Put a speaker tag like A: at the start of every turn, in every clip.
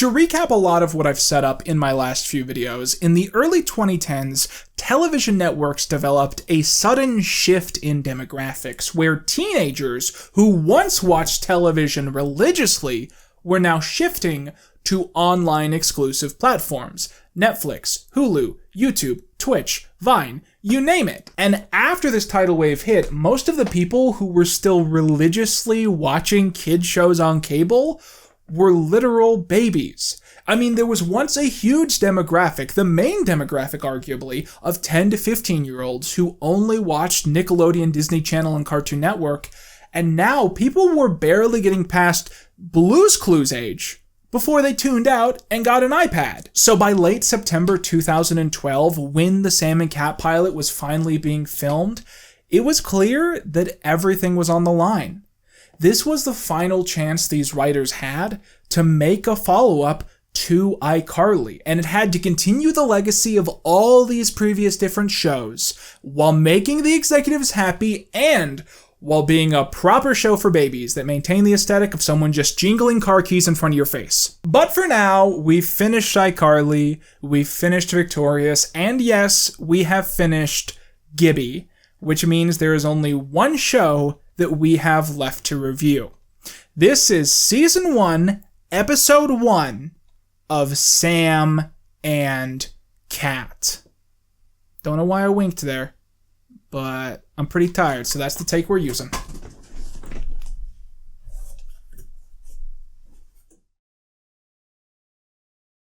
A: To recap a lot of what I've set up in my last few videos, in the early 2010s, television networks developed a sudden shift in demographics, where teenagers who once watched television religiously were now shifting to online exclusive platforms. Netflix, Hulu, YouTube, Twitch, Vine, you name it. And after this tidal wave hit, most of the people who were still religiously watching kid shows on cable were literal babies. I mean, there was once a huge demographic, the main demographic arguably, of 10 to 15-year-olds who only watched Nickelodeon, Disney Channel, and Cartoon Network, and now people were barely getting past Blue's Clues age before they tuned out and got an iPad. So by late September 2012, when the Sam and Cat pilot was finally being filmed, it was clear that everything was on the line. This was the final chance these writers had to make a follow-up to iCarly, and it had to continue the legacy of all these previous different shows while making the executives happy and while being a proper show for babies that maintained the aesthetic of someone just jingling car keys in front of your face. But for now, we've finished iCarly, we've finished Victorious, and yes, we have finished Gibby, which means there is only one show that we have left to review. This is Season 1, Episode 1 of Sam and Cat. Don't know why I winked there, but I'm pretty tired, so that's the take we're using.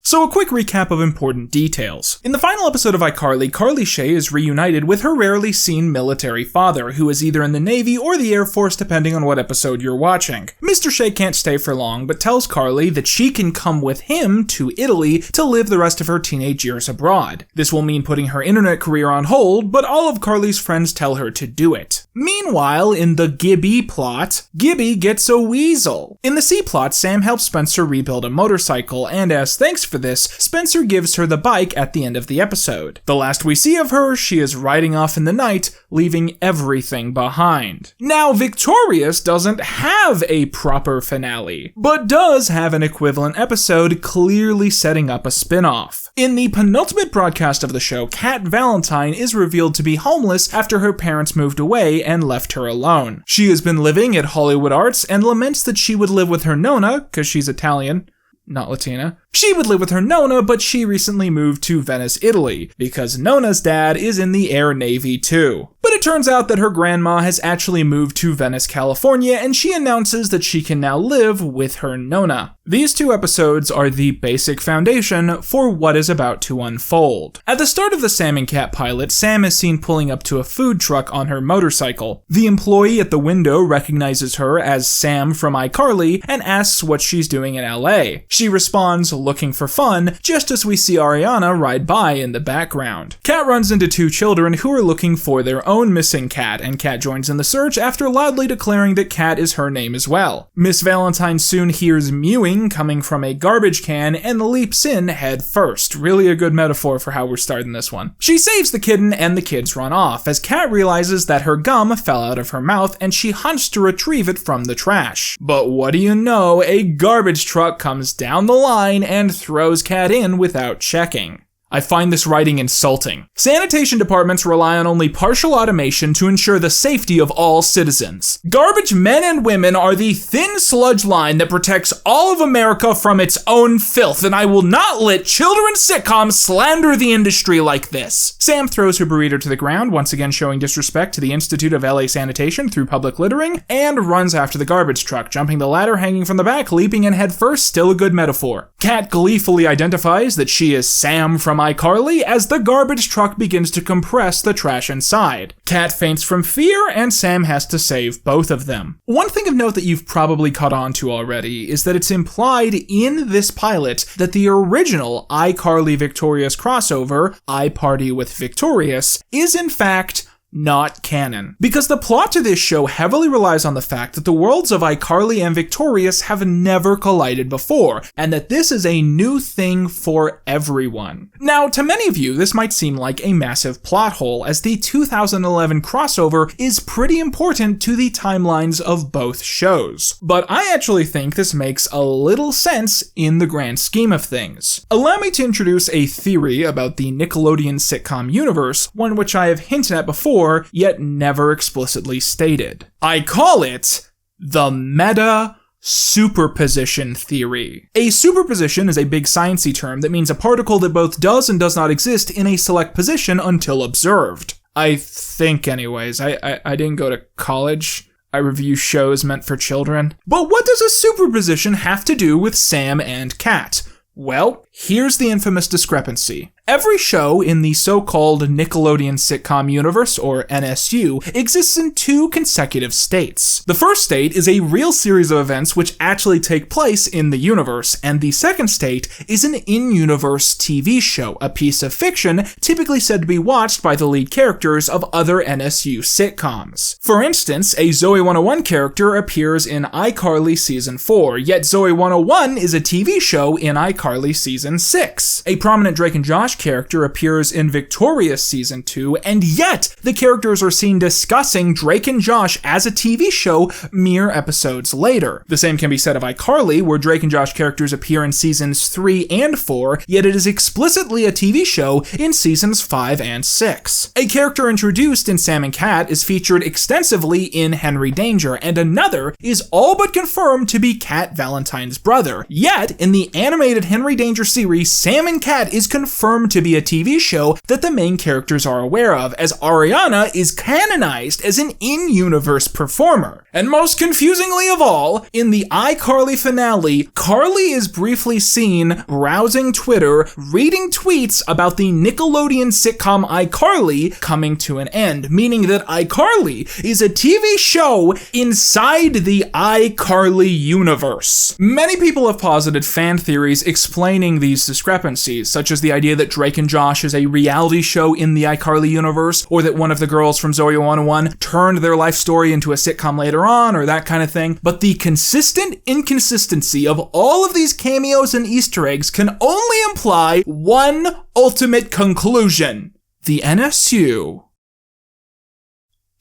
A: So a quick recap of important details. In the final episode of iCarly, Carly Shay is reunited with her rarely seen military father, who is either in the Navy or the Air Force depending on what episode you're watching. Mr. Shay can't stay for long, but tells Carly that she can come with him to Italy to live the rest of her teenage years abroad. This will mean putting her internet career on hold, but all of Carly's friends tell her to do it. Meanwhile, in the Gibby plot, Gibby gets a weasel. In the C plot, Sam helps Spencer rebuild a motorcycle, and as thanks for this, Spencer gives her the bike at the end of the episode. The last we see of her, she is riding off in the night, leaving everything behind. Now, Victorious doesn't have a proper finale, but does have an equivalent episode clearly setting up a spin-off. In the penultimate broadcast of the show, Cat Valentine is revealed to be homeless after her parents moved away and left her alone. She has been living at Hollywood Arts and laments that she would live with her Nonna, because she's Italian, not Latina. She would live with her Nonna, but she recently moved to Venice, Italy, because Nonna's dad is in the Air Navy too. But it turns out that her grandma has actually moved to Venice, California, and she announces that she can now live with her Nonna. These two episodes are the basic foundation for what is about to unfold. At the start of the Sam and Cat pilot, Sam is seen pulling up to a food truck on her motorcycle. The employee at the window recognizes her as Sam from iCarly and asks what she's doing in LA. She responds, looking for fun, just as we see Ariana ride by in the background. Cat runs into two children who are looking for their own missing cat, and Cat joins in the search after loudly declaring that Cat is her name as well. Miss Valentine soon hears mewing coming from a garbage can and leaps in head first. Really a good metaphor for how we're starting this one. She saves the kitten and the kids run off as Cat realizes that her gum fell out of her mouth and she hunts to retrieve it from the trash. But what do you know, a garbage truck comes down the line and throws Cat in without checking. I find this writing insulting. Sanitation departments rely on only partial automation to ensure the safety of all citizens. Garbage men and women are the thin sludge line that protects all of America from its own filth, and I will not let children's sitcoms slander the industry like this. Sam throws her burrito to the ground, once again showing disrespect to the Institute of LA Sanitation through public littering, and runs after the garbage truck, jumping the ladder hanging from the back, leaping in head first, still a good metaphor. Cat gleefully identifies that she is Sam from iCarly as the garbage truck begins to compress the trash inside. Cat faints from fear, and Sam has to save both of them. One thing of note that you've probably caught on to already is that it's implied in this pilot that the original iCarly Victorious crossover, iParty with Victorious, is in fact not canon. Because the plot to this show heavily relies on the fact that the worlds of iCarly and Victorious have never collided before, and that this is a new thing for everyone. Now, to many of you, this might seem like a massive plot hole, as the 2011 crossover is pretty important to the timelines of both shows. But I actually think this makes a little sense in the grand scheme of things. Allow me to introduce a theory about the Nickelodeon sitcom universe, one which I have hinted at before, yet never explicitly stated. I call it the meta superposition theory. A superposition is a big sciencey term that means a particle that both does and does not exist in a select position until observed. I think anyways. I didn't go to college. I review shows meant for children. But what does a superposition have to do with Sam and Cat? Well, here's the infamous discrepancy. Every show in the so-called Nickelodeon sitcom universe, or NSU, exists in two consecutive states. The first state is a real series of events which actually take place in the universe, and the second state is an in-universe TV show, a piece of fiction typically said to be watched by the lead characters of other NSU sitcoms. For instance, a Zoe 101 character appears in iCarly Season 4, yet Zoe 101 is a TV show in iCarly Season 6. A prominent Drake and Josh character appears in Victorious Season 2, and yet the characters are seen discussing Drake and Josh as a TV show mere episodes later. The same can be said of iCarly, where Drake and Josh characters appear in Seasons 3 and 4, yet it is explicitly a TV show in Seasons 5 and 6. A character introduced in Sam and Cat is featured extensively in Henry Danger, and another is all but confirmed to be Cat Valentine's brother. Yet, in the animated Henry Danger series, Sam and Cat is confirmed to be a TV show that the main characters are aware of, as Ariana is canonized as an in-universe performer. And most confusingly of all, in the iCarly finale, Carly is briefly seen browsing Twitter, reading tweets about the Nickelodeon sitcom iCarly coming to an end, meaning that iCarly is a TV show inside the iCarly universe. Many people have posited fan theories explaining these discrepancies, such as the idea that Drake and Josh is a reality show in the iCarly universe, or that one of the girls from Zoe 101 turned their life story into a sitcom later on, or that kind of thing. But the consistent inconsistency of all of these cameos and Easter eggs can only imply one ultimate conclusion. The NSU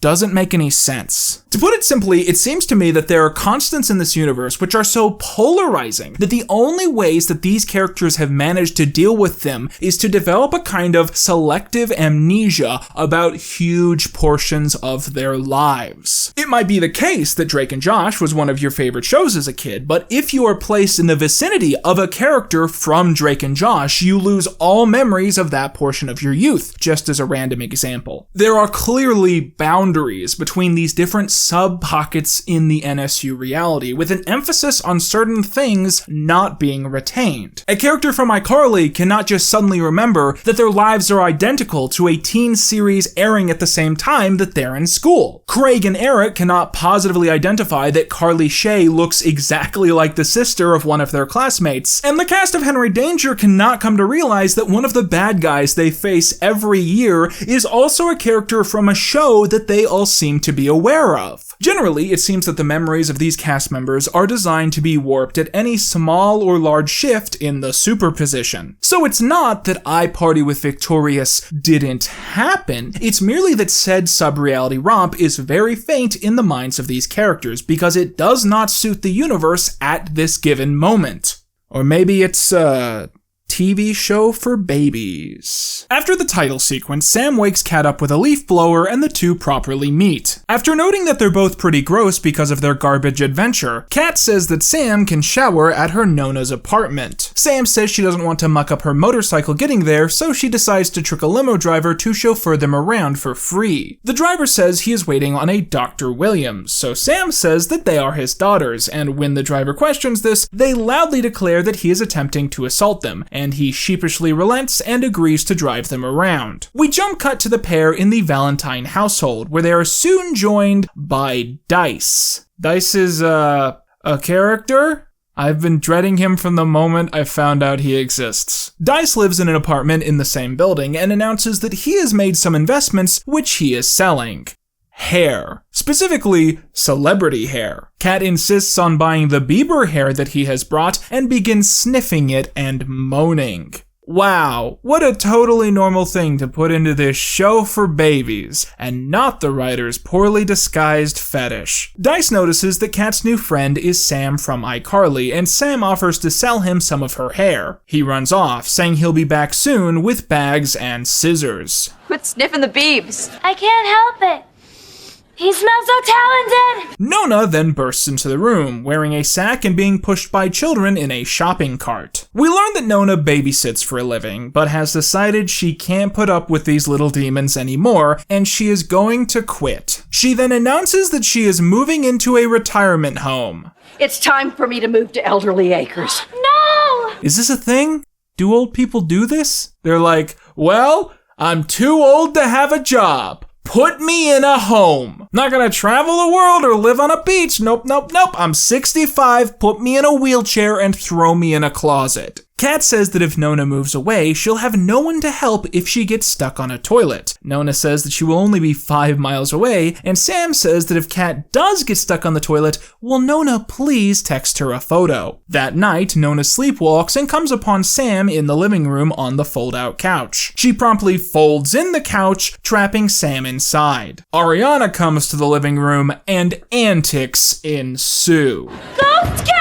A: doesn't make any sense. To put it simply, it seems to me that there are constants in this universe which are so polarizing that the only ways that these characters have managed to deal with them is to develop a kind of selective amnesia about huge portions of their lives. It might be the case that Drake and Josh was one of your favorite shows as a kid, but if you are placed in the vicinity of a character from Drake and Josh, you lose all memories of that portion of your youth, just as a random example. There are clearly boundaries between these different sub-pockets in the NSU reality, with an emphasis on certain things not being retained. A character from iCarly cannot just suddenly remember that their lives are identical to a teen series airing at the same time that they're in school. Craig and Eric cannot positively identify that Carly Shay looks exactly like the sister of one of their classmates, and the cast of Henry Danger cannot come to realize that one of the bad guys they face every year is also a character from a show that they all seem to be aware of. Generally, it seems that the memories of these cast members are designed to be warped at any small or large shift in the superposition. So it's not that I Party with Victorious didn't happen, it's merely that said sub-reality romp is very faint in the minds of these characters because it does not suit the universe at this given moment. Or maybe it's TV show for babies. After the title sequence, Sam wakes Cat up with a leaf blower and the two properly meet. After noting that they're both pretty gross because of their garbage adventure, Cat says that Sam can shower at her Nona's apartment. Sam says she doesn't want to muck up her motorcycle getting there, so she decides to trick a limo driver to chauffeur them around for free. The driver says he is waiting on a Dr. Williams, so Sam says that they are his daughters, and when the driver questions this, they loudly declare that he is attempting to assault them, and he sheepishly relents and agrees to drive them around. We jump cut to the pair in the Valentine household, where they are soon joined by Dice. Dice is, a character? I've been dreading him from the moment I found out he exists. Dice lives in an apartment in the same building and announces that he has made some investments which he is selling. Hair. Specifically, celebrity hair. Kat insists on buying the Bieber hair that he has brought and begins sniffing it and moaning. Wow, what a totally normal thing to put into this show for babies, and not the writer's poorly disguised fetish. Dice notices that Kat's new friend is Sam from iCarly, and Sam offers to sell him some of her hair. He runs off, saying he'll be back soon with bags and scissors.
B: Quit sniffing the beebs.
C: I can't help it. He smells so talented!
A: Nona then bursts into the room, wearing a sack and being pushed by children in a shopping cart. We learn that Nona babysits for a living, but has decided she can't put up with these little demons anymore, and she is going to quit. She then announces that she is moving into a retirement home.
B: It's time for me to move to Elderly Acres.
C: No!
A: Is this a thing? Do old people do this? They're like, well, I'm too old to have a job. Put me in a home. Not gonna travel the world or live on a beach. Nope. I'm 65. Put me in a wheelchair and throw me in a closet. Kat says that if Nona moves away, she'll have no one to help if she gets stuck on a toilet. Nona says that she will only be 5 miles away, and Sam says that if Kat does get stuck on the toilet, will Nona please text her a photo. That night, Nona sleepwalks and comes upon Sam in the living room on the fold-out couch. She promptly folds in the couch, trapping Sam inside. Ariana comes to the living room, and antics ensue.
C: Ghost couch!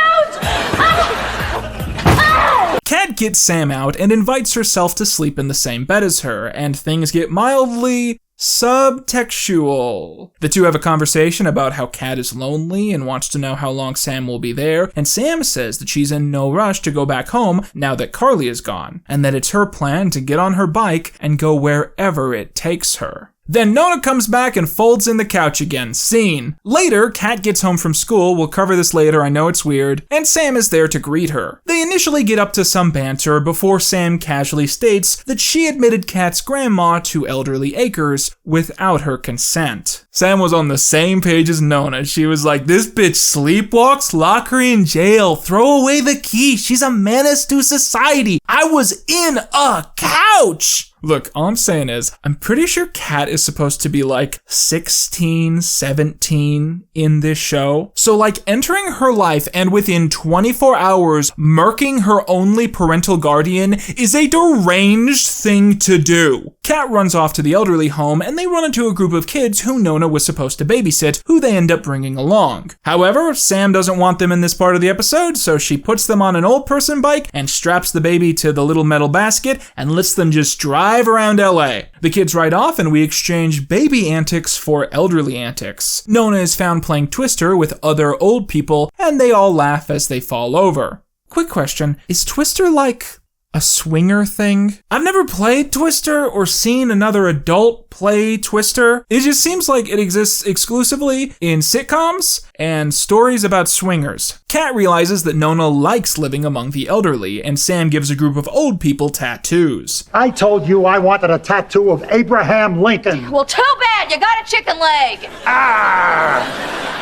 A: Kat gets Sam out and invites herself to sleep in the same bed as her, and things get mildly subtextual. The two have a conversation about how Kat is lonely and wants to know how long Sam will be there, and Sam says that she's in no rush to go back home now that Carly is gone, and that it's her plan to get on her bike and go wherever it takes her. Then Nona comes back and folds in the couch again. Scene. Later, Kat gets home from school. We'll cover this later, I know it's weird. And Sam is there to greet her. They initially get up to some banter before Sam casually states that she admitted Kat's grandma to Elderly Acres without her consent. Sam was on the same page as Nona. She was like, this bitch sleepwalks, lock her in jail, throw away the key. She's a menace to society. I was in a couch. Look, all I'm saying is, I'm pretty sure Kat is supposed to be like 16, 17 in this show. So like entering her life and within 24 hours murking her only parental guardian is a deranged thing to do. Kat runs off to the elderly home and they run into a group of kids who Nona was supposed to babysit, who they end up bringing along. However, Sam doesn't want them in this part of the episode, so she puts them on an old person bike and straps the baby to the little metal basket and lets them just drive around LA. The kids ride off and we exchange baby antics for elderly antics. Nona is found playing Twister with other old people and they all laugh as they fall over. Quick question, is Twister like a swinger thing? I've never played Twister or seen another adult play Twister. It just seems like it exists exclusively in sitcoms and stories about swingers. Kat realizes that Nona likes living among the elderly, and Sam gives a group of old people tattoos.
D: I told you I wanted a tattoo of Abraham Lincoln.
B: Well, too bad. You got a chicken leg.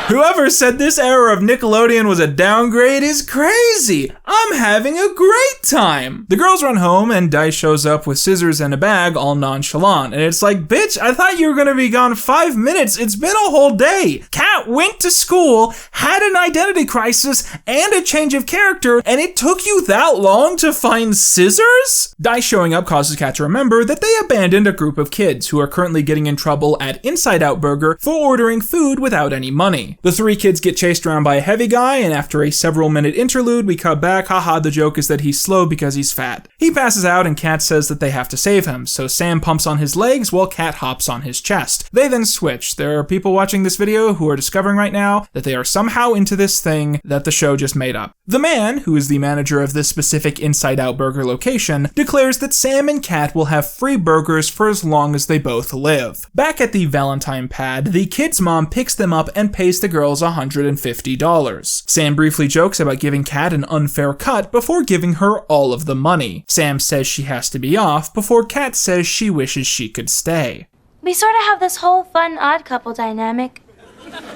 A: Whoever said this era of Nickelodeon was a downgrade is crazy. I'm having a great time. The girls run home and Dice shows up with scissors and a bag all nonchalant. And it's like, bitch, I thought you were gonna be gone 5 minutes. It's been a whole day. Kat went to school, had an identity crisis and a change of character, and it took you that long to find scissors? Dice showing up causes Kat to remember that they abandoned a group of kids who are currently getting in trouble at Inside Out Burger for ordering food without any money. The 3 kids get chased around by a heavy guy, and after a several-minute interlude, we cut back. Haha, the joke is that he's slow because he's fat. He passes out, and Kat says that they have to save him, so Sam pumps on his legs while Kat hops on his chest. They then switch. There are people watching this video who are discovering right now that they are somehow into this thing that the show just made up. The man, who is the manager of this specific Inside Out Burger location, declares that Sam and Kat will have free burgers for as long as they both live. Back at the Valentine pad, the kid's mom picks them up and pays the girls $150. Sam briefly jokes about giving Kat an unfair cut before giving her all of the money. Sam says she has to be off before Kat says she wishes she could stay.
C: We sort of have this whole fun odd couple dynamic.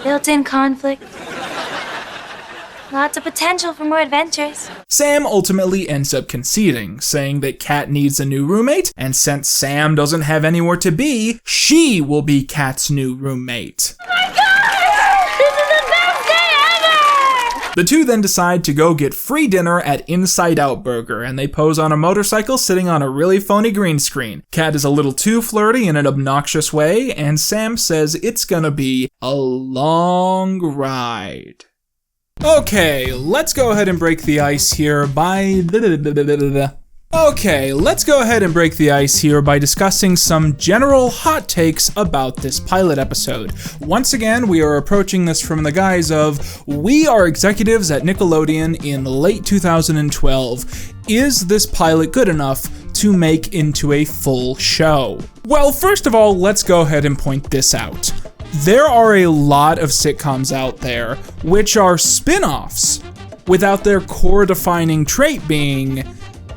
C: Built-in conflict. Lots of potential for more adventures.
A: Sam ultimately ends up conceding, saying that Kat needs a new roommate, and since Sam doesn't have anywhere to be, she will be Kat's new roommate.
C: Oh my god! This is the best day ever!
A: The two then decide to go get free dinner at Inside Out Burger, and they pose on a motorcycle sitting on a really phony green screen. Kat is a little too flirty in an obnoxious way, and Sam says it's gonna be a long ride. Okay, let's go ahead and break the ice here by discussing some general hot takes about this pilot episode. Once again, we are approaching this from the guise of, we are executives at Nickelodeon in late 2012. Is this pilot good enough to make into a full show? Well, first of all, let's go ahead and point this out. There are a lot of sitcoms out there which are spin-offs, without their core defining trait being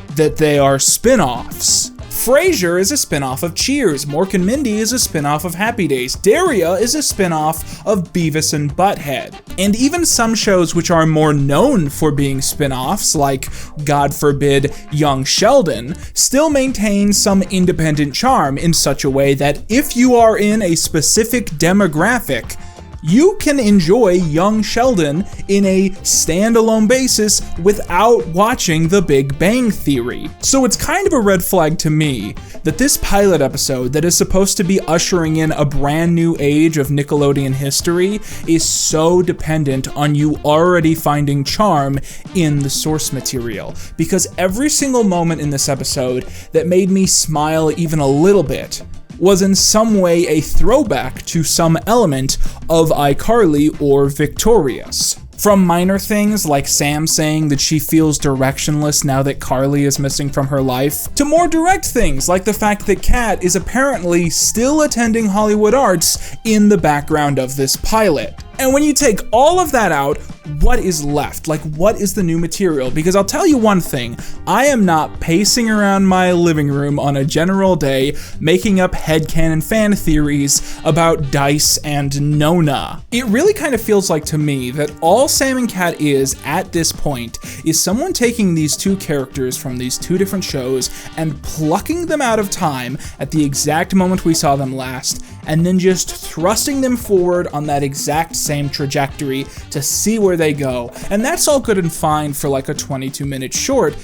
A: that they are spin-offs. Frasier is a spin-off of Cheers, Mork and Mindy is a spin-off of Happy Days, Daria is a spin-off of Beavis and Butthead. And even some shows which are more known for being spin-offs, like, God forbid, Young Sheldon, still maintain some independent charm in such a way that if you are in a specific demographic, you can enjoy Young Sheldon in a standalone basis without watching The Big Bang Theory. So it's kind of a red flag to me that this pilot episode that is supposed to be ushering in a brand new age of Nickelodeon history is so dependent on you already finding charm in the source material. Because every single moment in this episode that made me smile even a little bit was in some way a throwback to some element of iCarly or Victorious. From minor things like Sam saying that she feels directionless now that Carly is missing from her life, to more direct things like the fact that Kat is apparently still attending Hollywood Arts in the background of this pilot. And when you take all of that out, what is left? Like, what is the new material? Because I'll tell you one thing, I am not pacing around my living room on a general day making up headcanon fan theories about Dice and Nona. It really kind of feels like to me that all Sam and Kat is at this point is someone taking these two characters from these two different shows and plucking them out of time at the exact moment we saw them last, and then just thrusting them forward on that exact same trajectory to see where they go. And that's all good and fine for like a 22-minute short,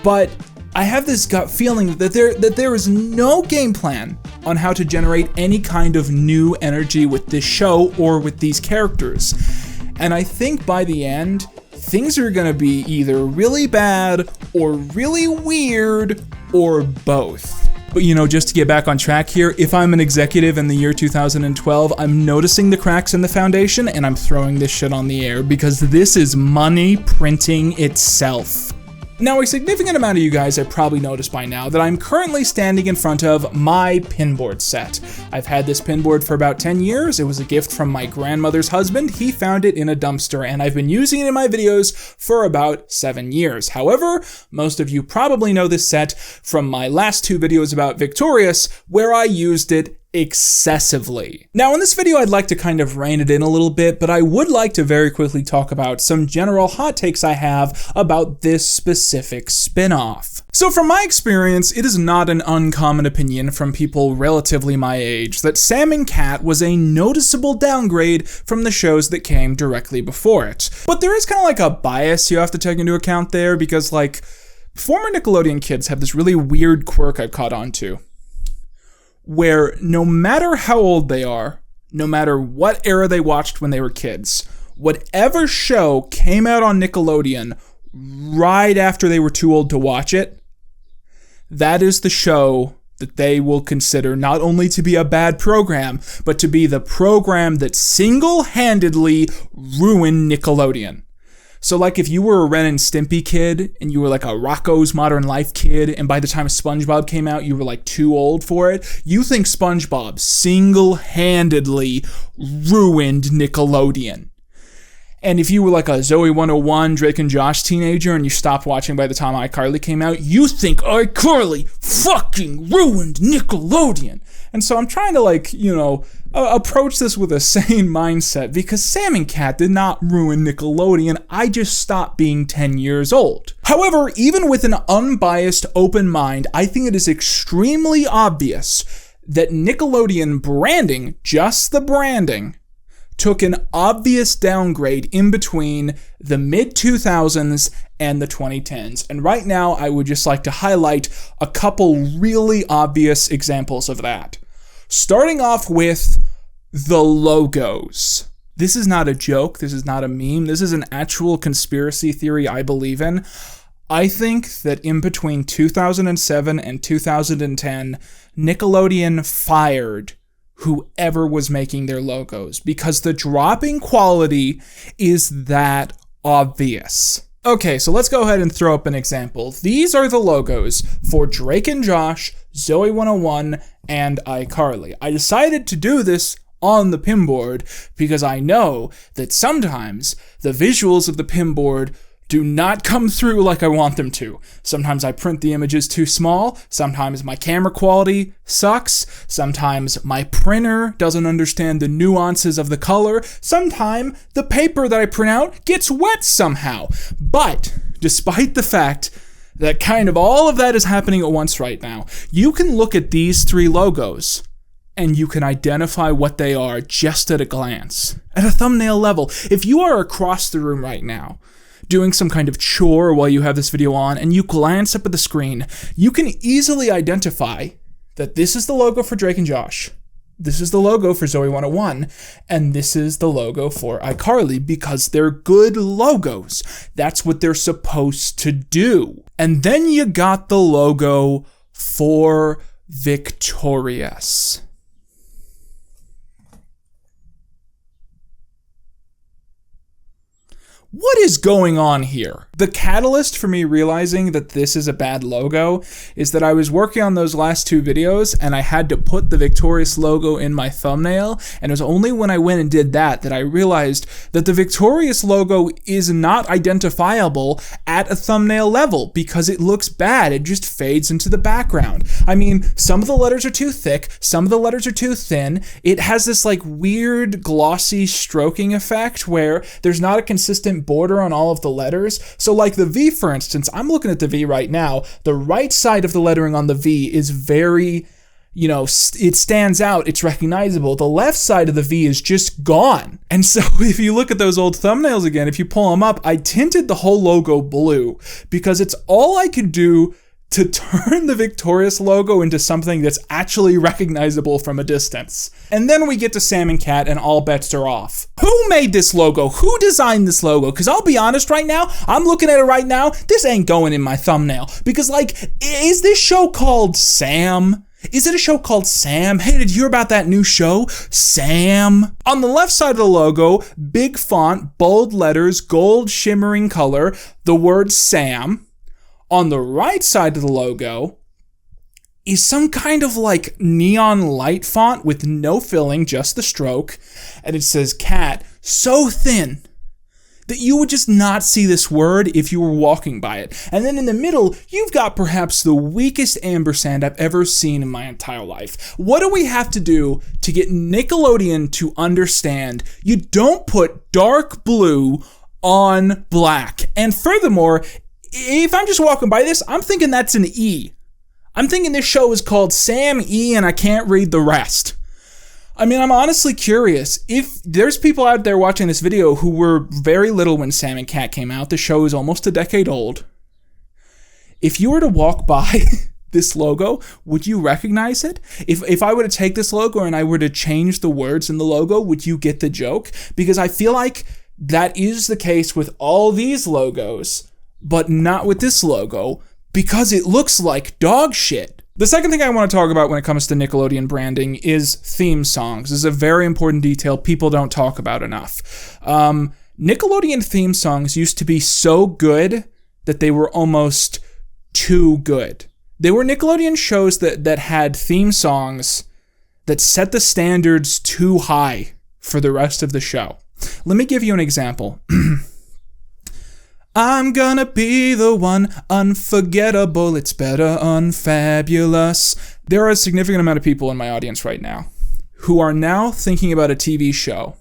A: but I have this gut feeling that there is no game plan on how to generate any kind of new energy with this show or with these characters. And I think by the end, things are gonna be either really bad or really weird or both. But you know, just to get back on track here, if I'm an executive in the year 2012, I'm noticing the cracks in the foundation and I'm throwing this shit on the air because this is money printing itself. Now, a significant amount of you guys have probably noticed by now that I'm currently standing in front of my pinboard set. I've had this pinboard for about 10 years. It was a gift from my grandmother's husband. He found it in a dumpster, and I've been using it in my videos for about 7 years. However, most of you probably know this set from my last 2 videos about Victorious, where I used it excessively. Now in this video I'd like to kind of rein it in a little bit, but I would like to very quickly talk about some general hot takes I have about this specific spin-off. So from my experience, it is not an uncommon opinion from people relatively my age that Sam and Kat was a noticeable downgrade from the shows that came directly before it. But there is kind of like a bias you have to take into account there, because like former Nickelodeon kids have this really weird quirk I've caught on to, where no matter how old they are, no matter what era they watched when they were kids, whatever show came out on Nickelodeon right after they were too old to watch it, that is the show that they will consider not only to be a bad program, but to be the program that single-handedly ruined Nickelodeon. So like if you were a Ren and Stimpy kid and you were like a Rocko's Modern Life kid, and by the time SpongeBob came out you were like too old for it, you think SpongeBob single-handedly ruined Nickelodeon. And if you were like a Zoe 101, Drake and Josh teenager, and you stopped watching by the time iCarly came out, you think iCarly fucking ruined Nickelodeon. And so I'm trying to approach this with a sane mindset, because Sam and Cat did not ruin Nickelodeon. I just stopped being 10 years old. However, even with an unbiased, open mind, I think it is extremely obvious that Nickelodeon branding, just the branding, took an obvious downgrade in between the mid-2000s and the 2010s. And right now, I would just like to highlight a couple really obvious examples of that. Starting off with the logos. This is not a joke. This is not a meme. This is an actual conspiracy theory I believe in. I think that in between 2007 and 2010, Nickelodeon fired whoever was making their logos, because the drop in quality is that obvious. Okay, so let's go ahead and throw up an example. These are the logos for Drake and Josh, Zoe 101, and iCarly. I decided to do this on the pinboard because I know that sometimes the visuals of the pinboard do not come through like I want them to. Sometimes I print the images too small, sometimes my camera quality sucks, sometimes my printer doesn't understand the nuances of the color, sometimes the paper that I print out gets wet somehow. But despite the fact that kind of all of that is happening at once right now, you can look at these three logos and you can identify what they are just at a glance, at a thumbnail level. If you are across the room right now, doing some kind of chore while you have this video on, and you glance up at the screen, you can easily identify that this is the logo for Drake and Josh, this is the logo for Zoe 101, and this is the logo for iCarly, because they're good logos. That's what they're supposed to do. And then you got the logo for Victorious. What is going on here? The catalyst for me realizing that this is a bad logo is that I was working on those last two videos and I had to put the Victorious logo in my thumbnail, and it was only when I went and did that I realized that the Victorious logo is not identifiable at a thumbnail level because it looks bad. It just fades into the background. I mean, some of the letters are too thick, some of the letters are too thin. It has this like weird glossy stroking effect where there's not a consistent border on all of the letters. So like the V, for instance, I'm looking at the V right now. The right side of the lettering on the V is very, it stands out, it's recognizable. The left side of the V is just gone. And so if you look at those old thumbnails again, if you pull them up, I tinted the whole logo blue because it's all I could do to turn the Victorious logo into something that's actually recognizable from a distance. And then we get to Sam and Cat and all bets are off. Who made this logo? Who designed this logo? Because I'll be honest right now, I'm looking at it right now, this ain't going in my thumbnail. Because is this show called Sam? Is it a show called Sam? Hey, did you hear about that new show, Sam? On the left side of the logo, big font, bold letters, gold shimmering color, the word Sam. On the right side of the logo is some kind of like neon light font with no filling, just the stroke. And it says Cat, so thin that you would just not see this word if you were walking by it. And then in the middle, you've got perhaps the weakest ampersand I've ever seen in my entire life. What do we have to do to get Nickelodeon to understand you don't put dark blue on black? And furthermore, if I'm just walking by this, I'm thinking that's an E. I'm thinking this show is called Sam E and I can't read the rest. I mean, I'm honestly curious. If there's people out there watching this video who were very little when Sam and Cat came out, the show is almost a decade old. If you were to walk by this logo, would you recognize it? If I were to take this logo and I were to change the words in the logo, would you get the joke? Because I feel like that is the case with all these logos, but not with this logo, because it looks like dog shit. The second thing I want to talk about when it comes to Nickelodeon branding is theme songs. This is a very important detail people don't talk about enough. Nickelodeon theme songs used to be so good that they were almost too good. They were Nickelodeon shows that had theme songs that set the standards too high for the rest of the show. Let me give you an example. I'm gonna be the one, unforgettable, it's better, unfabulous. There are a significant amount of people in my audience right now who are now thinking about a TV show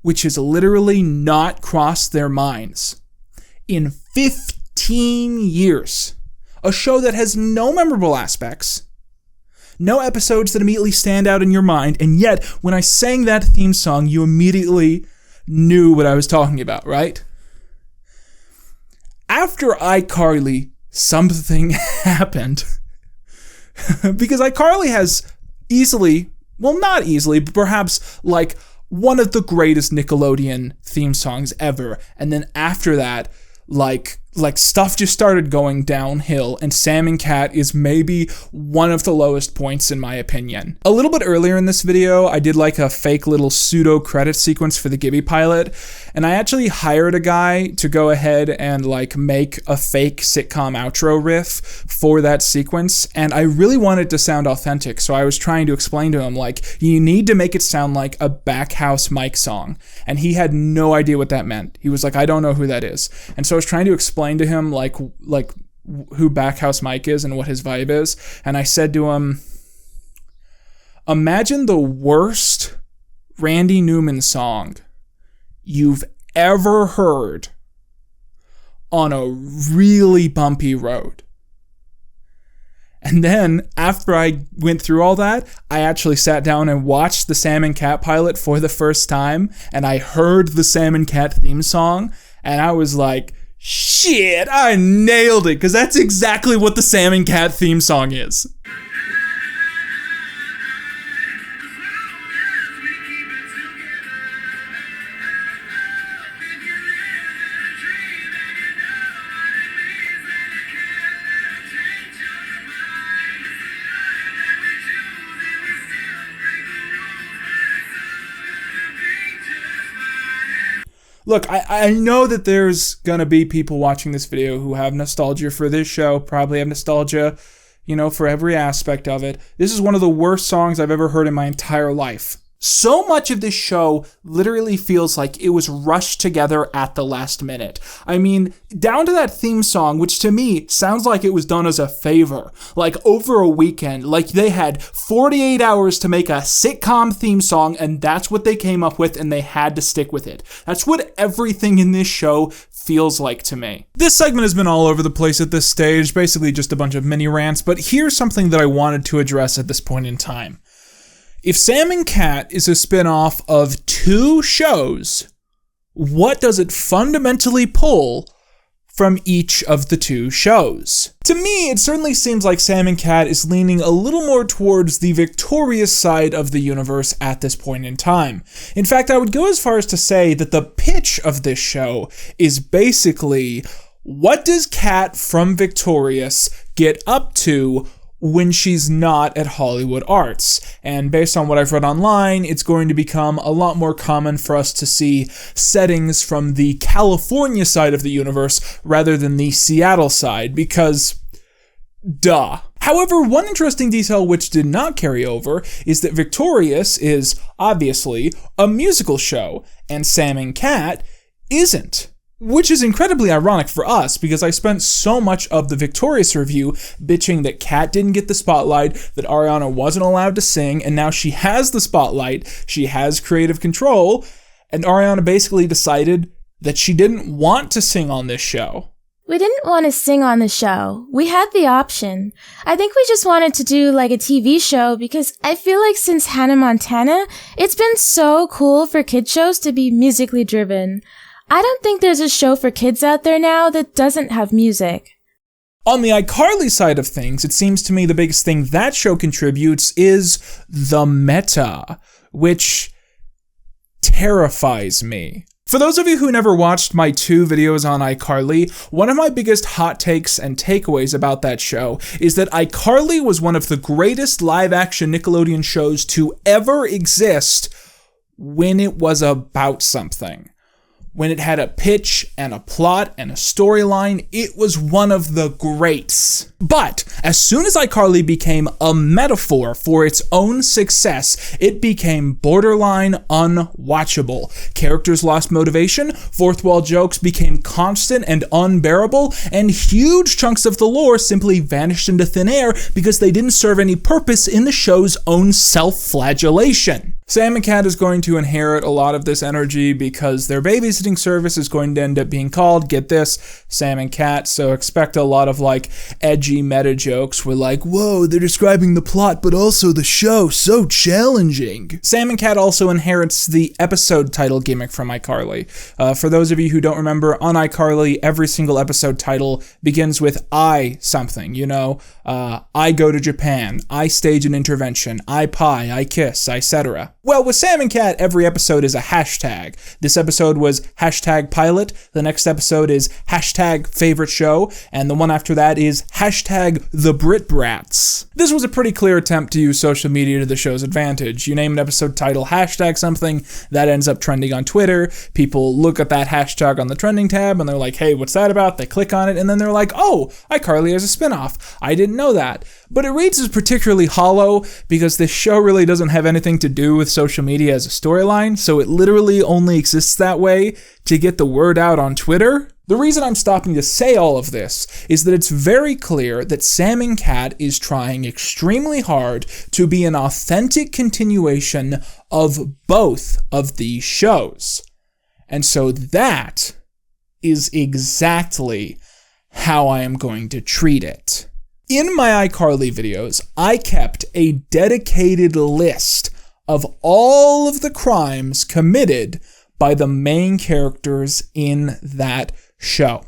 A: which has literally not crossed their minds in 15 years. A show that has no memorable aspects, no episodes that immediately stand out in your mind, and yet, when I sang that theme song, you immediately knew what I was talking about, right? After iCarly, something happened. Because iCarly has easily, well, not easily, but perhaps like one of the greatest Nickelodeon theme songs ever. And then after that, like stuff just started going downhill, and Sam and Cat is maybe one of the lowest points in my opinion. A little bit earlier in this video, I did like a fake little pseudo credit sequence for the Gibby pilot, and I actually hired a guy to go ahead and like make a fake sitcom outro riff for that sequence, and I really wanted it to sound authentic, so I was trying to explain to him like, you need to make it sound like a Backhouse Mike song, and he had no idea what that meant. He was like, I don't know who that is. And so I was trying to explain to him like who Backhouse Mike is and what his vibe is, and I said to him, imagine the worst Randy Newman song you've ever heard on a really bumpy road. And then, after I went through all that, I actually sat down and watched the Sam and Cat pilot for the first time, and I heard the Sam and Cat theme song, and I was like, shit, I nailed it, because that's exactly what the Sam and Cat theme song is. Look, I know that there's gonna be people watching this video who have nostalgia for this show, probably have nostalgia, for every aspect of it. This is one of the worst songs I've ever heard in my entire life. So much of this show literally feels like it was rushed together at the last minute. I mean, down to that theme song, which to me sounds like it was done as a favor, like over a weekend, like they had 48 hours to make a sitcom theme song, and that's what they came up with, and they had to stick with it. That's what everything in this show feels like to me. This segment has been all over the place at this stage, basically just a bunch of mini rants, but here's something that I wanted to address at this point in time. If Sam and Cat is a spin-off of two shows, what does it fundamentally pull from each of the two shows? To me, it certainly seems like Sam and Cat is leaning a little more towards the victorious side of the universe at this point in time. In fact, I would go as far as to say that the pitch of this show is basically, what does Cat from Victorious get up to when she's not at Hollywood Arts? And based on what I've read online, it's going to become a lot more common for us to see settings from the California side of the universe rather than the Seattle side, because duh. However, one interesting detail which did not carry over is that Victorious is obviously a musical show, and Sam and Cat isn't. Which is incredibly ironic for us, because I spent so much of the Victorious review bitching that Kat didn't get the spotlight, that Ariana wasn't allowed to sing, and now she has the spotlight, she has creative control, and Ariana basically decided that she didn't want to sing on this show.
C: We didn't want to sing on the show. We had the option. I think we just wanted to do like a TV show, because I feel like since Hannah Montana, it's been so cool for kid shows to be musically driven. I don't think there's a show for kids out there now that doesn't have music.
A: On the iCarly side of things, it seems to me the biggest thing that show contributes is the meta, which terrifies me. For those of you who never watched my 2 videos on iCarly, one of my biggest hot takes and takeaways about that show is that iCarly was one of the greatest live-action Nickelodeon shows to ever exist when it was about something. when it had a pitch and a plot and a storyline, it was one of the greats. But as soon as iCarly became a metaphor for its own success, it became borderline unwatchable. Characters lost motivation, fourth wall jokes became constant and unbearable, and huge chunks of the lore simply vanished into thin air because they didn't serve any purpose in the show's own self-flagellation. Sam and Cat is going to inherit a lot of this energy because their babysitting service is going to end up being called, get this, Sam and Cat, so expect a lot of like edgy meta jokes where like, whoa, they're describing the plot but also the show, so challenging. Sam and Cat also inherits the episode title gimmick from iCarly. For those of you who don't remember, on iCarly, every single episode title begins with I something, you know, I go to Japan, I stage an intervention, I pie, I kiss, etc. Well, with Sam and Cat, every episode is a hashtag. This episode was hashtag pilot, the next episode is hashtag favorite show, and the one after that is hashtag the Brit Brats. This was a pretty clear attempt to use social media to the show's advantage. You name an episode title hashtag something, that ends up trending on Twitter, people look at that hashtag on the trending tab, and they're like, hey, what's that about? They click on it, and then they're like, oh, iCarly has a spinoff. I didn't know that. But it reads as particularly hollow because this show really doesn't have anything to do with social media as a storyline, so it literally only exists that way to get the word out on Twitter. The reason I'm stopping to say all of this is that it's very clear that Sam and Cat is trying extremely hard to be an authentic continuation of both of these shows. And so that is exactly how I am going to treat it. In my iCarly videos, I kept a dedicated list of all of the crimes committed by the main characters in that show.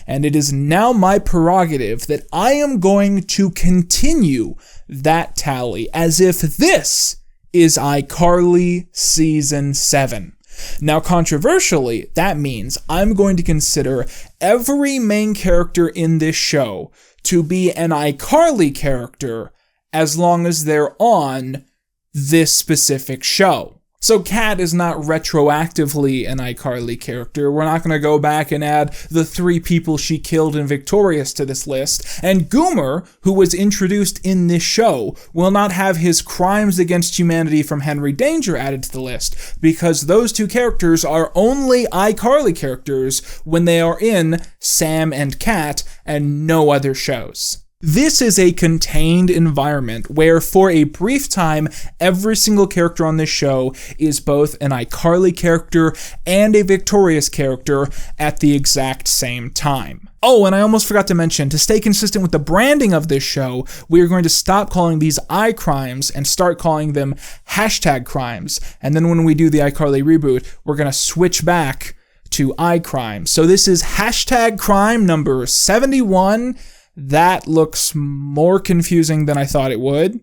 A: And it is now my prerogative that I am going to continue that tally as if this is iCarly Season 7. Now, controversially, that means I'm going to consider every main character in this show to be an iCarly character as long as they're on this specific show. So Cat is not retroactively an iCarly character. We're not going to go back and add the 3 people she killed in Victorious to this list. And Goomer, who was introduced in this show, will not have his crimes against humanity from Henry Danger added to the list, because those 2 characters are only iCarly characters when they are in Sam and Cat and no other shows. This is a contained environment where for a brief time, every single character on this show is both an iCarly character and a Victorious character at the exact same time. Oh, and I almost forgot to mention, to stay consistent with the branding of this show, we are going to stop calling these iCrimes and start calling them hashtag crimes. And then when we do the iCarly reboot, we're going to switch back to iCrime. So this is hashtag crime number 71. That looks more confusing than I thought it would.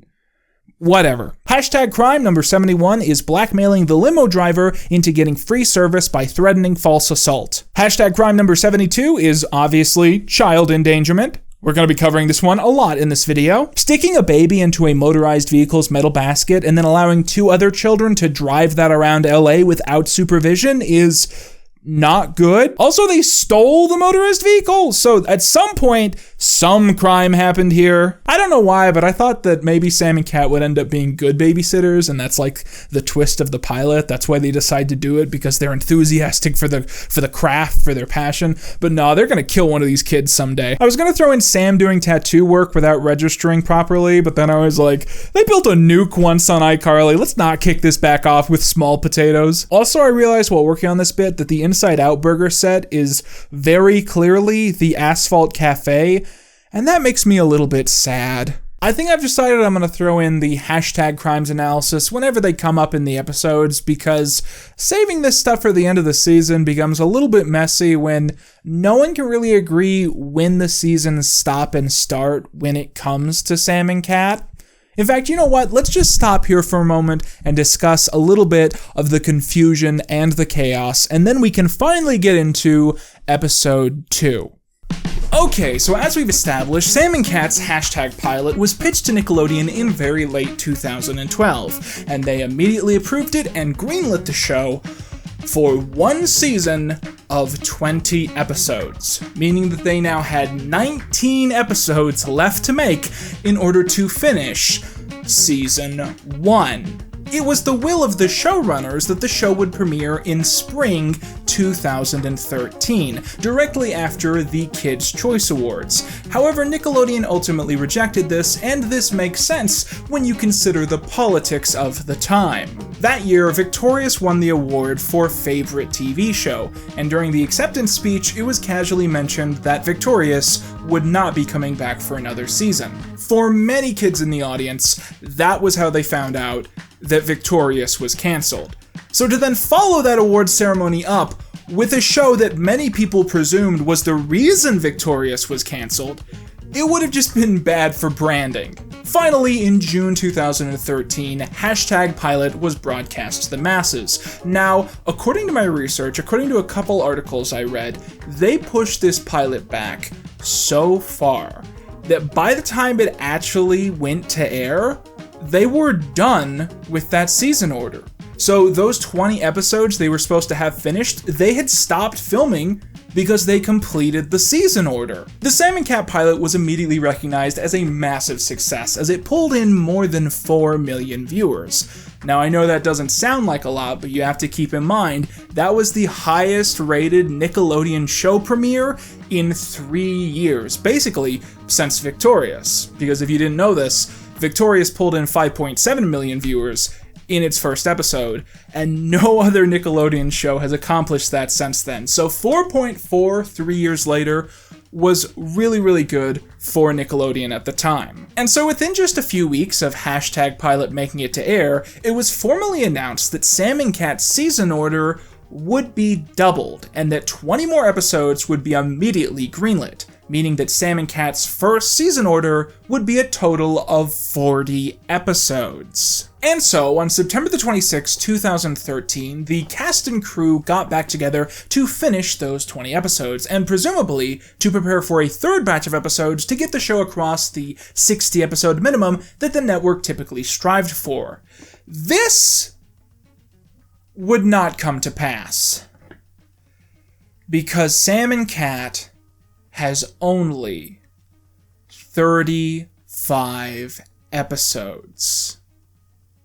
A: Whatever. Hashtag crime number 71 is blackmailing the limo driver into getting free service by threatening false assault. Hashtag crime number 72 is obviously child endangerment. We're going to be covering this one a lot in this video. Sticking a baby into a motorized vehicle's metal basket and then allowing 2 other children to drive that around LA without supervision is not good. Also, they stole the motorized vehicle, so at some point, some crime happened here. I don't know why, but I thought that maybe Sam and Cat would end up being good babysitters, and that's like the twist of the pilot. That's why they decide to do it, because they're enthusiastic for the craft, for their passion. But no, they're gonna kill one of these kids someday. I was gonna throw in Sam doing tattoo work without registering properly, but then I was like, they built a nuke once on iCarly. Let's not kick this back off with small potatoes. Also, I realized while working on this bit that the Inside Out burger set is very clearly the Asphalt Cafe, and that makes me a little bit sad. I think I've decided I'm going to throw in the hashtag crimes analysis whenever they come up in the episodes, because saving this stuff for the end of the season becomes a little bit messy when no one can really agree when the seasons stop and start when it comes to Sam and Cat. In fact, you know what? Let's just stop here for a moment and discuss a little bit of the confusion and the chaos, and then we can finally get into episode 2. Okay, so as we've established, Sam and Cat's hashtag pilot was pitched to Nickelodeon in very late 2012, and they immediately approved it and greenlit the show for one season of 20 episodes, meaning that they now had 19 episodes left to make in order to finish season 1. It was the will of the showrunners that the show would premiere in spring 2013, directly after the Kids' Choice Awards. However, Nickelodeon ultimately rejected this, and this makes sense when you consider the politics of the time. That year, Victorious won the award for Favorite TV Show, and during the acceptance speech, it was casually mentioned that Victorious would not be coming back for another season. For many kids in the audience, that was how they found out that Victorious was cancelled. So to then follow that award ceremony up with a show that many people presumed was the reason Victorious was cancelled, it would have just been bad for branding. Finally, in June 2013, #Pilot was broadcast to the masses. Now, according to my research, according to a couple articles I read, they pushed this pilot back so far that by the time it actually went to air, they were done with that season order. So those 20 episodes they were supposed to have finished, they had stopped filming because they completed the season order. The Sam and Cat pilot was immediately recognized as a massive success, as it pulled in more than 4 million viewers. Now I know that doesn't sound like a lot, but you have to keep in mind, that was the highest rated Nickelodeon show premiere in 3 years, basically since Victorious. Because if you didn't know this, Victorious pulled in 5.7 million viewers in its first episode, and no other Nickelodeon show has accomplished that since then. So 4.4 3 years later was really, really good for Nickelodeon at the time. And so within just a few weeks of #Pilot making it to air, it was formally announced that Sam and Cat's season order would be doubled, and that 20 more episodes would be immediately greenlit, meaning that Sam and Cat's first season order would be a total of 40 episodes. And so, on September the 26th, 2013, the cast and crew got back together to finish those 20 episodes, and presumably to prepare for a third batch of episodes to get the show across the 60 episode minimum that the network typically strived for. This would not come to pass, because Sam and Cat has only 35 episodes.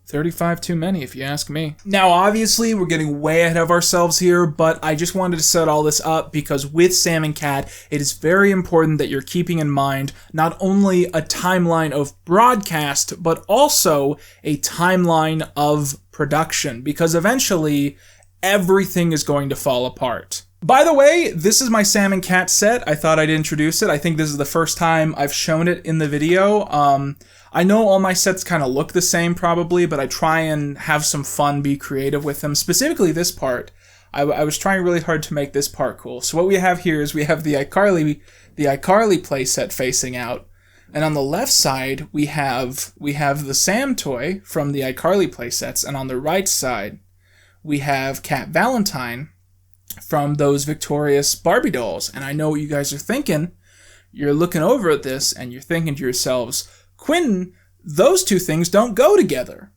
A: 35 too many, if you ask me. Now, obviously, we're getting way ahead of ourselves here, but I just wanted to set all this up because with Sam and Cat, it is very important that you're keeping in mind not only a timeline of broadcast, but also a timeline of production, because eventually, everything is going to fall apart. By the way, this is my Sam and Cat set. I thought I'd introduce it. I think this is the first time I've shown it in the video. I know all my sets kind of look the same probably, but I try and have some fun, be creative with them. Specifically this part. I was trying really hard to make this part cool. So what we have here is we have the iCarly playset facing out. And on the left side, we have the Sam toy from the iCarly playsets. And on the right side, we have Cat Valentine from those Victorious Barbie dolls. And I know what you guys are thinking. You're looking over at this and you're thinking to yourselves, Quinton, those two things don't go together.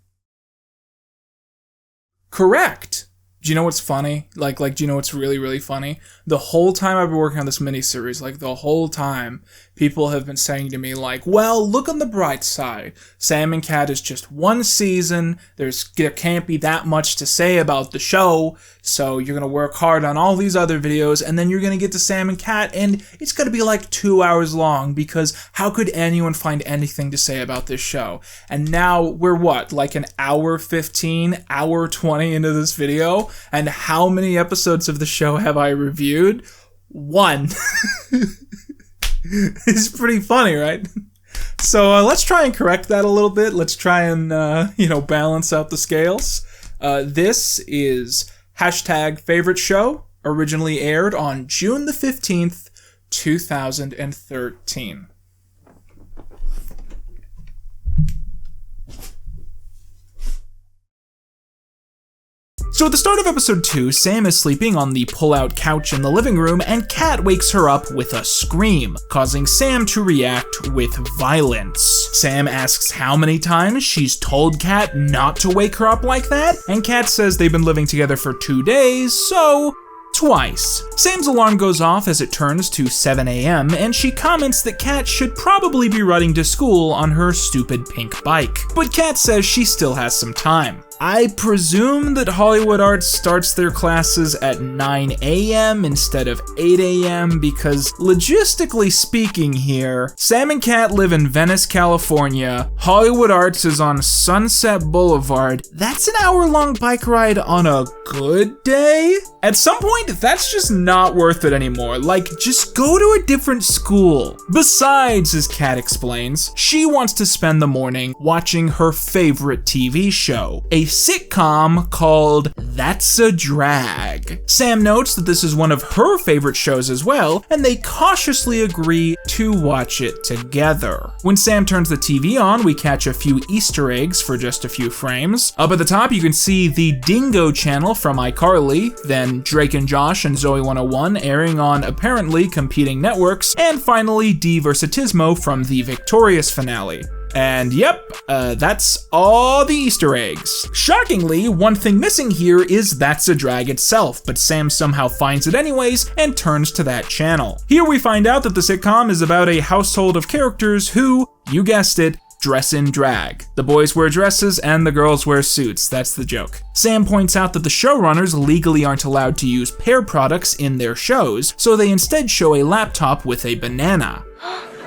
A: Correct. Do you know what's funny? Do you know what's really, really funny? The whole time I've been working on this miniseries, the whole time, people have been saying to me, well, look on the bright side. Sam and Cat is just one season. There can't be that much to say about the show. So you're going to work hard on all these other videos, and then you're going to get to Sam and Cat, and it's going to be 2 hours long, because how could anyone find anything to say about this show? And now we're an hour 15, hour 20 into this video, and how many episodes of the show have I reviewed? 1. It's pretty funny, right? So let's try and correct that a little bit. Let's try and, balance out the scales. This is #Favorite Show, originally aired on June the 15th, 2013. So at the start of episode 2, Sam is sleeping on the pull-out couch in the living room, and Cat wakes her up with a scream, causing Sam to react with violence. Sam asks how many times she's told Kat not to wake her up like that, and Kat says they've been living together for 2 days, so twice. Sam's alarm goes off as it turns to 7 a.m. and she comments that Kat should probably be running to school on her stupid pink bike. But Kat says she still has some time. I presume that Hollywood Arts starts their classes at 9 a.m. instead of 8 a.m. because logistically speaking here, Sam and Kat live in Venice, California. Hollywood Arts is on Sunset Boulevard. That's an hour-long bike ride on a good day? At some point, that's just not worth it anymore. Like, just go to a different school. Besides, as Kat explains, she wants to spend the morning watching her favorite TV show, a sitcom called That's a Drag. Sam notes that this is one of her favorite shows as well, and they cautiously agree to watch it together. When Sam turns the TV on, we catch a few Easter eggs for just a few frames. Up at the top, you can see the Dingo channel from iCarly, then Drake and Josh and Zoe 101 airing on apparently competing networks, and finally Diversatismo from the Victorious finale. And yep, that's all the Easter eggs. Shockingly, one thing missing here is That's a Drag itself, but Sam somehow finds it anyways and turns to that channel. Here we find out that the sitcom is about a household of characters who, you guessed it, dress in drag. The boys wear dresses and the girls wear suits, that's the joke. Sam points out that the showrunners legally aren't allowed to use Pear products in their shows, so they instead show a laptop with a banana.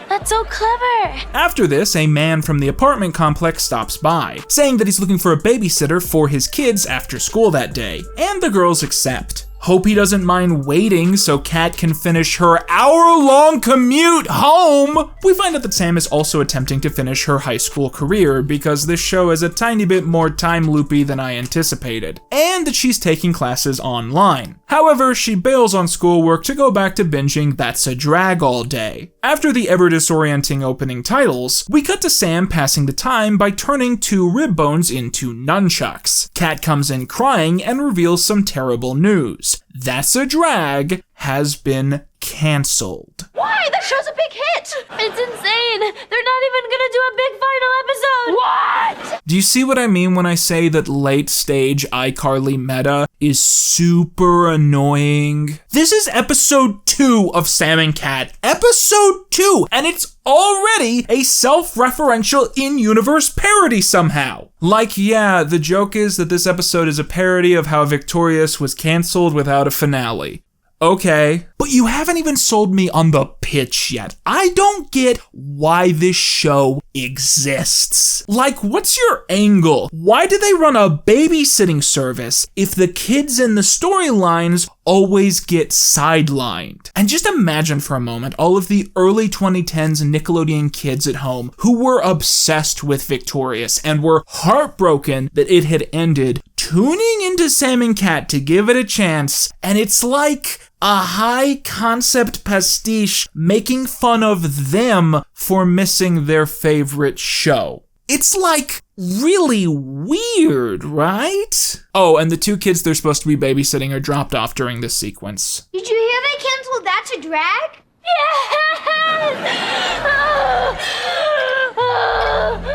C: That's so clever.
A: After this, a man from the apartment complex stops by, saying that he's looking for a babysitter for his kids after school that day, and the girls accept. Hope he doesn't mind waiting so Kat can finish her hour-long commute home. We find out that Sam is also attempting to finish her high school career because this show is a tiny bit more time-loopy than I anticipated, and that she's taking classes online. However, she bails on schoolwork to go back to binging That's a Drag all day. After the ever-disorienting opening titles, we cut to Sam passing the time by turning 2 rib bones into nunchucks. Kat comes in crying and reveals some terrible news. That's a Drag has been canceled.
B: Why? That show's a big hit!
C: It's insane. They're not even gonna do a big final episode.
B: What?
A: Do you see what I mean when I say that late stage iCarly meta is super annoying? This is episode 2 of Sam and Kat. Episode 2! And it's already a self-referential in-universe parody somehow. Like, yeah, the joke is that this episode is a parody of how Victorious was canceled without a finale. Okay, but you haven't even sold me on the pitch yet. I don't get why this show exists. Like, what's your angle? Why do they run a babysitting service if the kids in the storylines always get sidelined? And just imagine for a moment all of the early 2010s Nickelodeon kids at home who were obsessed with Victorious and were heartbroken that it had ended, tuning into Sam and Kat to give it a chance, and it's like a high-concept pastiche making fun of them for missing their favorite show. It's like really weird, right? Oh, and the 2 kids they're supposed to be babysitting are dropped off during this sequence.
E: Did you hear they canceled That's a Drag?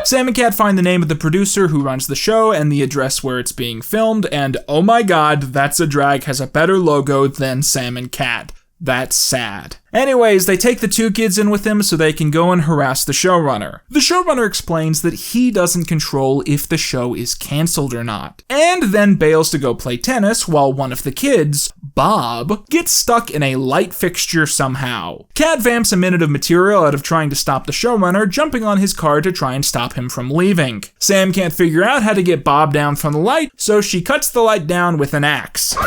A: Sam and Kat find the name of the producer who runs the show and the address where it's being filmed, and oh my god, That's a Drag has a better logo than Sam and Kat. That's sad. Anyways, they take the 2 kids in with them so they can go and harass the showrunner. The showrunner explains that he doesn't control if the show is canceled or not, and then bails to go play tennis while one of the kids, Bob, gets stuck in a light fixture somehow. Kat vamps a minute of material out of trying to stop the showrunner, jumping on his car to try and stop him from leaving. Sam can't figure out how to get Bob down from the light, so she cuts the light down with an axe.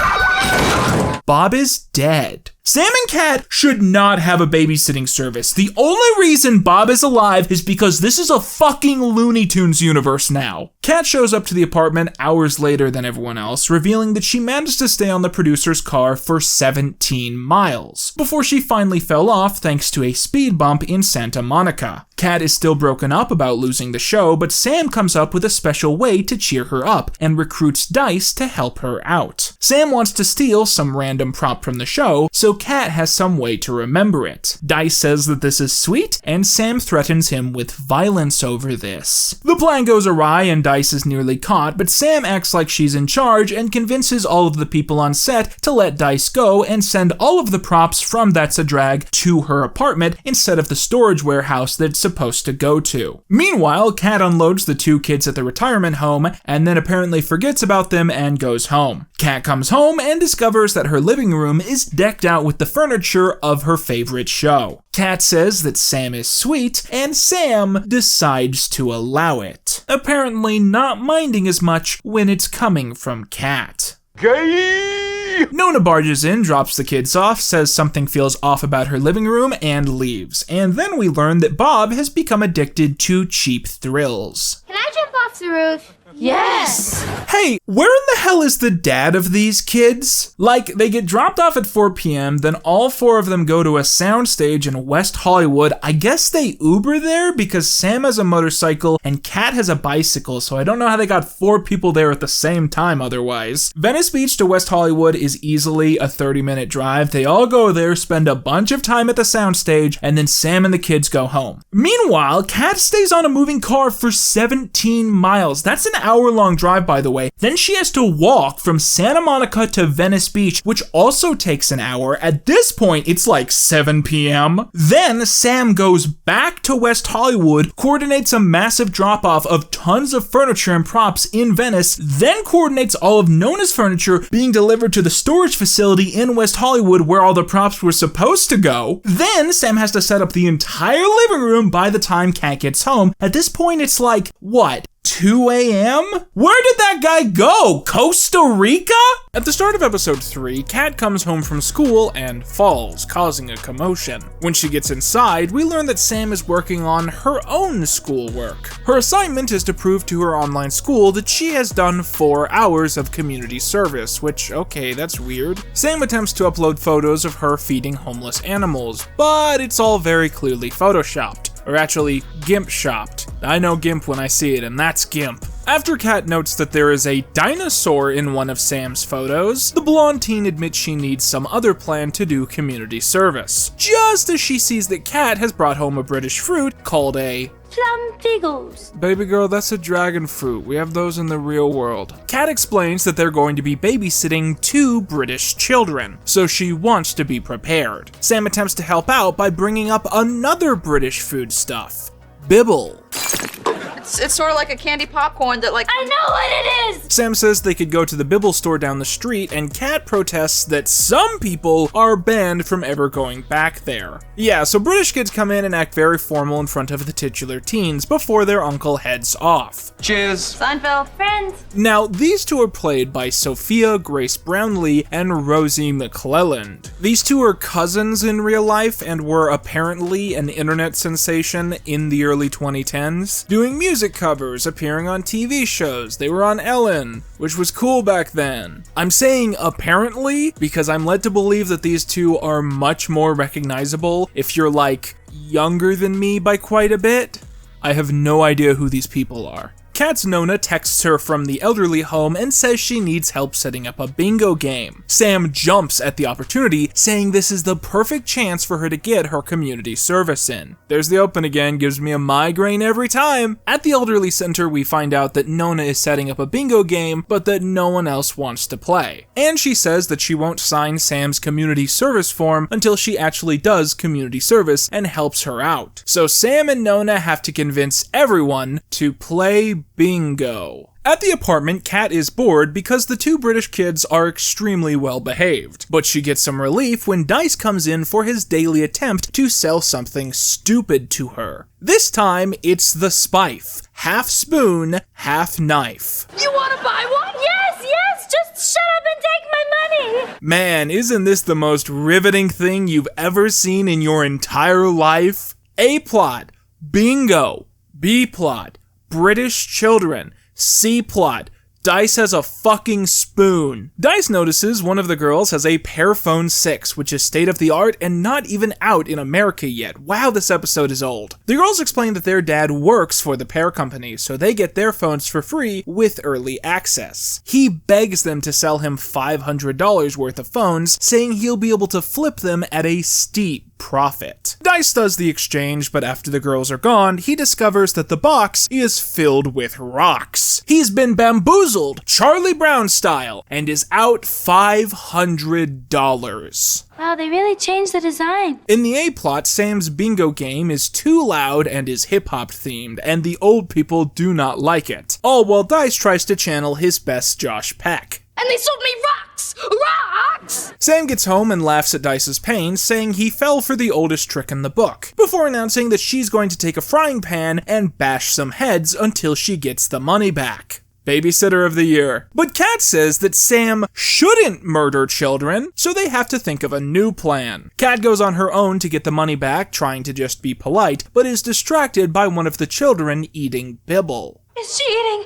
A: Bob is dead. Sam and Kat should not have a babysitting service. The only reason Bob is alive is because this is a fucking Looney Tunes universe now. Kat shows up to the apartment hours later than everyone else, revealing that she managed to stay on the producer's car for 17 miles, before she finally fell off thanks to a speed bump in Santa Monica. Kat is still broken up about losing the show, but Sam comes up with a special way to cheer her up and recruits Dice to help her out. Sam wants to steal some random prop from the show, so Kat has some way to remember it. Dice says that this is sweet, and Sam threatens him with violence over this. The plan goes awry and Dice is nearly caught, but Sam acts like she's in charge and convinces all of the people on set to let Dice go and send all of the props from That's a Drag to her apartment instead of the storage warehouse that it's supposed to go to. Meanwhile, Kat unloads the two kids at the retirement home and then apparently forgets about them and goes home. Kat comes home and discovers that her living room is decked out with the furniture of her favorite show. Kat says that Sam is sweet, and Sam decides to allow it, apparently not minding as much when it's coming from Kat.
F: Gay!
A: Nona barges in, drops the kids off, says something feels off about her living room, and leaves. And then we learn that Bob has become addicted to cheap thrills.
E: Can I jump off the roof?
C: Yes!
A: Hey, where in the hell is the dad of these kids? Like, they get dropped off at 4 p.m., then all four of them go to a soundstage in West Hollywood. I guess they Uber there because Sam has a motorcycle and Kat has a bicycle, so I don't know how they got 4 people there at the same time otherwise. Venice Beach to West Hollywood is easily a 30-minute drive. They all go there, spend a bunch of time at the soundstage, and then Sam and the kids go home. Meanwhile, Kat stays on a moving car for 17 miles. That's an hour-long drive, by the way. Then she has to walk from Santa Monica to Venice Beach, which also takes an hour. At this point, it's like 7 p.m. Then Sam goes back to West Hollywood, coordinates a massive drop-off of tons of furniture and props in Venice, then coordinates all of Nona's furniture being delivered to the storage facility in West Hollywood where all the props were supposed to go. Then Sam has to set up the entire living room by the time Kat gets home. At this point, it's like, what? 2 a.m.? Where did that guy go? Costa Rica? At the start of episode 3, Kat comes home from school and falls, causing a commotion. When she gets inside, we learn that Sam is working on her own schoolwork. Her assignment is to prove to her online school that she has done 4 hours of community service, which, okay, that's weird. Sam attempts to upload photos of her feeding homeless animals, but it's all very clearly photoshopped. Or actually, GIMP-shopped. I know GIMP when I see it, and that's GIMP. After Kat notes that there is a dinosaur in one of Sam's photos, the blonde teen admits she needs some other plan to do community service. Just as she sees that Kat has brought home a British fruit called a
E: Plum Figgles.
A: baby girl, that's a dragon fruit. We have those in the real world. Kat explains that they're going to be babysitting 2 British children, so she wants to be prepared. Sam attempts to help out by bringing up another British foodstuff, Bibble.
G: It's sort of like a candy popcorn that
E: I know what it is!
A: Sam says they could go to the Bibble store down the street, and Kat protests that some people are banned from ever going back there. Yeah, so British kids come in and act very formal in front of the titular teens before their uncle heads off.
F: Cheers.
G: Seinfeld.
E: Friends.
A: Now, these two are played by Sophia Grace Brownlee and Rosie McClelland. These two are cousins in real life and were apparently an internet sensation in the early 2010s, doing music covers, appearing on TV shows. They were on Ellen, which was cool back then. I'm saying apparently because I'm led to believe that these two are much more recognizable if you're like younger than me by quite a bit. I have no idea who these people are. Kat's Nona texts her from the elderly home and says she needs help setting up a bingo game. Sam jumps at the opportunity, saying this is the perfect chance for her to get her community service in. There's the open again, gives me a migraine every time. At the elderly center, we find out that Nona is setting up a bingo game, but that no one else wants to play. And she says that she won't sign Sam's community service form until she actually does community service and helps her out. So Sam and Nona have to convince everyone to play bingo. At the apartment, Kat is bored because the 2 British kids are extremely well behaved, but she gets some relief when Dice comes in for his daily attempt to sell something stupid to her. This time, it's the Spife. Half spoon, half knife.
G: You want to buy one?
E: Yes, just shut up and take my money!
A: Man, isn't this the most riveting thing you've ever seen in your entire life? A plot, bingo. B plot, British children. C plot, Dice has a fucking spoon. Dice notices one of the girls has a Pearphone 6, which is state of the art and not even out in America yet. Wow, this episode is old. The girls explain that their dad works for the Pear Company, so they get their phones for free with early access. He begs them to sell him $500 worth of phones, saying he'll be able to flip them at a steep profit. Dice does the exchange, but after the girls are gone, he discovers that the box is filled with rocks. He's been bamboozled, Charlie Brown style, and is out $500.
E: Wow, they really changed the design.
A: In the A-plot, Sam's bingo game is too loud and is hip-hop themed, and the old people do not like it. All while Dice tries to channel his best Josh Peck.
G: And they sold me rocks! Rocks!
A: Sam gets home and laughs at Dice's pain, saying he fell for the oldest trick in the book, before announcing that she's going to take a frying pan and bash some heads until she gets the money back. Babysitter of the year. But Kat says that Sam shouldn't murder children, so they have to think of a new plan. Kat goes on her own to get the money back, trying to just be polite, but is distracted by one of the children eating Bibble.
E: Is she eating?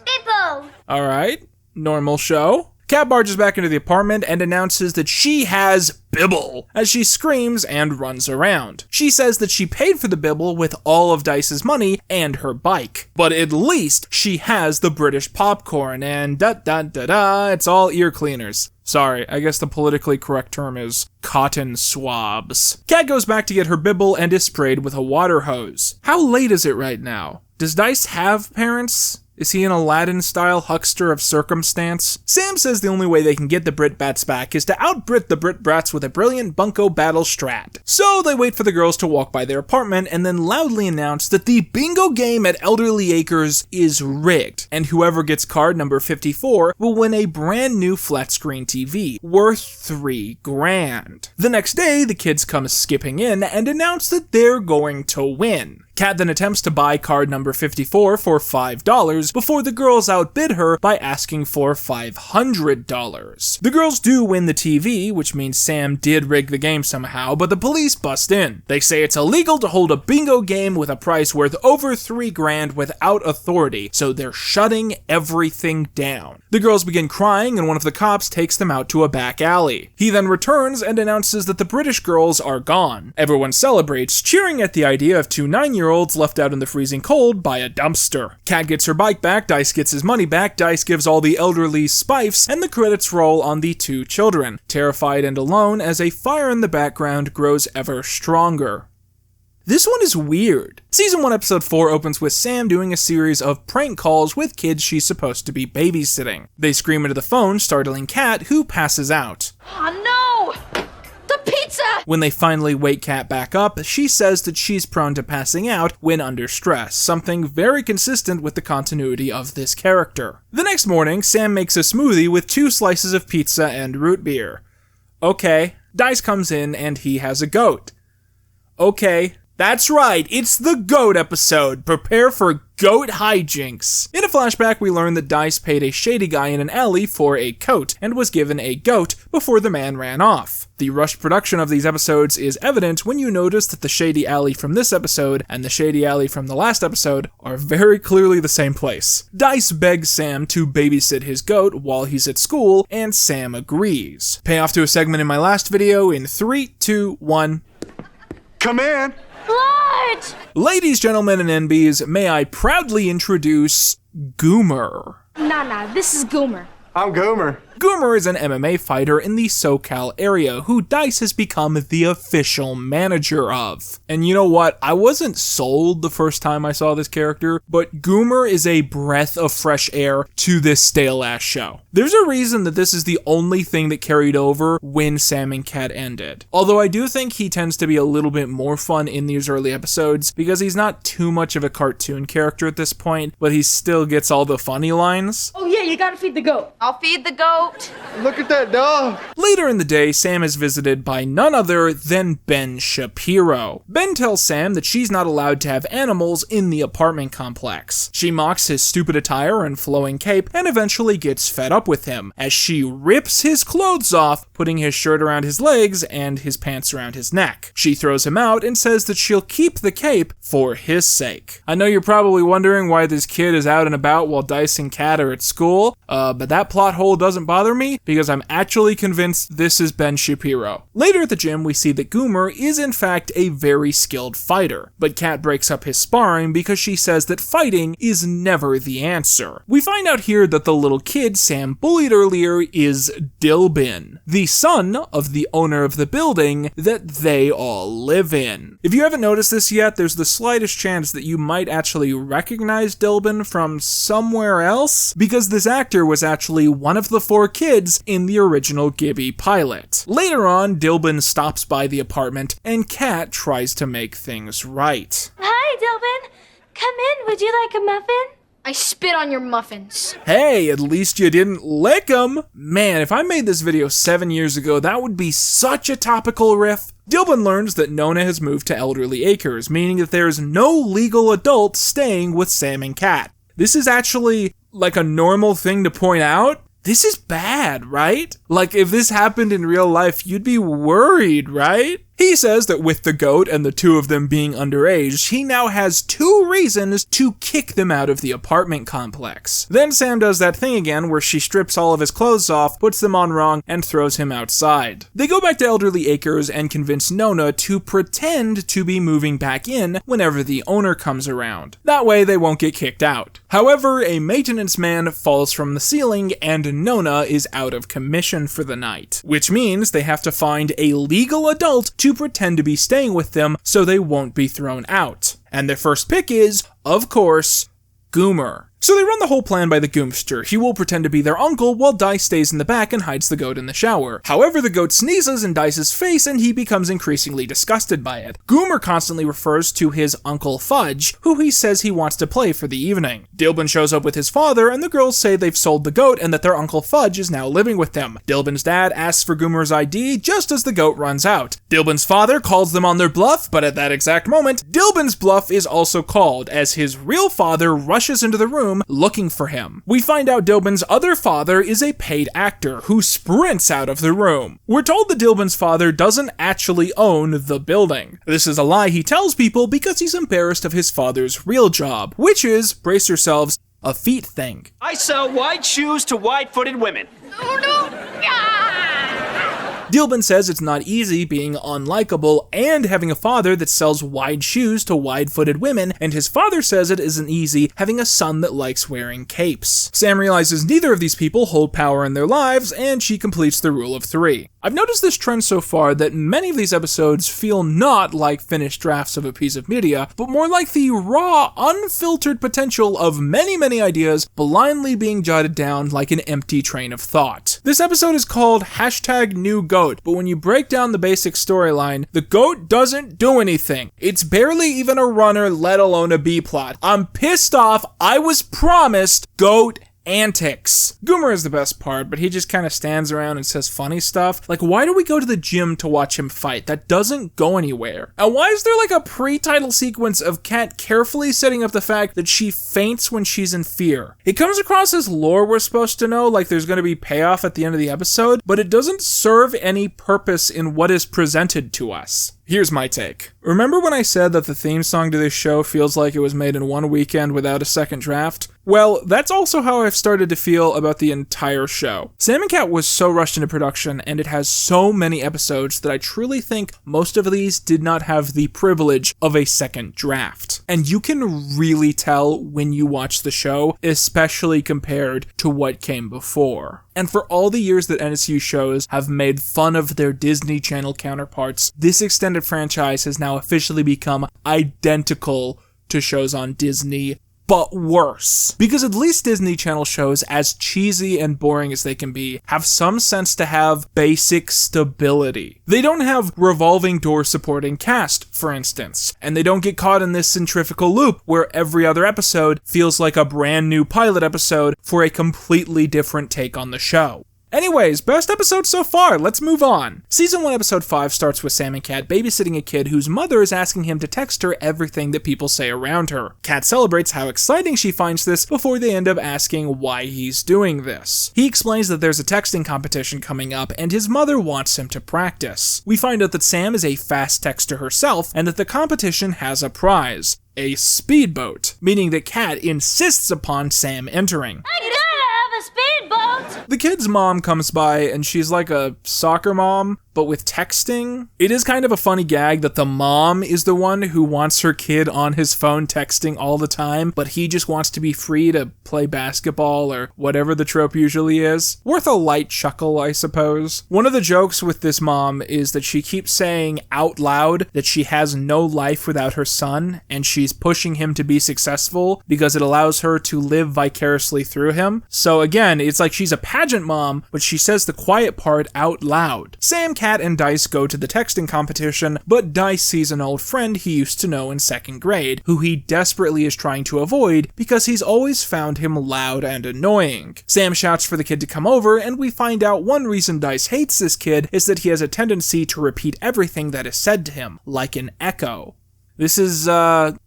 E: Bibble.
A: Alright, normal show. Kat barges back into the apartment and announces that she has Bibble, as she screams and runs around. She says that she paid for the Bibble with all of Dice's money and her bike, but at least she has the British popcorn and it's all ear cleaners. Sorry, I guess the politically correct term is cotton swabs. Kat goes back to get her Bibble and is sprayed with a water hose. How late is it right now? Does Dice have parents? Is he an Aladdin-style huckster of circumstance? Sam says the only way they can get the Brit Bats back is to out-Brit the Brit Brats with a brilliant bunco battle strat. So they wait for the girls to walk by their apartment and then loudly announce that the bingo game at Elderly Acres is rigged, and whoever gets card number 54 will win a brand new flat-screen TV, worth $3,000. The next day, the kids come skipping in and announce that they're going to win. Kat then attempts to buy card number 54 for $5 before the girls outbid her by asking for $500. The girls do win the TV, which means Sam did rig the game somehow, but the police bust in. They say it's illegal to hold a bingo game with a price worth over $3,000 without authority, so they're shutting everything down. The girls begin crying and one of the cops takes them out to a back alley. He then returns and announces that the British girls are gone. Everyone celebrates, cheering at the idea of two 9-year-olds left out in the freezing cold by a dumpster. Kat gets her bike back, Dice gets his money back, Dice gives all the elderly spiffs, and the credits roll on the two children, terrified and alone as a fire in the background grows ever stronger. This one is weird. Season 1 episode 4 opens with Sam doing a series of prank calls with kids she's supposed to be babysitting. They scream into the phone, startling Kat, who passes out.
G: Oh no! The pizza!
A: When they finally wake Kat back up, she says that she's prone to passing out when under stress, something very consistent with the continuity of this character. The next morning, Sam makes a smoothie with 2 slices of pizza and root beer. Okay. Dice comes in and he has a goat. Okay. That's right, it's the GOAT episode. Prepare for GOAT hijinks. In a flashback, we learn that Dice paid a shady guy in an alley for a coat and was given a goat before the man ran off. The rushed production of these episodes is evident when you notice that the shady alley from this episode and the shady alley from the last episode are very clearly the same place. Dice begs Sam to babysit his goat while he's at school, and Sam agrees. Payoff to a segment in my last video in 3, 2, 1.
F: Come in.
E: Lord!
A: Ladies, gentlemen, and NBs, may I proudly introduce Goomer.
E: Nah, this is Goomer.
F: I'm Gomer.
A: Goomer is an MMA fighter in the SoCal area who Dice has become the official manager of. And you know what? I wasn't sold the first time I saw this character, but Goomer is a breath of fresh air to this stale-ass show. There's a reason that this is the only thing that carried over when Sam and Kat ended. Although I do think he tends to be a little bit more fun in these early episodes because he's not too much of a cartoon character at this point, but he still gets all the funny lines.
E: Oh yeah, you gotta feed the goat.
G: I'll feed the goat.
B: out.
F: Look at that dog.
A: Later in the day, Sam is visited by none other than Ben Shapiro. Ben tells Sam that she's not allowed to have animals in the apartment complex. She mocks his stupid attire and flowing cape and eventually gets fed up with him as she rips his clothes off, putting his shirt around his legs and his pants around his neck. She throws him out and says that she'll keep the cape for his sake. I know you're probably wondering why this kid is out and about while Dice and Kat are at school, but that plot hole doesn't bother me because I'm actually convinced this is Ben Shapiro. Later at the gym, we see that Goomer is in fact a very skilled fighter, but Kat breaks up his sparring because she says that fighting is never the answer. We find out here that the little kid Sam bullied earlier is Dilbin, the son of the owner of the building that they all live in. If you haven't noticed this yet, there's the slightest chance that you might actually recognize Dilbin from somewhere else, because this actor was actually one of the 4 kids in the original Gibby pilot. Later on, Dilbin stops by the apartment and Kat tries to make things right.
E: Hi, Dilbin. Come in. Would you like a muffin?
G: I spit on your muffins.
A: Hey, at least you didn't lick 'em! Man, if I made this video 7 years ago, that would be such a topical riff. Dilbin learns that Nona has moved to Elderly Acres, meaning that there is no legal adult staying with Sam and Kat. This is actually like a normal thing to point out. This is bad, right? Like, if this happened in real life, you'd be worried, right? He says that with the goat and the 2 of them being underage, he now has 2 reasons to kick them out of the apartment complex. Then Sam does that thing again where she strips all of his clothes off, puts them on wrong, and throws him outside. They go back to Elderly Acres and convince Nona to pretend to be moving back in whenever the owner comes around. That way they won't get kicked out. However, a maintenance man falls from the ceiling and Nona is out of commission for the night, which means they have to find a legal adult to pretend to be staying with them so they won't be thrown out. And their first pick is, of course, Goomer. So they run the whole plan by the Goomster. He will pretend to be their uncle while Dice stays in the back and hides the goat in the shower. However, the goat sneezes in Dice's face and he becomes increasingly disgusted by it. Goomer constantly refers to his Uncle Fudge, who he says he wants to play for the evening. Dilbin shows up with his father and the girls say they've sold the goat and that their Uncle Fudge is now living with them. Dilbin's dad asks for Goomer's ID just as the goat runs out. Dilbin's father calls them on their bluff, but at that exact moment, Dilbin's bluff is also called as his real father rushes into the room looking for him. We find out Dilbin's other father is a paid actor who sprints out of the room. We're told that Dilbin's father doesn't actually own the building. This is a lie he tells people because he's embarrassed of his father's real job, which is, brace yourselves, a feet thing.
H: I sell wide shoes to wide-footed women.
G: Oh no!
A: Dilbin says it's not easy being unlikable and having a father that sells wide shoes to wide-footed women, and his father says it isn't easy having a son that likes wearing capes. Sam realizes neither of these people hold power in their lives, and she completes the rule of 3. I've noticed this trend so far that many of these episodes feel not like finished drafts of a piece of media, but more like the raw, unfiltered potential of many ideas blindly being jotted down like an empty train of thought. This episode is called #NewGoat, but when you break down the basic storyline, the goat doesn't do anything. It's barely even a runner, let alone a B-plot. I'm pissed off. I was promised goat antics. Goomer is the best part, but he just kind of stands around and says funny stuff. Like, why do we go to the gym to watch him fight? That doesn't go anywhere. And why is there like a pre-title sequence of Kat carefully setting up the fact that she faints when she's in fear? It comes across as lore we're supposed to know, like there's going to be payoff at the end of the episode, but it doesn't serve any purpose in what is presented to us. Here's my take. Remember when I said that the theme song to this show feels like it was made in one weekend without a second draft? Well, that's also how I've started to feel about the entire show. Sam and Cat was so rushed into production, and it has so many episodes that I truly think most of these did not have the privilege of a second draft. And you can really tell when you watch the show, especially compared to what came before. And for all the years that NSU shows have made fun of their Disney Channel counterparts, this extended franchise has now officially become identical to shows on Disney, but worse. Because at least Disney Channel shows, as cheesy and boring as they can be, have some sense to have basic stability. They don't have revolving door supporting cast, for instance, and they don't get caught in this centrifugal loop where every other episode feels like a brand new pilot episode for a completely different take on the show. Anyways, best episode so far, let's move on. Season 1 episode 5 starts with Sam and Kat babysitting a kid whose mother is asking him to text her everything that people say around her. Kat celebrates how exciting she finds this before they end up asking why he's doing this. He explains that there's a texting competition coming up and his mother wants him to practice. We find out that Sam is a fast texter herself and that the competition has a prize. A speedboat, meaning that Kat insists upon Sam entering.
E: I gotta have a speedboat.
A: The kid's mom comes by and she's like a soccer mom, but with texting. It is kind of a funny gag that the mom is the one who wants her kid on his phone texting all the time, but he just wants to be free to play basketball or whatever the trope usually is. Worth a light chuckle, I suppose. One of the jokes with this mom is that she keeps saying out loud that she has no life without her son, and she's pushing him to be successful because it allows her to live vicariously through him. So again, it's like she's a pageant mom, but she says the quiet part out loud. Sam, Kat, and Dice go to the texting competition, but Dice sees an old friend he used to know in 2nd grade, who he desperately is trying to avoid because he's always found him loud and annoying. Sam shouts for the kid to come over, and we find out one reason Dice hates this kid is that he has a tendency to repeat everything that is said to him, like an echo. This is,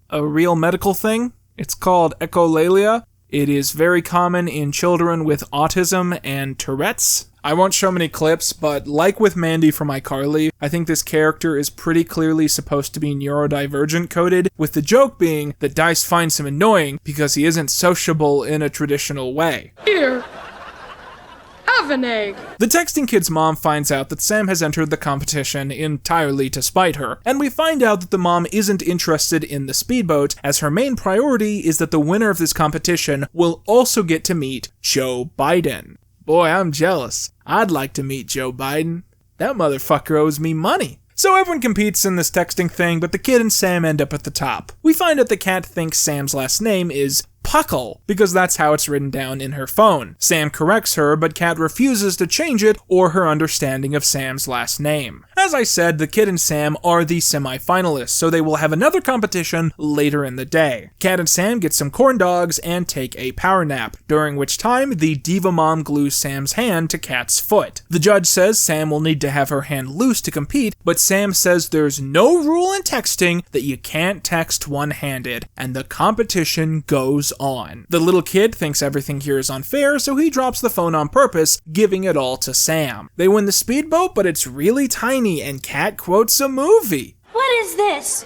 A: a real medical thing. It's called echolalia. It is very common in children with autism and Tourette's. I won't show many clips, but like with Mandy from iCarly, I think this character is pretty clearly supposed to be neurodivergent coded, with the joke being that Dice finds him annoying because he isn't sociable in a traditional way.
I: Here, have an egg.
A: The texting kid's mom finds out that Sam has entered the competition entirely to spite her, and we find out that the mom isn't interested in the speedboat, as her main priority is that the winner of this competition will also get to meet Joe Biden. Boy, I'm jealous. I'd like to meet Joe Biden. That motherfucker owes me money. So everyone competes in this texting thing, but the kid and Sam end up at the top. We find out that Kat thinks Sam's last name is Puckle, because that's how it's written down in her phone. Sam corrects her, but Kat refuses to change it or her understanding of Sam's last name. As I said, the kid and Sam are the semi-finalists, so they will have another competition later in the day. Kat and Sam get some corn dogs and take a power nap, during which time the diva mom glues Sam's hand to Kat's foot. The judge says Sam will need to have her hand loose to compete, but Sam says there's no rule in texting that you can't text one-handed, and the competition goes on. The little kid thinks everything here is unfair, so he drops the phone on purpose, giving it all to Sam. They win the speedboat, but it's really tiny, and Kat quotes a movie.
E: What is this?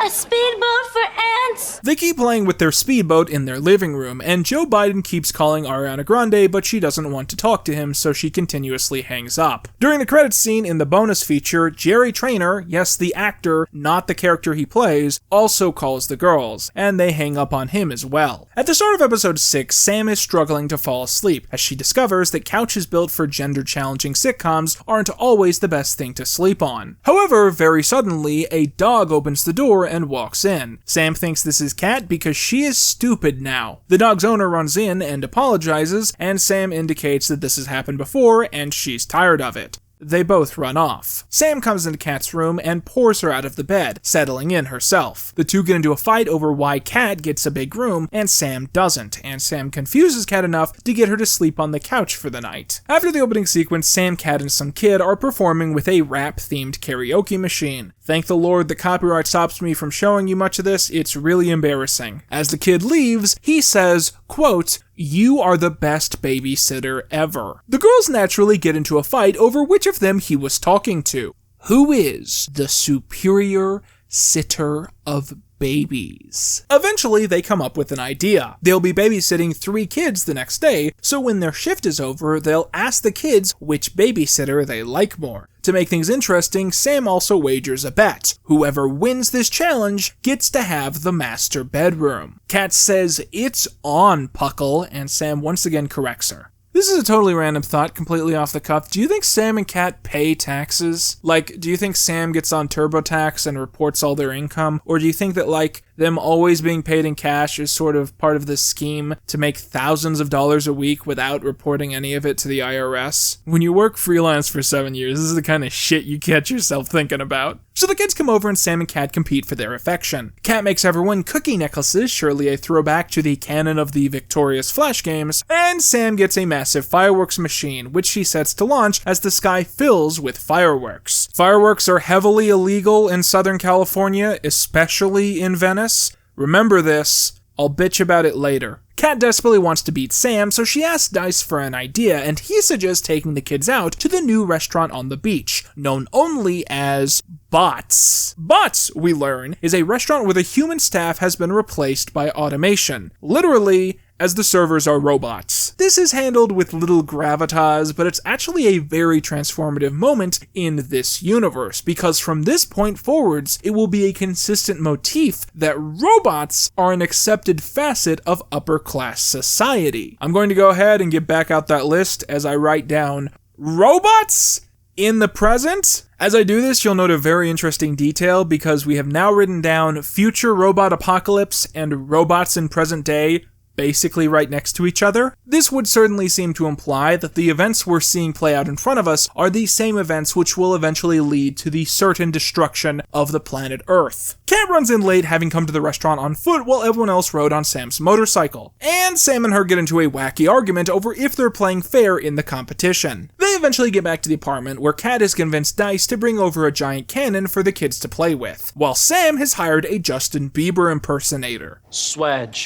E: A speedboat for ants?
A: They keep playing with their speedboat in their living room, and Joe Biden keeps calling Ariana Grande, but she doesn't want to talk to him, so she continuously hangs up. During the credits scene in the bonus feature, Jerry Trainor, yes, the actor, not the character he plays, also calls the girls, and they hang up on him as well. At the start of episode 6, Sam is struggling to fall asleep, as she discovers that couches built for gender-challenging sitcoms aren't always the best thing to sleep on. However, very suddenly, a dog opens the door and walks in. Sam thinks this is Kat because she is stupid now. The dog's owner runs in and apologizes, and Sam indicates that this has happened before and she's tired of it. They both run off. Sam comes into Kat's room and pours her out of the bed, settling in herself. The two get into a fight over why Kat gets a big room and Sam doesn't, and Sam confuses Kat enough to get her to sleep on the couch for the night. After the opening sequence, Sam, Kat, and some kid are performing with a rap-themed karaoke machine. Thank the Lord the copyright stops me from showing you much of this, it's really embarrassing. As the kid leaves, he says, quote, "You are the best babysitter ever." The girls naturally get into a fight over which of them he was talking to. Who is the superior sitter of babies? Eventually, they come up with an idea. They'll be babysitting 3 kids the next day, so when their shift is over, they'll ask the kids which babysitter they like more. To make things interesting, Sam also wagers a bet. Whoever wins this challenge gets to have the master bedroom. Kat says, "It's on, Puckle," and Sam once again corrects her. This is a totally random thought, completely off the cuff. Do you think Sam and Kat pay taxes? Like, do you think Sam gets on TurboTax and reports all their income? Or do you think that, like, Them always being paid in cash is sort of part of the scheme to make thousands of dollars a week without reporting any of it to the IRS. When you work freelance for 7 years, this is the kind of shit you catch yourself thinking about. So the kids come over and Sam and Kat compete for their affection. Kat makes everyone cookie necklaces, surely a throwback to the canon of the Victorious Flash games, and Sam gets a massive fireworks machine, which she sets to launch as the sky fills with fireworks. Fireworks are heavily illegal in Southern California, especially in Venice. Remember this, I'll bitch about it later. Kat desperately wants to beat Sam, so she asks Dice for an idea, and he suggests taking the kids out to the new restaurant on the beach, known only as Bots. Bots, we learn, is a restaurant where the human staff has been replaced by automation. Literally, as the servers are robots. This is handled with little gravitas, but it's actually a very transformative moment in this universe, because from this point forwards, it will be a consistent motif that robots are an accepted facet of upper class society. I'm going to go ahead and get back out that list as I write down robots in the present. As I do this, you'll note a very interesting detail because we have now written down future robot apocalypse and robots in present day basically right next to each other. This would certainly seem to imply that the events we're seeing play out in front of us are the same events which will eventually lead to the certain destruction of the planet Earth. Kat runs in late, having come to the restaurant on foot while everyone else rode on Sam's motorcycle, and Sam and her get into a wacky argument over if they're playing fair in the competition. They eventually get back to the apartment where Kat has convinced Dice to bring over a giant cannon for the kids to play with, while Sam has hired a Justin Bieber impersonator.
G: Swag.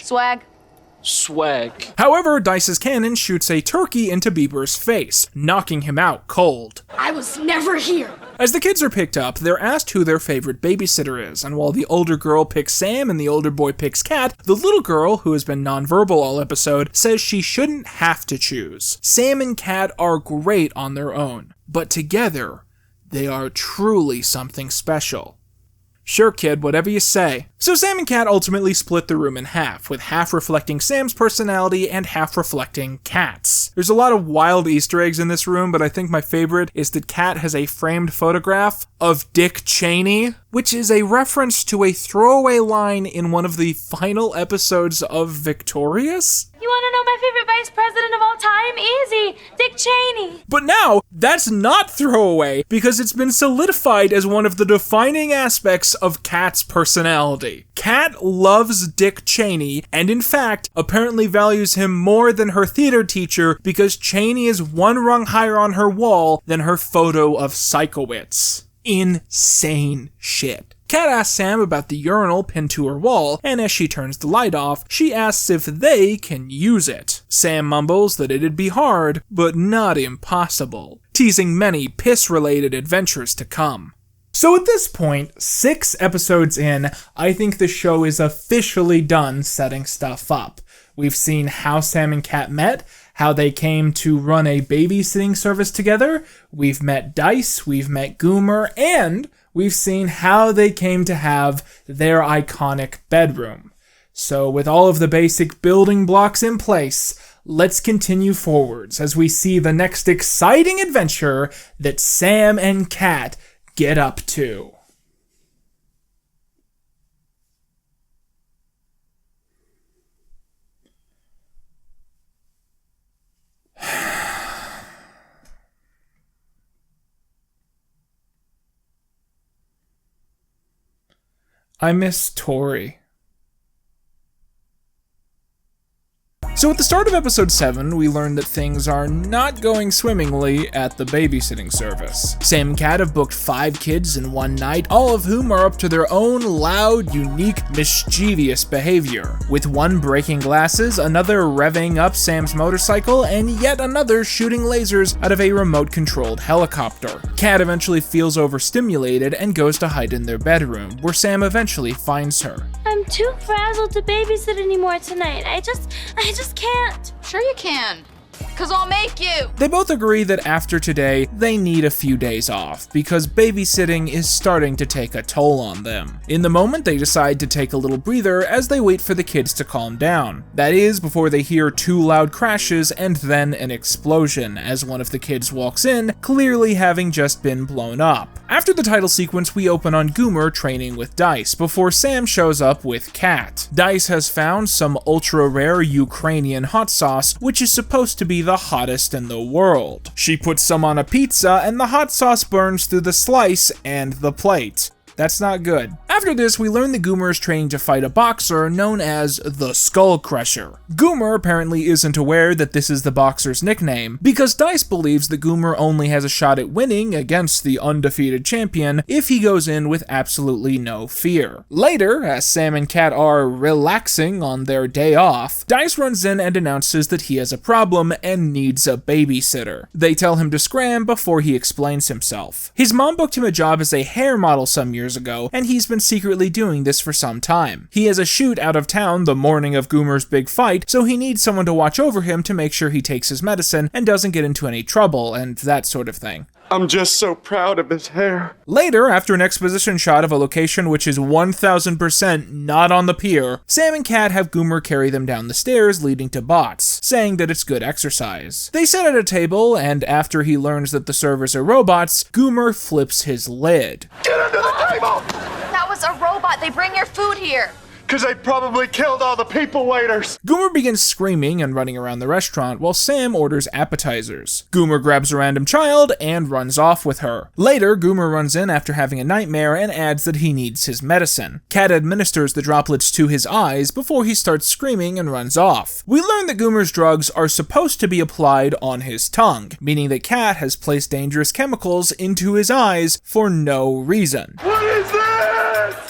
A: However, Dice's cannon shoots a turkey into Bieber's face, knocking him out cold.
G: I was never here.
A: As the kids are picked up, they're asked who their favorite babysitter is, and while the older girl picks Sam and the older boy picks Kat, the little girl, who has been nonverbal all episode, says she shouldn't have to choose. Sam and Kat are great on their own, but together, they are truly something special. Sure, kid, whatever you say. So Sam and Kat ultimately split the room in half, with half reflecting Sam's personality and half reflecting Kat's. There's a lot of wild Easter eggs in this room, but I think my favorite is that Kat has a framed photograph of Dick Cheney, which is a reference to a throwaway line in one of the final episodes of Victorious.
E: You want to know my favorite vice president of all time? Easy. Dick Cheney.
A: But now, that's not throwaway, because it's been solidified as one of the defining aspects of Kat's personality. Kat loves Dick Cheney, and in fact, apparently values him more than her theater teacher because Cheney is one rung higher on her wall than her photo of Sikowitz. Insane shit. Kat asks Sam about the urinal pinned to her wall, and as she turns the light off, she asks if they can use it. Sam mumbles that it'd be hard, but not impossible, teasing many piss-related adventures to come. So at this point, 6 episodes in, I think the show is officially done setting stuff up. We've seen how Sam and Kat met, how they came to run a babysitting service together, we've met Dice, we've met Goomer, and we've seen how they came to have their iconic bedroom. So with all of the basic building blocks in place, let's continue forwards as we see the next exciting adventure that Sam and Kat get up to. I miss Tori. So at the start of episode 7, we learn that things are not going swimmingly at the babysitting service. Sam and Kat have booked 5 kids in one night, all of whom are up to their own loud, unique, mischievous behavior. With one breaking glasses, another revving up Sam's motorcycle, and yet another shooting lasers out of a remote-controlled helicopter. Kat eventually feels overstimulated and goes to hide in their bedroom, where Sam eventually finds her.
E: I'm too frazzled to babysit anymore tonight. I just can't.
J: Sure you can.
G: 'cause I'll make you.
A: They both agree that after today, they need a few days off, because babysitting is starting to take a toll on them. In the moment, they decide to take a little breather as they wait for the kids to calm down. That is, before they hear 2 loud crashes and then an explosion, as one of the kids walks in, clearly having just been blown up. After the title sequence, we open on Goomer training with Dice, before Sam shows up with Kat. Dice has found some ultra-rare Ukrainian hot sauce, which is supposed to be the hottest in the world. She puts some on a pizza, and the hot sauce burns through the slice and the plate. That's not good. After this, we learn that Goomer is training to fight a boxer known as the Skull Crusher. Goomer apparently isn't aware that this is the boxer's nickname, because Dice believes that Goomer only has a shot at winning against the undefeated champion if he goes in with absolutely no fear. Later, as Sam and Kat are relaxing on their day off, Dice runs in and announces that he has a problem and needs a babysitter. They tell him to scram before he explains himself. His mom booked him a job as a hair model some years ago, and he's been secretly doing this for some time. He has a shoot out of town the morning of Goomer's big fight, so he needs someone to watch over him to make sure he takes his medicine and doesn't get into any trouble and that sort of thing.
F: I'm just so proud of his hair.
A: Later, after an exposition shot of a location which is 1000% not on the pier, Sam and Kat have Goomer carry them down the stairs leading to Bots, saying that it's good exercise. They sit at a table, and after he learns that the servers are robots, Goomer flips his lid.
F: Get under the table!
G: That was a robot. They bring your food here.
F: Because they probably killed all the people waiters.
A: Goomer begins screaming and running around the restaurant while Sam orders appetizers. Goomer grabs a random child and runs off with her. Later, Goomer runs in after having a nightmare and adds that he needs his medicine. Kat administers the droplets to his eyes before he starts screaming and runs off. We learn that Goomer's drugs are supposed to be applied on his tongue, meaning that Kat has placed dangerous chemicals into his eyes for no reason.
F: What is this?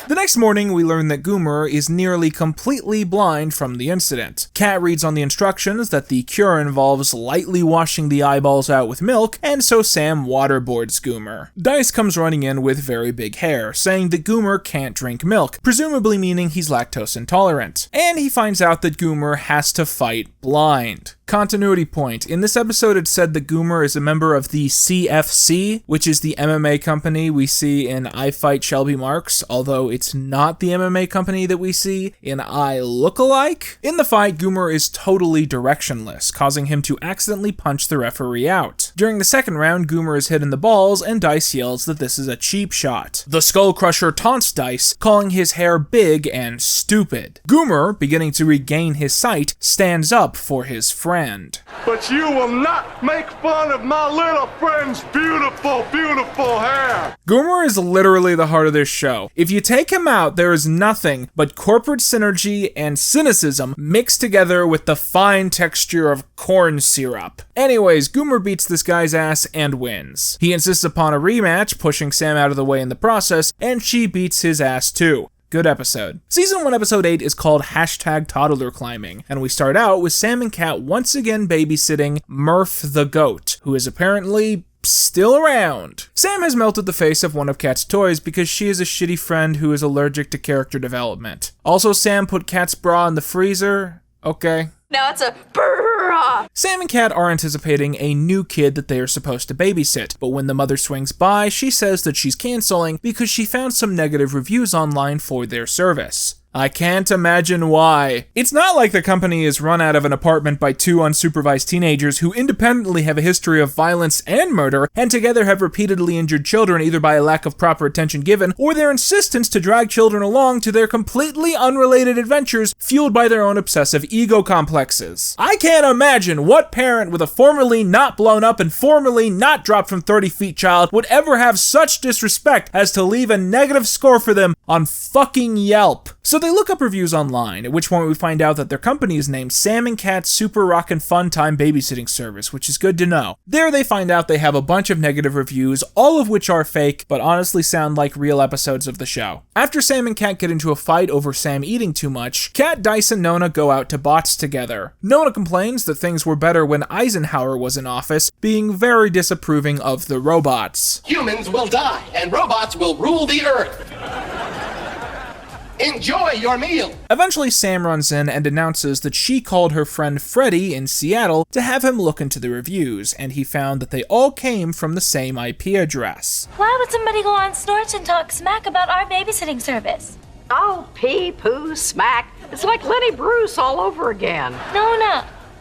A: The next morning, we learn that Goomer is nearly completely blind from the incident. Kat reads on the instructions that the cure involves lightly washing the eyeballs out with milk, and so Sam waterboards Goomer. Dice comes running in with very big hair, saying that Goomer can't drink milk, presumably meaning he's lactose intolerant. And he finds out that Goomer has to fight blind. Continuity point. In this episode, it said that Goomer is a member of the CFC, which is the MMA company we see in I Fight Shelby Marks, although it's not the MMA company that we see in I Look Alike. In the fight, Goomer is totally directionless, causing him to accidentally punch the referee out. During the second round, Goomer is hit in the balls, and Dice yells that this is a cheap shot. The Skull Crusher taunts Dice, calling his hair big and stupid. Goomer, beginning to regain his sight, stands up for his friend.
F: But you will not make fun of my little friend's beautiful, beautiful hair.
A: Goomer is literally the heart of this show. If you take him out, there is nothing but corporate synergy and cynicism mixed together with the fine texture of corn syrup. Anyways, Goomer beats this guy's ass and wins. He insists upon a rematch, pushing Sam out of the way in the process, and she beats his ass too. Good episode. Season 1, Episode 8 is called #Toddler Climbing, and we start out with Sam and Kat once again babysitting Murph the Goat, who is apparently still around. Sam has melted the face of one of Kat's toys because she is a shitty friend who is allergic to character development. Also, Sam put Kat's bra in the freezer. Okay.
G: Now it's a brrrah.
A: Sam and Kat are anticipating a new kid that they are supposed to babysit, but when the mother swings by, she says that she's canceling because she found some negative reviews online for their service. I can't imagine why. It's not like the company is run out of an apartment by 2 unsupervised teenagers who independently have a history of violence and murder, and together have repeatedly injured children either by a lack of proper attention given, or their insistence to drag children along to their completely unrelated adventures fueled by their own obsessive ego complexes. I can't imagine what parent with a formerly not blown up and formerly not dropped from 30 feet child would ever have such disrespect as to leave a negative score for them on fucking Yelp. So they look up reviews online, at which point we find out that their company is named Sam and Kat Super Rockin' Fun Time Babysitting Service, which is good to know. There they find out they have a bunch of negative reviews, all of which are fake, but honestly sound like real episodes of the show. After Sam and Kat get into a fight over Sam eating too much, Kat, Dice, and Nona go out to Bots together. Nona complains that things were better when Eisenhower was in office, being very disapproving of the robots.
J: Humans will die, and robots will rule the earth. Enjoy your meal.
A: Eventually, Sam runs in and announces that she called her friend Freddie in Seattle to have him look into the reviews, and he found that they all came from the same IP address.
E: Why would somebody go on Snorch and talk smack about our babysitting service?
K: Oh, poo, smack. It's like Lenny Bruce all over again.
E: No.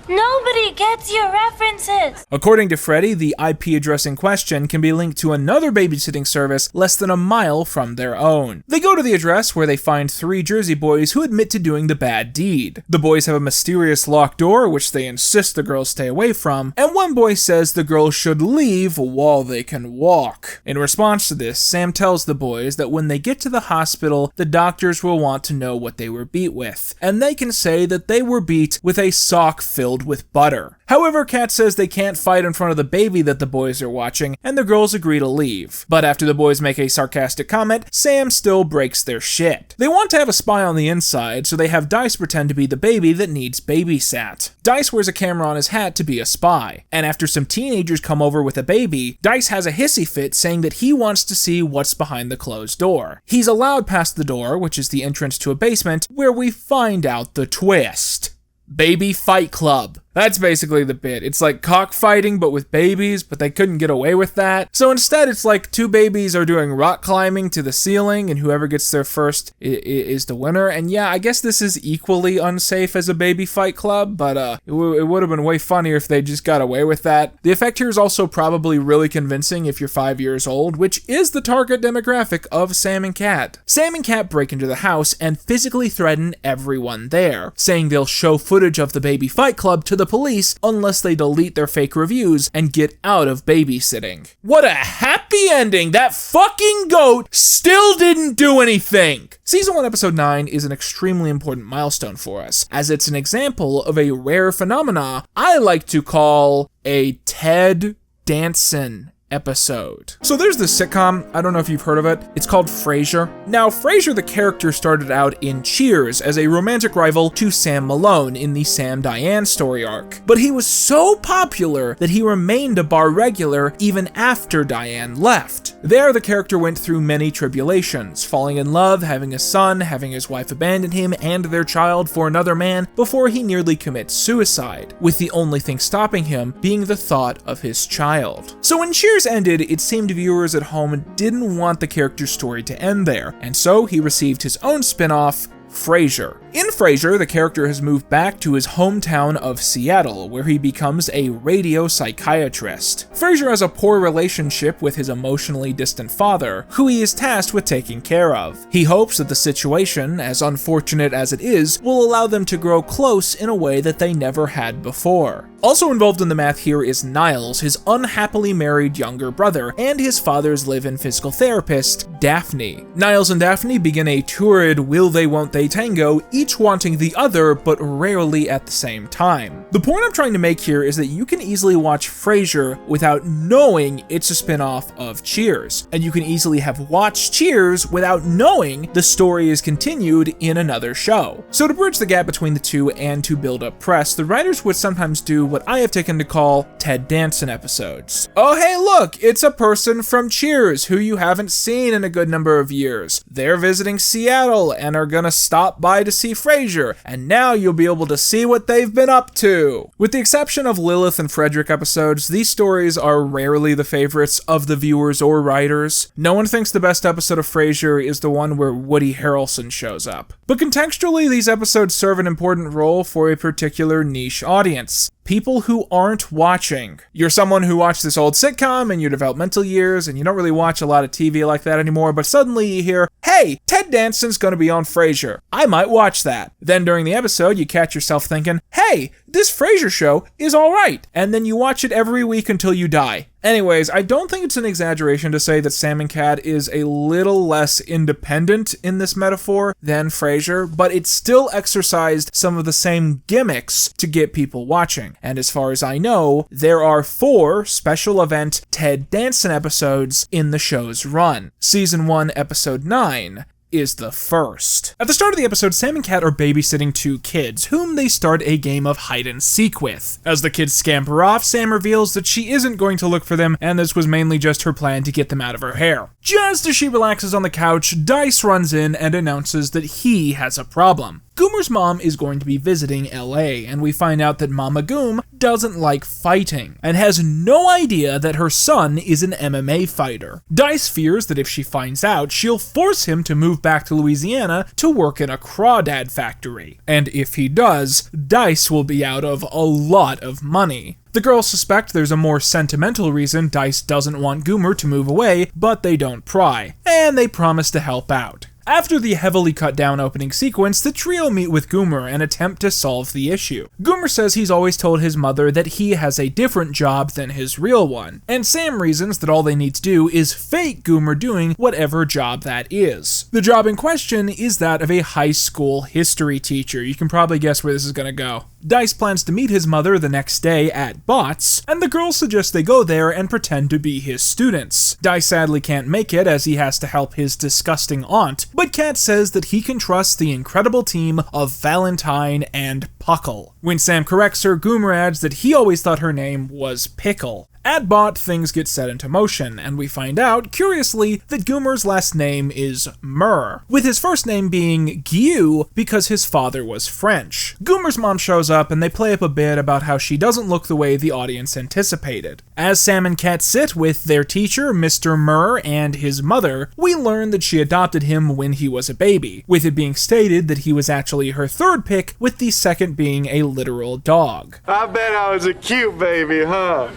E: Nobody gets your references.
A: According to Freddie, the IP address in question can be linked to another babysitting service less than a mile from their own. They go to the address where they find 3 Jersey boys who admit to doing the bad deed. The boys have a mysterious locked door, which they insist the girls stay away from, and one boy says the girls should leave while they can walk. In response to this, Sam tells the boys that when they get to the hospital, the doctors will want to know what they were beat with, and they can say that they were beat with a sock filled with butter. However, Kat says they can't fight in front of the baby that the boys are watching, and the girls agree to leave. But after the boys make a sarcastic comment, Sam still breaks their shit. They want to have a spy on the inside, so they have Dice pretend to be the baby that needs babysat. Dice wears a camera on his hat to be a spy, and after some teenagers come over with a baby, Dice has a hissy fit saying that he wants to see what's behind the closed door. He's allowed past the door, which is the entrance to a basement, where we find out the twist. Baby Fight Club. That's basically the bit. It's like cockfighting, but with babies, but they couldn't get away with that. So instead, it's like 2 babies are doing rock climbing to the ceiling, and whoever gets there first is the winner. And yeah, I guess this is equally unsafe as a baby fight club, but it would have been way funnier if they just got away with that. The effect here is also probably really convincing if you're 5 years old, which is the target demographic of Sam and Kat. Sam and Kat break into the house and physically threaten everyone there, saying they'll show footage of the baby fight club to the police unless they delete their fake reviews and get out of babysitting. What a happy ending! That fucking goat still didn't do anything! Season 1 episode 9 is an extremely important milestone for us, as it's an example of a rare phenomena I like to call a Ted Danson episode. So there's this sitcom, I don't know if you've heard of it, it's called Frasier. Now, Frasier the character started out in Cheers as a romantic rival to Sam Malone in the Sam Diane story arc. But he was so popular that he remained a bar regular even after Diane left. There, the character went through many tribulations, falling in love, having a son, having his wife abandon him and their child for another man before he nearly commits suicide, with the only thing stopping him being the thought of his child. So when Cheers ended, it seemed viewers at home didn't want the character's story to end there, and so he received his own spin-off, Frasier. In Frasier, the character has moved back to his hometown of Seattle, where he becomes a radio psychiatrist. Frasier has a poor relationship with his emotionally distant father, who he is tasked with taking care of. He hopes that the situation, as unfortunate as it is, will allow them to grow close in a way that they never had before. Also involved in the math here is Niles, his unhappily married younger brother, and his father's live-in physical therapist, Daphne. Niles and Daphne begin a torrid will-they-won't-they tango, each wanting the other, but rarely at the same time. The point I'm trying to make here is that you can easily watch Frasier without knowing it's a spin-off of Cheers, and you can easily have watched Cheers without knowing the story is continued in another show. So to bridge the gap between the two and to build up press, the writers would sometimes do what I have taken to call Ted Danson episodes. Oh hey look, it's a person from Cheers who you haven't seen in a good number of years. They're visiting Seattle and are gonna stop by to see Frasier, and now you'll be able to see what they've been up to. With the exception of Lilith and Frederick episodes, these stories are rarely the favorites of the viewers or writers. No one thinks the best episode of Frasier is the one where Woody Harrelson shows up. But contextually, these episodes serve an important role for a particular niche audience. People who aren't watching. You're someone who watched this old sitcom in your developmental years and you don't really watch a lot of TV like that anymore, but suddenly you hear, hey, Ted Danson's gonna be on Frasier. I might watch that. Then during the episode, you catch yourself thinking, hey, this Frasier show is alright. And then you watch it every week until you die. Anyways, I don't think it's an exaggeration to say that Sam and Kat is a little less independent in this metaphor than Frasier, but it still exercised some of the same gimmicks to get people watching. And as far as I know, there are 4 special event Ted Danson episodes in the show's run. Season 1, Episode 9, is the first. At the start of the episode, Sam and Kat are babysitting two kids, whom they start a game of hide and seek with. As the kids scamper off, Sam reveals that she isn't going to look for them, and this was mainly just her plan to get them out of her hair. Just as she relaxes on the couch, Dice runs in and announces that he has a problem. Goomer's mom is going to be visiting LA, and we find out that Mama Goom doesn't like fighting, and has no idea that her son is an MMA fighter. Dice fears that if she finds out, she'll force him to move back to Louisiana to work in a crawdad factory. And if he does, Dice will be out of a lot of money. The girls suspect there's a more sentimental reason Dice doesn't want Goomer to move away, but they don't pry, and they promise to help out. After the heavily cut down opening sequence, the trio meet with Goomer and attempt to solve the issue. Goomer says he's always told his mother that he has a different job than his real one, and Sam reasons that all they need to do is fake Goomer doing whatever job that is. The job in question is that of a high school history teacher. You can probably guess where this is gonna go. Dice plans to meet his mother the next day at Bots, and the girls suggest they go there and pretend to be his students. Dice sadly can't make it as he has to help his disgusting aunt, but Kat says that he can trust the incredible team of Valentine and Puckle. When Sam corrects her, Goomer adds that he always thought her name was Pickle. At Bot, things get set into motion, and we find out, curiously, that Goomer's last name is Mur, with his first name being Guy because his father was French. Goomer's mom shows up, and they play up a bit about how she doesn't look the way the audience anticipated. As Sam and Kat sit with their teacher, Mr. Mur, and his mother, we learn that she adopted him when he was a baby, with it being stated that he was actually her third pick, with the second being a literal dog.
F: I bet I was a cute baby, huh?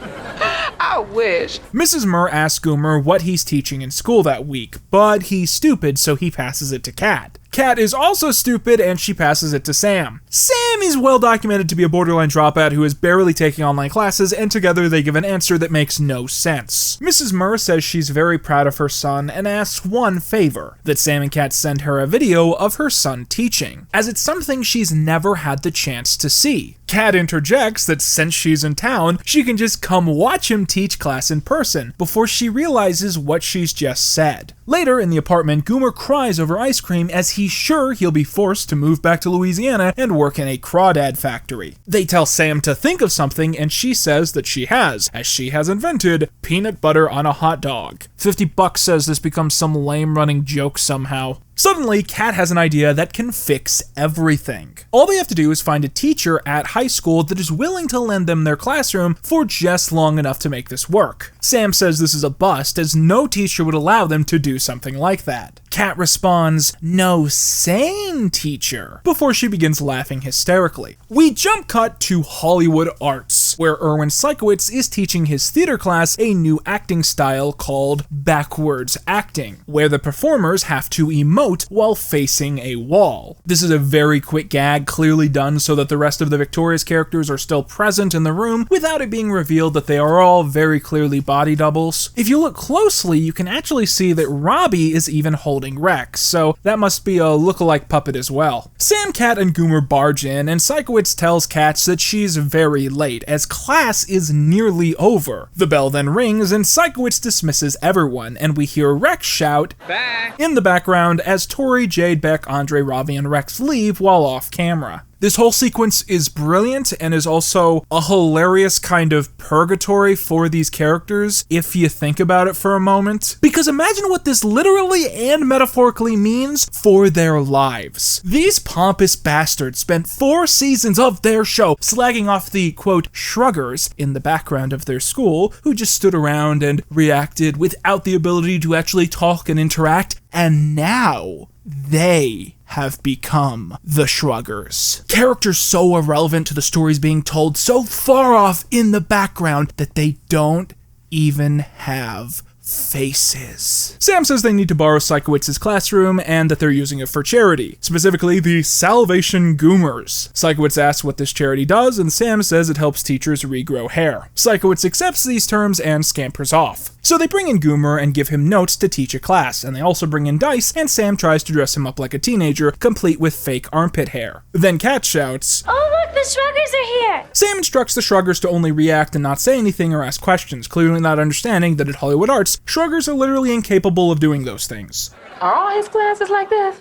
K: I wish.
A: Mrs. Mur asks Goomer what he's teaching in school that week, but he's stupid, so he passes it to Kat. Kat is also stupid, and she passes it to Sam. Sam is well documented to be a borderline dropout who is barely taking online classes, and together they give an answer that makes no sense. Mrs. Mur says she's very proud of her son and asks one favor, that Sam and Kat send her a video of her son teaching, as it's something she's never had the chance to see. Kat interjects that since she's in town, she can just come watch him teach class in person, before she realizes what she's just said. Later, in the apartment, Goomer cries over ice cream as he's sure he'll be forced to move back to Louisiana and work in a crawdad factory. They tell Sam to think of something, and she says that she has, as she has invented peanut butter on a hot dog. $50 says this becomes some lame running joke somehow. Suddenly, Kat has an idea that can fix everything. All they have to do is find a teacher at high school that is willing to lend them their classroom for just long enough to make this work. Sam says this is a bust, as no teacher would allow them to do something like that. Kat responds, "No sane teacher," before she begins laughing hysterically. We jump cut to Hollywood Arts, where Erwin Sikowitz is teaching his theater class a new acting style called backwards acting, where the performers have to emote while facing a wall. This is a very quick gag, clearly done so that the rest of the Victorious characters are still present in the room without it being revealed that they are all very clearly body doubles. If you look closely, you can actually see that Robbie is even holding Rex, so that must be a lookalike puppet as well. Sam, Kat, and Goomer barge in, and Sikowitz tells Katz that she's very late, as class is nearly over. The bell then rings, and Sikowitz dismisses everyone, and we hear Rex shout, "Back!" in the background as Tori, Jade, Beck, Andre, Ravi, and Rex leave while off camera. This whole sequence is brilliant and is also a hilarious kind of purgatory for these characters, if you think about it for a moment. Because imagine what this literally and metaphorically means for their lives. These pompous bastards spent 4 seasons of their show slagging off the, quote, shruggers in the background of their school, who just stood around and reacted without the ability to actually talk and interact, and now they have become the Shruggers. Characters so irrelevant to the stories being told, so far off in the background that they don't even have faces. Sam says they need to borrow Sikowitz's classroom and that they're using it for charity, specifically the Salvation Goomers. Sikowitz asks what this charity does, and Sam says it helps teachers regrow hair. Sikowitz accepts these terms and scampers off. So they bring in Goomer and give him notes to teach a class, and they also bring in Dice, and Sam tries to dress him up like a teenager, complete with fake armpit hair. Then Kat shouts,
E: "Oh look, the Shruggers are here!"
A: Sam instructs the Shruggers to only react and not say anything or ask questions, clearly not understanding that at Hollywood Arts, Shruggers are literally incapable of doing those things.
I: Are all his classes like this?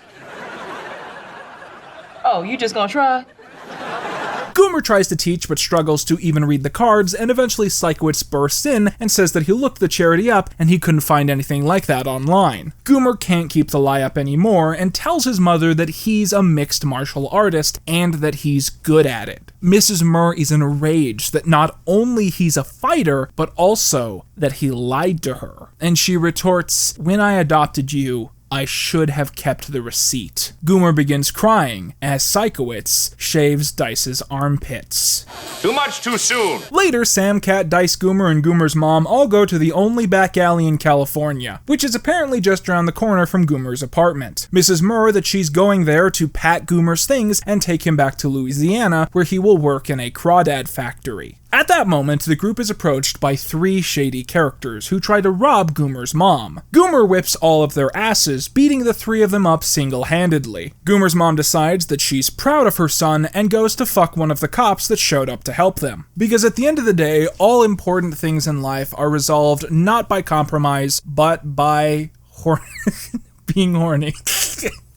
I: Oh, you just gonna try?
A: Goomer tries to teach but struggles to even read the cards, and eventually Sikowitz bursts in and says that he looked the charity up and he couldn't find anything like that online. Goomer can't keep the lie up anymore and tells his mother that he's a mixed martial artist and that he's good at it. Mrs. Murr is in a rage that not only he's a fighter, but also that he lied to her. And she retorts, "When I adopted you, I should have kept the receipt." Goomer begins crying as Sikowitz shaves Dice's armpits.
F: Too much too soon.
A: Later, Sam, Cat, Dice, Goomer, and Goomer's mom all go to the only back alley in California, which is apparently just around the corner from Goomer's apartment. Mrs. Murr that she's going there to pack Goomer's things and take him back to Louisiana, where he will work in a crawdad factory. At that moment, the group is approached by 3 shady characters who try to rob Goomer's mom. Goomer whips all of their asses, beating the 3 of them up single-handedly. Goomer's mom decides that she's proud of her son and goes to fuck one of the cops that showed up to help them. Because at the end of the day, all important things in life are resolved not by compromise, but by being horny.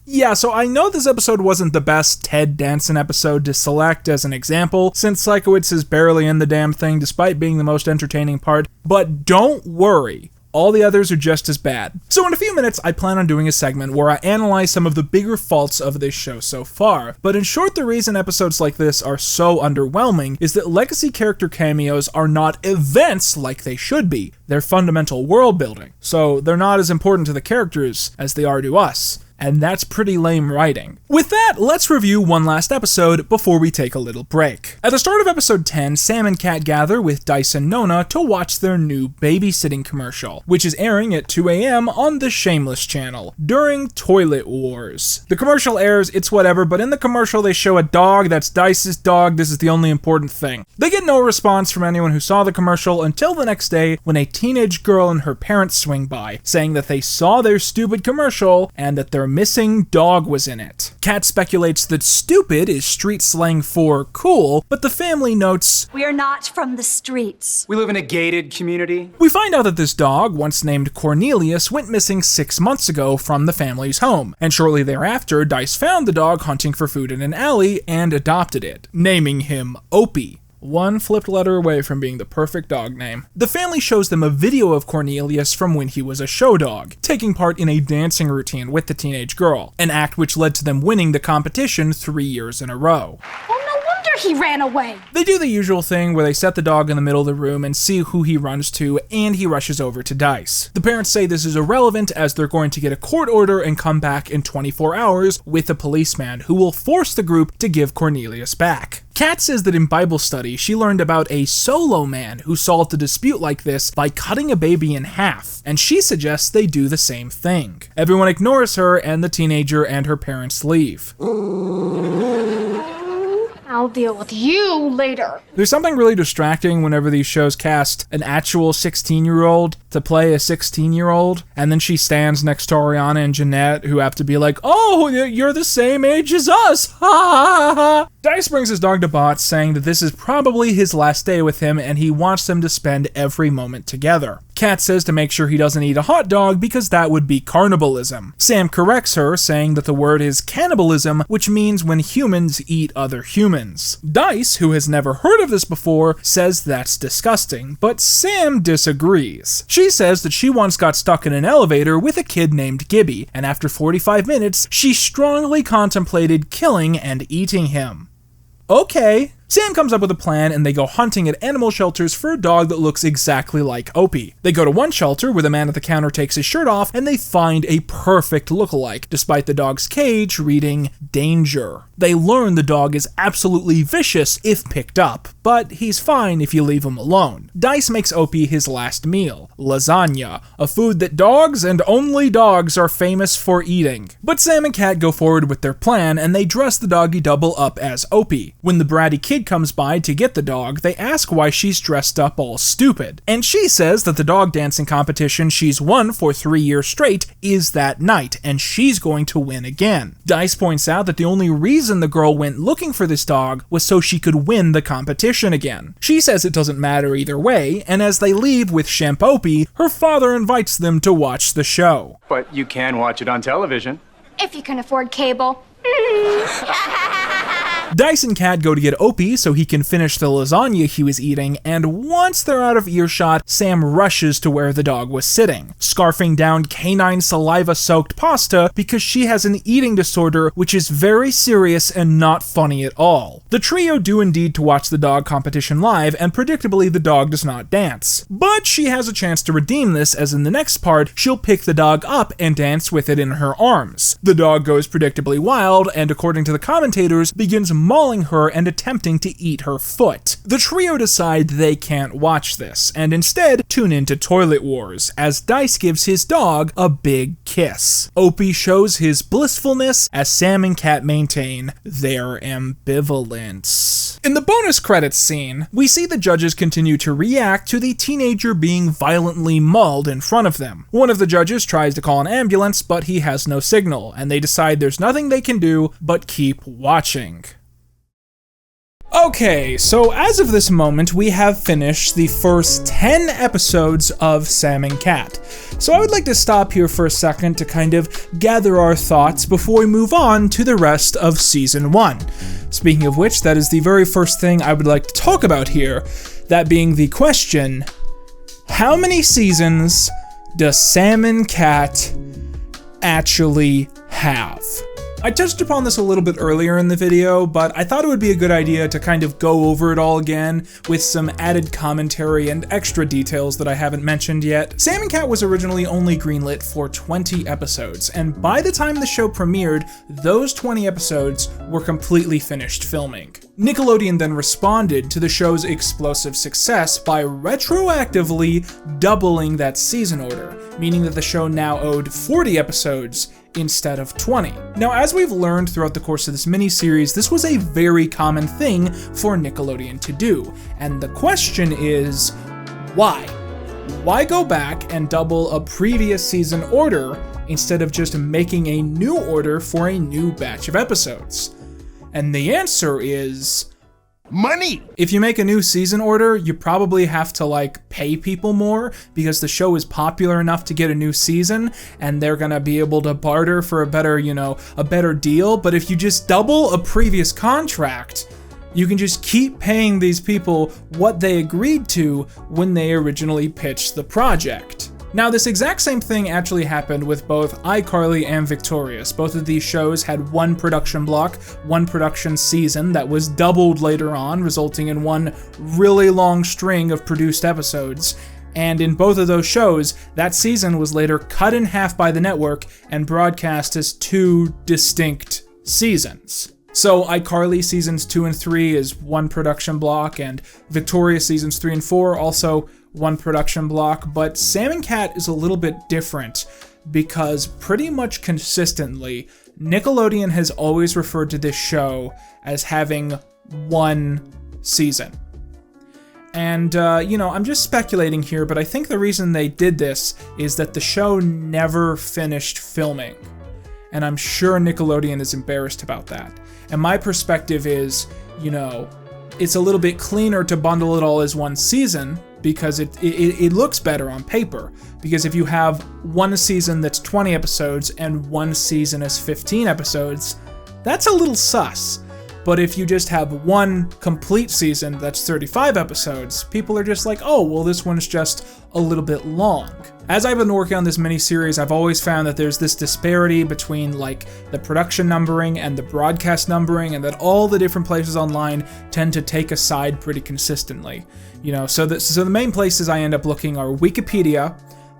A: Yeah, so I know this episode wasn't the best Ted Danson episode to select as an example, since Sikowitz is barely in the damn thing despite being the most entertaining part, but don't worry. All the others are just as bad. So in a few minutes, I plan on doing a segment where I analyze some of the bigger faults of this show so far. But in short, the reason episodes like this are so underwhelming is that legacy character cameos are not events like they should be. They're fundamental world building. So they're not as important to the characters as they are to us. And that's pretty lame writing. With that, let's review one last episode before we take a little break. At the start of episode 10, Sam and Cat gather with Dice and Nona to watch their new babysitting commercial, which is airing at 2 a.m. on the Shameless channel, during Toilet Wars. The commercial airs, it's whatever, but in the commercial they show a dog that's Dice's dog. This is the only important thing. They get no response from anyone who saw the commercial until the next day when a teenage girl and her parents swing by, saying that they saw their stupid commercial and that their missing dog was in it. Cat speculates that stupid is street slang for cool, but the family notes,
B: We are not from the streets.
H: We live in a gated community.
A: We find out that this dog, once named Cornelius, went missing 6 months ago from the family's home, and shortly thereafter, Dice found the dog hunting for food in an alley and adopted it, naming him Opie. One flipped letter away from being the perfect dog name. The family shows them a video of Cornelius from when he was a show dog, taking part in a dancing routine with the teenage girl, an act which led to them winning the competition 3 years in a row.
E: Well, no wonder he ran away.
A: They do the usual thing where they set the dog in the middle of the room and see who he runs to, and he rushes over to Dice. The parents say this is irrelevant as they're going to get a court order and come back in 24 hours with a policeman who will force the group to give Cornelius back. Kat says that in Bible study, she learned about a solo man who solved a dispute like this by cutting a baby in half, and she suggests they do the same thing. Everyone ignores her, and the teenager and her parents leave.
E: I'll deal with you later.
A: There's something really distracting whenever these shows cast an actual 16-year-old to play a 16-year-old, and then she stands next to Ariana and Jeanette, who have to be like, "Oh, you're the same age as us, ha ha ha." Dice brings his dog to Bot, saying that this is probably his last day with him, and he wants them to spend every moment together. Kat says to make sure he doesn't eat a hot dog because that would be cannibalism. Sam corrects her, saying that the word is cannibalism, which means when humans eat other humans. Dice, who has never heard of this before, says that's disgusting, but Sam disagrees. She says that she once got stuck in an elevator with a kid named Gibby, and after 45 minutes, she strongly contemplated killing and eating him. Okay. Sam comes up with a plan and they go hunting at animal shelters for a dog that looks exactly like Opie. They go to one shelter where the man at the counter takes his shirt off and they find a perfect lookalike, despite the dog's cage reading danger. They learn the dog is absolutely vicious if picked up, but he's fine if you leave him alone. Dice makes Opie his last meal, lasagna, a food that dogs and only dogs are famous for eating. But Sam and Kat go forward with their plan and they dress the doggy double up as Opie. When the bratty kid kid comes by to get the dog, they ask why she's dressed up all stupid. And she says that the dog dancing competition she's won for 3 years straight is that night, and she's going to win again. Dice points out that the only reason the girl went looking for this dog was so she could win the competition again. She says it doesn't matter either way, and as they leave with Shampopy, her father invites them to watch the show.
H: But you can watch it on television.
E: If you can afford cable.
A: Dice and Kat go to get Opie so he can finish the lasagna he was eating, and once they're out of earshot, Sam rushes to where the dog was sitting, scarfing down canine saliva-soaked pasta because she has an eating disorder which is very serious and not funny at all. The trio do indeed to watch the dog competition live, and predictably the dog does not dance. But she has a chance to redeem this, as in the next part, she'll pick the dog up and dance with it in her arms. The dog goes predictably wild, and according to the commentators, begins mauling her and attempting to eat her foot. The trio decide they can't watch this, and instead tune into Toilet Wars, as Dice gives his dog a big kiss. Opie shows his blissfulness, as Sam and Kat maintain their ambivalence. In the bonus credits scene, we see the judges continue to react to the teenager being violently mauled in front of them. One of the judges tries to call an ambulance, but he has no signal, and they decide there's nothing they can do but keep watching. Okay, so as of this moment, we have finished the first 10 episodes of Sam and Cat. So I would like to stop here for a second to kind of gather our thoughts before we move on to the rest of Season 1. Speaking of which, that is the very first thing I would like to talk about here, that being the question, how many seasons does Sam and Cat actually have? I touched upon this a little bit earlier in the video, but I thought it would be a good idea to kind of go over it all again with some added commentary and extra details that I haven't mentioned yet. Sam and Cat was originally only greenlit for 20 episodes, and by the time the show premiered, those 20 episodes were completely finished filming. Nickelodeon then responded to the show's explosive success by retroactively doubling that season order, meaning that the show now owed 40 episodes instead of 20. Now, as we've learned throughout the course of this miniseries, this was a very common thing for Nickelodeon to do, and the question is, why? Why go back and double a previous season order instead of just making a new order for a new batch of episodes? And the answer is
F: money!
A: If you make a new season order, you probably have to pay people more because the show is popular enough to get a new season and they're gonna be able to barter for a better, a better deal. But if you just double a previous contract, you can just keep paying these people what they agreed to when they originally pitched the project. Now, this exact same thing actually happened with both iCarly and Victorious. Both of these shows had one production block, one production season that was doubled later on, resulting in one really long string of produced episodes. And in both of those shows, that season was later cut in half by the network and broadcast as 2 distinct seasons. So iCarly seasons 2 and 3 is one production block, and Victorious seasons 3 and 4 also one production block, but Sam and Cat is a little bit different because pretty much consistently, Nickelodeon has always referred to this show as having one season. And, I'm just speculating here, but I think the reason they did this is that the show never finished filming. And I'm sure Nickelodeon is embarrassed about that. And my perspective is, it's a little bit cleaner to bundle it all as one season because it looks better on paper. Because if you have one season that's 20 episodes and one season is 15 episodes, that's a little sus. But if you just have one complete season that's 35 episodes, people are just like, oh, well, this one's just a little bit long. As I've been working on this miniseries, I've always found that there's this disparity between the production numbering and the broadcast numbering, and that all the different places online tend to take a side pretty consistently. So the main places I end up looking are Wikipedia,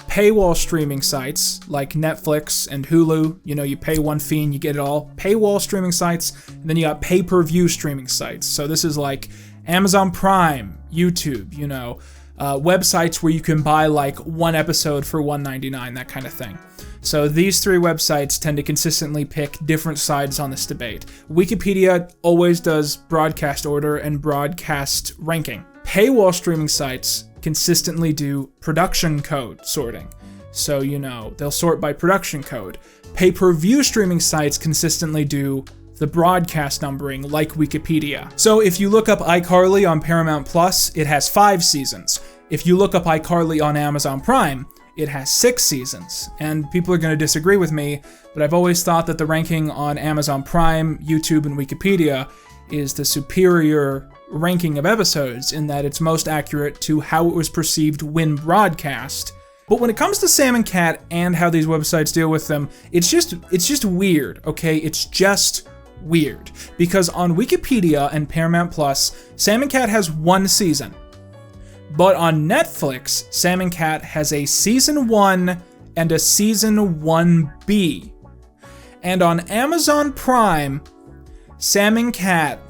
A: paywall streaming sites like Netflix and Hulu. You pay one fee and you get it all. Paywall streaming sites, and then you got pay-per-view streaming sites. So this is like Amazon Prime, YouTube, websites where you can buy like one episode for $1.99, that kind of thing. So these three websites tend to consistently pick different sides on this debate. Wikipedia always does broadcast order and broadcast ranking. Paywall streaming sites consistently do production code sorting. So, they'll sort by production code. Pay-per-view streaming sites consistently do the broadcast numbering like Wikipedia. So if you look up iCarly on Paramount Plus, it has 5 seasons. If you look up iCarly on Amazon Prime, it has 6 seasons. And people are going to disagree with me, but I've always thought that the ranking on Amazon Prime, YouTube, and Wikipedia is the superior ranking of episodes in that it's most accurate to how it was perceived when broadcast. But when it comes to Sam and Cat and how these websites deal with them, it's just weird, okay? It's just weird. Because on Wikipedia and Paramount Plus, Sam and Cat has 1 season. But on Netflix, Sam and Cat has a season 1 and a season 1B. And on Amazon Prime, Sam and Cat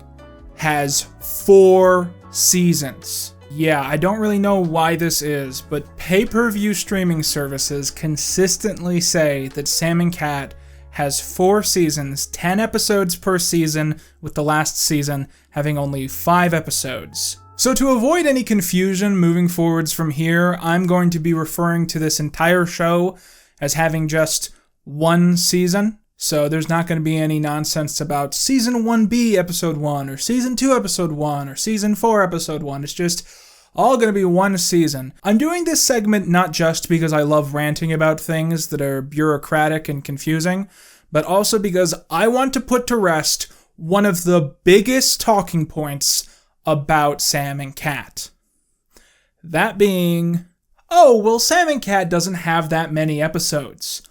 A: has 4 seasons. Yeah, I don't really know why this is, but pay-per-view streaming services consistently say that Sam and Cat has 4 seasons, 10 episodes per season, with the last season having only 5 episodes. So to avoid any confusion moving forwards from here, I'm going to be referring to this entire show as having just 1 season. So there's not going to be any nonsense about Season 1B, Episode 1, or Season 2, Episode 1, or Season 4, Episode 1. It's just all going to be 1 season. I'm doing this segment not just because I love ranting about things that are bureaucratic and confusing, but also because I want to put to rest one of the biggest talking points about Sam and Cat. That being, Sam and Cat doesn't have that many episodes.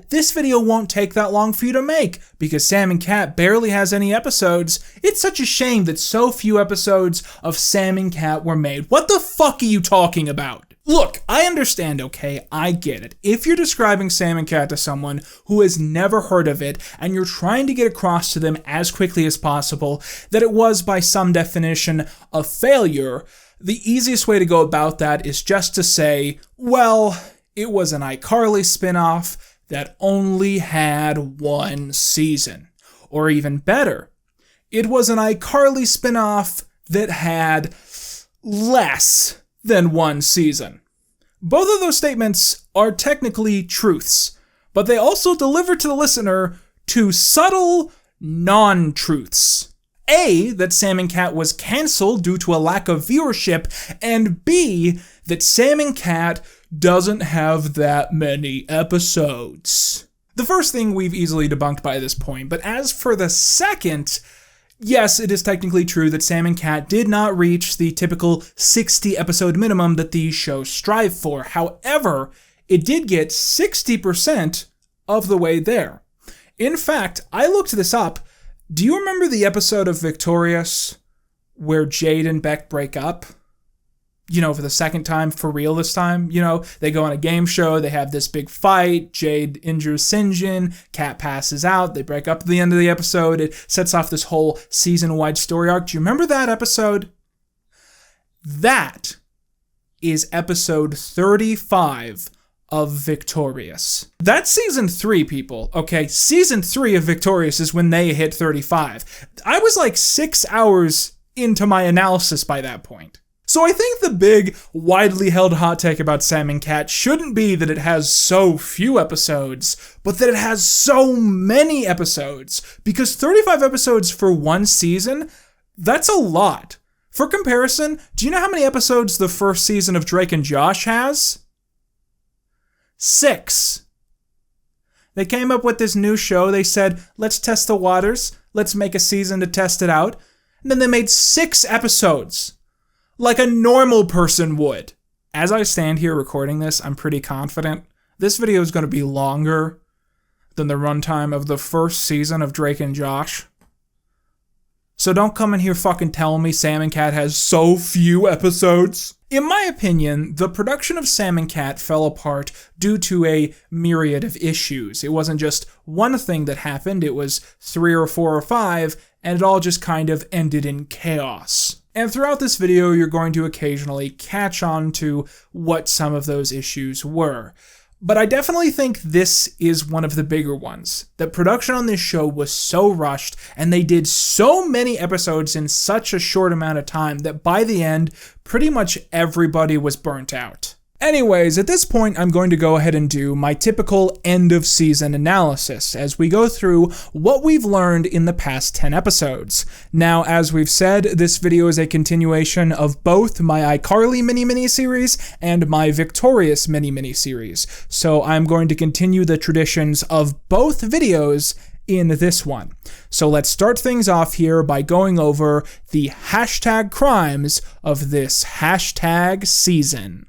A: This video won't take that long for you to make, because Sam and Cat barely has any episodes. It's such a shame that so few episodes of Sam and Cat were made. What the fuck are you talking about? Look, I understand, okay? I get it. If you're describing Sam and Cat to someone who has never heard of it, and you're trying to get across to them as quickly as possible that it was, by some definition, a failure, the easiest way to go about that is just to say, well, it was an iCarly spinoff that only had 1 season. Or even better, it was an iCarly spinoff that had less than 1 season. Both of those statements are technically truths, but they also deliver to the listener 2 subtle non-truths. A, that Sam and Cat was cancelled due to a lack of viewership, and B, that Sam and Cat doesn't have that many episodes. The first thing we've easily debunked by this point, but as for the second, yes, it is technically true that Sam and Cat did not reach the typical 60 episode minimum that these shows strive for. However, it did get 60% of the way there. In fact, I looked this up. Do you remember the episode of Victorious where Jade and Beck break up? For the second time, for real this time. They go on a game show, they have this big fight, Jade injures Sinjin, Cat passes out, they break up at the end of the episode, it sets off this whole season-wide story arc. Do you remember that episode? That is episode 35 of Victorious. That's season 3, people, okay? Season 3 of Victorious is when they hit 35. I was like 6 hours into my analysis by that point. So I think the big, widely held hot take about Sam and Cat shouldn't be that it has so few episodes, but that it has so many episodes. Because 35 episodes for 1 season, that's a lot. For comparison, do you know how many episodes the first season of Drake and Josh has? 6. They came up with this new show. They said, let's test the waters. Let's make a season to test it out. And then they made 6 episodes. Like a normal person would. As I stand here recording this, I'm pretty confident this video is going to be longer than the runtime of the first season of Drake and Josh. So don't come in here fucking telling me Sam and Cat has so few episodes. In my opinion, the production of Sam and Cat fell apart due to a myriad of issues. It wasn't just one thing that happened, it was 3 or 4 or 5, and it all just kind of ended in chaos. And throughout this video, you're going to occasionally catch on to what some of those issues were. But I definitely think this is one of the bigger ones. That production on this show was so rushed, and they did so many episodes in such a short amount of time that by the end, pretty much everybody was burnt out. Anyways, at this point, I'm going to go ahead and do my typical end-of-season analysis as we go through what we've learned in the past 10 episodes. Now, as we've said, this video is a continuation of both my iCarly mini-series and my Victorious mini-series, so I'm going to continue the traditions of both videos in this one. So let's start things off here by going over the hashtag crimes of this hashtag season.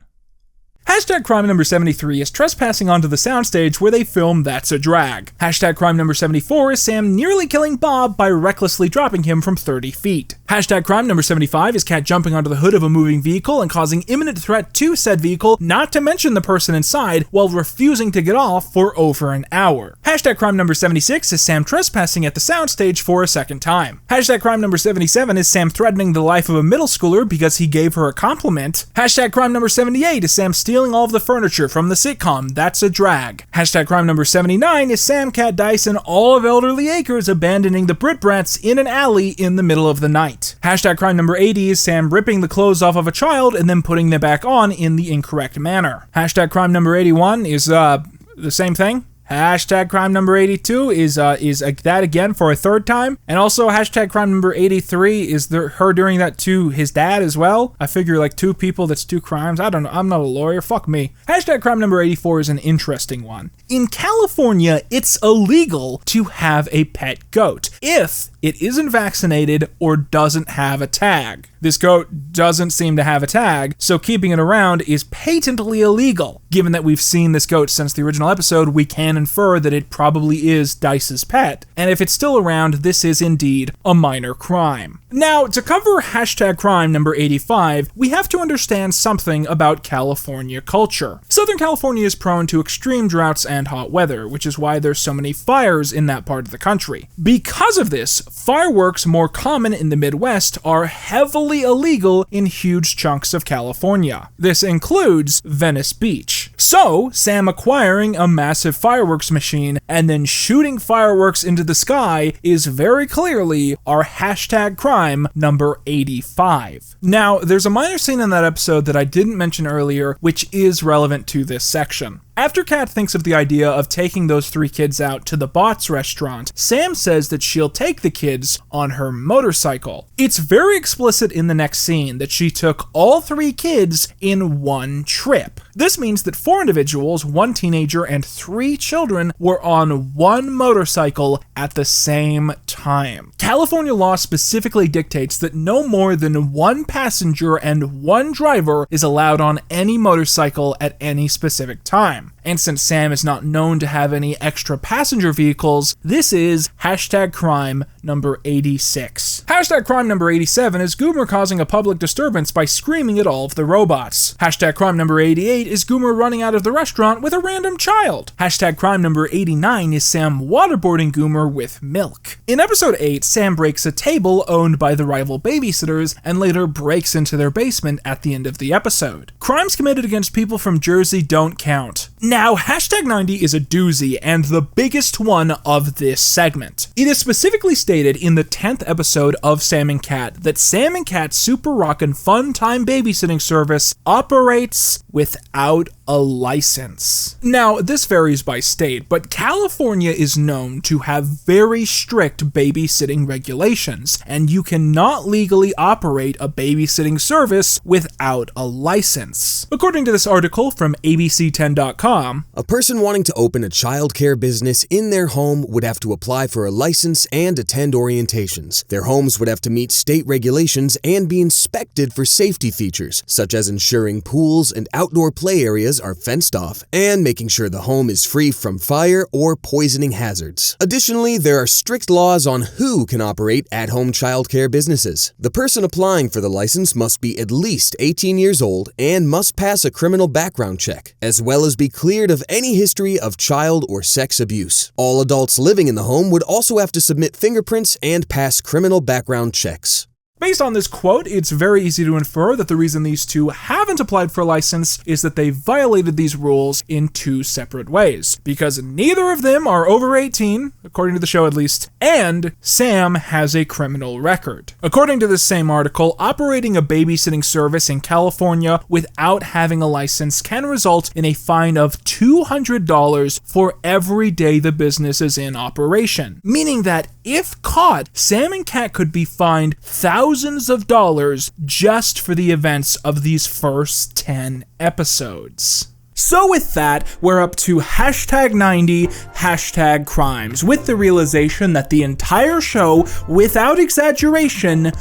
A: Hashtag crime number 73 is trespassing onto the soundstage where they film That's a Drag. Hashtag crime number 74 is Sam nearly killing Bob by recklessly dropping him from 30 feet. Hashtag crime number 75 is Kat jumping onto the hood of a moving vehicle and causing imminent threat to said vehicle, not to mention the person inside, while refusing to get off for over an hour. Hashtag crime number 76 is Sam trespassing at the soundstage for a second time. Hashtag crime number 77 is Sam threatening the life of a middle schooler because he gave her a compliment. Hashtag crime number 78 is Sam stealing all of the furniture from the sitcom That's a Drag. Hashtag crime number 79 is Sam, Kat, Dyson, all of Elderly Acres abandoning the Brit Brats in an alley in the middle of the night. Hashtag crime number 80 is Sam ripping the clothes off of a child and then putting them back on in the incorrect manner. Hashtag crime number 81 is the same thing. Hashtag crime number 82 is that again for a third time. And also hashtag crime number 83 is her doing that to his dad as well. I figure like two people, that's two crimes. I don't know. I'm not a lawyer. Fuck me. Hashtag crime number 84 is an interesting one. In California, it's illegal to have a pet goat if it isn't vaccinated or doesn't have a tag. This goat doesn't seem to have a tag, so keeping it around is patently illegal. Given that we've seen this goat since the original episode, we can infer that it probably is Dice's pet, and if it's still around, this is indeed a minor crime. Now, to cover hashtag crime number 85, we have to understand something about California culture. Southern California is prone to extreme droughts and hot weather, which is why there's so many fires in that part of the country. Because of this, fireworks more common in the Midwest are heavily illegal in huge chunks of California. This includes Venice Beach. So, Sam acquiring a massive fireworks machine and then shooting fireworks into the sky is very clearly our hashtag crime number 85. Now, there's a minor scene in that episode that I didn't mention earlier, which is relevant to this section. After Kat thinks of the idea of taking those three kids out to the Bots restaurant, Sam says that she'll take the kids on her motorcycle. It's very explicit in the next scene that she took all three kids in one trip. This means that 4 individuals, 1 teenager, and 3 children were on one motorcycle at the same time. California law specifically dictates that no more than 1 passenger and 1 driver is allowed on any motorcycle at any specific time. And since Sam is not known to have any extra passenger vehicles, this is hashtag crime number 86. Hashtag crime number 87 is Goomer causing a public disturbance by screaming at all of the robots. Hashtag crime number 88 is Goomer running out of the restaurant with a random child. Hashtag crime number 89 is Sam waterboarding Goomer with milk. In episode 8, Sam breaks a table owned by the rival babysitters and later breaks into their basement at the end of the episode. Crimes committed against people from Jersey don't count. Now, hashtag 90 is a doozy and the biggest one of this segment. It is specifically stated in the 10th episode of Sam and Kat that Sam and Kat's Super Rockin' Fun Time babysitting service operates without a license. Now, this varies by state, but California is known to have very strict babysitting regulations, and you cannot legally operate a babysitting service without a license. According to this article from abc10.com,
J: a person wanting to open a childcare business in their home would have to apply for a license and attend orientations. Their homes would have to meet state regulations and be inspected for safety features, such as ensuring pools and outdoor play areas are fenced off and making sure the home is free from fire or poisoning hazards. Additionally, there are strict laws on who can operate at-home childcare businesses. The person applying for the license must be at least 18 years old and must pass a criminal background check, as well as be cleared of any history of child or sex abuse. All adults living in the home would also have to submit fingerprints and pass criminal background checks.
A: Based on this quote, it's very easy to infer that the reason these two haven't applied for a license is that they violated these rules in two separate ways. Because neither of them are over 18, according to the show at least, and Sam has a criminal record. According to this same article, operating a babysitting service in California without having a license can result in a fine of $200 for every day the business is in operation. Meaning that if caught, Sam and Kat could be fined thousands of dollars just for the events of these first 10 episodes. So with that, we're up to hashtag 90, hashtag crimes, with the realization that the entire show, without exaggeration,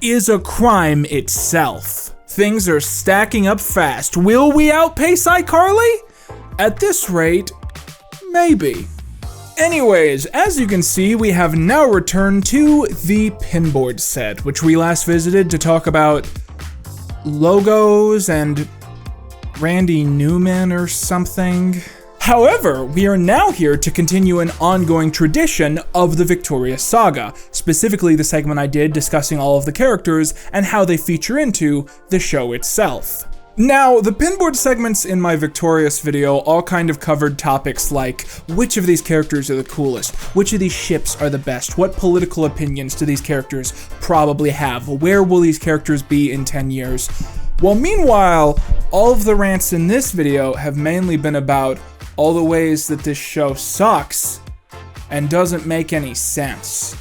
A: is a crime itself. Things are stacking up fast. Will we outpace iCarly? At this rate, maybe. Anyways, as you can see, we have now returned to the pinboard set, which we last visited to talk about logos and Randy Newman or something. However, we are now here to continue an ongoing tradition of the Victorious Saga, specifically the segment I did discussing all of the characters and how they feature into the show itself. Now, the pinboard segments in my Victorious video all kind of covered topics like which of these characters are the coolest, which of these ships are the best, what political opinions do these characters probably have, where will these characters be in 10 years. Well, meanwhile, all of the rants in this video have mainly been about all the ways that this show sucks and doesn't make any sense.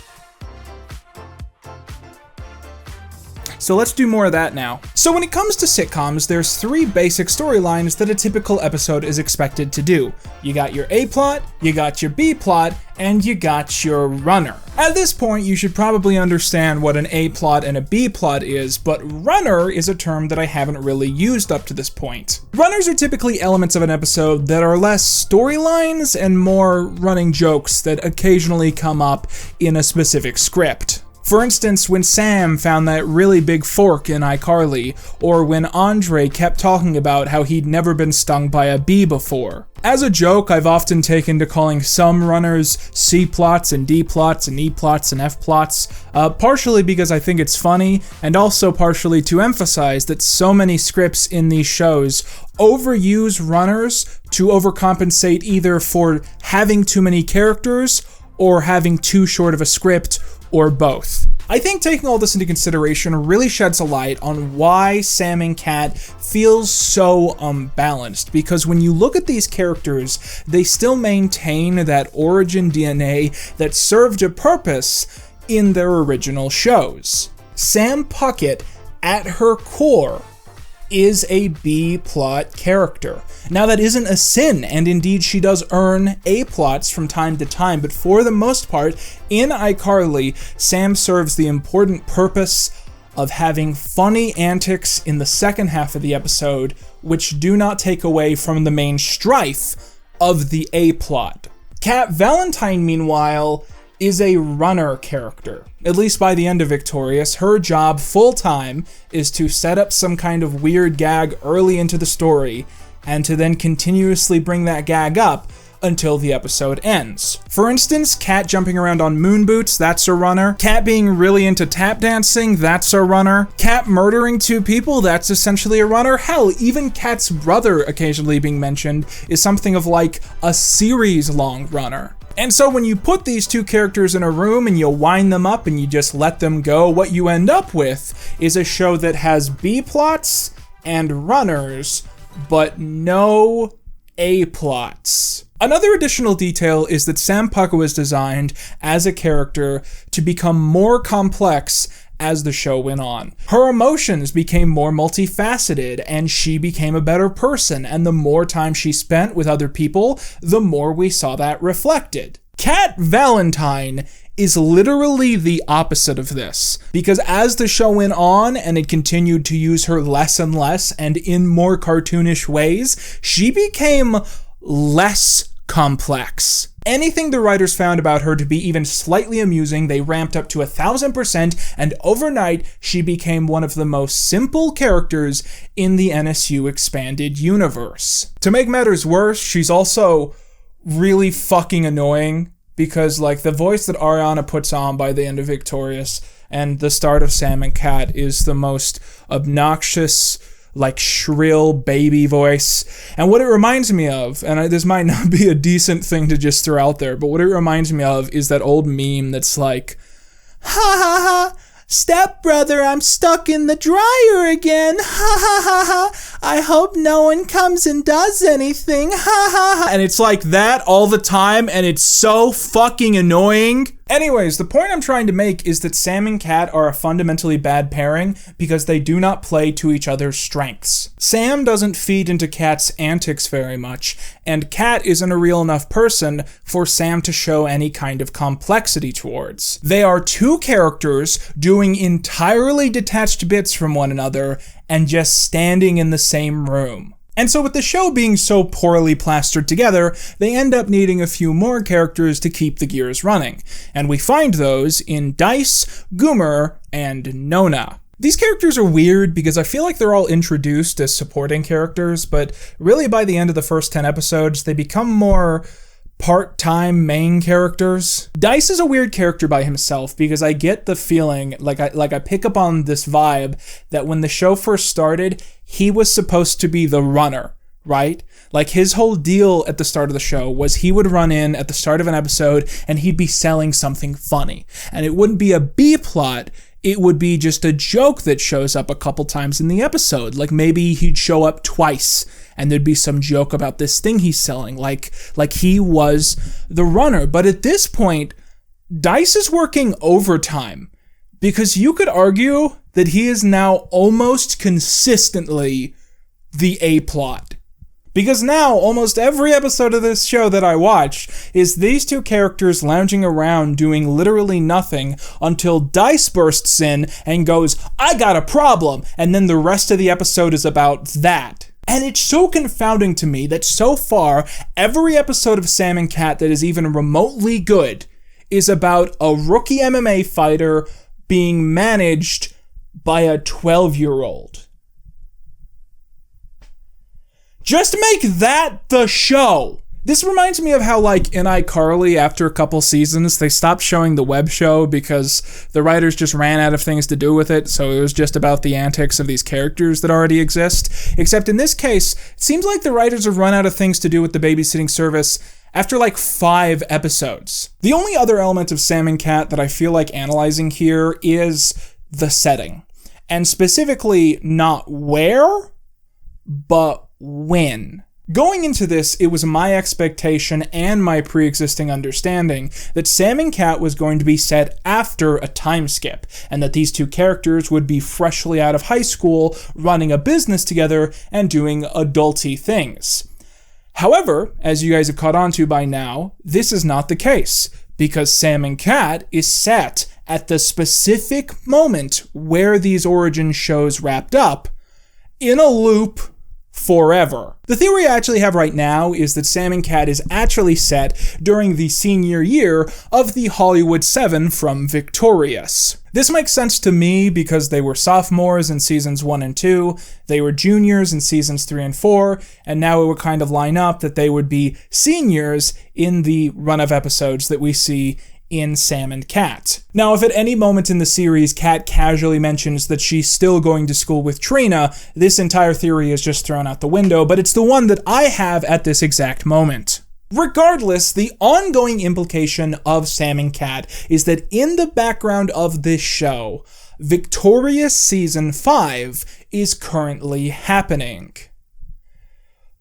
A: So let's do more of that now. So when it comes to sitcoms, there's three basic storylines that a typical episode is expected to do. You got your A plot, you got your B plot, and you got your runner. At this point, you should probably understand what an A plot and a B plot is, but runner is a term that I haven't really used up to this point. Runners are typically elements of an episode that are less storylines and more running jokes that occasionally come up in a specific script. For instance, when Sam found that really big fork in iCarly, or when Andre kept talking about how he'd never been stung by a bee before. As a joke, I've often taken to calling some runners C plots and D plots and E plots and F plots, partially because I think it's funny, and also partially to emphasize that so many scripts in these shows overuse runners to overcompensate either for having too many characters or having too short of a script, or both. I think taking all this into consideration really sheds a light on why Sam and Kat feels so unbalanced, because when you look at these characters, they still maintain that origin DNA that served a purpose in their original shows. Sam Puckett, at her core, is a B-plot character. Now that isn't a sin, and indeed she does earn A-plots from time to time, but for the most part, in iCarly, Sam serves the important purpose of having funny antics in the second half of the episode, which do not take away from the main strife of the A-plot. Kat Valentine, meanwhile, is a runner character. At least by the end of Victorious, her job full-time is to set up some kind of weird gag early into the story, and to then continuously bring that gag up until the episode ends. For instance, Kat jumping around on moon boots, that's a runner. Kat being really into tap dancing, that's a runner. Kat murdering two people, that's essentially a runner. Hell, even Kat's brother occasionally being mentioned is something of like a series-long runner. And so when you put these two characters in a room and you wind them up and you just let them go, what you end up with is a show that has B-plots and runners, but no A-plots. Another additional detail is that Sam Puckett was designed as a character to become more complex as the show went on. Her emotions became more multifaceted, and she became a better person, and the more time she spent with other people, the more we saw that reflected. Kat Valentine is literally the opposite of this, because as the show went on and it continued to use her less and less and in more cartoonish ways, she became less complex. Anything the writers found about her to be even slightly amusing, they ramped up to 1,000%, and overnight, she became one of the most simple characters in the NSU expanded universe. To make matters worse, she's also really fucking annoying, because like the voice that Ariana puts on by the end of Victorious and the start of Sam and Cat is the most obnoxious, like shrill baby voice. And what it reminds me of, and this might not be a decent thing to just throw out there, but what it reminds me of is that old meme that's like, ha ha ha, stepbrother, I'm stuck in the dryer again, ha ha ha ha, I hope no one comes and does anything, ha ha ha. And it's like that all the time, and it's so fucking annoying. Anyways, the point I'm trying to make is that Sam and Cat are a fundamentally bad pairing because they do not play to each other's strengths. Sam doesn't feed into Cat's antics very much, and Cat isn't a real enough person for Sam to show any kind of complexity towards. They are two characters doing entirely detached bits from one another and just standing in the same room. And so with the show being so poorly plastered together, they end up needing a few more characters to keep the gears running. And we find those in Dice, Goomer, and Nona. These characters are weird because I feel like they're all introduced as supporting characters, but really by the end of the first 10 episodes, they become more part-time main characters. Dice is a weird character by himself because I get the feeling, like I pick up on this vibe that when the show first started, he was supposed to be the runner, right? Like his whole deal at the start of the show was he would run in at the start of an episode and he'd be selling something funny. And it wouldn't be a B-plot, it would be just a joke that shows up a couple times in the episode. Like maybe he'd show up twice and there'd be some joke about this thing he's selling, like he was the runner. But at this point, Dice is working overtime because you could argue that he is now almost consistently the A-plot. Because now, almost every episode of this show that I watch is these two characters lounging around doing literally nothing until Dice bursts in and goes, I got a problem, and then the rest of the episode is about that. And it's so confounding to me that so far, every episode of Sam and Cat that is even remotely good is about a rookie MMA fighter being managed by a 12-year-old. Just make that the show. This reminds me of how, like, in iCarly, after a couple seasons, they stopped showing the web show because the writers just ran out of things to do with it, so it was just about the antics of these characters that already exist. Except in this case, it seems like the writers have run out of things to do with the babysitting service after like 5 episodes. The only other element of Sam and Cat that I feel like analyzing here is the setting. And specifically, not where, but when. Going into this, it was my expectation and my pre-existing understanding that Sam and Cat was going to be set after a time skip, and that these two characters would be freshly out of high school, running a business together, and doing adulty things. However, as you guys have caught on to by now, this is not the case, because Sam and Cat is set at the specific moment where these origin shows wrapped up, in a loop forever. The theory I actually have right now is that Sam and Cat is actually set during the senior year of the Hollywood 7 from Victorious. This makes sense to me because they were sophomores in seasons 1 and 2, they were juniors in seasons 3 and 4, and now it would kind of line up that they would be seniors in the run of episodes that we see in Sam and Cat. Now, if at any moment in the series Cat casually mentions that she's still going to school with Trina, this entire theory is just thrown out the window, but it's the one that I have at this exact moment. Regardless, the ongoing implication of Sam and Cat is that in the background of this show, Victorious Season 5 is currently happening.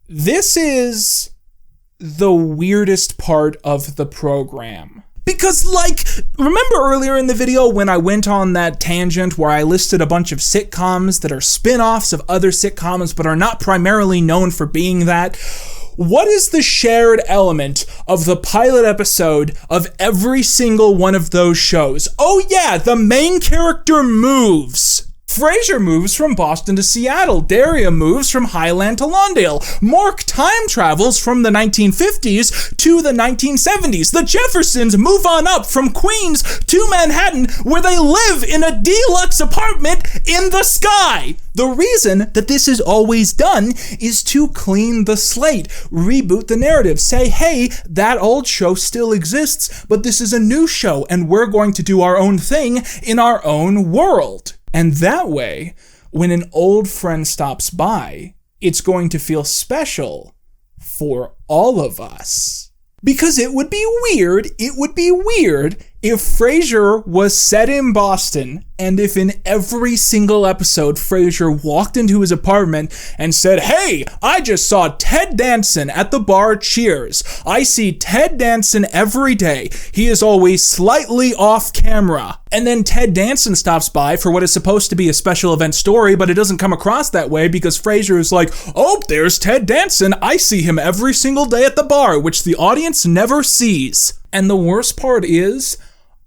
A: This is the weirdest part of the program. Because, like, remember earlier in the video when I went on that tangent where I listed a bunch of sitcoms that are spin-offs of other sitcoms but are not primarily known for being that? What is the shared element of the pilot episode of every single one of those shows? Oh yeah, the main character moves. Frasier moves from Boston to Seattle. Daria moves from Highland to Lawndale. Mark time travels from the 1950s to the 1970s. The Jeffersons move on up from Queens to Manhattan, where they live in a deluxe apartment in the sky. The reason that this is always done is to clean the slate, reboot the narrative, say, hey, that old show still exists, but this is a new show, and we're going to do our own thing in our own world. And that way, when an old friend stops by, it's going to feel special for all of us. Because it would be weird if Frasier was set in Boston, and if in every single episode Frasier walked into his apartment and said, hey, I just saw Ted Danson at the bar Cheers. I see Ted Danson every day. He is always slightly off camera. And then Ted Danson stops by for what is supposed to be a special event story, but it doesn't come across that way because Frasier is like, oh, there's Ted Danson. I see him every single day at the bar, which the audience never sees. And the worst part is,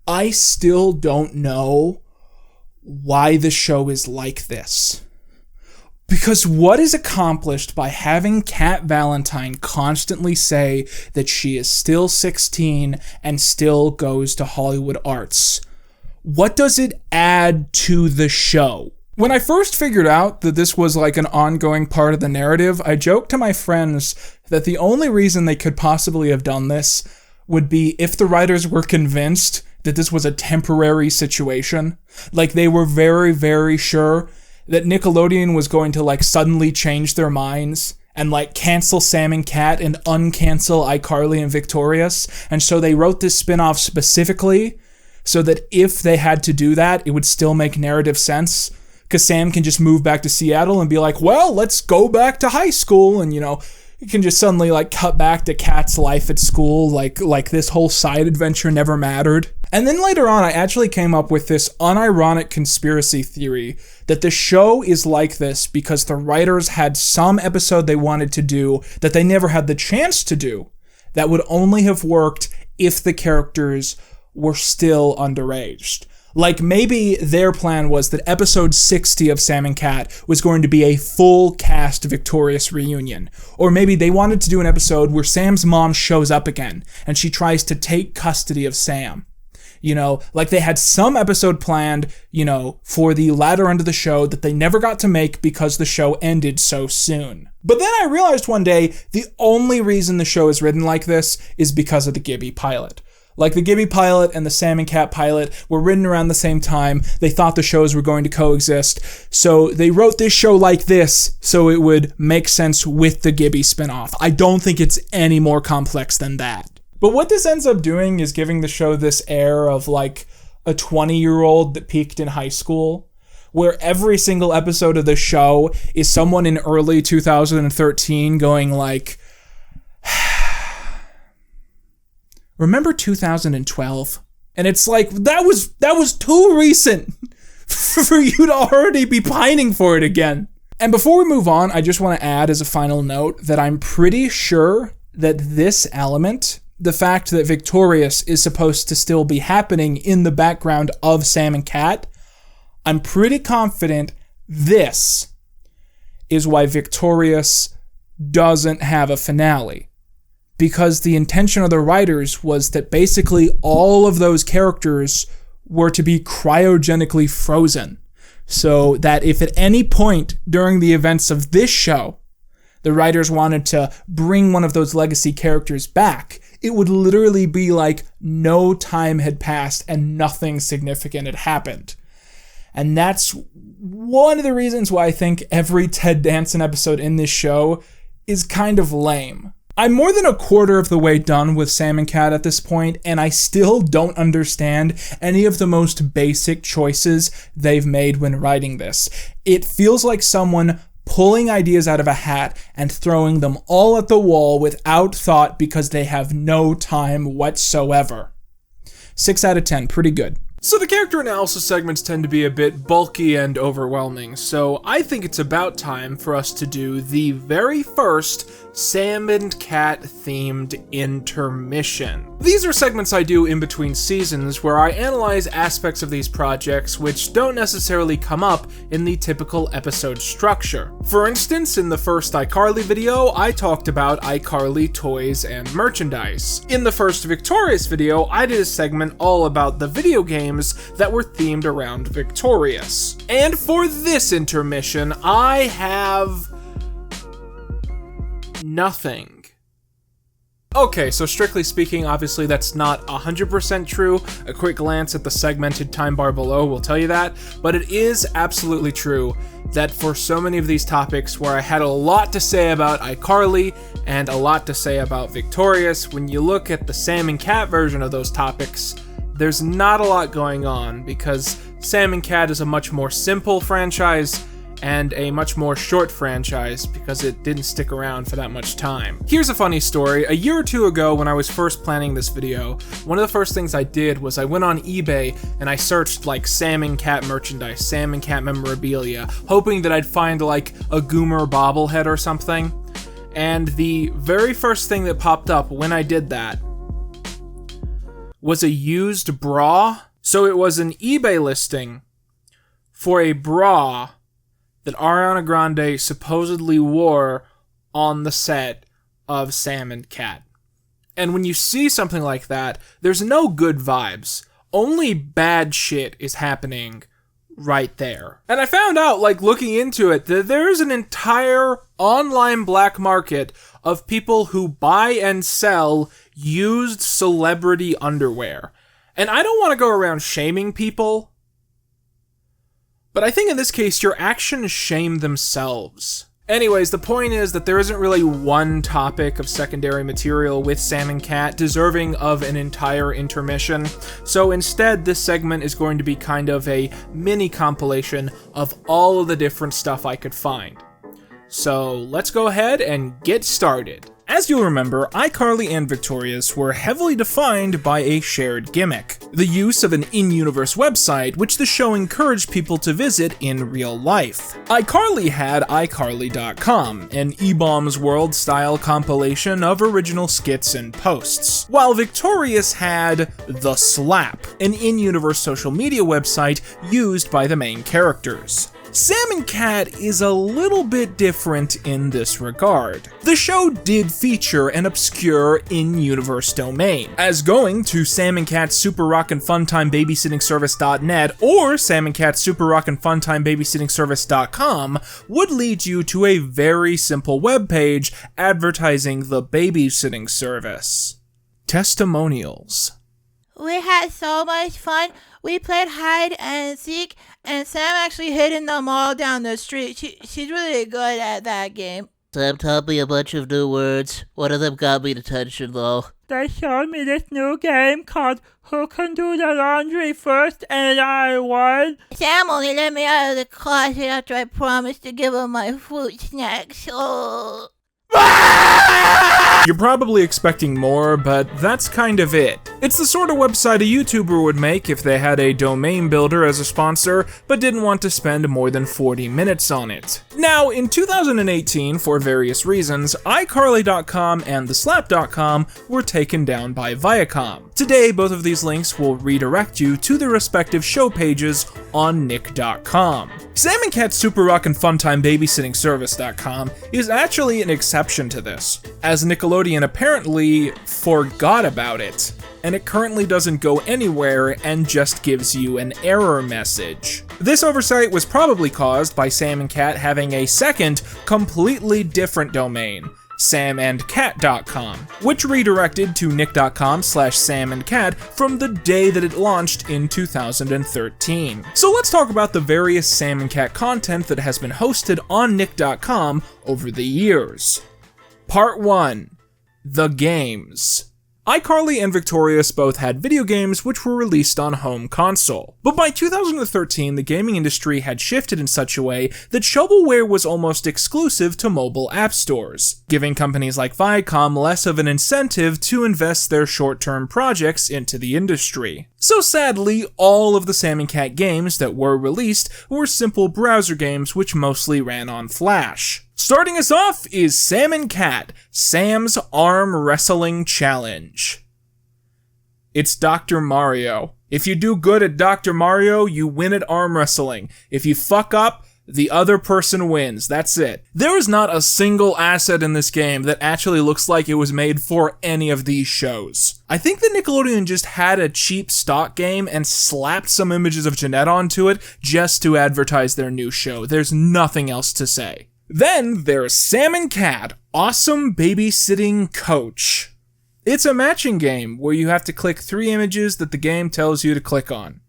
A: I still don't know why the show is like this. Because what is accomplished by having Kat Valentine constantly say that she is still 16 and still goes to Hollywood Arts? What does it add to the show? When I first figured out that this was like an ongoing part of the narrative, I joked to my friends that the only reason they could possibly have done this would be if the writers were convinced that this was a temporary situation. Like they were very, very sure that Nickelodeon was going to like suddenly change their minds and like cancel Sam and Cat and uncancel iCarly and Victorious. And so they wrote this spinoff specifically so that if they had to do that, it would still make narrative sense. Because Sam can just move back to Seattle and be like, well, let's go back to high school. And, you know, you can just suddenly like cut back to Kat's life at school. Like this whole side adventure never mattered. And then later on, I actually came up with this unironic conspiracy theory that the show is like this because the writers had some episode they wanted to do that they never had the chance to do that would only have worked if the characters were still underaged. Like maybe their plan was that episode 60 of Sam and Cat was going to be a full cast Victorious reunion. Or maybe they wanted to do an episode where Sam's mom shows up again and she tries to take custody of Sam. You know, like they had some episode planned, you know, for the latter end of the show that they never got to make because the show ended so soon. But then I realized one day the only reason the show is written like this is because of the Gibby pilot. Like the Gibby pilot and the Sam and Cat pilot were written around the same time. They thought the shows were going to coexist. So they wrote this show like this so it would make sense with the Gibby spinoff. I don't think it's any more complex than that. But what this ends up doing is giving the show this air of like a 20-year-old that peaked in high school, where every single episode of the show is someone in early 2013 going like, remember 2012? And it's like, that was too recent for you to already be pining for it again. And before we move on, I just want to add as a final note that I'm pretty sure that this element, the fact that Victorious is supposed to still be happening in the background of Sam and Cat, I'm pretty confident this is why Victorious doesn't have a finale. Because the intention of the writers was that basically all of those characters were to be cryogenically frozen. So that if at any point during the events of this show, the writers wanted to bring one of those legacy characters back, it would literally be like no time had passed and nothing significant had happened. And that's one of the reasons why I think every Ted Danson episode in this show is kind of lame. I'm more than a quarter of the way done with Sam and Cat at this point, and I still don't understand any of the most basic choices they've made when writing this. It feels like someone pulling ideas out of a hat and throwing them all at the wall without thought because they have no time whatsoever. 6 out of 10, pretty good. So the character analysis segments tend to be a bit bulky and overwhelming, so I think it's about time for us to do the very first Sam and Cat themed intermission. These are segments I do in between seasons where I analyze aspects of these projects which don't necessarily come up in the typical episode structure. For instance, in the first iCarly video, I talked about iCarly toys and merchandise. In the first Victorious video, I did a segment all about the video games that were themed around Victorious. And for this intermission, I have nothing. Okay, so strictly speaking, obviously that's not 100% true. A quick glance at the segmented time bar below will tell you that, but it is absolutely true that for so many of these topics where I had a lot to say about iCarly and a lot to say about Victorious, when you look at the Sam and Cat version of those topics, there's not a lot going on because Sam and Cat is a much more simple franchise and a much more short franchise because it didn't stick around for that much time. Here's a funny story. A year or two ago when I was first planning this video, one of the first things I did was I went on eBay and I searched like Sam and Cat merchandise, Sam and Cat memorabilia, hoping that I'd find like a Goomer bobblehead or something. And the very first thing that popped up when I did that was a used bra. So it was an eBay listing for a bra that Ariana Grande supposedly wore on the set of Sam and Cat. And when you see something like that, there's no good vibes. Only bad shit is happening right there. And I found out, like, looking into it, that there's an entire online black market of people who buy and sell used celebrity underwear. And I don't want to go around shaming people, but I think in this case, your actions shame themselves. Anyways, the point is that there isn't really one topic of secondary material with Sam and Cat deserving of an entire intermission. So instead, this segment is going to be kind of a mini compilation of all of the different stuff I could find. So let's go ahead and get started. As you'll remember, iCarly and Victorious were heavily defined by a shared gimmick: the use of an in-universe website which the show encouraged people to visit in real life. iCarly had iCarly.com, an eBaum's World-style compilation of original skits and posts, while Victorious had The Slap, an in-universe social media website used by the main characters. Sam and Cat is a little bit different in this regard. The show did feature an obscure in-universe domain, as going to Sam and Cat's Super Rockin' Funtime Babysitting Service.net or Sam and Cat's Super Rockin' Funtime Babysitting Service.com would lead you to a very simple webpage advertising the babysitting service. Testimonials.
L: We had so much fun. We played hide and seek, and Sam actually hid in the mall down the street. She's really good at that game.
M: Sam taught me a bunch of new words. One of them got me detention, though.
L: They showed me this new game called Who Can Do the Laundry First, and I won. Sam only let me out of the closet after I promised to give him my fruit snacks. Oh.
A: You're probably expecting more, but that's kind of it. It's the sort of website a YouTuber would make if they had a domain builder as a sponsor, but didn't want to spend more than 40 minutes on it. Now, in 2018, for various reasons, iCarly.com and TheSlap.com were taken down by Viacom. Today, both of these links will redirect you to the respective show pages on Nick.com. Sam and Cat's Super Rockin' Funtime Babysitting Service.com is actually an exception to this, as Nickelodeon apparently forgot about it, and it currently doesn't go anywhere and just gives you an error message. This oversight was probably caused by Sam and Cat having a second, completely different domain, samandcat.com, which redirected to nick.com/samandcat from the day that it launched in 2013. So let's talk about the various Sam and Cat content that has been hosted on nick.com over the years. Part 1. The Games. iCarly and Victorious both had video games which were released on home console. But by 2013, the gaming industry had shifted in such a way that shovelware was almost exclusive to mobile app stores, giving companies like Viacom less of an incentive to invest their short-term projects into the industry. So sadly, all of the Sam and Cat games that were released were simple browser games which mostly ran on Flash. Starting us off is Sam and Cat, Sam's Arm Wrestling Challenge. It's Dr. Mario. If you do good at Dr. Mario, you win at arm wrestling. If you fuck up, the other person wins. That's it. There is not a single asset in this game that actually looks like it was made for any of these shows. I think that Nickelodeon just had a cheap stock game and slapped some images of Jeanette onto it just to advertise their new show. There's nothing else to say. Then there's Sam and Cat, Awesome Babysitting Coach. It's a matching game where you have to click 3 images that the game tells you to click on.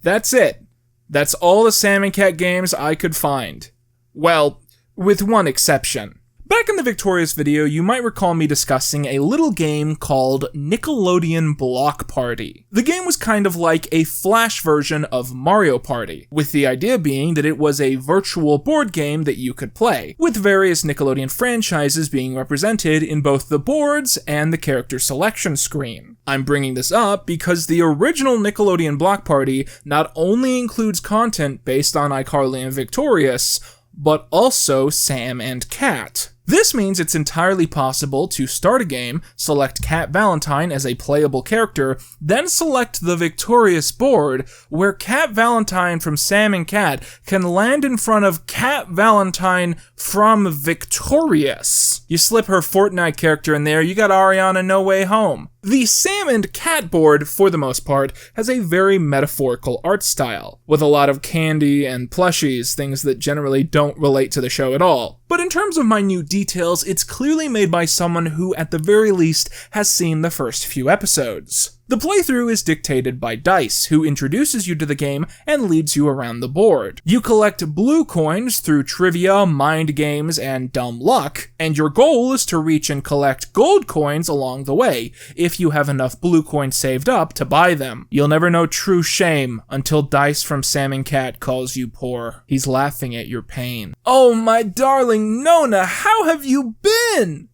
A: That's it. That's all the Sam and Cat games I could find. Well, with one exception. Back in the Victorious video, you might recall me discussing a little game called Nickelodeon Block Party. The game was kind of like a Flash version of Mario Party, with the idea being that it was a virtual board game that you could play, with various Nickelodeon franchises being represented in both the boards and the character selection screen. I'm bringing this up because the original Nickelodeon Block Party not only includes content based on iCarly and Victorious, but also Sam and Cat. This means it's entirely possible to start a game, select Cat Valentine as a playable character, then select the Victorious board, where Cat Valentine from Sam and Cat can land in front of Cat Valentine from Victorious. You slip her Fortnite character in there, you got Ariana No Way Home. The Sam and Cat board, for the most part, has a very metaphorical art style, with a lot of candy and plushies, things that generally don't relate to the show at all. But in terms of minute details, it's clearly made by someone who, at the very least, has seen the first few episodes. The playthrough is dictated by Dice, who introduces you to the game and leads you around the board. You collect blue coins through trivia, mind games, and dumb luck, and your goal is to reach and collect gold coins along the way, if you have enough blue coins saved up to buy them. You'll never know true shame until Dice from Sam and Cat calls you poor. He's laughing at your pain. Oh my darling Nona, how have you been?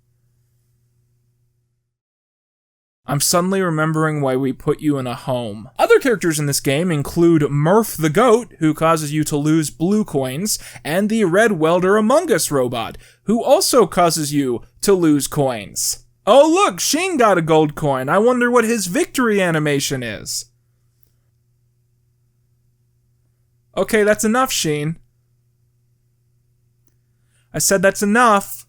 A: I'm suddenly remembering why we put you in a home. Other characters in this game include Murph the Goat, who causes you to lose blue coins, and the Red Welder Among Us robot, who also causes you to lose coins. Oh look, Sheen got a gold coin. I wonder what his victory animation is. Okay, that's enough, Sheen. I said that's enough.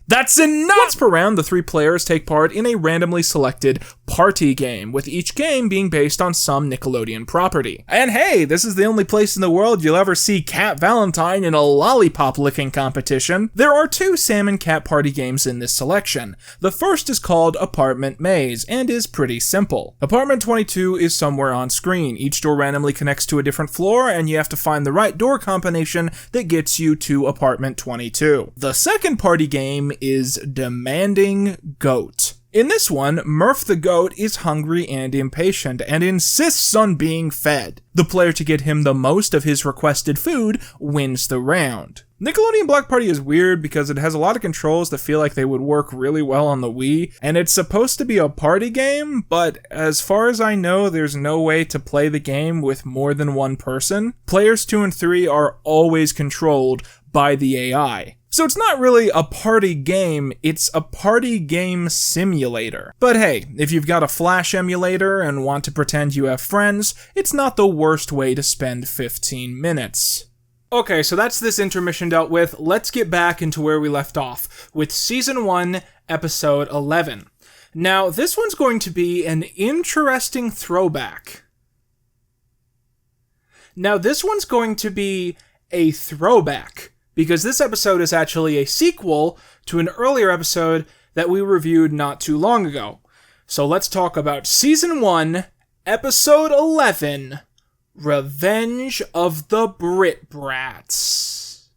A: That's enough! Once per round, the 3 players take part in a randomly selected party game, with each game being based on some Nickelodeon property. And hey, this is the only place in the world you'll ever see Cat Valentine in a lollipop-licking competition. There are 2 Sam and Cat party games in this selection. The first is called Apartment Maze, and is pretty simple. Apartment 22 is somewhere on screen. Each door randomly connects to a different floor, and you have to find the right door combination that gets you to Apartment 22. The second party game is Demanding Goat. In this one, Murph the Goat is hungry and impatient, and insists on being fed. The player to get him the most of his requested food wins the round. Nickelodeon Block Party is weird because it has a lot of controls that feel like they would work really well on the Wii, and it's supposed to be a party game, but as far as I know, there's no way to play the game with more than one person. Players 2 and 3 are always controlled by the AI. So it's not really a party game, it's a party game simulator. But hey, if you've got a Flash emulator and want to pretend you have friends, it's not the worst way to spend 15 minutes. Okay, so that's this intermission dealt with. Let's get back into where we left off, with Season 1, Episode 11. Now, this one's going to be an interesting throwback. Because this episode is actually a sequel to an earlier episode that we reviewed not too long ago. So let's talk about Season 1, Episode 11, Revenge of the Brit Brats.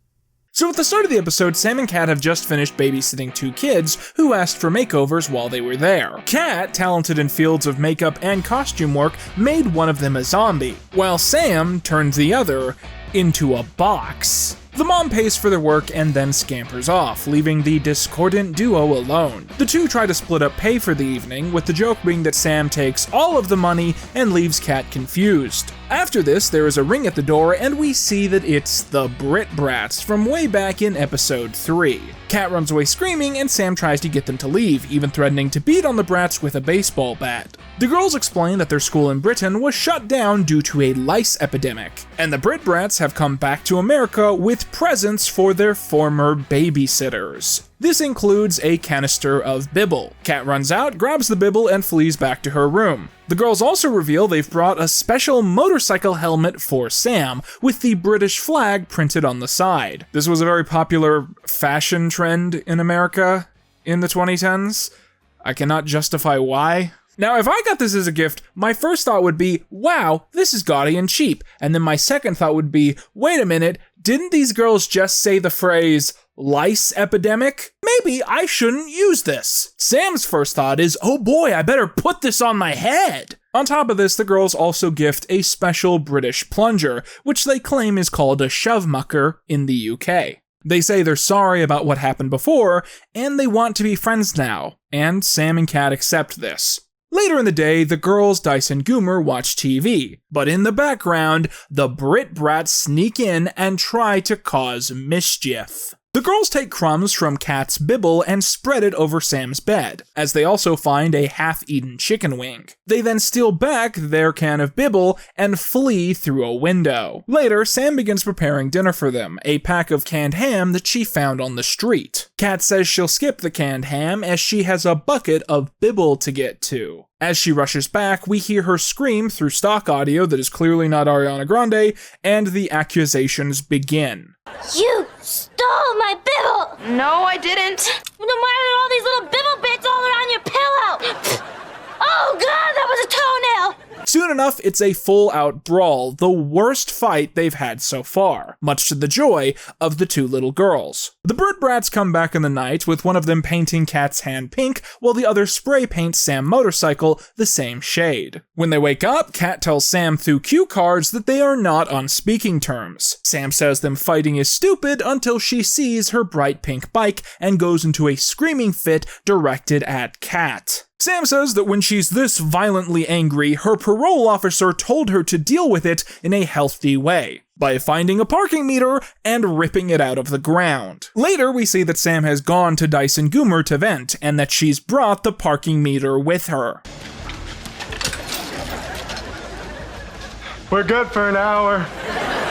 A: So at the start of the episode, Sam and Kat have just finished babysitting 2 kids who asked for makeovers while they were there. Kat, talented in fields of makeup and costume work, made one of them a zombie, while Sam turned the other into a box. The mom pays for their work and then scampers off, leaving the discordant duo alone. The two try to split up pay for the evening, with the joke being that Sam takes all of the money and leaves Kat confused. After this, there is a ring at the door and we see that it's the Brit Brats from way back in episode 3. Kat runs away screaming and Sam tries to get them to leave, even threatening to beat on the Brats with a baseball bat. The girls explain that their school in Britain was shut down due to a lice epidemic, and the Brit Brats have come back to America with presents for their former babysitters. This includes a canister of Bibble. Kat runs out, grabs the Bibble, and flees back to her room. The girls also reveal they've brought a special motorcycle helmet for Sam, with the British flag printed on the side. This was a very popular fashion trend in America in the 2010s. I cannot justify why. Now, if I got this as a gift, my first thought would be, wow, this is gaudy and cheap. And then my second thought would be, wait a minute, didn't these girls just say the phrase, lice epidemic? Maybe I shouldn't use this. Sam's first thought is, oh boy, I better put this on my head. On top of this, the girls also gift a special British plunger, which they claim is called a shovmucker in the UK. They say they're sorry about what happened before, and they want to be friends now, and Sam and Kat accept this. Later in the day, the girls, Dice and Goomer, watch TV, but in the background, the Brit Brats sneak in and try to cause mischief. The girls take crumbs from Kat's Bibble and spread it over Sam's bed, as they also find a half-eaten chicken wing. They then steal back their can of Bibble and flee through a window. Later, Sam begins preparing dinner for them, a pack of canned ham that she found on the street. Kat says she'll skip the canned ham as she has a bucket of Bibble to get to. As she rushes back, we hear her scream through stock audio that is clearly not Ariana Grande, and the accusations begin.
E: You stole my Bibble!
G: No, I didn't.
E: Then why are all these little Bibble bits all around your pillow? Oh god, that was a toenail!
A: Soon enough, it's a full-out brawl, the worst fight they've had so far, much to the joy of the 2 little girls. The Brit Brats come back in the night, with one of them painting Kat's hand pink, while the other spray paints Sam's motorcycle the same shade. When they wake up, Kat tells Sam through cue cards that they are not on speaking terms. Sam says them fighting is stupid until she sees her bright pink bike and goes into a screaming fit directed at Kat. Sam says that when she's this violently angry, her parole officer told her to deal with it in a healthy way, by finding a parking meter and ripping it out of the ground. Later, we see that Sam has gone to Dice and Goomer to vent, and that she's brought the parking meter with her.
F: We're good for an hour.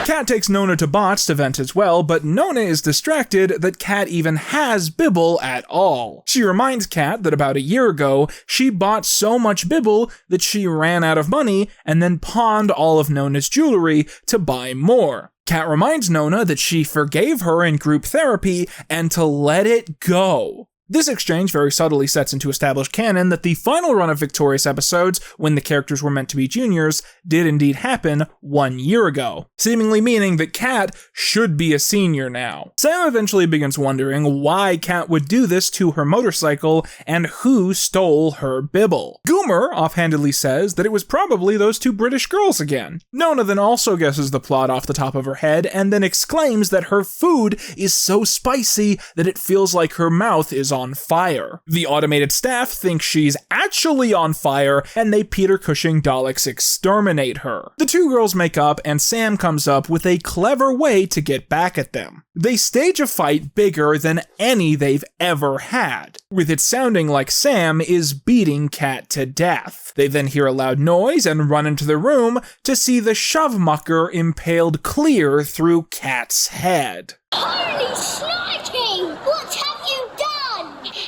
A: Kat takes Nona to Bots to vent as well, but Nona is distracted that Kat even has Bibble at all. She reminds Kat that about a year ago, she bought so much Bibble that she ran out of money and then pawned all of Nona's jewelry to buy more. Kat reminds Nona that she forgave her in group therapy and to let it go. This exchange very subtly sets into established canon that the final run of Victorious episodes, when the characters were meant to be juniors, did indeed happen 1 year ago, seemingly meaning that Kat should be a senior now. Sam eventually begins wondering why Kat would do this to her motorcycle and who stole her Bibble. Goomer offhandedly says that it was probably those 2 British girls again. Nona then also guesses the plot off the top of her head and then exclaims that her food is so spicy that it feels like her mouth is on fire. The automated staff think she's actually on fire, and they Peter Cushing Daleks exterminate her. The 2 girls make up, and Sam comes up with a clever way to get back at them. They stage a fight bigger than any they've ever had, with it sounding like Sam is beating Kat to death. They then hear a loud noise and run into the room to see the shovmucker impaled clear through Kat's head.
E: Holy shnikey! What have you done?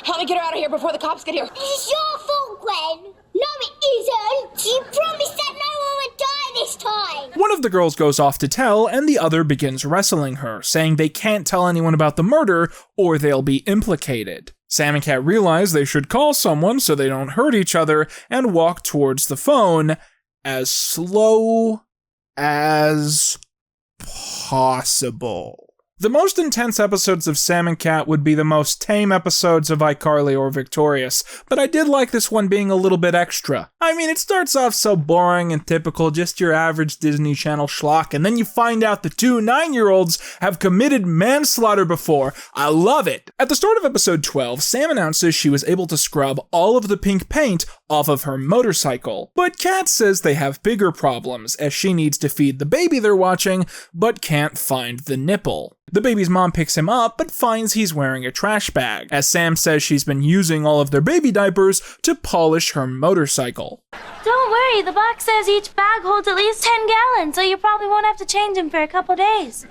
G: Help me get her out of here before the cops get here.
E: This is your fault, Gwen. No, it isn't. You promised that no one would die this time.
A: One of the girls goes off to tell, and the other begins wrestling her, saying they can't tell anyone about the murder or they'll be implicated. Sam and Kat realize they should call someone so they don't hurt each other and walk towards the phone as slow as possible. The most intense episodes of Sam and Cat would be the most tame episodes of iCarly or Victorious, but I did like this one being a little bit extra. I mean, it starts off so boring and typical, just your average Disney Channel schlock, and then you find out the two 9-year-olds have committed manslaughter before. I love it! At the start of episode 12, Sam announces she was able to scrub all of the pink paint off of her motorcycle, but Cat says they have bigger problems, as she needs to feed the baby they're watching, but can't find the nipple. The baby's mom picks him up, but finds he's wearing a trash bag, as Sam says she's been using all of their baby diapers to polish her motorcycle.
N: Don't worry, the box says each bag holds at least 10 gallons, so you probably won't have to change them for a couple days.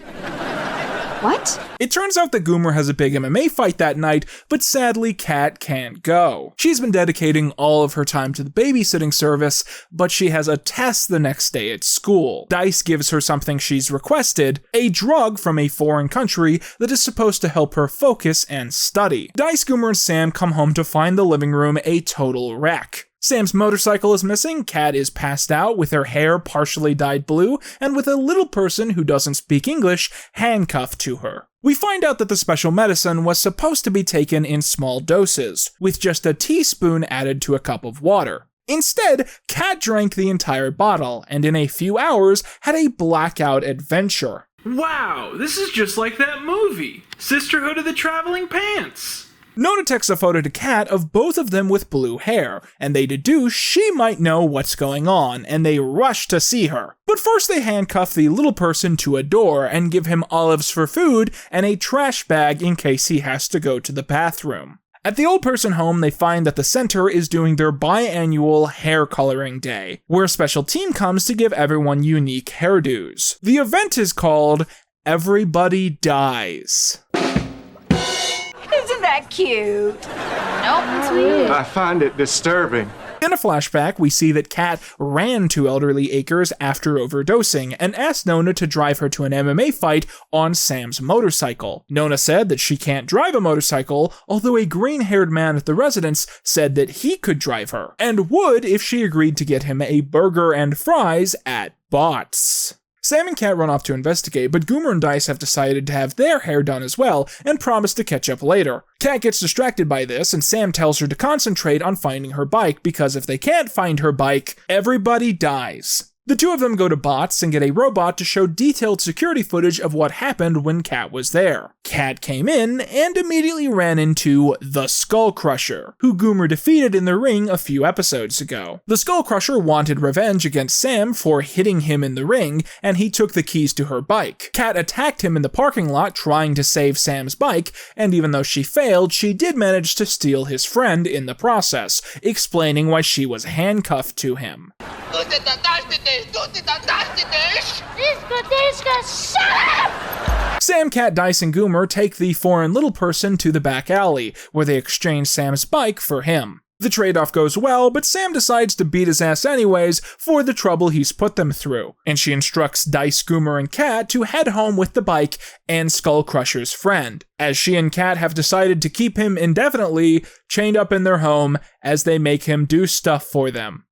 B: What?
A: It turns out that Goomer has a big MMA fight that night, but sadly Cat can't go. She's been dedicating all of her time to the babysitting service, but she has a test the next day at school. Dice gives her something she's requested, a drug from a foreign country that is supposed to help her focus and study. Dice, Goomer, and Sam come home to find the living room a total wreck. Sam's motorcycle is missing, Cat is passed out with her hair partially dyed blue, and with a little person who doesn't speak English handcuffed to her. We find out that the special medicine was supposed to be taken in small doses, with just a teaspoon added to a cup of water. Instead, Cat drank the entire bottle, and in a few hours had a blackout adventure.
O: Wow, this is just like that movie, Sisterhood of the Traveling Pants.
A: Nona takes a photo to Cat of both of them with blue hair, and they deduce she might know what's going on, and they rush to see her. But first they handcuff the little person to a door and give him olives for food and a trash bag in case he has to go to the bathroom. At the old person home, they find that the center is doing their biannual hair coloring day, where a special team comes to give everyone unique hairdos. The event is called Everybody Dies.
K: Isn't that cute?
N: Nope, it's weird.
F: I find it disturbing.
A: In a flashback, we see that Cat ran to Elderly Acres after overdosing and asked Nona to drive her to an MMA fight on Sam's motorcycle. Nona said that she can't drive a motorcycle, although a green-haired man at the residence said that he could drive her, and would if she agreed to get him a burger and fries at Bots. Sam and Cat run off to investigate, but Goomer and Dice have decided to have their hair done as well, and promise to catch up later. Cat gets distracted by this, and Sam tells her to concentrate on finding her bike, because if they can't find her bike, everybody dies. The two of them go to Bots and get a robot to show detailed security footage of what happened when Cat was there. Cat came in and immediately ran into the Skull Crusher, who Goomer defeated in the ring a few episodes ago. The Skull Crusher wanted revenge against Sam for hitting him in the ring, and he took the keys to her bike. Cat attacked him in the parking lot trying to save Sam's bike, and even though she failed, she did manage to steal his friend in the process, explaining why she was handcuffed to him. Sam, Cat, Dice, and Goomer take the foreign little person to the back alley, where they exchange Sam's bike for him. The trade-off goes well, but Sam decides to beat his ass anyways for the trouble he's put them through, and she instructs Dice, Goomer, and Cat to head home with the bike and Skull Crusher's friend, as she and Cat have decided to keep him indefinitely chained up in their home as they make him do stuff for them.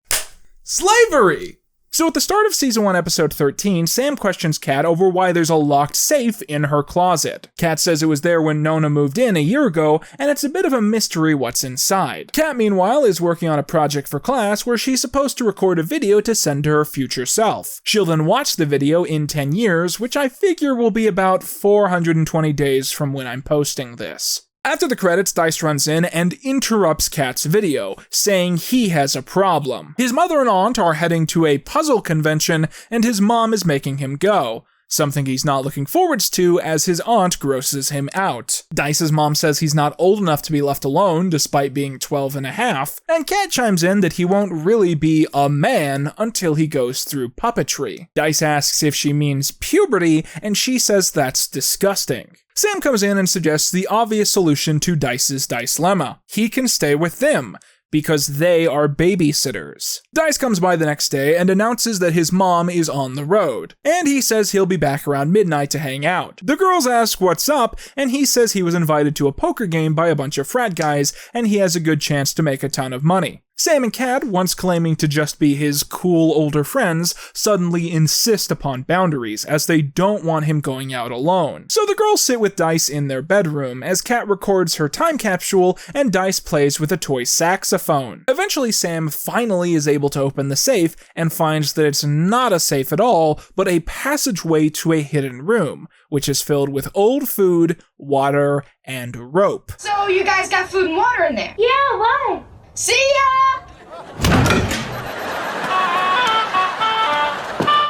A: Slavery! So at the start of Season 1, Episode 13, Sam questions Cat over why there's a locked safe in her closet. Cat says it was there when Nona moved in a year ago, and it's a bit of a mystery what's inside. Cat, meanwhile, is working on a project for class where she's supposed to record a video to send to her future self. She'll then watch the video in 10 years, which I figure will be about 420 days from when I'm posting this. After the credits, Dice runs in and interrupts Cat's video, saying he has a problem. His mother and aunt are heading to a puzzle convention, and his mom is making him go. Something he's not looking forwards to as his aunt grosses him out. Dice's mom says he's not old enough to be left alone despite being 12 and a half, and Cat chimes in that he won't really be a man until he goes through puppetry. Dice asks if she means puberty, and she says that's disgusting. Sam comes in and suggests the obvious solution to Dice's dilemma. He can stay with them, because they are babysitters. Dice comes by the next day and announces that his mom is on the road, and he says he'll be back around midnight to hang out. The girls ask what's up, and he says he was invited to a poker game by a bunch of frat guys, and he has a good chance to make a ton of money. Sam and Kat, once claiming to just be his cool older friends, suddenly insist upon boundaries, as they don't want him going out alone. So the girls sit with Dice in their bedroom, as Kat records her time capsule and Dice plays with a toy saxophone. Eventually Sam finally is able to open the safe and finds that it's not a safe at all, but a passageway to a hidden room, which is filled with old food, water, and rope.
G: So you guys got food and water in there?
N: Yeah, why?
G: See ya!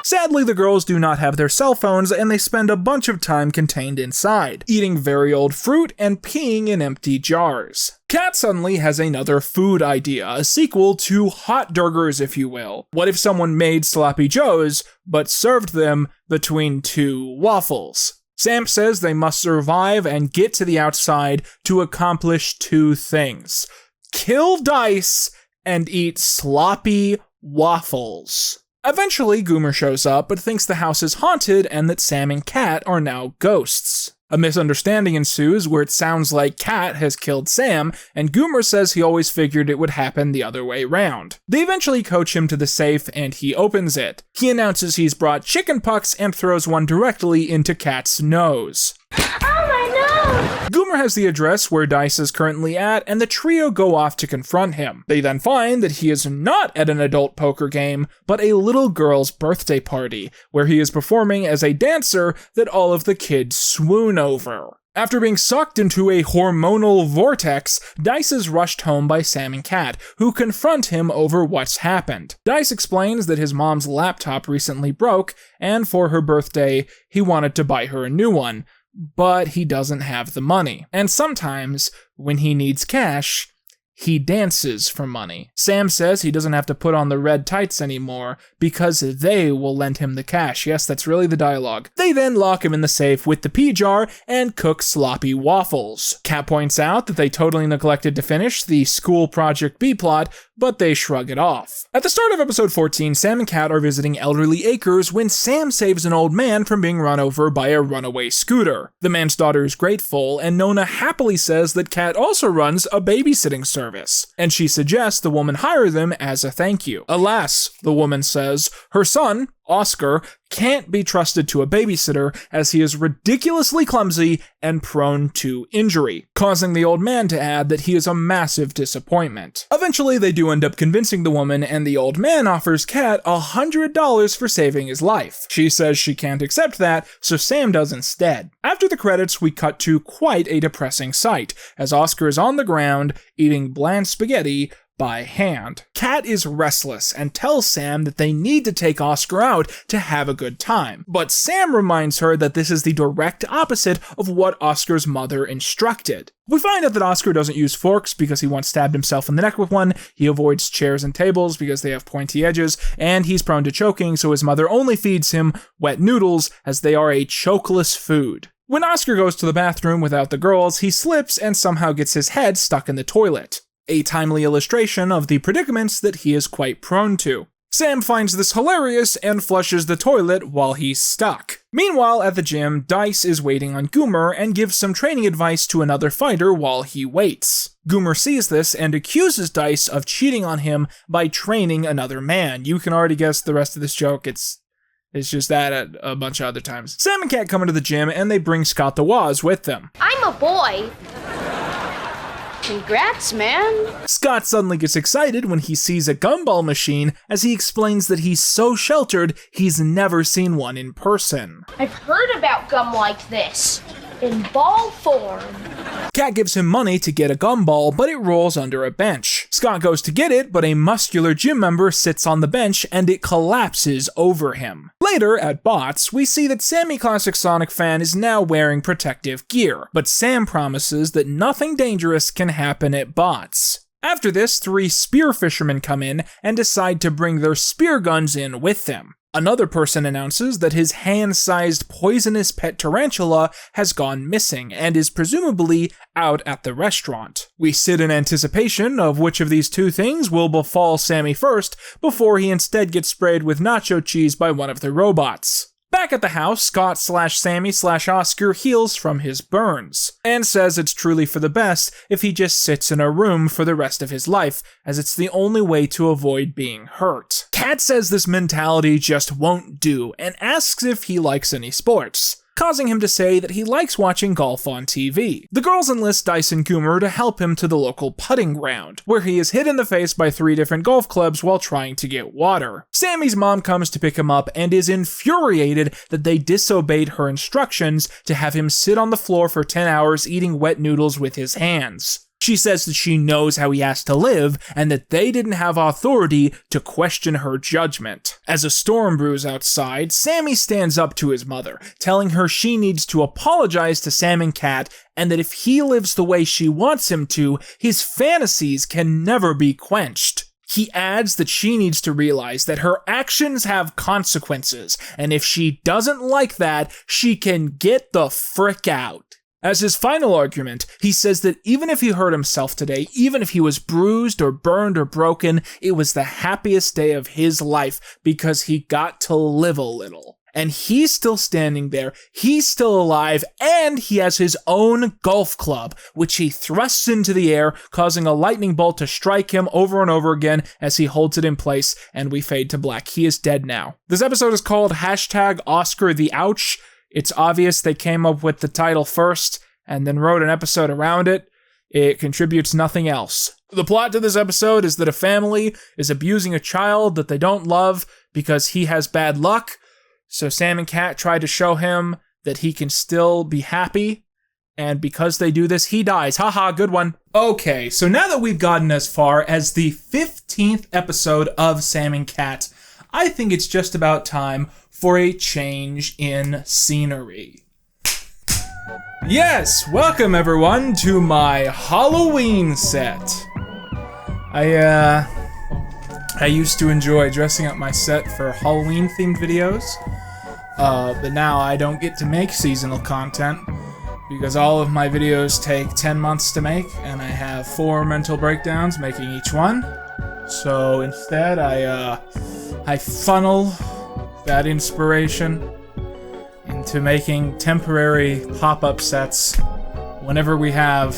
A: Sadly, the girls do not have their cell phones, and they spend a bunch of time contained inside, eating very old fruit and peeing in empty jars. Kat suddenly has another food idea, a sequel to Hot Durgers, if you will. What if someone made Sloppy Joes, but served them between two waffles? Sam says they must survive and get to the outside to accomplish two things: kill Dice and eat sloppy waffles. Eventually, Goomer shows up, but thinks the house is haunted and that Sam and Kat are now ghosts. A misunderstanding ensues where it sounds like Kat has killed Sam, and Goomer says he always figured it would happen the other way round. They eventually coach him to the safe, and he opens it. He announces he's brought chicken pucks and throws one directly into Kat's nose. Goomer has the address where Dice is currently at, and the trio go off to confront him. They then find that he is not at an adult poker game, but a little girl's birthday party, where he is performing as a dancer that all of the kids swoon over. After being sucked into a hormonal vortex, Dice is rushed home by Sam and Kat, who confront him over what's happened. Dice explains that his mom's laptop recently broke, and for her birthday, he wanted to buy her a new one, but he doesn't have the money. And sometimes, when he needs cash, he dances for money. Sam says he doesn't have to put on the red tights anymore because they will lend him the cash. Yes, that's really the dialogue. They then lock him in the safe with the pea jar and cook sloppy waffles. Kat points out that they totally neglected to finish the school project B plot, but they shrug it off. At the start of episode 14, Sam and Kat are visiting elderly acres when Sam saves an old man from being run over by a runaway scooter. The man's daughter is grateful, and Nona happily says that Kat also runs a babysitting service, and she suggests the woman hire them as a thank you. Alas, the woman says, her son, Oscar, can't be trusted to a babysitter as he is ridiculously clumsy and prone to injury, causing the old man to add that he is a massive disappointment. Eventually, they do end up convincing the woman, and the old man offers Kat $100 for saving his life. She says she can't accept that, so Sam does instead. After the credits, we cut to quite a depressing sight, as Oscar is on the ground eating bland spaghetti by hand. Kat is restless and tells Sam that they need to take Oscar out to have a good time, but Sam reminds her that this is the direct opposite of what Oscar's mother instructed. We find out that Oscar doesn't use forks because he once stabbed himself in the neck with one, he avoids chairs and tables because they have pointy edges, and he's prone to choking, so his mother only feeds him wet noodles as they are a chokeless food. When Oscar goes to the bathroom without the girls, he slips and somehow gets his head stuck in the toilet. A timely illustration of the predicaments that he is quite prone to. Sam finds this hilarious and flushes the toilet while he's stuck. Meanwhile, at the gym, Dice is waiting on Goomer and gives some training advice to another fighter while he waits. Goomer sees this and accuses Dice of cheating on him by training another man. You can already guess the rest of this joke. It's just that at a bunch of other times. Sam and Kat come into the gym and they bring Scott the Woz with them.
E: I'm a boy.
G: Congrats, man.
A: Scott suddenly gets excited when he sees a gumball machine as he explains that he's so sheltered he's never seen one in person.
E: I've heard about gum like this, in ball form.
A: Kat gives him money to get a gumball, but it rolls under a bench. Scott goes to get it, but a muscular gym member sits on the bench and it collapses over him. Later, at Bots, we see that Sammy Classic Sonic fan is now wearing protective gear, but Sam promises that nothing dangerous can happen at Bots. After this, 3 spear fishermen come in and decide to bring their spear guns in with them. Another person announces that his hand-sized poisonous pet tarantula has gone missing and is presumably out at the restaurant. We sit in anticipation of which of these two things will befall Sammy first before he instead gets sprayed with nacho cheese by one of the robots. Back at the house, Scott/Sammy/Oscar heals from his burns, and says it's truly for the best if he just sits in a room for the rest of his life, as it's the only way to avoid being hurt. Kat says this mentality just won't do, and asks if he likes any sports, causing him to say that he likes watching golf on TV. The girls enlist Dyson Coomer to help him to the local putting ground, where he is hit in the face by 3 different golf clubs while trying to get water. Sammy's mom comes to pick him up and is infuriated that they disobeyed her instructions to have him sit on the floor for 10 hours eating wet noodles with his hands. She says that she knows how he has to live and that they didn't have authority to question her judgment. As a storm brews outside, Sammy stands up to his mother, telling her she needs to apologize to Sam and Kat and that if he lives the way she wants him to, his fantasies can never be quenched. He adds that she needs to realize that her actions have consequences, and if she doesn't like that, she can get the frick out. As his final argument, he says that even if he hurt himself today, even if he was bruised or burned or broken, it was the happiest day of his life because he got to live a little. And he's still standing there, he's still alive, and he has his own golf club, which he thrusts into the air, causing a lightning bolt to strike him over and over again as he holds it in place, and we fade to black. He is dead now. This episode is called #OscarTheOuch. It's obvious they came up with the title first and then wrote an episode around it. It contributes nothing else. The plot to this episode is that a family is abusing a child that they don't love because he has bad luck. So Sam and Kat try to show him that he can still be happy. And because they do this, he dies. Haha, good one. Okay, so now that we've gotten as far as the 15th episode of Sam and Kat, I think it's just about time for a change in scenery. Yes, welcome everyone to my Halloween set. I used to enjoy dressing up my set for Halloween themed videos, but now I don't get to make seasonal content because all of my videos take 10 months to make and I have 4 mental breakdowns making each one. So instead I funnel that inspiration into making temporary pop-up sets whenever we have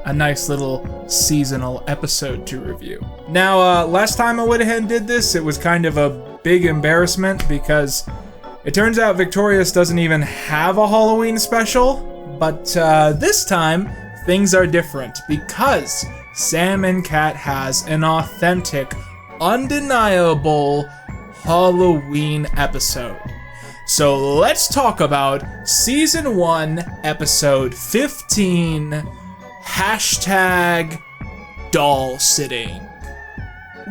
A: a nice little seasonal episode to review. Now, last time I went ahead and did this, it was kind of a big embarrassment because it turns out Victorious doesn't even have a Halloween special, but this time things are different because Sam and Kat has an authentic, undeniable Halloween episode. So let's talk about Season 1, Episode 15, #doll sitting.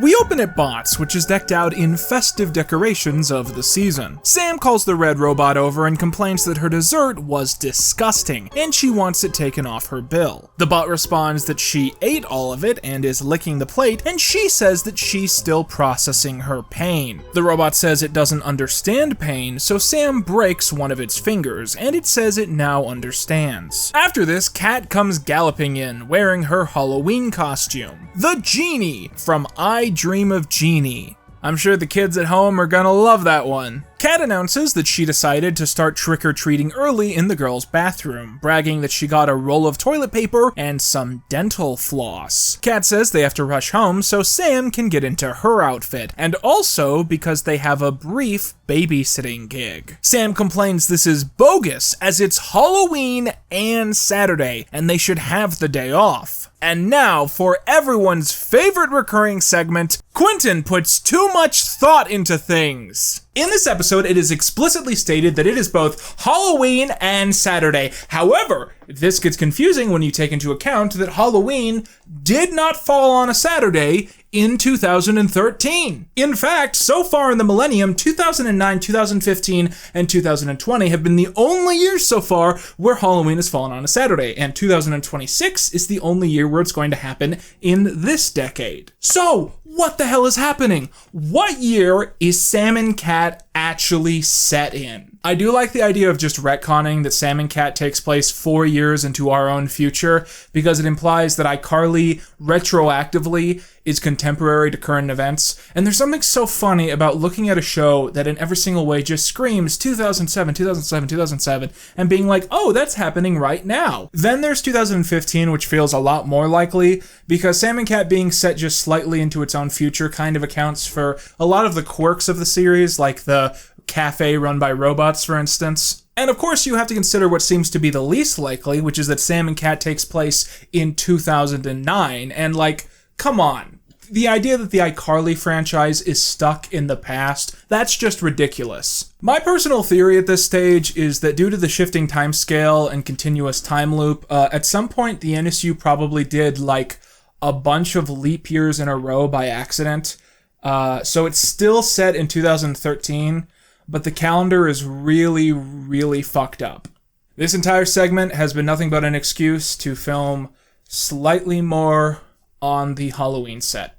A: We open at Bots, which is decked out in festive decorations of the season. Sam calls the red robot over and complains that her dessert was disgusting, and she wants it taken off her bill. The bot responds that she ate all of it and is licking the plate, and she says that she's still processing her pain. The robot says it doesn't understand pain, so Sam breaks one of its fingers, and it says it now understands. After this, Kat comes galloping in, wearing her Halloween costume. The Genie from I Dream of Jeannie. I'm sure the kids at home are gonna love that one. Kat announces that she decided to start trick-or-treating early in the girls' bathroom, bragging that she got a roll of toilet paper and some dental floss. Kat says they have to rush home so Sam can get into her outfit, and also because they have a brief babysitting gig. Sam complains this is bogus, as it's Halloween and Saturday, and they should have the day off. And now, for everyone's favorite recurring segment, Quinton puts too much thought into things. In this episode, it is explicitly stated that it is both Halloween and Saturday. However, this gets confusing when you take into account that Halloween did not fall on a Saturday in 2013. In fact, so far in the millennium, 2009, 2015, and 2020 have been the only years so far where Halloween has fallen on a Saturday, and 2026 is the only year where it's going to happen in this decade. So, What the hell is happening? What year is Sam and Cat actually set in? I do like the idea of just retconning that Sam and Cat takes place 4 years into our own future, because it implies that iCarly retroactively is contemporary to current events. And there's something so funny about looking at a show that in every single way just screams 2007, 2007, 2007, and being like, oh, that's happening right now. Then there's 2015, which feels a lot more likely, because Sam and Cat being set just slightly into its own future kind of accounts for a lot of the quirks of the series, like the cafe run by robots, for instance. And of course, you have to consider what seems to be the least likely, which is that Sam and Cat takes place in 2009. And like, come on. The idea that the iCarly franchise is stuck in the past, that's just ridiculous. My personal theory at this stage is that due to the shifting timescale and continuous time loop, at some point the NSU probably did like a bunch of leap years in a row by accident. So it's still set in 2013, but the calendar is really, really fucked up. This entire segment has been nothing but an excuse to film slightly more on the Halloween set.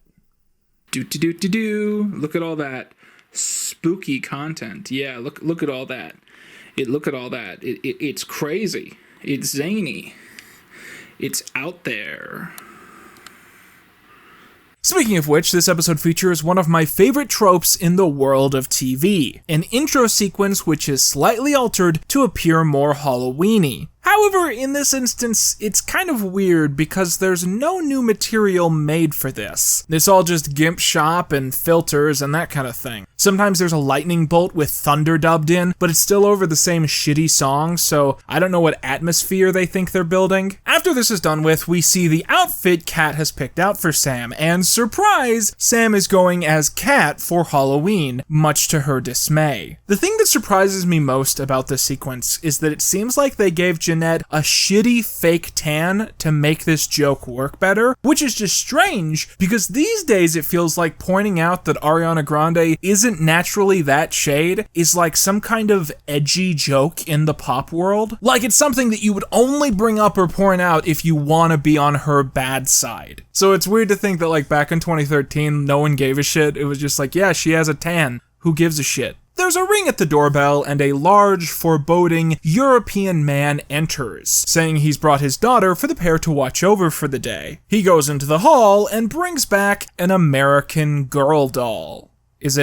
A: Look at all that spooky content. Yeah, look at all that. Look at all that. It's crazy. It's zany. It's out there. Speaking of which, this episode features one of my favorite tropes in the world of TV, an intro sequence which is slightly altered to appear more Halloween-y. However, in this instance, it's kind of weird because there's no new material made for this. It's all just GIMP shop and filters and that kind of thing. Sometimes there's a lightning bolt with thunder dubbed in, but it's still over the same shitty song, so I don't know what atmosphere they think they're building. After this is done with, we see the outfit Cat has picked out for Sam, and surprise, Sam is going as Cat for Halloween, much to her dismay. The thing that surprises me most about this sequence is that it seems like they gave Jeanette a shitty fake tan to make this joke work better, which is just strange because these days it feels like pointing out that Ariana Grande isn't naturally that shade is like some kind of edgy joke in the pop world. Like it's something that you would only bring up or point out if you want to be on her bad side. So it's weird to think that like back in 2013 no one gave a shit. It was just like, yeah, she has a tan. Who gives a shit? There's a ring at the doorbell, and a large, foreboding European man enters, saying he's brought his daughter for the pair to watch over for the day. He goes into the hall and brings back an American Girl doll. Is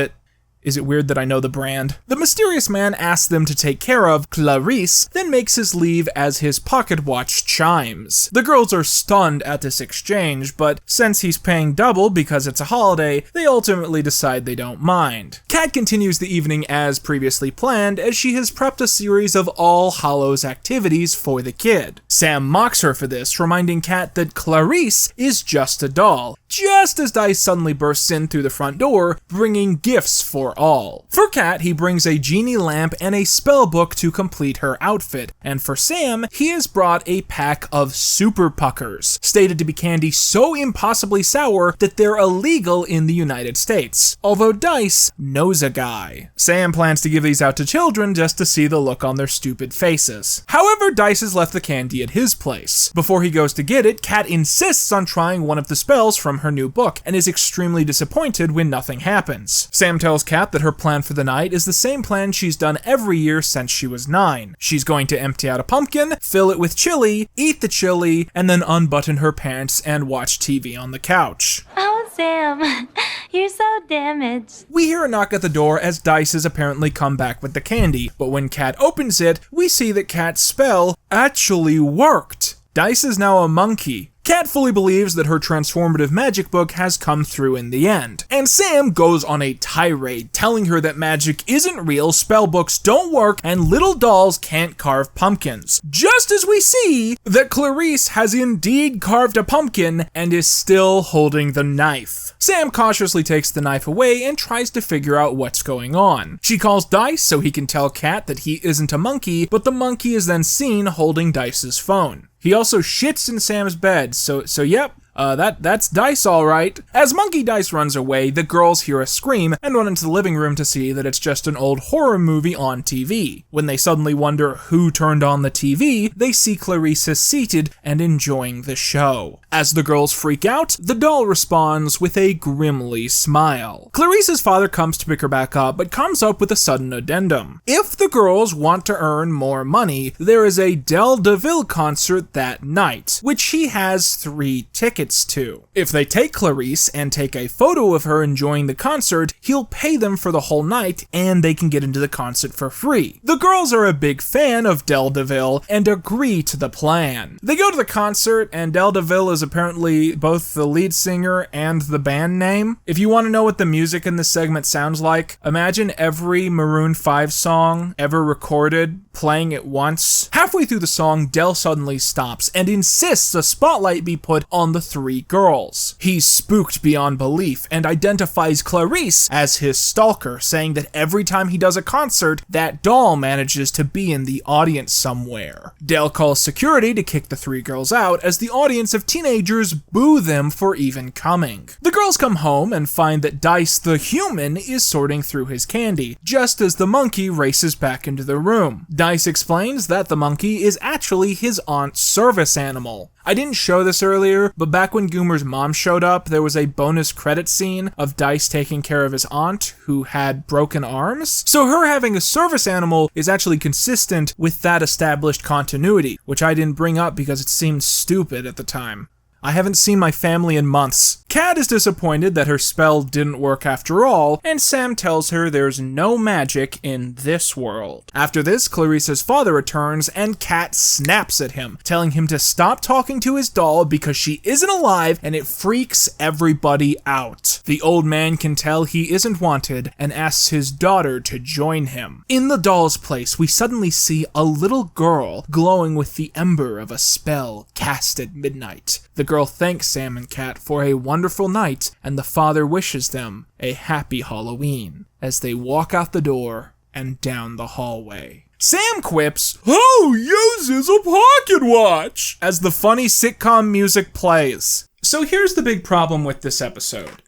A: it weird that I know the brand? The mysterious man asks them to take care of Clarice, then makes his leave as his pocket watch chimes. The girls are stunned at this exchange, but since he's paying double because it's a holiday, they ultimately decide they don't mind. Kat continues the evening as previously planned, as she has prepped a series of All Hallows activities for the kid. Sam mocks her for this, reminding Kat that Clarice is just a doll, just as Dice suddenly bursts in through the front door, bringing gifts for all. For Kat, he brings a genie lamp and a spell book to complete her outfit, and for Sam, he has brought a pack of super puckers, stated to be candy so impossibly sour that they're illegal in the United States, although Dice knows a guy. Sam plans to give these out to children just to see the look on their stupid faces. However, Dice has left the candy at his place. Before he goes to get it, Kat insists on trying one of the spells from her new book, and is extremely disappointed when nothing happens. Sam tells Kat that her plan for the night is the same plan she's done every year since she was 9. She's going to empty out a pumpkin, fill it with chili, eat the chili, and then unbutton her pants and watch TV on the couch.
N: Oh, Sam, you're so damaged.
A: We hear a knock at the door as Dice has apparently come back with the candy, but when Kat opens it, we see that Kat's spell actually worked. Dice is now a monkey. Kat fully believes that her transformative magic book has come through in the end, and Sam goes on a tirade telling her that magic isn't real, spell books don't work, and little dolls can't carve pumpkins. Just as we see that Clarice has indeed carved a pumpkin and is still holding the knife. Sam cautiously takes the knife away and tries to figure out what's going on. She calls Dice so he can tell Kat that he isn't a monkey, but the monkey is then seen holding Dice's phone. He also shits in Sam's bed, so yep, That's Dice all right. As Monkey Dice runs away, the girls hear a scream and run into the living room to see that it's just an old horror movie on TV. When they suddenly wonder who turned on the TV, they see Clarissa seated and enjoying the show. As the girls freak out, the doll responds with a grimly smile. Clarissa's father comes to pick her back up, but comes up with a sudden addendum. If the girls want to earn more money, there is a Del DeVille concert that night, which he has 3 tickets to. If they take Clarice and take a photo of her enjoying the concert, he'll pay them for the whole night and they can get into the concert for free. The girls are a big fan of Del DeVille and agree to the plan. They go to the concert, and Del DeVille is apparently both the lead singer and the band name. If you want to know what the music in this segment sounds like, imagine every Maroon 5 song ever recorded playing at once. Halfway through the song, Del suddenly stops and insists a spotlight be put on the 3 girls. He's spooked beyond belief and identifies Clarice as his stalker, saying that every time he does a concert, that doll manages to be in the audience somewhere. Del calls security to kick the 3 girls out as the audience of teenagers boo them for even coming. The girls come home and find that Dice the human is sorting through his candy, just as the monkey races back into the room. Dice explains that the monkey is actually his aunt's service animal. I didn't show this earlier, but back when Goomer's mom showed up, there was a bonus credit scene of Dice taking care of his aunt who had broken arms. So her having a service animal is actually consistent with that established continuity, which I didn't bring up because it seemed stupid at the time. I haven't seen my family in months. Kat is disappointed that her spell didn't work after all, and Sam tells her there's no magic in this world. After this, Clarissa's father returns, and Kat snaps at him, telling him to stop talking to his doll because she isn't alive and it freaks everybody out. The old man can tell he isn't wanted and asks his daughter to join him. In the doll's place, we suddenly see a little girl glowing with the ember of a spell cast at midnight. The girl thanks Sam and Kat for a wonderful night, and the father wishes them a happy Halloween as they walk out the door and down the hallway. Sam quips, "Who uses a pocket watch?" as the funny sitcom music plays. So here's the big problem with this episode.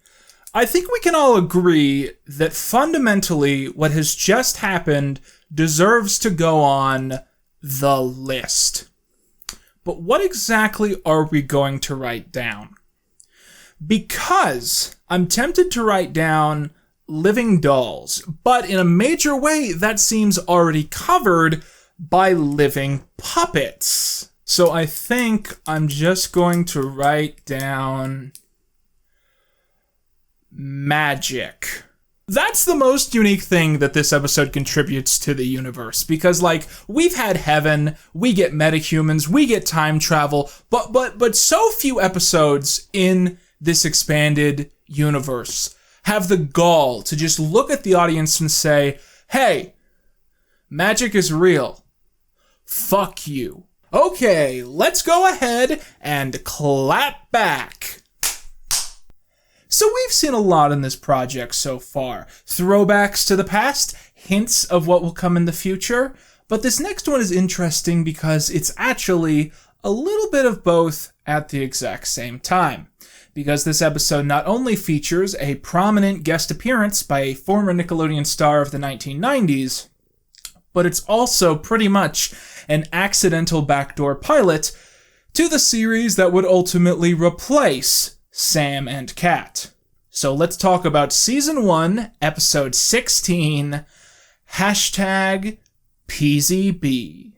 A: I think we can all agree that fundamentally what has just happened deserves to go on the list. But what exactly are we going to write down? Because I'm tempted to write down living dolls, but in a major way that seems already covered by living puppets. So I think I'm just going to write down magic. That's the most unique thing that this episode contributes to the universe, because we've had heaven, we get metahumans, we get time travel, but so few episodes in this expanded universe have the gall to just look at the audience and say, "Hey, magic is real. Fuck you." Okay, let's go ahead and clap back. So we've seen a lot in this project so far. Throwbacks to the past, hints of what will come in the future, but this next one is interesting because it's actually a little bit of both at the exact same time. Because this episode not only features a prominent guest appearance by a former Nickelodeon star of the 1990s, but it's also pretty much an accidental backdoor pilot to the series that would ultimately replace Sam and Kat. So let's talk about Season 1, Episode 16, #PZB.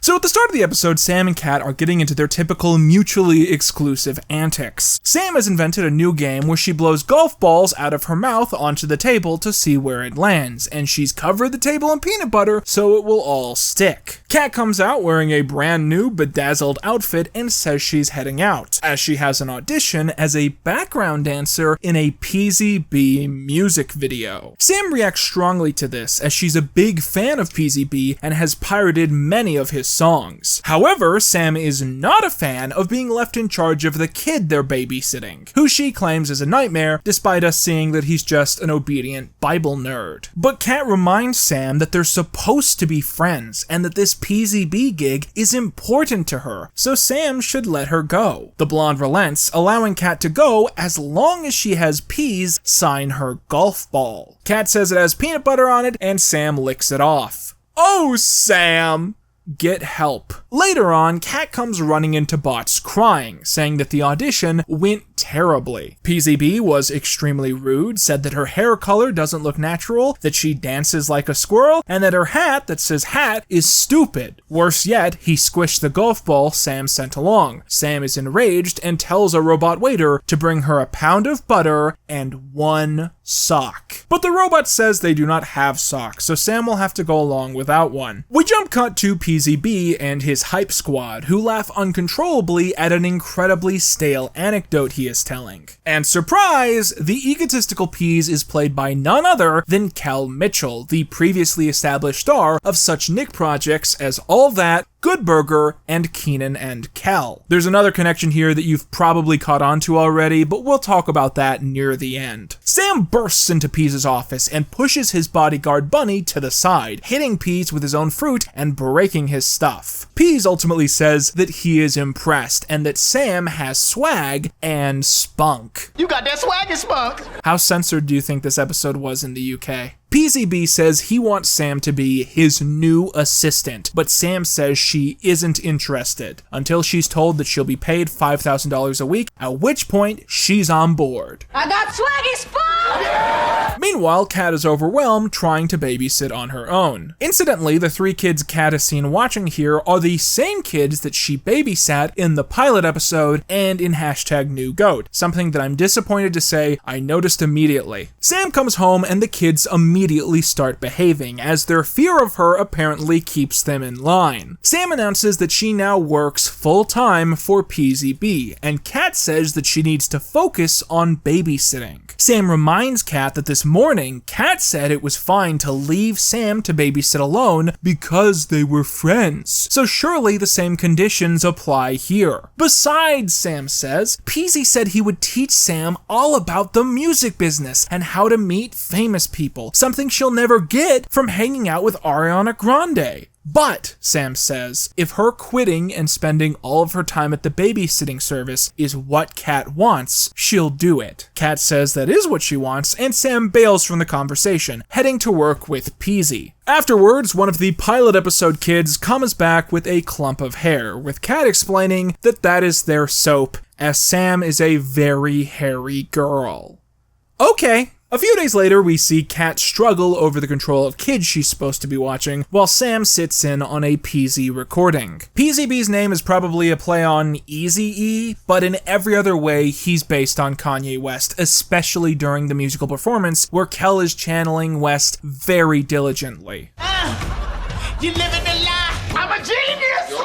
A: So at the start of the episode, Sam and Kat are getting into their typical mutually exclusive antics. Sam has invented a new game where she blows golf balls out of her mouth onto the table to see where it lands, and she's covered the table in peanut butter so it will all stick. Kat comes out wearing a brand new bedazzled outfit and says she's heading out, as she has an audition as a background dancer in a PZB music video. Sam reacts strongly to this, as she's a big fan of PZB and has pirated many of his songs. However, Sam is not a fan of being left in charge of the kid they're babysitting, who she claims is a nightmare, despite us seeing that he's just an obedient Bible nerd. But Kat reminds Sam that they're supposed to be friends, and that this PZB gig is important to her, so Sam should let her go. The blonde relents, allowing Kat to go as long as she has Peas sign her golf ball. Kat says it has peanut butter on it, and Sam licks it off. Oh, Sam! Get help. Later on, Kat comes running into Bots crying, saying that the audition went terribly. PZB was extremely rude, said that her hair color doesn't look natural, that she dances like a squirrel, and that her hat that says hat is stupid. Worse yet, he squished the golf ball Sam sent along. Sam is enraged and tells a robot waiter to bring her a pound of butter and 1 sock. But the robot says they do not have socks, so Sam will have to go along without one. We jump cut to PZB and his hype squad, who laugh uncontrollably at an incredibly stale anecdote he is telling. And surprise, the egotistical Peas is played by none other than Kel Mitchell, the previously established star of such Nick projects as All That, Good Burger, and Keenan and Kel. There's another connection here that you've probably caught on to already, but we'll talk about that near the end. Sam bursts into Peas' office and pushes his bodyguard Bunny to the side, hitting Peas with his own fruit and breaking his stuff. Peas ultimately says that he is impressed and that Sam has swag and spunk.
P: You got that swag and spunk!
A: How censored do you think this episode was in the UK? PZB says he wants Sam to be his new assistant, but Sam says she isn't interested until she's told that she'll be paid $5,000 a week, at which point she's on board.
G: I got swaggy spunk! Yeah!
A: Meanwhile, Kat is overwhelmed trying to babysit on her own. Incidentally, the 3 kids Kat is seen watching here are the same kids that she babysat in the pilot episode and in #NewGoat, something that I'm disappointed to say I noticed immediately. Sam comes home and the kids immediately start behaving, as their fear of her apparently keeps them in line. Sam announces that she now works full-time for PZB, and Kat says that she needs to focus on babysitting. Sam reminds Kat that this morning, Kat said it was fine to leave Sam to babysit alone because they were friends. So surely the same conditions apply here. Besides, Sam says, PZ said he would teach Sam all about the music business and how to meet famous people, something she'll never get from hanging out with Ariana Grande. But, Sam says, if her quitting and spending all of her time at the babysitting service is what Kat wants, she'll do it. Kat says that is what she wants, and Sam bails from the conversation, heading to work with Peasy. Afterwards, one of the pilot episode kids comes back with a clump of hair, with Kat explaining that that is their soap, as Sam is a very hairy girl. Okay. A few days later, we see Kat struggle over the control of kids she's supposed to be watching, while Sam sits in on a PZ recording. PZB's name is probably a play on Eazy-E, but in every other way, he's based on Kanye West, especially during the musical performance, where Kel is channeling West very diligently.
P: You living a lie! I'm a genius!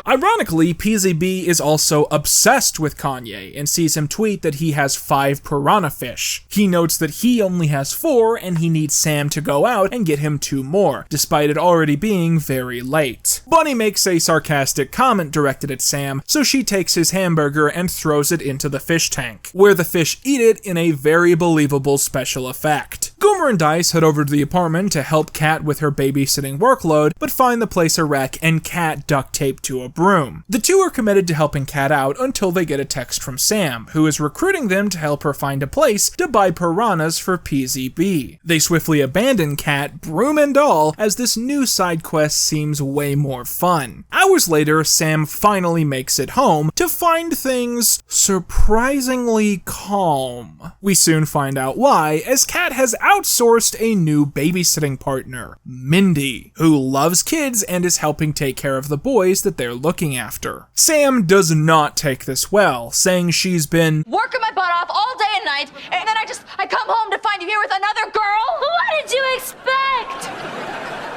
A: Ironically, PZB is also obsessed with Kanye and sees him tweet that he has 5 piranha fish. He notes that he only has 4 and he needs Sam to go out and get him 2 more, despite it already being very late. Bunny makes a sarcastic comment directed at Sam, so she takes his hamburger and throws it into the fish tank, where the fish eat it in a very believable special effect. Goomer and Dice head over to the apartment to help Kat with her babysitting workload, but find the place a wreck and Kat duct taped to a broom. The two are committed to helping Kat out until they get a text from Sam, who is recruiting them to help her find a place to buy piranhas for PZB. They swiftly abandon Kat, broom and all, as this new side quest seems way more fun. Hours later, Sam finally makes it home to find things surprisingly calm. We soon find out why, as Kat has outsourced a new babysitting partner, Mindy, who loves kids and is helping take care of the boys that they're looking after. Sam does not take this well, saying she's been
N: working my butt off all day and night, and then I come home to find you here with another girl? What did you expect?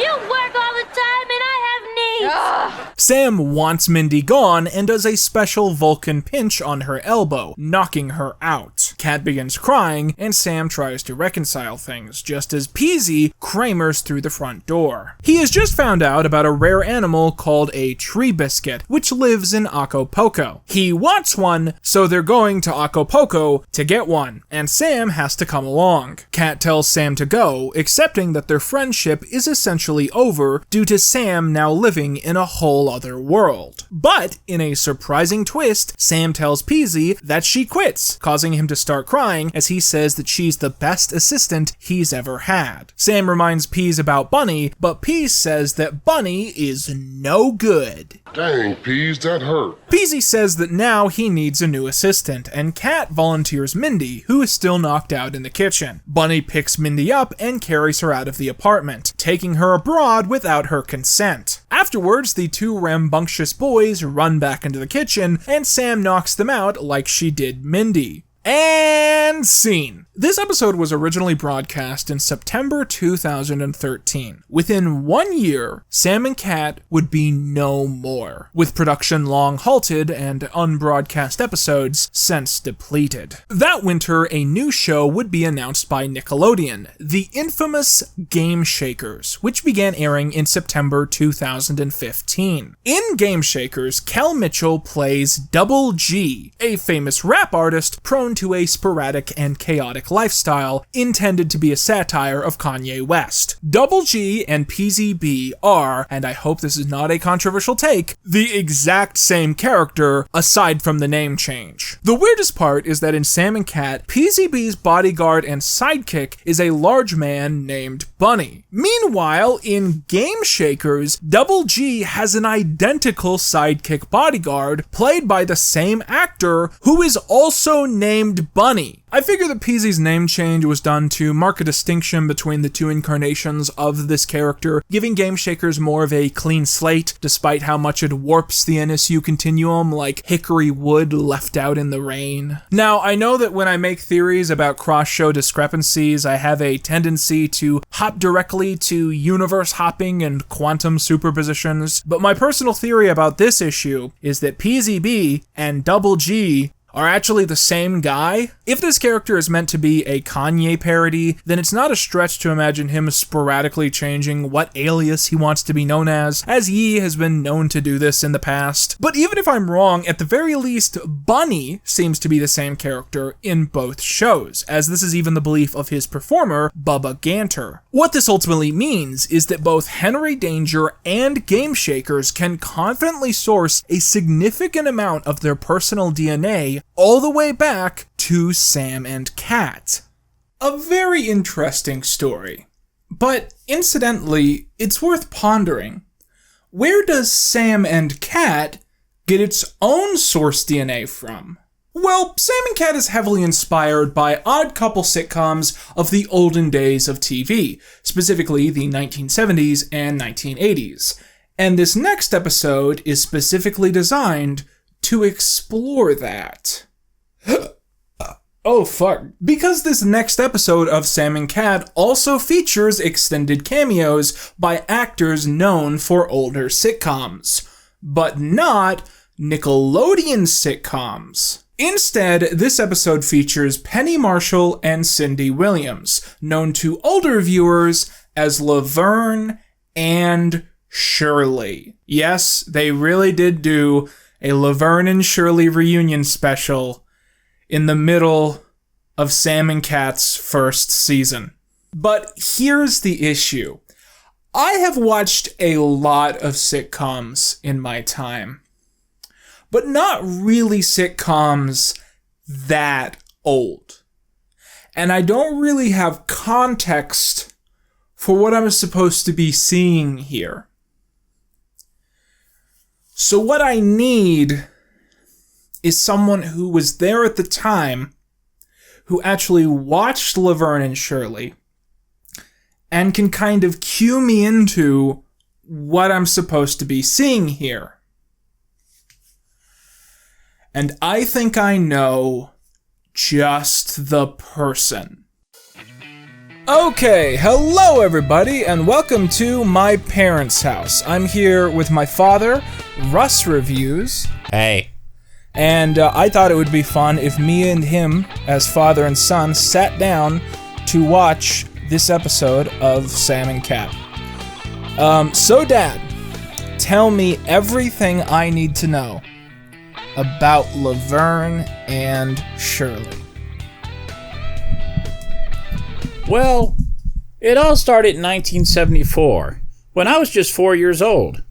N: You work all the time and I have needs. Ugh.
A: Sam wants Mindy gone and does a special Vulcan pinch on her elbow, knocking her out. Kat begins crying, and Sam tries to reconcile things, just as Peasy Kramers through the front door. He has just found out about a rare animal called a tree biscuit, which lives in Acapulco. He wants one, so they're going to Acapulco to get one, and Sam has to come along. Kat tells Sam to go, accepting that their friendship is essentially over due to Sam now living living in a whole other world. But, in a surprising twist, Sam tells Peasy that she quits, causing him to start crying as he says that she's the best assistant he's ever had. Sam reminds Pease about Bunny, but Pease says that Bunny is no good.
F: Dang, Pease, that hurt.
A: Peasy says that now he needs a new assistant, and Kat volunteers Mindy, who is still knocked out in the kitchen. Bunny picks Mindy up and carries her out of the apartment, taking her abroad without her consent. Afterwards, the two rambunctious boys run back into the kitchen, and Sam knocks them out like she did Mindy. And scene. This episode was originally broadcast in September 2013. Within 1 year, Sam and Kat would be no more, with production long halted and unbroadcast episodes since depleted. That winter, a new show would be announced by Nickelodeon, the infamous Game Shakers, which began airing in September 2015. In Game Shakers, Kel Mitchell plays Double G, a famous rap artist prone to a sporadic and chaotic lifestyle intended to be a satire of Kanye West. Double G and PZB are, and I hope this is not a controversial take, the exact same character aside from the name change. The weirdest part is that in Sam and Kat, PZB's bodyguard and sidekick is a large man named Bunny. Meanwhile, in Game Shakers, Double G has an identical sidekick bodyguard played by the same actor who is also named Bunny. I figure that Peasy's name change was done to mark a distinction between the two incarnations of this character, giving Game Shakers more of a clean slate, despite how much it warps the NSU continuum like hickory wood left out in the rain. Now, I know that when I make theories about cross-show discrepancies, I have a tendency to hop directly to universe hopping and quantum superpositions, but my personal theory about this issue is that PZB and Double G are actually the same guy. If this character is meant to be a Kanye parody, then it's not a stretch to imagine him sporadically changing what alias he wants to be known as Ye has been known to do this in the past. But even if I'm wrong, at the very least, Bunny seems to be the same character in both shows, as this is even the belief of his performer, Bubba Ganter. What this ultimately means is that both Henry Danger and Game Shakers can confidently source a significant amount of their personal DNA all the way back to Sam and Kat. A very interesting story. But incidentally, it's worth pondering. Where does Sam and Kat get its own source DNA from? Well, Sam and Kat is heavily inspired by odd couple sitcoms of the olden days of TV, specifically the 1970s and 1980s. And this next episode is specifically designed to explore that. Oh fuck. Because this next episode of Sam and Kat also features extended cameos by actors known for older sitcoms, but not Nickelodeon sitcoms. Instead, this episode features Penny Marshall and Cindy Williams, known to older viewers as Laverne and Shirley. Yes, they really did do a Laverne and Shirley reunion special in the middle of Sam and Kat's first season. But here's the issue. I have watched a lot of sitcoms in my time, but not really sitcoms that old. And I don't really have context for what I'm supposed to be seeing here. So what I need is someone who was there at the time, who actually watched Laverne and Shirley, and can kind of cue me into what I'm supposed to be seeing here. And I think I know just the person. Okay, hello everybody, and welcome to my parents' house. I'm here with my father, Russ Reviews.
Q: Hey.
A: And I thought it would be fun if me and him, as father and son, sat down to watch this episode of Sam and Kat. So Dad, tell me everything I need to know about Laverne and Shirley.
Q: Well, it all started in 1974, when I was just 4 years old.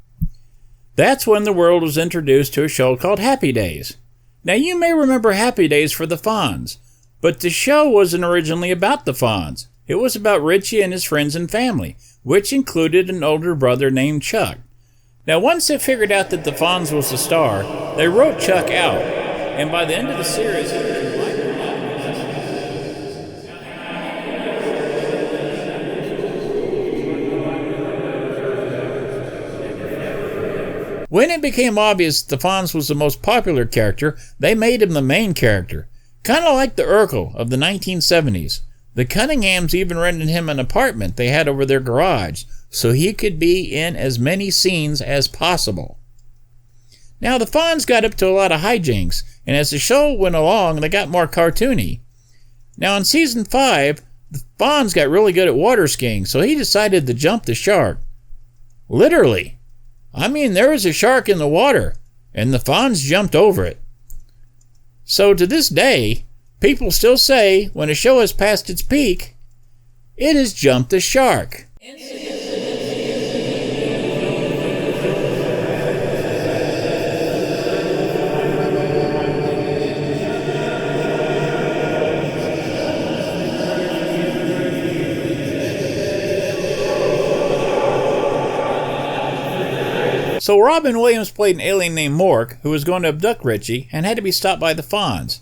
Q: That's when the world was introduced to a show called Happy Days. Now you may remember Happy Days for the Fonz, but the show wasn't originally about the Fonz. It was about Richie and his friends and family, which included an older brother named Chuck. Now once they figured out that the Fonz was the star, they wrote Chuck out, and by the end of the series, when it became obvious the Fonz was the most popular character, they made him the main character. Kind of like the Urkel of the 1970s. The Cunninghams even rented him an apartment they had over their garage, so he could be in as many scenes as possible. Now the Fonz got up to a lot of hijinks, and as the show went along, they got more cartoony. Now in season 5, the Fonz got really good at water skiing, so he decided to jump the shark. Literally. I mean, there was a shark in the water, and the Fonz jumped over it. So to this day, people still say when a show has passed its peak, it has jumped the shark. So Robin Williams played an alien named Mork who was going to abduct Richie and had to be stopped by the Fonz.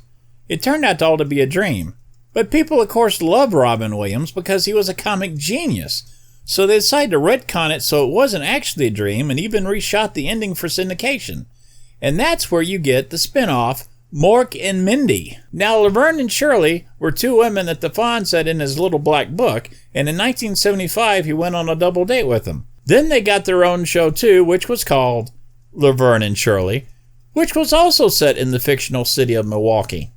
Q: It turned out to all to be a dream. But people of course loved Robin Williams because he was a comic genius. So they decided to retcon it so it wasn't actually a dream and even reshot the ending for syndication. And that's where you get the spin-off Mork and Mindy. Now Laverne and Shirley were two women that the Fonz had in his little black book, and in 1975 he went on a double date with them. Then they got their own show too, which was called Laverne and Shirley, which was also set in the fictional city of Milwaukee.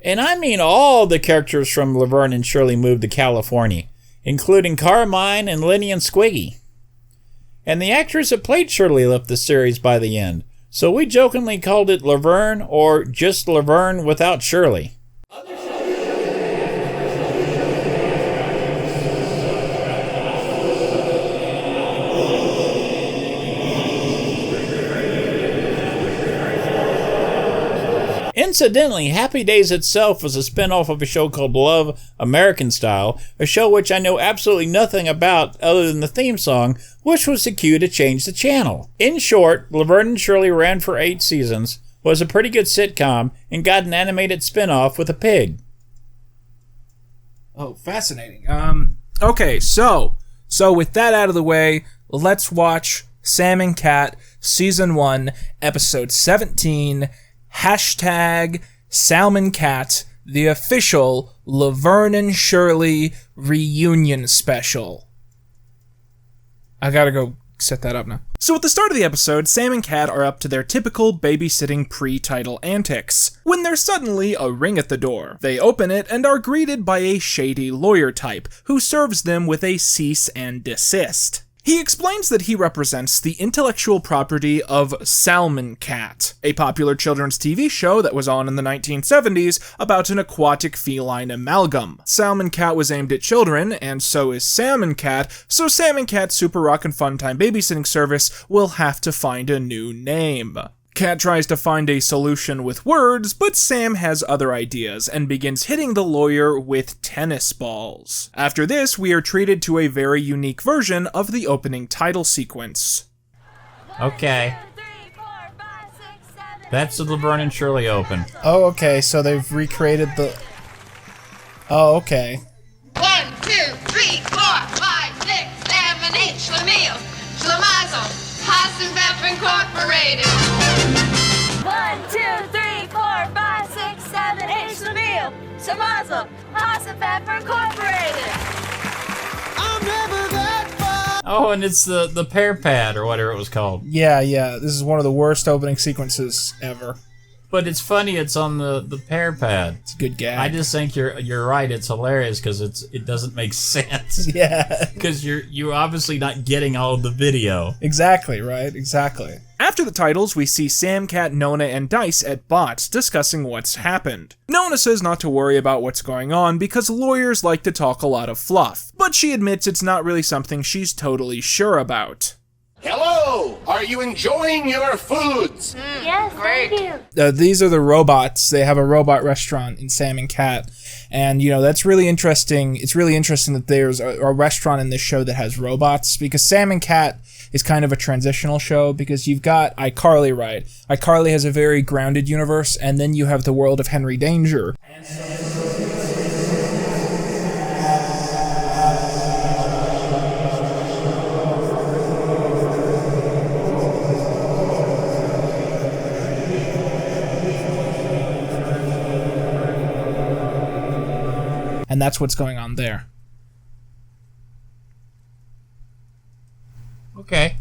Q: And I mean all the characters from Laverne and Shirley moved to California, including Carmine and Lenny and Squiggy. And the actress that played Shirley left the series by the end, so we jokingly called it Laverne or just Laverne without Shirley. Incidentally, Happy Days itself was a spin-off of a show called Love American Style, a show which I know absolutely nothing about other than the theme song, which was the cue to change the channel. In short, Laverne and Shirley ran for 8 seasons, was a pretty good sitcom, and got an animated spin-off with a pig.
A: Oh, fascinating. Okay, so with that out of the way, let's watch Sam and Cat, Season 1, Episode 17, #Salmon Cat, the official Laverne and Shirley reunion special. I gotta go set that up now. So at the start of the episode, Sam and Cat are up to their typical babysitting pre-title antics, when there's suddenly a ring at the door. They open it and are greeted by a shady lawyer type, who serves them with a cease and desist. He explains that he represents the intellectual property of Salmon Cat, a popular children's TV show that was on in the 1970s about an aquatic feline amalgam. Salmon Cat was aimed at children, and so is Salmon Cat, so Salmon Cat's Super Rockin' Fun Time babysitting service will have to find a new name. Cat tries to find a solution with words, but Sam has other ideas and begins hitting the lawyer with tennis balls. After this, we are treated to a very unique version of the opening title sequence.
Q: Okay. That's the Laverne and Shirley open.
A: Oh, okay, so they've recreated the... Oh, okay.
G: 1, 2, 3, 4, 5, 6, 7, 8, Schlemiel, Schlemazel, Haas and Pfeffer Incorporated. 1, 2, 3, 4, 5, 6, 7, 8, Schlemiel, Schlemazel, Haas and Pfeffer Incorporated. I'm never that far.
Q: Oh, and it's the pear pad or whatever it was called.
A: Yeah, this is one of the worst opening sequences ever.
Q: But it's funny, it's on the pear pad.
A: It's a good gag.
Q: I just think you're right, it's hilarious because it doesn't make sense.
A: Yeah.
Q: Because you're obviously not getting all of the video.
A: Exactly, right? Exactly. After the titles, we see Sam, Cat, Nona, and Dice at Bots discussing what's happened. Nona says not to worry about what's going on because lawyers like to talk a lot of fluff, but she admits it's not really something she's totally sure about.
P: Hello! Are you enjoying your foods?
N: Yes, thank you.
A: These are the robots. They have a robot restaurant in Sam and Cat. And, that's really interesting. It's really interesting that there's a restaurant in this show that has robots, because Sam and Cat is kind of a transitional show, because you've got iCarly, right? iCarly has a very grounded universe, and then you have the world of Henry Danger. And that's what's going on there.
Q: Okay.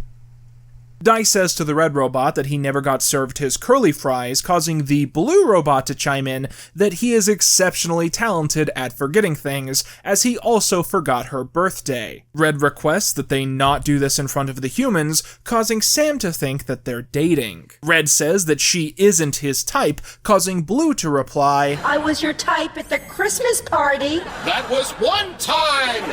A: Dice says to the red robot that he never got served his curly fries, causing the blue robot to chime in that he is exceptionally talented at forgetting things, as he also forgot her birthday. Red requests that they not do this in front of the humans, causing Sam to think that they're dating. Red says that she isn't his type, causing Blue to reply,
K: I was your type at the Christmas party.
P: That was one time!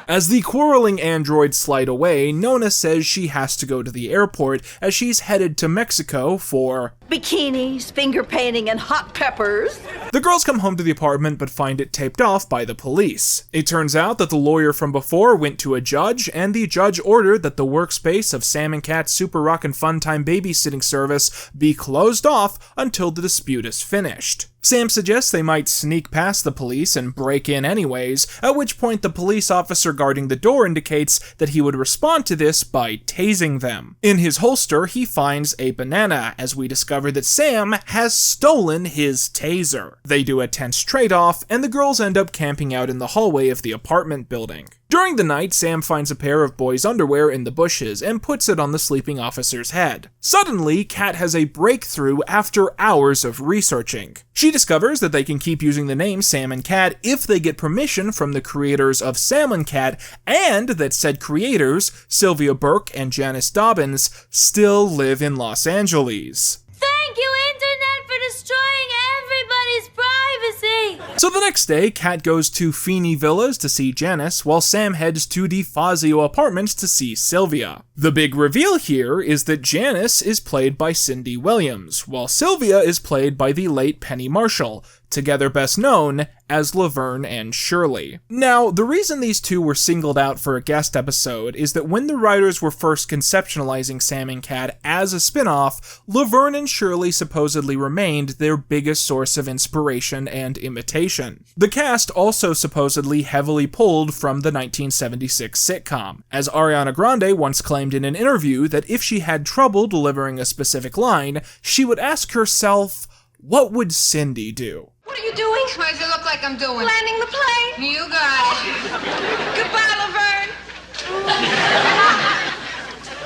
A: As the quarreling androids slide away, Nona says she has to go to the airport as she's headed to Mexico for
K: bikinis, finger painting, and hot peppers.
A: The girls come home to the apartment but find it taped off by the police. It turns out that the lawyer from before went to a judge, and the judge ordered that the workspace of Sam and Cat's Super Rockin' Fun Time babysitting service be closed off until the dispute is finished. Sam suggests they might sneak past the police and break in anyways, at which point the police officer guarding the door indicates that he would respond to this by tasing them. In his holster, he finds a banana, as we discover that Sam has stolen his taser. They do a tense trade-off, and the girls end up camping out in the hallway of the apartment building. During the night, Sam finds a pair of boys' underwear in the bushes and puts it on the sleeping officer's head. Suddenly, Cat has a breakthrough after hours of researching. She discovers that they can keep using the name Sam and Cat if they get permission from the creators of Sam and Cat, and that said creators, Sylvia Burke and Janice Dobbins, still live in Los Angeles.
N: Thank you, Internet, for destroying everybody's privacy!
A: So the next day, Kat goes to Feeney Villas to see Janice, while Sam heads to the Fazio Apartments to see Sylvia. The big reveal here is that Janice is played by Cindy Williams, while Sylvia is played by the late Penny Marshall, together best known as Laverne and Shirley. Now, the reason these two were singled out for a guest episode is that when the writers were first conceptualizing Sam and Cat as a spin-off, Laverne and Shirley supposedly remained their biggest source of inspiration and imitation. The cast also supposedly heavily pulled from the 1976 sitcom, as Ariana Grande once claimed in an interview that if she had trouble delivering a specific line, she would ask herself, what would Cindy do?
G: What are you doing? What does it look like I'm doing? Landing the plane. You got it. Goodbye, Laverne.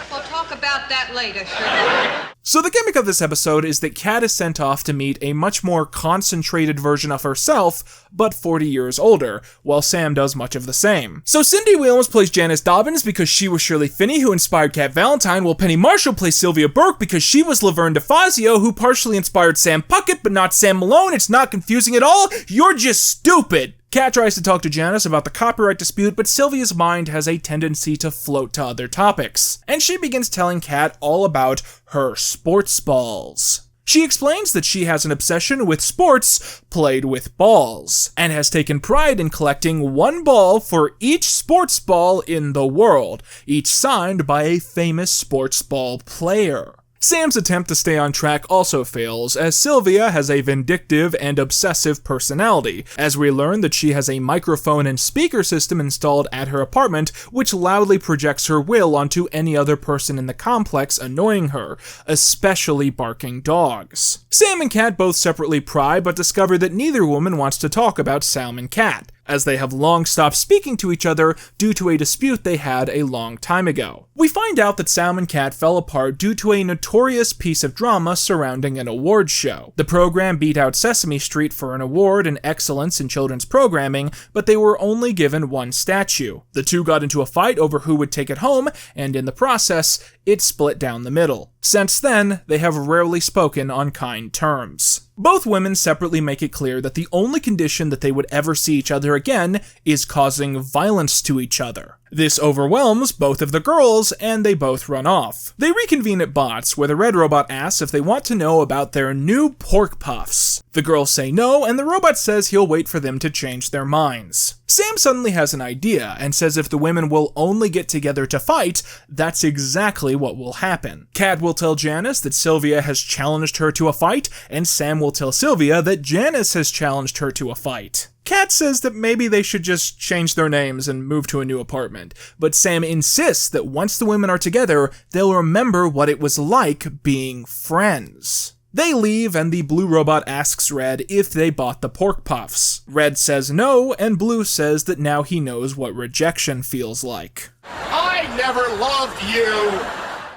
G: We'll talk about that later, Shirley.
A: So the gimmick of this episode is that Kat is sent off to meet a much more concentrated version of herself, but 40 years older, while Sam does much of the same. So Cindy Williams plays Janice Dobbins because she was Shirley Finney, who inspired Kat Valentine, while Penny Marshall plays Sylvia Burke because she was Laverne DeFazio, who partially inspired Sam Puckett, but not Sam Malone. It's not confusing at all. You're just stupid. Kat tries to talk to Janice about the copyright dispute, but Sylvia's mind has a tendency to float to other topics, and she begins telling Kat all about her sports balls. She explains that she has an obsession with sports played with balls, and has taken pride in collecting one ball for each sports ball in the world, each signed by a famous sports ball player. Sam's attempt to stay on track also fails, as Sylvia has a vindictive and obsessive personality, as we learn that she has a microphone and speaker system installed at her apartment, which loudly projects her will onto any other person in the complex annoying her, especially barking dogs. Sam and Kat both separately pry, but discover that neither woman wants to talk about Sam and Kat. as they have long stopped speaking to each other due to a dispute they had a long time ago. We find out that Sam and Kat fell apart due to a notorious piece of drama surrounding an awards show. The program beat out Sesame Street for an award in excellence in children's programming, but they were only given one statue. The two got into a fight over who would take it home, and in the process, it split down the middle. Since then, they have rarely spoken on kind terms. Both women separately make it clear that the only condition that they would ever see each other again is causing violence to each other. This overwhelms both of the girls, and they both run off. They reconvene at Bots, where the Red Robot asks if they want to know about their new pork puffs. The girls say no, and the robot says he'll wait for them to change their minds. Sam suddenly has an idea, and says if the women will only get together to fight, that's exactly what will happen. Kat will tell Janice that Sylvia has challenged her to a fight, and Sam will tell Sylvia that Janice has challenged her to a fight. Kat says that maybe they should just change their names and move to a new apartment, but Sam insists that once the women are together, they'll remember what it was like being friends. They leave, and the Blue Robot asks Red if they bought the pork puffs. Red says no, and Blue says that now he knows what rejection feels like.
P: I never loved you!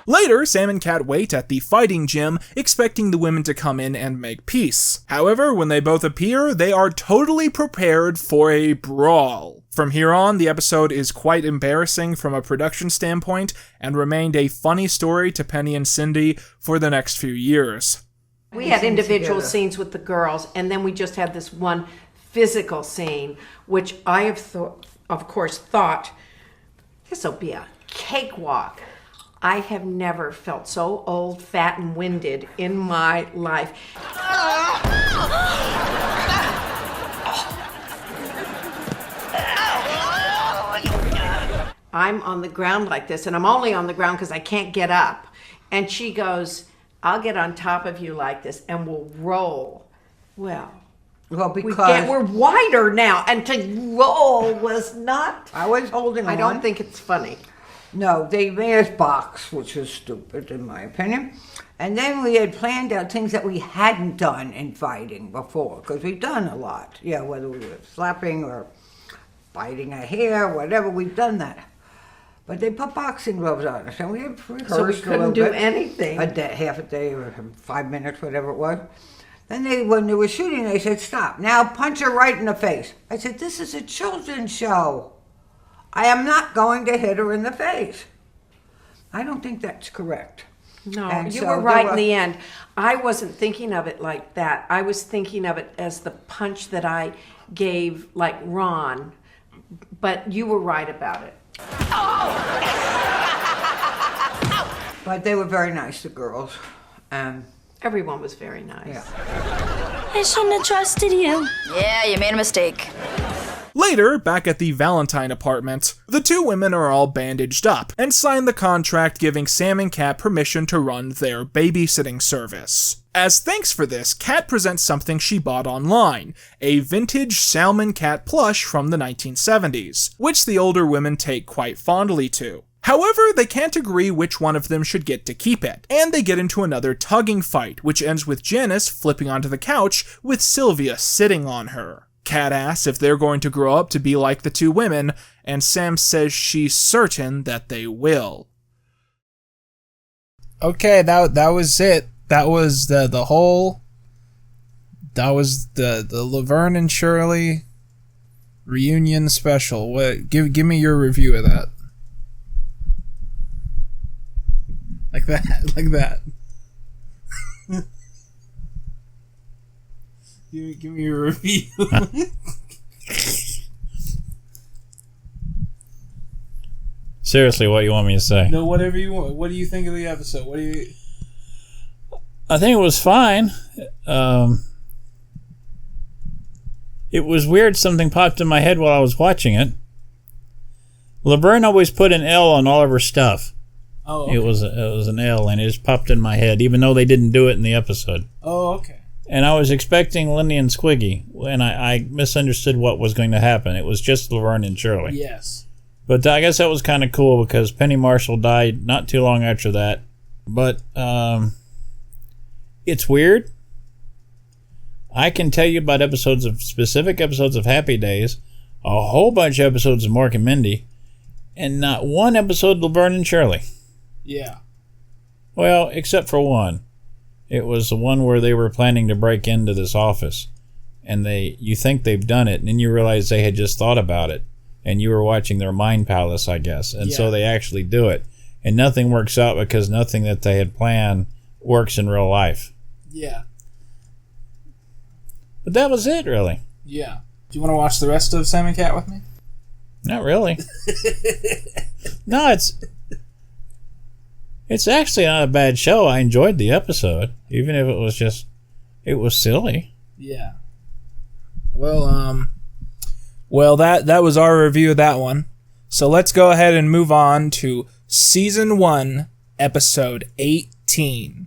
A: Later, Sam and Kat wait at the fighting gym, expecting the women to come in and make peace. However, when they both appear, they are totally prepared for a brawl. From here on, the episode is quite embarrassing from a production standpoint, and remained a funny story to Penny and Cindy for the next few years.
K: We had individual scenes with the girls, and then we just had this one physical scene, which I have, of course, thought, this will be a cakewalk. I have never felt so old, fat, and winded in my life. I'm on the ground like this, and I'm only on the ground because I can't get up. And she goes, I'll get on top of you like this, and we'll roll. Well,
R: because
K: we're wider now, and to roll was not...
R: I was holding on.
K: I don't think it's funny.
R: No, they made us box, which was stupid in my opinion. And then we had planned out things that we hadn't done in fighting before, because we've done a lot. Yeah, whether we were slapping or biting a hair, whatever, we've done that. But they put boxing gloves on us, and we had rehearsed
K: so we couldn't do anything.
R: A day, half a day, or 5 minutes, whatever it was. Then when they were shooting, they said, stop. Now punch her right in the face. I said, this is a children's show. I am not going to hit her in the face. I don't think that's correct.
K: No, and you were right in the end. I wasn't thinking of it like that. I was thinking of it as the punch that I gave, like Ron. But you were right about it.
R: But they were very nice, the girls.
K: Everyone was very nice.
R: Yeah.
N: I shouldn't have trusted you.
B: Yeah, you made a mistake.
A: Later, back at the Valentine apartment, the two women are all bandaged up and sign the contract giving Sam and Kat permission to run their babysitting service. As thanks for this, Kat presents something she bought online, a vintage Salmon Cat plush from the 1970s, which the older women take quite fondly to. However, they can't agree which one of them should get to keep it, and they get into another tugging fight, which ends with Janice flipping onto the couch with Sylvia sitting on her. Kat asks if they're going to grow up to be like the two women, and Sam says she's certain that they will. Okay, that was it. That was the Laverne and Shirley reunion special. What? Give me your review of that. Like that. Give me your review.
Q: Seriously, what do you want me to say?
A: No, whatever you want. What do you think of the episode? What do you...
Q: I think it was fine. It was weird. Something popped in my head while I was watching it. Laverne always put an L on all of her stuff.
A: Oh, okay.
Q: It was an L, and it just popped in my head, even though they didn't do it in the episode.
A: Oh, okay.
Q: And I was expecting Lindy and Squiggy, and I misunderstood what was going to happen. It was just Laverne and Shirley.
A: Yes.
Q: But I guess that was kind of cool because Penny Marshall died not too long after that. But it's weird. I can tell you about specific episodes of Happy Days. a whole bunch of episodes of Mork and Mindy, and not one episode of Laverne and Shirley.
A: Yeah.
Q: Well, except for one. It was the one where they were planning to break into this office, and you think they've done it, and then you realize they had just thought about it, and you were watching their mind palace, I guess, and so they actually do it, and nothing works out because nothing that they had planned works in real life.
A: Yeah.
Q: But that was it, really.
A: Yeah. Do you want to watch the rest of Sam and Cat with me?
Q: Not really. No, it's actually not a bad show. I enjoyed the episode, even if it was silly.
A: Yeah. Well, that was our review of that one. So let's go ahead and move on to Season 1, Episode 18.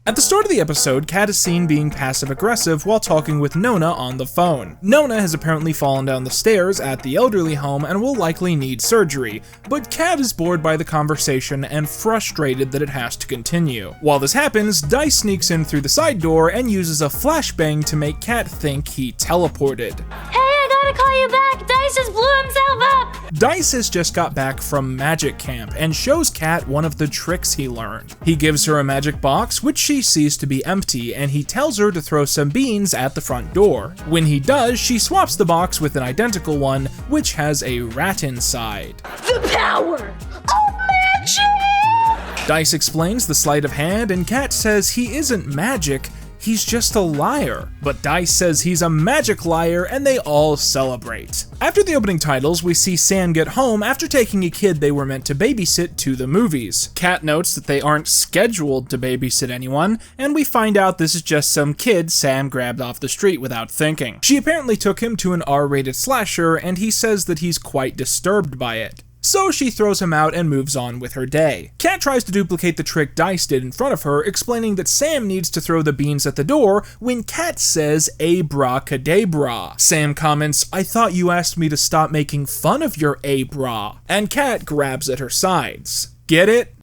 A: At the start of the episode, Kat is seen being passive-aggressive while talking with Nona on the phone. Nona has apparently fallen down the stairs at the elderly home and will likely need surgery, but Kat is bored by the conversation and frustrated that it has to continue. While this happens, Dice sneaks in through the side door and uses a flashbang to make Kat think he teleported.
N: Hey, I gotta call you back! Dice just blew himself up!
A: Dice has just got back from magic camp and shows Kat one of the tricks he learned. He gives her a magic box, which she sees to be empty, and he tells her to throw some beans at the front door. When he does, she swaps the box with an identical one, which has a rat inside.
N: The power of magic!
A: Dice explains the sleight of hand, and Kat says he isn't magic, he's just a liar. But Dice says he's a magic liar, and they all celebrate. After the opening titles, we see Sam get home after taking a kid they were meant to babysit to the movies. Kat notes that they aren't scheduled to babysit anyone, and we find out this is just some kid Sam grabbed off the street without thinking. She apparently took him to an R-rated slasher, and he says that he's quite disturbed by it. So she throws him out and moves on with her day. Kat tries to duplicate the trick Dice did in front of her, explaining that Sam needs to throw the beans at the door when Kat says abracadabra. Sam comments, "I thought you asked me to stop making fun of your abra," and Kat grabs at her sides. Get it?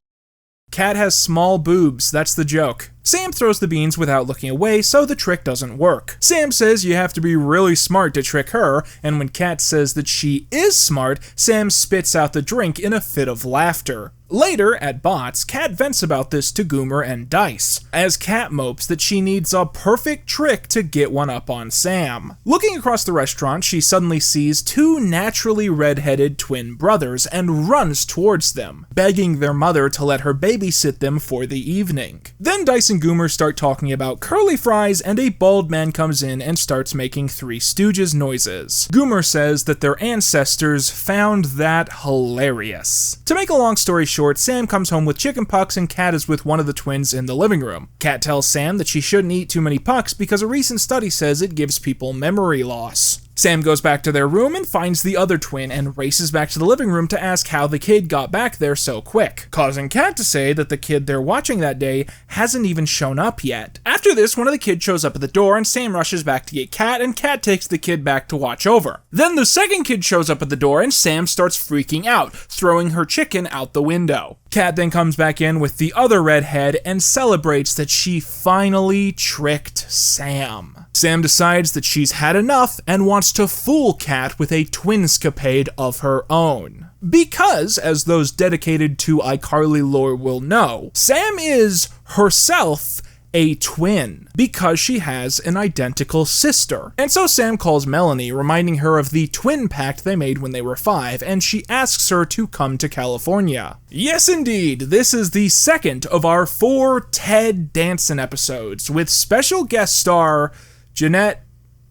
A: Kat has small boobs, that's the joke. Sam throws the beans without looking away, so the trick doesn't work. Sam says you have to be really smart to trick her, and when Kat says that she is smart, Sam spits out the drink in a fit of laughter. Later, at Bots, Kat vents about this to Goomer and Dice, as Kat mopes that she needs a perfect trick to get one up on Sam. Looking across the restaurant, she suddenly sees two naturally red-headed twin brothers and runs towards them, begging their mother to let her babysit them for the evening. Then Dice and Goomer start talking about curly fries, and a bald man comes in and starts making Three Stooges noises. Goomer says that their ancestors found that hilarious. To make a long story short, Sam comes home with chicken pucks and Kat is with one of the twins in the living room. Kat tells Sam that she shouldn't eat too many pucks because a recent study says it gives people memory loss. Sam goes back to their room and finds the other twin and races back to the living room to ask how the kid got back there so quick, causing Kat to say that the kid they're watching that day hasn't even shown up yet. After this, one of the kids shows up at the door and Sam rushes back to get Kat, and Kat takes the kid back to watch over. Then the second kid shows up at the door and Sam starts freaking out, throwing her chicken out the window. Kat then comes back in with the other redhead and celebrates that she finally tricked Sam. Sam decides that she's had enough and wants to fool Kat with a twinscapade of her own. Because, as those dedicated to iCarly lore will know, Sam is, herself, a twin, because she has an identical sister. And so Sam calls Melanie, reminding her of the twin pact they made when they were 5, and she asks her to come to California. Yes indeed, this is the second of our 4 Ted Danson episodes, with special guest star Jeanette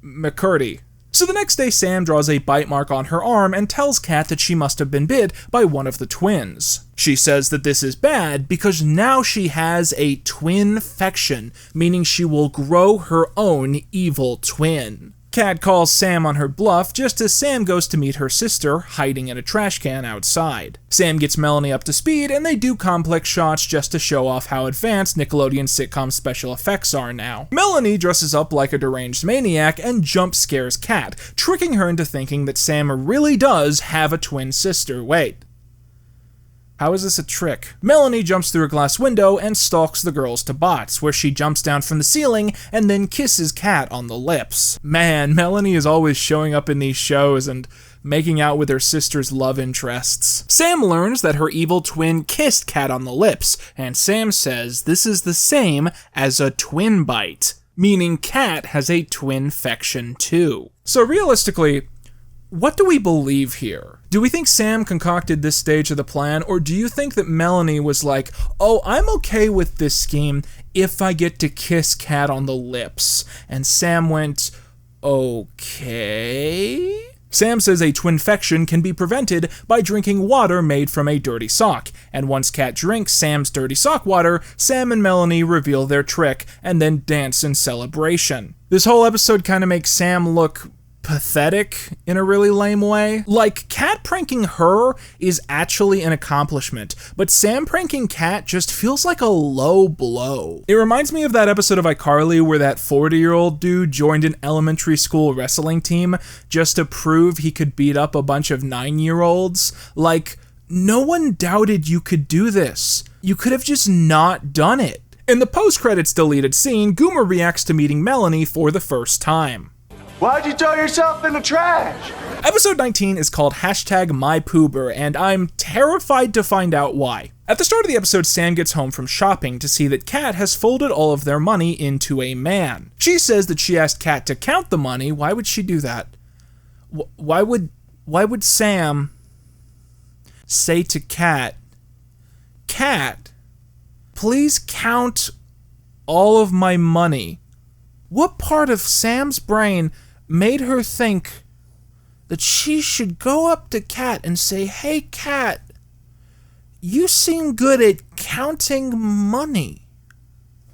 A: McCurdy. So the next day, Sam draws a bite mark on her arm and tells Kat that she must have been bit by one of the twins. She says that this is bad because now she has a twin-fection, meaning she will grow her own evil twin. Kat calls Sam on her bluff just as Sam goes to meet her sister, hiding in a trash can outside. Sam gets Melanie up to speed, and they do complex shots just to show off how advanced Nickelodeon sitcom special effects are now. Melanie dresses up like a deranged maniac and jump scares Kat, tricking her into thinking that Sam really does have a twin sister. Wait. How is this a trick? Melanie jumps through a glass window and stalks the girls to Bots, where she jumps down from the ceiling and then kisses Kat on the lips. Man, Melanie is always showing up in these shows, and making out with her sister's love interests. Sam learns that her evil twin kissed Kat on the lips, and Sam says this is the same as a twin bite, meaning Kat has a twin-fection too. So realistically, what do we believe here? Do we think Sam concocted this stage of the plan, or do you think that Melanie was like, oh, I'm okay with this scheme if I get to kiss Kat on the lips? And Sam went, okay? Sam says a twinfection can be prevented by drinking water made from a dirty sock, and once Kat drinks Sam's dirty sock water, Sam and Melanie reveal their trick and then dance in celebration. This whole episode kind of makes Sam look pathetic in a really lame way. Like, Kat pranking her is actually an accomplishment, but Sam pranking Kat just feels like a low blow. It reminds me of that episode of iCarly where that 40-year-old dude joined an elementary school wrestling team just to prove he could beat up a bunch of 9-year-olds. Like, no one doubted you could do this. You could have just not done it. In the post-credits deleted scene, Goomer reacts to meeting Melanie for the first time.
F: Why'd you throw yourself in the trash?
A: Episode 19 is called #MyPoober, and I'm terrified to find out why. At the start of the episode, Sam gets home from shopping to see that Kat has folded all of their money into a man. She says that she asked Kat to count the money. Why would she do that? Why would Sam say to Kat, Kat, please count all of my money? What part of Sam's brain made her think that she should go up to Kat and say, hey, Kat, you seem good at counting money?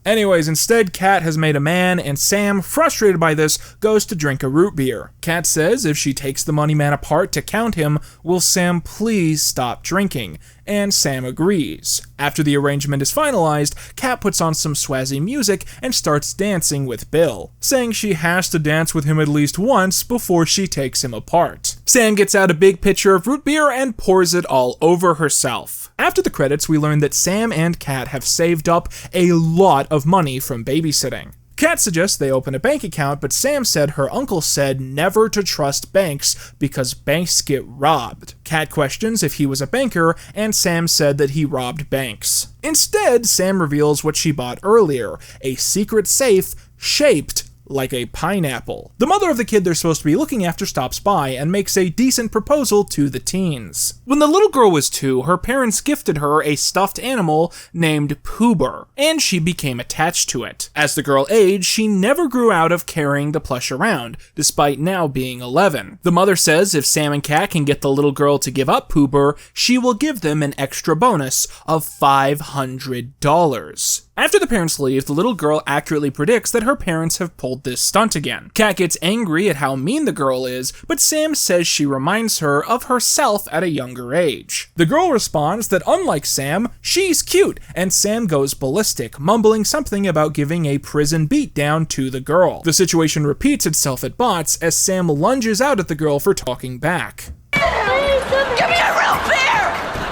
A: Anyways, instead, Kat has made a man, and Sam, frustrated by this, goes to drink a root beer. Kat says if she takes the money man apart to count him, will Sam please stop drinking? And Sam agrees. After the arrangement is finalized, Kat puts on some swazzy music and starts dancing with Bill, saying she has to dance with him at least once before she takes him apart. Sam gets out a big pitcher of root beer and pours it all over herself. After the credits, we learn that Sam and Kat have saved up a lot of money from babysitting. Kat suggests they open a bank account, but Sam said her uncle said never to trust banks because banks get robbed. Kat questions if he was a banker, and Sam said that he robbed banks. Instead, Sam reveals what she bought earlier, a secret safe shaped like a pineapple. The mother of the kid they're supposed to be looking after stops by and makes a decent proposal to the teens. When the little girl was 2, her parents gifted her a stuffed animal named Poober, and she became attached to it. As the girl aged, she never grew out of carrying the plush around, despite now being 11. The mother says if Sam and Kat can get the little girl to give up Poober, she will give them an extra bonus of $500. After the parents leave, the little girl accurately predicts that her parents have pulled this stunt again. Kat gets angry at how mean the girl is, but Sam says she reminds her of herself at a younger age. The girl responds that unlike Sam, she's cute, and Sam goes ballistic, mumbling something about giving a prison beatdown to the girl. The situation repeats itself at Bots as Sam lunges out at the girl for talking back.
G: Give me a real beer!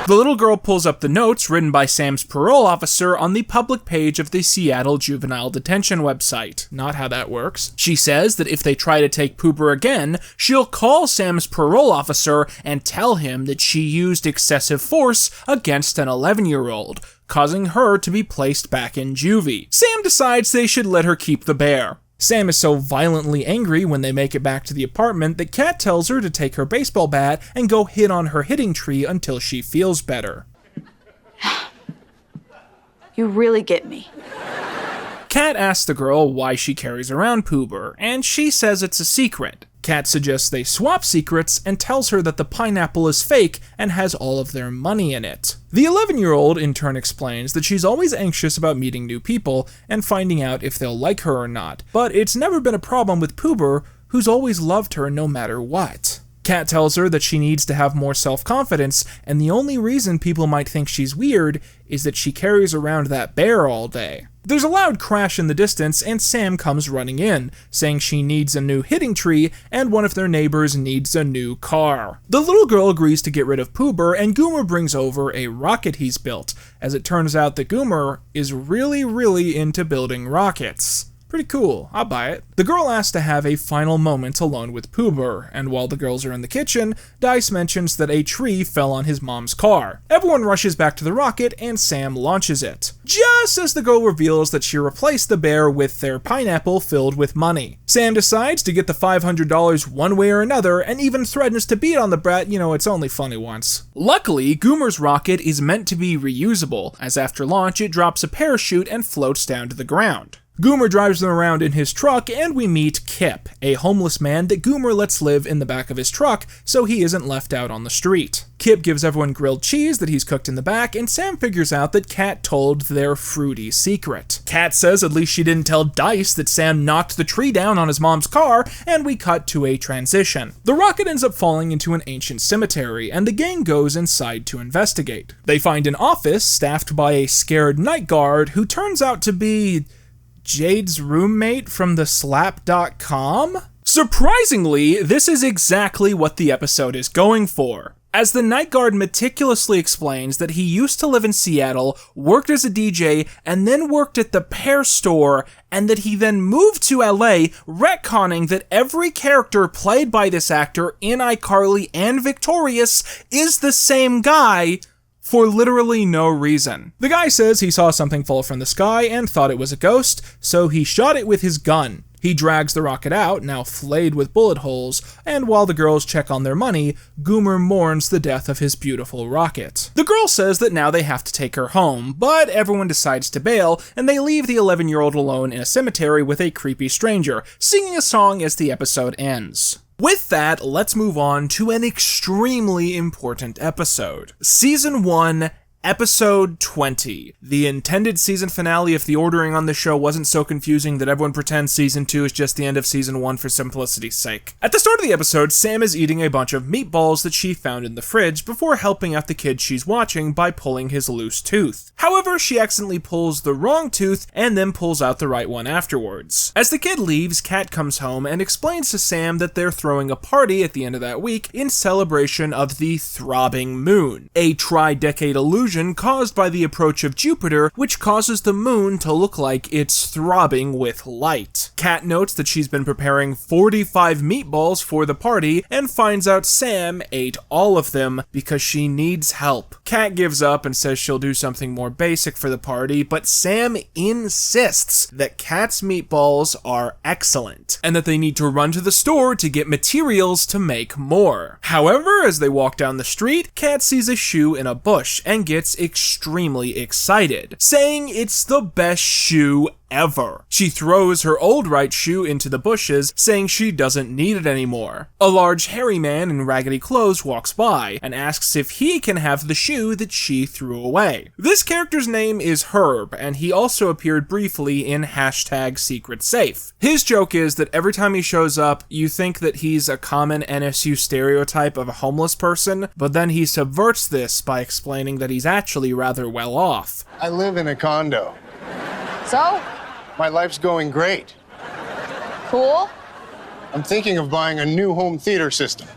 A: The little girl pulls up the notes written by Sam's parole officer on the public page of the Seattle Juvenile Detention website. Not how that works. She says that if they try to take Poober again, she'll call Sam's parole officer and tell him that she used excessive force against an 11-year-old, causing her to be placed back in juvie. Sam decides they should let her keep the bear. Sam is so violently angry when they make it back to the apartment that Kat tells her to take her baseball bat and go hit on her hitting tree until she feels better.
B: You really get me.
A: Kat asks the girl why she carries around Poober, and she says it's a secret. Kat suggests they swap secrets and tells her that the pineapple is fake and has all of their money in it. The 11-year-old in turn explains that she's always anxious about meeting new people and finding out if they'll like her or not, but it's never been a problem with Poober, who's always loved her no matter what. Kat tells her that she needs to have more self-confidence, and the only reason people might think she's weird is that she carries around that bear all day. There's a loud crash in the distance, and Sam comes running in, saying she needs a new hitting tree, and one of their neighbors needs a new car. The little girl agrees to get rid of Poober, and Goomer brings over a rocket he's built, as it turns out that Goomer is really into building rockets. Pretty cool, I'll buy it. The girl asks to have a final moment alone with Pooh Bear, and while the girls are in the kitchen, Dice mentions that a tree fell on his mom's car. Everyone rushes back to the rocket, and Sam launches it. Just as the girl reveals that she replaced the bear with their pineapple filled with money. Sam decides to get the $500 one way or another, and even threatens to beat on the brat, it's only funny once. Luckily, Goomer's rocket is meant to be reusable, as after launch it drops a parachute and floats down to the ground. Goomer drives them around in his truck, and we meet Kip, a homeless man that Goomer lets live in the back of his truck so he isn't left out on the street. Kip gives everyone grilled cheese that he's cooked in the back, and Sam figures out that Kat told their fruity secret. Kat says at least she didn't tell Dice that Sam knocked the tree down on his mom's car, and we cut to a transition. The rocket ends up falling into an ancient cemetery, and the gang goes inside to investigate. They find an office staffed by a scared night guard who turns out to be Jade's roommate from the slap.com? Surprisingly, this is exactly what the episode is going for. As the night guard meticulously explains that he used to live in Seattle, worked as a DJ, and then worked at the Pear Store, and that he then moved to LA, retconning that every character played by this actor in iCarly and Victorious is the same guy, for literally no reason. The guy says he saw something fall from the sky and thought it was a ghost, so he shot it with his gun. He drags the rocket out, now flayed with bullet holes, and while the girls check on their money, Goomer mourns the death of his beautiful rocket. The girl says that now they have to take her home, but everyone decides to bail, and they leave the 11-year-old alone in a cemetery with a creepy stranger, singing a song as the episode ends. With that, let's move on to an extremely important episode. Season 1, Episode 20. The intended season finale if the ordering on the show wasn't so confusing that everyone pretends Season 2 is just the end of Season 1 for simplicity's sake. At the start of the episode, Sam is eating a bunch of meatballs that she found in the fridge before helping out the kid she's watching by pulling his loose tooth. However, she accidentally pulls the wrong tooth and then pulls out the right one afterwards. As the kid leaves, Kat comes home and explains to Sam that they're throwing a party at the end of that week in celebration of the throbbing moon, a tri-decade illusion caused by the approach of Jupiter, which causes the moon to look like it's throbbing with light. Kat notes that she's been preparing 45 meatballs for the party and finds out Sam ate all of them because she needs help. Kat gives up and says she'll do something more basic for the party, but Sam insists that Kat's meatballs are excellent and that they need to run to the store to get materials to make more. However, as they walk down the street, Kat sees a shoe in a bush and gets extremely excited, saying it's the best shoe ever. She throws her old right shoe into the bushes, saying she doesn't need it anymore. A large hairy man in raggedy clothes walks by and asks if he can have the shoe that she threw away. This character's name is Herb, and he also appeared briefly in #SecretSafe. His joke is that every time he shows up, you think that he's a common NSU stereotype of a homeless person, but then he subverts this by explaining that he's actually rather well off.
S: I live in a condo.
N: So?
S: My life's going great.
N: Cool.
S: I'm thinking of buying a new home theater system.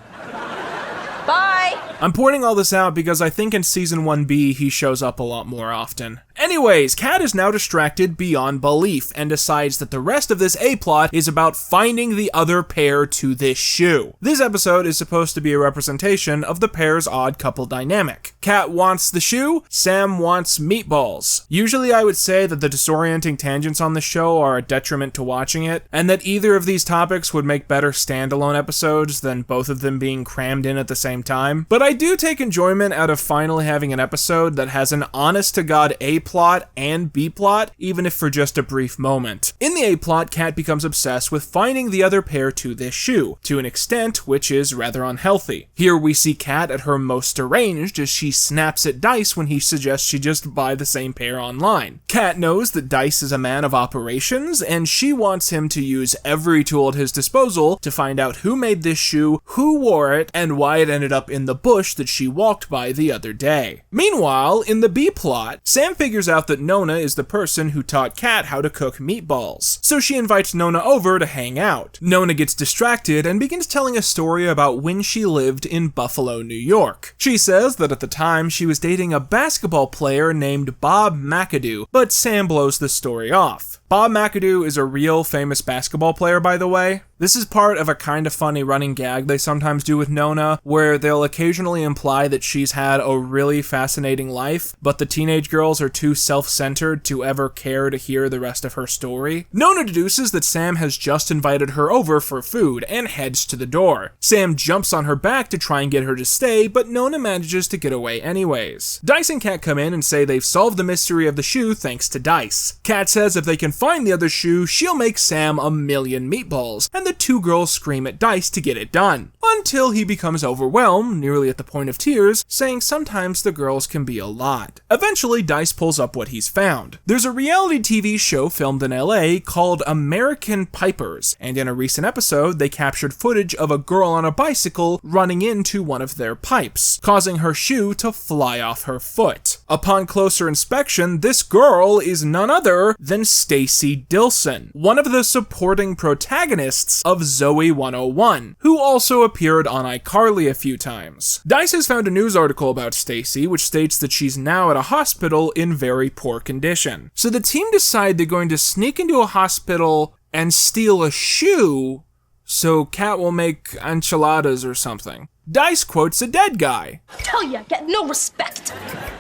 N: Bye.
A: I'm pointing all this out because I think in Season 1B he shows up a lot more often. Anyways, Kat is now distracted beyond belief and decides that the rest of this A-plot is about finding the other pair to this shoe. This episode is supposed to be a representation of the pair's odd couple dynamic. Kat wants the shoe, Sam wants meatballs. Usually I would say that the disorienting tangents on the show are a detriment to watching it, and that either of these topics would make better standalone episodes than both of them being crammed in at the same time. But I do take enjoyment out of finally having an episode that has an honest-to-God A-plot and B-plot, even if for just a brief moment. In the A-plot, Kat becomes obsessed with finding the other pair to this shoe, to an extent which is rather unhealthy. Here we see Kat at her most deranged as she snaps at Dice when he suggests she just buy the same pair online. Kat knows that Dice is a man of operations, and she wants him to use every tool at his disposal to find out who made this shoe, who wore it, and why it ended up in the bush that she walked by the other day. Meanwhile, in the B-plot, Sam figures out that Nona is the person who taught Kat how to cook meatballs, so she invites Nona over to hang out. Nona gets distracted and begins telling a story about when she lived in Buffalo, New York. She says that at the time she was dating a basketball player named Bob McAdoo, but Sam blows the story off. Bob McAdoo is a real famous basketball player, by the way. This is part of a kind of funny running gag they sometimes do with Nona, where they'll occasionally imply that she's had a really fascinating life, but the teenage girls are too self-centered to ever care to hear the rest of her story. Nona deduces that Sam has just invited her over for food and heads to the door. Sam jumps on her back to try and get her to stay, but Nona manages to get away anyways. Dice and Kat come in and say they've solved the mystery of the shoe thanks to Dice. Kat says if they can find the other shoe, she'll make Sam 1,000,000 meatballs, and the two girls scream at Dice to get it done. Until he becomes overwhelmed, nearly at the point of tears, saying sometimes the girls can be a lot. Eventually, Dice pulls up what he's found. There's a reality TV show filmed in LA called American Pipers, and in a recent episode, they captured footage of a girl on a bicycle running into one of their pipes, causing her shoe to fly off her foot. Upon closer inspection, this girl is none other than Stacy Dilson, one of the supporting protagonists of Zoe 101, who also appeared on iCarly a few times. Dice has found a news article about Stacy, which states that she's now at a hospital in very poor condition. So the team decide they're going to sneak into a hospital and steal a shoe so Kat will make enchiladas or something. Dice quotes a dead guy.
N: Tell ya, get no respect.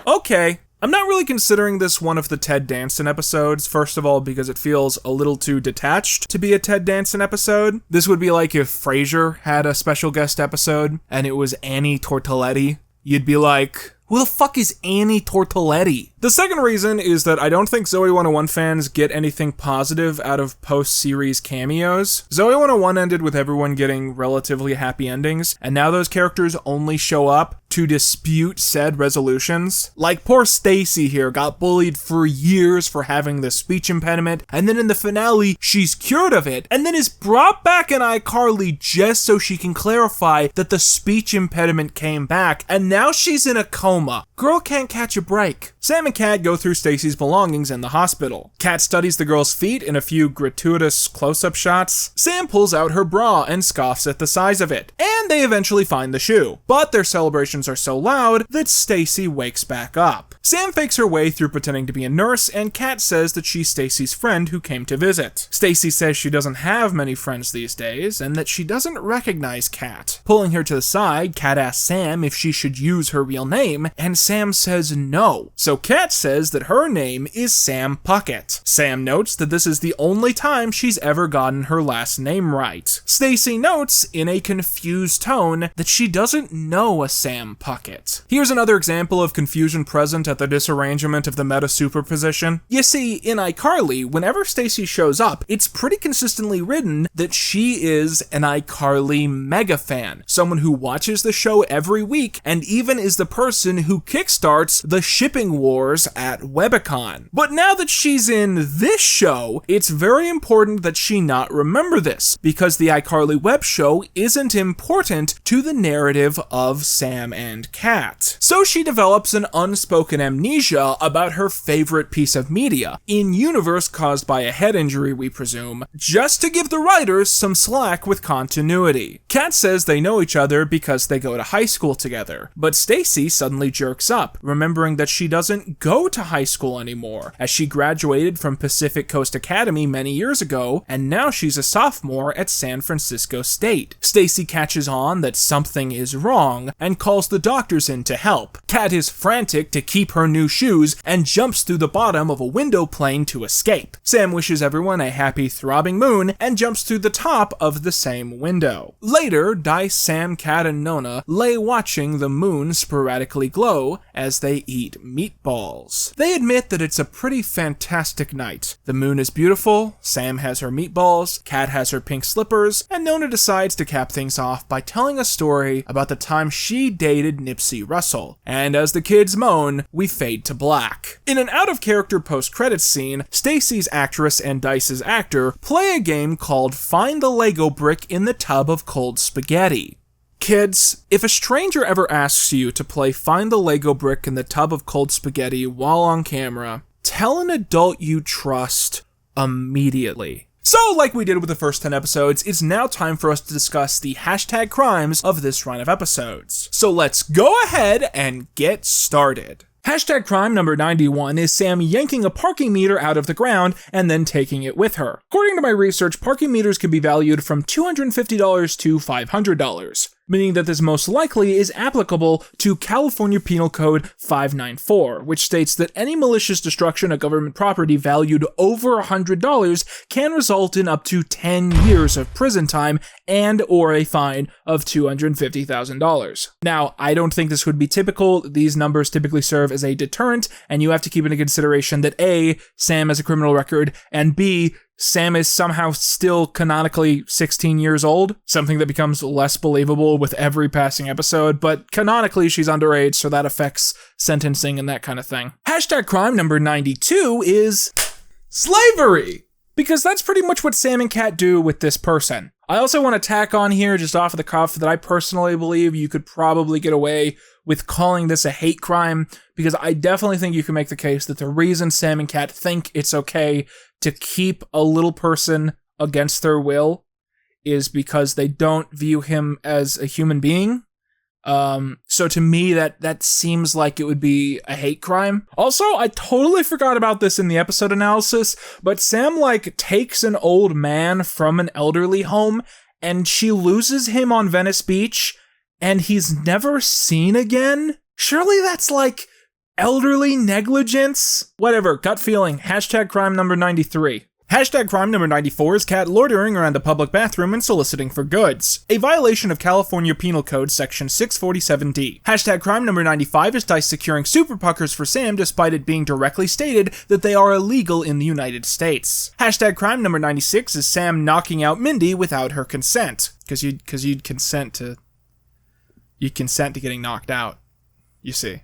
A: Okay. I'm not really considering this one of the Ted Danson episodes, first of all because it feels a little too detached to be a Ted Danson episode. This would be like if Frasier had a special guest episode and it was Annie Tortoletti. You'd be like, who the fuck is Annie Tortoletti? The second reason is that I don't think Zoe 101 fans get anything positive out of post-series cameos. Zoe 101 ended with everyone getting relatively happy endings, and now those characters only show up to dispute said resolutions. Like poor Stacy here got bullied for years for having this speech impediment, and then in the finale, she's cured of it, and then is brought back in iCarly just so she can clarify that the speech impediment came back, and now she's in a coma. Girl can't catch a break. Sam and Kat go through Stacy's belongings in the hospital. Kat studies the girl's feet in a few gratuitous close-up shots. Sam pulls out her bra and scoffs at the size of it, and they eventually find the shoe. But their celebrations are so loud that Stacy wakes back up. Sam fakes her way through pretending to be a nurse, and Kat says that she's Stacy's friend who came to visit. Stacy says she doesn't have many friends these days, and that she doesn't recognize Kat. Pulling her to the side, Kat asks Sam if she should use her real name, and Sam says no. So Kat says that her name is Sam Puckett. Sam notes that this is the only time she's ever gotten her last name right. Stacy notes, in a confused tone, that she doesn't know a Sam Puckett. Here's another example of confusion present at the disarrangement of the meta superposition. You see, in iCarly, whenever Stacy shows up, it's pretty consistently written that she is an iCarly mega fan, someone who watches the show every week and even is the person who kickstarts the shipping wars at Webicon. But now that she's in this show, it's very important that she not remember this, because the iCarly web show isn't important to the narrative of Sam and Kat. So she develops an unspoken amnesia about her favorite piece of media, in universe caused by a head injury, we presume, just to give the writers some slack with continuity. Kat says they know each other because they go to high school together, but Stacy suddenly jerks up, remembering that she doesn't go to high school anymore, as she graduated from Pacific Coast Academy many years ago, and now she's a sophomore at San Francisco State. Stacy catches on that something is wrong and calls the doctors in to help. Kat is frantic to keep her new shoes and jumps through the bottom of a window plane to escape. Sam wishes everyone a happy throbbing moon and jumps through the top of the same window. Later, Dice, Sam, Kat, and Nona lay watching the moon sporadically glow as they eat meatballs. They admit that it's a pretty fantastic night. The moon is beautiful, Sam has her meatballs, Kat has her pink slippers, and Nona decides to cap things off by telling a story about the time she dated Nipsey Russell. And as the kids moan, we fade to black. In an out-of-character post-credits scene, Stacy's actress and Dice's actor play a game called Find the Lego Brick in the Tub of Cold Spaghetti. Kids, if a stranger ever asks you to play Find the Lego Brick in the Tub of Cold Spaghetti while on camera, tell an adult you trust immediately. So, like we did with the first 10 episodes, it's now time for us to discuss the hashtag crimes of this run of episodes. So let's go ahead and get started. Hashtag crime number 91 is Sam yanking a parking meter out of the ground and then taking it with her. According to my research, parking meters can be valued from $250 to $500, meaning that this most likely is applicable to California Penal Code 594, which states that any malicious destruction of government property valued over $100 can result in up to 10 years of prison time and or a fine of $250,000. Now, I don't think this would be typical. These numbers typically serve as a deterrent, and you have to keep into consideration that A, Sam has a criminal record, and B, Sam is somehow still canonically 16 years old, something that becomes less believable with every passing episode, but canonically she's underage, so that affects sentencing and that kind of thing. Hashtag crime number 92 is slavery, because that's pretty much what Sam and Kat do with this person. I also want to tack on here, just off of the cuff, that I personally believe you could probably get away with calling this a hate crime, because I definitely think you can make the case that the reason Sam and Kat think it's okay to keep a little person against their will is because they don't view him as a human being. So to me, that seems like it would be a hate crime. Also, I totally forgot about this in the episode analysis, but Sam, takes an old man from an elderly home, and she loses him on Venice Beach, and he's never seen again? Surely that's elderly negligence? Whatever, gut feeling. Hashtag crime number 93. Hashtag crime number 94 is Kat loitering around the public bathroom and soliciting for goods, a violation of California Penal Code section 647D. Hashtag crime number 95 is Dice securing super puckers for Sam despite it being directly stated that they are illegal in the United States. Hashtag crime number 96 is Sam knocking out Mindy without her consent, because you'd consent to getting knocked out, you see.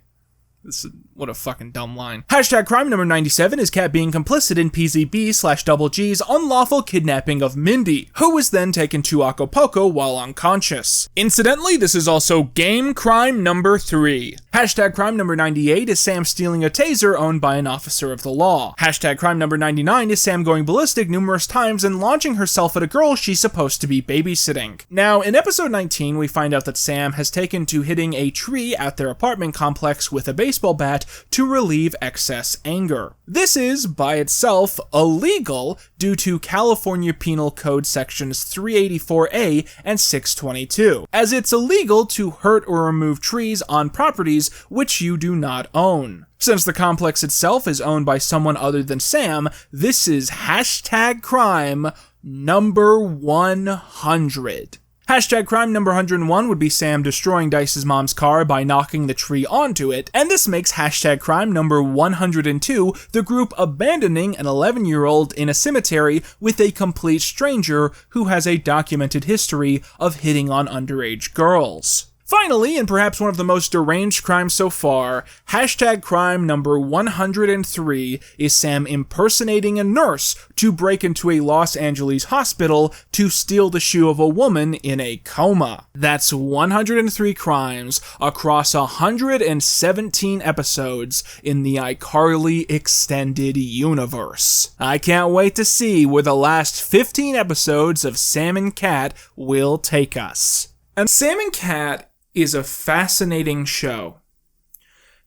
A: What a fucking dumb line. Hashtag crime number 97 is Kat being complicit in PZB/Double G's unlawful kidnapping of Mindy, who was then taken to Acapulco while unconscious. Incidentally, this is also game crime number 3. Hashtag crime number 98 is Sam stealing a taser owned by an officer of the law. Hashtag crime number 99 is Sam going ballistic numerous times and launching herself at a girl she's supposed to be babysitting. Now, in episode 19, we find out that Sam has taken to hitting a tree at their apartment complex with a baseball bat to relieve excess anger. This is, by itself, illegal due to California Penal Code sections 384A and 622, as it's illegal to hurt or remove trees on properties which you do not own. Since the complex itself is owned by someone other than Sam, this is hashtag crime number 100. Hashtag crime number 101 would be Sam destroying Dice's mom's car by knocking the tree onto it, and this makes hashtag crime number 102 the group abandoning an 11-year-old in a cemetery with a complete stranger who has a documented history of hitting on underage girls. Finally, and perhaps one of the most deranged crimes so far, hashtag crime number 103 is Sam impersonating a nurse to break into a Los Angeles hospital to steal the shoe of a woman in a coma. That's 103 crimes across 117 episodes in the iCarly extended universe. I can't wait to see where the last 15 episodes of Sam and Kat will take us. And Sam and Kat is a fascinating show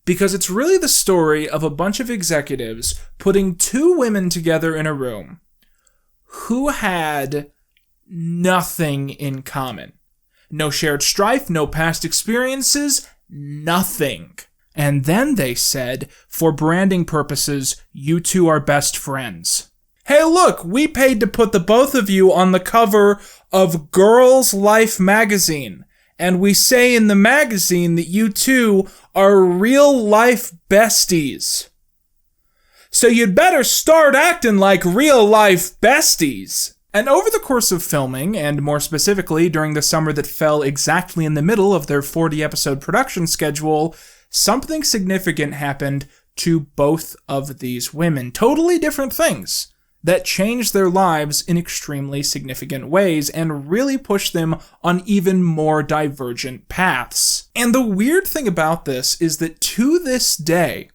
A: because it's really the story of a bunch of executives putting two women together in a room who had nothing in common. No shared strife, no past experiences, nothing. And then they said, for branding purposes, you two are best friends. Hey look, we paid to put the both of you on the cover of Girls Life magazine. And we say in the magazine that you two are real-life besties. So you'd better start acting like real-life besties. And over the course of filming, and more specifically during the summer that fell exactly in the middle of their 40-episode production schedule, something significant happened to both of these women. Totally different things that changed their lives in extremely significant ways and really pushed them on even more divergent paths. And the weird thing about this is that to this day,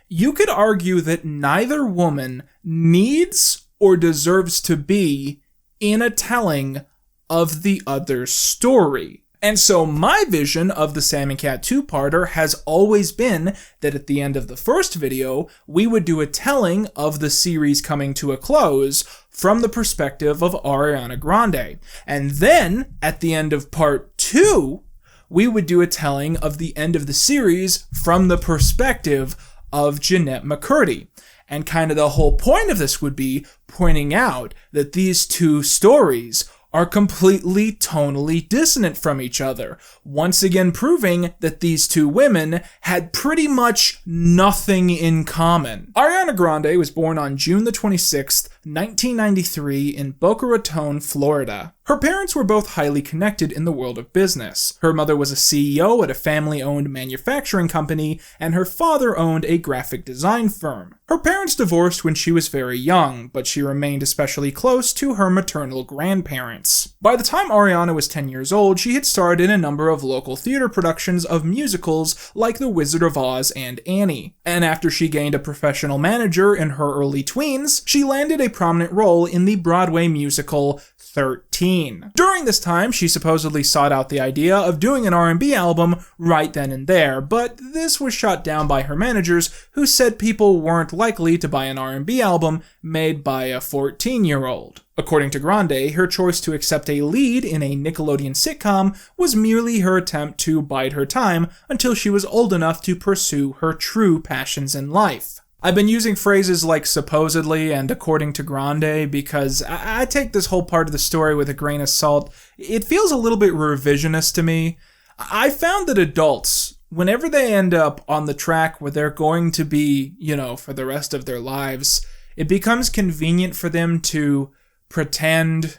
A: you could argue that neither woman needs or deserves to be in a telling of the other's story. And so my vision of the Sam and Cat two-parter has always been that at the end of the first video, we would do a telling of the series coming to a close from the perspective of Ariana Grande. And then, at the end of part 2, we would do a telling of the end of the series from the perspective of Jeanette McCurdy. And kind of the whole point of this would be pointing out that these two stories are completely tonally dissonant from each other, once again proving that these two women had pretty much nothing in common. Ariana Grande was born on June the 26th, 1993 in Boca Raton, Florida. Her parents were both highly connected in the world of business. Her mother was a CEO at a family-owned manufacturing company, and her father owned a graphic design firm. Her parents divorced when she was very young, but she remained especially close to her maternal grandparents. By the time Ariana was 10 years old, she had starred in a number of local theater productions of musicals like The Wizard of Oz and Annie. And after she gained a professional manager in her early tweens, she landed a prominent role in the Broadway musical 13. During this time, she supposedly sought out the idea of doing an R&B album right then and there, but this was shot down by her managers, who said people weren't likely to buy an R&B album made by a 14-year-old. According to Grande, her choice to accept a lead in a Nickelodeon sitcom was merely her attempt to bide her time until she was old enough to pursue her true passions in life. I've been using phrases like supposedly and according to Grande because I take this whole part of the story with a grain of salt. It feels a little bit revisionist to me. I found that adults, whenever they end up on the track where they're going to be, for the rest of their lives, it becomes convenient for them to pretend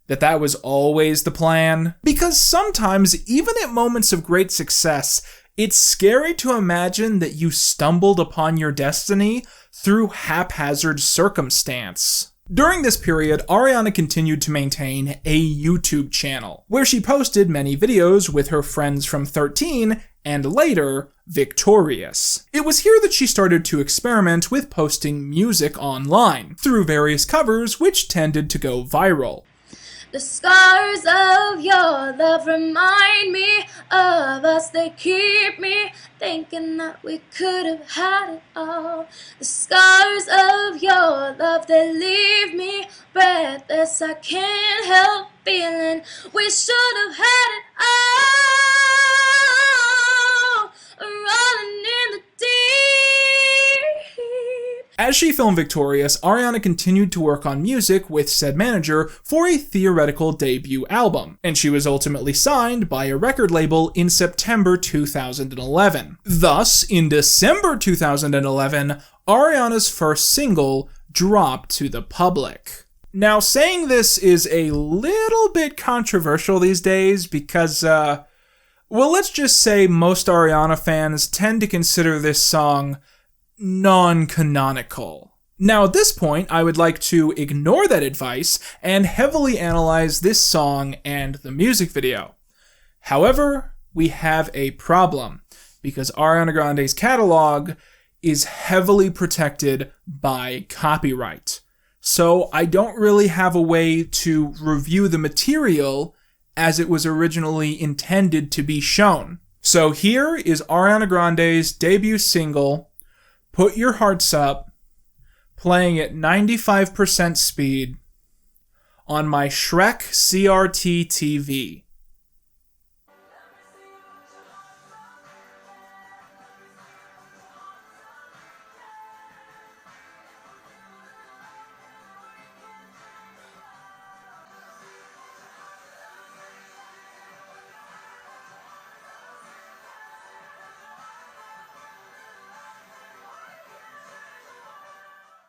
A: that was always the plan. Because sometimes, even at moments of great success, it's scary to imagine that you stumbled upon your destiny through haphazard circumstance. During this period, Ariana continued to maintain a YouTube channel, where she posted many videos with her friends from 13 and later, Victorious. It was here that she started to experiment with posting music online, through various covers which tended to go viral.
T: The scars of your love remind me of us. They keep me thinking that we could have had it all. The scars of your love, they leave me breathless. I can't help feeling we should have had it all. Rolling in the deep.
A: As she filmed Victorious, Ariana continued to work on music with said manager for a theoretical debut album, and she was ultimately signed by a record label in September 2011. Thus, in December 2011, Ariana's first single dropped to the public. Now, saying this is a little bit controversial these days because, let's just say most Ariana fans tend to consider this song non-canonical. Now at this point, I would like to ignore that advice and heavily analyze this song and the music video. However, we have a problem, because Ariana Grande's catalog is heavily protected by copyright. So I don't really have a way to review the material as it was originally intended to be shown. So here is Ariana Grande's debut single, Put Your Hearts Up, playing at 95% speed on my Shrek CRT TV.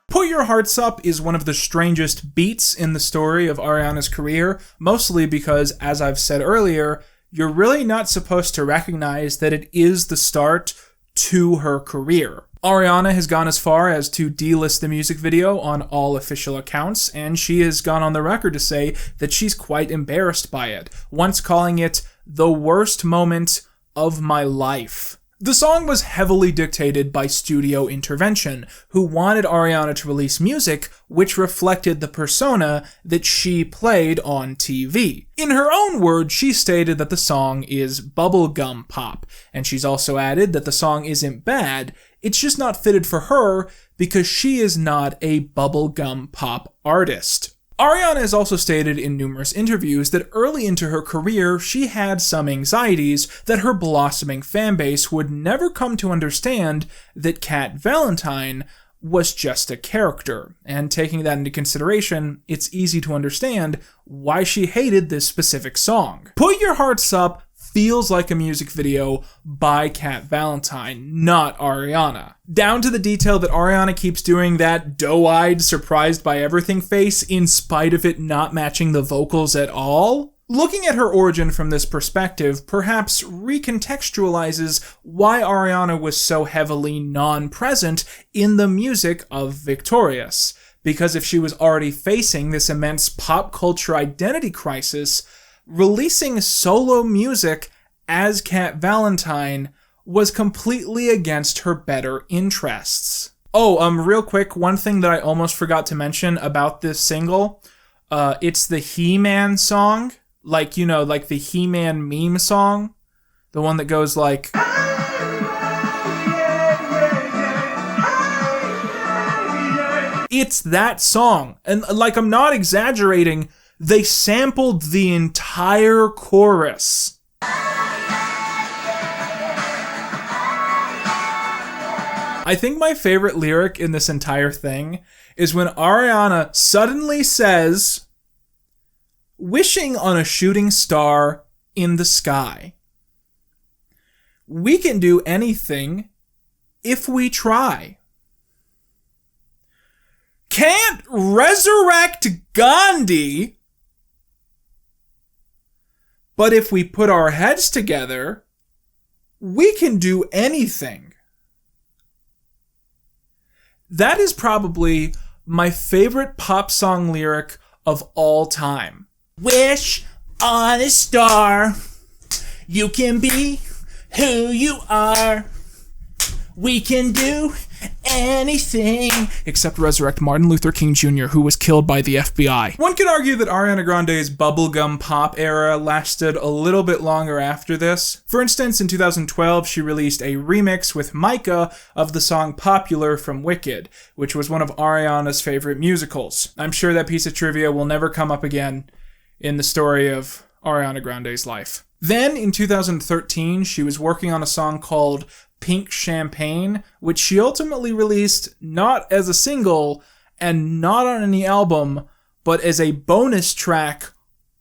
A: Put Your Hearts Up is one of the strangest beats in the story of Ariana's career, mostly because, as I've said earlier, you're really not supposed to recognize that it is the start to her career. Ariana has gone as far as to delist the music video on all official accounts, and she has gone on the record to say that she's quite embarrassed by it, once calling it the worst moment of my life. The song was heavily dictated by Studio Intervention, who wanted Ariana to release music which reflected the persona that she played on TV. In her own words, she stated that the song is bubblegum pop, and she's also added that the song isn't bad, it's just not fitted for her because she is not a bubblegum pop artist. Ariana has also stated in numerous interviews that early into her career, she had some anxieties that her blossoming fanbase would never come to understand that Cat Valentine was just a character, and taking that into consideration, it's easy to understand why she hated this specific song. Put Your Hearts Up feels like a music video by Cat Valentine, not Ariana. Down to the detail that Ariana keeps doing that doe-eyed, surprised by everything face in spite of it not matching the vocals at all. Looking at her origin from this perspective perhaps recontextualizes why Ariana was so heavily non-present in the music of Victorious. Because if she was already facing this immense pop culture identity crisis, releasing solo music as Cat Valentine was completely against her better interests. Oh, real quick, one thing that I almost forgot to mention about this single, it's the He-Man song, like the He-Man meme song, the one that goes like... It's that song, and I'm not exaggerating, they sampled the entire chorus. I think my favorite lyric in this entire thing is when Ariana suddenly says, "Wishing on a shooting star in the sky. We can do anything if we try. Can't resurrect Gandhi, but if we put our heads together, we can do anything." That is probably my favorite pop song lyric of all time. Wish on a star, you can be who you are. We can do anything except resurrect Martin Luther King Jr., who was killed by the FBI. One could argue that Ariana Grande's bubblegum pop era lasted a little bit longer after this. For instance, in 2012, she released a remix with Micah of the song Popular from Wicked, which was one of Ariana's favorite musicals. I'm sure that piece of trivia will never come up again in the story of Ariana Grande's life. Then, in 2013, she was working on a song called Pink Champagne, which she ultimately released not as a single and not on any album, but as a bonus track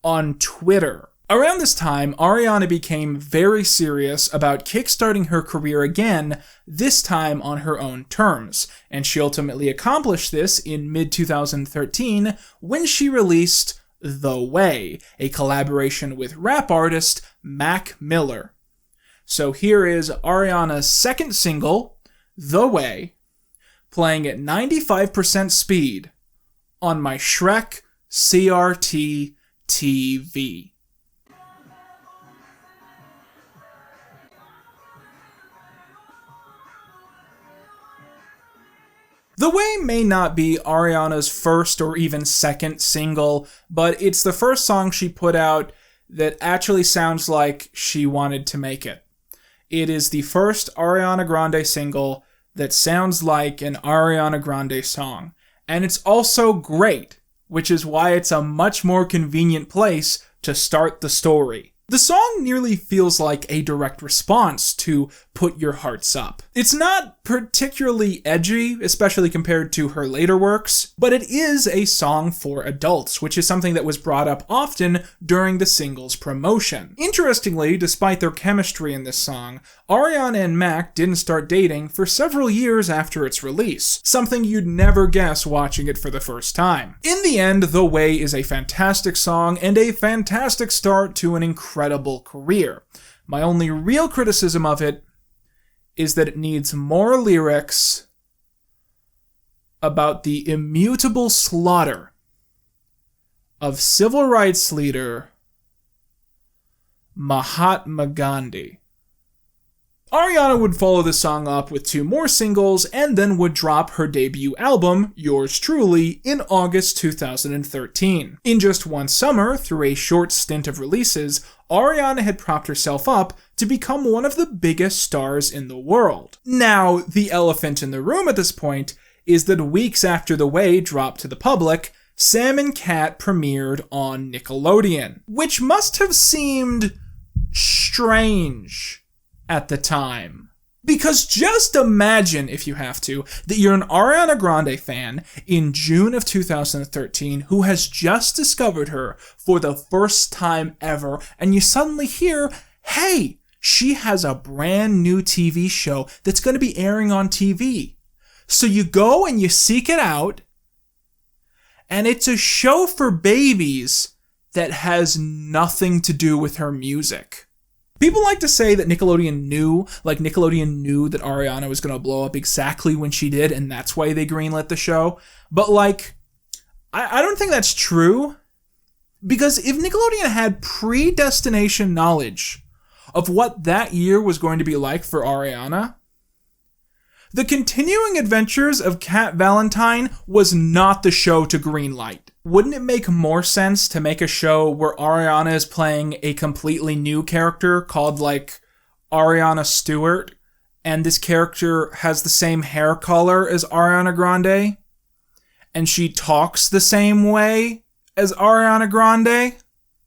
A: on Twitter. Around this time, Ariana became very serious about kickstarting her career again, this time on her own terms, and she ultimately accomplished this in mid-2013 when she released The Way, a collaboration with rap artist Mac Miller. So here is Ariana's second single, The Way, playing at 95% speed on my Shrek CRT TV. The Way may not be Ariana's first or even second single, but it's the first song she put out that actually sounds like she wanted to make it. It is the first Ariana Grande single that sounds like an Ariana Grande song. And it's also great, which is why it's a much more convenient place to start the story. The song nearly feels like a direct response to Put Your Hearts Up. It's not particularly edgy, especially compared to her later works, but it is a song for adults, which is something that was brought up often during the single's promotion. Interestingly, despite their chemistry in this song, Ariana and Mac didn't start dating for several years after its release, something you'd never guess watching it for the first time. In the end, The Way is a fantastic song and a fantastic start to an incredible career. My only real criticism of it is that it needs more lyrics about the immutable slaughter of civil rights leader Mahatma Gandhi. Ariana would follow the song up with 2 more singles and then would drop her debut album, Yours Truly, in August 2013. In just one summer, through a short stint of releases, Ariana had propped herself up to become one of the biggest stars in the world. Now, the elephant in the room at this point is that weeks after The Way dropped to the public, Sam and Cat premiered on Nickelodeon, which must have seemed strange at the time. Because just imagine, if you have to, that you're an Ariana Grande fan in June of 2013 who has just discovered her for the first time ever, and you suddenly hear, hey, she has a brand new TV show that's going to be airing on TV. So you go and you seek it out, and it's a show for babies that has nothing to do with her music. People like to say that Nickelodeon knew that Ariana was going to blow up exactly when she did, and that's why they greenlit the show. But I don't think that's true. Because if Nickelodeon had predestination knowledge of what that year was going to be like for Ariana, The Continuing Adventures of Cat Valentine was not the show to greenlight. Wouldn't it make more sense to make a show where Ariana is playing a completely new character called, Ariana Stewart, and this character has the same hair color as Ariana Grande, and she talks the same way as Ariana Grande?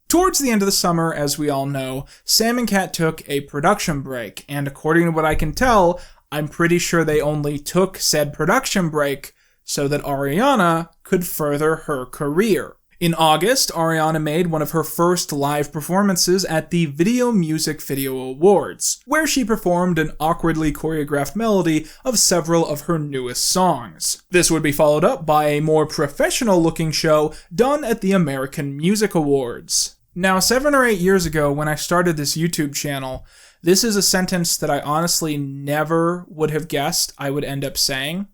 A: Towards the end of the summer, as we all know, Sam and Cat took a production break, and according to what I can tell, I'm pretty sure they only took said production break so that Ariana could further her career. In August, Ariana made one of her first live performances at the Video Music Video Awards, where she performed an awkwardly choreographed melody of several of her newest songs. This would be followed up by a more professional-looking show done at the American Music Awards. Now, 7 or 8 years ago, when I started this YouTube channel, this is a sentence that I honestly never would have guessed I would end up saying.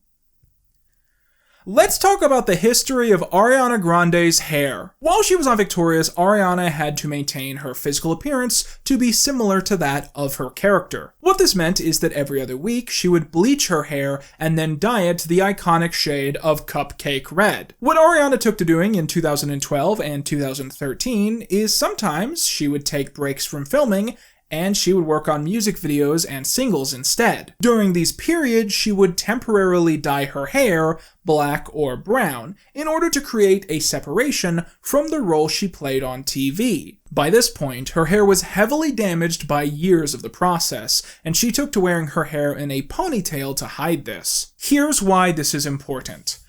A: Let's talk about the history of Ariana Grande's hair. While she was on Victorious, Ariana had to maintain her physical appearance to be similar to that of her character. What this meant is that every other week, she would bleach her hair and then dye it the iconic shade of cupcake red. What Ariana took to doing in 2012 and 2013 is sometimes she would take breaks from filming and she would work on music videos and singles instead. During these periods, she would temporarily dye her hair black or brown in order to create a separation from the role she played on TV. By this point, her hair was heavily damaged by years of the process, and she took to wearing her hair in a ponytail to hide this. Here's why this is important.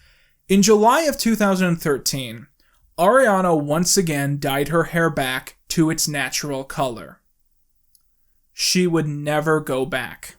A: In July of 2013, Ariana once again dyed her hair back to its natural color. She would never go back.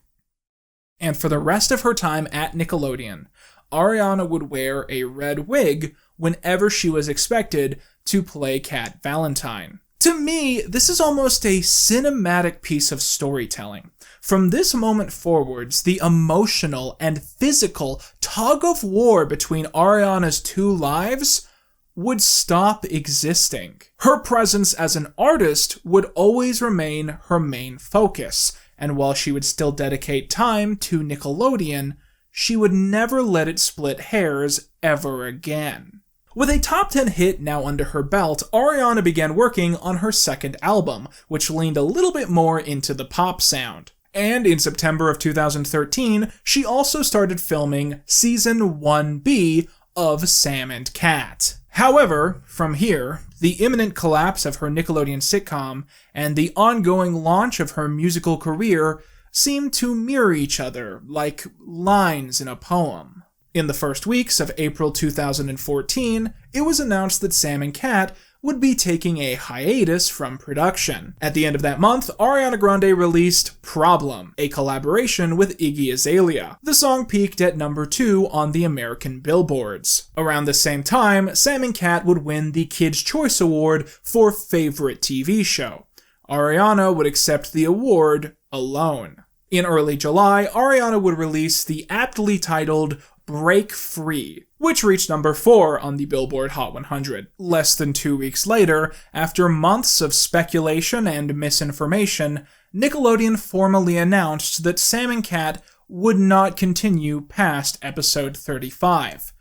A: And for the rest of her time at Nickelodeon, Ariana would wear a red wig whenever she was expected to play Cat Valentine. To me, this is almost a cinematic piece of storytelling. From this moment forwards, the emotional and physical tug of war between Ariana's two lives would stop existing. Her presence as an artist would always remain her main focus, and while she would still dedicate time to Nickelodeon, she would never let it split hairs ever again. With a top 10 hit now under her belt, Ariana began working on her second album, which leaned a little bit more into the pop sound. And in September of 2013, she also started filming Season 1B of Sam and Cat. However, from here, the imminent collapse of her Nickelodeon sitcom and the ongoing launch of her musical career seemed to mirror each other like lines in a poem. In the first weeks of April 2014, it was announced that Sam and Cat would be taking a hiatus from production. At the end of that month, Ariana Grande released Problem, a collaboration with Iggy Azalea. The song peaked at number 2 on the American billboards. Around the same time, Sam and Cat would win the Kids' Choice Award for Favorite TV Show. Ariana would accept the award alone. In early July, Ariana would release the aptly titled Break Free, which reached number 4 on the Billboard Hot 100. Less than 2 weeks later, after months of speculation and misinformation, Nickelodeon formally announced that Sam and Cat would not continue past episode 35.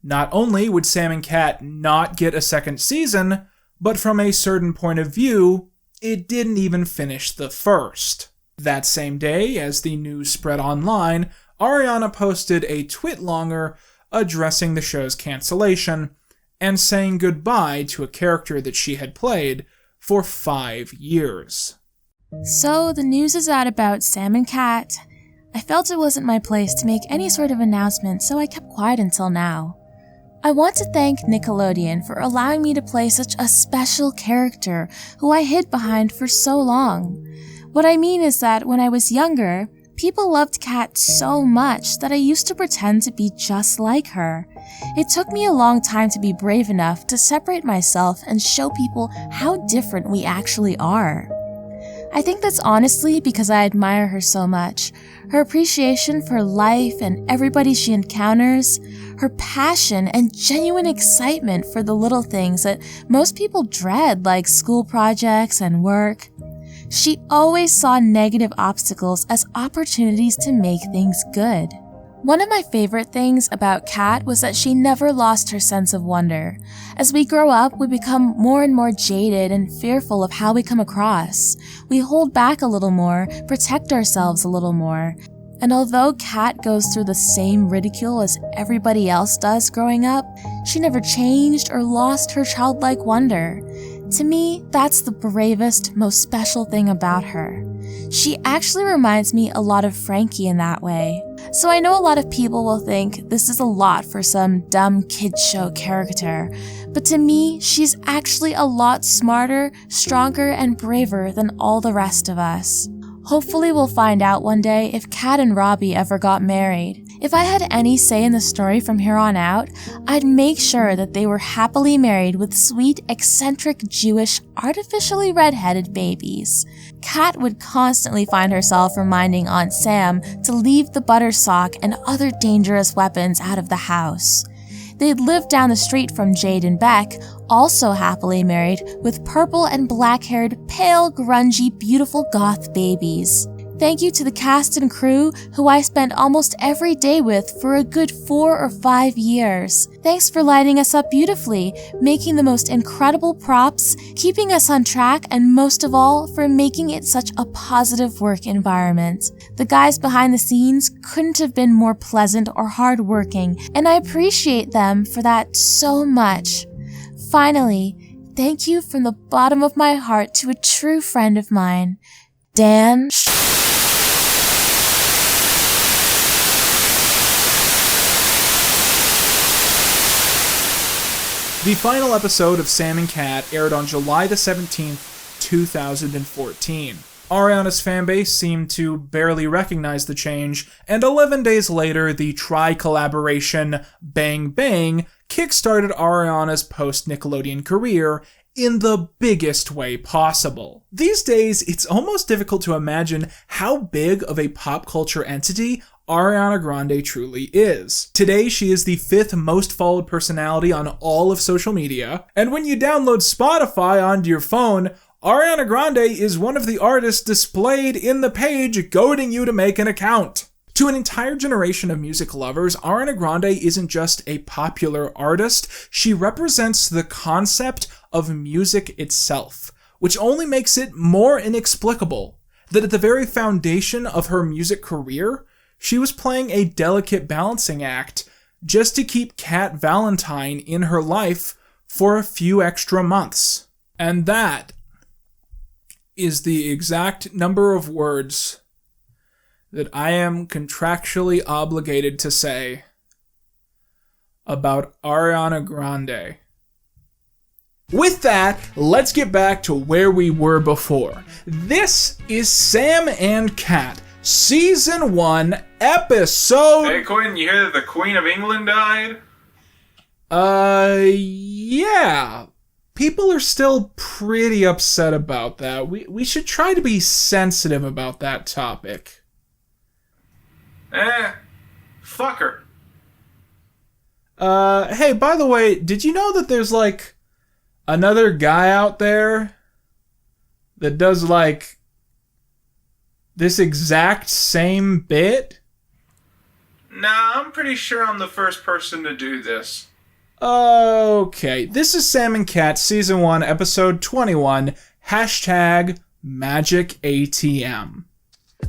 A: Not only would Sam and Cat not get a second season, but from a certain point of view, it didn't even finish the first. That same day, as the news spread online, Ariana posted a twit-longer addressing the show's cancellation and saying goodbye to a character that she had played for 5 years.
C: So the news is out about Sam and Cat. I felt it wasn't my place to make any sort of announcement, so I kept quiet until now. I want to thank Nickelodeon for allowing me to play such a special character who I hid behind for so long. What I mean is that when I was younger, people loved Cat so much that I used to pretend to be just like her. It took me a long time to be brave enough to separate myself and show people how different we actually are. I think that's honestly because I admire her so much. Her appreciation for life and everybody she encounters, her passion and genuine excitement for the little things that most people dread, like school projects and work. She always saw negative obstacles as opportunities to make things good. One of my favorite things about Kat was that she never lost her sense of wonder. As we grow up, we become more and more jaded and fearful of how we come across. We hold back a little more, protect ourselves a little more. And although Kat goes through the same ridicule as everybody else does growing up, she never changed or lost her childlike wonder. To me, that's the bravest, most special thing about her. She actually reminds me a lot of Frankie in that way. So I know a lot of people will think this is a lot for some dumb kids show character, but to me, she's actually a lot smarter, stronger, and braver than all the rest of us. Hopefully we'll find out one day if Kat and Robbie ever got married. If I had any say in the story from here on out, I'd make sure that they were happily married with sweet, eccentric, Jewish, artificially redheaded babies. Kat would constantly find herself reminding Aunt Sam to leave the butter sock and other dangerous weapons out of the house. They'd live down the street from Jade and Beck, also happily married, with purple and black-haired, pale, grungy, beautiful goth babies. Thank you to the cast and crew who I spent almost every day with for a good 4 or 5 years. Thanks for lighting us up beautifully, making the most incredible props, keeping us on track, and most of all, for making it such a positive work environment. The guys behind the scenes couldn't have been more pleasant or hardworking, and I appreciate them for that so much. Finally, thank you from the bottom of my heart to a true friend of mine, Dan.
A: The final episode of Sam and Cat aired on July the 17th, 2014. Ariana's fanbase seemed to barely recognize the change, and 11 days later, the tri-collaboration Bang Bang kickstarted Ariana's post-Nickelodeon career in the biggest way possible. These days, it's almost difficult to imagine how big of a pop culture entity Ariana Grande truly is. Today, she is the 5th most followed personality on all of social media, and when you download Spotify onto your phone, Ariana Grande is one of the artists displayed in the page goading you to make an account. To an entire generation of music lovers, Ariana Grande isn't just a popular artist, she represents the concept of music itself, which only makes it more inexplicable that at the very foundation of her music career, she was playing a delicate balancing act just to keep Cat Valentine in her life for a few extra months. And that is the exact number of words that I am contractually obligated to say about Ariana Grande. With that, let's get back to where we were before. This is Sam and Cat, Season 1, Episode...
O: Hey, Quinton, you hear that the Queen of England died?
A: Yeah. People are still pretty upset about that. We should try to be sensitive about that topic.
O: Fuck her.
A: Hey, by the way, did you know that there's, like, another guy out there that does, like, this exact same bit?
O: Nah, I'm pretty sure I'm the first person to do this.
A: Okay, this is Sam and Cat, Season 1, Episode 21, #MagicATM.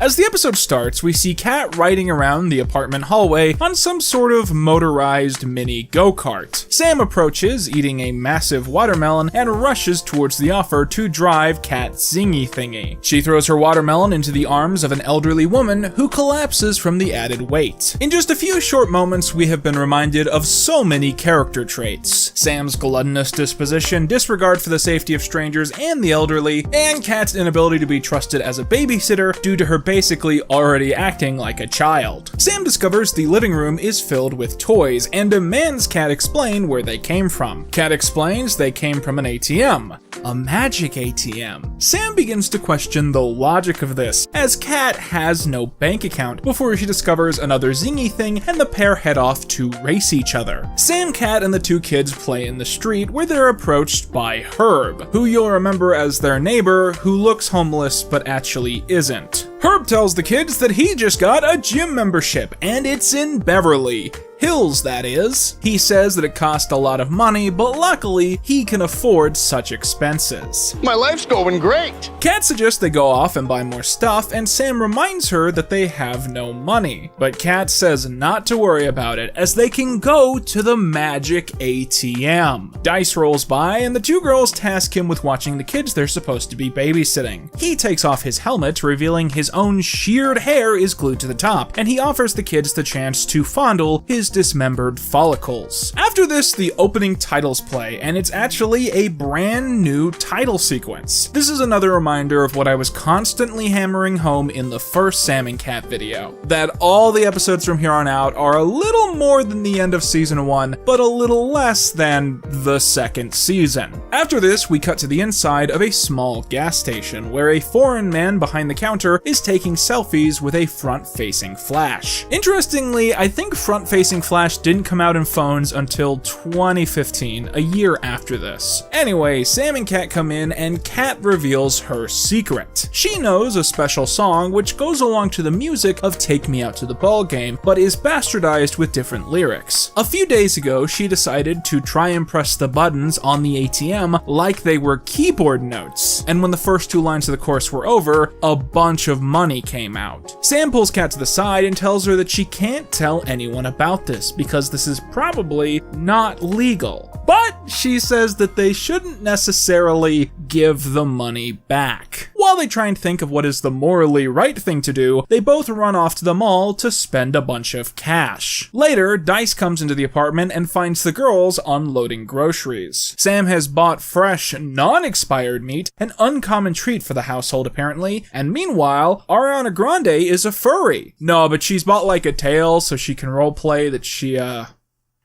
A: As the episode starts, we see Cat riding around the apartment hallway on some sort of motorized mini go-kart. Sam approaches, eating a massive watermelon, and rushes towards the offer to drive Cat's zingy thingy. She throws her watermelon into the arms of an elderly woman who collapses from the added weight. In just a few short moments, we have been reminded of so many character traits. Sam's gluttonous disposition, disregard for the safety of strangers and the elderly, and Cat's inability to be trusted as a babysitter due to her basically already acting like a child. Sam discovers the living room is filled with toys and demands Cat explain where they came from. Cat explains they came from an ATM. A magic ATM. Sam begins to question the logic of this, as Cat has no bank account before she discovers another zingy thing and the pair head off to race each other. Sam, Cat, and the two kids play in the street where they're approached by Herb, who you'll remember as their neighbor who looks homeless but actually isn't. Herb tells the kids that he just got a gym membership, and it's in Beverly Hills, that is. He says that it cost a lot of money, but luckily, he can afford such expenses.
S: My life's going great.
A: Cat suggests they go off and buy more stuff, and Sam reminds her that they have no money. But Cat says not to worry about it, as they can go to the magic ATM. Dice rolls by, and the two girls task him with watching the kids they're supposed to be babysitting. He takes off his helmet, revealing his own sheared hair is glued to the top, and he offers the kids the chance to fondle his dismembered follicles. After this, the opening titles play, and it's actually a brand new title sequence. This is another reminder of what I was constantly hammering home in the first Sam and Cat video, that all the episodes from here on out are a little more than the end of season 1, but a little less than the second season. After this, we cut to the inside of a small gas station, where a foreign man behind the counter is taking selfies with a front-facing Flash. Interestingly, I think front-facing Flash didn't come out in phones until 2015, a year after this. Anyway, Sam and Cat come in, and Cat reveals her secret. She knows a special song which goes along to the music of Take Me Out to the Ball Game, but is bastardized with different lyrics. A few days ago, she decided to try and press the buttons on the ATM like they were keyboard notes, and when the first two lines of the chorus were over, a bunch of money came out. Sam pulls Cat to the side and tells her that she can't tell anyone about this because this is probably not legal. But she says that they shouldn't necessarily give the money back. While they try and think of what is the morally right thing to do, they both run off to the mall to spend a bunch of cash. Later, Dice comes into the apartment and finds the girls unloading groceries. Sam has bought fresh, non-expired meat, an uncommon treat for the household apparently, and meanwhile, Ariana Grande is a furry. No, but she's bought like a tail so she can roleplay that she,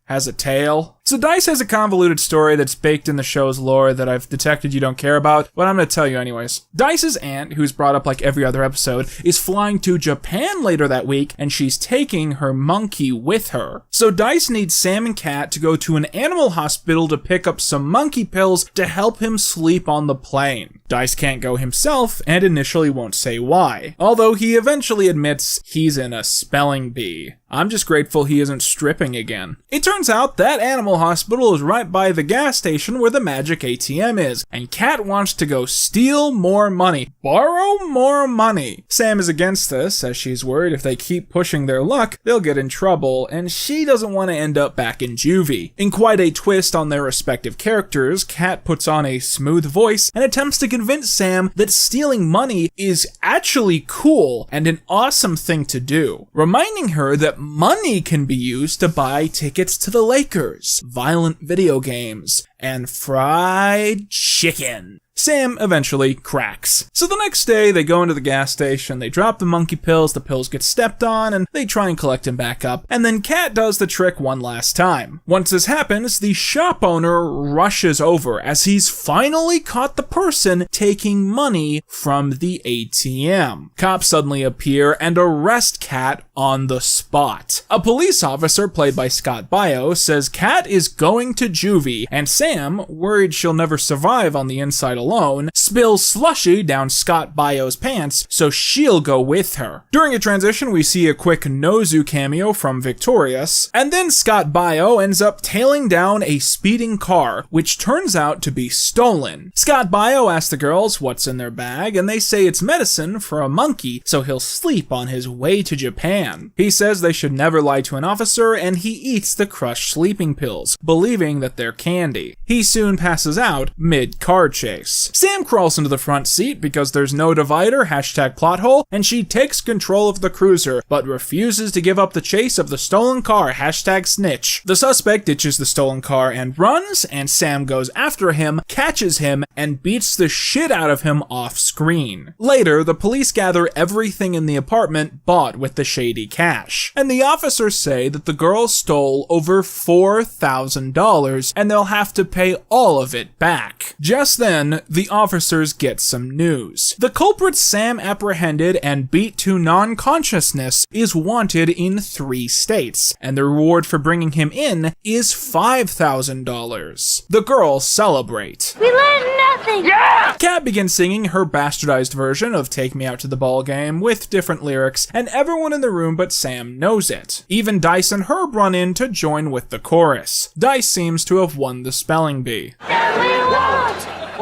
A: has a tail. So Dice has a convoluted story that's baked in the show's lore that I've detected you don't care about, but I'm gonna tell you anyways. Dice's aunt, who's brought up like every other episode, is flying to Japan later that week, and she's taking her monkey with her. So Dice needs Sam and Cat to go to an animal hospital to pick up some monkey pills to help him sleep on the plane. Dice can't go himself, and initially won't say why, although he eventually admits he's in a spelling bee. I'm just grateful he isn't stripping again. It turns out that animal hospital is right by the gas station where the magic ATM is, and Cat wants to go steal more money, borrow more money. Sam is against this, as she's worried if they keep pushing their luck, they'll get in trouble, and she doesn't want to end up back in juvie. In quite a twist on their respective characters, Cat puts on a smooth voice and attempts to convince Sam that stealing money is actually cool and an awesome thing to do, reminding her that money can be used to buy tickets to the Lakers, violent video games, and fried chicken. Sam eventually cracks. So the next day, they go into the gas station, they drop the monkey pills, the pills get stepped on, and they try and collect him back up, and then Cat does the trick one last time. Once this happens, the shop owner rushes over as he's finally caught the person taking money from the ATM. Cops suddenly appear and arrest Cat on the spot. A police officer, played by Scott Baio, says Kat is going to juvie, and Sam, worried she'll never survive on the inside alone, spills slushy down Scott Baio's pants so she'll go with her. During a transition, we see a quick Nozu cameo from Victorious, and then Scott Baio ends up tailing down a speeding car, which turns out to be stolen. Scott Baio asks the girls what's in their bag, and they say it's medicine for a monkey so he'll sleep on his way to Japan. He says they should never lie to an officer, and he eats the crushed sleeping pills, believing that they're candy. He soon passes out mid-car chase. Sam crawls into the front seat because there's no divider, #plothole, and she takes control of the cruiser, but refuses to give up the chase of the stolen car, #snitch. The suspect ditches the stolen car and runs, and Sam goes after him, catches him, and beats the shit out of him off screen. Later, the police gather everything in the apartment bought with the shady cash, and the officers say that the girls stole over $4,000 and they'll have to pay all of it back. Just then, the officers get some news. The culprit Sam apprehended and beat to non-consciousness is wanted in 3 states, and the reward for bringing him in is $5,000. The girls celebrate.
N: We learned nothing!
A: Yeah! Kat begins singing her bastardized version of Take Me Out to the Ball Game with different lyrics, and everyone in the room but Sam knows it. Even Dice and Herb run in to join with the chorus. Dice seems to have won the spelling bee.
P: And we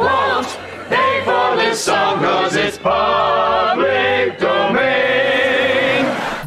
P: won't pay for this song 'cause it's public domain.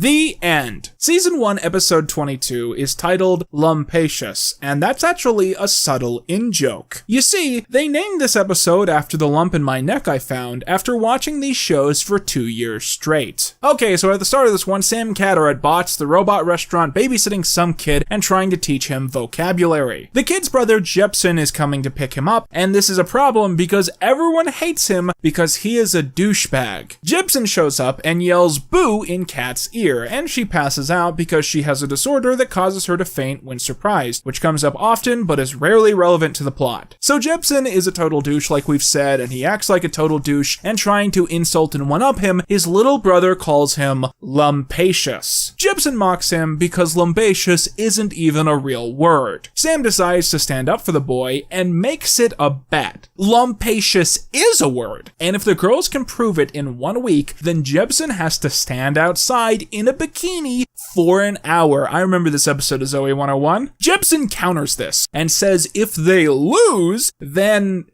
A: The end. Season 1, episode 22 is titled Lumpacious, and that's actually a subtle in-joke. You see, they named this episode after the lump in my neck I found after watching these shows for 2 years straight. Okay, so at the start of this one, Sam and Kat are at Bots, the robot restaurant, babysitting some kid and trying to teach him vocabulary. The kid's brother, Jepsen, is coming to pick him up, and this is a problem because everyone hates him because he is a douchebag. Jepsen shows up and yells boo in Kat's ear, and she passes out because she has a disorder that causes her to faint when surprised, which comes up often but is rarely relevant to the plot. So Jepsen is a total douche like we've said, and he acts like a total douche, and trying to insult and one-up him, his little brother calls him Lumpacious. Jepsen mocks him because Lumpacious isn't even a real word. Sam decides to stand up for the boy and makes it a bet. Lumpacious is a word, and if the girls can prove it in 1 week, then Jepsen has to stand outside in a bikini for an hour. I remember this episode of Zoe 101. Jepsen counters this and says if they lose, then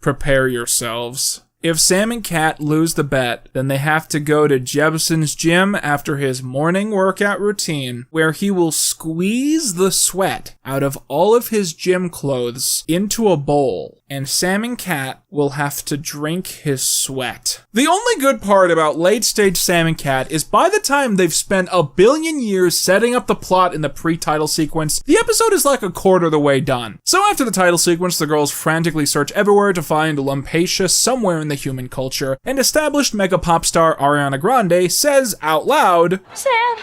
A: prepare yourselves. If Sam and Kat lose the bet, then they have to go to Jepsen's gym after his morning workout routine, where he will squeeze the sweat out of all of his gym clothes into a bowl, and Sam and Kat will have to drink his sweat. The only good part about late-stage Sam and Kat is by the time they've spent a billion years setting up the plot in the pre-title sequence, the episode is like a quarter of the way done. So after the title sequence, the girls frantically search everywhere to find Lumpacious somewhere in the human culture, and established mega pop star Ariana Grande says out loud,
N: Sam,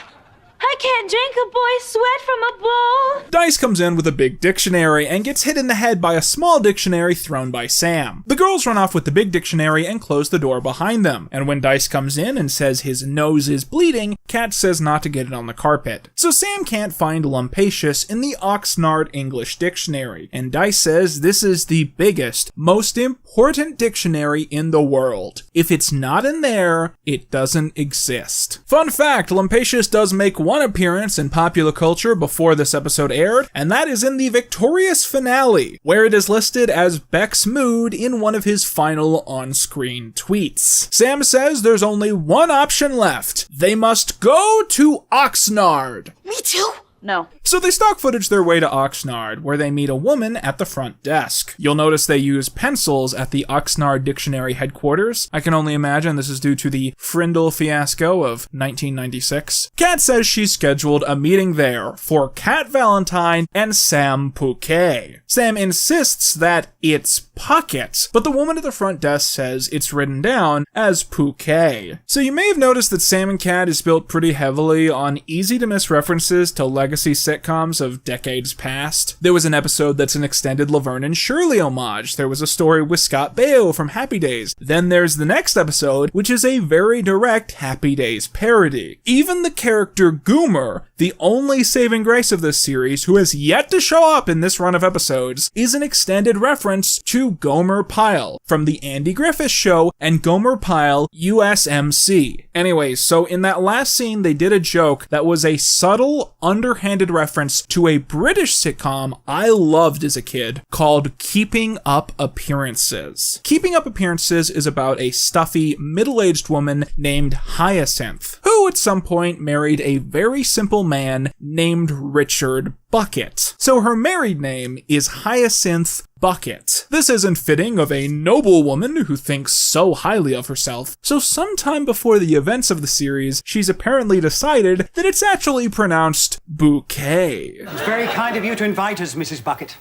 N: I can't drink a boy's sweat from a bowl.
A: Dice comes in with a big dictionary and gets hit in the head by a small dictionary thrown by Sam. The girls run off with the big dictionary and close the door behind them, and when Dice comes in and says his nose is bleeding, Kat says not to get it on the carpet. So Sam can't find Lumpacious in the Oxnard English dictionary, and Dice says this is the biggest, most important dictionary in the world. If it's not in there, it doesn't exist. Fun fact, Lumpacious does make one appearance in popular culture before this episode aired, and that is in the Victorious finale, where it is listed as Beck's mood in one of his final on-screen tweets. Sam says there's only one option left. They must go to Oxnard.
B: Me too? No.
A: So they stock footage their way to Oxnard, where they meet a woman at the front desk. You'll notice they use pencils at the Oxnard Dictionary headquarters. I can only imagine this is due to the Frindle fiasco of 1996. Kat says she's scheduled a meeting there for Kat Valentine and Sam Pouquet. Sam insists that it's Pocket, but the woman at the front desk says it's written down as Pouquet. So you may have noticed that Sam and Kat is built pretty heavily on easy-to-miss references to Lego legacy sitcoms of decades past. There was an episode that's an extended Laverne and Shirley homage. There was a story with Scott Baio from Happy Days. Then there's the next episode, which is a very direct Happy Days parody. Even the character Goomer, the only saving grace of this series, who has yet to show up in this run of episodes, is an extended reference to Gomer Pyle from the Andy Griffith Show and Gomer Pyle USMC. Anyways, so in that last scene, they did a joke that was a subtle, underhanded reference to a British sitcom I loved as a kid called Keeping Up Appearances. Keeping Up Appearances is about a stuffy, middle-aged woman named Hyacinth, who at some point married a very simple man named Richard Bucket. So her married name is Hyacinth Bucket. This isn't fitting of a noble woman who thinks so highly of herself, so sometime before the events of the series, she's apparently decided that it's actually pronounced bouquet.
U: It's very kind of you to invite us, Mrs. Bucket.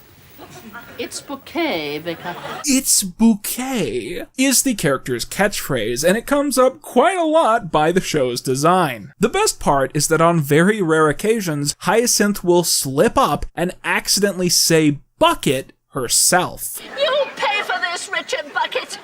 V: It's bouquet, Vicar.
A: It's bouquet is the character's catchphrase, and it comes up quite a lot by the show's design. The best part is that on very rare occasions, Hyacinth will slip up and accidentally say bucket herself.
V: You'll pay for this, Richard Bucket.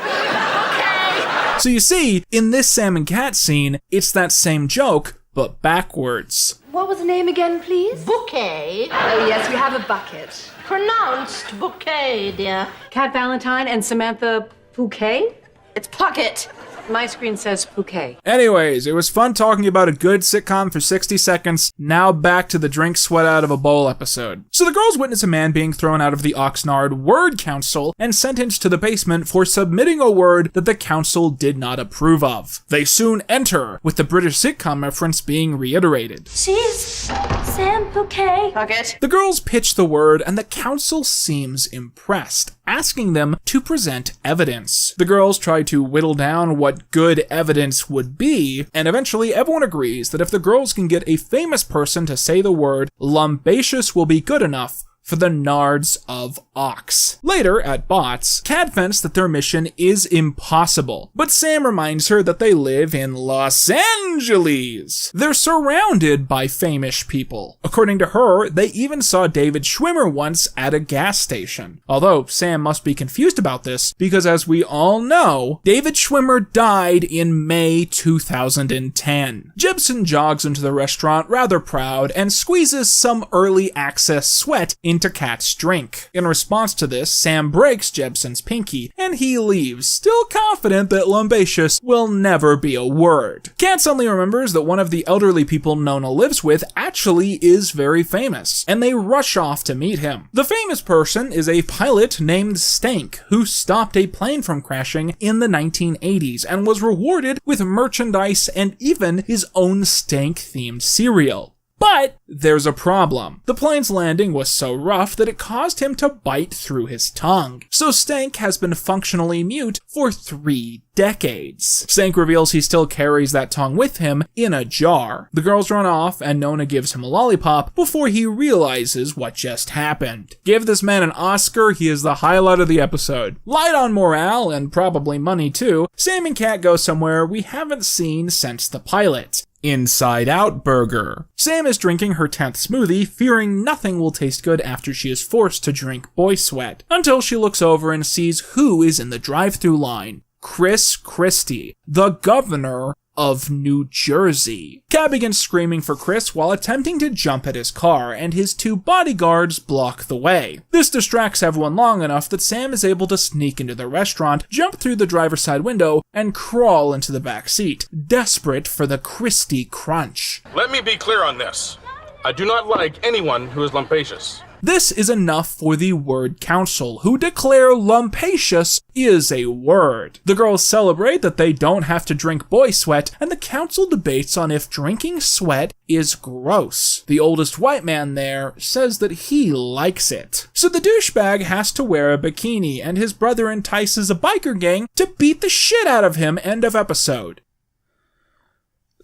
V: Okay.
A: So you see, in this Sam and Cat scene, it's that same joke, but backwards.
V: What was the name again, please? Bouquet.
W: Oh, yes, we have a bucket.
V: Pronounced bouquet, dear.
W: Cat Valentine and Samantha Bouquet? It's Puckett. My screen says bouquet.
A: Anyways, it was fun talking about a good sitcom for 60 seconds. Now back to the drink sweat out of a bowl episode. So the girls witness a man being thrown out of the Oxnard Word Council and sentenced to the basement for submitting a word that the council did not approve of. They soon enter, with the British sitcom reference being reiterated.
T: She's Sam Bouquet.
W: Puckett.
A: The girls pitch the word and the council seems impressed, asking them to present evidence. The girls try to whittle down what good evidence would be, and eventually everyone agrees that if the girls can get a famous person to say the word, lumbaceous will be good enough for the Nards of Ox. Later, at Bots, Kat vents that their mission is impossible, but Sam reminds her that they live in Los Angeles. They're surrounded by famous people. According to her, they even saw David Schwimmer once at a gas station. Although, Sam must be confused about this, because as we all know, David Schwimmer died in May 2010. Jebsen jogs into the restaurant rather proud and squeezes some early access sweat into Kat's drink. In response to this, Sam breaks Jebsen's pinky, and he leaves, still confident that lumbaceous will never be a word. Kat suddenly remembers that one of the elderly people Nona lives with actually is very famous, and they rush off to meet him. The famous person is a pilot named Stank, who stopped a plane from crashing in the 1980s and was rewarded with merchandise and even his own Stank-themed cereal. But there's a problem. The plane's landing was so rough that it caused him to bite through his tongue. So Stank has been functionally mute for 3 decades. Stank reveals he still carries that tongue with him in a jar. The girls run off and Nona gives him a lollipop before he realizes what just happened. Give this man an Oscar, he is the highlight of the episode. Light on morale, and probably money too, Sam and Kat go somewhere we haven't seen since the pilot. Inside Out Burger. Sam is drinking her 10th smoothie, fearing nothing will taste good after she is forced to drink boy sweat, until she looks over and sees who is in the drive-thru line. Chris Christie, the governor of New Jersey. Kat begins screaming for Chris while attempting to jump at his car, and his 2 bodyguards block the way. This distracts everyone long enough that Sam is able to sneak into the restaurant, jump through the driver's side window, and crawl into the back seat, desperate for the Christie crunch.
F: Let me be clear on this. I do not like anyone who is lumbaceous.
A: This is enough for the Word Council, who declare lumbaceous is a word. The girls celebrate that they don't have to drink boy sweat, and the council debates on if drinking sweat is gross. The oldest white man there says that he likes it. So the douchebag has to wear a bikini, and his brother entices a biker gang to beat the shit out of him. End of episode.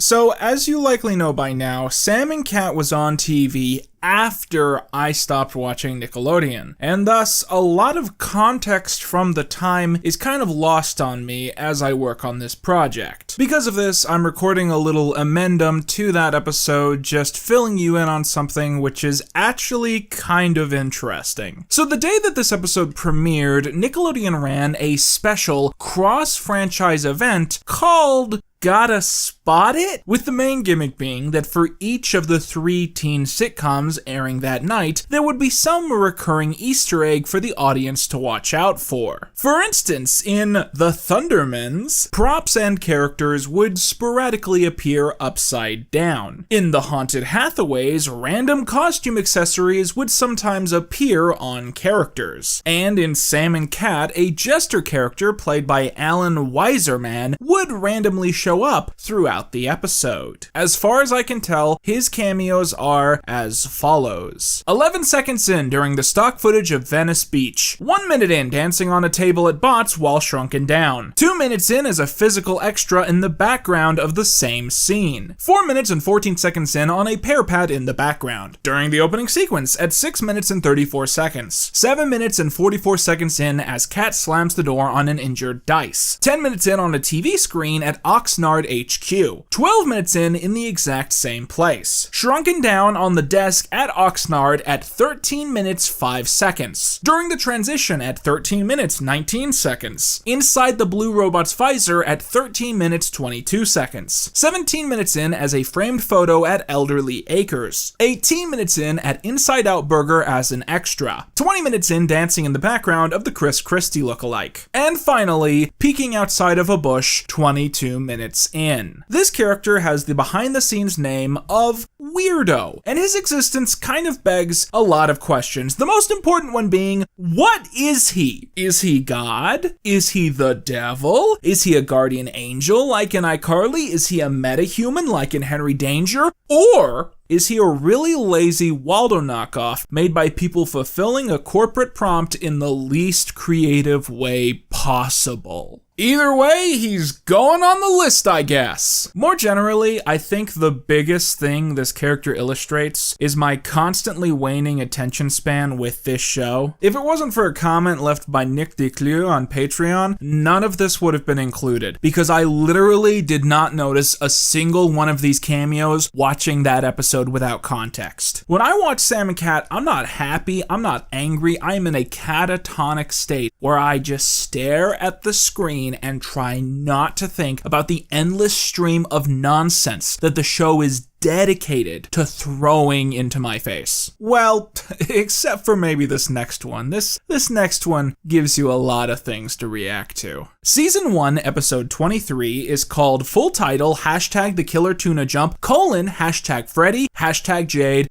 A: So, as you likely know by now, Sam and Cat was on TV after I stopped watching Nickelodeon, and thus a lot of context from the time is kind of lost on me as I work on this project. Because of this, I'm recording a little amendum to that episode, just filling you in on something which is actually kind of interesting. So the day that this episode premiered, Nickelodeon ran a special cross-franchise event called Gotta Spot It? With the main gimmick being that for each of the 3 teen sitcoms airing that night, there would be some recurring Easter egg for the audience to watch out for. For instance, in The Thundermans, props and characters would sporadically appear upside down. In The Haunted Hathaways, random costume accessories would sometimes appear on characters. And in Sam and Cat, a jester character played by Alan Weiserman would randomly show up throughout the episode. As far as I can tell, his cameos are as follows. 11 seconds in during the stock footage of Venice Beach. 1 minute in dancing on a table at Bots while shrunken down. 2 minutes in as a physical extra in the background of the same scene. 4 minutes and 14 seconds in on a pear pad in the background. During the opening sequence at 6 minutes and 34 seconds. 7 minutes and 44 seconds in as Cat slams the door on an injured Dice. 10 minutes in on a TV screen at Oxnard HQ. 12 minutes in the exact same place. Shrunken down on the desk at Oxnard at 13 minutes 5 seconds. During the transition at 13 minutes 19 seconds. Inside the blue robot's visor at 13 minutes 22 seconds. 17 minutes in as a framed photo at Elderly Acres. 18 minutes in at Inside Out Burger as an extra. 20 minutes in dancing in the background of the Chris Christie lookalike. And finally, peeking outside of a bush 22 minutes in. This character has the behind-the-scenes name of Weirdo, and his existence kind of begs a lot of questions. The most important one being, what is he? Is he God? Is he the devil? Is he a guardian angel like in iCarly? Is he a metahuman like in Henry Danger? Or is he a really lazy Waldo knockoff made by people fulfilling a corporate prompt in the least creative way possible? Either way, he's going on the list, I guess. More generally, I think the biggest thing this character illustrates is my constantly waning attention span with this show. If it wasn't for a comment left by Nick Declieu on Patreon, none of this would have been included, because I literally did not notice a single one of these cameos watching that episode without context. When I watch Sam and Cat, I'm not happy, I'm not angry, I'm in a catatonic state where I just stare at the screen and try not to think about the endless stream of nonsense that the show is dedicated to throwing into my face. Well, except for maybe this next one. This next one gives you a lot of things to react to. Season 1, episode 23 is called full title #The Killer Tuna Jump : #Freddy, #Jade,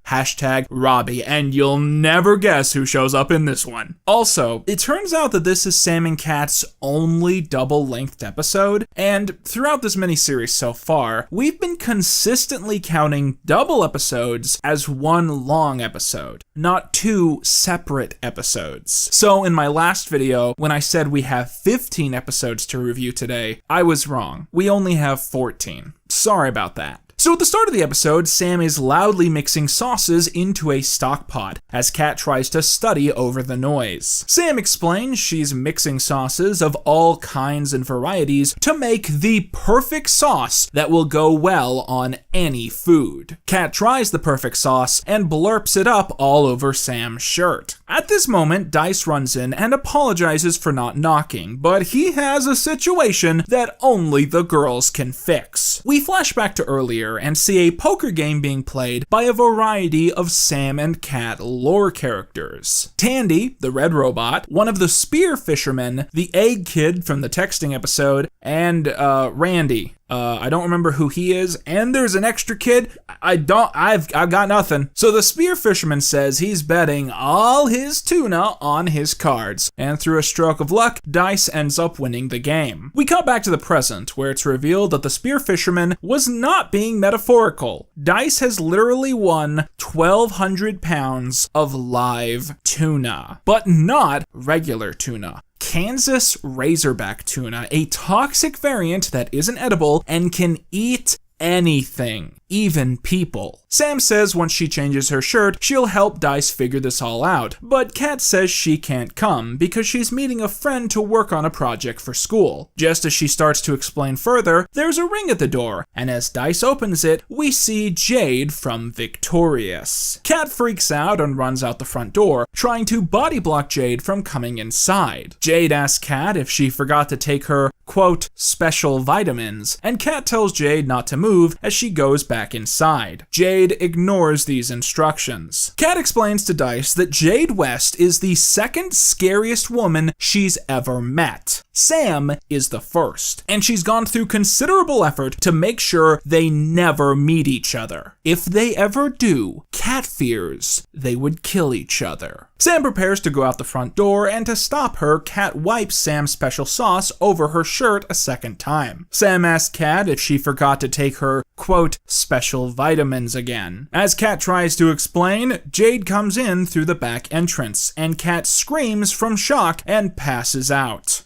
A: #Robbie, and you'll never guess who shows up in this one. Also, it turns out that this is Sam and Cat's only double-length episode, and throughout this miniseries so far, we've been consistently counting double episodes as one long episode, not 2 separate episodes. So in my last video, when I said we have 15 episodes to review today, I was wrong. We only have 14. Sorry about that. So at the start of the episode, Sam is loudly mixing sauces into a stock pot as Cat tries to study over the noise. Sam explains she's mixing sauces of all kinds and varieties to make the perfect sauce that will go well on any food. Cat tries the perfect sauce and blurps it up all over Sam's shirt. At this moment, Dice runs in and apologizes for not knocking, but he has a situation that only the girls can fix. We flash back to earlier and see a poker game being played by a variety of Sam and Cat lore characters. Tandy, the red robot, one of the spear fishermen, the egg kid from the texting episode, and Randy. I don't remember who he is, and there's an extra kid. I've got nothing. So the spear fisherman says he's betting all his tuna on his cards, and through a stroke of luck, Dice ends up winning the game. We cut back to the present, where it's revealed that the spear fisherman was not being metaphorical. Dice has literally won 1,200 pounds of live tuna, but not regular tuna. Kansas razorback tuna, a toxic variant that isn't edible and can eat anything, even people. Sam says once she changes her shirt, she'll help Dice figure this all out, but Kat says she can't come because she's meeting a friend to work on a project for school. Just as she starts to explain further, there's a ring at the door, and as Dice opens it, we see Jade from Victorious. Kat freaks out and runs out the front door, trying to body block Jade from coming inside. Jade asks Kat if she forgot to take her, quote, special vitamins, and Kat tells Jade not to move as she goes back inside. Jade ignores these instructions. Kat explains to Dice that Jade West is the second scariest woman she's ever met. Sam is the first, and she's gone through considerable effort to make sure they never meet each other. If they ever do, Kat fears they would kill each other. Sam prepares to go out the front door, and to stop her, Kat wipes Sam's special sauce over her shirt a second time. Sam asks Kat if she forgot to take her, quote, special vitamins again. As Kat tries to explain, Jade comes in through the back entrance, and Kat screams from shock and passes out.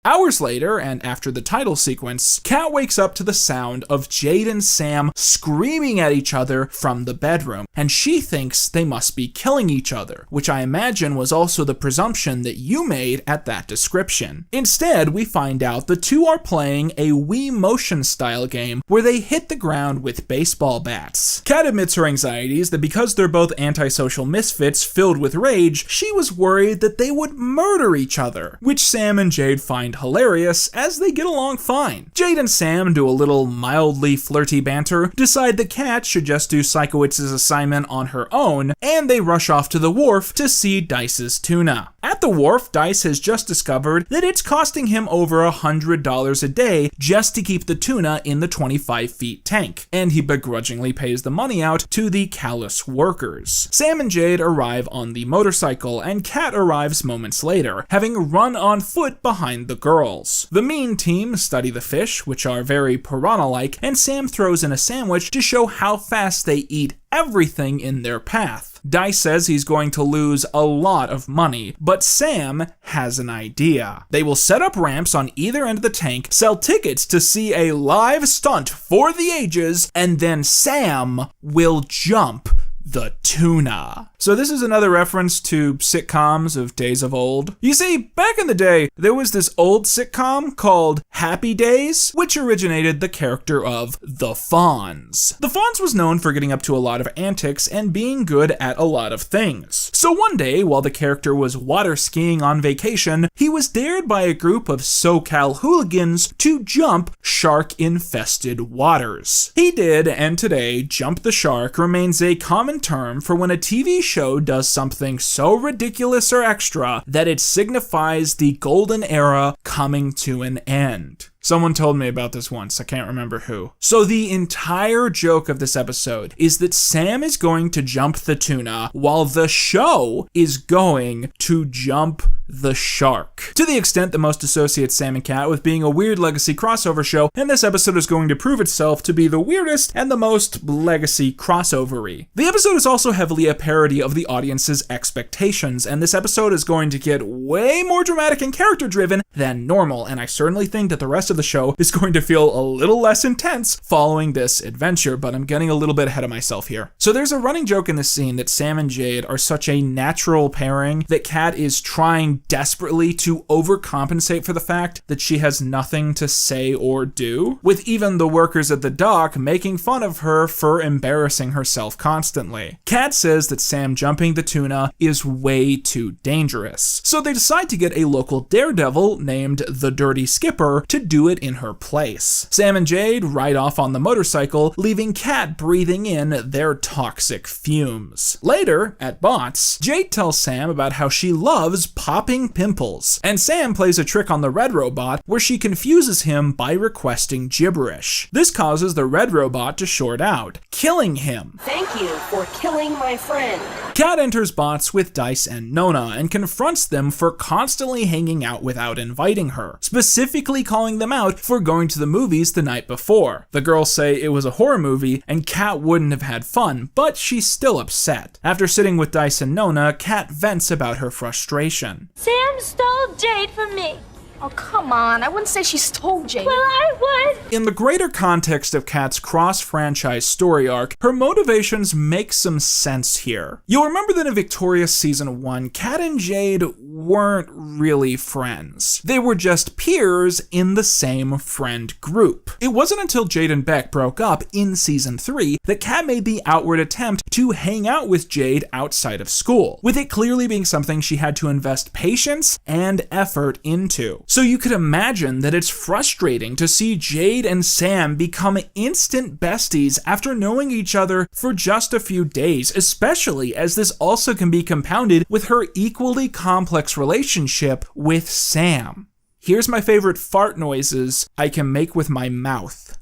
A: Hours later, and after the title sequence, Kat wakes up to the sound of Jade and Sam screaming at each other from the bedroom, and she thinks they must be killing each other, which I imagine was also the presumption that you made at that description. Instead, we find out the two are playing a Wii Motion style game where they hit the ground with baseball bats. Kat admits her anxieties that because they're both antisocial misfits filled with rage, she was worried that they would murder each other, which Sam and Jade find hilarious as they get along fine. Jade and Sam do a little mildly flirty banter, decide that Kat should just do Psychowitz's assignment on her own, and they rush off to the wharf to see Dice's tuna. At the wharf, Dice has just discovered that it's costing him over $100 a day just to keep the tuna in the 25-feet tank, and he begrudgingly pays the money out to the callous workers. Sam and Jade arrive on the motorcycle, and Kat arrives moments later, having run on foot behind the girls. The mean team study the fish, which are very piranha-like, and Sam throws in a sandwich to show how fast they eat everything in their path. Dice says he's going to lose a lot of money, but Sam has an idea. They will set up ramps on either end of the tank, sell tickets to see a live stunt for the ages, and then Sam will jump the tuna. So this is another reference to sitcoms of days of old. You see, back in the day, there was this old sitcom called Happy Days, which originated the character of the Fonz. The Fonz was known for getting up to a lot of antics and being good at a lot of things. So one day, while the character was water skiing on vacation, he was dared by a group of SoCal hooligans to jump shark-infested waters. He did, and today, jump the shark remains a common term for when a TV show does something so ridiculous or extra that it signifies the golden era coming to an end. Someone told me about this once, I can't remember who. So the entire joke of this episode is that Sam is going to jump the tuna while the show is going to jump the shark. To the extent that most associate Sam and Kat with being a weird legacy crossover show, and this episode is going to prove itself to be the weirdest and the most legacy crossovery. The episode is also heavily a parody of the audience's expectations, and this episode is going to get way more dramatic and character driven than normal, and I certainly think that the rest of the show is going to feel a little less intense following this adventure, but I'm getting a little bit ahead of myself here. So there's a running joke in this scene that Sam and Jade are such a natural pairing that Kat is trying desperately to overcompensate for the fact that she has nothing to say or do, with even the workers at the dock making fun of her for embarrassing herself constantly. Kat says that Sam jumping the tuna is way too dangerous, so they decide to get a local daredevil named the Dirty Skipper to do it in her place. Sam and Jade ride off on the motorcycle, leaving Kat breathing in their toxic fumes. Later, at Bots, Jade tells Sam about how she loves popping pimples, and Sam plays a trick on the Red Robot where she confuses him by requesting gibberish. This causes the Red Robot to short out, killing him.
D: Thank you for killing my friend.
A: Kat enters Bots with Dice and Nona and confronts them for constantly hanging out without inviting her, specifically calling them out for going to the movies the night before. The girls say it was a horror movie and Kat wouldn't have had fun, but she's still upset. After sitting with Dice and Nona, Kat vents about her frustration.
N: Sam stole Jade from me.
B: Oh, come on. I wouldn't say she's told Jade.
N: Well, I would.
A: In the greater context of Kat's cross-franchise story arc, her motivations make some sense here. You'll remember that in Victorious Season 1, Kat and Jade weren't really friends. They were just peers in the same friend group. It wasn't until Jade and Beck broke up in Season 3 that Kat made the outward attempt to hang out with Jade outside of school, with it clearly being something she had to invest patience and effort into. So you could imagine that it's frustrating to see Jade and Sam become instant besties after knowing each other for just a few days, especially as this also can be compounded with her equally complex relationship with Sam. Here's my favorite fart noises I can make with my mouth.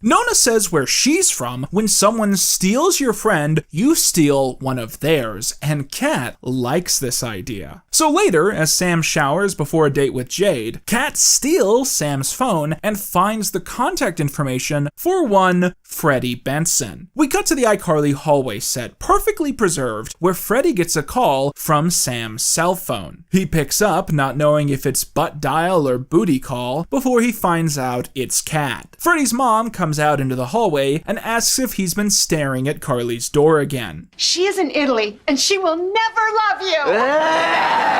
A: Nona says where she's from, when someone steals your friend, you steal one of theirs, and Kat likes this idea. So later, as Sam showers before a date with Jade, Kat steals Sam's phone and finds the contact information for one Freddie Benson. We cut to the iCarly hallway set, perfectly preserved, where Freddie gets a call from Sam's cell phone. He picks up, not knowing if it's butt dial or booty call, before he finds out it's Kat. Freddie's mom comes out into the hallway and asks if he's been staring at Carly's door again.
H: She is in Italy, and she will never love you!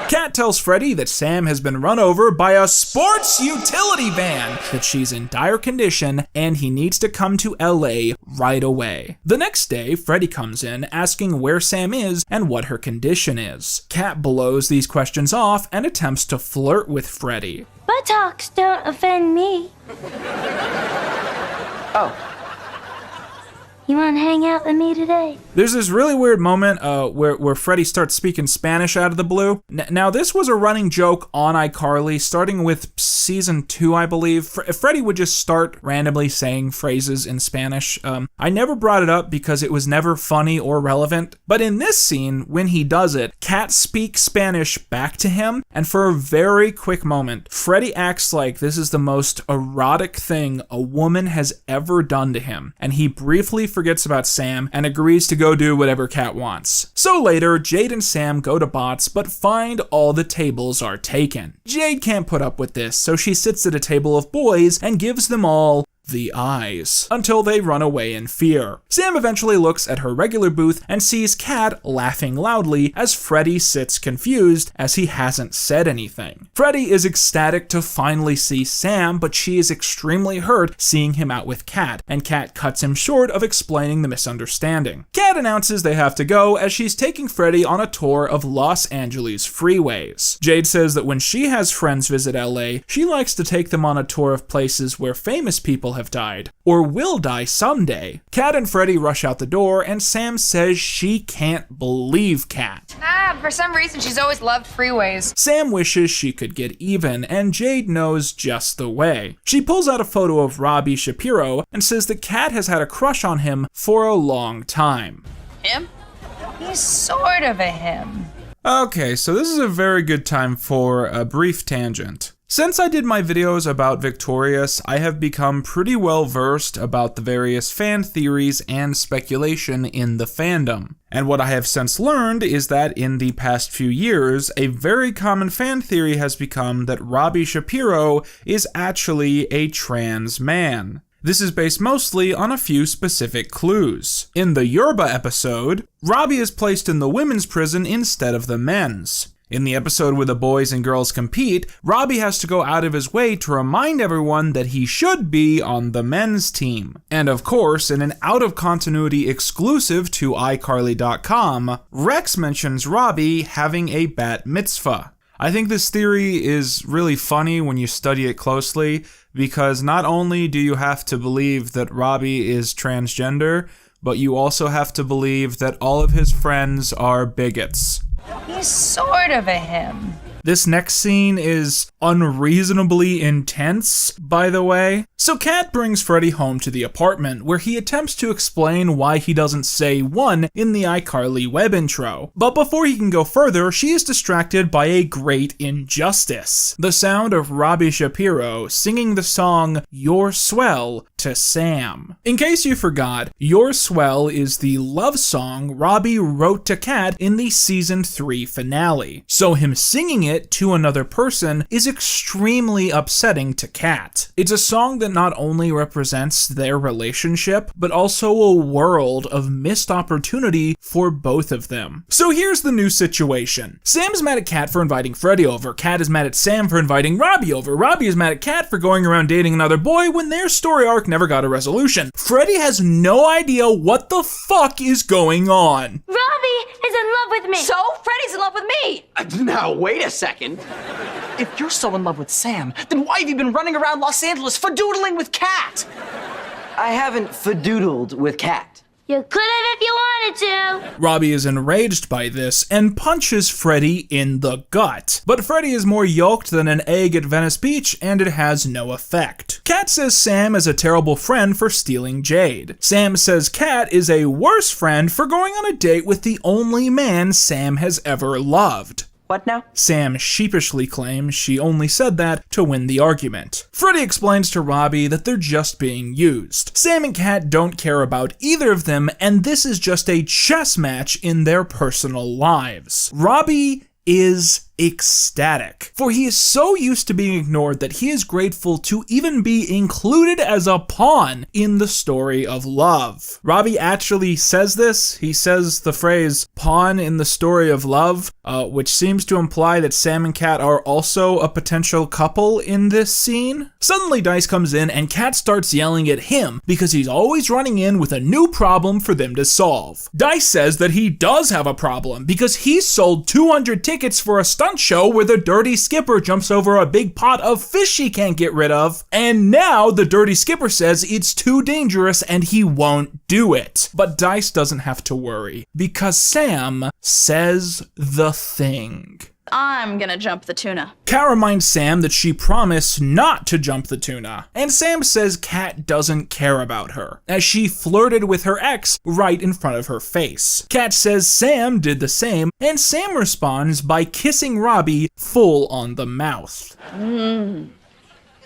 A: Kat tells Freddie that Sam has been run over by a sports utility van, that she's in dire condition, and he needs to come to LA right away. The next day, Freddie comes in asking where Sam is and what her condition is. Kat blows these questions off and attempts to flirt with Freddie.
N: Buttocks don't offend me.
H: Oh.
N: You want to hang out with me today?
A: There's this really weird moment where Freddie starts speaking Spanish out of the blue. Now, this was a running joke on iCarly, starting with season 2, I believe. Freddie would just start randomly saying phrases in Spanish. I never brought it up because it was never funny or relevant. But in this scene, when he does it, Kat speaks Spanish back to him, and for a very quick moment, Freddie acts like this is the most erotic thing a woman has ever done to him, and he briefly forgets about Sam and agrees to go do whatever Kat wants. So later, Jade and Sam go to Bots but find all the tables are taken. Jade can't put up with this, so she sits at a table of boys and gives them all the eyes, until they run away in fear. Sam eventually looks at her regular booth and sees Kat laughing loudly as Freddie sits confused as he hasn't said anything. Freddie is ecstatic to finally see Sam, but she is extremely hurt seeing him out with Kat, and Kat cuts him short of explaining the misunderstanding. Kat announces they have to go as she's taking Freddie on a tour of Los Angeles freeways. Jade says that when she has friends visit LA, she likes to take them on a tour of places where famous people have died, or will die someday. Kat and Freddie rush out the door, and Sam says she can't believe Kat.
H: For some reason, she's always loved freeways.
A: Sam wishes she could get even, and Jade knows just the way. She pulls out a photo of Robbie Shapiro and says that Kat has had a crush on him for a long time.
H: Him? He's sort of a him.
A: Okay, so this is a very good time for a brief tangent. Since I did my videos about Victorious, I have become pretty well versed about the various fan theories and speculation in the fandom. And what I have since learned is that in the past few years, a very common fan theory has become that Robbie Shapiro is actually a trans man. This is based mostly on a few specific clues. In the Yerba episode, Robbie is placed in the women's prison instead of the men's. In the episode where the boys and girls compete, Robbie has to go out of his way to remind everyone that he should be on the men's team. And of course, in an out-of-continuity exclusive to iCarly.com, Rex mentions Robbie having a bat mitzvah. I think this theory is really funny when you study it closely, because not only do you have to believe that Robbie is transgender, but you also have to believe that all of his friends are bigots.
H: He's sort of a him.
A: This next scene is unreasonably intense, by the way. So Kat brings Freddy home to the apartment, where he attempts to explain why he doesn't say 1 in the iCarly web intro. But before he can go further, she is distracted by a great injustice. The sound of Robbie Shapiro singing the song You're Swell to Sam. In case you forgot, You're Swell is the love song Robbie wrote to Kat in the season 3 finale. So him singing it to another person is extremely upsetting to Kat. It's a song that not only represents their relationship, but also a world of missed opportunity for both of them. So here's the new situation. Sam's mad at Kat for inviting Freddy over. Kat is mad at Sam for inviting Robbie over. Robbie is mad at Kat for going around dating another boy when their story arc never got a resolution. Freddy has no idea what the fuck is going on.
N: Robbie is in love with me. So? Freddy's in love with me.
I: Now, wait a second. If you're so in love with Sam, then why have you been running around Los Angeles fadoodling with Kat? I haven't fadoodled with Kat.
N: You could have if you wanted to.
A: Robbie is enraged by this and punches Freddy in the gut. But Freddy is more yoked than an egg at Venice Beach, and it has no effect. Kat says Sam is a terrible friend for stealing Jade. Sam says Kat is a worse friend for going on a date with the only man Sam has ever loved.
I: What now?
A: Sam sheepishly claims she only said that to win the argument. Freddy explains to Robbie that they're just being used. Sam and Kat don't care about either of them, and this is just a chess match in their personal lives. Robbie is ecstatic, for he is so used to being ignored that he is grateful to even be included as a pawn in the story of love. Robbie actually says this. He says the phrase pawn in the story of love, which seems to imply that Sam and Kat are also a potential couple in this scene. Suddenly Dice comes in and Kat starts yelling at him because he's always running in with a new problem for them to solve. Dice says that he does have a problem because he sold 200 tickets for a stunt show where the dirty skipper jumps over a big pot of fish he can't get rid of, and now the dirty skipper says it's too dangerous and he won't do it. But Dice doesn't have to worry because Sam says the thing.
B: I'm gonna jump the tuna.
A: Kat reminds Sam that she promised not to jump the tuna, and Sam says Kat doesn't care about her, as she flirted with her ex right in front of her face. Kat says Sam did the same, and Sam responds by kissing Robbie full on the mouth.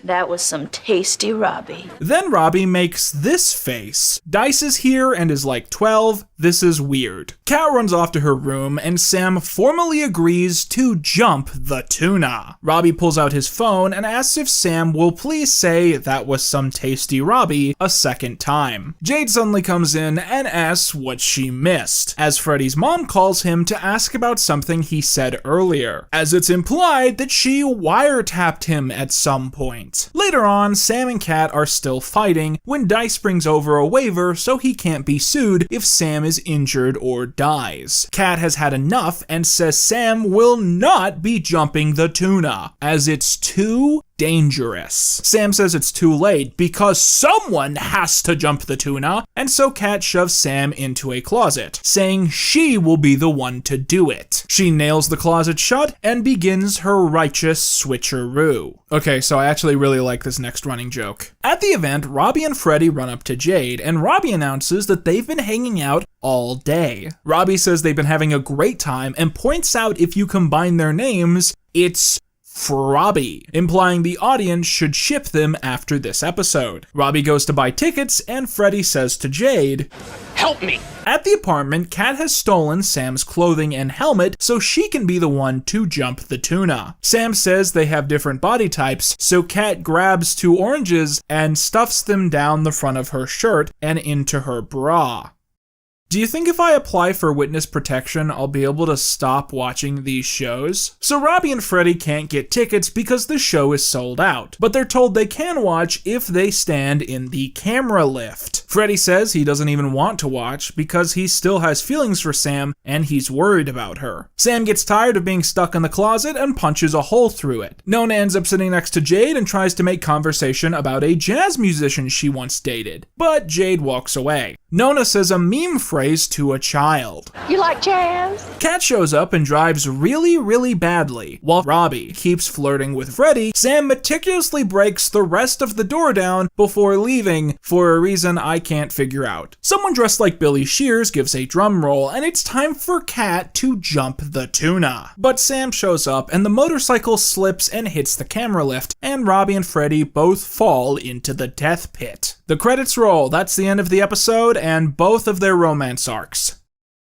B: That was some tasty Robbie.
A: Then Robbie makes this face. Dice is here and is like 12. This is weird. Kat runs off to her room and Sam formally agrees to jump the tuna. Robbie pulls out his phone and asks if Sam will please say that was some tasty Robbie a second time. Jade suddenly comes in and asks what she missed, as Freddy's mom calls him to ask about something he said earlier, as it's implied that she wiretapped him at some point. Later on, Sam and Kat are still fighting when Dice brings over a waiver so he can't be sued if Sam is injured or dies. Kat has had enough and says Sam will not be jumping the tuna, as it's too dangerous. Sam says it's too late because someone has to jump the tuna, and so Kat shoves Sam into a closet, saying she will be the one to do it. She nails the closet shut and begins her righteous switcheroo. Okay, so I actually really like this next running joke. At the event, Robbie and Freddy run up to Jade, and Robbie announces that they've been hanging out all day. Robbie says they've been having a great time and points out if you combine their names, it's Frobby, implying the audience should ship them after this episode. Robbie goes to buy tickets, and Freddy says to Jade,
I: "Help me!"
A: At the apartment, Kat has stolen Sam's clothing and helmet so she can be the one to jump the tuna. Sam says they have different body types, so Kat grabs 2 oranges and stuffs them down the front of her shirt and into her bra. Do you think if I apply for witness protection, I'll be able to stop watching these shows? So Robbie and Freddy can't get tickets because the show is sold out, but they're told they can watch if they stand in the camera lift. Freddy says he doesn't even want to watch because he still has feelings for Sam and he's worried about her. Sam gets tired of being stuck in the closet and punches a hole through it. Nona ends up sitting next to Jade and tries to make conversation about a jazz musician she once dated, but Jade walks away. Nona says a meme phrase to a child.
V: You like jazz?
A: Kat shows up and drives really badly. While Robbie keeps flirting with Freddy, Sam meticulously breaks the rest of the door down before leaving for a reason I can't figure out. Someone dressed like Billy Shears gives a drum roll, and it's time for Kat to jump the tuna. But Sam shows up and the motorcycle slips and hits the camera lift, and Robbie and Freddy both fall into the death pit. The credits roll, that's the end of the episode, and both of their romance arcs.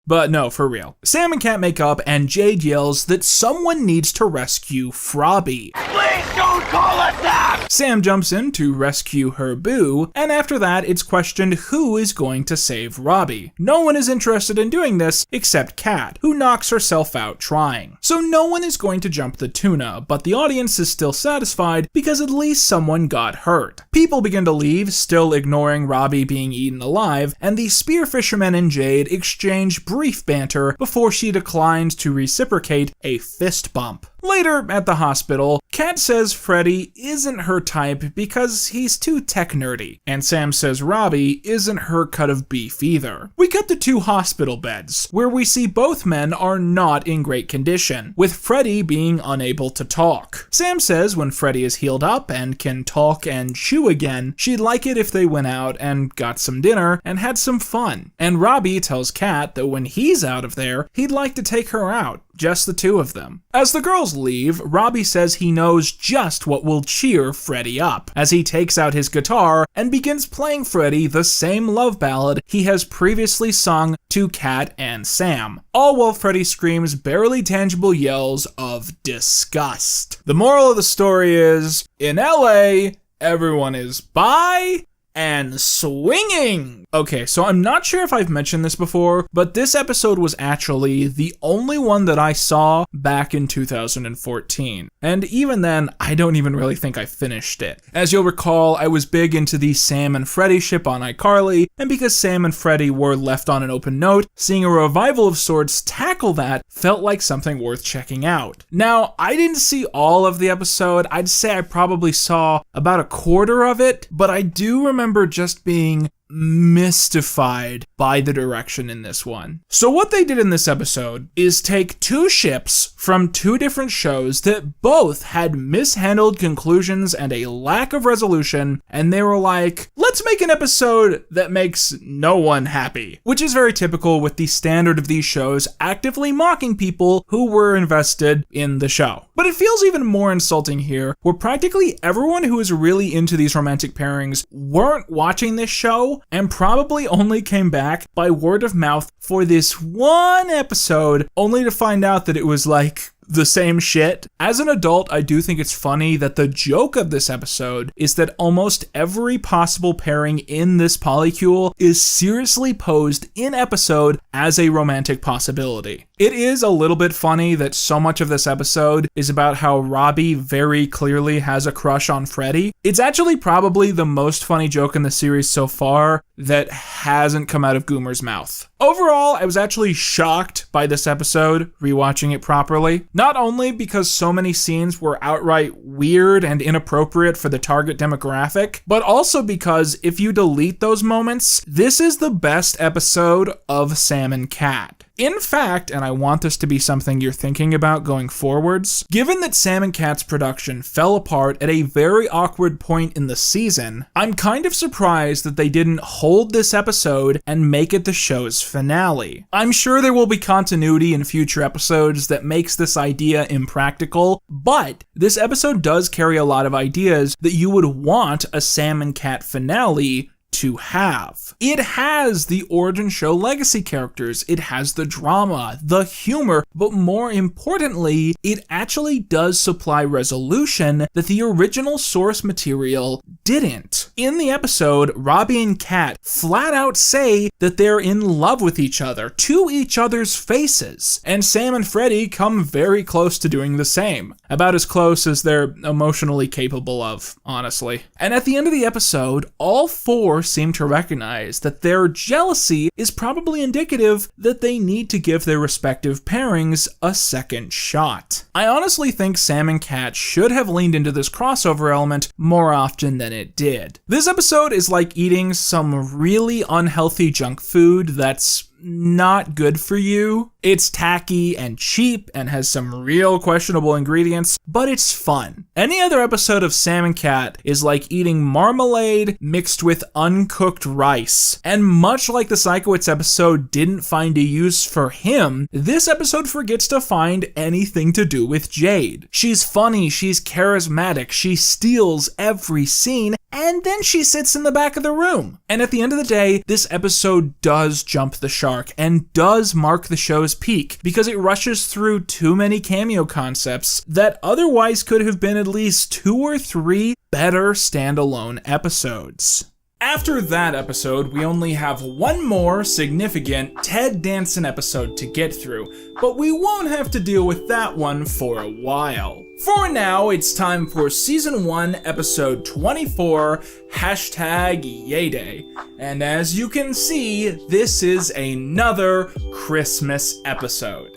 A: But no, for real. Sam and Kat make up, and Jade yells that someone needs to rescue Frobby.
P: Please don't call us that!
A: Sam jumps in to rescue her boo, and after that, it's questioned who is going to save Robbie. No one is interested in doing this except Kat, who knocks herself out trying. So no one is going to jump the tuna, but the audience is still satisfied because at least someone got hurt. People begin to leave, still ignoring Robbie being eaten alive, and the spear fisherman and Jade exchange brief banter before she declines to reciprocate a fist bump. Later, at the hospital, Kat says Freddy isn't her type because he's too tech nerdy, and Sam says Robbie isn't her cut of beef either. We cut to 2 hospital beds, where we see both men are not in great condition, with Freddy being unable to talk. Sam says when Freddy is healed up and can talk and chew again, she'd like it if they went out and got some dinner and had some fun. And Robbie tells Kat that when he's out of there, he'd like to take her out. Just the 2 of them. As the girls leave, Robbie says he knows just what will cheer Freddy up, as he takes out his guitar and begins playing Freddy the same love ballad he has previously sung to Kat and Sam, all while Freddy screams barely tangible yells of disgust. The moral of the story is, in LA, everyone is bi and swinging. Okay, so I'm not sure if I've mentioned this before, but this episode was actually the only one that I saw back in 2014. And even then, I don't even really think I finished it. As you'll recall, I was big into the Sam and Freddy ship on iCarly, and because Sam and Freddy were left on an open note, seeing a revival of sorts tackle that felt like something worth checking out. Now, I didn't see all of the episode. I'd say I probably saw about a quarter of it, but I do remember just being mystified by the direction in this one. So what they did in this episode is take 2 ships from 2 different shows that both had mishandled conclusions and a lack of resolution, and they were like, let's make an episode that makes no one happy, which is very typical with the standard of these shows actively mocking people who were invested in the show. But it feels even more insulting here, where practically everyone who is really into these romantic pairings weren't watching this show and probably only came back by word of mouth for this one episode, only to find out that it was like the same shit. As an adult, I do think it's funny that the joke of this episode is that almost every possible pairing in this polycule is seriously posed in episode as a romantic possibility. It is a little bit funny that so much of this episode is about how Robbie very clearly has a crush on Freddy. It's actually probably the most funny joke in the series so far that hasn't come out of Goomer's mouth. Overall, I was actually shocked by this episode, rewatching it properly. Not only because so many scenes were outright weird and inappropriate for the target demographic, but also because if you delete those moments, this is the best episode of Sam and Kat. In fact, and I want this to be something you're thinking about going forwards, given that Sam and Kat's production fell apart at a very awkward point in the season, I'm kind of surprised that they didn't hold this episode and make it the show's finale. I'm sure there will be continuity in future episodes that makes this idea impractical, but this episode does carry a lot of ideas that you would want a Sam and Kat finale to have. It has the origin show legacy characters, it has the drama, the humor, but more importantly, it actually does supply resolution that the original source material didn't. In the episode, Robbie and Kat flat out say that they're in love with each other to each other's faces, and Sam and Freddy come very close to doing the same. About as close as they're emotionally capable of, honestly. And at the end of the episode, all 4 seem to recognize that their jealousy is probably indicative that they need to give their respective pairings a second shot. I honestly think Sam and Cat should have leaned into this crossover element more often than it did. This episode is like eating some really unhealthy junk food that's not good for you. It's tacky and cheap and has some real questionable ingredients, but it's fun. Any other episode of Sam and Cat is like eating marmalade mixed with uncooked rice. And much like the Psychowitz episode didn't find a use for him, this episode forgets to find anything to do with Jade. She's funny, she's charismatic, she steals every scene, and then she sits in the back of the room. And at the end of the day, this episode does jump the shark and does mark the show's peak because it rushes through too many cameo concepts that otherwise could have been at least 2 or 3 better standalone episodes. After that episode, we only have one more significant Ted Danson episode to get through, but we won't have to deal with that one for a while. For now, it's time for Season 1, Episode 24, #YayDay. And as you can see, this is another Christmas episode.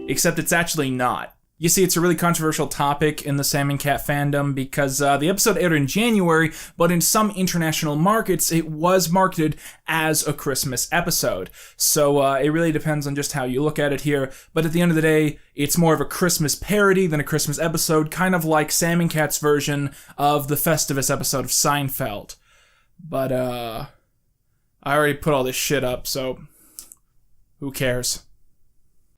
A: Except it's actually not. You see, it's a really controversial topic in the Sam and Cat fandom because the episode aired in January, but in some international markets, it was marketed as a Christmas episode. So it really depends on just how you look at it here. But at the end of the day, it's more of a Christmas parody than a Christmas episode, kind of like Sam and Cat's version of the Festivus episode of Seinfeld. But I already put all this shit up, so who cares?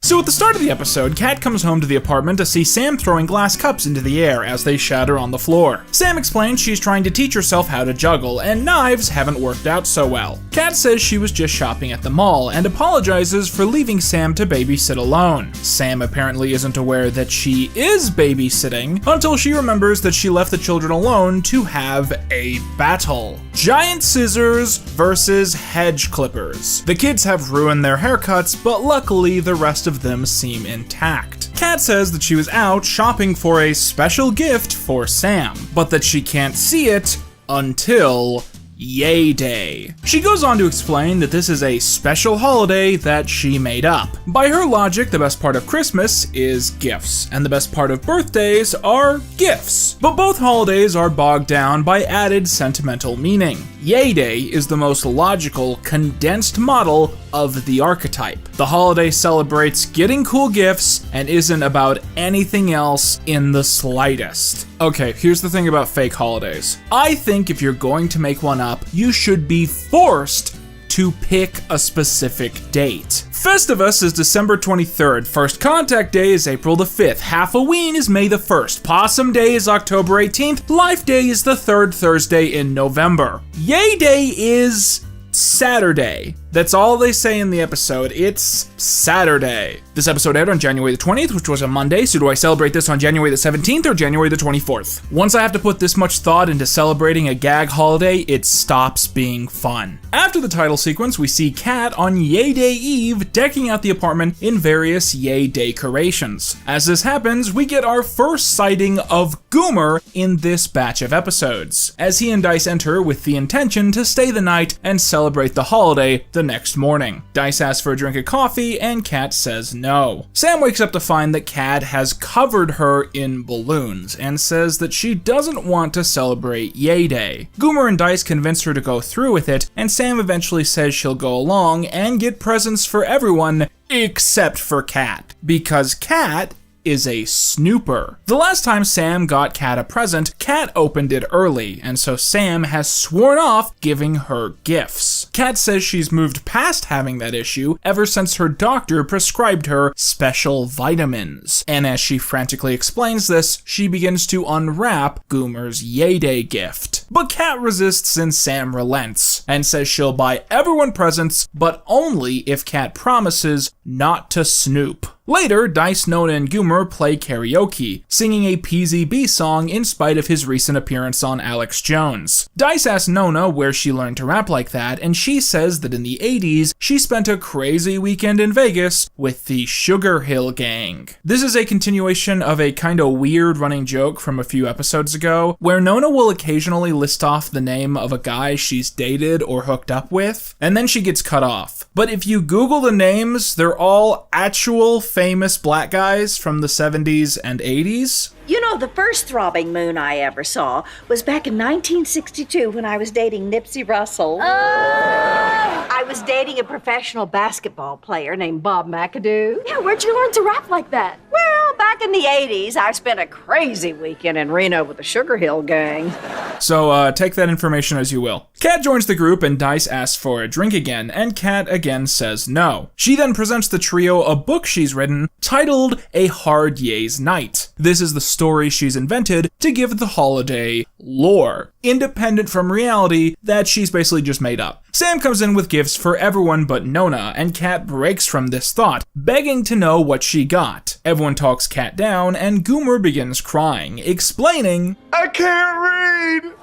A: So at the start of the episode, Cat comes home to the apartment to see Sam throwing glass cups into the air as they shatter on the floor. Sam explains she's trying to teach herself how to juggle, and knives haven't worked out so well. Cat says she was just shopping at the mall, and apologizes for leaving Sam to babysit alone. Sam apparently isn't aware that she is babysitting, until she remembers that she left the children alone to have a battle. Giant scissors versus hedge clippers. The kids have ruined their haircuts, but luckily the rest of them seem intact. Cat says that she was out shopping for a special gift for Sam, but that she can't see it until YayDay. She goes on to explain that this is a special holiday that she made up. By her logic, the best part of Christmas is gifts, and the best part of birthdays are gifts. But both holidays are bogged down by added sentimental meaning. YayDay is the most logical, condensed model of the archetype. The holiday celebrates getting cool gifts and isn't about anything else in the slightest. Okay, here's the thing about fake holidays. I think if you're going to make one up, you should be forced to pick a specific date. Festivus is December 23rd, First Contact Day is April the 5th, Halloween is May the 1st, Possum Day is October 18th, Life Day is the 3rd Thursday in November. YayDay is Saturday. That's all they say in the episode. It's Saturday. This episode aired on January the 20th, which was a Monday, so do I celebrate this on January the 17th or January the 24th? Once I have to put this much thought into celebrating a gag holiday, it stops being fun. After the title sequence, we see Cat on YayDay Eve decking out the apartment in various Yay decorations. As this happens, we get our first sighting of Goomer in this batch of episodes, as he and Dice enter with the intention to stay the night and celebrate the holiday the next morning. Dice asks for a drink of coffee, and Cat says no. Sam wakes up to find that Cat has covered her in balloons, and says that she doesn't want to celebrate YayDay. Goomer and Dice convince her to go through with it, and Sam eventually says she'll go along and get presents for everyone except for Cat, because Cat is a snooper. The last time Sam got Cat a present, Cat opened it early, and so Sam has sworn off giving her gifts. Cat says she's moved past having that issue ever since her doctor prescribed her special vitamins. And as she frantically explains this, she begins to unwrap Goomer's YayDay gift. But Cat resists and Sam relents, and says she'll buy everyone presents, but only if Cat promises not to snoop. Later, Dice, Nona, and Goomer play karaoke, singing a PZB song in spite of his recent appearance on Alex Jones. Dice asks Nona where she learned to rap like that, and she says that in the 80s, she spent a crazy weekend in Vegas with the Sugar Hill Gang. This is a continuation of a kinda weird running joke from a few episodes ago, where Nona will occasionally list off the name of a guy she's dated or hooked up with, and then she gets cut off. But if you Google the names, they're all actual famous black guys from the 70s and 80s.
J: You know, the first throbbing moon I ever saw was back in 1962 when I was dating Nipsey Russell. I was dating a professional basketball player named Bob McAdoo.
N: Yeah, where'd you learn to rap like that?
J: Well, back in the 80s, I spent a crazy weekend in Reno with the Sugar Hill Gang.
A: So take that information as you will. Kat joins the group and Dice asks for a drink again, and Kat again says no. She then presents the trio a book she's written titled A Hard Ye's Night. This is the story she's invented to give the holiday lore, independent from reality that she's basically just made up. Sam comes in with gifts for everyone but Nona, and Kat breaks from this thought, begging to know what she got. Everyone talks Kat down, and Goomer begins crying, explaining,
F: I can't read!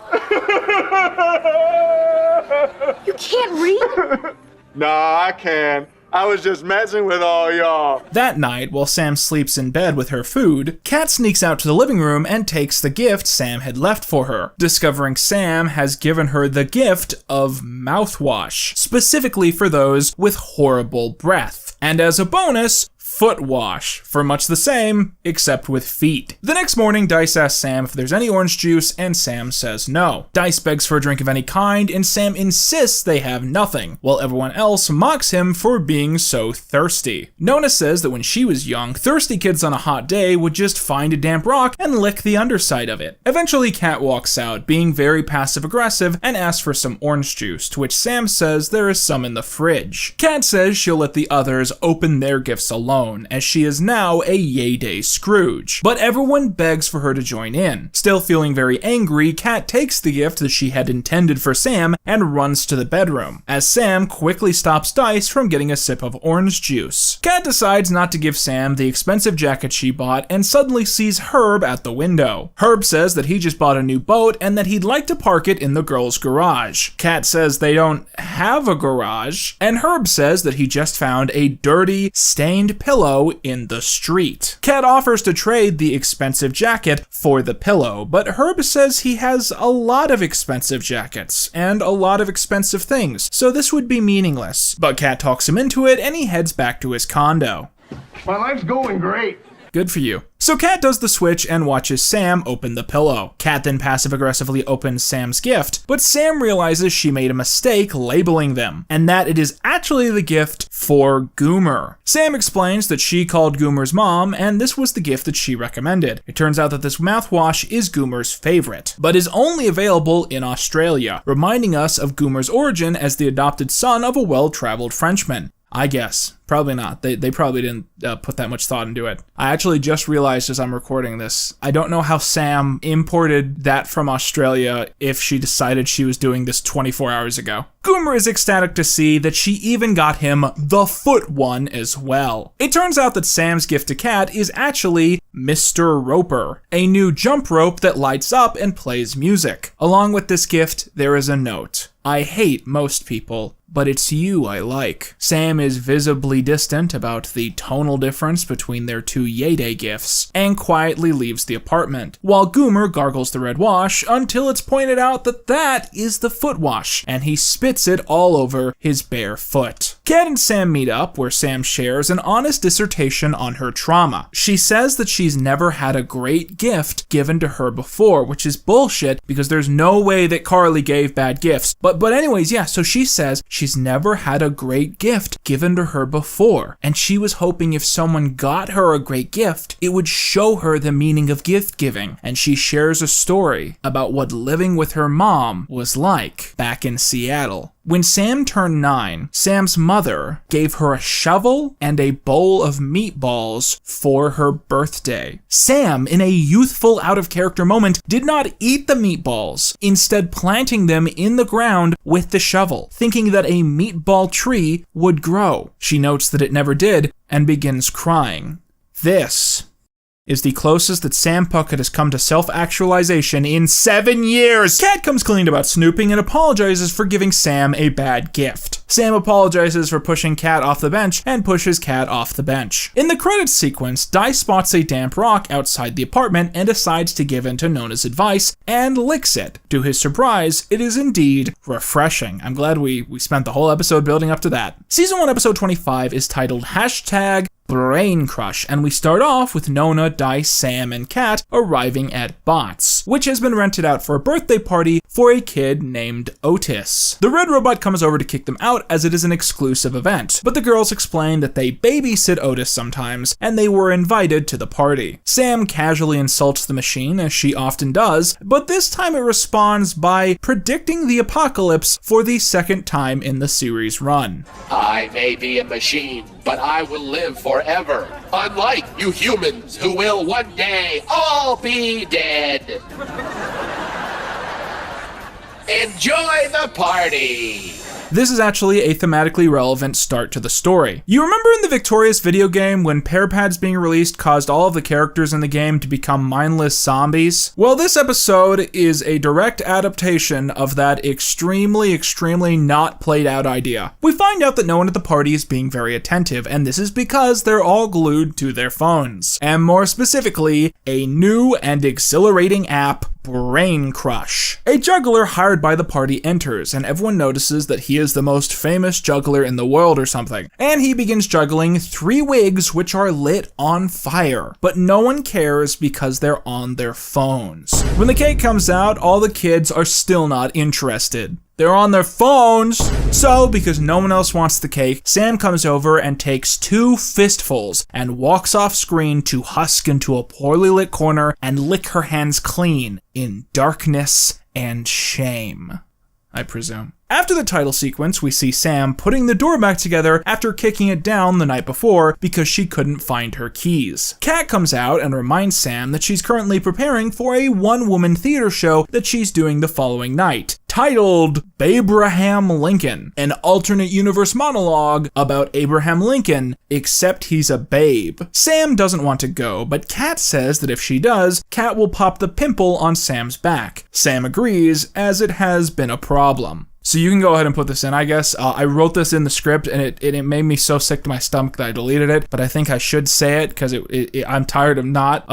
N: You can't read?
F: Nah, I can. I was just messing with all y'all.
A: That night, while Sam sleeps in bed with her food, Kat sneaks out to the living room and takes the gift Sam had left for her, discovering Sam has given her the gift of mouthwash, specifically for those with horrible breath. And as a bonus, foot wash, for much the same, except with feet. The next morning, Dice asks Sam if there's any orange juice, and Sam says no. Dice begs for a drink of any kind, and Sam insists they have nothing, while everyone else mocks him for being so thirsty. Nona says that when she was young, thirsty kids on a hot day would just find a damp rock and lick the underside of it. Eventually, Kat walks out, being very passive-aggressive, and asks for some orange juice, to which Sam says there is some in the fridge. Kat says she'll let the others open their gifts alone, as she is now a Yay Day Scrooge. But everyone begs for her to join in. Still feeling very angry, Kat takes the gift that she had intended for Sam and runs to the bedroom, as Sam quickly stops Dice from getting a sip of orange juice. Kat decides not to give Sam the expensive jacket she bought and suddenly sees Herb at the window. Herb says that he just bought a new boat and that he'd like to park it in the girls' garage. Kat says they don't have a garage, and Herb says that he just found a dirty, stained pillow in the street. Kat offers to trade the expensive jacket for the pillow, but Herb says he has a lot of expensive jackets and a lot of expensive things, so this would be meaningless. But Kat talks him into it, and he heads back to his condo.
F: My life's going great.
A: Good for you. So Kat does the switch and watches Sam open the pillow. Kat then passive-aggressively opens Sam's gift, but Sam realizes she made a mistake labeling them, and that it is actually the gift for Goomer. Sam explains that she called Goomer's mom, and this was the gift that she recommended. It turns out that this mouthwash is Goomer's favorite, but is only available in Australia, reminding us of Goomer's origin as the adopted son of a well-traveled Frenchman. I guess. Probably not. They probably didn't put that much thought into it. I actually just realized as I'm recording this, I don't know how Sam imported that from Australia if she decided she was doing this 24 hours ago. Goomer is ecstatic to see that she even got him the foot one as well. It turns out that Sam's gift to Kat is actually Mr. Roper, a new jump rope that lights up and plays music. Along with this gift, there is a note. I hate most people, but it's you I like. Sam is visibly distant about the tonal difference between their two Yay Day gifts, and quietly leaves the apartment, while Goomer gargles the red wash until it's pointed out that that is the foot wash, and he spits it all over his bare foot. Kat and Sam meet up, where Sam shares an honest dissertation on her trauma. She says that she's never had a great gift given to her before, which is bullshit, because there's no way that Carly gave bad gifts. But anyways, yeah, so she says she's never had a great gift given to her before, and she was hoping if someone got her a great gift, it would show her the meaning of gift giving. And she shares a story about what living with her mom was like back in Seattle. When Sam turned 9, Sam's mother gave her a shovel and a bowl of meatballs for her birthday. Sam, in a youthful out-of-character moment, did not eat the meatballs, instead planting them in the ground with the shovel, thinking that a meatball tree would grow. She notes that it never did and begins crying. This is the closest that Sam Puckett has come to self-actualization in 7 years. Kat comes clean about snooping and apologizes for giving Sam a bad gift. Sam apologizes for pushing Kat off the bench and pushes Kat off the bench. In the credits sequence, Dice spots a damp rock outside the apartment and decides to give in to Nona's advice and licks it. To his surprise, it is indeed refreshing. I'm glad we spent the whole episode building up to that. Season 1, episode 25 is titled Brain Crush, and we start off with Nona, Dice, Sam, and Kat arriving at Bots, which has been rented out for a birthday party for a kid named Otis. The red robot comes over to kick them out as it is an exclusive event, but the girls explain that they babysit Otis sometimes, and they were invited to the party. Sam casually insults the machine, as she often does, but this time it responds by predicting the apocalypse for the second time in the series run.
P: I may be a machine, but I will live forever. Unlike you humans who will one day all be dead. Enjoy the party!
A: This is actually a thematically relevant start to the story. You remember in the Victorious video game when pair pads being released caused all of the characters in the game to become mindless zombies? Well, this episode is a direct adaptation of that extremely not played out idea. We find out that no one at the party is being very attentive, and this is because they're all glued to their phones. And more specifically, a new and exhilarating app, Brain Crush. A juggler hired by the party enters, and everyone notices that he is the most famous juggler in the world or something. And he begins juggling 3 wigs which are lit on fire. But no one cares because they're on their phones. When the cake comes out, all the kids are still not interested. They're on their phones. So, because no one else wants the cake, Sam comes over and takes 2 fistfuls and walks off screen to husk into a poorly lit corner and lick her hands clean in darkness and shame, I presume. After the title sequence, we see Sam putting the door back together after kicking it down the night before because she couldn't find her keys. Kat comes out and reminds Sam that she's currently preparing for a one-woman theater show that she's doing the following night, titled Abraham Lincoln, an alternate universe monologue about Abraham Lincoln, except he's a babe. Sam doesn't want to go, but Kat says that if she does, Kat will pop the pimple on Sam's back. Sam agrees, as it has been a problem. So you can go ahead and put this in, I guess. I wrote this in the script, and it made me so sick to my stomach that I deleted it, but I think I should say it because I'm tired of not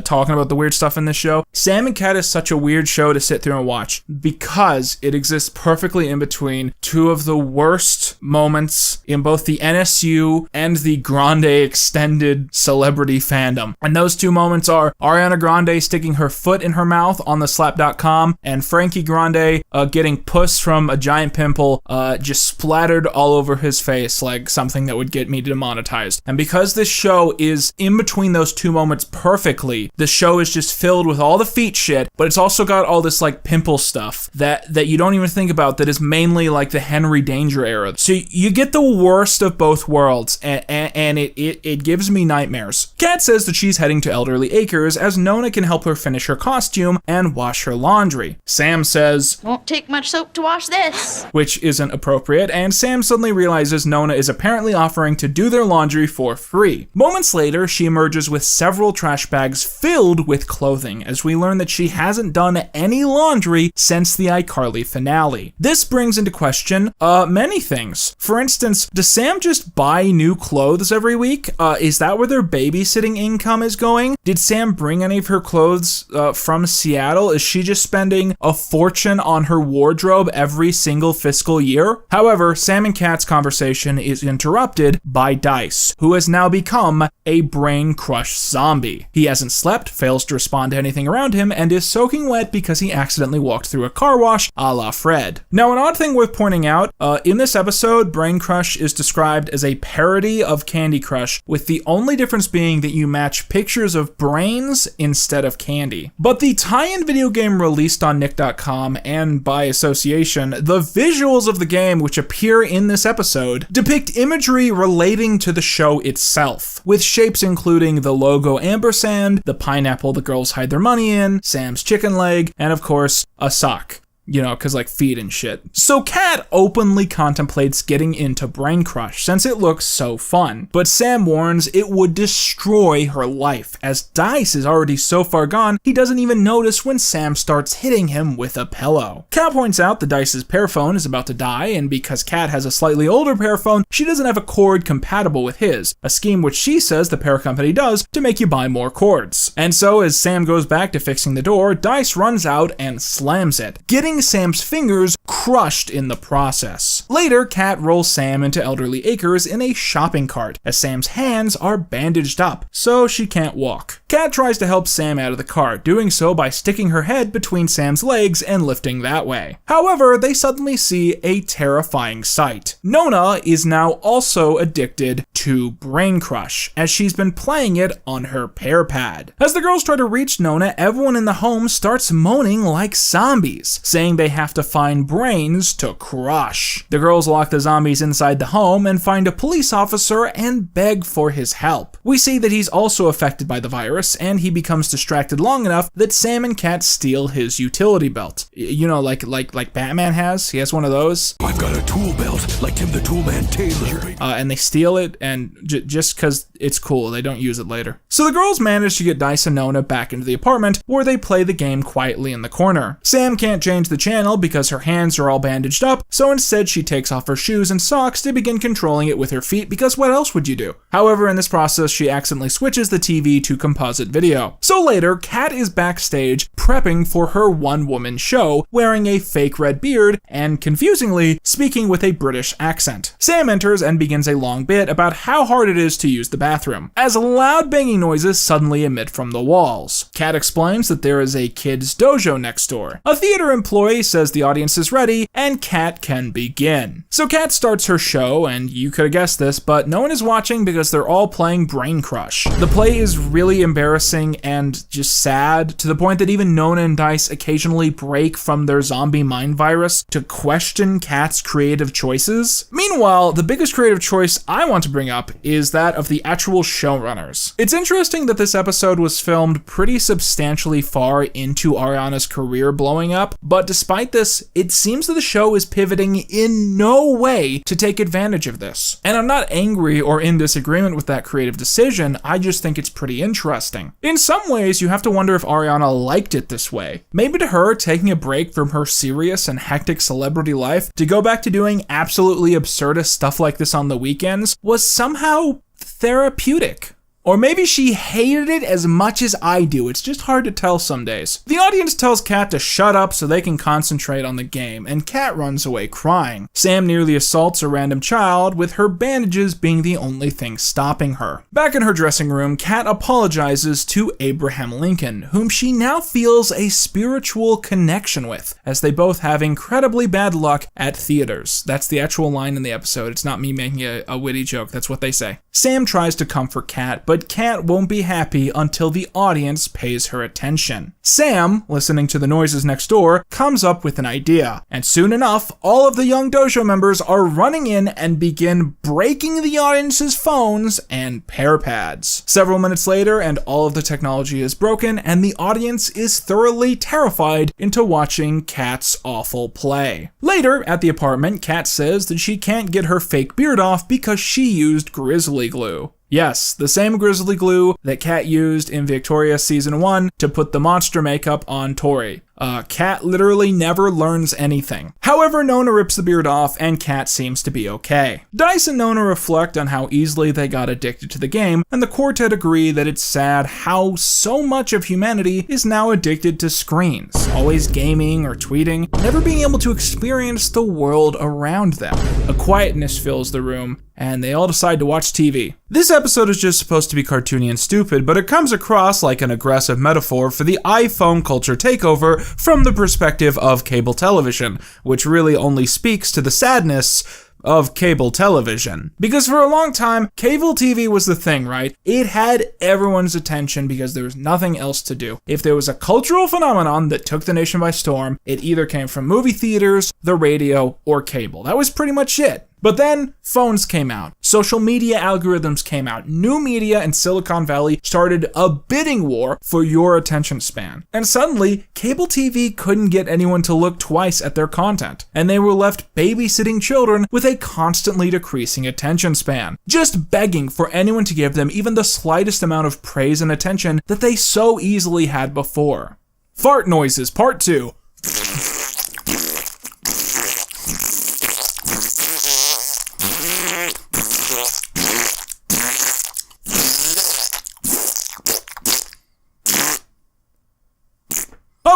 A: talking about the weird stuff in this show. Sam and Cat is such a weird show to sit through and watch because it exists perfectly in between 2 of the worst moments in both the NSU and the Grande extended celebrity fandom. And those 2 moments are Ariana Grande sticking her foot in her mouth on the slap.com and Frankie Grande getting puss from a giant pimple just splattered all over his face like something that would get me demonetized. And because this show is in between those 2 moments perfectly, the show is just filled with all the feet shit, but it's also got all this like pimple stuff that you don't even think about that is mainly like the Henry Danger era. So you get the worst of both worlds, and it gives me nightmares. Kat says that she's heading to Elderly Acres as Nona can help her finish her costume and wash her laundry. Sam says,
B: "Won't take much soap to wash this."
A: Which isn't appropriate, and Sam suddenly realizes Nona is apparently offering to do their laundry for free. Moments later, she emerges with several trash bags filled with clothing, as we learn that she hasn't done any laundry since the iCarly finale. This brings into question many things. For instance, does Sam just buy new clothes every week? Is that where their babysitting income is going? Did Sam bring any of her clothes from Seattle? Is she just spending a fortune on her wardrobe every single fiscal year? However, Sam and Kat's conversation is interrupted by Dice, who has now become a brain crush zombie. He hasn't slept, fails to respond to anything around him, and is soaking wet because he accidentally walked through a car wash a la Fred. Now, an odd thing worth pointing out, in this episode, Brain Crush is described as a parody of Candy Crush, with the only difference being that you match pictures of brains instead of candy. But the tie-in video game released on Nick.com, and by association, the visuals of the game which appear in this episode depict imagery relating to the show itself, with shapes including the logo ampersand, the pineapple the girls hide their money in, Sam's chicken leg, and of course, a sock. You know, because like feet and shit. So Kat openly contemplates getting into Brain Crush since it looks so fun. But Sam warns it would destroy her life, as Dice is already so far gone, he doesn't even notice when Sam starts hitting him with a pillow. Kat points out that Dice's pair phone is about to die, and because Kat has a slightly older pair phone, she doesn't have a cord compatible with his, a scheme which she says the pair company does to make you buy more cords. And so as Sam goes back to fixing the door, Dice runs out and slams it, getting getting Sam's fingers crushed in the process. Later, Kat rolls Sam into Elderly Acres in a shopping cart, as Sam's hands are bandaged up, so she can't walk. Kat tries to help Sam out of the cart, doing so by sticking her head between Sam's legs and lifting that way. However, they suddenly see a terrifying sight. Nona is now also addicted to Brain Crush, as she's been playing it on her pear pad. As the girls try to reach Nona, everyone in the home starts moaning like zombies, saying they have to find brains to crush. The girls lock the zombies inside the home and find a police officer and beg for his help. We see that he's also affected by the virus, and he becomes distracted long enough that Sam and Kat steal his utility belt. You know, like Batman has? He has one of those.
E: I've got a tool belt, like Tim the Toolman Taylor.
A: And they steal it, and just because it's cool, they don't use it later. So the girls manage to get Dice and Nona back into the apartment, where they play the game quietly in the corner. Sam can't change the channel because her hands are all bandaged up, so instead she takes off her shoes and socks to begin controlling it with her feet, because what else would you do? However, in this process, she accidentally switches the TV to composite video. So later, Kat is backstage prepping for her one-woman show, wearing a fake red beard and, confusingly, speaking with a British accent. Sam enters and begins a long bit about how hard it is to use the bathroom, as loud banging noises suddenly emit from the walls. Kat explains that there is a kids' dojo next door. A theater employee says the audience is ready, and Kat can begin. So Kat starts her show, and you could have guessed this, but no one is watching because they're all playing Brain Crush. The play is really embarrassing and just sad, to the point that even Nona and Dice occasionally break from their zombie mind virus to question Kat's creative choices. Meanwhile, the biggest creative choice I want to bring up is that of the actual showrunners. It's interesting that this episode was filmed pretty substantially far into Ariana's career blowing up, but despite this, it seems that the show is pivoting in no way to take advantage of this. And I'm not angry or in disagreement with that creative decision, I just think it's pretty interesting. In some ways, you have to wonder if Ariana liked it this way. Maybe to her, taking a break from her serious and hectic celebrity life to go back to doing absolutely absurdist stuff like this on the weekends was somehow therapeutic. Or maybe she hated it as much as I do. It's just hard to tell some days. The audience tells Kat to shut up so they can concentrate on the game, and Kat runs away crying. Sam nearly assaults a random child, with her bandages being the only thing stopping her. Back in her dressing room, Kat apologizes to Abraham Lincoln, whom she now feels a spiritual connection with, as they both have incredibly bad luck at theaters. That's the actual line in the episode. It's not me making a witty joke. That's what they say. Sam tries to comfort Kat, but Kat won't be happy until the audience pays her attention. Sam, listening to the noises next door, comes up with an idea, and soon enough, all of the young dojo members are running in and begin breaking the audience's phones and pear pads. Several minutes later, and all of the technology is broken, and the audience is thoroughly terrified into watching Kat's awful play. Later, at the apartment, Kat says that she can't get her fake beard off because she used Grizzly glue. Yes, the same Grizzly glue that Kat used in Victoria Season 1 to put the monster makeup on Tori. Kat literally never learns anything. However, Nona rips the beard off, and Kat seems to be okay. Dice and Nona reflect on how easily they got addicted to the game, and the quartet agree that it's sad how so much of humanity is now addicted to screens, always gaming or tweeting, never being able to experience the world around them. A quietness fills the room, and they all decide to watch TV. This episode is just supposed to be cartoony and stupid, but it comes across like an aggressive metaphor for the iPhone culture takeover from the perspective of cable television, which really only speaks to the sadness of cable television. Because for a long time, cable TV was the thing, right? It had everyone's attention because there was nothing else to do. If there was a cultural phenomenon that took the nation by storm, it either came from movie theaters, the radio, or cable. That was pretty much it. But then phones came out, social media algorithms came out, new media in Silicon Valley started a bidding war for your attention span. And suddenly, cable TV couldn't get anyone to look twice at their content, and they were left babysitting children with a constantly decreasing attention span, just begging for anyone to give them even the slightest amount of praise and attention that they so easily had before. Fart noises, part 2.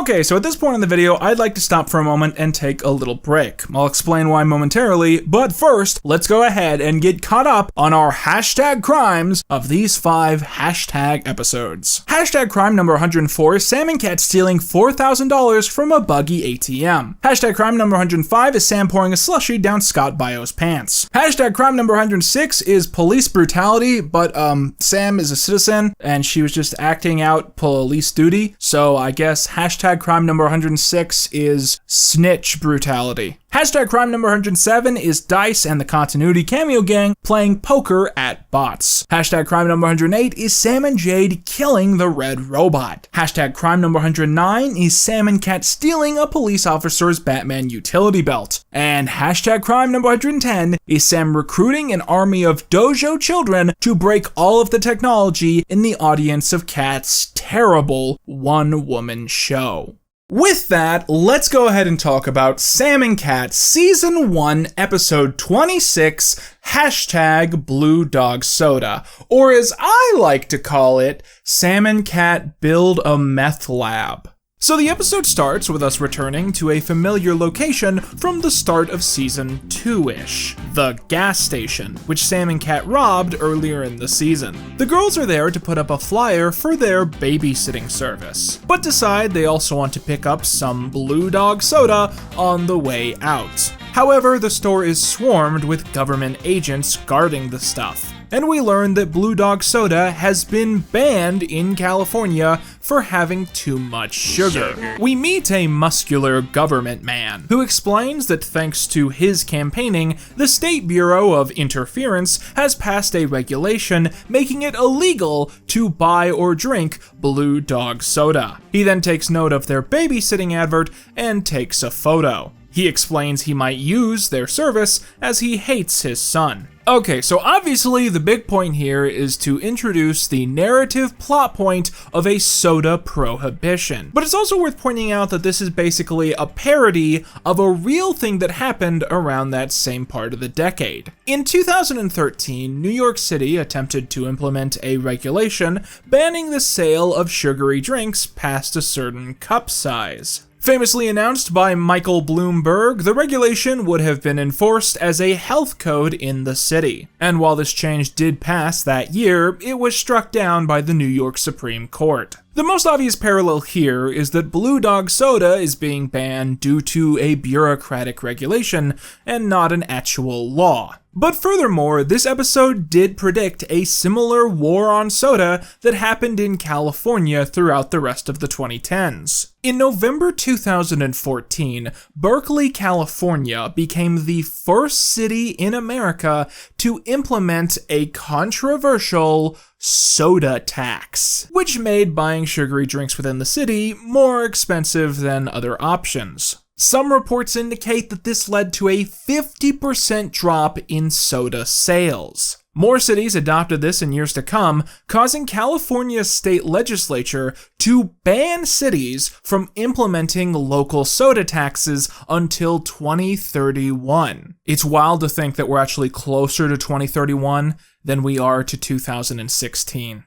A: Okay, so at this point in the video, I'd like to stop for a moment and take a little break. I'll explain why momentarily, but first, let's go ahead and get caught up on our hashtag crimes of these 5 hashtag episodes. Hashtag crime number 104, Sam and Cat stealing $4,000 from a buggy ATM. Hashtag crime number 105 is Sam pouring a slushie down Scott Bio's pants. Hashtag crime number 106 is police brutality, but Sam is a citizen and she was just acting out police duty, so I guess hashtag crime number 106 is snitch brutality. Hashtag crime number 107 is Dice and the Continuity Cameo Gang playing poker at Bots. Hashtag crime number 108 is Sam and Jade killing the Red Robot. Hashtag crime number 109 is Sam and Cat stealing a police officer's Batman utility belt. And hashtag crime number 110 is Sam recruiting an army of dojo children to break all of the technology in the audience of Cat's terrible one-woman show. With that, let's go ahead and talk about Sam and Cat Season 1, Episode 26, hashtag Blue Dog Soda, or as I like to call it, Sam and Cat build a meth lab. So the episode starts with us returning to a familiar location from the start of season 2-ish, the gas station, which Sam and Cat robbed earlier in the season. The girls are there to put up a flyer for their babysitting service, but decide they also want to pick up some Blue Dog Soda on the way out. However, the store is swarmed with government agents guarding the stuff, and we learn that Blue Dog Soda has been banned in California for having too much sugar. We meet a muscular government man who explains that thanks to his campaigning, the State Bureau of Interference has passed a regulation making it illegal to buy or drink Blue Dog Soda. He then takes note of their babysitting advert and takes a photo. He explains he might use their service as he hates his son. Okay, so obviously the big point here is to introduce the narrative plot point of a soda prohibition. But it's also worth pointing out that this is basically a parody of a real thing that happened around that same part of the decade. In 2013, New York City attempted to implement a regulation banning the sale of sugary drinks past a certain cup size. Famously announced by Michael Bloomberg, the regulation would have been enforced as a health code in the city. And while this change did pass that year, it was struck down by the New York Supreme Court. The most obvious parallel here is that Blue Dog Soda is being banned due to a bureaucratic regulation and not an actual law. But furthermore, this episode did predict a similar war on soda that happened in California throughout the rest of the 2010s. In November 2014, Berkeley, California became the first city in America to implement a controversial soda tax, which made buying sugary drinks within the city more expensive than other options. Some reports indicate that this led to a 50% drop in soda sales. More cities adopted this in years to come, causing California's state legislature to ban cities from implementing local soda taxes until 2031. It's wild to think that we're actually closer to 2031 than we are to 2016.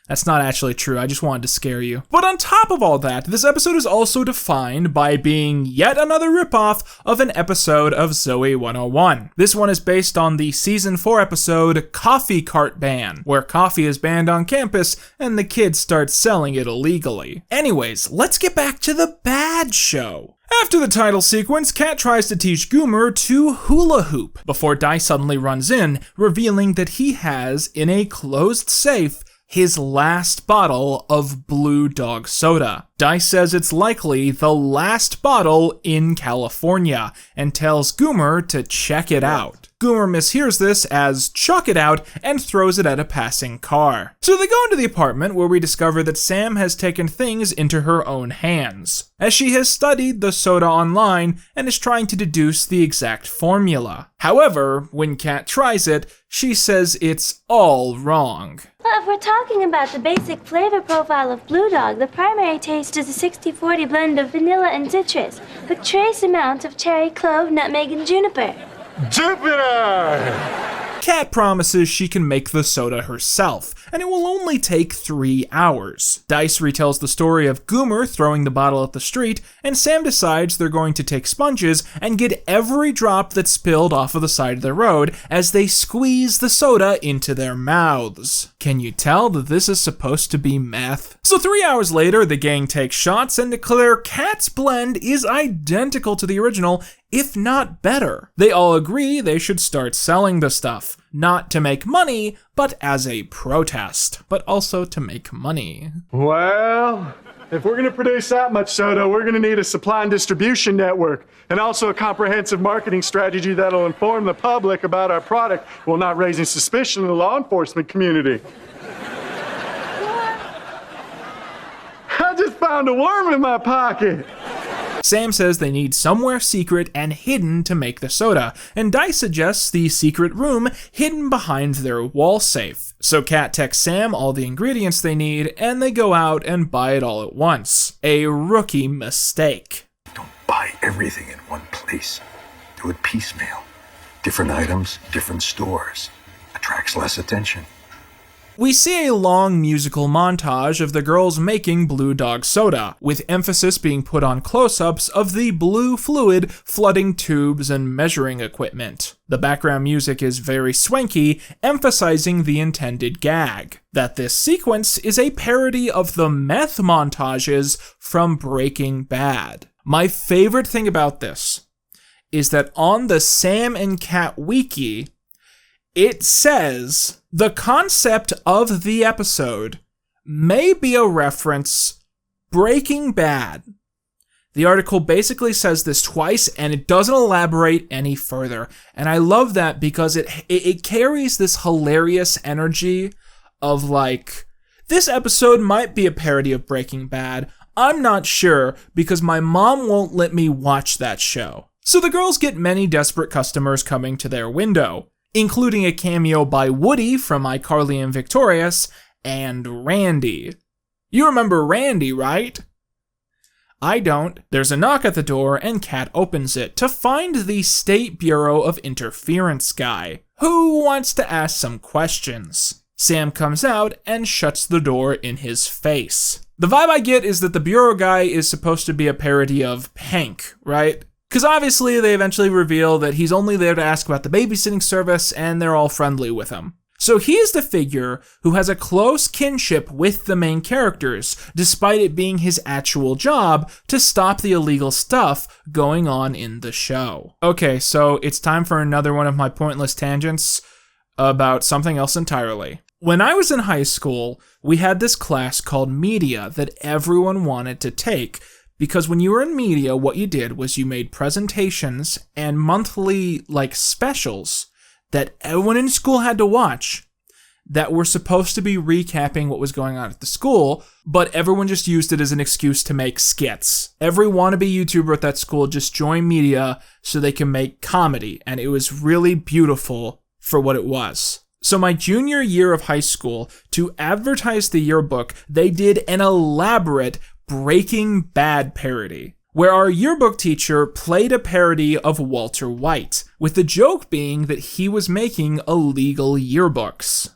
A: That's not actually true, I just wanted to scare you. But on top of all that, this episode is also defined by being yet another ripoff of an episode of Zoe 101. This one is based on the season 4 episode Coffee Cart Ban, where coffee is banned on campus and the kids start selling it illegally. Anyways, let's get back to the bad show. After the title sequence, Cat tries to teach Goomer to hula hoop, before Dice suddenly runs in, revealing that he has, in a closed safe, his last bottle of Blue Dog Soda. Dice says it's likely the last bottle in California, and tells Goomer to check it out. Goomer mishears this as chuck it out and throws it at a passing car. So they go into the apartment where we discover that Sam has taken things into her own hands, as she has studied the soda online and is trying to deduce the exact formula. However, when Cat tries it, she says it's all wrong.
T: Well, if we're talking about the basic flavor profile of Blue Dog, the primary taste is a 60-40 blend of vanilla and citrus, with trace amounts of cherry, clove, nutmeg, and juniper.
F: Jupiter!
A: Kat promises she can make the soda herself, and it will only take 3 hours. Dice retells the story of Goomer throwing the bottle at the street, and Sam decides they're going to take sponges and get every drop that spilled off of the side of the road as they squeeze the soda into their mouths. Can you tell that this is supposed to be meth? So 3 hours later, the gang takes shots and declare Kat's blend is identical to the original, if not better. They all agree they should start selling the stuff, not to make money, but as a protest, but also to make money.
F: Well, if we're going to produce that much soda, we're going to need a supply and distribution network, and also a comprehensive marketing strategy that'll inform the public about our product while not raising suspicion in the law enforcement community. I just found a worm in my pocket.
A: Sam says they need somewhere secret and hidden to make the soda, and Dice suggests the secret room hidden behind their wall safe. So Kat texts Sam all the ingredients they need, and they go out and buy it all at once. A rookie mistake.
E: Don't buy everything in one place. Do it piecemeal. Different items, different stores. Attracts less attention.
A: We see a long musical montage of the girls making Blue Dog soda, with emphasis being put on close-ups of the blue fluid flooding tubes and measuring equipment. The background music is very swanky, emphasizing the intended gag, that this sequence is a parody of the meth montages from Breaking Bad. My favorite thing about this is that on the Sam and Kat wiki, it says the concept of the episode may be a reference Breaking Bad. The article basically says this twice and it doesn't elaborate any further. And I love that because it carries this hilarious energy of like, this episode might be a parody of Breaking Bad. I'm not sure because my mom won't let me watch that show. So the girls get many desperate customers coming to their window, including a cameo by Woody from iCarly and Victorious, and Randy. You remember Randy, right? I don't. There's a knock at the door, and Kat opens it to find the State Bureau of Interference guy, who wants to ask some questions. Sam comes out and shuts the door in his face. The vibe I get is that the Bureau guy is supposed to be a parody of Hank, right? Because obviously they eventually reveal that he's only there to ask about the babysitting service and they're all friendly with him. So he's the figure who has a close kinship with the main characters, despite it being his actual job to stop the illegal stuff going on in the show. Okay, so it's time for another one of my pointless tangents about something else entirely. When I was in high school, we had this class called media that everyone wanted to take, because when you were in media, what you did was you made presentations and monthly, specials that everyone in school had to watch that were supposed to be recapping what was going on at the school, but everyone just used it as an excuse to make skits. Every wannabe YouTuber at that school just joined media so they can make comedy, and it was really beautiful for what it was. So my junior year of high school, to advertise the yearbook, they did an elaborate Breaking Bad parody, where our yearbook teacher played a parody of Walter White, with the joke being that he was making illegal yearbooks.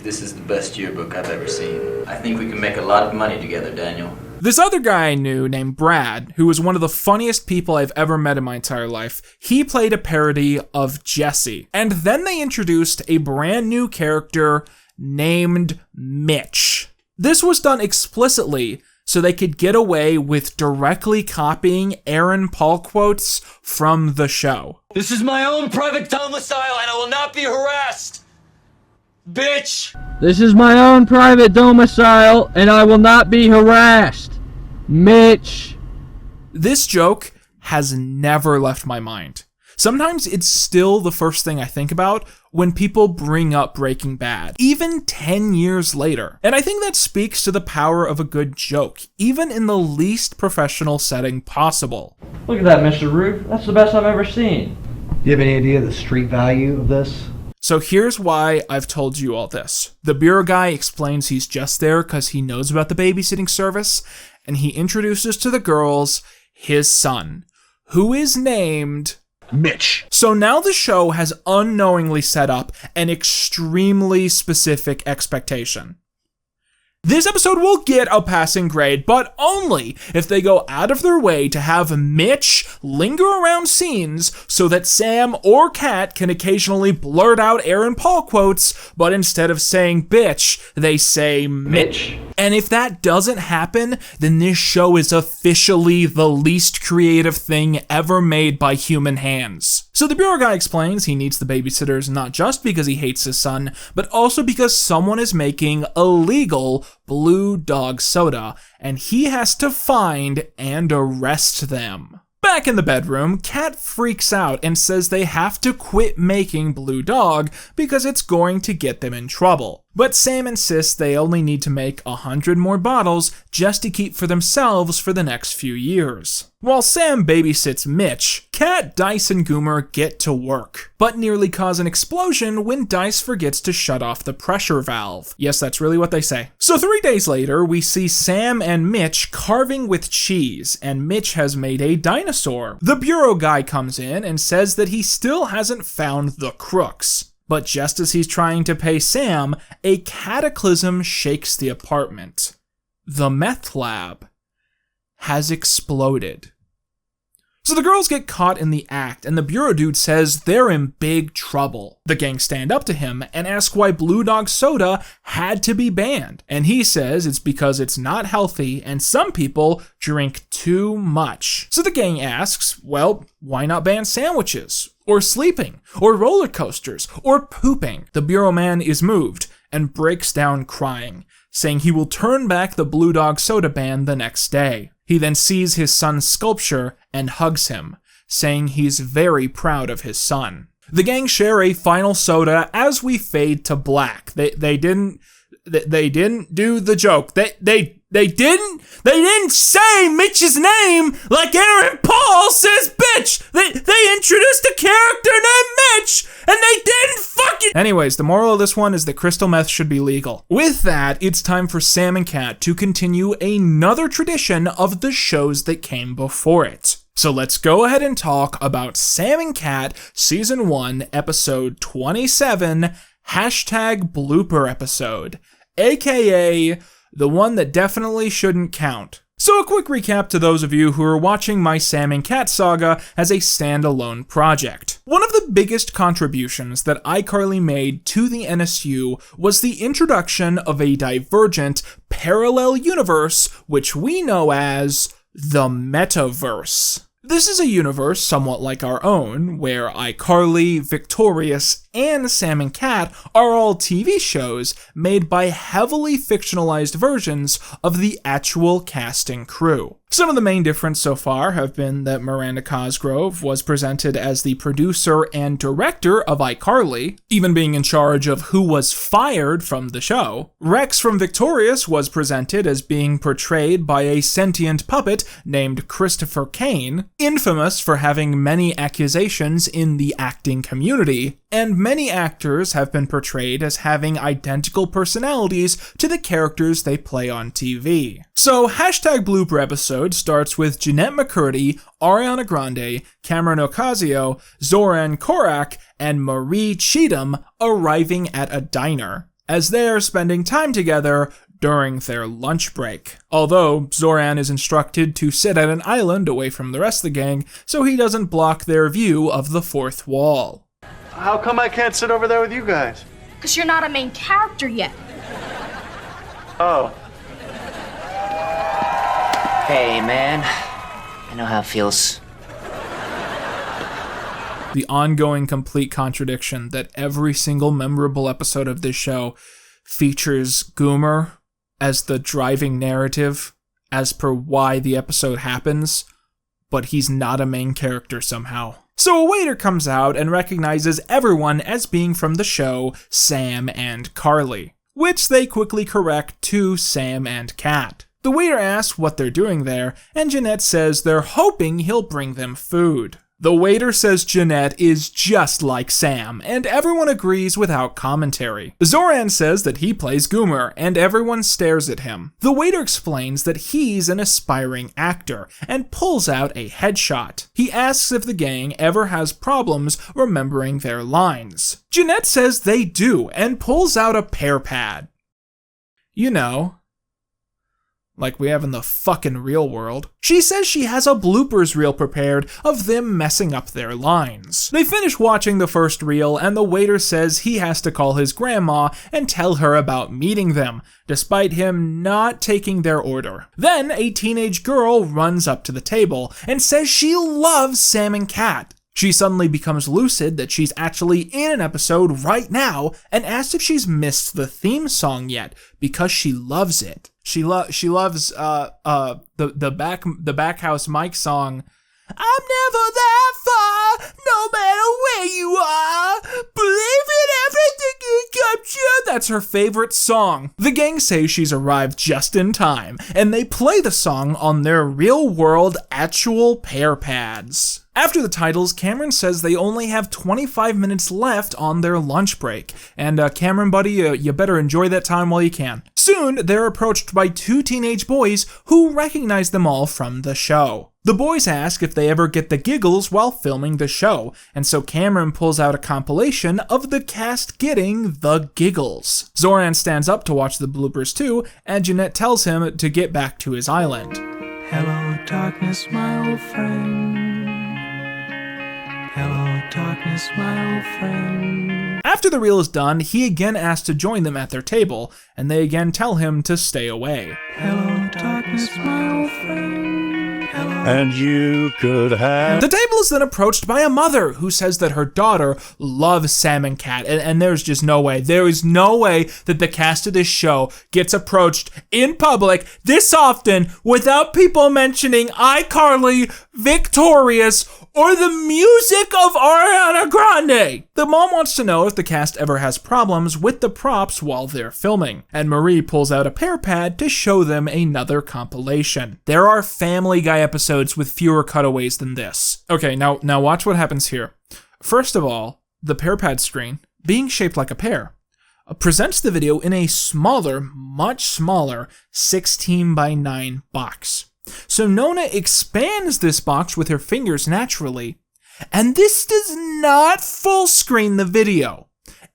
K: This is the best yearbook I've ever seen. I think we can make a lot of money together, Daniel.
A: This other guy I knew named Brad, who was one of the funniest people I've ever met in my entire life, he played a parody of Jesse. And then they introduced a brand new character named Mitch. This was done explicitly so they could get away with directly copying Aaron Paul quotes from the show.
L: This is my own private domicile and I will not be harassed. Bitch!
M: This is my own private domicile, and I will not be harassed. Mitch.
A: This joke has never left my mind. Sometimes it's still the first thing I think about when people bring up Breaking Bad, even 10 years later. And I think that speaks to the power of a good joke, even in the least professional setting possible.
M: Look at that, Mr. Roof. That's the best I've ever seen.
X: Do you have any idea of the street value of this?
A: So here's why I've told you all this. The bureau guy explains he's just there because he knows about the babysitting service, and he introduces to the girls his son, who is named
E: Mitch.
A: So now the show has unknowingly set up an extremely specific expectation. This episode will get a passing grade, but only if they go out of their way to have Mitch linger around scenes so that Sam or Kat can occasionally blurt out Aaron Paul quotes, but instead of saying bitch, they say Mitch. And if that doesn't happen, then this show is officially the least creative thing ever made by human hands. So the bureau guy explains he needs the babysitters not just because he hates his son, but also because someone is making illegal Blue Dog soda, and he has to find and arrest them. Back in the bedroom, Kat freaks out and says they have to quit making Blue Dog because it's going to get them in trouble. But Sam insists they only need to make 100 more bottles just to keep for themselves for the next few years. While Sam babysits Mitch, Kat, Dice, and Goomer get to work, but nearly cause an explosion when Dice forgets to shut off the pressure valve. Yes, that's really what they say. So 3 days later, we see Sam and Mitch carving with cheese, and Mitch has made a dinosaur. The bureau guy comes in and says that he still hasn't found the crooks. But just as he's trying to pay Sam, a cataclysm shakes the apartment. The meth lab has exploded. So the girls get caught in the act, and the bureau dude says they're in big trouble. The gang stand up to him and ask why Blue Dog soda had to be banned. And he says it's because it's not healthy and some people drink too much. So the gang asks, well, why not ban sandwiches? Or sleeping? Or roller coasters? Or pooping? The bureau man is moved and breaks down crying, saying he will turn back the Blue Dog soda ban the next day. He then sees his son's sculpture and hugs him, saying he's very proud of his son. The gang share a final soda as we fade to black. They didn't do the joke. They didn't say Mitch's name like Aaron Paul says bitch. They introduced a character named Mitch and they didn't fucking. Anyways, the moral of this one is that crystal meth should be legal. With that, it's time for Sam and Kat to continue another tradition of the shows that came before it. So let's go ahead and talk about Sam and Kat Season 1, Episode 27, #blooper episode, aka the one that definitely shouldn't count. So a quick recap to those of you who are watching my Sam and Kat saga as a standalone project. One of the biggest contributions that iCarly made to the NSU was the introduction of a divergent parallel universe, which we know as the Metaverse. This is a universe somewhat like our own, where iCarly, Victorious, and Sam and Kat are all TV shows made by heavily fictionalized versions of the actual cast and crew. Some of the main differences so far have been that Miranda Cosgrove was presented as the producer and director of iCarly, even being in charge of who was fired from the show. Rex from Victorious was presented as being portrayed by a sentient puppet named Christopher Kane, infamous for having many accusations in the acting community, and many actors have been portrayed as having identical personalities to the characters they play on TV. So, #blooper episode starts with Jeanette McCurdy, Ariana Grande, Cameron Ocasio, Zoran Korak, and Marie Cheatham arriving at a diner, as they are spending time together during their lunch break. Although, Zoran is instructed to sit at an island away from the rest of the gang so he doesn't block their view of the fourth wall.
F: How come I can't sit over there with you guys?
B: Because you're not a main character yet.
F: Oh.
I: Hey, man. I know how it feels.
A: The ongoing complete contradiction that every single memorable episode of this show features Goomer as the driving narrative as per why the episode happens, but he's not a main character somehow. So a waiter comes out and recognizes everyone as being from the show Sam and Carly, which they quickly correct to Sam and Kat. The waiter asks what they're doing there, and Jeanette says they're hoping he'll bring them food. The waiter says Jeanette is just like Sam, and everyone agrees without commentary. Zoran says that he plays Goomer, and everyone stares at him. The waiter explains that he's an aspiring actor, and pulls out a headshot. He asks if the gang ever has problems remembering their lines. Jeanette says they do, and pulls out a pear pad. You know, like we have in the fucking real world. She says she has a bloopers reel prepared of them messing up their lines. They finish watching the first reel, and the waiter says he has to call his grandma and tell her about meeting them, despite him not taking their order. Then a teenage girl runs up to the table and says she loves Sam and Cat. She suddenly becomes lucid that she's actually in an episode right now and asks if she's missed the theme song yet, because she loves it. She loves the Backhouse Mike song. I'm never that far, no matter where you are. Believe in everything you capture. That's her favorite song. The gang say she's arrived just in time, and they play the song on their real-world actual pear pads. After the titles, Cameron says they only have 25 minutes left on their lunch break. And Cameron, buddy, you better enjoy that time while you can. Soon, they're approached by two teenage boys who recognize them all from the show. The boys ask if they ever get the giggles while filming the show, and so Cameron pulls out a compilation of the cast getting the giggles. Zoran stands up to watch the bloopers too, and Jeanette tells him to get back to his island.
G: Hello, darkness, my old friend. Hello, darkness, my old friend.
A: After the reel is done, he again asks to join them at their table, and they again tell him to stay away.
G: Hello, darkness, my old friend.
Q: And you could have...
A: The table is then approached by a mother who says that her daughter loves Sam and Cat, and there's just no way. There is no way that the cast of this show gets approached in public this often without people mentioning iCarly, Victorious, or the music of Ariana Grande. The mom wants to know if the cast ever has problems with the props while they're filming, and Marie pulls out a pear pad to show them another compilation. There are Family Guy episodes with fewer cutaways than this. Okay, now watch what happens here. First of all, the pear pad screen, being shaped like a pear, presents the video in a smaller, much smaller 16:9 box. So Nona expands this box with her fingers naturally, and this does not full screen the video.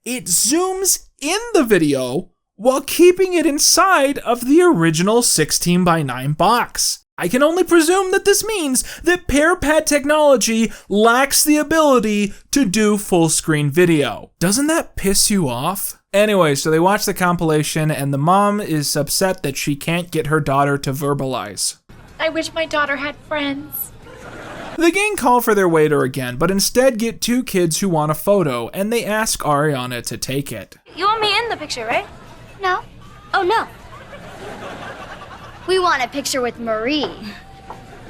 A: It zooms in the video while keeping it inside of the original 16:9 box. I can only presume that this means that pear pad technology lacks the ability to do full screen video. Doesn't that piss you off? Anyway, so they watch the compilation, and the mom is upset that she can't get her daughter to verbalize.
B: I wish my daughter had friends.
A: The gang call for their waiter again, but instead get two kids who want a photo, and they ask Ariana to take it.
N: You want me in the picture, right? No. Oh, no. We want a picture with Marie.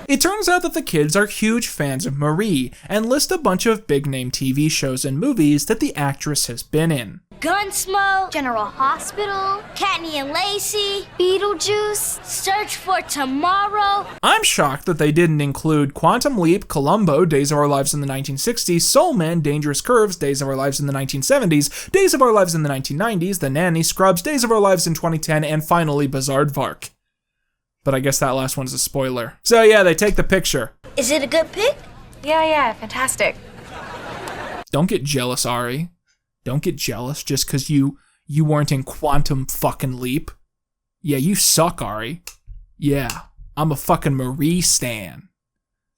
A: It turns out that the kids are huge fans of Marie, and list a bunch of big-name TV shows and movies that the actress has been in.
N: Gunsmoke, General Hospital, Katney and Lacey, Beetlejuice, Search for Tomorrow.
A: I'm shocked that they didn't include Quantum Leap, Columbo, Days of Our Lives in the 1960s, Soul Man, Dangerous Curves, Days of Our Lives in the 1970s, Days of Our Lives in the 1990s, The Nanny, Scrubs, Days of Our Lives in 2010, and finally Bizaardvark. But I guess that last one's a spoiler. So yeah, they take the picture.
N: Is it a good pic?
R: Yeah, fantastic.
A: Don't get jealous, Ari. Don't get jealous just because you weren't in Quantum fucking Leap. Yeah, you suck, Ari. Yeah, I'm a fucking Marie stan.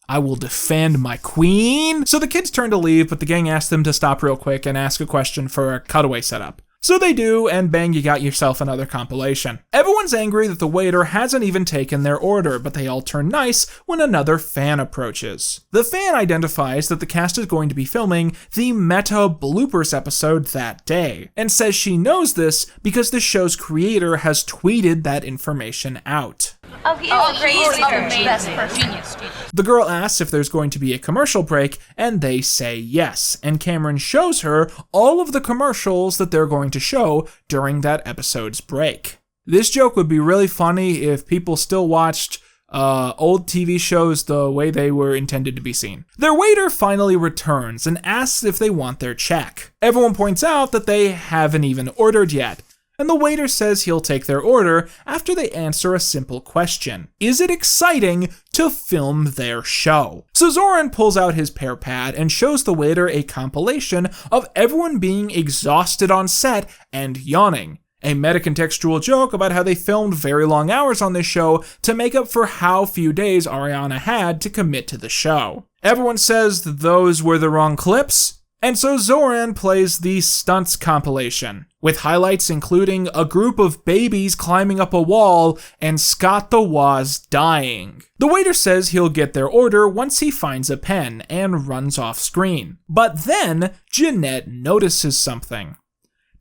A: I will defend my queen. So the kids turn to leave, but the gang asks them to stop real quick and ask a question for a cutaway setup. So they do, and bang, you got yourself another compilation. Everyone's angry that the waiter hasn't even taken their order, but they all turn nice when another fan approaches. The fan identifies that the cast is going to be filming the meta bloopers episode that day, and says she knows this because the show's creator has tweeted that information out.
N: Oh, he's
B: amazing.
N: Best person.
B: Genius.
A: The girl asks if there's going to be a commercial break, and they say yes, and Cameron shows her all of the commercials that they're going to show during that episode's break. This joke would be really funny if people still watched old TV shows the way they were intended to be seen. Their waiter finally returns and asks if they want their check. Everyone points out that they haven't even ordered yet, and the waiter says he'll take their order after they answer a simple question. Is it exciting to film their show? So Zoran pulls out his pear pad and shows the waiter a compilation of everyone being exhausted on set and yawning. A metacontextual joke about how they filmed very long hours on this show to make up for how few days Ariana had to commit to the show. Everyone says those were the wrong clips, and so Zoran plays the stunts compilation, with highlights including a group of babies climbing up a wall and Scott the Woz dying. The waiter says he'll get their order once he finds a pen and runs off screen. But then Jeanette notices something.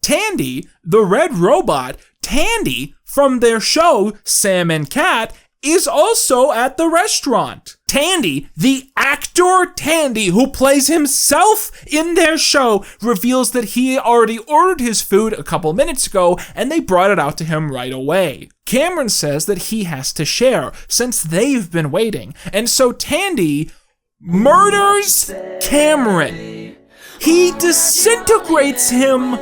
A: Tandy, the red robot, Tandy from their show Sam and Cat, is also at the restaurant. Tandy, the actor Tandy, who plays himself in their show, reveals that he already ordered his food a couple minutes ago and they brought it out to him right away. Cameron says that he has to share since they've been waiting, and so Tandy murders Cameron. He disintegrates him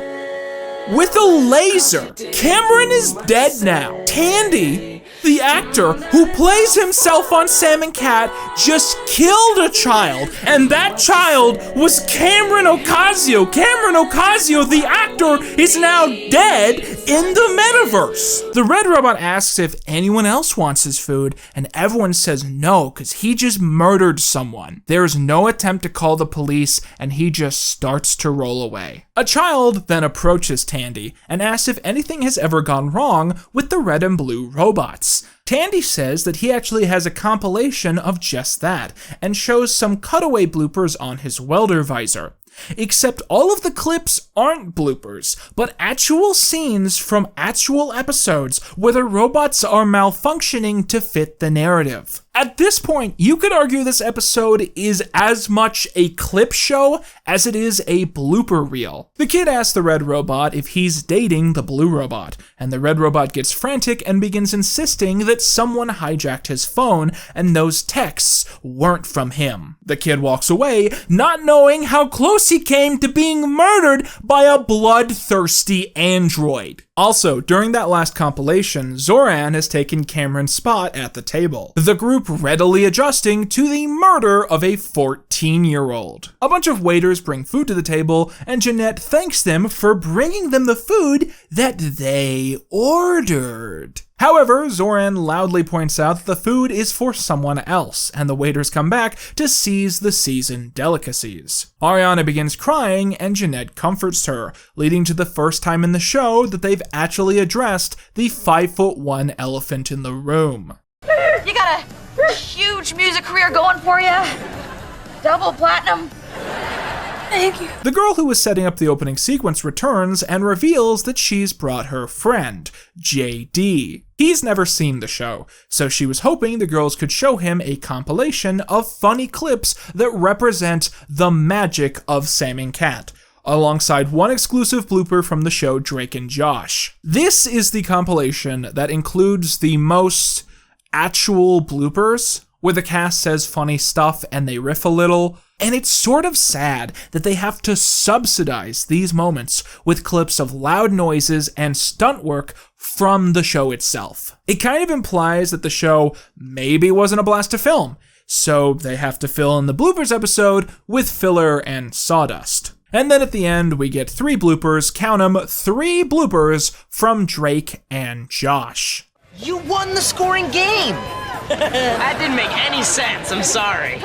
A: with a laser. Cameron is dead now. Tandy, the actor who plays himself on Sam and Cat, just killed a child, and that child was Cameron Ocasio. Cameron Ocasio, the actor, is now dead in the metaverse. The red robot asks if anyone else wants his food, and everyone says no, because he just murdered someone. There is no attempt to call the police, and he just starts to roll away. A child then approaches Tandy and asks if anything has ever gone wrong with the red and blue robots. Tandy says that he actually has a compilation of just that, and shows some cutaway bloopers on his welder visor. Except all of the clips aren't bloopers, but actual scenes from actual episodes where the robots are malfunctioning to fit the narrative. At this point, you could argue this episode is as much a clip show as it is a blooper reel. The kid asks the red robot if he's dating the blue robot, and the red robot gets frantic and begins insisting that someone hijacked his phone and those texts weren't from him. The kid walks away, not knowing how close he came to being murdered by a bloodthirsty android. Also, during that last compilation, Zoran has taken Cameron's spot at the table, the group readily adjusting to the murder of a 14-year-old. A bunch of waiters bring food to the table, and Jeanette thanks them for bringing them the food that they ordered. However, Zoran loudly points out that the food is for someone else, and the waiters come back to seize the seasoned delicacies. Ariana begins crying, and Jeanette comforts her, leading to the first time in the show that they've actually addressed the 5'1" elephant in the room.
N: You got a huge music career going for you. Double platinum. Thank you.
A: The girl who was setting up the opening sequence returns and reveals that she's brought her friend, JD. He's never seen the show, so she was hoping the girls could show him a compilation of funny clips that represent the magic of Sam and Cat, alongside one exclusive blooper from the show Drake and Josh. This is the compilation that includes the most actual bloopers, where the cast says funny stuff and they riff a little, and it's sort of sad that they have to subsidize these moments with clips of loud noises and stunt work from the show itself. It kind of implies that the show maybe wasn't a blast to film, so they have to fill in the bloopers episode with filler and sawdust. And then at the end, we get 3 bloopers, count 'em, 3 bloopers from Drake and Josh.
I: You won the scoring game!
C: That didn't make any sense, I'm sorry.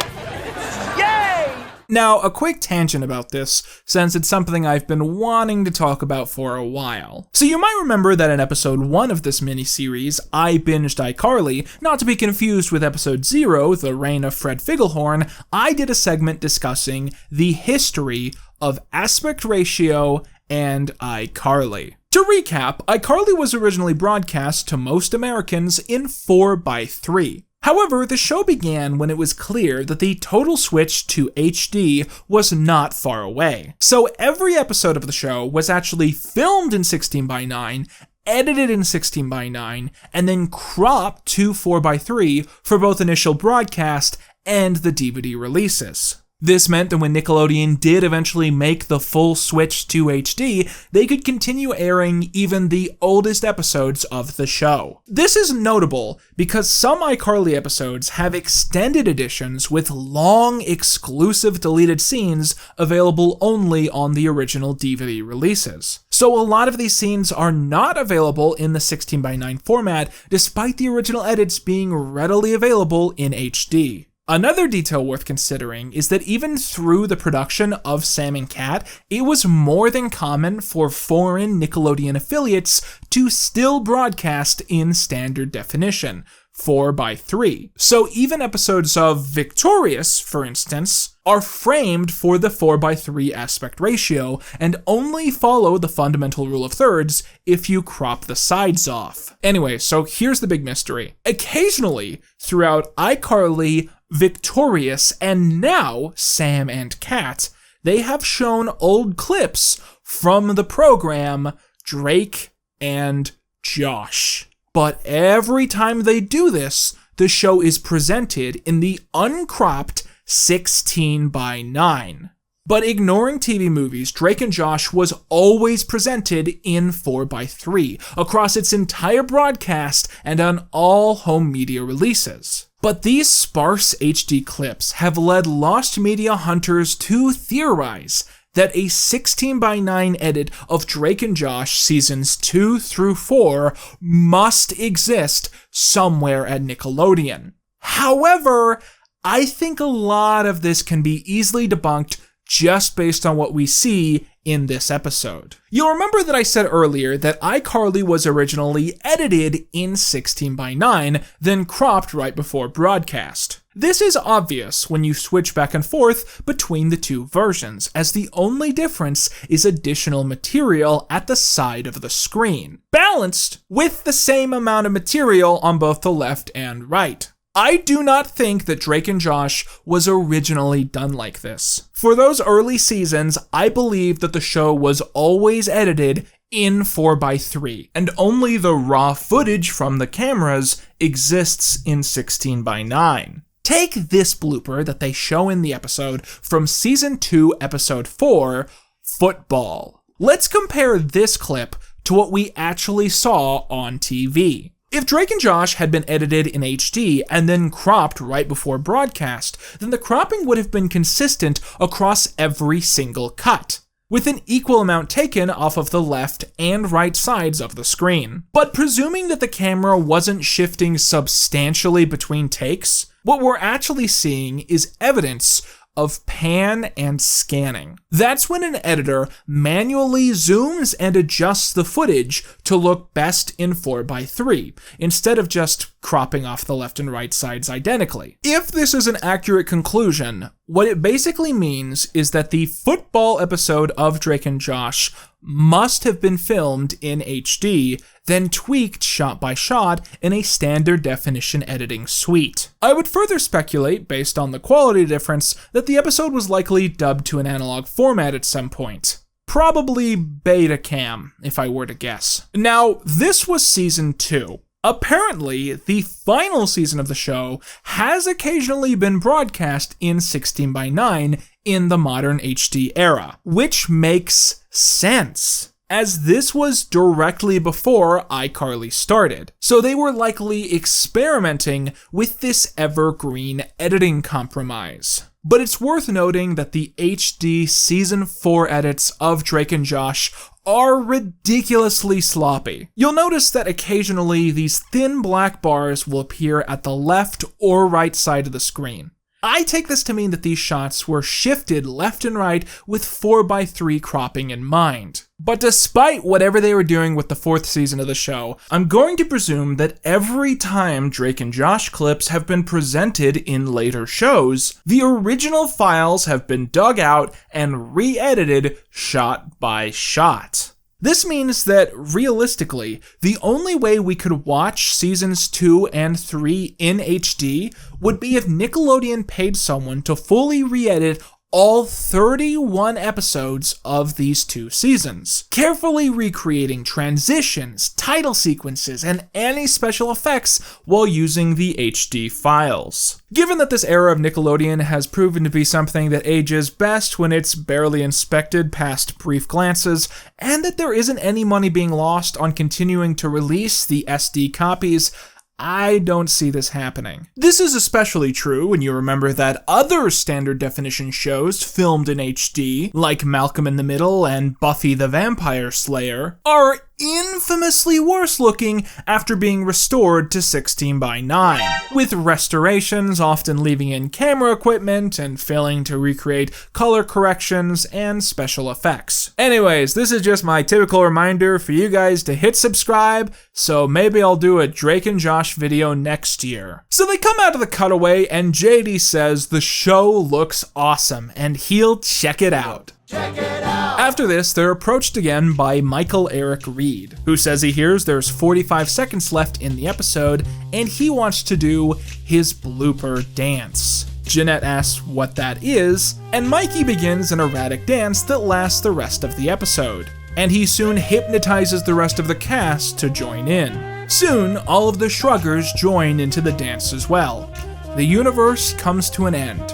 I: Yay!
A: Now, a quick tangent about this, since it's something I've been wanting to talk about for a while. So you might remember that in episode 1 of this miniseries, I binged iCarly, not to be confused with episode 0, The Reign of Fred Figglehorn. I did a segment discussing the history of aspect ratio and iCarly. To recap, iCarly was originally broadcast to most Americans in 4:3. However, the show began when it was clear that the total switch to HD was not far away. So every episode of the show was actually filmed in 16:9 edited in 16:9, and then cropped to 4:3 for both initial broadcast and the DVD releases. This meant that when Nickelodeon did eventually make the full switch to HD, they could continue airing even the oldest episodes of the show. This is notable because some iCarly episodes have extended editions with long, exclusive deleted scenes available only on the original DVD releases. So a lot of these scenes are not available in the 16:9 format, despite the original edits being readily available in HD. Another detail worth considering is that even through the production of Sam and Cat, it was more than common for foreign Nickelodeon affiliates to still broadcast in standard definition, 4:3. So even episodes of Victorious, for instance, are framed for the 4:3 aspect ratio and only follow the fundamental rule of thirds if you crop the sides off. Anyway, so here's the big mystery. Occasionally, throughout iCarly, Victorious, and now Sam and Cat, they have shown old clips from the program Drake and Josh. But every time they do this, the show is presented in the uncropped 16:9. But ignoring TV movies, Drake and Josh was always presented in 4:3 across its entire broadcast and on all home media releases. But these sparse HD clips have led Lost Media hunters to theorize that a 16:9 edit of Drake and Josh seasons 2 through 4 must exist somewhere at Nickelodeon. However, I think a lot of this can be easily debunked just based on what we see in this episode. You'll remember that I said earlier that iCarly was originally edited in 16:9, then cropped right before broadcast. This is obvious when you switch back and forth between the two versions, as the only difference is additional material at the side of the screen, balanced with the same amount of material on both the left and right. I do not think that Drake and Josh was originally done like this. For those early seasons, I believe that the show was always edited in 4:3, and only the raw footage from the cameras exists in 16:9. Take this blooper that they show in the episode from Season 2, Episode 4, Football. Let's compare this clip to what we actually saw on TV. If Drake and Josh had been edited in HD and then cropped right before broadcast, then the cropping would have been consistent across every single cut, with an equal amount taken off of the left and right sides of the screen. But presuming that the camera wasn't shifting substantially between takes, what we're actually seeing is evidence of pan and scanning. That's when an editor manually zooms and adjusts the footage to look best in 4:3, instead of just cropping off the left and right sides identically. If this is an accurate conclusion, what it basically means is that the football episode of Drake and Josh must have been filmed in HD, then tweaked shot by shot in a standard definition editing suite. I would further speculate, based on the quality difference, that the episode was likely dubbed to an analog format at some point. Probably Betacam, if I were to guess. Now, this was Season 2. Apparently, the final season of the show has occasionally been broadcast in 16:9 in the modern HD era, which makes sense, as this was directly before iCarly started. So they were likely experimenting with this evergreen editing compromise. But it's worth noting that the HD Season 4 edits of Drake and Josh are ridiculously sloppy. You'll notice that occasionally these thin black bars will appear at the left or right side of the screen. I take this to mean that these shots were shifted left and right with 4:3 cropping in mind. But despite whatever they were doing with the 4th season of the show, I'm going to presume that every time Drake and Josh clips have been presented in later shows, the original files have been dug out and re-edited shot by shot. This means that, realistically, the only way we could watch seasons 2 and 3 in HD would be if Nickelodeon paid someone to fully re-edit all 31 episodes of these 2 seasons, carefully recreating transitions, title sequences, and any special effects while using the HD files. Given that this era of Nickelodeon has proven to be something that ages best when it's barely inspected past brief glances, and that there isn't any money being lost on continuing to release the SD copies, I don't see this happening. This is especially true when you remember that other standard definition shows filmed in HD, like Malcolm in the Middle and Buffy the Vampire Slayer, are infamously worse looking after being restored to 16:9, with restorations often leaving in camera equipment and failing to recreate color corrections and special effects. Anyways, this is just my typical reminder for you guys to hit subscribe, so maybe I'll do a Drake and Josh video next year. So they come out of the cutaway and JD says the show looks awesome and he'll check it out. After this, they're approached again by Michael Eric Reed, who says he hears there's 45 seconds left in the episode and he wants to do his blooper dance. Jeanette asks what that is, and Mikey begins an erratic dance that lasts the rest of the episode, and he soon hypnotizes the rest of the cast to join in. Soon, all of the Shruggers join into the dance as well. The universe comes to an end.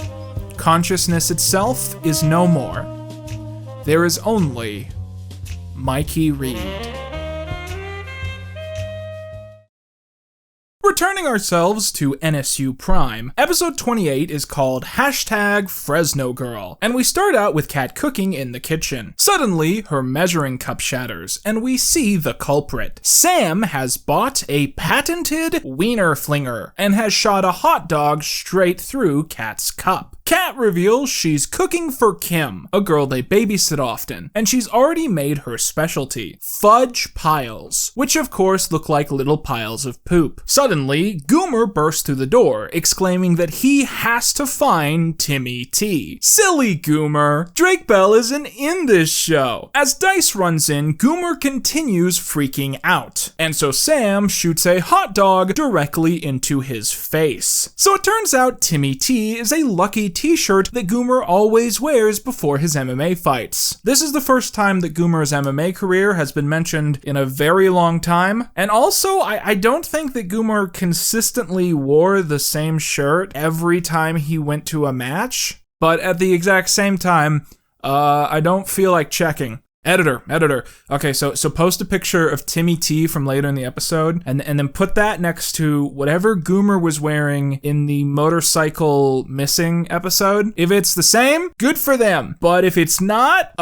A: Consciousness itself is no more. There is only Mikey Reed. Returning ourselves to NSU Prime, episode 28 is called #FresnoGirl, and we start out with Kat cooking in the kitchen. Suddenly, her measuring cup shatters, and we see the culprit. Sam has bought a patented wiener flinger, and has shot a hot dog straight through Kat's cup. Kat reveals she's cooking for Kim, a girl they babysit often, and she's already made her specialty, fudge piles, which of course look like little piles of poop. Suddenly, Goomer bursts through the door, exclaiming that he has to find Timmy T. Silly Goomer! Drake Bell isn't in this show. As Dice runs in, Goomer continues freaking out, and so Sam shoots a hot dog directly into his face. So it turns out Timmy T is a lucky t-shirt that Goomer always wears before his MMA fights. This is the first time that Goomer's MMA career has been mentioned in a very long time, and also I don't think that Goomer consistently wore the same shirt every time he went to a match, but at the exact same time, I don't feel like checking. Editor. Okay, so post a picture of Timmy T from later in the episode, and then put that next to whatever Goomer was wearing in the motorcycle missing episode. If it's the same, good for them. But if it's not,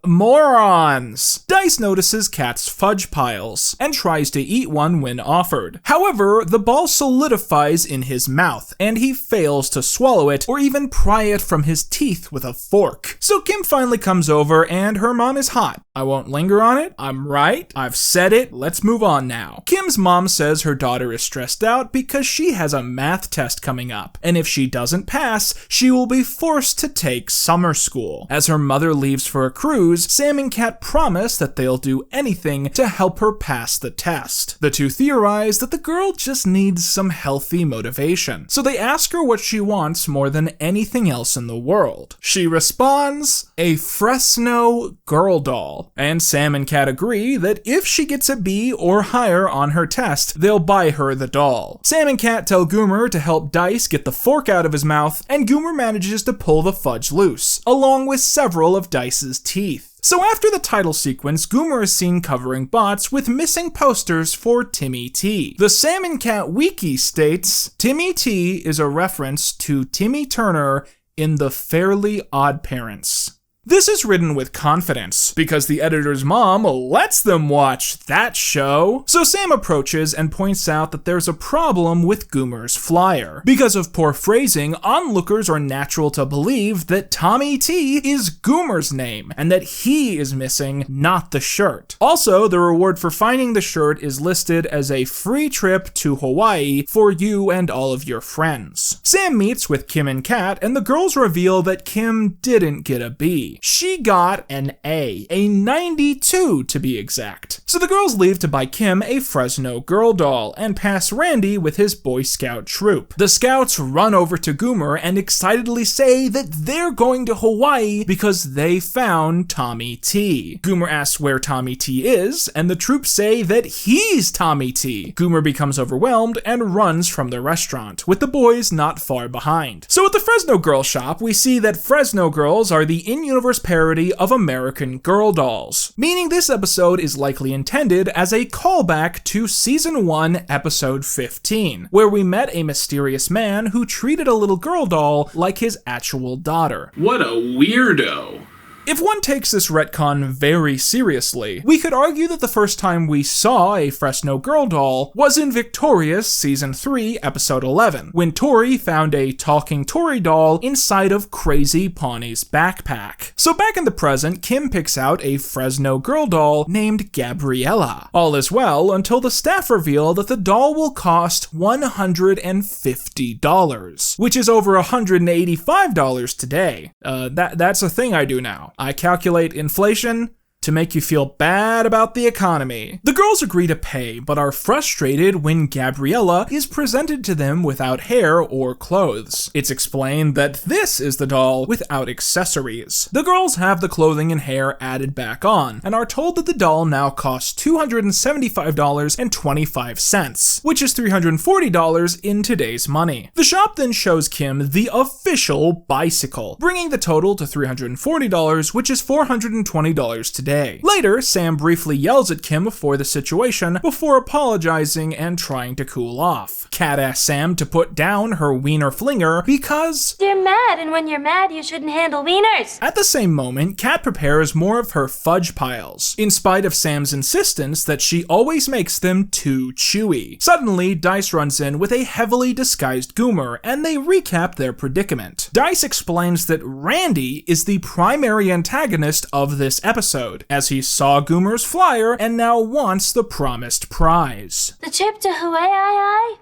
A: morons. Dice notices Kat's fudge piles, and tries to eat one when offered. However, the ball solidifies in his mouth, and he fails to swallow it, or even pry it from his teeth with a fork. So Kim finally comes over, and her mom is hot. I won't linger on it. I'm right. I've said it. Let's move on now. Kim's mom says her daughter is stressed out because she has a math test coming up, and if she doesn't pass, she will be forced to take summer school. As her mother leaves for a cruise, Sam and Kat promise that they'll do anything to help her pass the test. The two theorize that the girl just needs some healthy motivation, so they ask her what she wants more than anything else in the world. She responds, a Fresno girl doll, and Sam and Kat agree that if she gets a B or higher on her test, they'll buy her the doll. Sam and Kat tell Goomer to help Dice get the fork out of his mouth, and Goomer manages to pull the fudge loose, along with several of Dice's teeth. So after the title sequence, Goomer is seen covering bots with missing posters for Timmy T. The Sam and Kat wiki states, Timmy T is a reference to Timmy Turner in The Fairly Odd Parents. This is written with confidence, because the editor's mom lets them watch that show. So Sam approaches and points out that there's a problem with Goomer's flyer. Because of poor phrasing, onlookers are natural to believe that Tommy T is Goomer's name, and that he is missing, not the shirt. Also, the reward for finding the shirt is listed as a free trip to Hawaii for you and all of your friends. Sam meets with Kim and Kat, and the girls reveal that Kim didn't get a B. She got an A 92 to be exact. So the girls leave to buy Kim a Fresno girl doll and pass Randy with his Boy Scout troop. The scouts run over to Goomer and excitedly say that they're going to Hawaii because they found Tommy T. Goomer asks where Tommy T is, and the troop say that he's Tommy T. Goomer becomes overwhelmed and runs from the restaurant, with the boys not far behind. So at the Fresno Girl shop, we see that Fresno Girls are the in-universe parody of American Girl dolls, meaning this episode is likely intended as a callback to Season 1, Episode 15, where we met a mysterious man who treated a little girl doll like his actual daughter.
O: What a weirdo.
A: If one takes this retcon very seriously, we could argue that the first time we saw a Fresno girl doll was in Victoria's Season 3, Episode 11, when Tori found a talking Tori doll inside of Crazy Pawnee's backpack. So back in the present, Kim picks out a Fresno girl doll named Gabriella. All is well until the staff reveal that the doll will cost $150, which is over $185 today. That's a thing I do now. I calculate inflation to make you feel bad about the economy. The girls agree to pay, but are frustrated when Gabriella is presented to them without hair or clothes. It's explained that this is the doll without accessories. The girls have the clothing and hair added back on, and are told that the doll now costs $275.25, which is $340 in today's money. The shop then shows Kim the official bicycle, bringing the total to $340, which is $420 today. Later, Sam briefly yells at Kim for the situation before apologizing and trying to cool off. Kat asks Sam to put down her wiener flinger because
N: you're mad, and when you're mad, you shouldn't handle wieners.
A: At the same moment, Kat prepares more of her fudge piles, in spite of Sam's insistence that she always makes them too chewy. Suddenly, Dice runs in with a heavily disguised Goomer, and they recap their predicament. Dice explains that Randy is the primary antagonist of this episode, as he saw Goomer's flyer and now wants the promised prize.
N: The trip to Hawaii?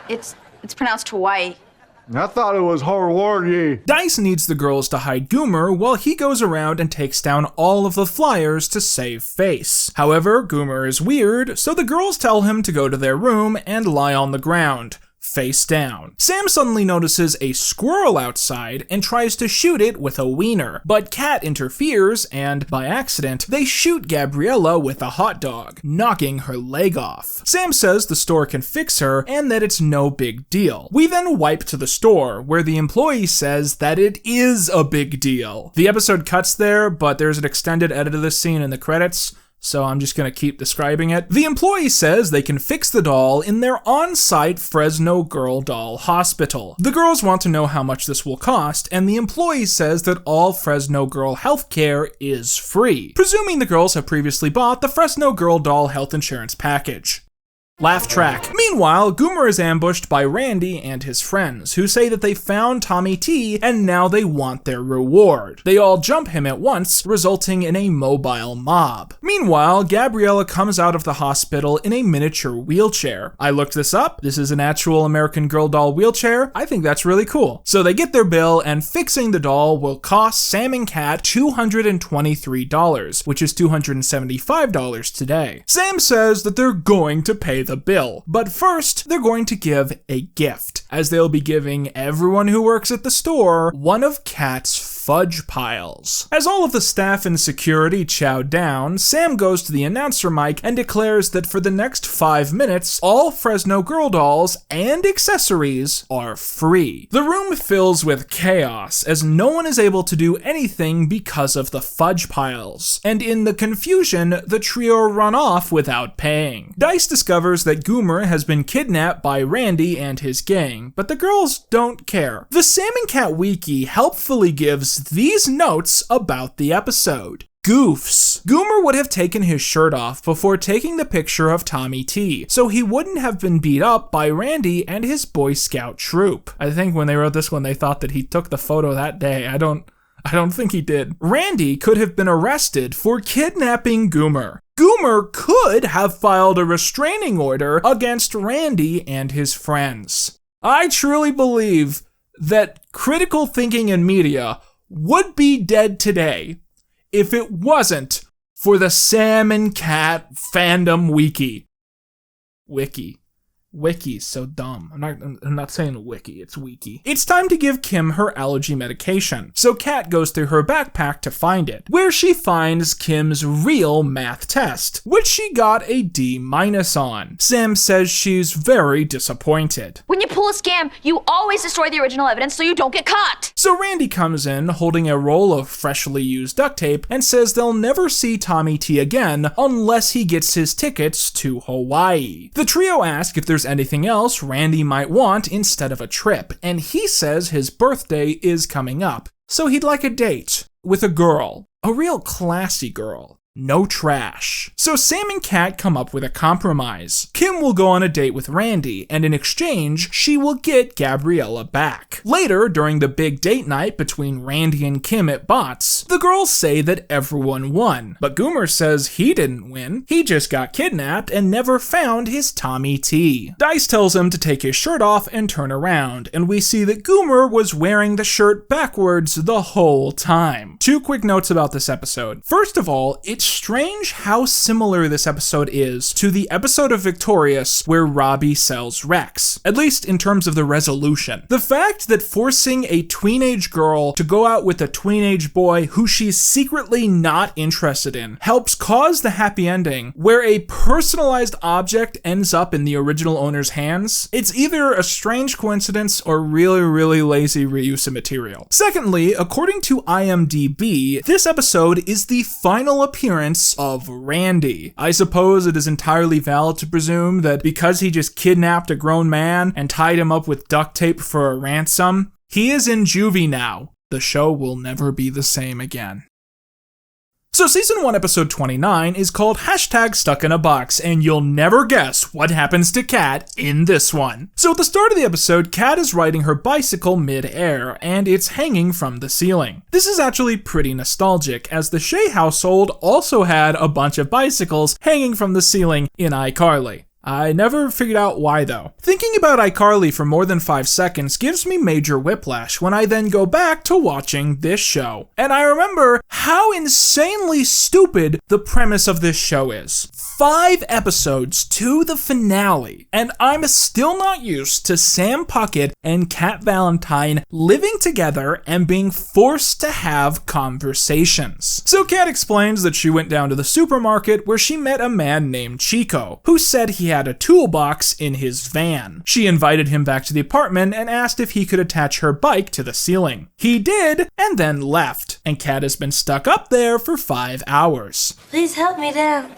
H: It's pronounced Hawaii.
F: I thought it was Hawaii.
A: Dice needs the girls to hide Goomer while he goes around and takes down all of the flyers to save face. However, Goomer is weird, so the girls tell him to go to their room and lie on the ground, face down. Sam suddenly notices a squirrel outside and tries to shoot it with a wiener, but Kat interferes and, by accident, they shoot Gabriella with a hot dog, knocking her leg off. Sam says the store can fix her and that it's no big deal. We then wipe to the store, where the employee says that it is a big deal. The episode cuts there, but there's an extended edit of this scene in the credits, so I'm just gonna keep describing it. The employee says they can fix the doll in their on-site Fresno Girl Doll Hospital. The girls want to know how much this will cost, and the employee says that all Fresno Girl healthcare is free, presuming the girls have previously bought the Fresno Girl Doll health insurance package. Laugh track. Meanwhile, Goomer is ambushed by Randy and his friends, who say that they found Tommy T and now they want their reward. They all jump him at once, resulting in a mobile mob. Meanwhile, Gabriella comes out of the hospital in a miniature wheelchair. I looked this up. This is an actual American Girl doll wheelchair. I think that's really cool. So they get their bill, and fixing the doll will cost Sam and Kat $223, which is $275 today. Sam says that they're going to pay the bill, but first they're going to give a gift, as they'll be giving everyone who works at the store one of Kat's fudge piles. As all of the staff and security chow down, Sam goes to the announcer mic and declares that for the next 5 minutes, all Fresno Girl dolls and accessories are free. The room fills with chaos, as no one is able to do anything because of the fudge piles, and in the confusion, the trio run off without paying. Dice discovers that Goomer has been kidnapped by Randy and his gang, but the girls don't care. The Sam and Cat Wiki helpfully gives these notes about the episode. Goofs. Goomer would have taken his shirt off before taking the picture of Tommy T, so he wouldn't have been beat up by Randy and his Boy Scout troop. I think when they wrote this one, they thought that he took the photo that day. I don't think he did. Randy could have been arrested for kidnapping Goomer. Goomer could have filed a restraining order against Randy and his friends. I truly believe that critical thinking in media would be dead today if it wasn't for the Sam and Cat fandom wiki. Wiki's so dumb. I'm not saying wiki, it's wiki. It's time to give Kim her allergy medication. So Kat goes through her backpack to find it, where she finds Kim's real math test, which she got a D- on. Sam says she's very disappointed.
N: When you pull a scam, you always destroy the original evidence so you don't get caught.
A: So Randy comes in holding a roll of freshly used duct tape and says they'll never see Tommy T again unless he gets his tickets to Hawaii. The trio ask if there's anything else Randy might want instead of a trip, and he says his birthday is coming up, so he'd like a date with a girl, a real classy girl. No trash. So Sam and Kat come up with a compromise. Kim will go on a date with Randy, and in exchange, she will get Gabriella back. Later, during the big date night between Randy and Kim at Bots, the girls say that everyone won, but Goomer says he didn't win. He just got kidnapped and never found his Tommy T. Dice tells him to take his shirt off and turn around, and we see that Goomer was wearing the shirt backwards the whole time. 2 quick notes about this episode. First of all, it's strange how similar this episode is to the episode of Victorious where Robbie sells Rex, at least in terms of the resolution. The fact that forcing a tweenage girl to go out with a tweenage boy who she's secretly not interested in helps cause the happy ending where a personalized object ends up in the original owner's hands. It's either a strange coincidence or really lazy reuse of material. Secondly, according to IMDb, this episode is the final appearance of Randy. I suppose it is entirely valid to presume that because he just kidnapped a grown man and tied him up with duct tape for a ransom, he is in juvie now. The show will never be the same again. So season 1 episode 29 is called #StuckInABox, and you'll never guess what happens to Kat in this one. So at the start of the episode, Kat is riding her bicycle mid-air, and it's hanging from the ceiling. This is actually pretty nostalgic, as the Shea household also had a bunch of bicycles hanging from the ceiling in iCarly. I never figured out why though. Thinking about iCarly for more than 5 seconds gives me major whiplash when I then go back to watching this show. And I remember how insanely stupid the premise of this show is. 5 episodes to the finale, and I'm still not used to Sam Puckett and Kat Valentine living together and being forced to have conversations. So Kat explains that she went down to the supermarket where she met a man named Chico, who said he had a toolbox in his van. She invited him back to the apartment and asked if he could attach her bike to the ceiling. He did, and then left, and Kat has been stuck up there for 5 hours.
T: Please help me down.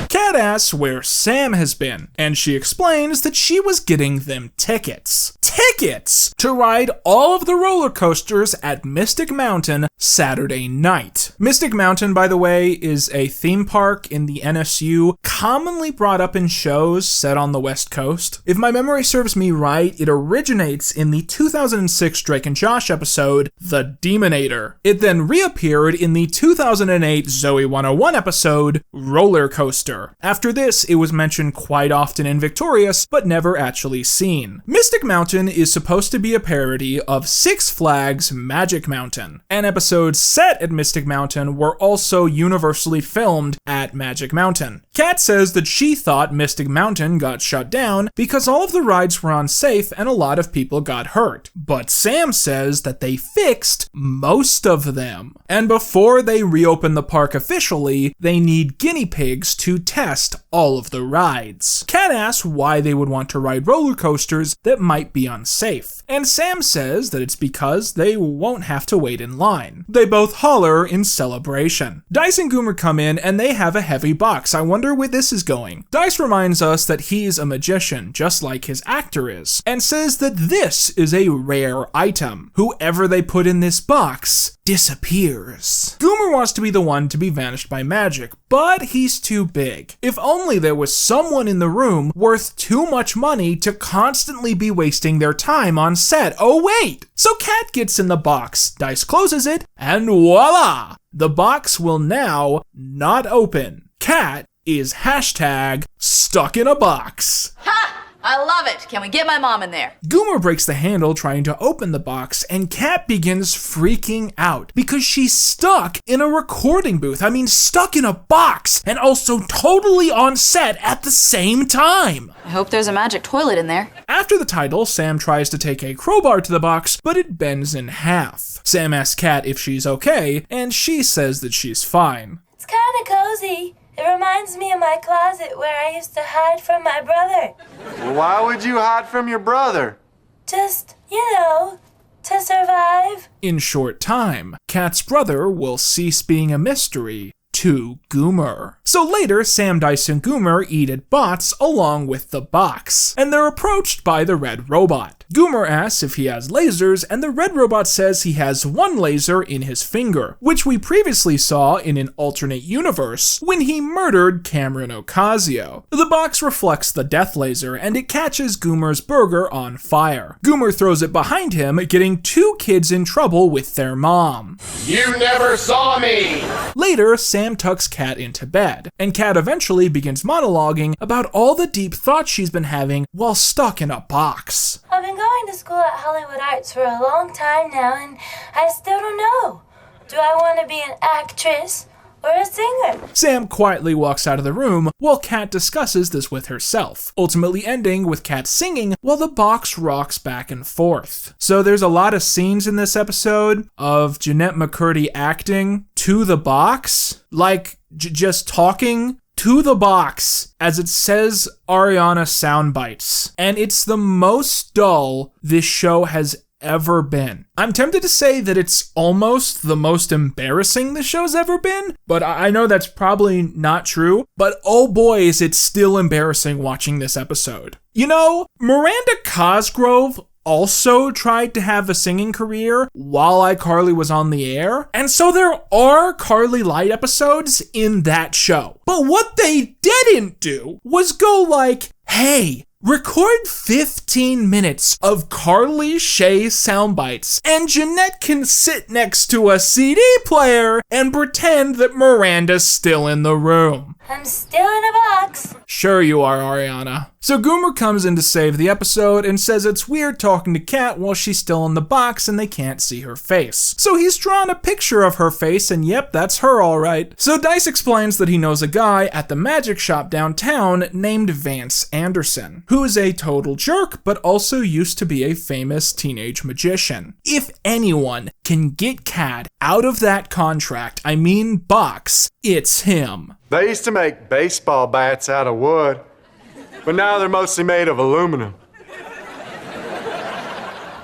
A: Kat asks where Sam has been, and she explains that she was getting them tickets. Tickets to ride all of the roller coasters at Mystic Mountain Saturday night. Mystic Mountain, by the way, is a theme park in the NSU commonly brought up in shows set on the West Coast. If my memory serves me right, it originates in the 2006 Drake and Josh episode, The Demonator. It then reappeared in the 2008 Zoe 101 episode, Roller Coaster. After this, it was mentioned quite often in Victorious, but never actually seen. Mystic Mountain is supposed to be a parody of Six Flags Magic Mountain, and episodes set at Mystic Mountain were also universally filmed at Magic Mountain. Kat says that she thought Mystic Mountain got shut down because all of the rides were unsafe and a lot of people got hurt. But Sam says that they fixed most of them. And before they reopen the park officially, they need guinea pigs to test all of the rides. Kat asks why they would want to ride roller coasters that might be unsafe, and Sam says that it's because they won't have to wait in line. They both holler in celebration. Dice and Goomer come in and they have a heavy box. I wonder where this is going. Dice reminds us that he's a magician, just like his actor is, and says that this is a rare item. Whoever they put in this box disappears. Goomer wants to be the one to be vanished by magic, but he's too big. If only there was someone in the room worth too much money to constantly be wasting their time on set. Oh wait! So Kat gets in the box, Dice closes it, and voila! The box will now not open. Kat is #StuckInABox.
N: Ha! I love it. Can we get my mom in there?
A: Goomer breaks the handle trying to open the box, and Kat begins freaking out because she's stuck in a recording booth. I mean, stuck in a box, and also totally on set at the same time.
N: I hope there's a magic toilet in there.
A: After the title, Sam tries to take a crowbar to the box, but it bends in half. Sam asks Kat if she's okay, and she says that she's fine.
T: It's kinda cozy. It reminds me of my closet where I used to hide from my brother.
F: Well, why would you hide from your brother?
T: Just, to survive.
A: In short time, Kat's brother will cease being a mystery to Goomer. So later, Sam, Dice, and Goomer eat at Bots along with the box, and they're approached by the Red Robot. Goomer asks if he has lasers, and the Red Robot says he has one laser in his finger, which we previously saw in an alternate universe when he murdered Cameron Ocasio. The box reflects the death laser, and it catches Goomer's burger on fire. Goomer throws it behind him, getting two kids in trouble with their mom.
P: You never saw me!
A: Later, Sam tucks Kat into bed, and Kat eventually begins monologuing about all the deep thoughts she's been having while stuck in a box.
T: I've been going to school at Hollywood Arts for a long time now, and I still don't know. Do I want to be an actress or a singer?
A: Sam quietly walks out of the room while Kat discusses this with herself, ultimately ending with Kat singing while the box rocks back and forth. So there's a lot of scenes in this episode of Jeanette McCurdy acting to the box, like just talking to the box as it says Ariana sound bites. And it's the most dull this show has ever been. I'm tempted to say that it's almost the most embarrassing the show's ever been, but I know that's probably not true. But oh boy, is it still embarrassing watching this episode. You know, Miranda Cosgrove also tried to have a singing career while iCarly was on the air, and so there are Carly Light episodes in that show. But what they didn't do was go like, hey, record 15 minutes of Carly Shay soundbites, and Jeanette can sit next to a CD player and pretend that Miranda's still in the room.
T: I'm still in a box.
A: Sure you are, Ariana. So Goomer comes in to save the episode and says it's weird talking to Kat while she's still in the box and they can't see her face. So he's drawn a picture of her face, and yep, that's her alright. So Dice explains that he knows a guy at the magic shop downtown named Vance Anderson, who is a total jerk but also used to be a famous teenage magician. If anyone can get Kat out of that contract, I mean box, it's him.
F: They used to make baseball bats out of wood, but now they're mostly made of aluminum.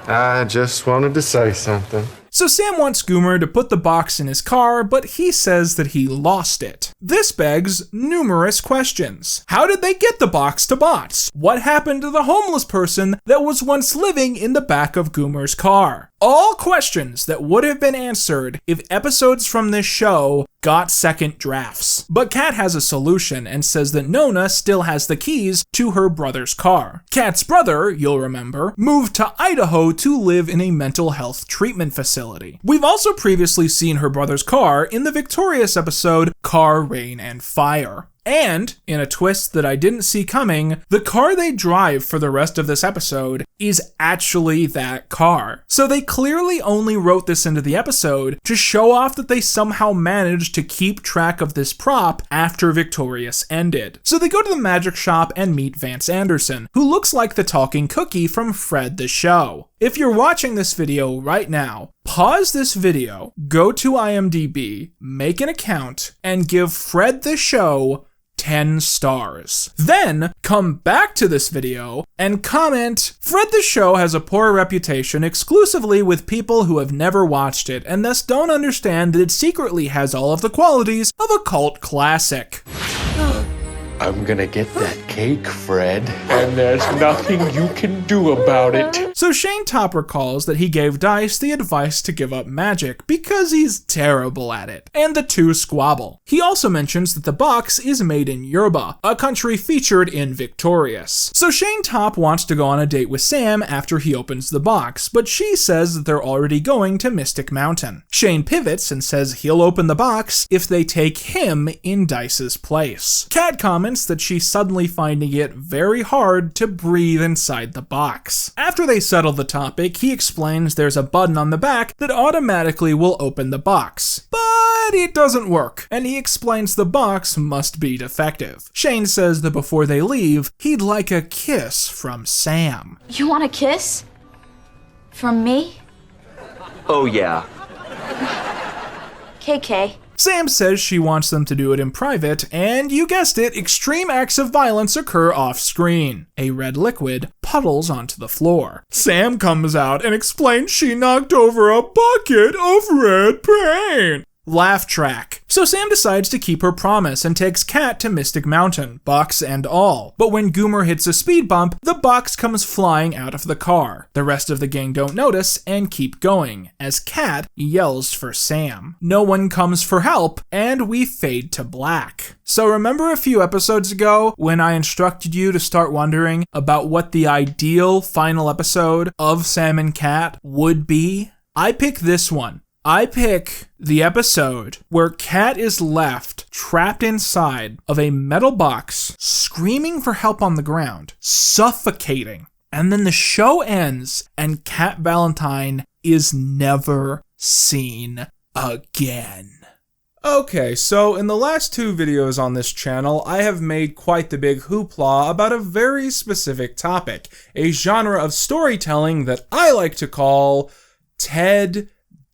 F: I just wanted to say something.
A: So Sam wants Goomer to put the box in his car, but he says that he lost it. This begs numerous questions. How did they get the box to Bots? What happened to the homeless person that was once living in the back of Goomer's car? All questions that would have been answered if episodes from this show got second drafts. But Kat has a solution and says that Nona still has the keys to her brother's car. Kat's brother, you'll remember, moved to Idaho to live in a mental health treatment facility. We've also previously seen her brother's car in the Victorious episode Car, Rain, and Fire. And, in a twist that I didn't see coming, the car they drive for the rest of this episode is actually that car. So they clearly only wrote this into the episode to show off that they somehow managed to keep track of this prop after Victorious ended. So they go to the magic shop and meet Vance Anderson, who looks like the talking cookie from Fred the Show. If you're watching this video right now, pause this video, go to IMDb, make an account, and give Fred the Show 10 stars. Then come back to this video and comment, Fred the Show has a poor reputation exclusively with people who have never watched it and thus don't understand that it secretly has all of the qualities of a cult classic.
S: I'm gonna get that cake, Fred, and there's nothing you can do about it.
A: so Shane Top recalls that he gave Dice the advice to give up magic because he's terrible at it, and the two squabble. He also mentions that the box is made in Yoruba, a country featured in Victorious. So Shane Top wants to go on a date with Sam after he opens the box, but she says that they're already going to Mystic Mountain. Shane pivots and says he'll open the box if they take him in Dice's place. Kat comments that she's suddenly finding it very hard to breathe inside the box. After they settle the topic, he explains there's a button on the back that automatically will open the box, but it doesn't work, and he explains the box must be defective. Shane says that before they leave, he'd like a kiss from Sam.
N: You want a kiss? From me?
I: Oh, yeah.
N: KK.
A: Sam says she wants them to do it in private, and you guessed it, extreme acts of violence occur off-screen. A red liquid puddles onto the floor. Sam comes out and explains she knocked over a bucket of red paint. Laugh track. So Sam decides to keep her promise and takes Kat to Mystic Mountain, box and all. But when Goomer hits a speed bump, the box comes flying out of the car. The rest of the gang don't notice and keep going, as Kat yells for Sam. No one comes for help, and we fade to black. So remember a few episodes ago when I instructed you to start wondering about what the ideal final episode of Sam and Kat would be? I pick this one. I pick the episode where Kat is left trapped inside of a metal box, screaming for help on the ground, suffocating. And then the show ends and Kat Valentine is never seen again. Okay, so in the last two videos on this channel, I have made quite the big hoopla about a very specific topic, a genre of storytelling that I like to call Ted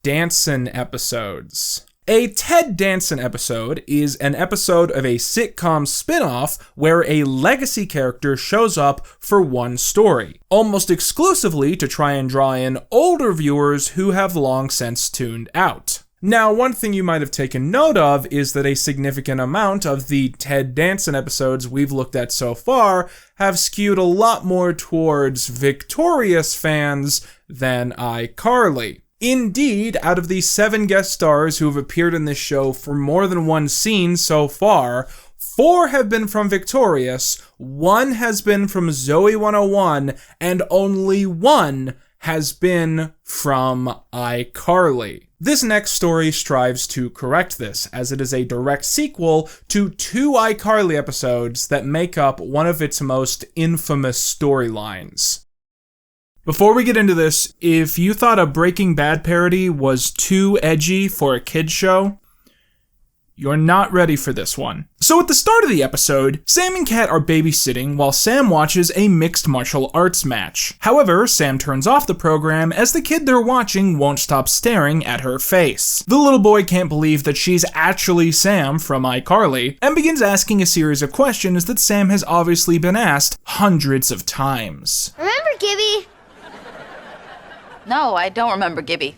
A: Danson episodes. A Ted Danson episode is an episode of a sitcom spin-off where a legacy character shows up for one story, almost exclusively to try and draw in older viewers who have long since tuned out. Now, one thing you might have taken note of is that a significant amount of the Ted Danson episodes we've looked at so far have skewed a lot more towards Victorious fans than iCarly. Indeed, out of the 7 guest stars who have appeared in this show for more than one scene so far, 4 have been from Victorious, 1 has been from Zoe 101, and only 1 has been from iCarly. This next story strives to correct this, as it is a direct sequel to 2 iCarly episodes that make up one of its most infamous storylines. Before we get into this, if you thought a Breaking Bad parody was too edgy for a kid's show, you're not ready for this one. So at the start of the episode, Sam and Kat are babysitting while Sam watches a mixed martial arts match. However, Sam turns off the program as the kid they're watching won't stop staring at her face. The little boy can't believe that she's actually Sam from iCarly and begins asking a series of questions that Sam has obviously been asked hundreds of times.
N: Remember Gibby? No, I don't remember Gibby.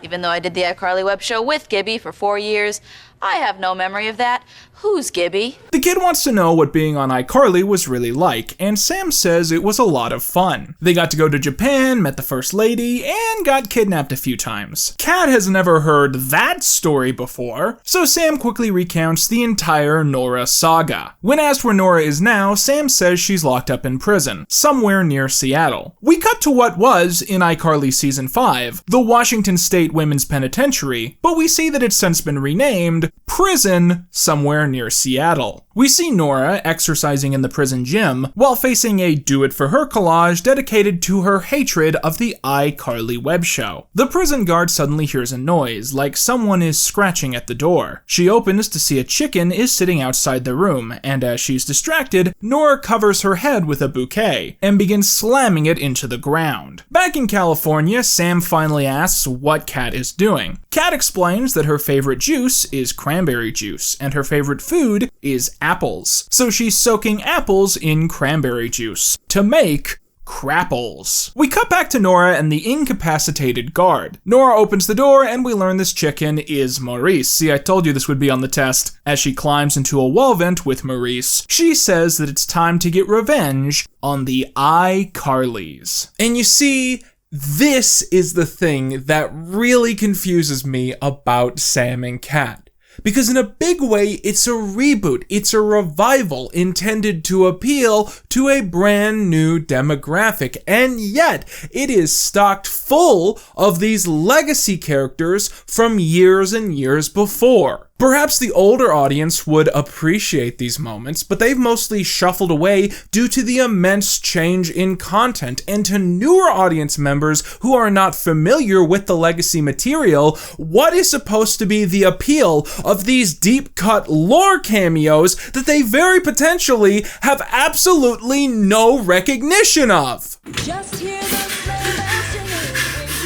N: Even though I did the iCarly web show with Gibby for 4 years, I have no memory of that. Who's Gibby?
A: The kid wants to know what being on iCarly was really like, and Sam says it was a lot of fun. They got to go to Japan, met the first lady, and got kidnapped a few times. Kat has never heard that story before, so Sam quickly recounts the entire Nora saga. When asked where Nora is now, Sam says she's locked up in prison, somewhere near Seattle. We cut to what was, in iCarly Season 5, the Washington State Women's Penitentiary, but we see that it's since been renamed Prison somewhere near Seattle. We see Nora exercising in the prison gym while facing a Do It For Her collage dedicated to her hatred of the iCarly web show. The prison guard suddenly hears a noise, like someone is scratching at the door. She opens to see a chicken is sitting outside the room, and as she's distracted, Nora covers her head with a bouquet and begins slamming it into the ground. Back in California, Sam finally asks what Kat is doing. Kat explains that her favorite juice is cranberry juice, and her favorite food is apples. So she's soaking apples in cranberry juice to make Crapples. We cut back to Nora and the incapacitated guard. Nora opens the door and we learn this chicken is Maurice. See, I told you this would be on the test. As she climbs into a wall vent with Maurice, she says that it's time to get revenge on the iCarlys. And you see, this is the thing that really confuses me about Sam and Cat. Because in a big way, it's a reboot, it's a revival intended to appeal to a brand new demographic, and yet it is stocked full of these legacy characters from years and years before. Perhaps the older audience would appreciate these moments, but they've mostly shuffled away due to the immense change in content, and to newer audience members who are not familiar with the legacy material, what is supposed to be the appeal of these deep-cut lore cameos that they very potentially have absolutely no recognition of?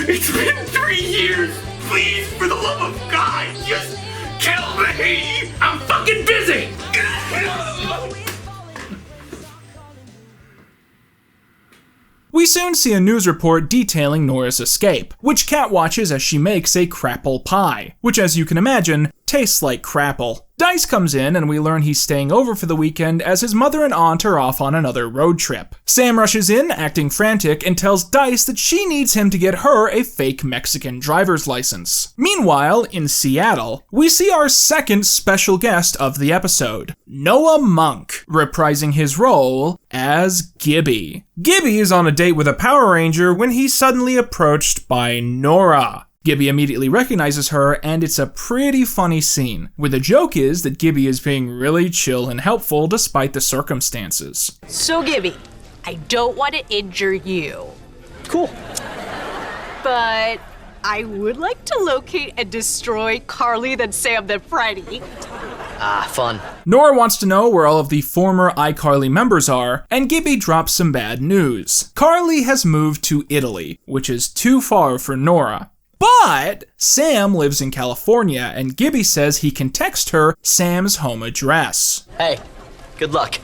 L: It's been 3 years. Please, for the love of God, just kill me. I'm fucking busy.
A: We soon see a news report detailing Nora's escape, which Kat watches as she makes a crapple pie, which, as you can imagine, tastes like crapple. Dice comes in and we learn he's staying over for the weekend as his mother and aunt are off on another road trip. Sam rushes in, acting frantic, and tells Dice that she needs him to get her a fake Mexican driver's license. Meanwhile, in Seattle, we see our second special guest of the episode, Noah Monk, reprising his role as Gibby. Gibby is on a date with a Power Ranger when he's suddenly approached by Nora. Gibby immediately recognizes her, and it's a pretty funny scene, where the joke is that Gibby is being really chill and helpful despite the circumstances.
S: So Gibby, I don't want to injure you.
I: Cool.
S: But I would like to locate and destroy Carly, then Sam, then Freddy.
I: Ah, fun.
A: Nora wants to know where all of the former iCarly members are, and Gibby drops some bad news. Carly has moved to Italy, which is too far for Nora. But Sam lives in California, and Gibby says he can text her Sam's home address.
I: Hey, good luck.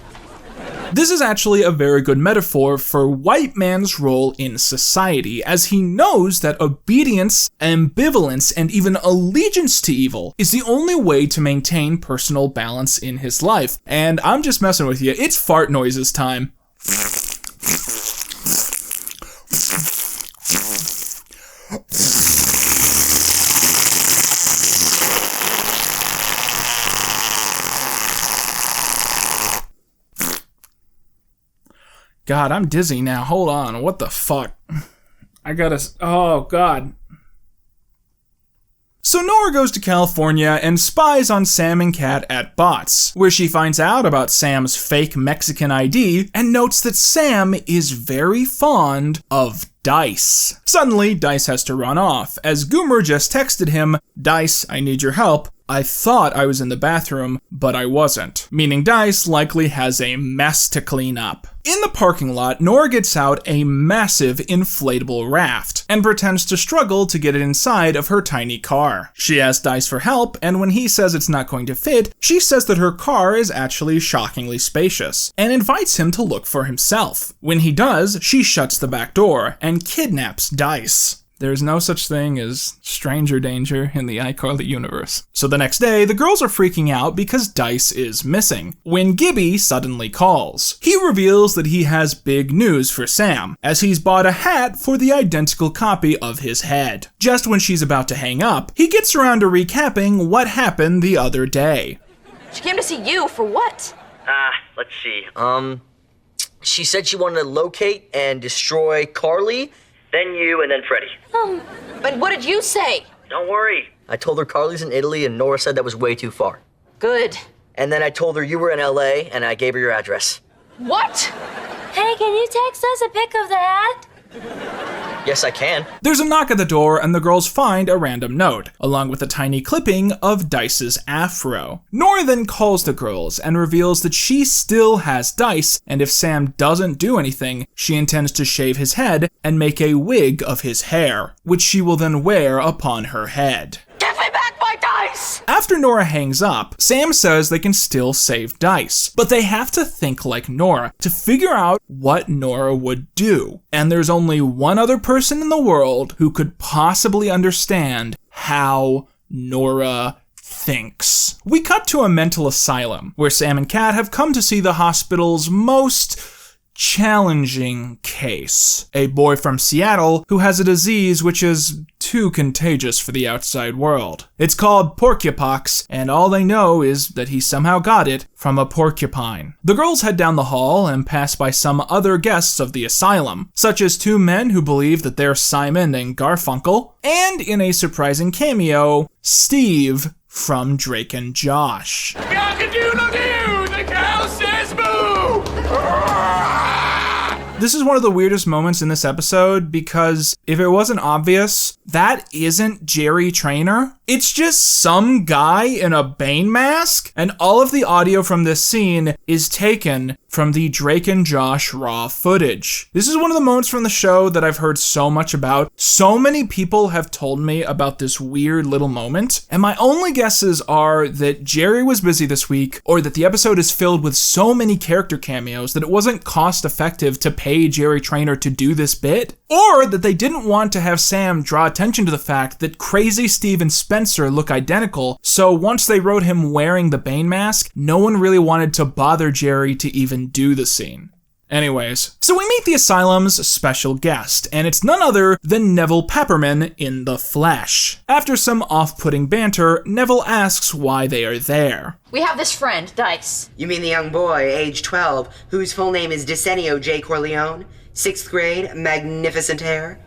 A: This is actually a very good metaphor for white man's role in society, as he knows that obedience, ambivalence, and even allegiance to evil is the only way to maintain personal balance in his life. And I'm just messing with you, it's fart noises time. God, I'm dizzy now. Hold on. What the fuck? Oh, God. So Nora goes to California and spies on Sam and Kat at Bots, where she finds out about Sam's fake Mexican ID and notes that Sam is very fond of Dice. Suddenly, Dice has to run off, as Goomer just texted him, "Dice, I need your help. I thought I was in the bathroom, but I wasn't." Meaning Dice likely has a mess to clean up. In the parking lot, Nora gets out a massive inflatable raft and pretends to struggle to get it inside of her tiny car. She asks Dice for help, and when he says it's not going to fit, she says that her car is actually shockingly spacious, and invites him to look for himself. When he does, she shuts the back door and kidnaps Dice. There's no such thing as stranger danger in the iCarly universe. So the next day, the girls are freaking out because Dice is missing, when Gibby suddenly calls. He reveals that he has big news for Sam, as he's bought a hat for the identical copy of his head. Just when she's about to hang up, he gets around to recapping what happened the other day.
N: She came to see you for what?
I: Let's see. She said she wanted to locate and destroy Carly, then you, and then Freddy.
N: Oh, but what did you say?
I: Don't worry. I told her Carly's in Italy, and Nora said that was way too far.
N: Good.
I: And then I told her you were in LA, and I gave her your address.
N: What?
T: Hey, can you text us a pic of the hat?
I: Yes, I can.
A: There's a knock at the door, and the girls find a random note, along with a tiny clipping of Dice's afro. Nora then calls the girls and reveals that she still has Dice, and if Sam doesn't do anything, she intends to shave his head and make a wig of his hair, which she will then wear upon her head.
S: Give me back my Dice!
N: Dice!
A: After Nora hangs up, Sam says they can still save Dice, but they have to think like Nora to figure out what Nora would do. And there's only one other person in the world who could possibly understand how Nora thinks. We cut to a mental asylum where Sam and Kat have come to see the hospital's most challenging case. A boy from Seattle who has a disease which is too contagious for the outside world. It's called porcupox, and all they know is that he somehow got it from a porcupine. The girls head down the hall and pass by some other guests of the asylum, such as two men who believe that they're Simon and Garfunkel, and in a surprising cameo, Steve from Drake and Josh.
L: Cock-a-doodle-doo! The cow says boo!
A: This is one of the weirdest moments in this episode because if it wasn't obvious, that isn't Jerry Traynor. It's just some guy in a Bane mask, and all of the audio from this scene is taken from the Drake and Josh raw footage. This is one of the moments from the show that I've heard so much about. So many people have told me about this weird little moment, and my only guesses are that Jerry was busy this week, or that the episode is filled with so many character cameos that it wasn't cost effective to pay Jerry Traynor to do this bit, or that they didn't want to have Sam draw attention to the fact that Crazy Steve and Spencer look identical, so once they wrote him wearing the Bane mask, no one really wanted to bother Jerry to even do the scene. Anyways, so we meet the asylum's special guest, and it's none other than Neville Pepperman in the flesh. After some off-putting banter, Neville asks why they are there.
N: We have this friend, Dice.
D: You mean the young boy, age 12, whose full name is Decenio J. Corleone? 6th grade, magnificent hair?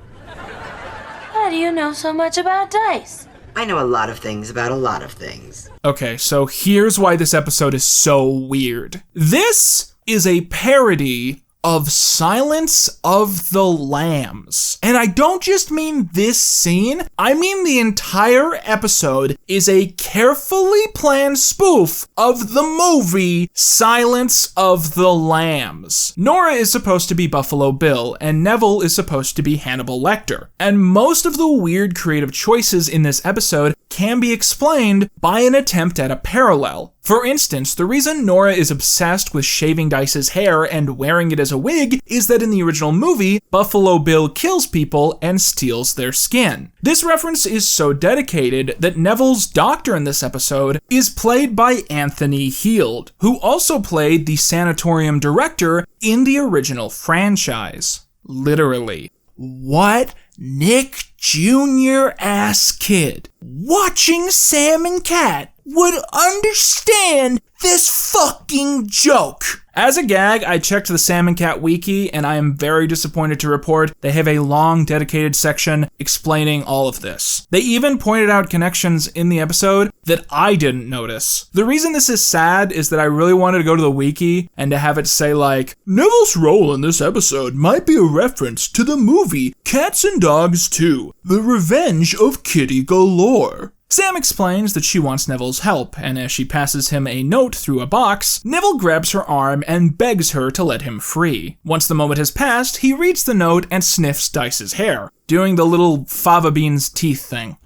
N: How do you know so much about Dice?
D: I know a lot of things about a lot of things.
A: Okay, so here's why this episode is so weird. This is a parody of Silence of the Lambs. And I don't just mean this scene, I mean the entire episode is a carefully planned spoof of the movie Silence of the Lambs. Nora is supposed to be Buffalo Bill, and Neville is supposed to be Hannibal Lecter. And most of the weird creative choices in this episode can be explained by an attempt at a parallel. For instance, the reason Nora is obsessed with shaving Dice's hair and wearing it as a wig is that in the original movie, Buffalo Bill kills people and steals their skin. This reference is so dedicated that Neville's doctor in this episode is played by Anthony Heald, who also played the sanatorium director in the original franchise. Literally. What Nick Jr. ass kid watching Sam and Kat would understand this fucking joke. As a gag, I checked the Sam and Cat wiki, and I am very disappointed to report they have a long dedicated section explaining all of this. They even pointed out connections in the episode that I didn't notice. The reason this is sad is that I really wanted to go to the wiki and to have it say like, Neville's role in this episode might be a reference to the movie Cats and Dogs 2, The Revenge of Kitty Galore. Sam explains that she wants Neville's help, and as she passes him a note through a box, Neville grabs her arm and begs her to let him free. Once the moment has passed, he reads the note and sniffs Dice's hair, doing the little fava beans teeth thing.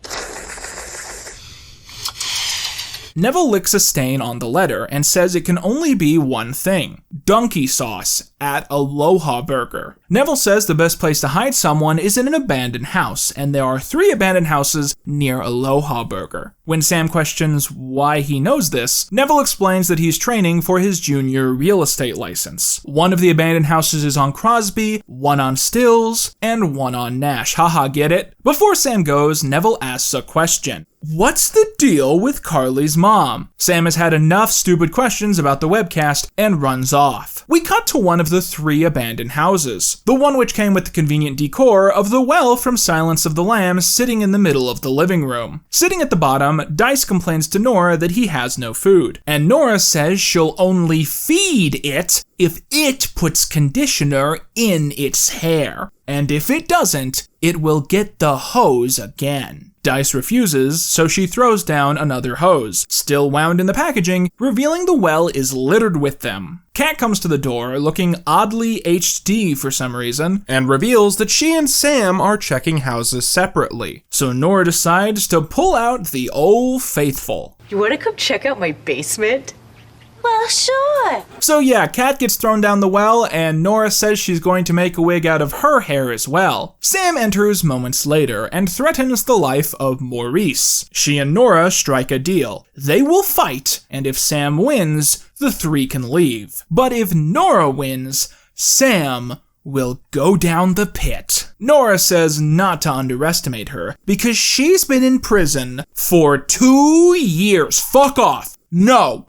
A: Neville licks a stain on the letter and says it can only be one thing: donkey sauce at Aloha Burger. Neville says the best place to hide someone is in an abandoned house, and there are 3 abandoned houses near Aloha Burger. When Sam questions why he knows this, Neville explains that he's training for his junior real estate license. One of the abandoned houses is on Crosby, one on Stills, and one on Nash. Haha, get it? Before Sam goes, Neville asks a question. What's the deal with Carly's mom? Sam has had enough stupid questions about the webcast and runs off. We cut to one of the 3 abandoned houses, the one which came with the convenient decor of the well from Silence of the Lambs sitting in the middle of the living room. Sitting at the bottom, Dice complains to Nora that he has no food, and Nora says she'll only feed it if it puts conditioner in its hair, and if it doesn't, it will get the hose again. Dice refuses, so she throws down another hose, still wound in the packaging, revealing the well is littered with them. Kat comes to the door looking oddly HD for some reason and reveals that she and Sam are checking houses separately. So Nora decides to pull out the Old Faithful.
S: You want to come check out my basement?
N: Well, sure.
A: So yeah, Kat gets thrown down the well, and Nora says she's going to make a wig out of her hair as well. Sam enters moments later and threatens the life of Maurice. She and Nora strike a deal. They will fight, and if Sam wins, the three can leave. But if Nora wins, Sam will go down the pit. Nora says not to underestimate her, because she's been in prison for 2 years. Fuck off. No,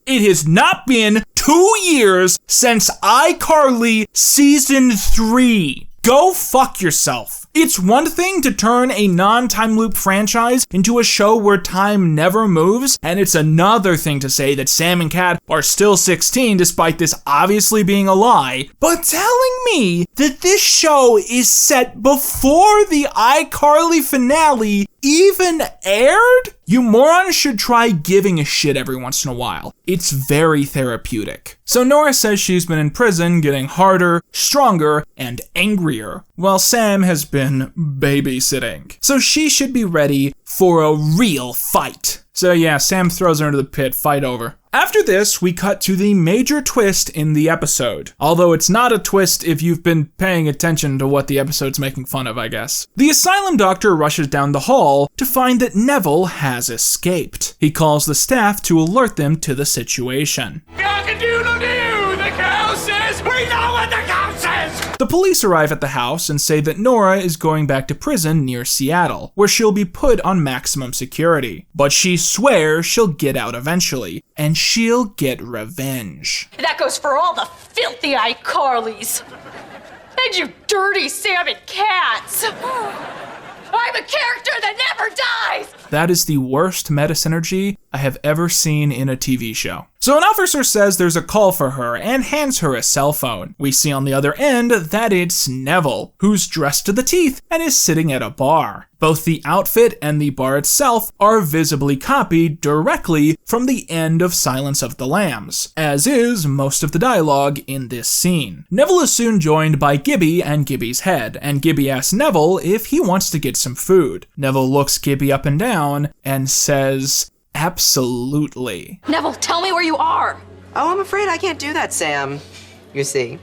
A: it has not been 2 years since iCarly Season 3. Go fuck yourself. It's one thing to turn a non-time loop franchise into a show where time never moves, and it's another thing to say that Sam and Kat are still 16 despite this obviously being a lie. But telling me that this show is set before the iCarly finale even aired? You morons should try giving a shit every once in a while. It's very therapeutic. So Nora says she's been in prison getting harder, stronger, and angrier, while Sam has been babysitting. So she should be ready for a real fight. So yeah, Sam throws her into the pit, fight over. After this, we cut to the major twist in the episode. Although it's not a twist if you've been paying attention to what the episode's making fun of, I guess. The asylum doctor rushes down the hall to find that Neville has escaped. He calls the staff to alert them to the situation.
L: Cock-a-doodle-doo! The cow says we know what the cow says!
A: The police arrive at the house and say that Nora is going back to prison near Seattle, where she'll be put on maximum security. But she swears she'll get out eventually, and she'll get revenge.
S: That goes for all the filthy iCarlys. And you dirty Sam and Cats. I'm a character that never dies!
A: That is the worst meta synergy I have ever seen in a TV show. So an officer says there's a call for her and hands her a cell phone. We see on the other end that it's Neville, who's dressed to the teeth and is sitting at a bar. Both the outfit and the bar itself are visibly copied directly from the end of Silence of the Lambs, as is most of the dialogue in this scene. Neville is soon joined by Gibby and Gibby's head, and Gibby asks Neville if he wants to get some food. Neville looks Gibby up and down and says, absolutely.
S: Neville, tell me where you are.
D: Oh, I'm afraid I can't do that, Sam. You see,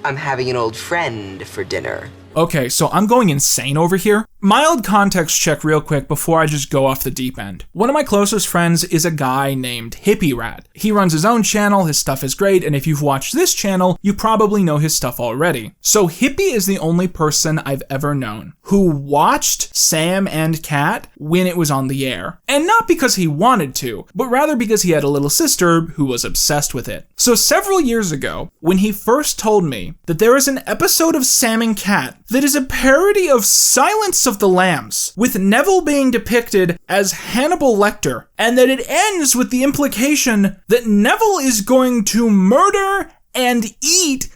D: I'm having an old friend for dinner.
A: Okay, so I'm going insane over here. Mild context check real quick before I just go off the deep end. One of my closest friends is a guy named Hippie Rat. He runs his own channel, his stuff is great, and if you've watched this channel, you probably know his stuff already. So Hippie is the only person I've ever known who watched Sam and Kat when it was on the air. And not because he wanted to, but rather because he had a little sister who was obsessed with it. So several years ago, when he first told me that there is an episode of Sam and Kat that is a parody of Silence of the Lambs, with Neville being depicted as Hannibal Lecter, and that it ends with the implication that Neville is going to murder and eat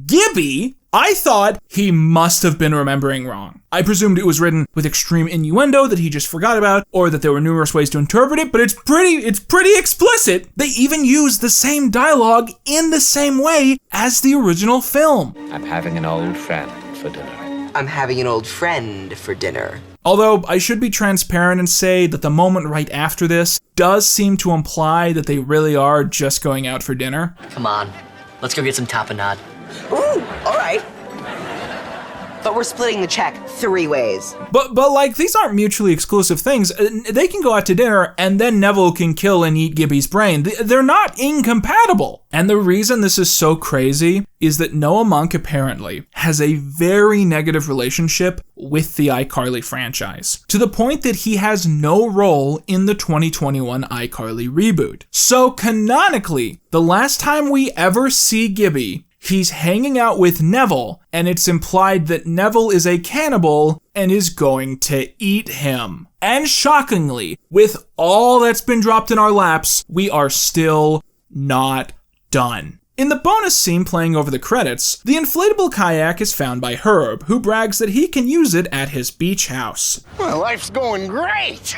A: Gibby, I thought he must have been remembering wrong. I presumed it was written with extreme innuendo that he just forgot about, or that there were numerous ways to interpret it, but it's pretty explicit. They even use the same dialogue in the same way as the original film.
K: I'm having an old friend for dinner.
D: I'm having an old friend for dinner.
A: Although I should be transparent and say that the moment right after this does seem to imply that they really are just going out for dinner.
I: Come on, let's go get some tapenade.
D: Ooh, all right. But we're splitting the check 3 ways.
A: But like, these aren't mutually exclusive things. They can go out to dinner and then Neville can kill and eat Gibby's brain. They're not incompatible. And the reason this is so crazy is that Noah Monk apparently has a very negative relationship with the iCarly franchise, to the point that he has no role in the 2021 iCarly reboot. So canonically, the last time we ever see Gibby, he's hanging out with Neville, and it's implied that Neville is a cannibal and is going to eat him. And shockingly, with all that's been dropped in our laps, we are still not done. In the bonus scene playing over the credits, the inflatable kayak is found by Herb, who brags that he can use it at his beach house.
L: Well, life's going great.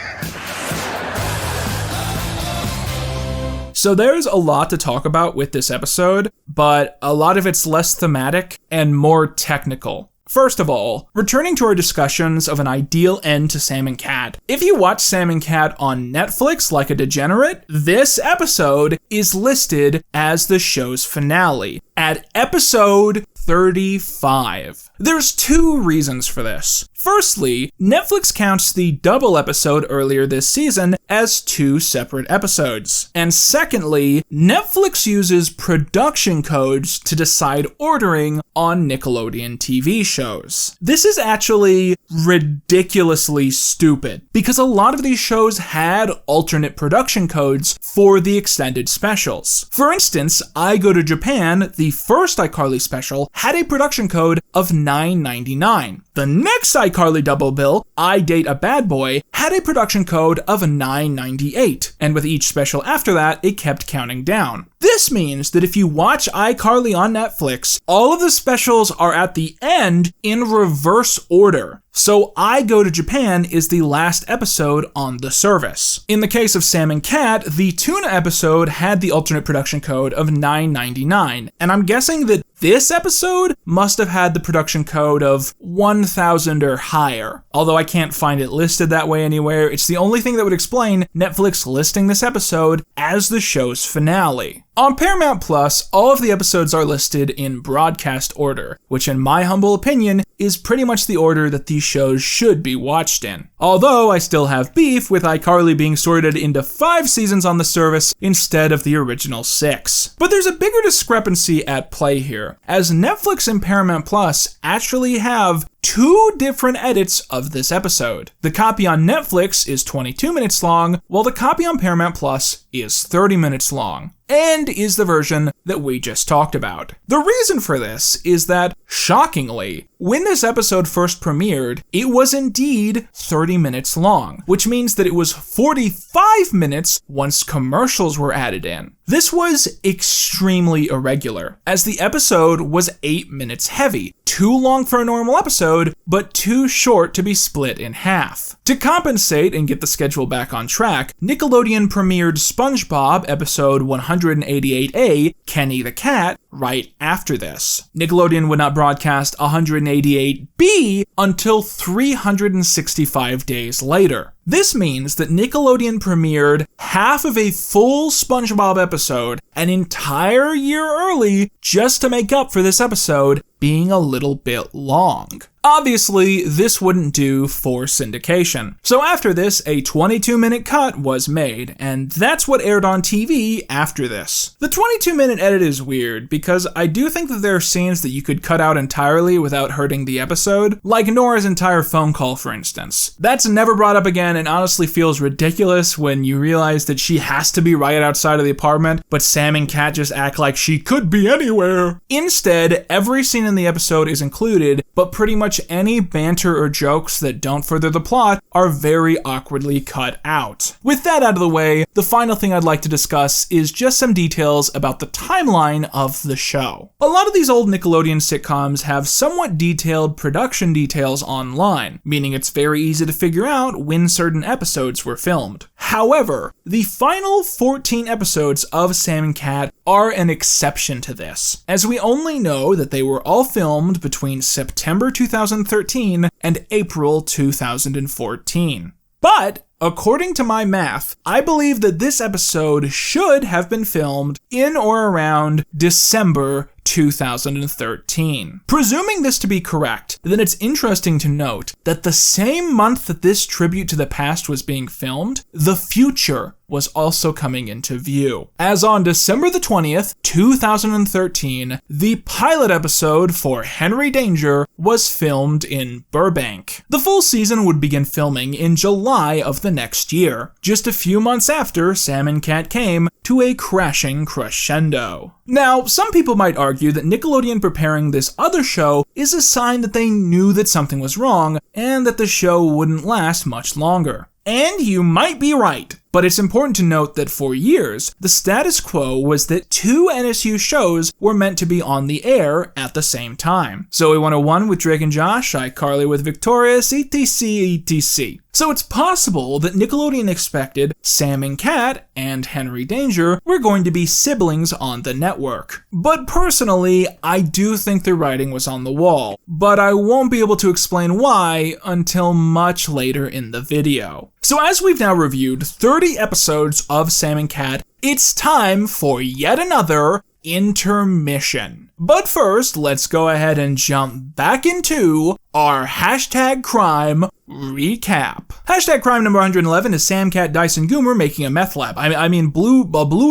A: So there's a lot to talk about with this episode, but a lot of it's less thematic and more technical. First of all, returning to our discussions of an ideal end to Sam and Cat. If you watch Sam and Cat on Netflix like a degenerate, this episode is listed as the show's finale at episode 35. There's two reasons for this. Firstly, Netflix counts the double episode earlier this season as two separate episodes. And secondly, Netflix uses production codes to decide ordering on Nickelodeon TV shows. This is actually ridiculously stupid, because a lot of these shows had alternate production codes for the extended specials. For instance, I Go to Japan, the first iCarly special, had a production code of $9.99. The next iCarly double bill, I Date a Bad Boy, had a production code of $9.98, and with each special after that, it kept counting down. This means that if you watch iCarly on Netflix, all of the specials are at the end in reverse order. So I Go to Japan is the last episode on the service. In the case of Sam and Cat, the Tuna episode had the alternate production code of $9.99, and I'm guessing that this episode must have had the production code of 1,000 or higher. Although I can't find it listed that way anywhere, it's the only thing that would explain Netflix listing this episode as the show's finale. On Paramount Plus, all of the episodes are listed in broadcast order, which in my humble opinion is pretty much the order that these shows should be watched in. Although I still have beef with iCarly being sorted into 5 seasons on the service instead of the original 6. But there's a bigger discrepancy at play here, as Netflix and Paramount Plus actually have 2 different edits of this episode. The copy on Netflix is 22 minutes long, while the copy on Paramount Plus is 30 minutes long, and is the version that we just talked about. The reason for this is that, shockingly, when this episode first premiered, it was indeed 30 minutes long, which means that it was 45 minutes once commercials were added in. This was extremely irregular, as the episode was 8 minutes heavy, too long for a normal episode, but too short to be split in half. To compensate and get the schedule back on track, Nickelodeon premiered SpongeBob episode 188A, Kenny the Cat, right after this. Nickelodeon would not broadcast 188B until 365 days later. This means that Nickelodeon premiered half of a full SpongeBob episode an entire year early just to make up for this episode being a little bit long. Obviously, this wouldn't do for syndication. So after this, a 22-minute cut was made, and that's what aired on TV after this. The 22-minute edit is weird, because I do think that there are scenes that you could cut out entirely without hurting the episode, like Nora's entire phone call, for instance. That's never brought up again and honestly feels ridiculous when you realize that she has to be right outside of the apartment, but Sam and Cat just act like she could be anywhere. Instead, every scene in the episode is included, but pretty much any banter or jokes that don't further the plot are very awkwardly cut out. With that out of the way, the final thing I'd like to discuss is just some details about the timeline of the show. A lot of these old Nickelodeon sitcoms have somewhat detailed production details online, meaning it's very easy to figure out when certain episodes were filmed. However, the final 14 episodes of Sam and Cat are an exception to this, as we only know that they were all filmed between September 2013 and April 2014. But according to my math, I believe that this episode should have been filmed in or around December 2013. Presuming this to be correct, then it's interesting to note that the same month that this tribute to the past was being filmed, the future was also coming into view. As on December the 20th, 2013, the pilot episode for Henry Danger was filmed in Burbank. The full season would begin filming in July of the next year, just a few months after Sam and Cat came to a crashing crescendo. Now, some people might argue that Nickelodeon preparing this other show is a sign that they knew that something was wrong and that the show wouldn't last much longer. And you might be right. But it's important to note that for years, the status quo was that 2 NSU shows were meant to be on the air at the same time. Zoe 101 with Drake and Josh, iCarly with Victorious, etc, etc. So it's possible that Nickelodeon expected Sam and Cat and Henry Danger were going to be siblings on the network. But personally, I do think the writing was on the wall, but I won't be able to explain why until much later in the video. So as we've now reviewed 30 episodes of Sam and Cat, it's time for yet another intermission. But first, let's go ahead and jump back into our hashtag crime recap. Hashtag crime number 111 is Sam, Cat, Dice, and Goomer making a meth lab. I mean Blue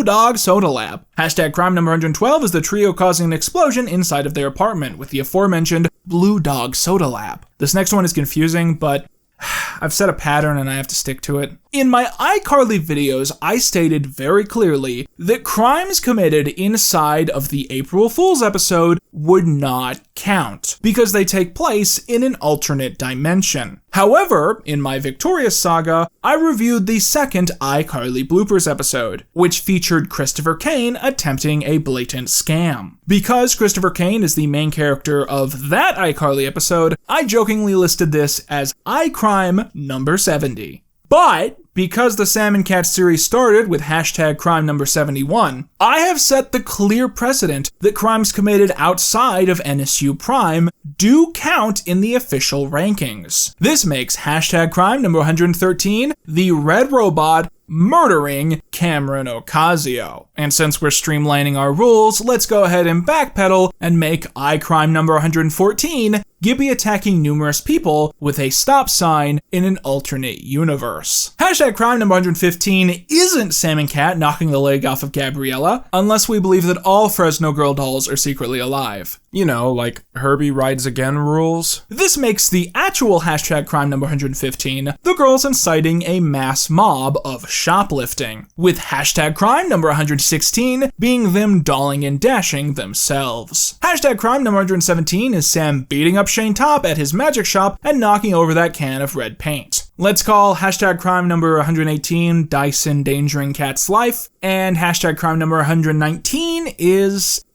A: Dog Soda Lab. Hashtag crime number 112 is the trio causing an explosion inside of their apartment with the aforementioned Blue Dog Soda Lab. This next one is confusing, but I've set a pattern and I have to stick to it. In my iCarly videos, I stated very clearly that crimes committed inside of the April Fool's episode would not count, because they take place in an alternate dimension. However, in my Victorious saga, I reviewed the second iCarly bloopers episode, which featured Christopher Kane attempting a blatant scam. Because Christopher Kane is the main character of that iCarly episode, I jokingly listed this as iCrime number 70. But because the Sam and Cat series started with hashtag crime number 71, I have set the clear precedent that crimes committed outside of NSU Prime do count in the official rankings. This makes hashtag crime number 113 the Red Robot murdering Cameron Ocasio. And since we're streamlining our rules, let's go ahead and backpedal and make iCrime number 114 Gibby attacking numerous people with a stop sign in an alternate universe. Hashtag crime number 115 isn't Sam and Cat knocking the leg off of Gabriella, unless we believe that all Fresno Girl dolls are secretly alive. You know, like Herbie Rides Again rules. This makes the actual hashtag crime number 115 the girls inciting a mass mob of shoplifting, with hashtag crime number 116 being them dolling and dashing themselves. Hashtag crime number 117 is Sam beating up Shane Top at his magic shop and knocking over that can of red paint. Let's call hashtag crime number 118 Dice endangering Cat's life, and hashtag crime number 119 is,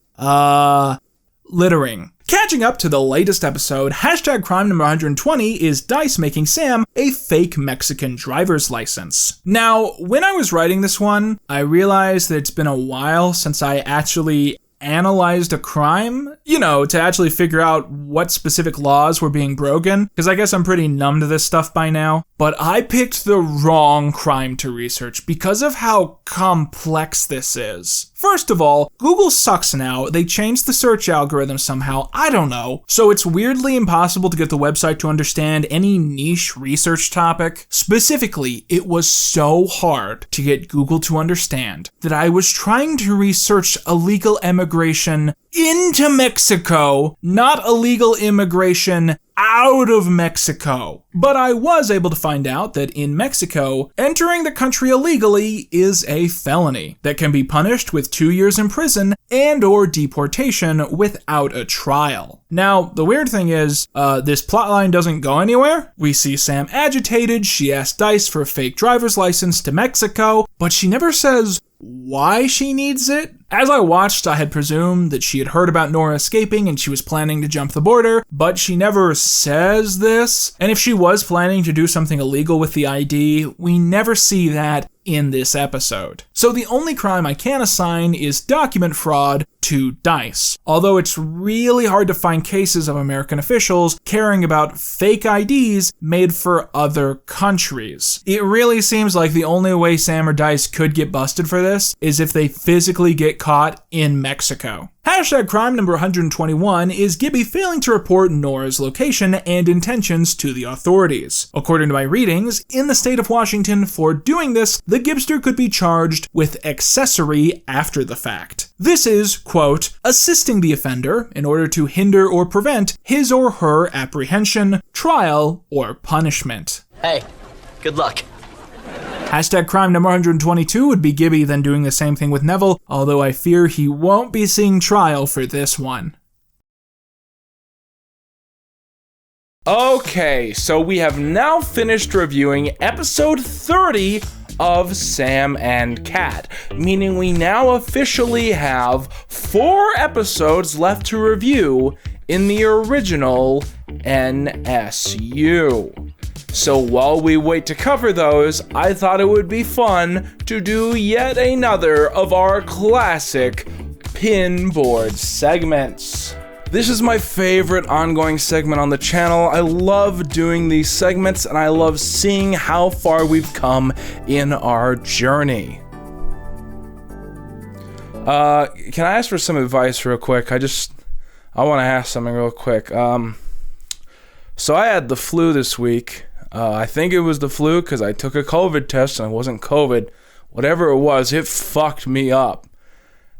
A: littering. Catching up to the latest episode, hashtag crime number 120 is Dice making Sam a fake Mexican driver's license. Now, when I was writing this one, I realized that it's been a while since I actually analyzed a crime, to actually figure out what specific laws were being broken, because I guess I'm pretty numb to this stuff by now. But I picked the wrong crime to research because of how complex this is. First of all, Google sucks now. They changed the search algorithm somehow, I don't know. So it's weirdly impossible to get the website to understand any niche research topic. Specifically, it was so hard to get Google to understand that I was trying to research illegal immigration into Mexico, not illegal immigration out of Mexico. But I was able to find out that in Mexico, entering the country illegally is a felony that can be punished with 2 years in prison and/or deportation without a trial. Now, the weird thing is, this plotline doesn't go anywhere. We see Sam agitated, she asks Dice for a fake driver's license to Mexico, but she never says why she needs it. As I watched, I had presumed that she had heard about Nora escaping and she was planning to jump the border, but she never says this. And if she was planning to do something illegal with the ID, we never see that in this episode. So the only crime I can assign is document fraud to Dice, although it's really hard to find cases of American officials caring about fake IDs made for other countries. It really seems like the only way Sam or Dice could get busted for this is if they physically get caught in Mexico. Hashtag crime number 121 is Gibby failing to report Nora's location and intentions to the authorities. According to my readings, in the state of Washington, for doing this, the Gibster could be charged with accessory after the fact. This is, quote, assisting the offender in order to hinder or prevent his or her apprehension, trial, or punishment.
I: Hey, good luck.
A: Hashtag crime number 122 would be Gibby then doing the same thing with Neville, although I fear he won't be seeing trial for this one. Okay, so we have now finished reviewing episode 30 of Sam and Cat, meaning we now officially have 4 episodes left to review in the original NSU. So while we wait to cover those, I thought it would be fun to do yet another of our classic pinboard segments. This is my favorite ongoing segment on the channel. I love doing these segments and I love seeing how far we've come in our journey. Can I ask for some advice real quick? I want to ask something real quick. So I had the flu this week. I think it was the flu because I took a COVID test and it wasn't COVID. Whatever it was, it fucked me up.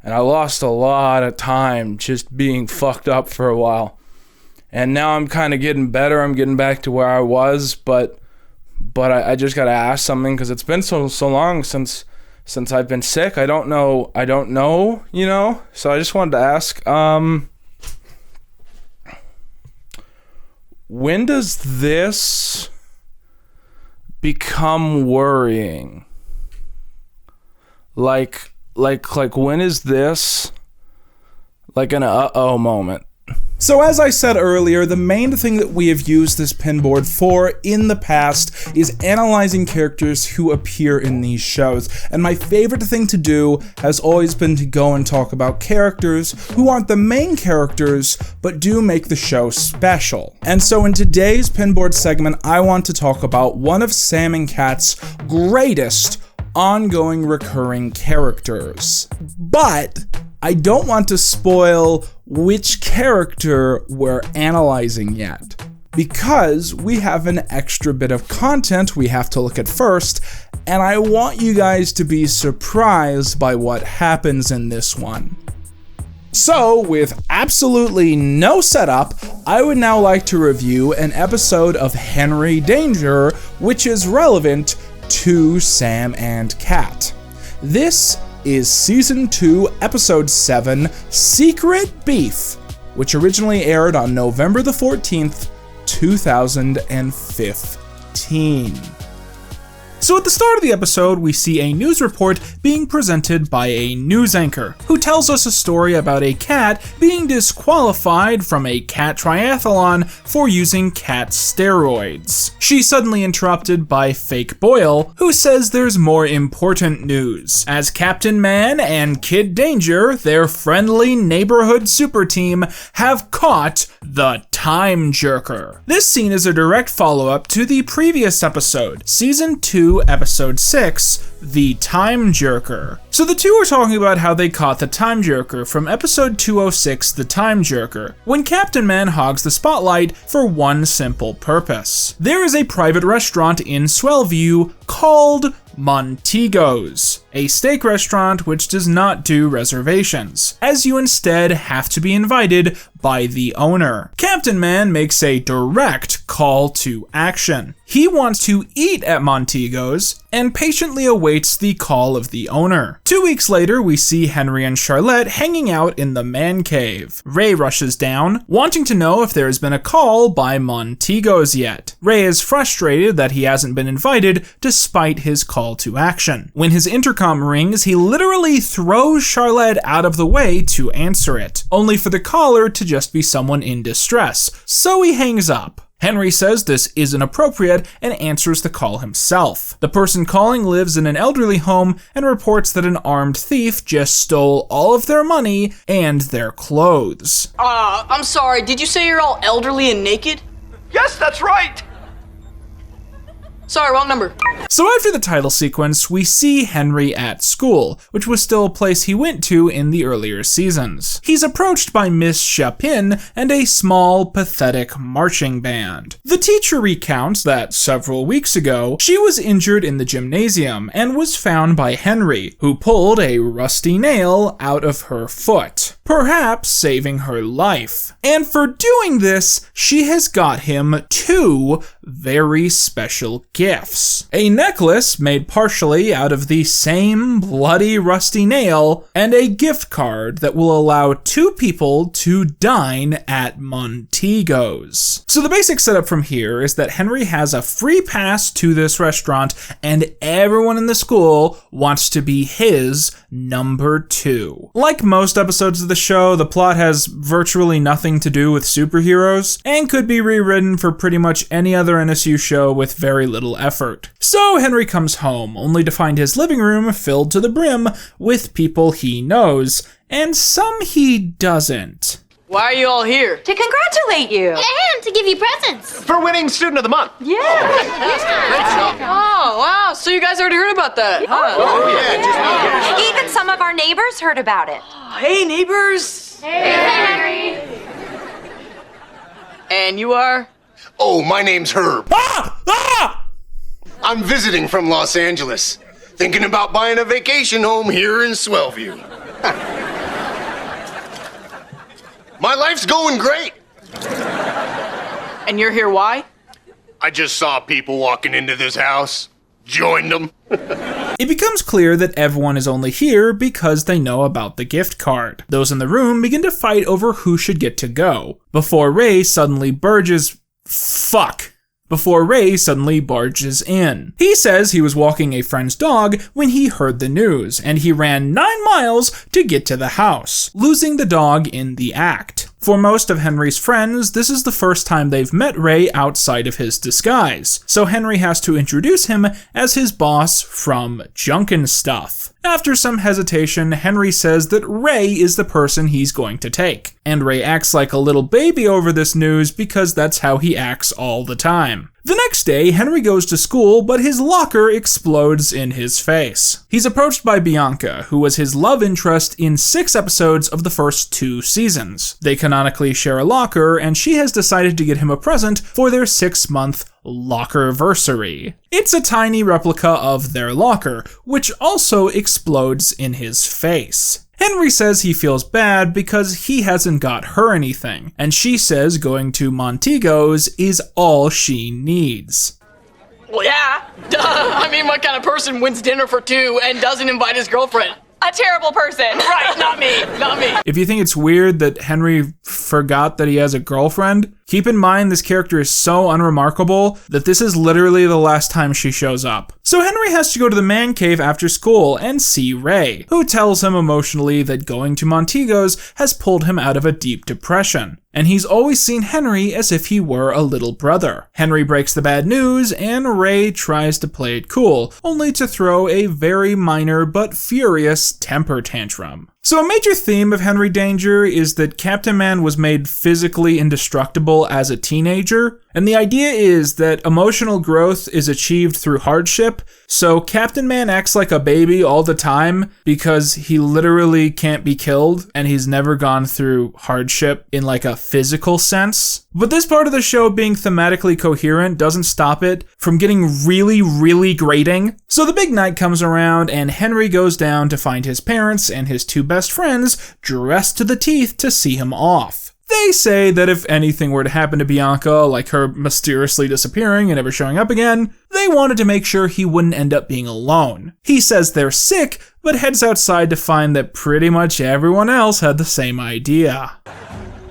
A: And I lost a lot of time just being fucked up for a while. And now I'm kind of getting better. I'm getting back to where I was, but I just got to ask something because it's been so long since I've been sick. I don't know, you know? So I just wanted to ask, when does this become worrying? Like when is this like an uh-oh moment? So as I said earlier, the main thing that we have used this pinboard for in the past is analyzing characters who appear in these shows. And my favorite thing to do has always been to go and talk about characters who aren't the main characters, but do make the show special. And so in today's pinboard segment, I want to talk about one of Sam and Cat's greatest ongoing recurring characters. But I don't want to spoil which character we're analyzing yet, because we have an extra bit of content we have to look at first, and I want you guys to be surprised by what happens in this one. So, with absolutely no setup, I would now like to review an episode of Henry Danger, which is relevant to Sam and Cat. This is Season 2, Episode 7, Secret Beef, which originally aired on November the 14th, 2015. So at the start of the episode, we see a news report being presented by a news anchor, who tells us a story about a cat being disqualified from a cat triathlon for using cat steroids. She's suddenly interrupted by Fake Boyle, who says there's more important news, as Captain Man and Kid Danger, their friendly neighborhood super team, have caught the Time Jerker. This scene is a direct follow-up to the previous episode, Season 2, Episode 6, The Time Jerker. So the two are talking about how they caught the Time Jerker from Episode 206, The Time Jerker, when Captain Man hogs the spotlight for one simple purpose. There is a private restaurant in Swellview called Montego's, a steak restaurant which does not do reservations, as you instead have to be invited by the owner. Captain Man makes a direct call to action. He wants to eat at Montego's and patiently awaits the call of the owner. 2 weeks later, we see Henry and Charlotte hanging out in the man cave. Ray rushes down, wanting to know if there has been a call by Montego's yet. Ray is frustrated that he hasn't been invited despite his call to action. When his intercom rings, he literally throws Charlotte out of the way to answer it, only for the caller to just be someone in distress, so he hangs up. Henry says this isn't appropriate and answers the call himself. The person calling lives in an elderly home and reports that an armed thief just stole all of their money and their clothes.
I: I'm sorry, did you say you're all elderly and naked?
L: Yes, that's right!
I: Sorry, wrong number.
A: So after the title sequence, we see Henry at school, which was still a place he went to in the earlier seasons. He's approached by Miss Chapin and a small, pathetic marching band. The teacher recounts that several weeks ago, she was injured in the gymnasium and was found by Henry, who pulled a rusty nail out of her foot. perhaps saving her life. And for doing this, she has got him 2 very special gifts. A necklace made partially out of the same bloody rusty nail, and a gift card that will allow 2 people to dine at Montego's. So the basic setup from here is that Henry has a free pass to this restaurant, and everyone in the school wants to be his number 2. Like most episodes of the show, the plot has virtually nothing to do with superheroes, and could be rewritten for pretty much any other NSU show with very little effort. So Henry comes home, only to find his living room filled to the brim with people he knows, and some he doesn't.
C: Why are you all here?
S: To congratulate you.
B: And to give you presents.
U: For winning Student of the Month.
S: Yeah.
C: Oh, wow. So you guys already heard about that, huh?
U: Oh, yeah.
S: Even some of our neighbors heard about it.
C: Hey, neighbors.
B: Hey, Henry.
C: And you are?
U: Oh, my name's Herb. I'm visiting from Los Angeles. Thinking about buying a vacation home here in Swellview. My life's going great.
C: And you're here why?
U: I just saw people walking into this house. Joined them.
A: It becomes clear that everyone is only here because they know about the gift card. Those in the room begin to fight over who should get to go, before Ray suddenly barges in. He says he was walking a friend's dog when he heard the news, and he ran 9 miles to get to the house, losing the dog in the act. For most of Henry's friends, this is the first time they've met Ray outside of his disguise, so Henry has to introduce him as his boss from Junkin' Stuff. After some hesitation, Henry says that Ray is the person he's going to take, and Ray acts like a little baby over this news because that's how he acts all the time. The next day, Henry goes to school, but his locker explodes in his face. He's approached by Bianca, who was his love interest in 6 episodes of the first 2 seasons. They canonically share a locker, and she has decided to get him a present for their 6-month locker-versary. It's a tiny replica of their locker, which also explodes in his face. Henry says he feels bad because he hasn't got her anything, and she says going to Montego's is all she needs.
C: Well, yeah. Duh. I mean, what kind of person wins dinner for 2 and doesn't invite his girlfriend?
S: A terrible person.
C: Right, not me.
A: If you think it's weird that Henry forgot that he has a girlfriend, keep in mind this character is so unremarkable that this is literally the last time she shows up. So Henry has to go to the man cave after school and see Ray, who tells him emotionally that going to Montego's has pulled him out of a deep depression, and he's always seen Henry as if he were a little brother. Henry breaks the bad news, and Ray tries to play it cool, only to throw a very minor but furious temper tantrum. So a major theme of Henry Danger is that Captain Man was made physically indestructible as a teenager, and the idea is that emotional growth is achieved through hardship, so Captain Man acts like a baby all the time because he literally can't be killed, and he's never gone through hardship in like a physical sense. But this part of the show being thematically coherent doesn't stop it from getting really, really grating. So the big night comes around, and Henry goes down to find his parents and his 2 best friends dressed to the teeth to see him off. They say that if anything were to happen to Bianca, like her mysteriously disappearing and never showing up again, they wanted to make sure he wouldn't end up being alone. He says they're sick, but heads outside to find that pretty much everyone else had the same idea.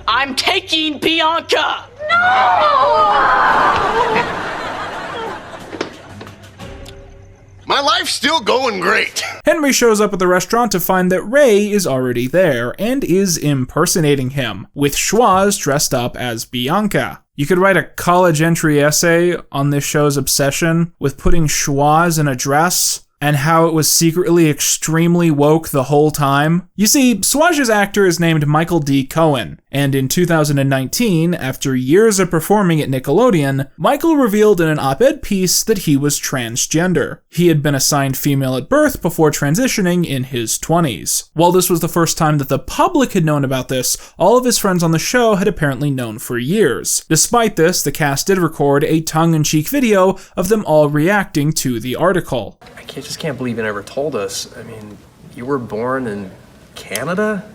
C: I'm taking Bianca!
S: No!
U: My life's still going great.
A: Henry shows up at the restaurant to find that Ray is already there and is impersonating him, with Schwoz dressed up as Bianca. You could write a college entry essay on this show's obsession with putting Schwoz in a dress and how it was secretly extremely woke the whole time. You see, Schwoz's actor is named Michael D. Cohen, and in 2019, after years of performing at Nickelodeon, Michael revealed in an op-ed piece that he was transgender. He had been assigned female at birth before transitioning in his 20s. While this was the first time that the public had known about this, all of his friends on the show had apparently known for years. Despite this, the cast did record a tongue-in-cheek video of them all reacting to the article.
V: I just can't believe you never told us. I mean, you were born in Canada?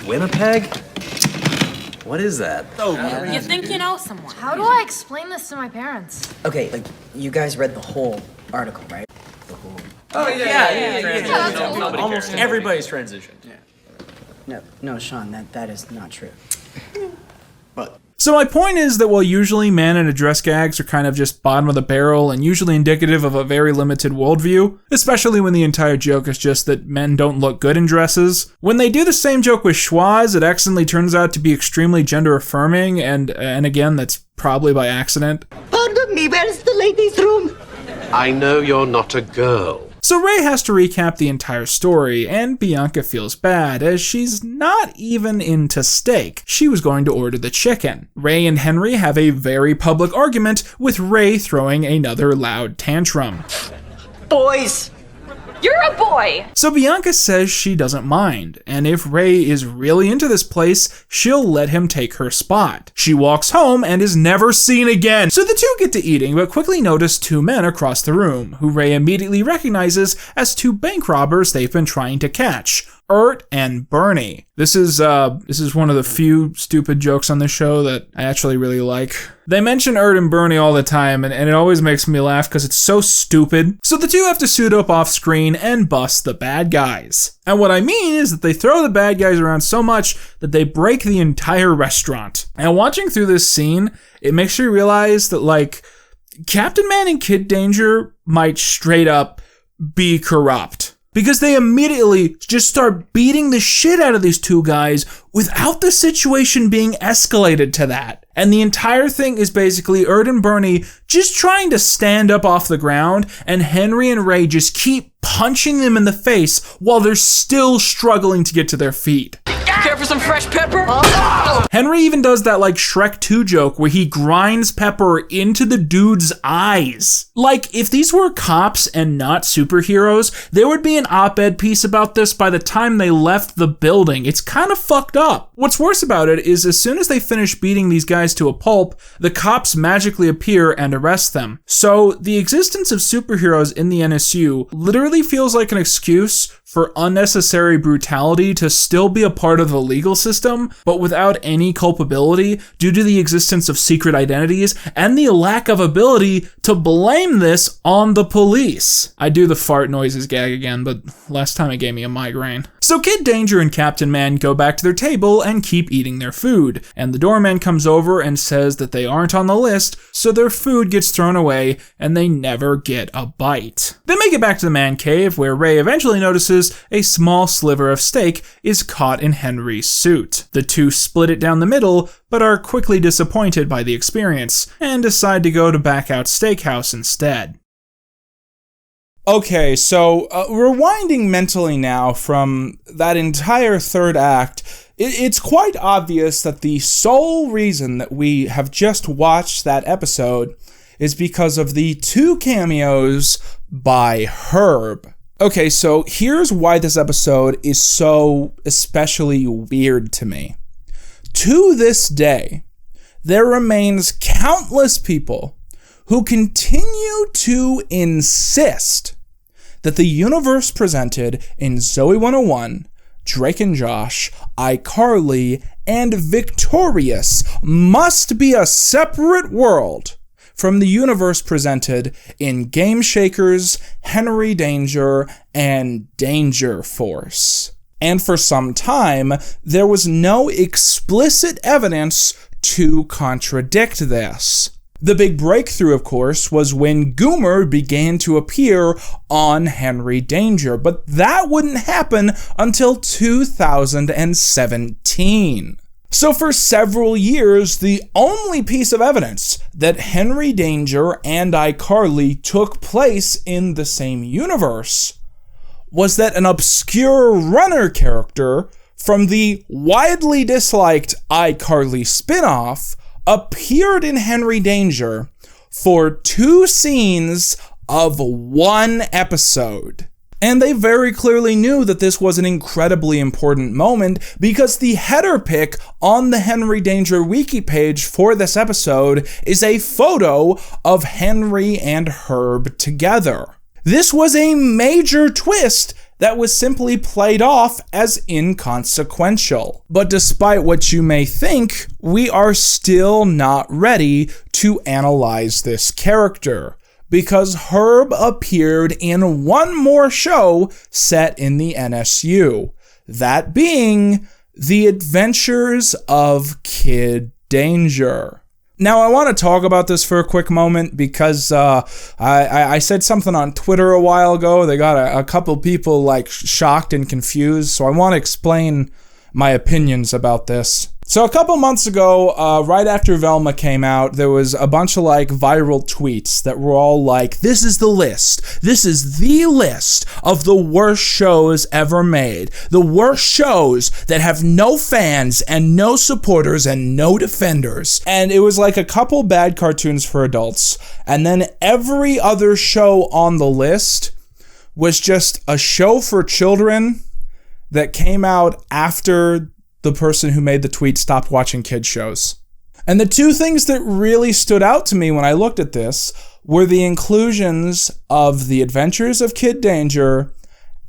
J: Winnipeg? What is that?
S: You think you know someone?
R: How do I explain this to my parents?
I: Okay, like, you guys read the whole article, right?
J: Oh, yeah.
I: Almost
J: everybody's transitioned.
I: No, Sean, that is not true.
A: So my point is that while usually man in a dress gags are kind of just bottom of the barrel and usually indicative of a very limited worldview, especially when the entire joke is just that men don't look good in dresses, when they do the same joke with schwas, it accidentally turns out to be extremely gender affirming, and again, that's probably by accident.
V: Pardon me, where's the ladies' room?
W: I know you're not a girl.
A: So Ray has to recap the entire story, and Bianca feels bad, as she's not even into steak. She was going to order the chicken. Ray and Henry have a very public argument, with Ray throwing another loud tantrum.
V: Boys!
S: You're a boy!
A: So Bianca says she doesn't mind, and if Ray is really into this place, she'll let him take her spot. She walks home and is never seen again. So the two get to eating, but quickly notice two men across the room, who Ray immediately recognizes as two bank robbers they've been trying to catch. Ert and Bernie. This is one of the few stupid jokes on this show that I actually really like. They mention Ert and Bernie all the time, and it always makes me laugh because it's so stupid. So the two have to suit up off screen and bust the bad guys. And what I mean is that they throw the bad guys around so much that they break the entire restaurant. And watching through this scene, it makes you realize that, like, Captain Man and Kid Danger might straight up be corrupt. Because they immediately just start beating the shit out of these two guys without the situation being escalated to that. And the entire thing is basically Ert and Bernie just trying to stand up off the ground, and Henry and Ray just keep punching them in the face while they're still struggling to get to their feet.
C: Care for some fresh pepper?
A: Henry even does that like Shrek 2 joke where he grinds pepper into the dude's eyes. Like, if these were cops and not superheroes, there would be an op-ed piece about this by the time they left the building. It's kind of fucked up. What's worse about it is as soon as they finish beating these guys to a pulp, the cops magically appear and arrest them. So the existence of superheroes in the NSU literally feels like an excuse for unnecessary brutality to still be a part of the legal system, but without any culpability due to the existence of secret identities and the lack of ability to blame this on the police. I do the fart noises gag again, but last time it gave me a migraine. So Kid Danger and Captain Man go back to their table and keep eating their food, and the doorman comes over and says that they aren't on the list, so their food gets thrown away and they never get a bite. They make it back to the man cave, where Ray eventually notices a small sliver of steak is caught in Henry's suit. The two split it down the middle, but are quickly disappointed by the experience, and decide to go to Back Out Steakhouse instead. Okay, so rewinding mentally now from that entire third act, it's quite obvious that the sole reason that we have just watched that episode is because of the two cameos by Herb. Okay, so here's why this episode is so especially weird to me. To this day, there remains countless people who continue to insist that the universe presented in Zoe 101, Drake and Josh, iCarly, and Victorious must be a separate world from the universe presented in Game Shakers, Henry Danger, and Danger Force. And for some time, there was no explicit evidence to contradict this. The big breakthrough, of course, was when Goomer began to appear on Henry Danger, but that wouldn't happen until 2017. So for several years, the only piece of evidence that Henry Danger and iCarly took place in the same universe was that an obscure runner character from the widely disliked iCarly spinoff appeared in Henry Danger for 2 scenes of 1 episode. And they very clearly knew that this was an incredibly important moment because the header pic on the Henry Danger wiki page for this episode is a photo of Henry and Herb together. This was a major twist that was simply played off as inconsequential. But despite what you may think, we are still not ready to analyze this character, because Herb appeared in one more show set in the NSU, that being The Adventures of Kid Danger. Now, I want to talk about this for a quick moment because I said something on Twitter a while ago. They got a couple people like shocked and confused, so I want to explain my opinions about this. So a couple months ago, right after Velma came out, there was a bunch of like viral tweets that were all like, this is the list. This is the list of the worst shows ever made. The worst shows that have no fans and no supporters and no defenders. And it was like a couple bad cartoons for adults. And then every other show on the list was just a show for children that came out after the person who made the tweet stopped watching kids shows. And the two things that really stood out to me when I looked at this were the inclusions of The Adventures of Kid Danger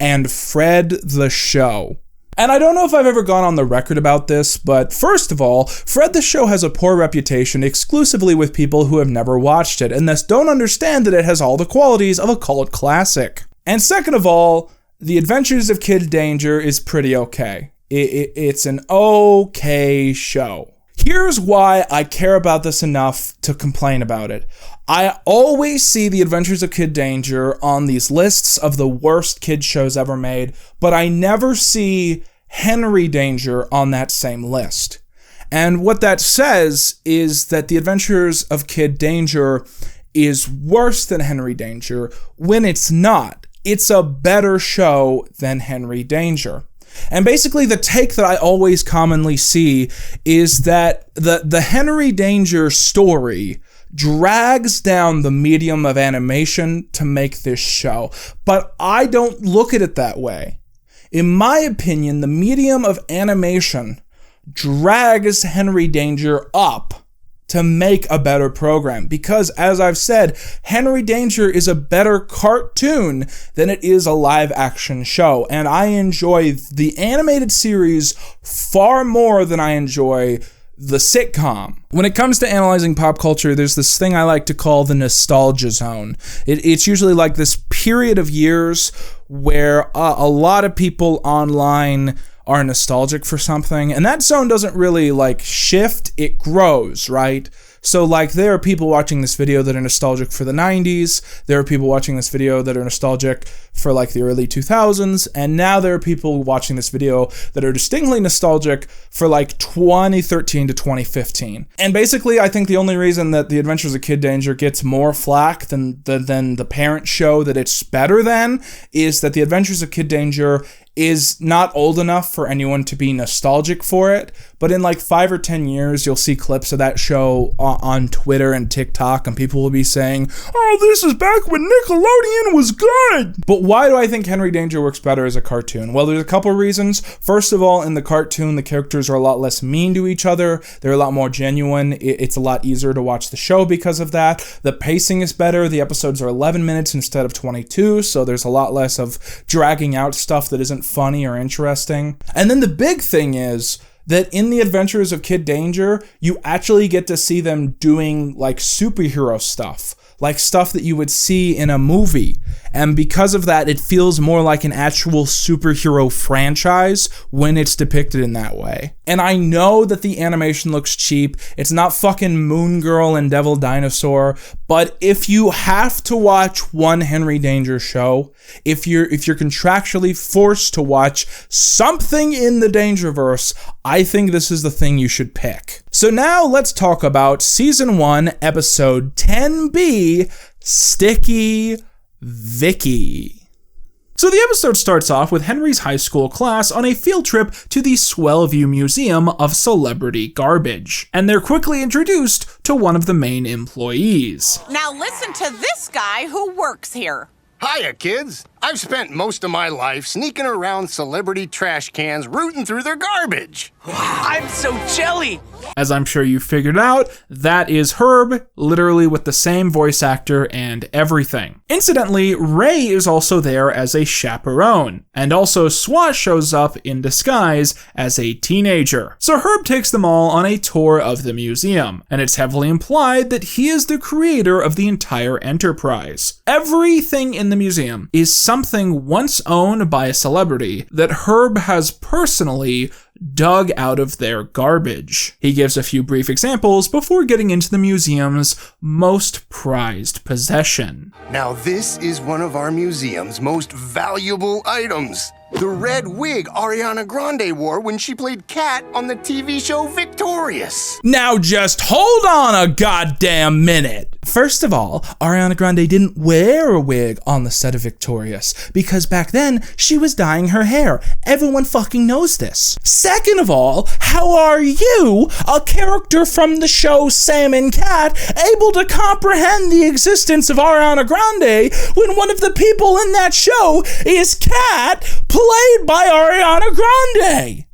A: and Fred the Show. And I don't know if I've ever gone on the record about this, but first of all, Fred the Show has a poor reputation exclusively with people who have never watched it and thus don't understand that it has all the qualities of a cult classic. And second of all, The Adventures of Kid Danger is pretty okay. It's an okay show. Here's why I care about this enough to complain about it. I always see The Adventures of Kid Danger on these lists of the worst kid shows ever made, but I never see Henry Danger on that same list. And what that says is that The Adventures of Kid Danger is worse than Henry Danger when it's not. It's a better show than Henry Danger. And basically the take that I always commonly see is that the Henry Danger story drags down the medium of animation to make this show. But I don't look at it that way. In my opinion, the medium of animation drags Henry Danger up to make a better program. Because, as I've said, Henry Danger is a better cartoon than it is a live-action show. And I enjoy the animated series far more than I enjoy the sitcom. When it comes to analyzing pop culture, there's this thing I like to call the nostalgia zone. It's usually like this period of years where a lot of people online are nostalgic for something, and that zone doesn't really like shift, it grows, right? So like there are people watching this video that are nostalgic for the 90s, there are people watching this video that are nostalgic for like the early 2000s, and now there are people watching this video that are distinctly nostalgic for like 2013 to 2015. And basically I think the only reason that The Adventures of Kid Danger gets more flack than the parent show that it's better than is that The Adventures of Kid Danger is not old enough for anyone to be nostalgic for it, but in like 5 or 10 years, you'll see clips of that show on Twitter and TikTok, and people will be saying, oh, this is back when Nickelodeon was good! But why do I think Henry Danger works better as a cartoon? Well, there's a couple reasons. First of all, in the cartoon, the characters are a lot less mean to each other. They're a lot more genuine. It's a lot easier to watch the show because of that. The pacing is better. The episodes are 11 minutes instead of 22, so there's a lot less of dragging out stuff that isn't funny or interesting. And then the big thing is that in The Adventures of Kid Danger, you actually get to see them doing like superhero stuff, like stuff that you would see in a movie. And because of that, it feels more like an actual superhero franchise when it's depicted in that way. And I know that the animation looks cheap. It's not fucking Moon Girl and Devil Dinosaur. But if you have to watch one Henry Danger show, if you're contractually forced to watch something in the Dangerverse, I think this is the thing you should pick. So now let's talk about Season 1, Episode 10B, Sticky Vicky. So the episode starts off with Henry's high school class on a field trip to the Swellview Museum of Celebrity Garbage, and they're quickly introduced to one of the main employees.
E: Now listen to this guy who works here.
U: Hiya, kids. I've spent most of my life sneaking around celebrity trash cans, rooting through their garbage.
I: I'm so jelly!
A: As I'm sure you figured out, that is Herb, literally with the same voice actor and everything. Incidentally, Ray is also there as a chaperone, and also SWAT shows up in disguise as a teenager. So Herb takes them all on a tour of the museum, and it's heavily implied that he is the creator of the entire enterprise. Everything in the museum is something once owned by a celebrity that Herb has personally dug out of their garbage. He gives a few brief examples before getting into the museum's most prized possession.
U: Now this is one of our museum's most valuable items. The red wig Ariana Grande wore when she played Kat on the TV show Victorious.
E: Now just hold on a goddamn minute. First of all, Ariana Grande didn't wear a wig on the set of Victorious because back then she was dyeing her hair. Everyone fucking knows this. Second of all, how are you, a character from the show Sam and Cat, able to comprehend the existence of Ariana Grande when one of the people in that show is Cat, played by Ariana Grande?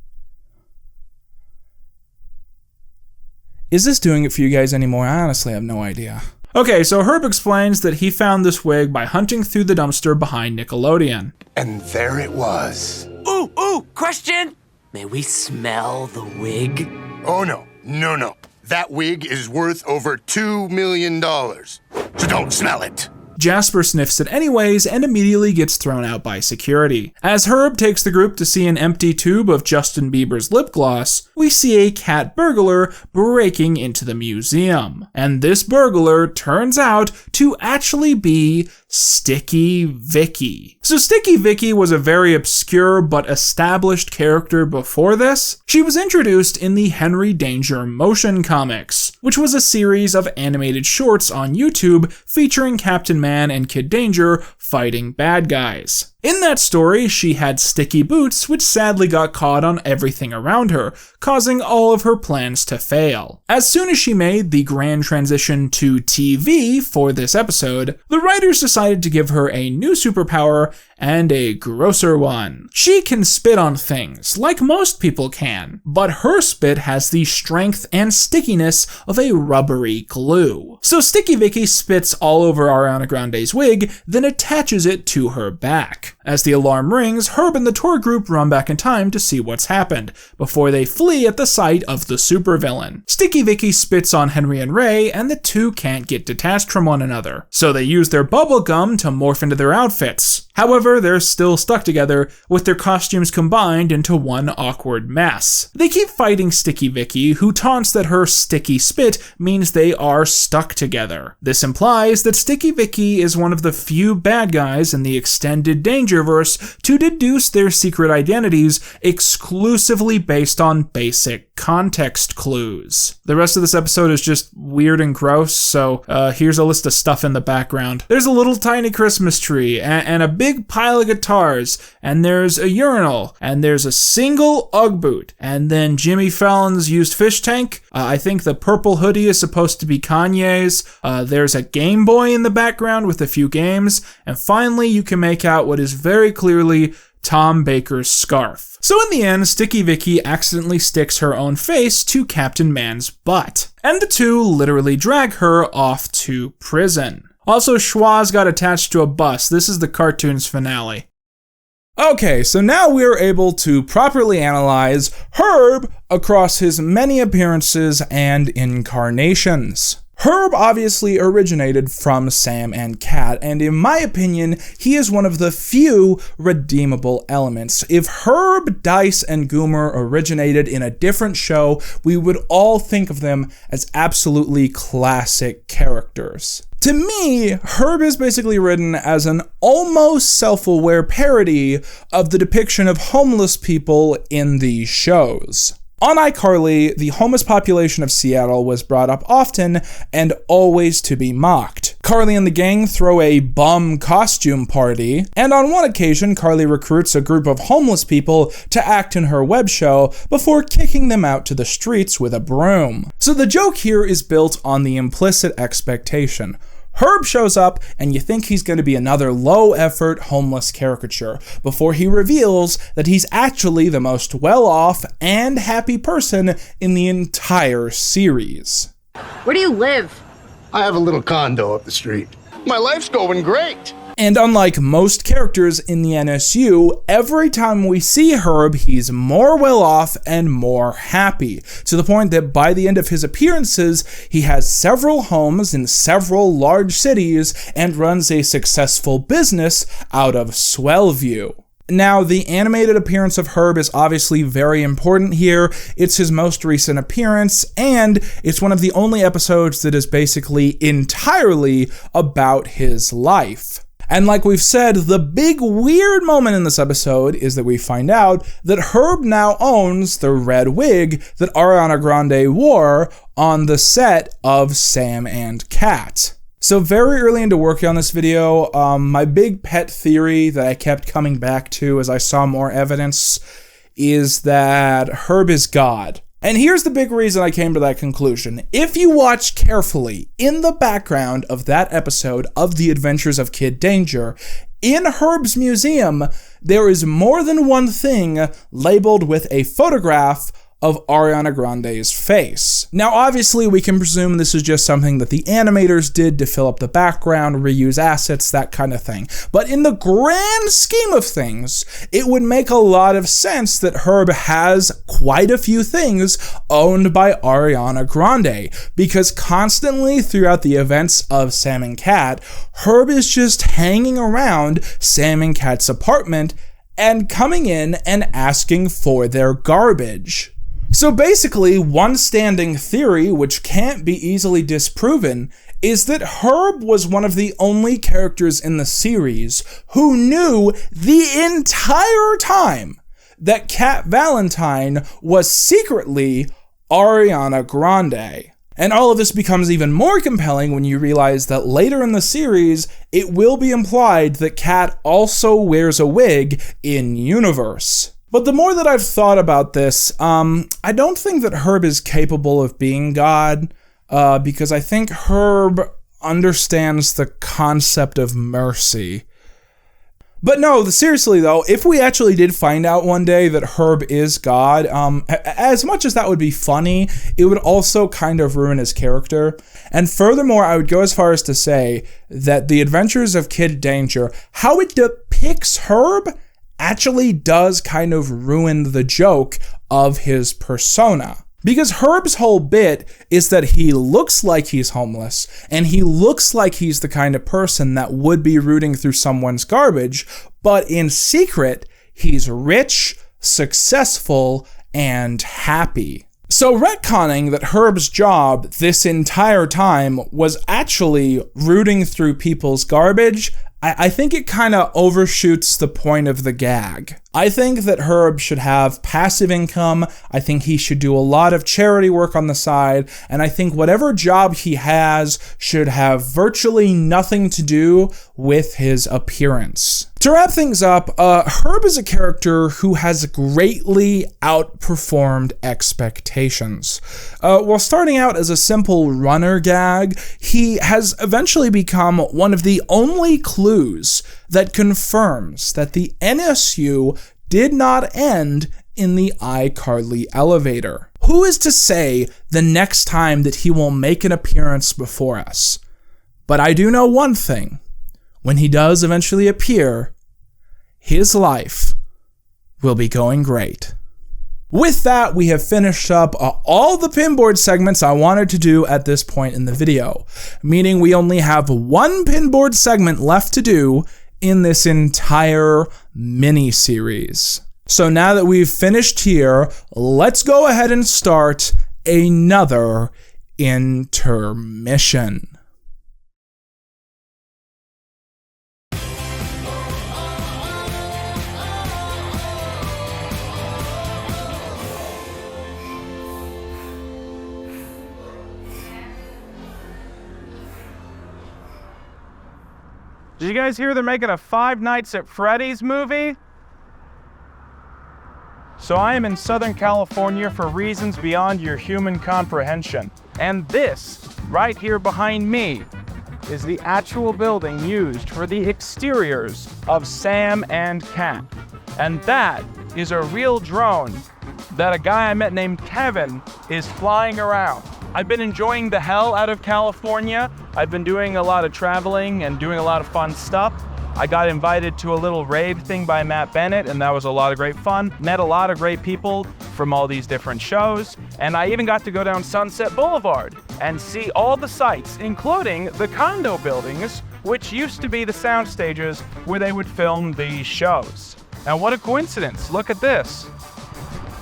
E: Is this doing it for you guys anymore? I honestly have no idea.
A: Okay, so Herb explains that he found this wig by hunting through the dumpster behind Nickelodeon.
U: And there it was.
I: Ooh, question! May we smell the wig?
U: Oh no. That wig is worth over $2 million. So don't smell it.
A: Jasper sniffs it anyways and immediately gets thrown out by security. As Herb takes the group to see an empty tube of Justin Bieber's lip gloss, we see a cat burglar breaking into the museum. And this burglar turns out to actually be Sticky Vicky. So Sticky Vicky was a very obscure but established character before this. She was introduced in the Henry Danger motion comics, which was a series of animated shorts on YouTube featuring Captain Man and Kid Danger fighting bad guys. In that story, she had sticky boots, which sadly got caught on everything around her, causing all of her plans to fail. As soon as she made the grand transition to TV for this episode, the writers decided to give her a new superpower and a grosser one. She can spit on things, like most people can, but her spit has the strength and stickiness of a rubbery glue. So Sticky Vicky spits all over Ariana Grande's wig, then attaches it to her back. As the alarm rings, Herb and the tour group run back in time to see what's happened, before they flee at the sight of the supervillain. Sticky Vicky spits on Henry and Ray, and the two can't get detached from one another, so they use their bubble gum to morph into their outfits. However, they're still stuck together, with their costumes combined into one awkward mess. They keep fighting Sticky Vicky, who taunts that her sticky spit means they are stuck together. This implies that Sticky Vicky is one of the few bad guys in the extended Dangerverse to deduce their secret identities exclusively based on basic context clues. The rest of this episode is just weird and gross, so here's a list of stuff in the background. There's a little tiny Christmas tree, and a big pile of guitars, and there's a urinal, and there's a single Ugg boot, and then Jimmy Fallon's used fish tank. I think the purple hoodie is supposed to be Kanye's. There's a Game Boy in the background with a few games, and finally you can make out what is very clearly Tom Baker's scarf. So in the end, Sticky Vicky accidentally sticks her own face to Captain Man's butt, and the two literally drag her off to prison. Also, Schwoz got attached to a bus. This is the cartoon's finale.
E: Okay, so now we are able to properly analyze Herb across his many appearances and incarnations. Herb obviously originated from Sam and Cat, and in my opinion, he is one of the few redeemable elements. If Herb, Dice, and Goomer originated in a different show, we would all think of them as absolutely classic characters. To me, Herb is basically written as an almost self-aware parody of the depiction of homeless people in these shows. On iCarly, the homeless population of Seattle was brought up often and always to be mocked. Carly and the gang throw a bum costume party, and on one occasion, Carly recruits a group of homeless people to act in her web show before kicking them out to the streets with a broom. So the joke here is built on the implicit expectation. Herb shows up, and you think he's going to be another low-effort, homeless caricature, before he reveals that he's actually the most well-off and happy person in the entire series.
V: Where do you live?
U: I have a little condo up the street. My life's going great.
E: And unlike most characters in the NSU, every time we see Herb, he's more well-off and more happy, to the point that by the end of his appearances, he has several homes in several large cities and runs a successful business out of Swellview. Now, the animated appearance of Herb is obviously very important here. It's his most recent appearance, and it's one of the only episodes that is basically entirely about his life. And like we've said, the big weird moment in this episode is that we find out that Herb now owns the red wig that Ariana Grande wore on the set of Sam and Cat. So very early into working on this video, my big pet theory that I kept coming back to as I saw more evidence is that Herb is God. And here's the big reason I came to that conclusion. If you watch carefully, in the background of that episode of The Adventures of Kid Danger, in Herb's museum, there is more than one thing labeled with a photograph of Ariana Grande's face. Now, obviously, we can presume this is just something that the animators did to fill up the background, reuse assets, that kind of thing. But in the grand scheme of things, it would make a lot of sense that Herb has quite a few things owned by Ariana Grande, because constantly throughout the events of Sam and Cat, Herb is just hanging around Sam and Cat's apartment and coming in and asking for their garbage. So basically, one standing theory, which can't be easily disproven, is that Herb was one of the only characters in the series who knew the entire time that Cat Valentine was secretly Ariana Grande. And all of this becomes even more compelling when you realize that later in the series, it will be implied that Cat also wears a wig in-universe. But the more that I've thought about this, I don't think that Herb is capable of being God, because I think Herb understands the concept of mercy. But no, seriously though, if we actually did find out one day that Herb is God, as much as that would be funny, it would also kind of ruin his character. And furthermore, I would go as far as to say that The Adventures of Kid Danger, how it depicts Herb, actually does kind of ruin the joke of his persona. Because Herb's whole bit is that he looks like he's homeless, and he looks like he's the kind of person that would be rooting through someone's garbage, but in secret, he's rich, successful, and happy. So retconning that Herb's job this entire time was actually rooting through people's garbage, I think it kind of overshoots the point of the gag. I think that Herb should have passive income, I think he should do a lot of charity work on the side, and I think whatever job he has should have virtually nothing to do with his appearance. To wrap things up, Herb is a character who has greatly outperformed expectations. While starting out as a simple runner gag, he has eventually become one of the only clues that confirms that the NSU did not end in the iCarly elevator. Who is to say the next time that he will make an appearance before us? But I do know one thing. When he does eventually appear, his life will be going great. With that, we have finished up all the pinboard segments I wanted to do at this point in the video, meaning we only have one pinboard segment left to do in this entire mini-series. So now that we've finished here, let's go ahead and start another intermission.
G: Did you guys hear they're making a Five Nights at Freddy's movie? So I am in Southern California for reasons beyond your human comprehension. And this, right here behind me, is the actual building used for the exteriors of Sam and Cat. And that is a real drone that a guy I met named Kevin is flying around. I've been enjoying the hell out of California. I've been doing a lot of traveling and doing a lot of fun stuff. I got invited to a little rave thing by Matt Bennett, and that was a lot of great fun. Met a lot of great people from all these different shows, and I even got to go down Sunset Boulevard and see all the sights, including the condo buildings, which used to be the sound stages where they would film these shows. Now, what a coincidence. Look at this.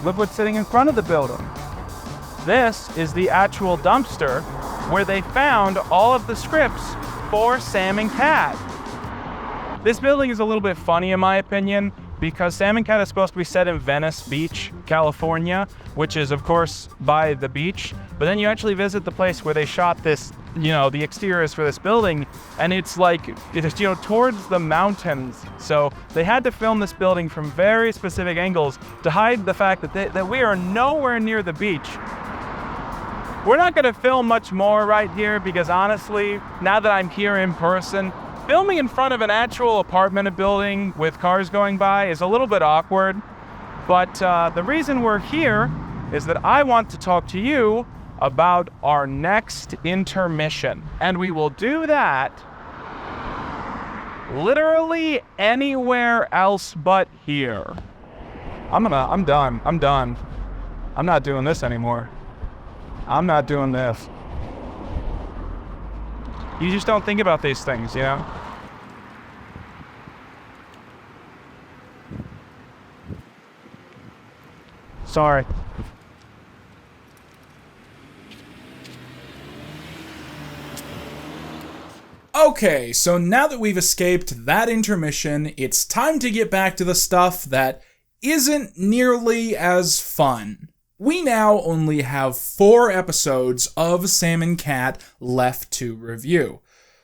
G: Look what's sitting in front of the building. This is the actual dumpster where they found all of the scripts for Sam and Cat. This building is a little bit funny in my opinion because Sam and Cat is supposed to be set in Venice Beach, California, which is of course by the beach. But then you actually visit the place where they shot this, the exteriors for this building, and it's towards the mountains. So they had to film this building from very specific angles to hide the fact that we are nowhere near the beach. We're not gonna film much more right here because honestly, now that I'm here in person, filming in front of an actual apartment building with cars going by is a little bit awkward, but the reason we're here is that I want to talk to you about our next intermission. And we will do that literally anywhere else but here. I'm done. I'm not doing this anymore. I'm not doing this. You just don't think about these things, Sorry.
E: Okay, so now that we've escaped that intermission, it's time to get back to the stuff that isn't nearly as fun. We now only have 4 episodes of Sam and Cat left to review.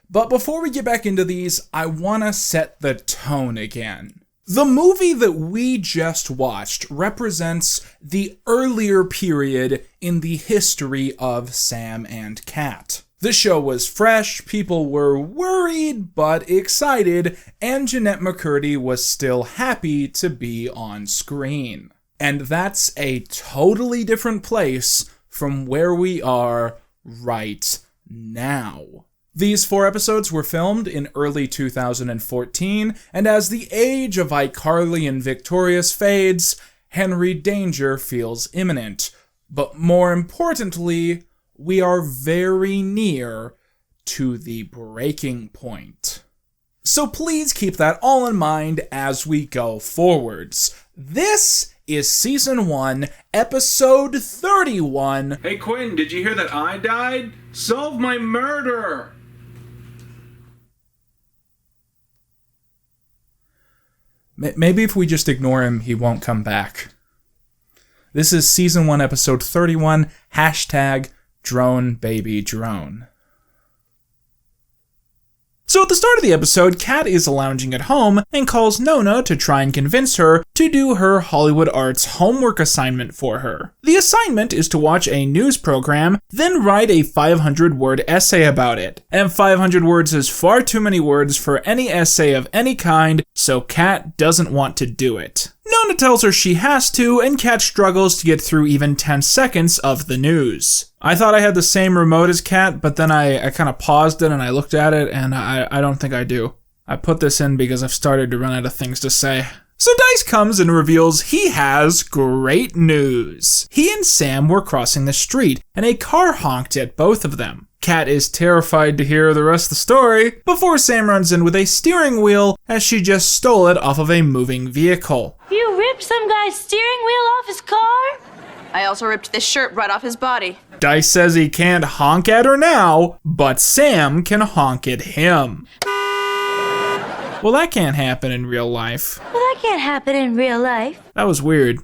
E: But before we get back into these, I want to set the tone again. The movie that we just watched represents the earlier period in the history of Sam and Cat. The show was fresh, people were worried but excited, and Jeanette McCurdy was still happy to be on screen. And that's a totally different place from where we are right now. These 4 episodes were filmed in early 2014, and as the age of iCarly and Victorious fades, Henry Danger feels imminent. But more importantly, we are very near to the breaking point. So please keep that all in mind as we go forwards. This is Season 1, Episode 31.
A: Hey Quinton, did you hear that I died? Solve my murder!
E: Maybe if we just ignore him, he won't come back. This is Season 1, Episode 31, #DroneBabyDrone. So at the start of the episode, Kat is lounging at home and calls Nona to try and convince her to do her Hollywood Arts homework assignment for her. The assignment is to watch a news program, then write a 500-word essay about it. And 500 words is far too many words for any essay of any kind, so Kat doesn't want to do it. Nona tells her she has to, and Kat struggles to get through even 10 seconds of the news. I thought I had the same remote as Kat, but then I kind of paused it and I looked at it, and I don't think I do. I put this in because I've started to run out of things to say. So Dice comes and reveals he has great news. He and Sam were crossing the street, and a car honked at both of them. Kat is terrified to hear the rest of the story, before Sam runs in with a steering wheel as she just stole it off of a moving vehicle.
B: You ripped some guy's steering wheel off his car?
M: I also ripped this shirt right off his body.
E: Dice says he can't honk at her now, but Sam can honk at him. Well, that can't happen in real life.
B: Well, that can't happen in real life.
E: That was weird.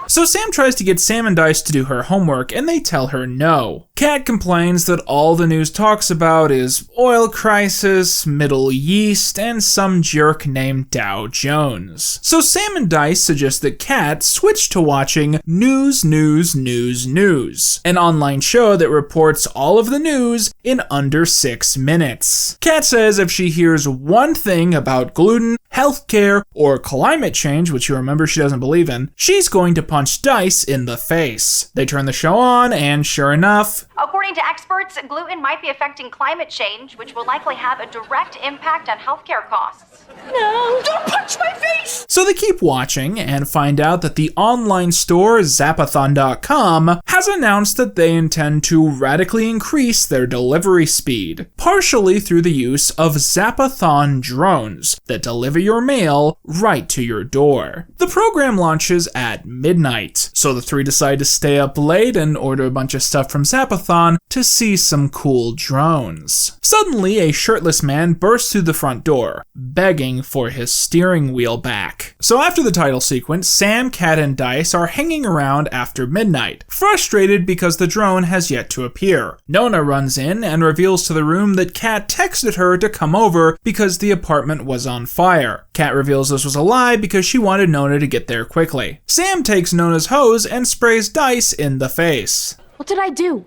E: So Sam tries to get Sam and Dice to do her homework, and they tell her no.
A: Kat complains that all the news talks about is oil crisis, Middle Yeast, and some jerk named Dow Jones. So Sam and Dice suggest that Kat switch to watching News, an online show that reports all of the news in under 6 minutes. Kat says if she hears one thing about gluten, healthcare, or climate change, which you remember she doesn't believe in, she's going to punch Dice in the face. They turn the show on, and sure enough,
H: according to experts, gluten might be affecting climate change, which will likely have a direct impact on healthcare costs.
S: No, don't punch my face!
A: So they keep watching and find out that the online store Zapathon.com has announced that they intend to radically increase their delivery speed, partially through the use of Zapathon drones that deliver your mail right to your door. The program launches at midnight, so the three decide to stay up late and order a bunch of stuff from Zapathon to see some cool drones. Suddenly, a shirtless man bursts through the front door, begging for his steering wheel back. So after the title sequence, Sam, Kat, and Dice are hanging around after midnight, frustrated because the drone has yet to appear. Nona runs in and reveals to the room that Kat texted her to come over because the apartment was on fire. Kat reveals this was a lie because she wanted Nona to get there quickly. Sam takes Nona's hose and sprays Dice in the face.
R: What did I do?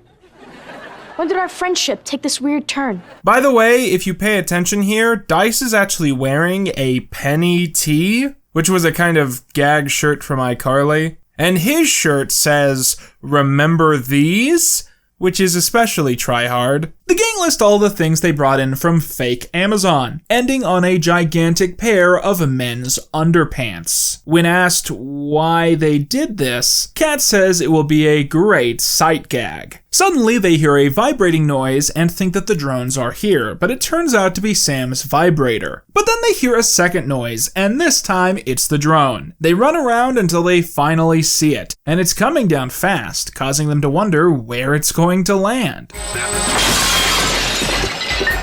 R: When did our friendship take this weird turn?
E: By the way, if you pay attention here, Dice is actually wearing a penny tee, which was a kind of gag shirt from iCarly. And his shirt says, "Remember these?" which is especially try-hard. The gang list all the things they brought in from fake Amazon, ending on a gigantic pair of men's underpants. When asked why they did this, Kat says it will be a great sight gag. Suddenly, they hear a vibrating noise and think that the drones are here, but it turns out to be Sam's vibrator. But then they hear a second noise, and this time it's the drone. They run around until they finally see it, and it's coming down fast, causing them to wonder where it's going to land.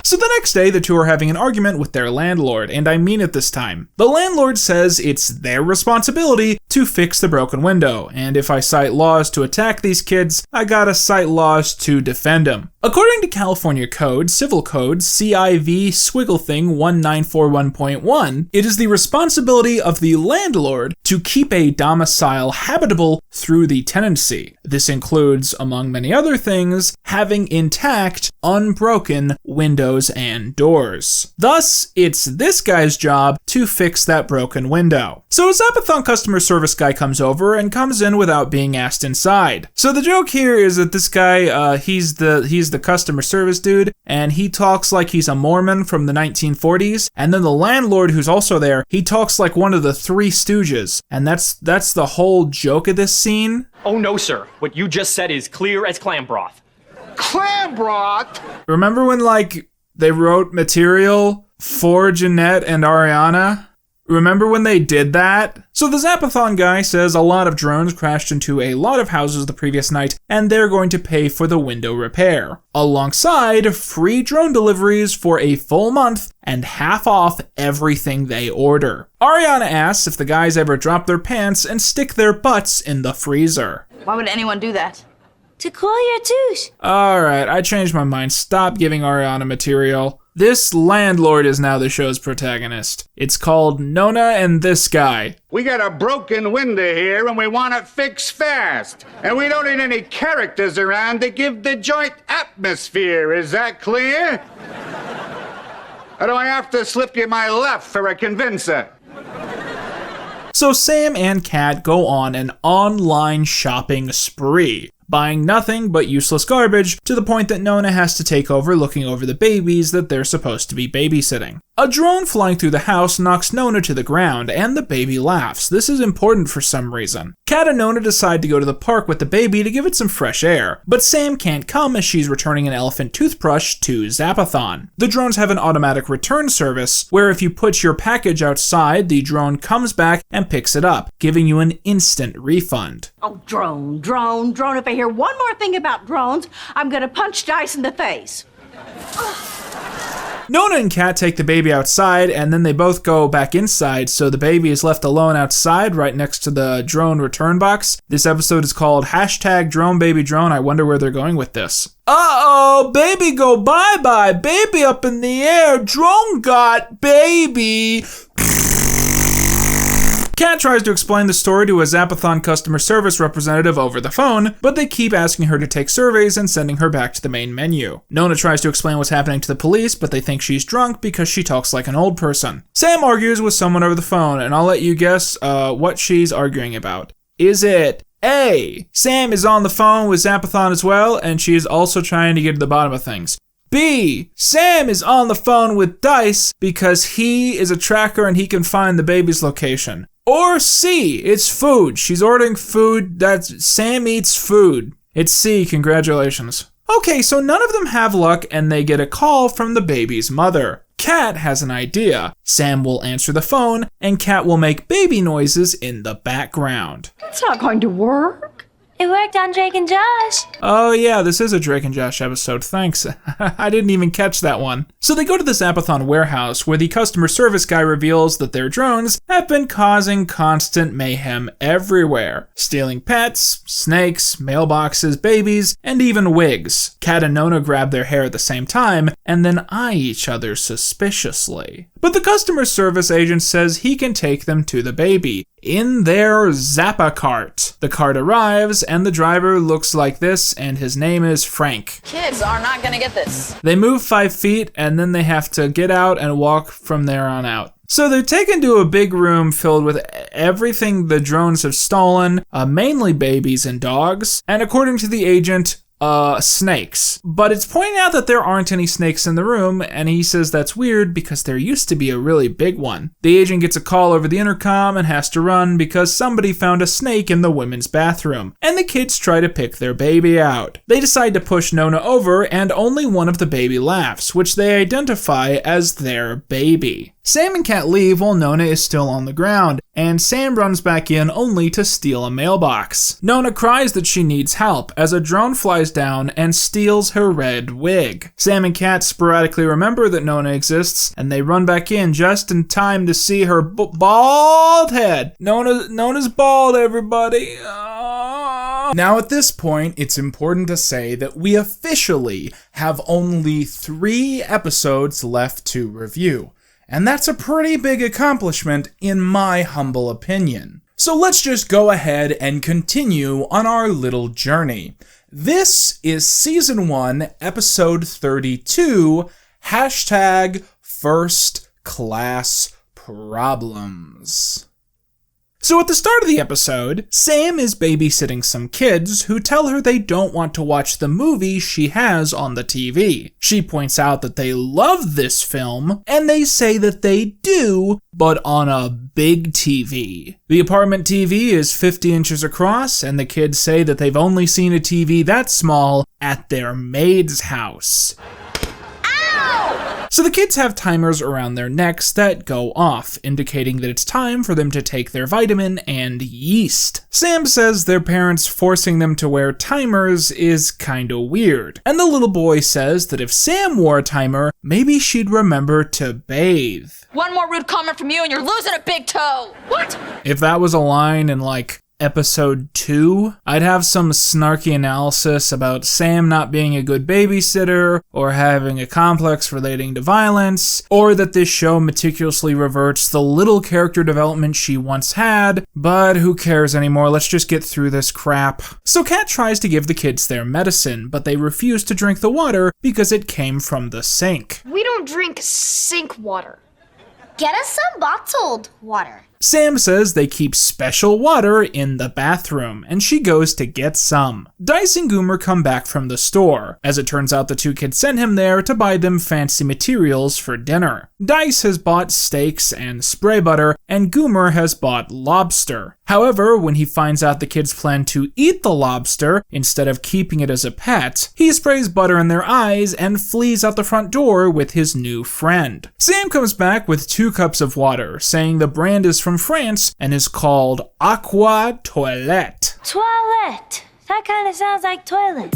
E: So the next day, the two are having an argument with their landlord, and I mean it this time. The landlord says it's their responsibility to fix the broken window, and if I cite laws to attack these kids, I gotta cite laws to defend them. According to California Code, Civil Code, CIV Squiggle Thing 1941.1, it is the responsibility of the landlord to keep a domicile habitable through the tenancy. This includes, among many other things, having intact, unbroken windows and doors. Thus, it's this guy's job to fix that broken window. So a Zapathon customer service guy comes over and comes in without being asked inside. So the joke here is that this guy, he's the customer service dude, and he talks like he's a Mormon from the 1940s, and then the landlord who's also there, he talks like one of the Three Stooges, and that's the whole joke of this scene.
O: Oh no, sir. What you just said is clear as clam broth.
L: Clam broth?
A: Remember when, like, they wrote material for Jeanette and Ariana? Remember when they did that? So the Zapathon guy says a lot of drones crashed into a lot of houses the previous night, and they're going to pay for the window repair, alongside free drone deliveries for a full month and half off everything they order. Ariana asks if the guys ever drop their pants and stick their butts in the freezer.
M: Why would anyone do that?
B: To cool your douche.
A: Alright, I changed my mind. Stop giving Ariana material. This landlord is now the show's protagonist. It's called Nona and This Guy.
L: We got a broken window here and we want it fixed fast. And we don't need any characters around to give the joint atmosphere. Is that clear? Or do I have to slip you my left for a convincer?
A: So Sam and Kat go on an online shopping spree, buying nothing but useless garbage to the point that Nona has to take over looking over the babies that they're supposed to be babysitting. A drone flying through the house knocks Nona to the ground, and the baby laughs. This is important for some reason. Kat and Nona decide to go to the park with the baby to give it some fresh air, but Sam can't come as she's returning an elephant toothbrush to Zapathon. The drones have an automatic return service, where if you put your package outside, the drone comes back and picks it up, giving you an instant refund.
S: Oh, drone. If I hear one more thing about drones, I'm gonna punch Dice in the face.
A: Nona and Kat take the baby outside, and then they both go back inside, so the baby is left alone outside right next to the drone return box. This episode is called #DroneBabyDrone. I wonder where they're going with this. Uh-oh, baby go bye-bye, baby up in the air, drone got baby. Kat tries to explain the story to a Zapathon customer service representative over the phone, but they keep asking her to take surveys and sending her back to the main menu. Nona tries to explain what's happening to the police, but they think she's drunk because she talks like an old person. Sam argues with someone over the phone, and I'll let you guess what she's arguing about. Is it A, Sam is on the phone with Zapathon as well, and she is also trying to get to the bottom of things? B, Sam is on the phone with Dice because he is a tracker and he can find the baby's location? Or C, it's food. She's ordering food. That's Sam eats food. It's C, congratulations. Okay, so none of them have luck and they get a call from the baby's mother. Kat has an idea. Sam will answer the phone and Kat will make baby noises in the background.
N: It's not going to work. It worked on Drake and Josh.
A: Oh yeah, this is a Drake and Josh episode, thanks. I didn't even catch that one. So they go to the Zapathon warehouse where the customer service guy reveals that their drones have been causing constant mayhem everywhere. Stealing pets, snakes, mailboxes, babies, and even wigs. Kat and Nona grab their hair at the same time and then eye each other suspiciously. But the customer service agent says he can take them to the baby in their Zappa cart. The cart arrives and the driver looks like this and his name is Frank.
M: Kids are not gonna get this.
A: They move 5 feet and then they have to get out and walk from there on out. So they're taken to a big room filled with everything the drones have stolen, mainly babies and dogs, and according to the agent, snakes. But it's pointed out that there aren't any snakes in the room, and he says that's weird because there used to be a really big one. The agent gets a call over the intercom and has to run because somebody found a snake in the women's bathroom, and the kids try to pick their baby out. They decide to push Nona over, and only one of the baby laughs, which they identify as their baby. Sam and Kat leave while Nona is still on the ground, and Sam runs back in only to steal a mailbox. Nona cries that she needs help as a drone flies down and steals her red wig. Sam and Kat sporadically remember that Nona exists, and they run back in just in time to see her bald head. Nona's bald, everybody. Now at this point, it's important to say that we officially have only 3 episodes left to review. And that's a pretty big accomplishment in my humble opinion. So let's just go ahead and continue on our little journey. This is Season 1, Episode 32, #First Class Problems. So at the start of the episode, Sam is babysitting some kids who tell her they don't want to watch the movie she has on the TV. She points out that they love this film, and they say that they do, but on a big TV. The apartment TV is 50 inches across, and the kids say that they've only seen a TV that small at their maid's house. So the kids have timers around their necks that go off, indicating that it's time for them to take their vitamin and yeast. Sam says their parents forcing them to wear timers is kinda weird, and the little boy says that if Sam wore a timer, maybe she'd remember to bathe.
N: One more rude comment from you and you're losing a big toe. What?
A: If that was a line in Episode 2, I'd have some snarky analysis about Sam not being a good babysitter, or having a complex relating to violence, or that this show meticulously reverts the little character development she once had, but who cares anymore, let's just get through this crap. So Kat tries to give the kids their medicine, but they refuse to drink the water because it came from the sink.
R: We don't drink sink water.
B: Get us some bottled water.
A: Sam says they keep special water in the bathroom, and she goes to get some. Dice and Goomer come back from the store. As it turns out, the 2 kids sent him there to buy them fancy materials for dinner. Dice has bought steaks and spray butter, and Goomer has bought lobster. However, when he finds out the kids plan to eat the lobster instead of keeping it as a pet, he sprays butter in their eyes and flees out the front door with his new friend. Sam comes back with 2 cups of water, saying the brand is from France and is called Aqua Toilette.
B: Toilette. That kind of sounds like toilet.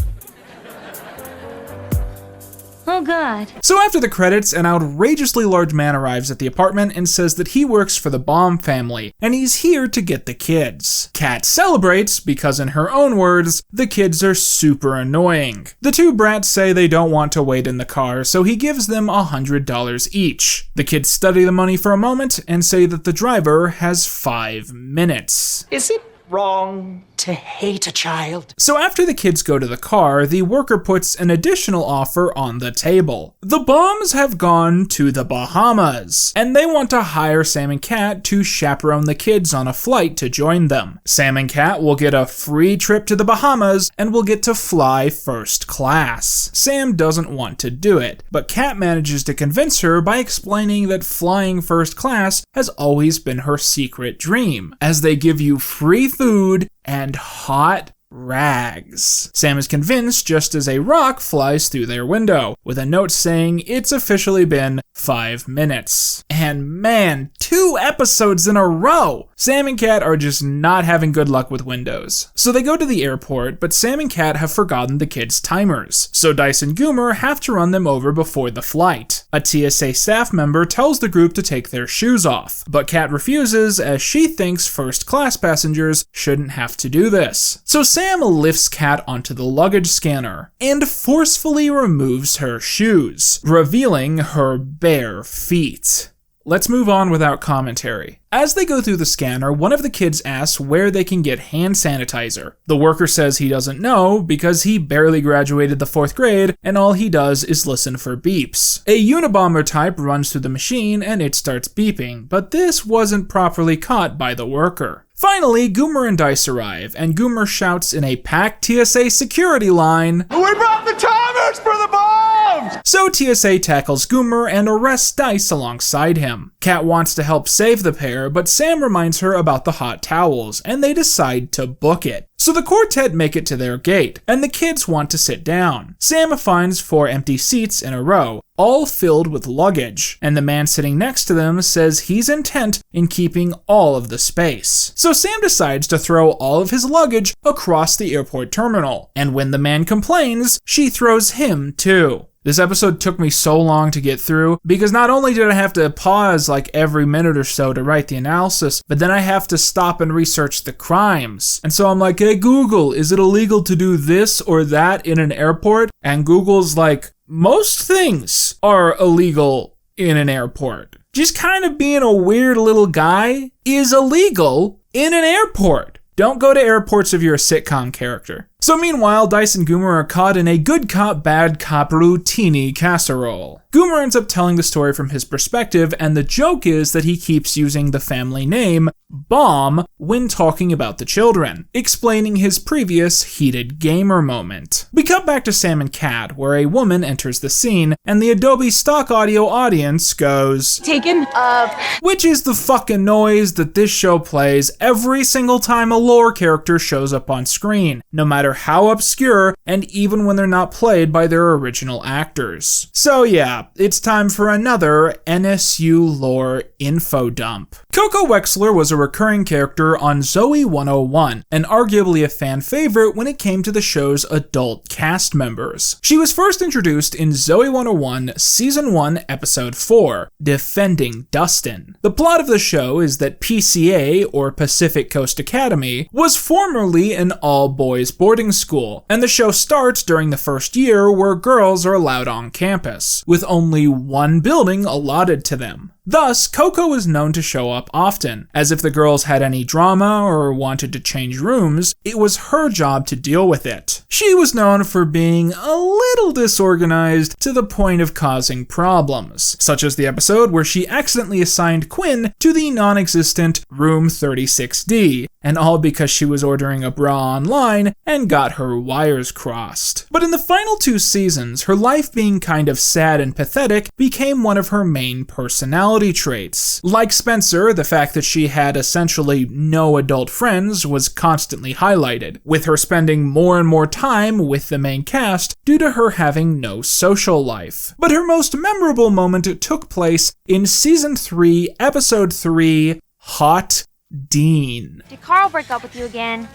N: Oh God.
A: So after the credits, an outrageously large man arrives at the apartment and says that he works for the Baum family, and he's here to get the kids. Kat celebrates because, in her own words, the kids are super annoying. The two brats say they don't want to wait in the car, so he gives them $100 each. The kids study the money for a moment and say that the driver has 5 minutes.
I: Is it wrong to hate a child?
A: So after the kids go to the car, the worker puts an additional offer on the table. The Baums have gone to the Bahamas, and they want to hire Sam and Kat to chaperone the kids on a flight to join them. Sam and Kat will get a free trip to the Bahamas and will get to fly first class. Sam doesn't want to do it, but Kat manages to convince her by explaining that flying first class has always been her secret dream, as they give you free food and hot rags. Sam is convinced just as a rock flies through their window, with a note saying it's officially been 5 minutes. And man, 2 episodes in a row! Sam and Kat are just not having good luck with windows. So they go to the airport, but Sam and Kat have forgotten the kids' timers, so Dice and Goomer have to run them over before the flight. A TSA staff member tells the group to take their shoes off, but Kat refuses as she thinks first class passengers shouldn't have to do this. So Sam lifts Kat onto the luggage scanner and forcefully removes her shoes, revealing her bare feet. Let's move on without commentary. As they go through the scanner, one of the kids asks where they can get hand sanitizer. The worker says he doesn't know because he barely graduated the 4th grade and all he does is listen for beeps. A Unabomber type runs through the machine and it starts beeping, but this wasn't properly caught by the worker. Finally, Goomer and Dice arrive, and Goomer shouts in a packed TSA security line, "We brought the timers for the bombs!" So TSA tackles Goomer and arrests Dice alongside him. Kat wants to help save the pair, but Sam reminds her about the hot towels, and they decide to book it. So the quartet make it to their gate, and the kids want to sit down. Sam finds 4 empty seats in a row, all filled with luggage, and the man sitting next to them says he's intent in keeping all of the space. So Sam decides to throw all of his luggage across the airport terminal, and when the man complains, she throws him too. This episode took me so long to get through because not only did I have to pause like every minute or so to write the analysis, but then I have to stop and research the crimes. And so I'm like, hey Google, is it illegal to do this or that in an airport? And Google's like, most things are illegal in an airport. Just kind of being a weird little guy is illegal in an airport. Don't go to airports if you're a sitcom character. So meanwhile, Dice and Goomer are caught in a good cop, bad cop routine casserole. Goomer ends up telling the story from his perspective, and the joke is that he keeps using the family name, Baum, when talking about the children, explaining his previous heated gamer moment. We cut back to Sam and Kat, where a woman enters the scene, and the Adobe stock audio audience goes, "Taken up," which is the fucking noise that this show plays every single time a lore character shows up on screen, no matter how obscure, and even when they're not played by their original actors. So yeah, it's time for another NSU lore info dump. Coco Wexler was a recurring character on Zoe 101, and arguably a fan favorite when it came to the show's adult cast members. She was first introduced in Zoe 101 Season 1 Episode 4, Defending Dustin. The plot of the show is that PCA, or Pacific Coast Academy, was formerly an all-boys boarding school, and the show starts during the first year where girls are allowed on campus, with only one building allotted to them. Thus, Coco was known to show up often, as if the girls had any drama or wanted to change rooms, it was her job to deal with it. She was known for being a little disorganized to the point of causing problems, such as the episode where she accidentally assigned Quinn to the non-existent Room 36D, and all because she was ordering a bra online and got her wires crossed. But in the final 2 seasons, her life being kind of sad and pathetic became one of her main personalities traits. Like Spencer, the fact that she had essentially no adult friends was constantly highlighted, with her spending more and more time with the main cast due to her having no social life. But her most memorable moment took place in Season 3, Episode 3, Hot Dean.
R: Did Carl break up with you again?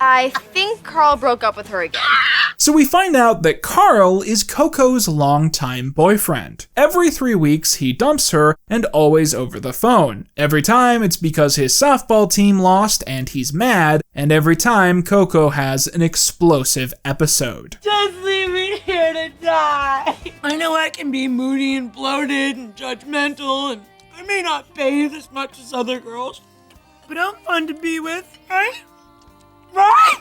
R: I think Carl broke up with her again.
A: So we find out that Carl is Coco's longtime boyfriend. Every 3 weeks, he dumps her, and always over the phone. Every time, it's because his softball team lost and he's mad, and every time, Coco has an explosive episode.
S: Just leave me here to die. I know I can be moody and bloated and judgmental, and I may not bathe as much as other girls, but I'm fun to be with, right? Right?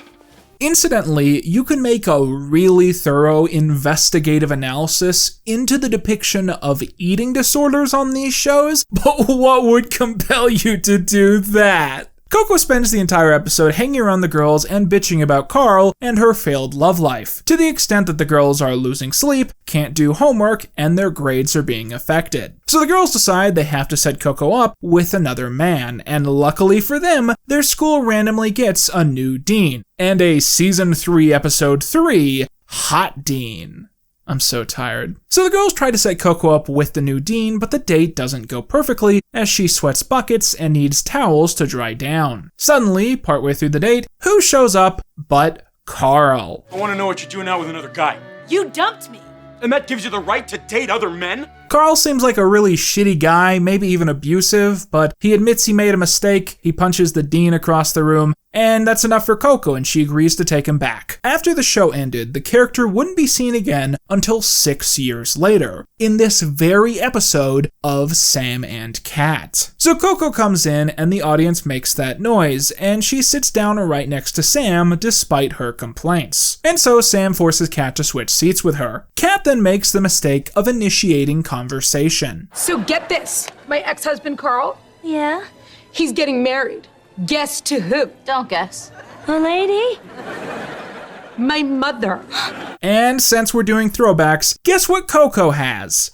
A: Incidentally, you can make a really thorough investigative analysis into the depiction of eating disorders on these shows, but what would compel you to do that? Coco spends the entire episode hanging around the girls and bitching about Carl and her failed love life, to the extent that the girls are losing sleep, can't do homework, and their grades are being affected. So the girls decide they have to set Coco up with another man, and luckily for them, their school randomly gets a new dean, and a season 3 episode 3 hot dean. I'm so tired. So the girls try to set Coco up with the new dean, but the date doesn't go perfectly as she sweats buckets and needs towels to dry down. Suddenly, partway through the date, who shows up but Carl?
F: I want to know what you're doing out with another guy.
S: You dumped me.
F: And that gives you the right to date other men?
A: Carl seems like a really shitty guy, maybe even abusive, but he admits he made a mistake, he punches the dean across the room, and that's enough for Coco, and she agrees to take him back. After the show ended, the character wouldn't be seen again until 6 years later, in this very episode of Sam and Cat. So Coco comes in, and the audience makes that noise, and she sits down right next to Sam despite her complaints. And so Sam forces Cat to switch seats with her. Cat then makes the mistake of initiating conversation.
S: So get this. My ex-husband, Carl?
N: Yeah?
S: He's getting married. Guess to who?
N: Don't guess. A lady?
S: My mother.
A: And since we're doing throwbacks, guess what Coco has?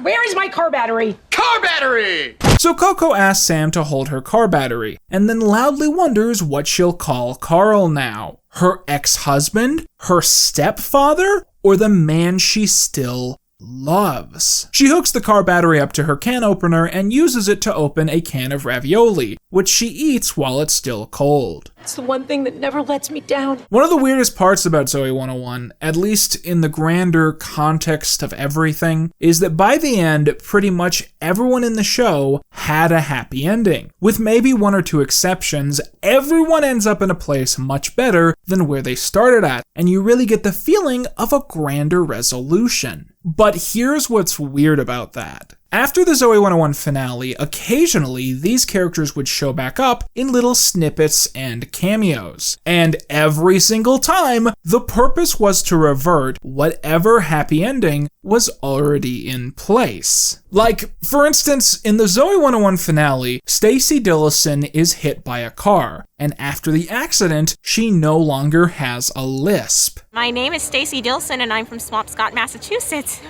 S: Where is my car battery?
F: Car battery!
A: So Coco asks Sam to hold her car battery, and then loudly wonders what she'll call Carl now. Her ex-husband? Her stepfather? Or the man she still loves? She hooks the car battery up to her can opener and uses it to open a can of ravioli, which she eats while it's still cold.
S: It's the one thing that never lets me down.
A: One of the weirdest parts about Zoe 101, at least in the grander context of everything, is that by the end, pretty much everyone in the show had a happy ending. With maybe 1 or 2 exceptions, everyone ends up in a place much better than where they started at, and you really get the feeling of a grander resolution. But here's what's weird about that. After the Zoe 101 finale, occasionally these characters would show back up in little snippets and cameos. And every single time, the purpose was to revert whatever happy ending was already in place. Like, for instance, in the Zoe 101 finale, Stacy Dillison is hit by a car, and after the accident, she no longer has a lisp.
P: My name is Stacy Dillson, and I'm from Swampscott, Massachusetts.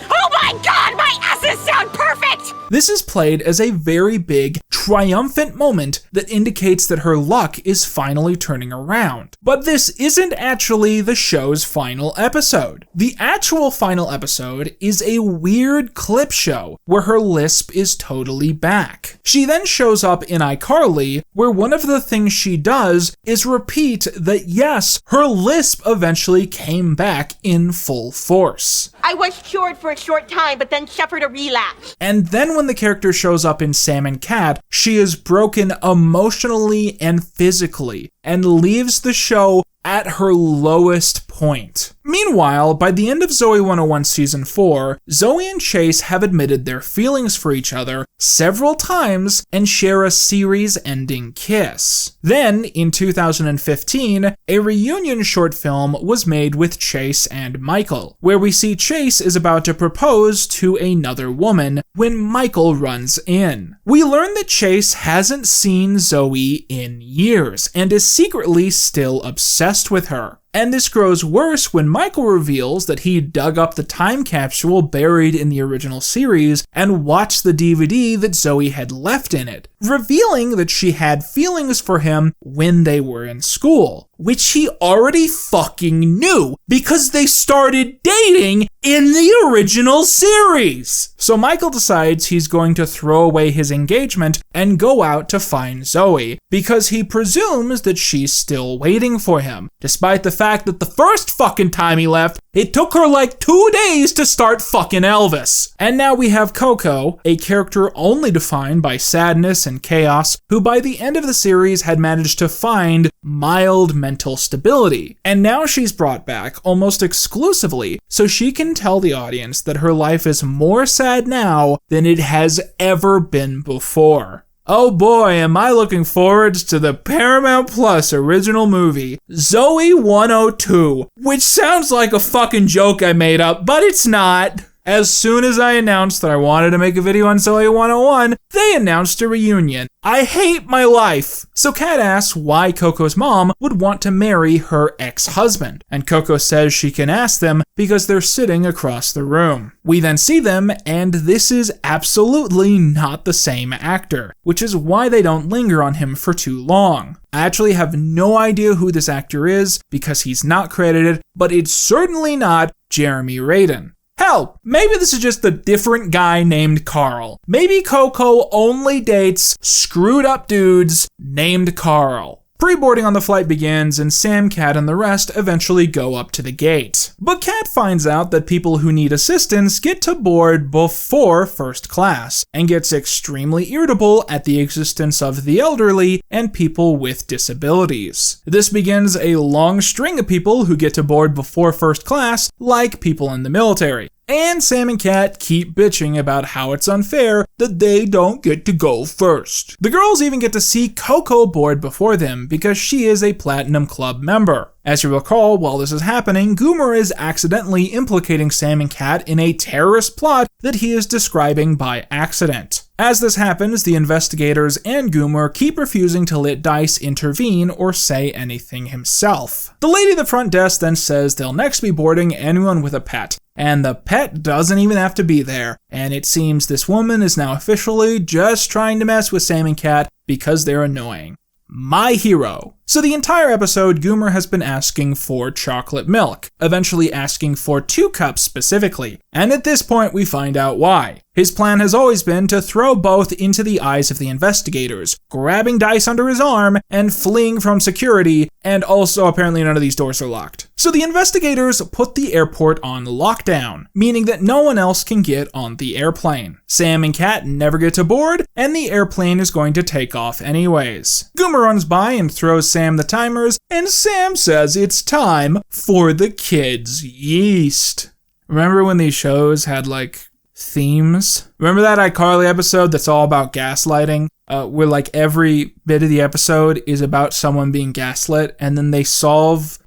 P: Oh my god, my S's sound perfect!
A: This is played as a very big, triumphant moment that indicates that her luck is finally turning around. But this isn't actually the show's final episode. The actual final episode is a weird clip show where her lisp is totally back. She then shows up in iCarly, where one of the things she does is repeat that yes, her lisp eventually came back in full force.
Q: I was cured for a short time, but then suffered a relapse.
A: And then when the character shows up in Sam and Cat, she is broken emotionally and physically, and leaves the show at her lowest point. Meanwhile, by the end of Zoe 101 Season 4, Zoe and Chase have admitted their feelings for each other several times and share a series-ending kiss. Then, in 2015, a reunion short film was made with Chase and Michael, where we see Chase is about to propose to another woman when Michael runs in. We learn that Chase hasn't seen Zoe in years and is secretly still obsessed with her. And this grows worse when Michael reveals that he dug up the time capsule buried in the original series and watched the DVD that Zoe had left in it, revealing that she had feelings for him when they were in school, which he already fucking knew because they started dating in the original series. So Michael decides he's going to throw away his engagement and go out to find Zoe because he presumes that she's still waiting for him, despite the fact that the first fucking time he left, it took her like 2 days to start fucking Elvis. And now we have Coco, a character only defined by sadness and chaos, who by the end of the series had managed to find mild mental stability. And now she's brought back almost exclusively so she can tell the audience that her life is more sad now than it has ever been before. Oh boy, am I looking forward to the Paramount Plus original movie, Zoe 102, which sounds like a fucking joke I made up, but it's not. As soon as I announced that I wanted to make a video on Zoe 101, they announced a reunion. I hate my life. So Kat asks why Coco's mom would want to marry her ex-husband, and Coco says she can ask them because they're sitting across the room. We then see them, and this is absolutely not the same actor, which is why they don't linger on him for too long. I actually have no idea who this actor is because he's not credited, but it's certainly not Jeremy Radin. Hell, maybe this is just a different guy named Carl. Maybe Coco only dates screwed up dudes named Carl. Pre-boarding on the flight begins, and Sam, Kat, and the rest eventually go up to the gate. But Kat finds out that people who need assistance get to board before first class, and gets extremely irritable at the existence of the elderly and people with disabilities. This begins a long string of people who get to board before first class, like people in the military. And Sam and Kat keep bitching about how it's unfair that they don't get to go first. The girls even get to see Coco board before them because she is a Platinum Club member. As you recall, while this is happening, Goomer is accidentally implicating Sam and Kat in a terrorist plot that he is describing by accident. As this happens, the investigators and Goomer keep refusing to let Dice intervene or say anything himself. The lady at the front desk then says they'll next be boarding anyone with a pet. And the pet doesn't even have to be there, and it seems this woman is now officially just trying to mess with Sam and Kat because they're annoying. My hero. So the entire episode, Goomer has been asking for chocolate milk, eventually asking for 2 cups specifically, and at this point we find out why. His plan has always been to throw both into the eyes of the investigators, grabbing Dice under his arm and fleeing from security, and also apparently none of these doors are locked. So the investigators put the airport on lockdown, meaning that no one else can get on the airplane. Sam and Kat never get to board, and the airplane is going to take off anyways. Goomer runs by and throws Sam the timers, and Sam says it's time for the kids' yeast. Remember when these shows had like themes? Remember that iCarly episode that's all about gaslighting? Where like every bit of the episode is about someone being gaslit, and then they solve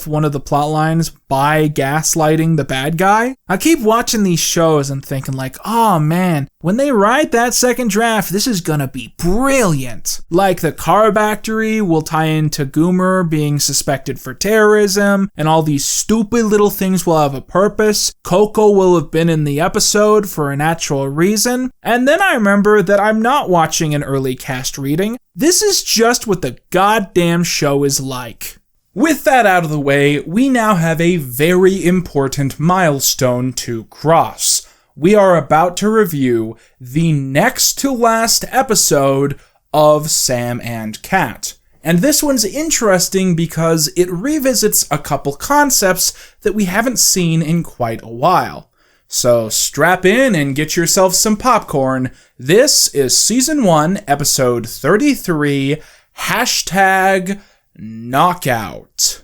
A: one of the plot lines by gaslighting the bad guy. I keep watching these shows and thinking like, oh man, when they write that second draft, this is gonna be brilliant. Like the car factory will tie into Goomer being suspected for terrorism, and all these stupid little things will have a purpose. Coco will have been in the episode for an actual reason. And then I remember that I'm not watching an early cast reading. This is just what the goddamn show is like. With that out of the way, we now have a very important milestone to cross. We are about to review the next to last episode of Sam and Kat. And this one's interesting because it revisits a couple concepts that we haven't seen in quite a while. So strap in and get yourself some popcorn. This is Season 1, Episode 33, #Knockout.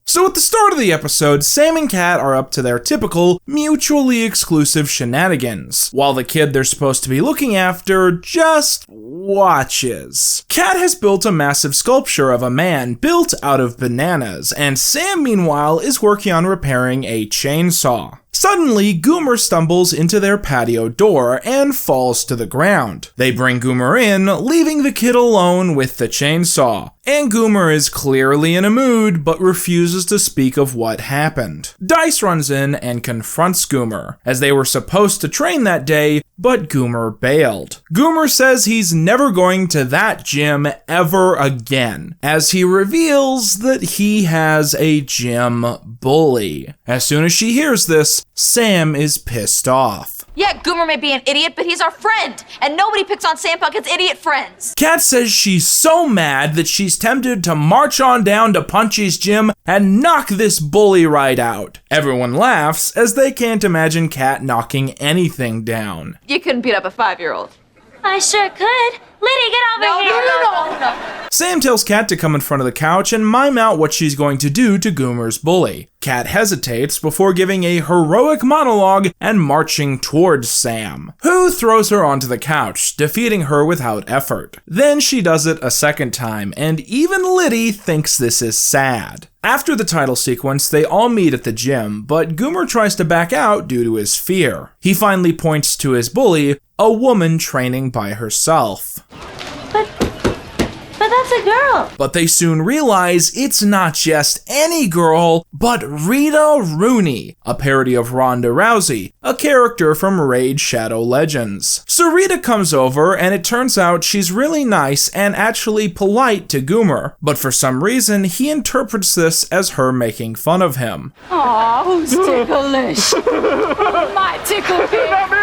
A: So at the start of the episode, Sam and Kat are up to their typical mutually exclusive shenanigans, while the kid they're supposed to be looking after just watches. Kat has built a massive sculpture of a man built out of bananas, and Sam meanwhile is working on repairing a chainsaw. Suddenly, Goomer stumbles into their patio door and falls to the ground. They bring Goomer in, leaving the kid alone with the chainsaw.
E: and Goomer is clearly in a mood but refuses to speak of what happened. Dice runs in and confronts Goomer, as they were supposed to train that day, but Goomer bailed. Goomer says he's never going to that gym ever again, as he reveals that he has a gym bully. As soon as she hears this, Sam is pissed off.
N: Yeah, Goomer may be an idiot, but he's our friend, and nobody picks on Sam Puckett's idiot friends.
E: Kat says she's so mad that she's tempted to march on down to Punchy's gym and knock this bully right out. Everyone laughs, as they can't imagine Kat knocking anything down.
N: You couldn't beat up a 5-year-old.
B: I sure could. Liddy, get over here.
N: No.
E: Sam tells Kat to come in front of the couch and mime out what she's going to do to Goomer's bully. Kat hesitates before giving a heroic monologue and marching towards Sam, who throws her onto the couch, defeating her without effort. Then she does it a second time, and even Liddy thinks this is sad. After the title sequence, they all meet at the gym, but Goomer tries to back out due to his fear. He finally points to his bully, a woman training by herself.
B: But that's a girl.
E: But they soon realize it's not just any girl, but Rita Rooney, a parody of Ronda Rousey, a character from Raid Shadow Legends. So Rita comes over, and it turns out she's really nice and actually polite to Goomer, but for some reason he interprets this as her making fun of him.
N: Aw, who's ticklish? Oh, my tickle pig.
F: Not me!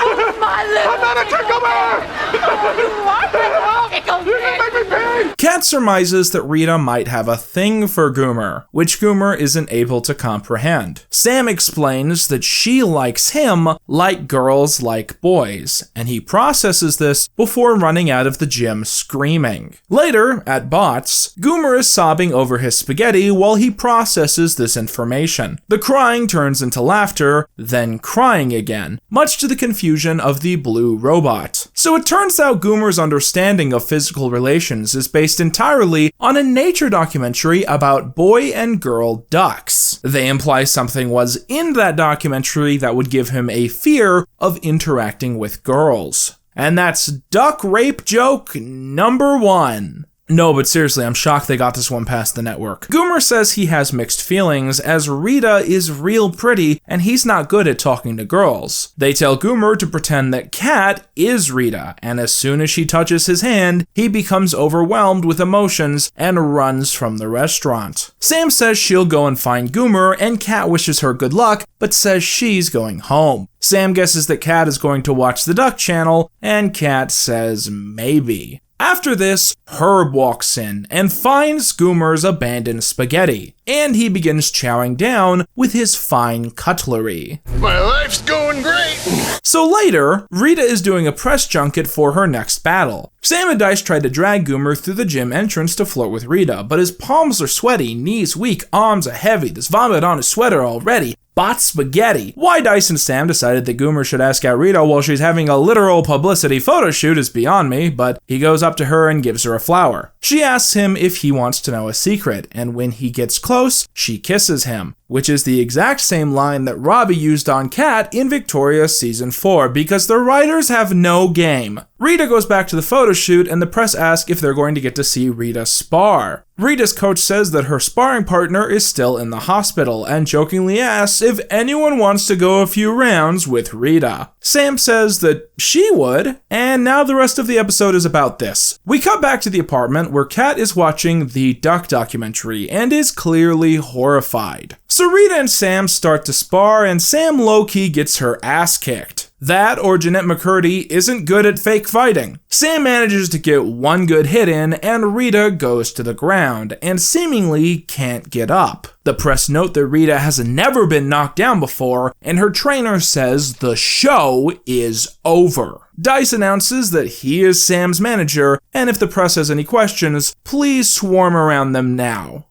N: Oh, my little
F: I'm not a tickle bear!
N: Oh, you are a tickle pig.
F: Make me pay!
E: Kat surmises that Rita might have a thing for Goomer, which Goomer isn't able to comprehend. Sam explains that she likes him like girls like boys, and he processes this before running out of the gym screaming. Later, at Bots, Goomer is sobbing over his spaghetti while he processes this information. The crying turns into laughter, then crying again, much to the confusion of the blue robot. So it turns out Goomer's understanding of physical relations is based entirely on a nature documentary about boy and girl ducks. They imply something was in that documentary that would give him a fear of interacting with girls. And that's duck rape joke number 1. No, but seriously, I'm shocked they got this one past the network. Goomer says he has mixed feelings, as Rita is real pretty and he's not good at talking to girls. They tell Goomer to pretend that Kat is Rita, and as soon as she touches his hand, he becomes overwhelmed with emotions and runs from the restaurant. Sam says she'll go and find Goomer, and Kat wishes her good luck, but says she's going home. Sam guesses that Kat is going to watch the Duck Channel, and Kat says maybe. After this, Herb walks in and finds Goomer's abandoned spaghetti, and he begins chowing down with his fine cutlery.
U: My life's going great!
E: So later, Rita is doing a press junket for her next battle. Sam and Dice tried to drag Goomer through the gym entrance to flirt with Rita, but his palms are sweaty, knees weak, arms are heavy, there's vomit on his sweater already. Bot spaghetti. Why Dice and Sam decided that Goomer should ask out Rita while she's having a literal publicity photo shoot is beyond me, but he goes up to her and gives her a flower. She asks him if he wants to know a secret, and when he gets close, she kisses him, which is the exact same line that Robbie used on Kat in Victoria Season 4, because the writers have no game. Rita goes back to the photo shoot, and the press ask if they're going to get to see Rita spar. Rita's coach says that her sparring partner is still in the hospital, and jokingly asks if anyone wants to go a few rounds with Rita. Sam says that she would, and now the rest of the episode is about this. We cut back to the apartment where Kat is watching the Duck documentary and is clearly horrified. So Rita and Sam start to spar, and Sam low-key gets her ass kicked. That or Jeanette McCurdy isn't good at fake fighting. Sam manages to get one good hit in, and Rita goes to the ground and seemingly can't get up. The press note that Rita has never been knocked down before, and her trainer says the show is over. Dice announces that he is Sam's manager, and if the press has any questions, please swarm around them now.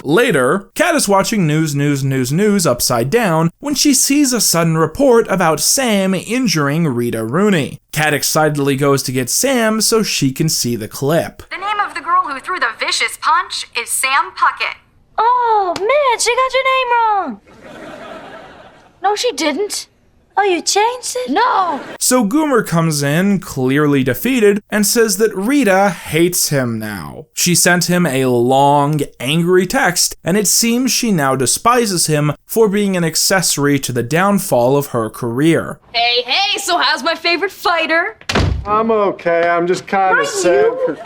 E: Later, Kat is watching news upside down when she sees a sudden report about Sam injuring Rita Rooney. Kat excitedly goes to get Sam so she can see the clip.
H: The name of the girl who threw the vicious punch is Sam Puckett.
B: Oh, Mitch, you got your name wrong. No, she didn't. Oh, you changed it?
N: No!
E: So Goomer comes in, clearly defeated, and says that Rita hates him now. She sent him a long, angry text, and it seems she now despises him for being an accessory to the downfall of her career.
N: Hey, so how's my favorite fighter?
D: I'm okay. I'm just kind of sad.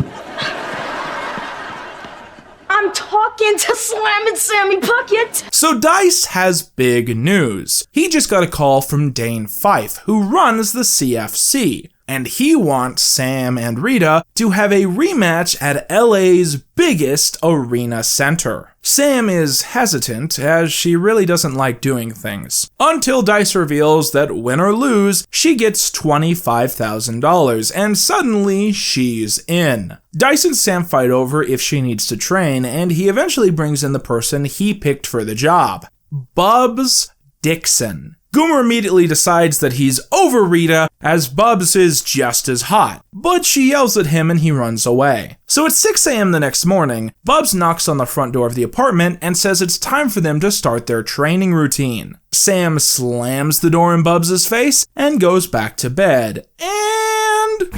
Q: I'm talking to Slam and Sammy Puckett.
E: So Dice has big news. He just got a call from Dane Fife, who runs the CFC, and he wants Sam and Rita to have a rematch at LA's biggest arena center. Sam is hesitant, as she really doesn't like doing things, until Dice reveals that win or lose, she gets $25,000, and suddenly she's in. Dice and Sam fight over if she needs to train, and he eventually brings in the person he picked for the job, Bubs Dixon. Goomer immediately decides that he's over Rita, as Bubs is just as hot, but she yells at him and he runs away. So at 6 a.m. the next morning, Bubs knocks on the front door of the apartment and says it's time for them to start their training routine. Sam slams the door in Bubs' face and goes back to bed. And...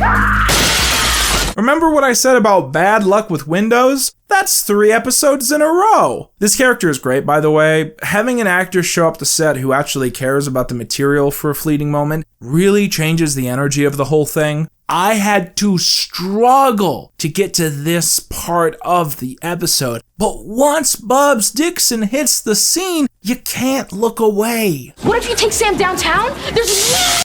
E: remember what I said about bad luck with Windows? That's 3 episodes in a row. This character is great, by the way. Having an actor show up to set who actually cares about the material for a fleeting moment really changes the energy of the whole thing. I had to struggle to get to this part of the episode, but once Bubs Dixon hits the scene, you can't look away.
R: What if you take Sam downtown?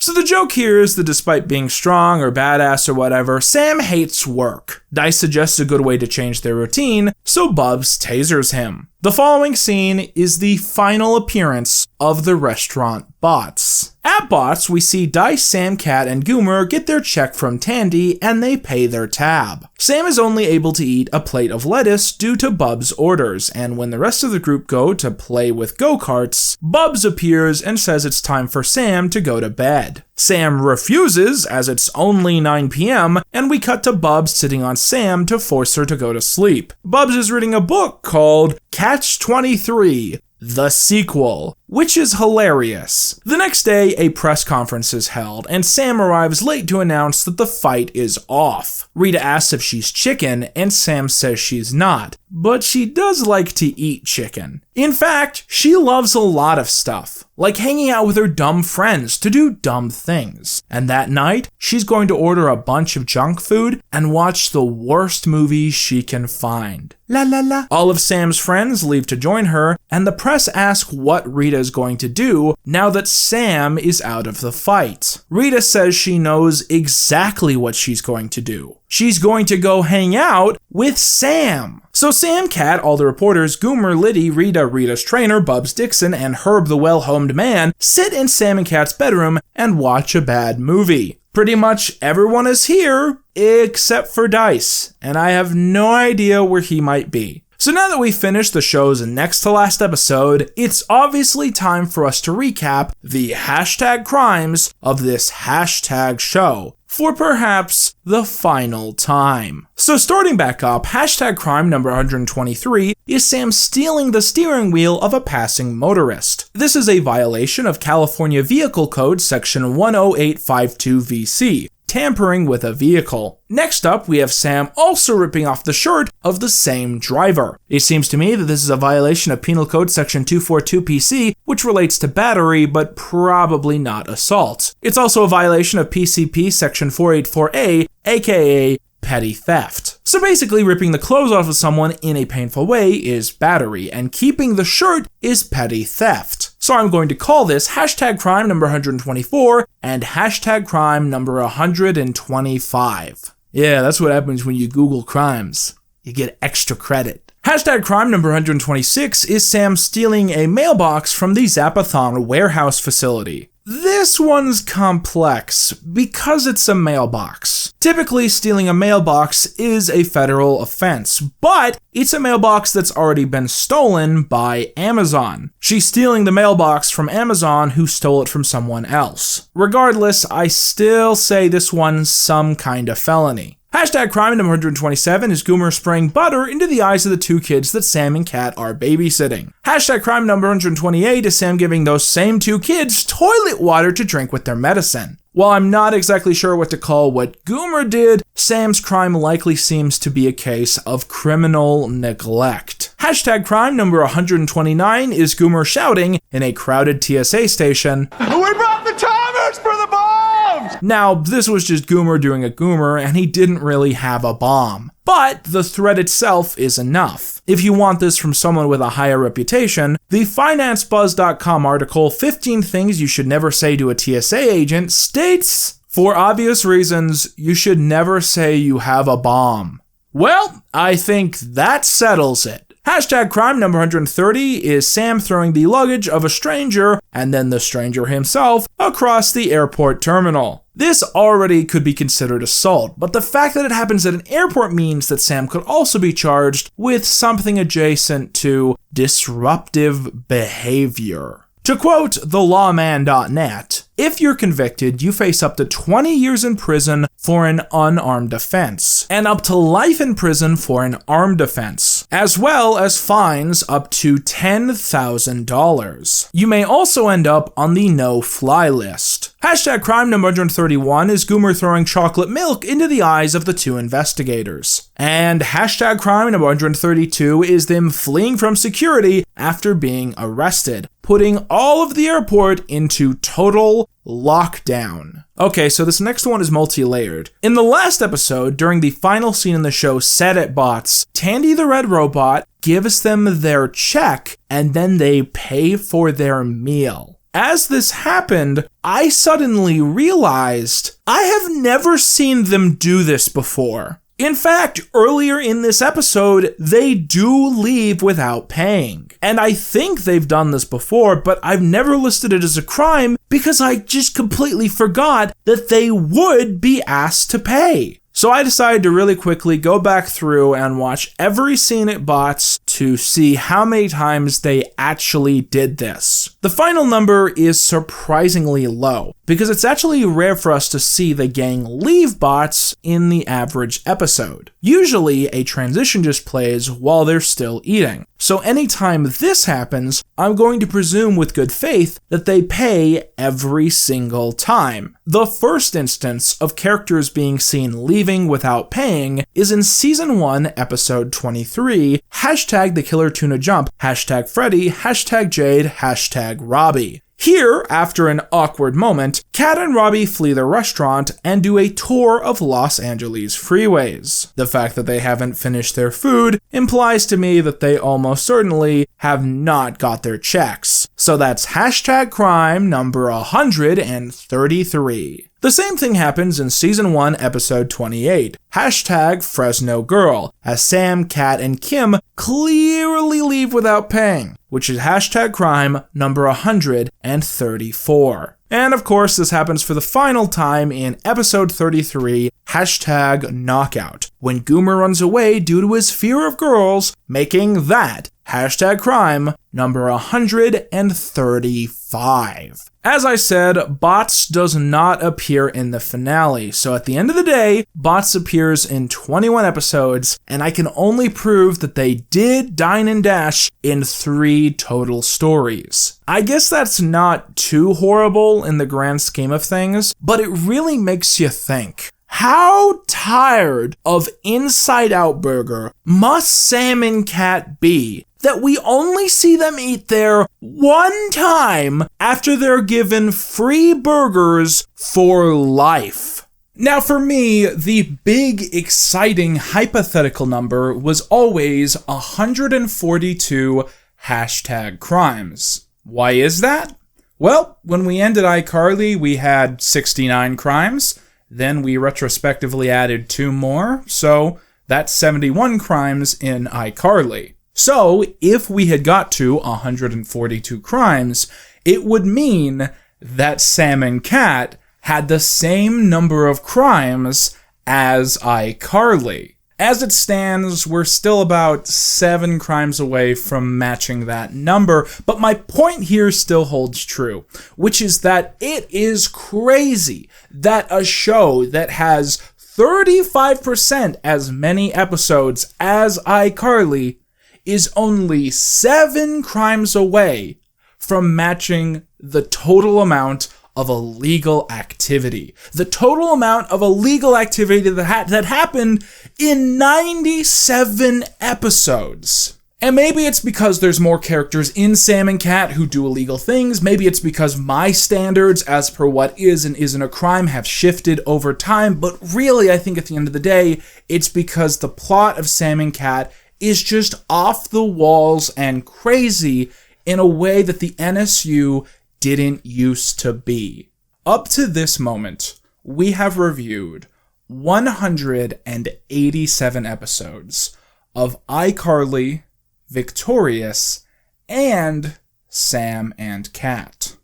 E: So the joke here is that despite being strong or badass or whatever, Sam hates work. Dice suggests a good way to change their routine, so Bubs tasers him. The following scene is the final appearance of the restaurant Bots. At Bots, we see Dice, Sam, Cat, and Goomer get their check from Tandy, and they pay their tab. Sam is only able to eat a plate of lettuce due to Bubs' orders, and when the rest of the group go to play with go-karts, Bubs appears and says it's time for Sam to go to bed. Sam refuses, as it's only 9 p.m., and we cut to Bubs sitting on Sam to force her to go to sleep. Bubs is reading a book called Catch-23, the sequel, which is hilarious. The next day, a press conference is held, and Sam arrives late to announce that the fight is off. Rita asks if she's chicken, and Sam says she's not, but she does like to eat chicken. In fact, she loves a lot of stuff, like hanging out with her dumb friends to do dumb things. And that night, she's going to order a bunch of junk food and watch the worst movies she can find. La la la. All of Sam's friends leave to join her, and the press ask what Rita is going to do now that Sam is out of the fight. Rita says she knows exactly what she's going to do. She's going to go hang out with Sam. So Sam, Cat, all the reporters, Goomer, Liddy, Rita, Rita's trainer, Bubs Dixon, and Herb the well-homed man sit in Sam and Cat's bedroom and watch a bad movie. Pretty much everyone is here except for Dice, and I have no idea where he might be. So now that we've finished the show's next to last episode, it's obviously time for us to recap the hashtag crimes of this hashtag show for perhaps the final time. So starting back up, hashtag crime number 123 is Sam stealing the steering wheel of a passing motorist. This is a violation of California Vehicle Code section 10852 VC. Tampering with a vehicle. Next up, we have Sam also ripping off the shirt of the same driver. It seems to me that this is a violation of Penal Code Section 242 PC, which relates to battery, but probably not assault. It's also a violation of PCP Section 484A, aka petty theft. So basically, ripping the clothes off of someone in a painful way is battery, and keeping the shirt is petty theft. So I'm going to call this hashtag crime number 124 and hashtag crime number 125. Yeah, that's what happens when you Google crimes. You get extra credit. Hashtag crime number 126 is Sam stealing a mailbox from the Zapathon warehouse facility. This one's complex because it's a mailbox. Typically, stealing a mailbox is a federal offense, but it's a mailbox that's already been stolen by Amazon. She's stealing the mailbox from Amazon, who stole it from someone else. Regardless, I still say this one's some kind of felony.
A: Hashtag crime number 127 is Goomer spraying butter into the eyes of the two kids that Sam and Kat are babysitting. Hashtag crime number 128 is Sam giving those same two kids toilet water to drink with their medicine. While I'm not exactly sure what to call what Goomer did, Sam's crime likely seems to be a case of criminal neglect. Hashtag crime number 129 is Goomer shouting in a crowded TSA station,
F: "We brought the timers for the bombs!"
A: Now, this was just Goomer doing a Goomer, and he didn't really have a bomb. But the threat itself is enough. If you want this from someone with a higher reputation, the FinanceBuzz.com article, 15 Things You Should Never Say to a TSA Agent, states, for obvious reasons, you should never say you have a bomb. Well, I think that settles it. Hashtag crime number 130 is Sam throwing the luggage of a stranger, and then the stranger himself, across the airport terminal. This already could be considered assault, but the fact that it happens at an airport means that Sam could also be charged with something adjacent to disruptive behavior. To quote thelawman.net, if you're convicted, you face up to 20 years in prison for an unarmed offense, and up to life in prison for an armed offense, as well as fines up to $10,000. You may also end up on the no-fly list. Hashtag crime number 131 is Goomer throwing chocolate milk into the eyes of the two investigators. And hashtag crime number 132 is them fleeing from security after being arrested, putting all of the airport into total lockdown. Okay, so this next one is multi-layered. In the last episode, during the final scene in the show Set It Bots, Tandy the Red Robot gives them their check and then they pay for their meal. As this happened, I suddenly realized I have never seen them do this before. In fact, earlier in this episode, they do leave without paying. And I think they've done this before, but I've never listed it as a crime because I just completely forgot that they would be asked to pay. So I decided to really quickly go back through and watch every scene at Bots to see how many times they actually did this. The final number is surprisingly low, because it's actually rare for us to see the gang leave Bots in the average episode. Usually, a transition just plays while they're still eating. So anytime this happens, I'm going to presume with good faith that they pay every single time. The first instance of characters being seen leaving without paying is in Season 1, Episode 23, hashtag the Killer Tuna Jump, hashtag Freddy, hashtag Jade, hashtag Robbie. Here, after an awkward moment, Kat and Robbie flee the restaurant and do a tour of Los Angeles freeways. The fact that they haven't finished their food implies to me that they almost certainly have not got their checks. So that's hashtag crime number 133. The same thing happens in Season 1, Episode 28, hashtag Fresno Girl, as Sam, Kat, and Kim clearly leave without paying, which is hashtag crime number 134. And of course, this happens for the final time in Episode 33, hashtag Knockout, when Goomer runs away due to his fear of girls, making that hashtag crime number 135. As I said, Bots does not appear in the finale, so at the end of the day, Bots appears in 21 episodes, and I can only prove that they did dine and dash in 3 total stories. I guess that's not too horrible in the grand scheme of things, but it really makes you think. How tired of Inside Out Burger must Sam and Kat be that we only see them eat there one time after they're given free burgers for life? Now for me, the big, exciting, hypothetical number was always 142 hashtag crimes. Why is that? Well, when we ended iCarly, we had 69 crimes. Then we retrospectively added 2 more, so that's 71 crimes in iCarly. So if we had got to 142 crimes, it would mean that Sam and Kat had the same number of crimes as iCarly. As it stands, we're still about 7 crimes away from matching that number, but my point here still holds true, which is that it is crazy that a show that has
E: 35% as many episodes as iCarly is only 7 crimes away from matching the total amount of illegal activity. The total amount of illegal activity that happened in 97 episodes. And maybe it's because there's more characters in Sam and Cat who do illegal things. Maybe it's because my standards as per what is and isn't a crime have shifted over time. But really, I think at the end of the day, it's because the plot of Sam and Cat is just off the walls and crazy in a way that the NSU didn't used to be. Up to this moment, we have reviewed 187 episodes of iCarly, Victorious, and Sam and Cat.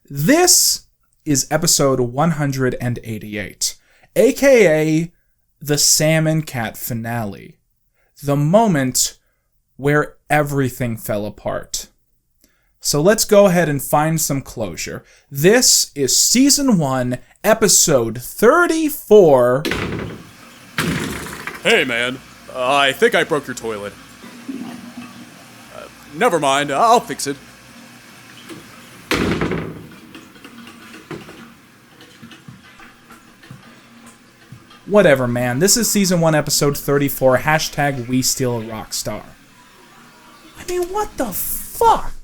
E: This is episode 188, aka the Sam and Cat finale, the moment where everything fell apart. So let's go ahead and find some closure. This is season 1, episode 34.
J: Hey man, I think I broke your toilet. Never mind, I'll fix it.
E: Whatever, man. This is season 1, episode 34, hashtag We Steal a Rockstar. I mean, what the fuck?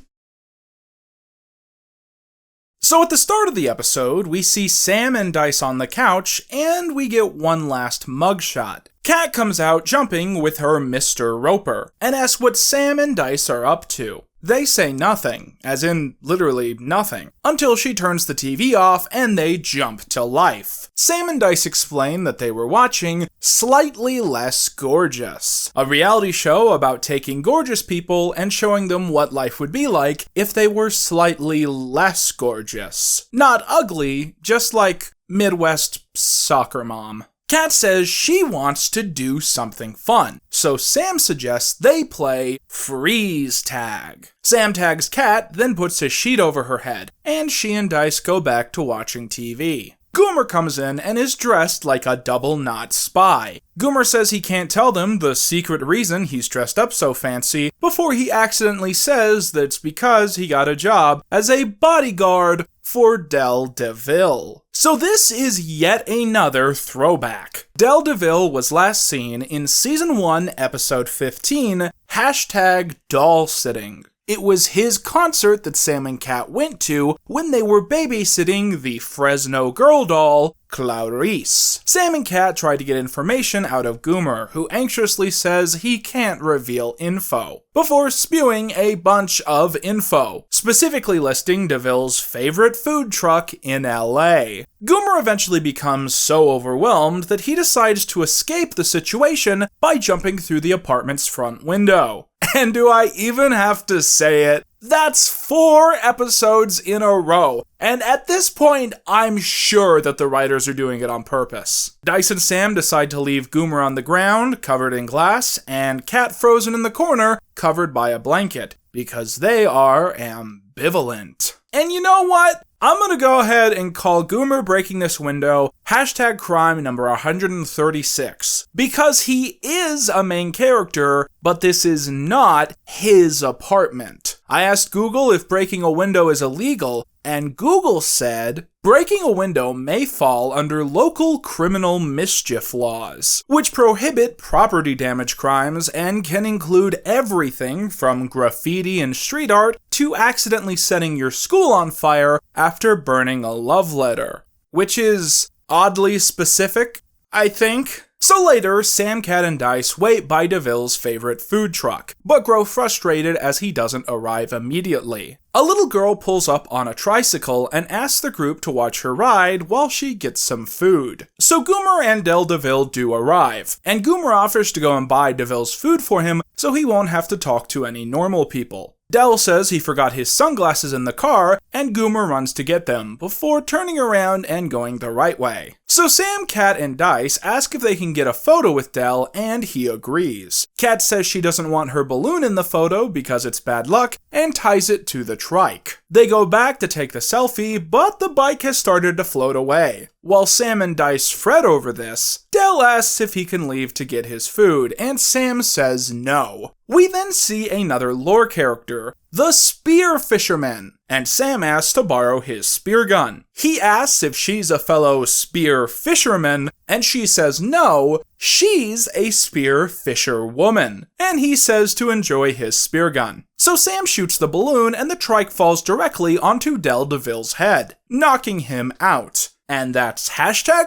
E: So at the start of the episode, we see Sam and Dice on the couch, and we get one last mugshot. Cat comes out jumping with her Mr. Roper, and asks what Sam and Dice are up to. They say nothing, as in literally nothing, until she turns the TV off and they jump to life. Sam and Dice explain that they were watching Slightly Less Gorgeous, a reality show about taking gorgeous people and showing them what life would be like if they were slightly less gorgeous. Not ugly, just like Midwest soccer mom. Cat says she wants to do something fun, so Sam suggests they play freeze tag. Sam tags Cat, then puts a sheet over her head, and she and Dice go back to watching TV. Goomer comes in and is dressed like a double-knot spy. Goomer says he can't tell them the secret reason he's dressed up so fancy before he accidentally says that it's because he got a job as a bodyguard for Del DeVille. So this is yet another throwback. Del DeVille was last seen in season 1, episode 15, hashtag doll sitting. It was his concert that Sam and Cat went to when they were babysitting the Fresno girl doll, Clarice. Sam and Cat try to get information out of Goomer, who anxiously says he can't reveal info, before spewing a bunch of info, specifically listing DeVille's favorite food truck in LA. Goomer eventually becomes so overwhelmed that he decides to escape the situation by jumping through the apartment's front window. And do I even have to say it? That's 4 episodes in a row, and at this point, I'm sure that the writers are doing it on purpose. Dice and Sam decide to leave Goomer on the ground, covered in glass, and Cat frozen in the corner, covered by a blanket, because they are ambivalent. And you know what? I'm gonna go ahead and call Goomer breaking this window hashtag crime number 136, because he is a main character, but this is not his apartment. I asked Google if breaking a window is illegal, and Google said, breaking a window may fall under local criminal mischief laws, which prohibit property damage crimes and can include everything from graffiti and street art to accidentally setting your school on fire after burning a love letter. Which is oddly specific, I think. So later, Sam, Cat, and Dice wait by DeVille's favorite food truck, but grow frustrated as he doesn't arrive immediately. A little girl pulls up on a tricycle and asks the group to watch her ride while she gets some food. So Goomer and Del DeVille do arrive, and Goomer offers to go and buy DeVille's food for him so he won't have to talk to any normal people. Del says he forgot his sunglasses in the car, and Goomer runs to get them, before turning around and going the right way.
A: So Sam, Kat, and Dice ask if they can get a photo with Del, and he agrees. Kat says she doesn't want her balloon in the photo because it's bad luck, and ties it to the trike. They go back to take the selfie, but the bike has started to float away. While Sam and Dice fret over this, Del asks if he can leave to get his food, and Sam says no. We then see another lore character, the Spear Fisherman, and Sam asks to borrow his spear gun. He asks if she's a fellow spear fisherman, and she says no, she's a spear fisher woman, and he says to enjoy his spear gun. So Sam shoots the balloon, and the trike falls directly onto Del DeVille's head, knocking him out. And that's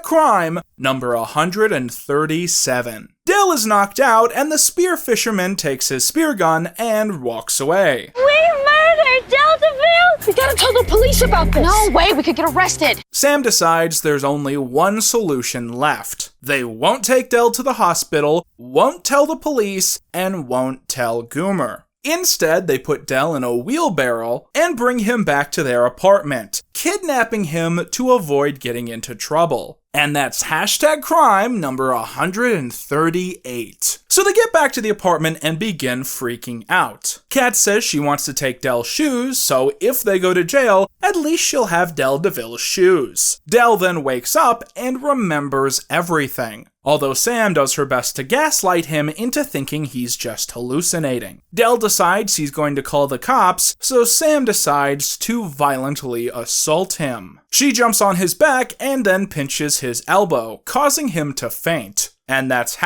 A: #crime number 137. Del is knocked out, and the spear fisherman takes his spear gun and walks away.
B: We murdered Del DeVille!
R: We gotta tell the police about this! No way, we could get arrested!
A: Sam decides there's only one solution left. They won't take Del to the hospital, won't tell the police, and won't tell Goomer. Instead, they put Del in a wheelbarrow and bring him back to their apartment, kidnapping him to avoid getting into trouble. And that's #crime number 138. So they get back to the apartment and begin freaking out. Kat says she wants to take Del's shoes, so if they go to jail, at least she'll have Del DeVille's shoes. Del then wakes up and remembers everything, although Sam does her best to gaslight him into thinking he's just hallucinating. Del decides he's going to call the cops, so Sam decides to violently assault him. She jumps on his back and then pinches his elbow, causing him to faint. And that's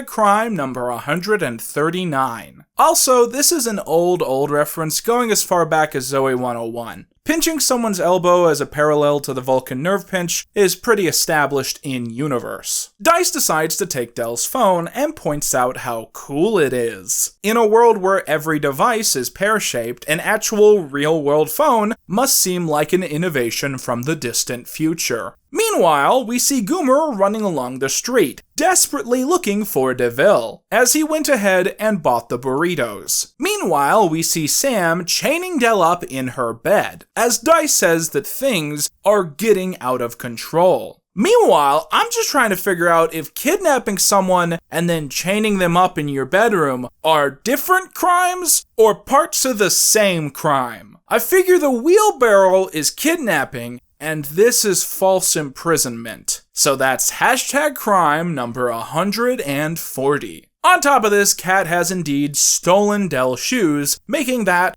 A: #crime number 139. Also, this is an old reference going as far back as Zoe 101. Pinching someone's elbow as a parallel to the Vulcan nerve pinch is pretty established in universe. Dice decides to take Del's phone and points out how cool it is. In a world where every device is pear-shaped, an actual real-world phone must seem like an innovation from the distant future. Meanwhile, we see Goomer running along the street, desperately looking for DeVille, as he went ahead and bought the burritos. Meanwhile, we see Sam chaining Del up in her bed, as Dice says that things are getting out of control. Meanwhile, I'm just trying to figure out if kidnapping someone and then chaining them up in your bedroom are different crimes or parts of the same crime. I figure the wheelbarrow is kidnapping, and this is false imprisonment. So that's #crime number 140. On top of this, Kat has indeed stolen Del's shoes, making that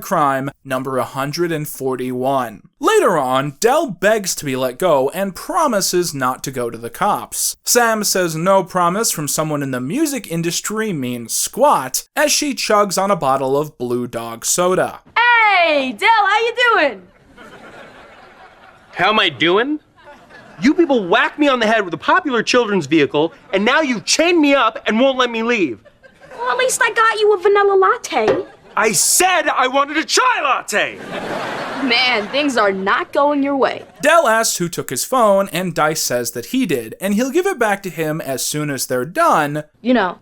A: #crime number 141. Later on, Del begs to be let go and promises not to go to the cops. Sam says no promise from someone in the music industry means squat, as she chugs on a bottle of Blue Dog soda.
N: Hey, Del, how you doing?
O: How am I doing? You people whacked me on the head with a popular children's vehicle, and now you've chained me up and won't let me leave.
R: Well, at least I got you a vanilla latte.
O: I said I wanted a chai latte!
N: Man, things are not going your way.
A: Del asks who took his phone, and Dice says that he did, and he'll give it back to him as soon as they're done.
R: You know,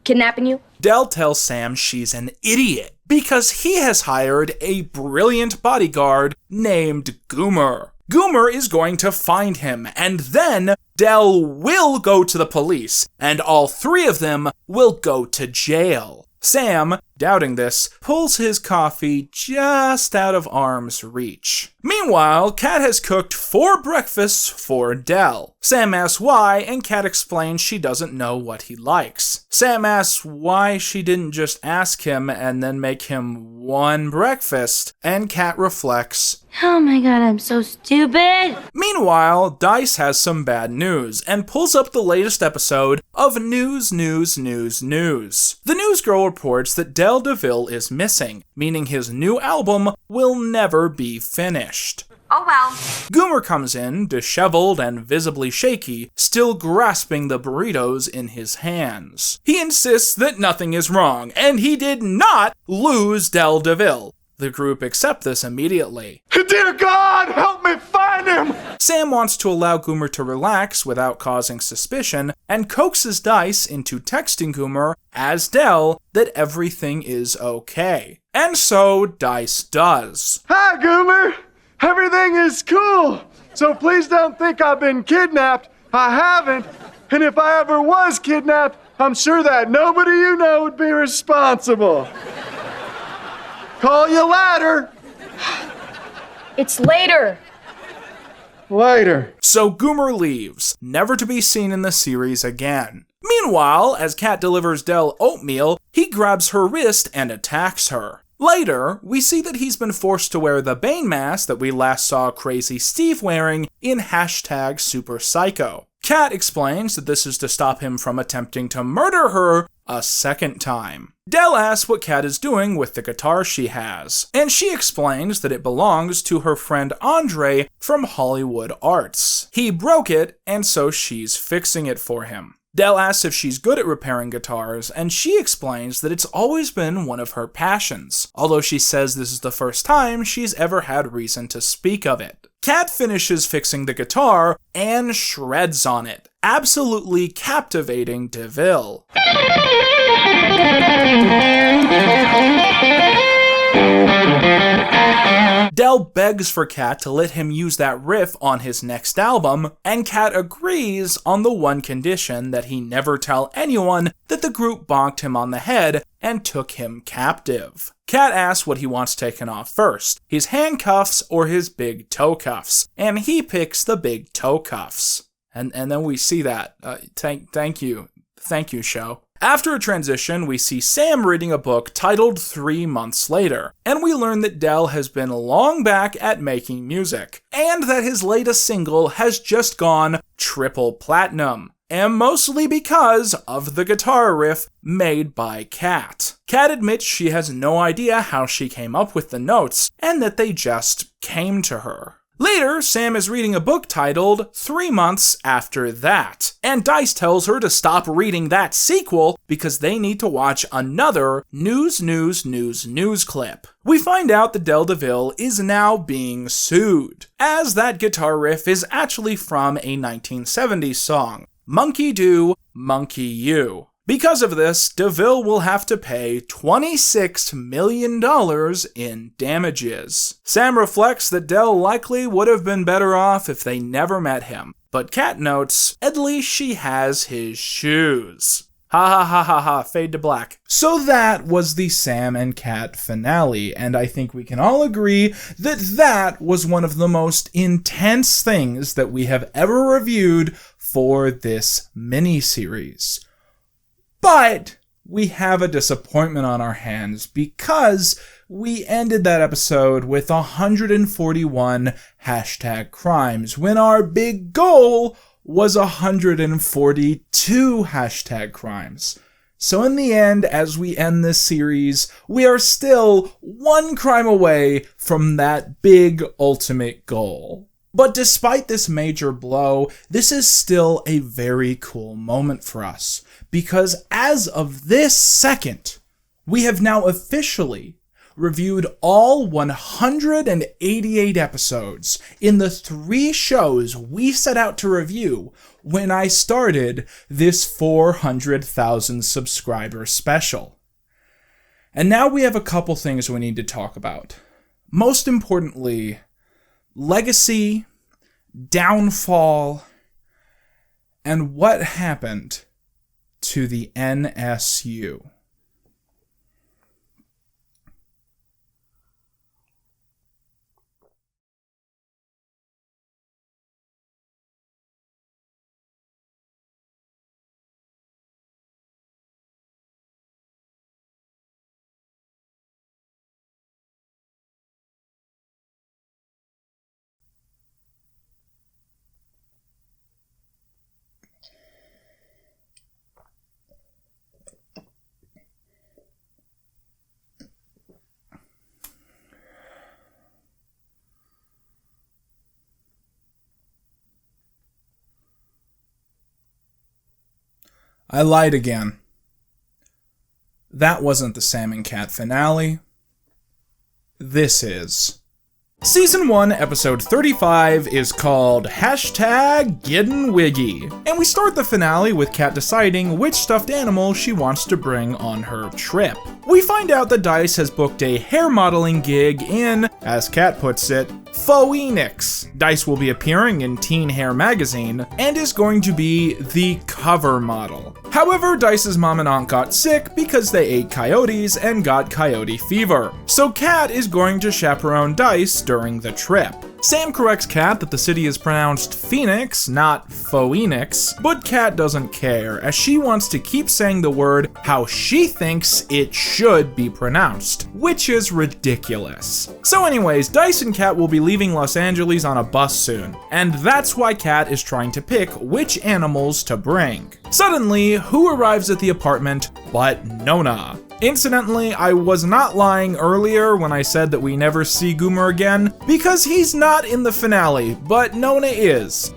R: kidnapping you?
A: Del tells Sam she's an idiot, because he has hired a brilliant bodyguard named Goomer. Goomer is going to find him, and then Del will go to the police, and all three of them will go to jail. Sam, doubting this, pulls his coffee just out of arm's reach. Meanwhile, Kat has cooked 4 breakfasts for Del. Sam asks why, and Kat explains she doesn't know what he likes. Sam asks why she didn't just ask him and then make him 1 breakfast, and Kat reflects,
B: Oh my god, I'm so stupid.
A: Meanwhile, Dice has some bad news and pulls up the latest episode of News. The news girl reports that Del DeVille is missing, meaning his new album will never be finished.
H: Oh well.
A: Goomer comes in, disheveled and visibly shaky, still grasping the burritos in his hands. He insists that nothing is wrong, and he did not lose Del DeVille. The group accept this immediately.
F: Dear God, help me find him!
A: Sam wants to allow Goomer to relax without causing suspicion, and coaxes Dice into texting Goomer, as Del, that everything is okay. And so Dice does.
F: Hi, Goomer! Everything is cool!
D: So please don't think I've been kidnapped. I haven't. And if I ever was kidnapped, I'm sure that nobody you know would be responsible. Call you later.
R: It's later.
D: Later.
E: So Goomer leaves, never to be seen in the series again. Meanwhile, as Kat delivers Del oatmeal, he grabs her wrist and attacks her. Later, we see that he's been forced to wear the Bane mask that we last saw Crazy Steve wearing in #Super Psycho. Kat explains that this is to stop him from attempting to murder her a second time. Del asks what Kat is doing with the guitar she has, and she explains that it belongs to her friend Andre from Hollywood Arts. He broke it, and so she's fixing it for him. Del asks if she's good at repairing guitars, and she explains that it's always been one of her passions, although she says this is the first time she's ever had reason to speak of it. Kat finishes fixing the guitar and shreds on it, absolutely captivating DeVille. Del begs for Kat to let him use that riff on his next album, and Kat agrees on the one condition that he never tell anyone that the group bonked him on the head and took him captive. Kat asks what he wants taken off first, his handcuffs or his big toe cuffs, and he picks the big toe cuffs. And then we see that. Thank you, show. After a transition, we see Sam reading a book titled 3 Months Later, and we learn that Del has been long back at making music, and that his latest single has just gone triple platinum, and mostly because of the guitar riff made by Kat. Kat admits she has no idea how she came up with the notes, and that they just came to her. Later, Sam is reading a book titled 3 Months After That, and Dice tells her to stop reading that sequel because they need to watch another news clip. We find out that Del DeVille is now being sued, as that guitar riff is actually from a 1970s song, Monkey Do, Monkey You. Because of this, DeVille will have to pay $26 million in damages. Sam reflects that Del likely would have been better off if they never met him, but Kat notes, at least she has his shoes. Ha ha ha ha ha, fade to black. So that was the Sam and Kat finale, and I think we can all agree that that was one of the most intense things that we have ever reviewed for this mini-series. But we have a disappointment on our hands because we ended that episode with 141 #crimes when our big goal was 142 #crimes. So in the end, as we end this series, we are still one crime away from that big ultimate goal. But despite this major blow, this is still a very cool moment for us, because as of this second, we have now officially reviewed all 188 episodes in the 3 shows we set out to review when I started this 400,000 subscriber special. And now we have a couple things we need to talk about. Most importantly, legacy, downfall, and what happened to the NSU. I lied again. That wasn't the Sam and Kat finale. This is. Season 1, episode 35 is called #GettinWiggy, and we start the finale with Kat deciding which stuffed animal she wants to bring on her trip. We find out that Dice has booked a hair modeling gig in, as Kat puts it,
A: Phoenix. Dice will be appearing in Teen Hair magazine and is going to be the cover model. However, Dice's mom and aunt got sick because they ate coyotes and got coyote fever. So Kat is going to chaperone Dice during the trip. Sam corrects Kat that the city is pronounced Phoenix, not Phoenix, but Kat doesn't care, as she wants to keep saying the word how she thinks it should be pronounced, which is ridiculous. So anyways, Dice and Kat will be leaving Los Angeles on a bus soon, and that's why Kat is trying to pick which animals to bring. Suddenly, who arrives at the apartment but Nona? Incidentally, I was not lying earlier when I said that we never see Goomer again, because he's not in the finale, but Nona is.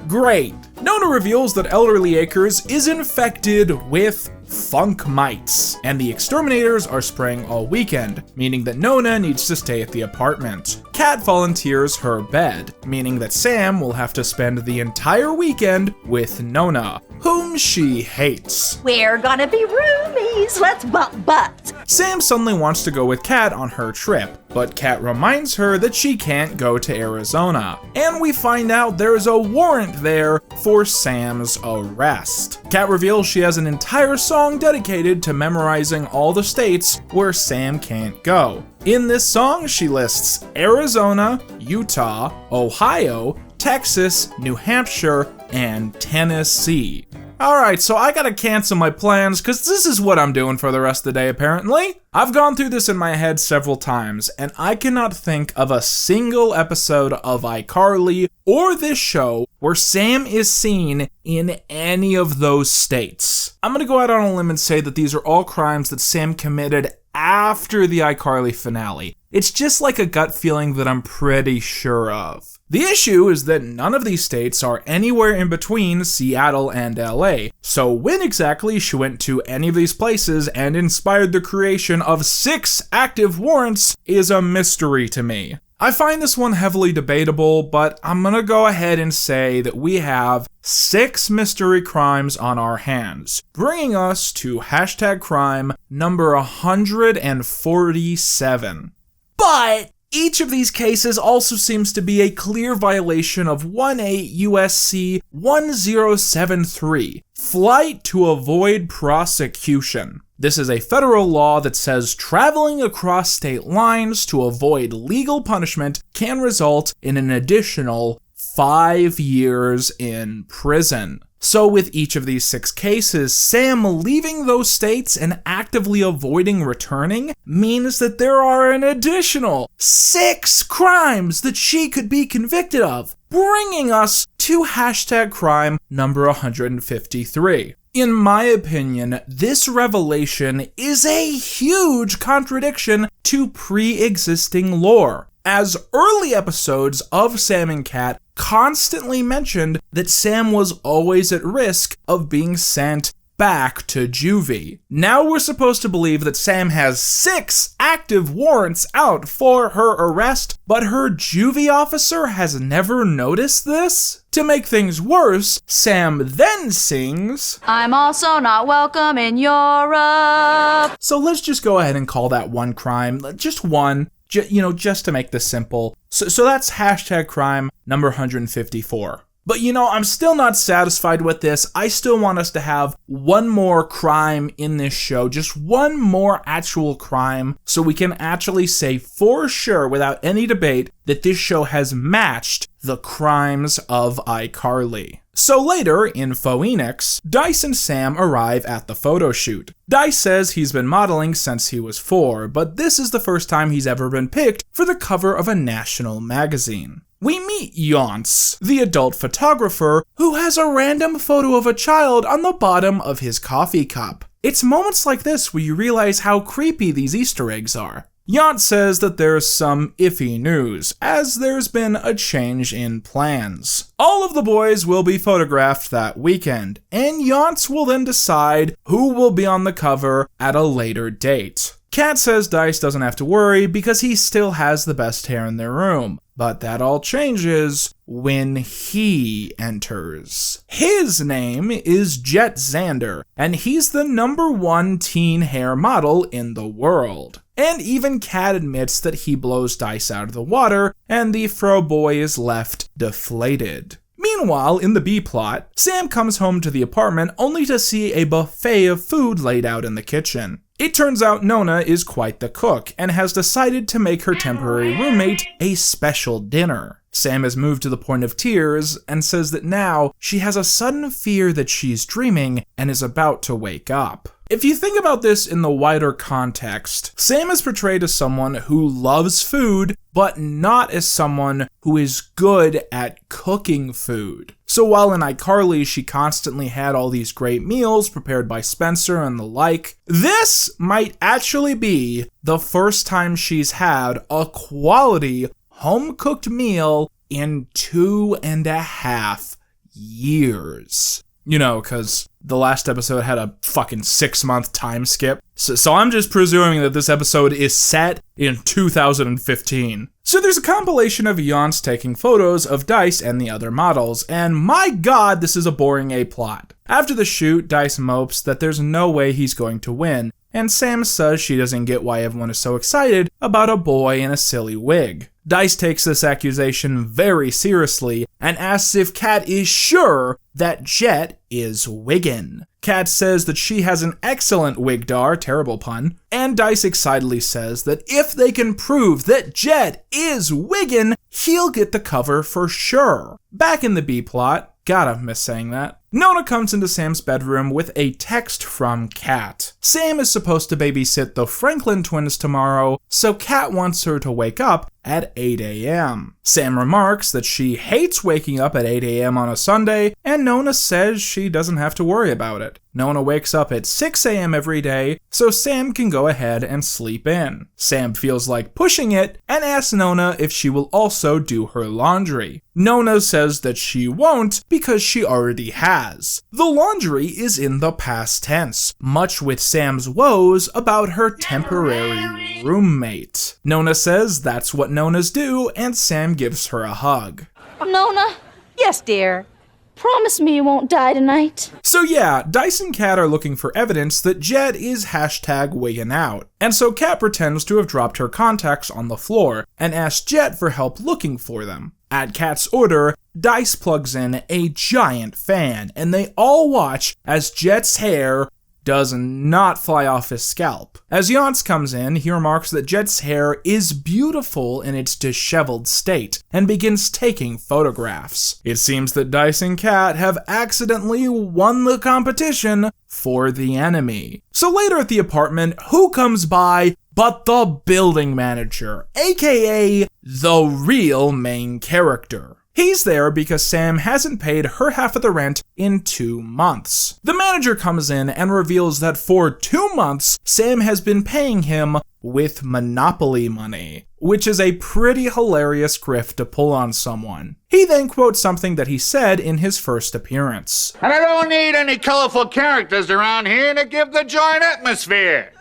A: Great. Nona reveals that Elderly Acres is infected with funk mites, and the exterminators are spraying all weekend, meaning that Nona needs to stay at the apartment. Kat volunteers her bed, meaning that Sam will have to spend the entire weekend with Nona, whom she hates.
Q: We're gonna be roomies, let's bump butts.
A: Sam suddenly wants to go with Kat on her trip, but Kat reminds her that she can't go to Arizona, and we find out there's a warrant there for Sam's arrest. Kat reveals she has an entire song dedicated to memorizing all the states where Sam can't go. In this song, she lists Arizona, Utah, Ohio, Texas, New Hampshire, and Tennessee. Alright, so I gotta cancel my plans because this is what I'm doing for the rest of the day apparently. I've gone through this in my head several times, and I cannot think of a single episode of iCarly or this show where Sam is seen in any of those states. I'm gonna go out on a limb and say that these are all crimes that Sam committed after the iCarly finale. It's just like a gut feeling that I'm pretty sure of. The issue is that none of these states are anywhere in between Seattle and LA, so when exactly she went to any of these places and inspired the creation of 6 active warrants is a mystery to me. I find this one heavily debatable, but I'm gonna go ahead and say that we have 6 mystery crimes on our hands, bringing us to hashtag crime number 147. But each of these cases also seems to be a clear violation of 18 USC 1073, flight to avoid prosecution. This is a federal law that says traveling across state lines to avoid legal punishment can result in an additional 5 years in prison. So with each of these 6 cases, Sam leaving those states and actively avoiding returning means that there are an additional 6 crimes that she could be convicted of, bringing us to hashtag crime number 153. In my opinion, this revelation is a huge contradiction to pre-existing lore, as early episodes of Sam and Kat constantly mentioned that Sam was always at risk of being sent back to juvie. Now we're supposed to believe that Sam has 6 active warrants out for her arrest, but her juvie officer has never noticed this? To make things worse, Sam then sings,
H: I'm also not welcome in Europe.
A: So let's just go ahead and call that one crime, just one. Just to make this simple. So that's hashtag crime number 154. But I'm still not satisfied with this. I still want us to have one more crime in this show, just one more actual crime, so we can actually say for sure, without any debate, that this show has matched the crimes of iCarly. So later, in Phoenix, Dice and Sam arrive at the photo shoot. Dice says he's been modeling since he was 4, but this is the first time he's ever been picked for the cover of a national magazine. We meet Yance, the adult photographer, who has a random photo of a child on the bottom of his coffee cup. It's moments like this where you realize how creepy these Easter eggs are. Yance says that there's some iffy news, as there's been a change in plans. All of the boys will be photographed that weekend, and Yance will then decide who will be on the cover at a later date. Kat says Dice doesn't have to worry because he still has the best hair in their room, but that all changes when he enters. His name is Jet Xander, and he's the #1 teen hair model in the world.
E: and even Kat admits that he blows Dice out of the water, and the fro boy is left deflated. Meanwhile, in the B-plot, Sam comes home to the apartment only to see a buffet of food laid out in the kitchen. It turns out Nona is quite the cook and has decided to make her temporary roommate a special dinner. Sam is moved to the point of tears and says that now she has a sudden fear that she's dreaming and is about to wake up. If you think about this in the wider context, Sam is portrayed as someone who loves food, but not as someone who is good at cooking food. So while in iCarly she constantly had all these great meals prepared by Spencer and the like, this might actually be the first time she's had a quality home-cooked meal in 2.5 years. You know, because the last episode had a fucking 6-month time skip. So I'm just presuming that this episode is set in 2015. So there's a compilation of Yonce taking photos of Dice and the other models, and my god, this is a boring A-plot. After the shoot, Dice mopes that there's no way he's going to win, and Sam says she doesn't get why everyone is so excited about a boy in a silly wig. Dice takes this accusation very seriously and asks if Kat is sure that Jet is wiggin'. Kat says that she has an excellent wigdar, terrible pun, and Dice excitedly says that if they can prove that Jet is wiggin', he'll get the cover for sure. Back in the B-plot, gotta miss saying that, Nona comes into Sam's bedroom with a text from Kat. Sam is supposed to babysit the Franklin twins tomorrow, so Kat wants her to wake up at 8 a.m. Sam remarks that she hates waking up at 8 a.m. on a Sunday, and Nona says she doesn't have to worry about it. Nona wakes up at 6 a.m. every day, so Sam can go ahead and sleep in. Sam feels like pushing it and asks Nona if she will also do her laundry. Nona says that she won't because she already has. The laundry is in the past tense, much with Sam's woes about her temporary roommate. Nona says that's what Nonas do, and Sam gives her a hug.
R: Nona?
Q: Yes, dear.
R: Promise me you won't die tonight.
E: So yeah, Dice and Kat are looking for evidence that Jet is #wiggin' out. And so Kat pretends to have dropped her contacts on the floor and asks Jet for help looking for them. At Kat's order, Dice plugs in a giant fan, and they all watch as Jet's hair does not fly off his scalp. As Yonce comes in, he remarks that Jet's hair is beautiful in its disheveled state, and begins taking photographs. It seems that Dice and Kat have accidentally won the competition for the enemy. So later at the apartment, who comes by but the building manager, aka the real main character. He's there because Sam hasn't paid her half of the rent in 2 months. The manager comes in and reveals that for 2 months, Sam has been paying him with Monopoly money, which is a pretty hilarious grift to pull on someone. He then quotes something that he said in his first appearance.
L: And I don't need any colorful characters around here to give the joint atmosphere.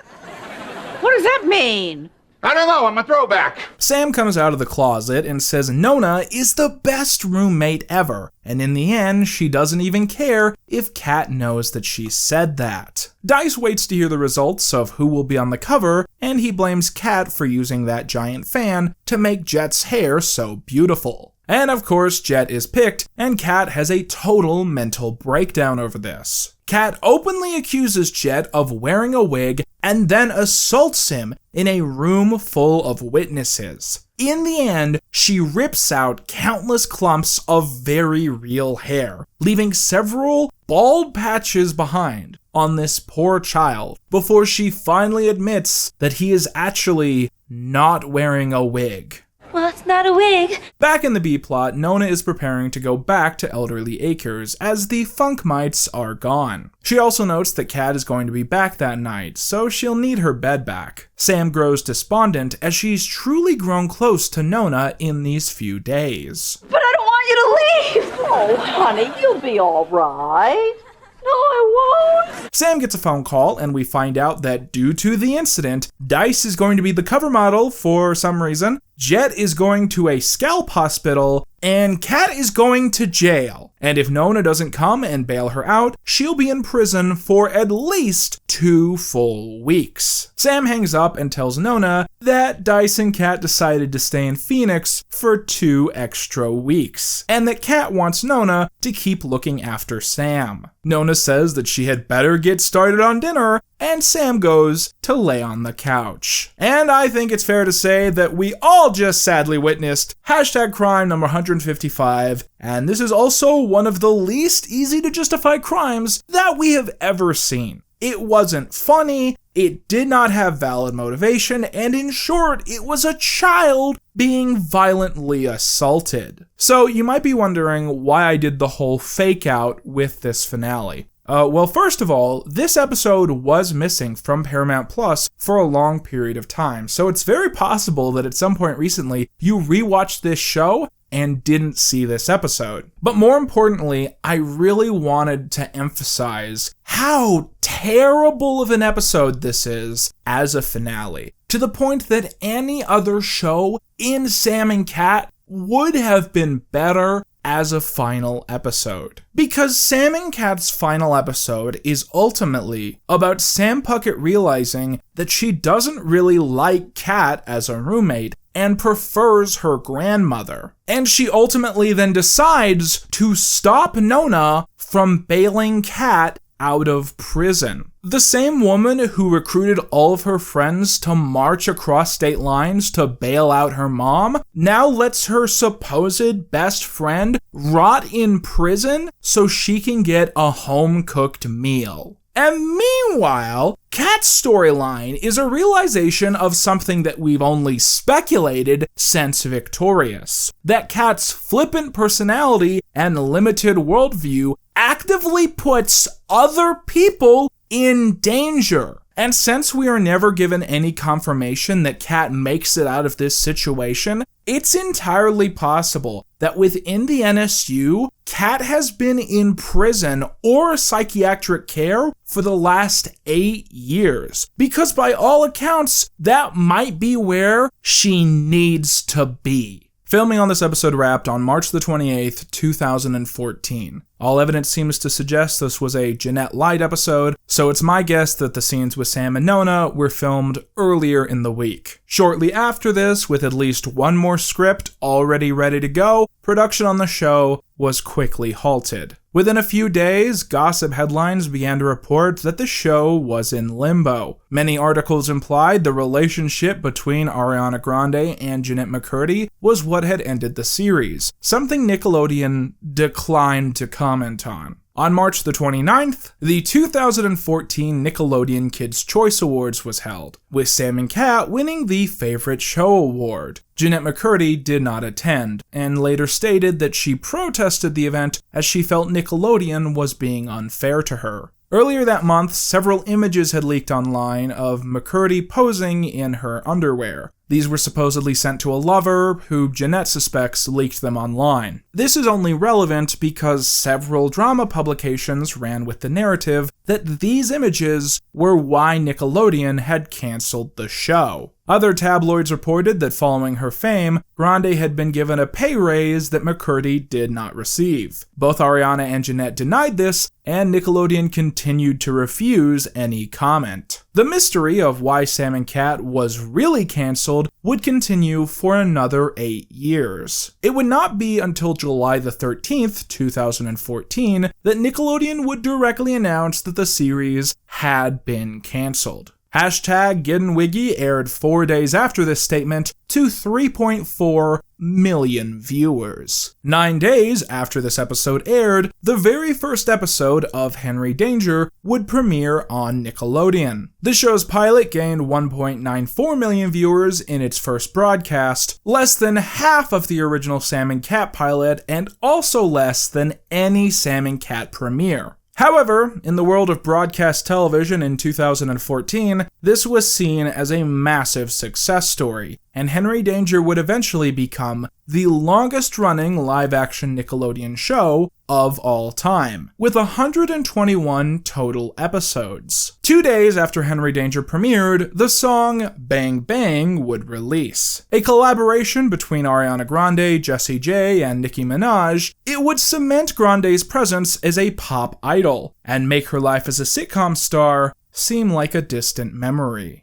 Q: What does that mean?
L: I don't know, I'm a throwback.
E: Sam comes out of the closet and says Nona is the best roommate ever, and in the end, she doesn't even care if Kat knows that she said that. Dice waits to hear the results of who will be on the cover, and he blames Kat for using that giant fan to make Jet's hair so beautiful. And of course, Jet is picked, and Kat has a total mental breakdown over this. Kat openly accuses Jet of wearing a wig and then assaults him in a room full of witnesses. In the end, she rips out countless clumps of very real hair, leaving several bald patches behind on this poor child before she finally admits that he is actually not wearing a wig.
B: Well, it's not a wig.
E: Back in the B-plot, Nona is preparing to go back to Elderly Acres as the funk mites are gone. She also notes that Kat is going to be back that night, so she'll need her bed back. Sam grows despondent as she's truly grown close to Nona in these few days.
Q: But I don't want you to leave. Oh, honey, you'll be all right. No, I won't.
E: Sam gets a phone call, and we find out that due to the incident, Dice is going to be the cover model for some reason. Jet is going to a scalp hospital, and Kat is going to jail. And if Nona doesn't come and bail her out, she'll be in prison for at least 2 full weeks. Sam hangs up and tells Nona that Dice and Kat decided to stay in Phoenix for 2 extra weeks, and that Kat wants Nona to keep looking after Sam. Nona says that she had better get started on dinner, and Sam goes to lay on the couch. And I think it's fair to say that we all just sadly witnessed #crime number 155, and this is also one of the least easy to justify crimes that we have ever seen. It wasn't funny, it did not have valid motivation, and in short, it was a child being violently assaulted. So you might be wondering why I did the whole fake out with this finale. Well, first of all, this episode was missing from Paramount Plus for a long period of time, so it's very possible that at some point recently you rewatched this show and didn't see this episode. But more importantly, I really wanted to emphasize how terrible of an episode this is as a finale, to the point that any other show in Sam and Cat would have been better as a final episode. Because Sam and Cat's final episode is ultimately about Sam Puckett realizing that she doesn't really like Cat as a roommate and prefers her grandmother. And she ultimately then decides to stop Nona from bailing Cat out of prison. The same woman who recruited all of her friends to march across state lines to bail out her mom now lets her supposed best friend rot in prison so she can get a home-cooked meal. And meanwhile, Kat's storyline is a realization of something that we've only speculated since Victorious. That Kat's flippant personality and limited worldview actively puts other people in danger. And since we are never given any confirmation that Kat makes it out of this situation, it's entirely possible that within the NSU, Kat has been in prison or psychiatric care for the last 8 years. Because by all accounts, that might be where she needs to be. Filming on this episode wrapped on March the 28th, 2014. All evidence seems to suggest this was a Jeanette Light episode, so it's my guess that the scenes with Sam and Nona were filmed earlier in the week. Shortly after this, with at least one more script already ready to go, production on the show was quickly halted. Within a few days, gossip headlines began to report that the show was in limbo. Many articles implied the relationship between Ariana Grande and Jeanette McCurdy was what had ended the series, something Nickelodeon declined to comment on. On March the 29th, the 2014 Nickelodeon Kids' Choice Awards was held, with Sam and Cat winning the Favorite Show Award. Jeanette McCurdy did not attend, and later stated that she protested the event as she felt Nickelodeon was being unfair to her. Earlier that month, several images had leaked online of McCurdy posing in her underwear. These were supposedly sent to a lover, who Jeanette suspects leaked them online. This is only relevant because several drama publications ran with the narrative that these images were why Nickelodeon had canceled the show. Other tabloids reported that following her fame, Grande had been given a pay raise that McCurdy did not receive. Both Ariana and Jeanette denied this, and Nickelodeon continued to refuse any comment. The mystery of why Sam and Cat was really canceled would continue for another 8 years. It would not be until July the 13th, 2014, that Nickelodeon would directly announce that the series had been canceled. #GettinWiggy aired 4 days after this statement to 3.4 million viewers. 9 days after this episode aired, the very first episode of Henry Danger would premiere on Nickelodeon. The show's pilot gained 1.94 million viewers in its first broadcast, less than half of the original Sam and Cat pilot, and also less than any Sam and Cat premiere. However, in the world of broadcast television in 2014, this was seen as a massive success story, and Henry Danger would eventually become the longest-running live-action Nickelodeon show
A: of all time, with 121 total episodes. 2 days after Henry Danger premiered, the song Bang Bang would release. A collaboration between Ariana Grande, Jessie J, and Nicki Minaj, it would cement Grande's presence as a pop idol, and make her life as a sitcom star seem like a distant memory.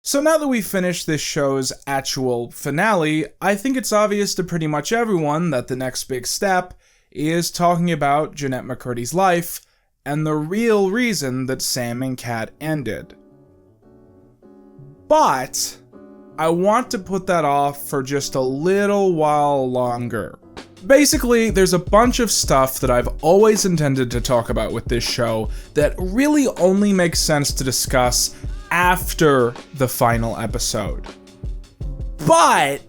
A: So now that we've finished this show's actual finale, I think it's obvious to pretty much everyone that the next big step is talking about Jennette McCurdy's life and the real reason that Sam and Cat ended. But I want to put that off for just a little while longer. Basically, there's a bunch of stuff that I've always intended to talk about with this show that really only makes sense to discuss after the final episode. But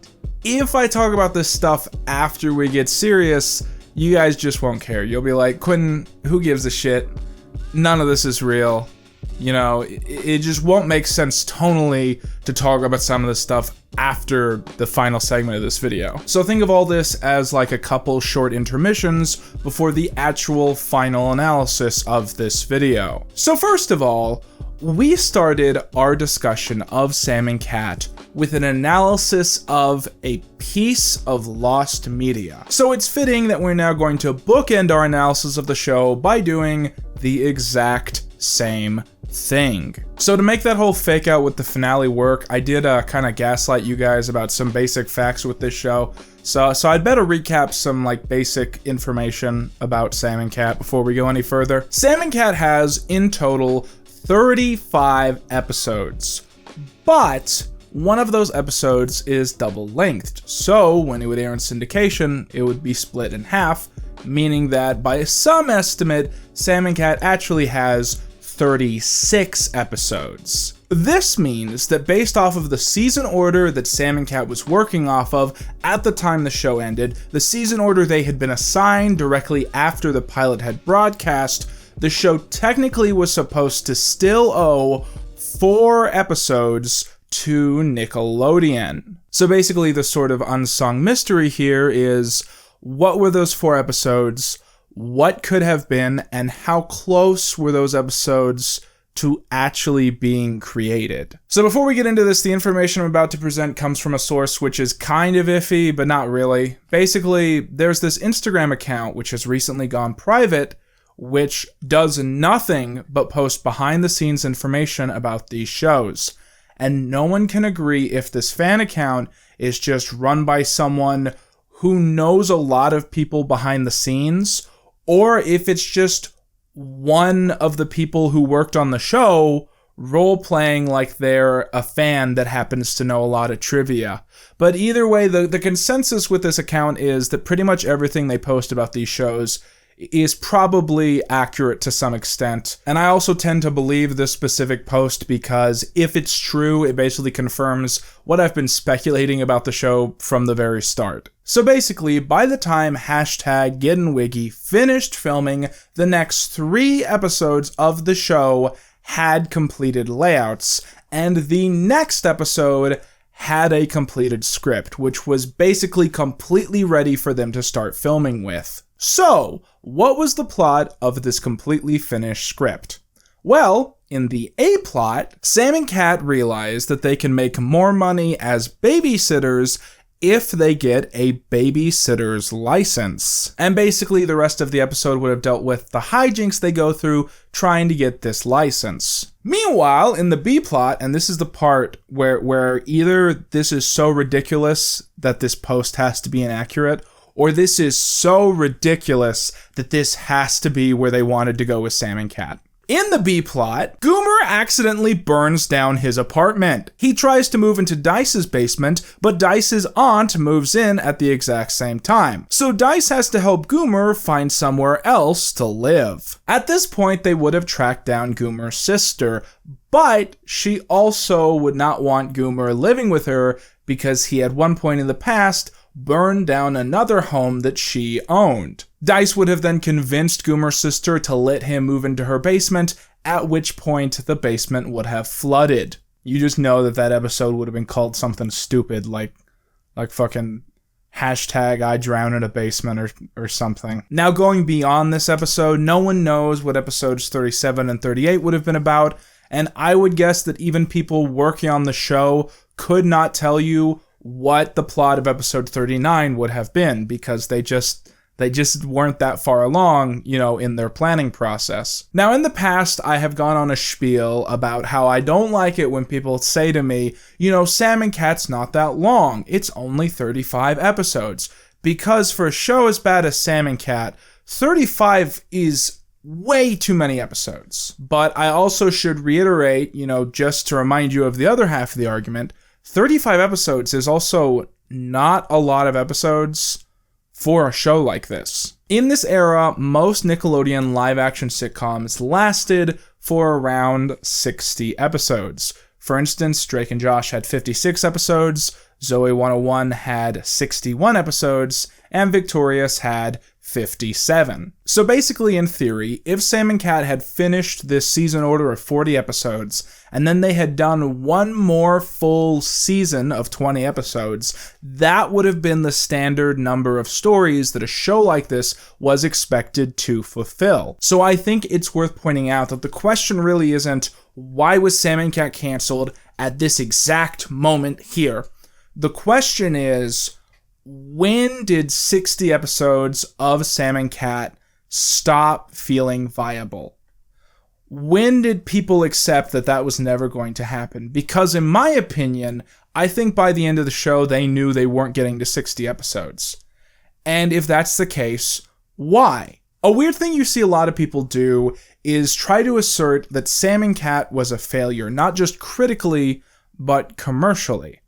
A: if I talk about this stuff after we get serious, you guys just won't care. You'll be like, Quinton, who gives a shit? None of this is real. You know, it just won't make sense tonally to talk about some of this stuff after the final segment of this video. So think of all this as like a couple short intermissions before the actual final analysis of this video. So first of all, we started our discussion of Sam and Cat with an analysis of a piece of lost media. So it's fitting that we're now going to bookend our analysis of the show by doing the exact same thing. So to make that whole fake out with the finale work, I did kind of gaslight you guys about some basic facts with this show. So I'd better recap some like basic information about Sam and Cat before we go any further. Sam and Cat has in total 35 episodes, but one of those episodes is double-lengthed, so when it would air in syndication, it would be split in half, meaning that by some estimate, Sam and Cat actually has 36 episodes. This means that based off of the season order that Sam and Cat was working off of at the time the show ended, the season order they had been assigned directly after the pilot had broadcast, the show technically was supposed to still owe 4 episodes to Nickelodeon. So basically the sort of unsung mystery here is, what were those 4 episodes, what could have been, and how close were those episodes to actually being created? So before we get into this, the information I'm about to present comes from a source which is kind of iffy, but not really. Basically, there's this Instagram account which has recently gone private, which does nothing but post behind-the-scenes information about these shows. And no one can agree if this fan account is just run by someone who knows a lot of people behind the scenes, or if it's just one of the people who worked on the show role-playing like they're a fan that happens to know a lot of trivia. But either way, the consensus with this account is that pretty much everything they post about these shows is probably accurate to some extent. And I also tend to believe this specific post because if it's true, it basically confirms what I've been speculating about the show from the very start. So basically, by the time #GettinWiggy finished filming, the next 3 episodes of the show had completed layouts, and the next episode had a completed script, which was basically completely ready for them to start filming with. So, what was the plot of this completely finished script? Well, in the A plot, Sam and Cat realize that they can make more money as babysitters if they get a babysitter's license. And basically the rest of the episode would have dealt with the hijinks they go through trying to get this license. Meanwhile, in the B plot, and this is the part where either this is so ridiculous that this post has to be inaccurate, or this is so ridiculous that this has to be where they wanted to go with Sam and Cat. In the B plot, Goomer accidentally burns down his apartment. He tries to move into Dice's basement, but Dice's aunt moves in at the exact same time. So Dice has to help Goomer find somewhere else to live. At this point, they would have tracked down Goomer's sister, but she also would not want Goomer living with her because he at one point in the past burned down another home that she owned. Dice would have then convinced Goomer's sister to let him move into her basement, at which point the basement would have flooded. You just know that episode would have been called something stupid like fucking
E: Hashtag I drown in a basement or something. Now, going beyond this episode, no one knows what episodes 37 and 38 would have been about, and I would guess that even people working on the show could not tell you what the plot of episode 39 would have been, because they just weren't that far along, in their planning process. Now, in the past, I have gone on a spiel about how I don't like it when people say to me, Sam and Cat's not that long. It's only 35 episodes. Because for a show as bad as Sam and Cat, 35 is way too many episodes. But I also should reiterate, just to remind you of the other half of the argument, 35 episodes is also not a lot of episodes for a show like this. In this era, most Nickelodeon live-action sitcoms lasted for around 60 episodes. For instance, Drake and Josh had 56 episodes, Zoey 101 had 61 episodes, and Victorious had 57. So basically, in theory, if Sam and Cat had finished this season order of 40 episodes, and then they had done one more full season of 20 episodes, that would have been the standard number of stories that a show like this was expected to fulfill. So I think it's worth pointing out that the question really isn't, why was Sam and Cat canceled at this exact moment here? The question is, when did 60 episodes of Sam and Cat stop feeling viable? When did people accept that that was never going to happen? Because in my opinion, I think by the end of the show, they knew they weren't getting to 60 episodes. And if that's the case, why? A weird thing you see a lot of people do is try to assert that Sam and Cat was a failure, not just critically, but commercially.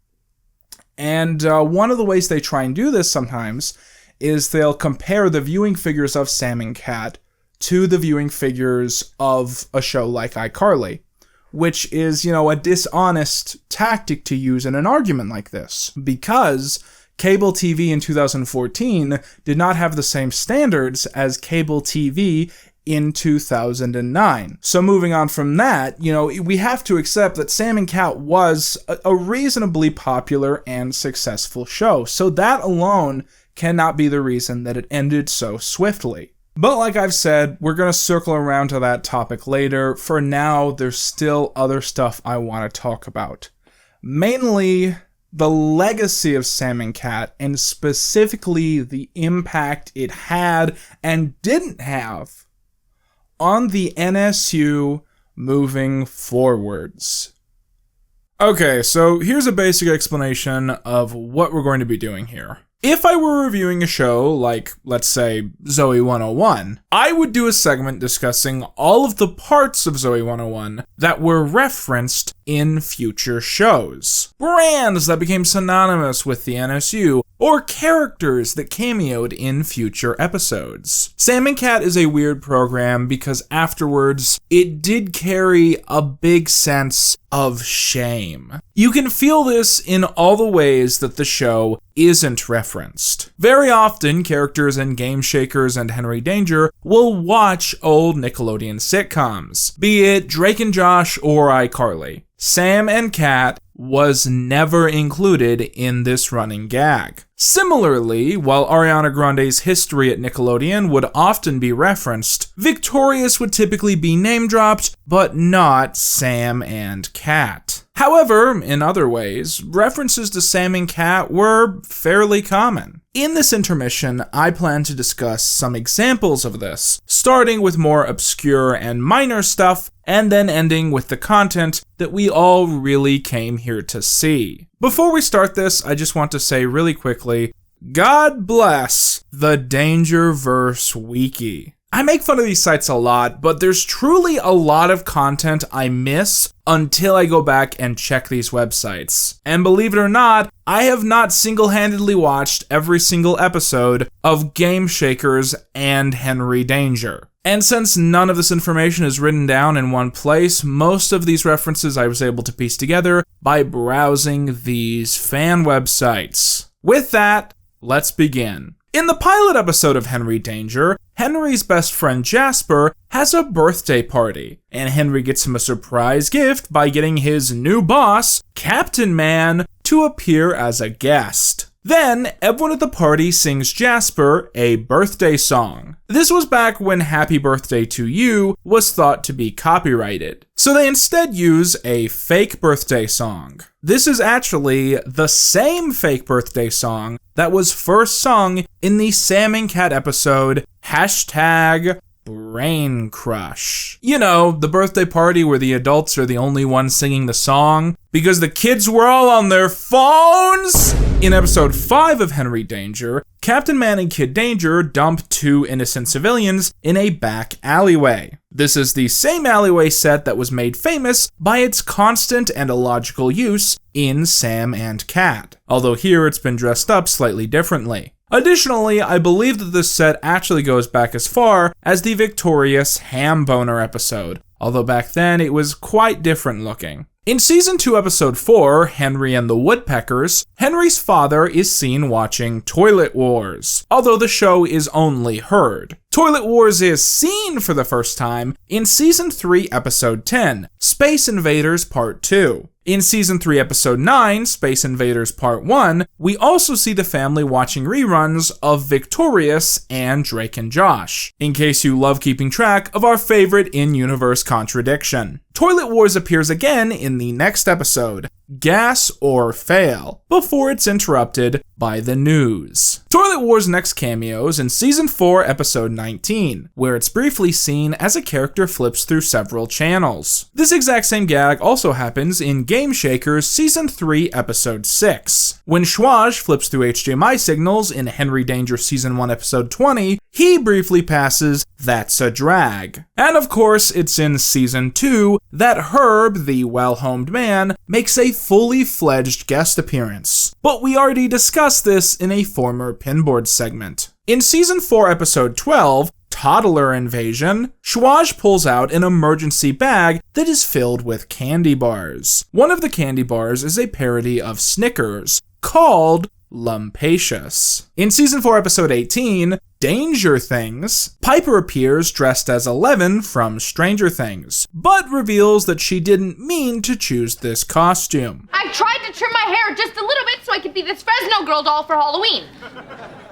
E: And one of the ways they try and do this sometimes is they'll compare the viewing figures of Sam and Cat to the viewing figures of a show like iCarly, which is, a dishonest tactic to use in an argument like this, because cable TV in 2014 did not have the same standards as cable TV in 2009. So moving on from that, we have to accept that Sam and Cat was a reasonably popular and successful show. So that alone cannot be the reason that it ended so swiftly. But like I've said, we're going to circle around to that topic later. For now, there's still other stuff I want to talk about. Mainly the legacy of Sam and Cat, and specifically the impact it had and didn't have on the NSU moving forwards. Okay, so here's a basic explanation of what we're going to be doing here. If I were reviewing a show like, let's say, Zoey 101, I would do a segment discussing all of the parts of Zoey 101 that were referenced in future shows. Brands that became synonymous with the NSU, or characters that cameoed in future episodes. Sam and Cat is a weird program because afterwards, it did carry a big sense of shame. You can feel this in all the ways that the show isn't referenced. Very often, characters in Game Shakers and Henry Danger will watch old Nickelodeon sitcoms, be it Drake and Josh or iCarly. Sam and Cat was never included in this running gag. Similarly, while Ariana Grande's history at Nickelodeon would often be referenced, Victorious would typically be name-dropped, but not Sam and Cat. However, in other ways, references to Sam and Cat were fairly common. In this intermission, I plan to discuss some examples of this, starting with more obscure and minor stuff, and then ending with the content that we all really came here to see. Before we start this, I just want to say really quickly, God bless the Dangerverse Wiki. I make fun of these sites a lot, but there's truly a lot of content I miss until I go back and check these websites. And believe it or not, I have not single-handedly watched every single episode of Game Shakers and Henry Danger. And since none of this information is written down in one place, most of these references I was able to piece together by browsing these fan websites. With that, let's begin. In the pilot episode of Henry Danger, Henry's best friend Jasper has a birthday party, and Henry gets him a surprise gift by getting his new boss, Captain Man, to appear as a guest. Then, everyone at the party sings Jasper a birthday song. This was back when Happy Birthday to You was thought to be copyrighted, so they instead use a fake birthday song. This is actually the same fake birthday song that was first sung in the Sam and Cat episode Brain Crush. You know, the birthday party where the adults are the only ones singing the song because the kids were all on their phones. In episode 5 of Henry Danger, Captain Man and Kid Danger dump 2 innocent civilians in a back alleyway. This is the same alleyway set that was made famous by its constant and illogical use in Sam and Cat, although here it's been dressed up slightly differently. Additionally, I believe that this set actually goes back as far as the victorious Ham Boner episode, although back then it was quite different looking. In Season 2, Episode 4, Henry and the Woodpeckers, Henry's father is seen watching Toilet Wars, although the show is only heard. Toilet Wars is seen for the first time in Season 3, Episode 10, Space Invaders Part 2. In Season 3, Episode 9, Space Invaders Part 1, we also see the family watching reruns of Victorious and Drake and Josh, in case you love keeping track of our favorite in-universe contradiction. Toilet Wars appears again in the next episode, Gas or Fail, before it's interrupted by the news. Toilet Wars next cameos in Season 4, Episode 19, where it's briefly seen as a character flips through several channels. This exact same gag also happens in Game Shakers Season 3, Episode 6. When Schwaj flips through HDMI signals in Henry Danger Season 1, Episode 20, he briefly passes That's a Drag. And of course, it's in Season 2 that Herb, the well-homed man, makes a fully fledged guest appearance. But we already discussed this in a former Pinboard segment. In Season 4, Episode 12, Toddler Invasion, Schwaj pulls out an emergency bag that is filled with candy bars. One of the candy bars is a parody of Snickers, called Lumpacious. In Season 4, Episode 18, Danger Things, Piper appears dressed as Eleven from Stranger Things, but reveals that she didn't mean to choose this costume.
B: I tried to trim my hair just a little bit so I could be this Fresno girl doll for Halloween.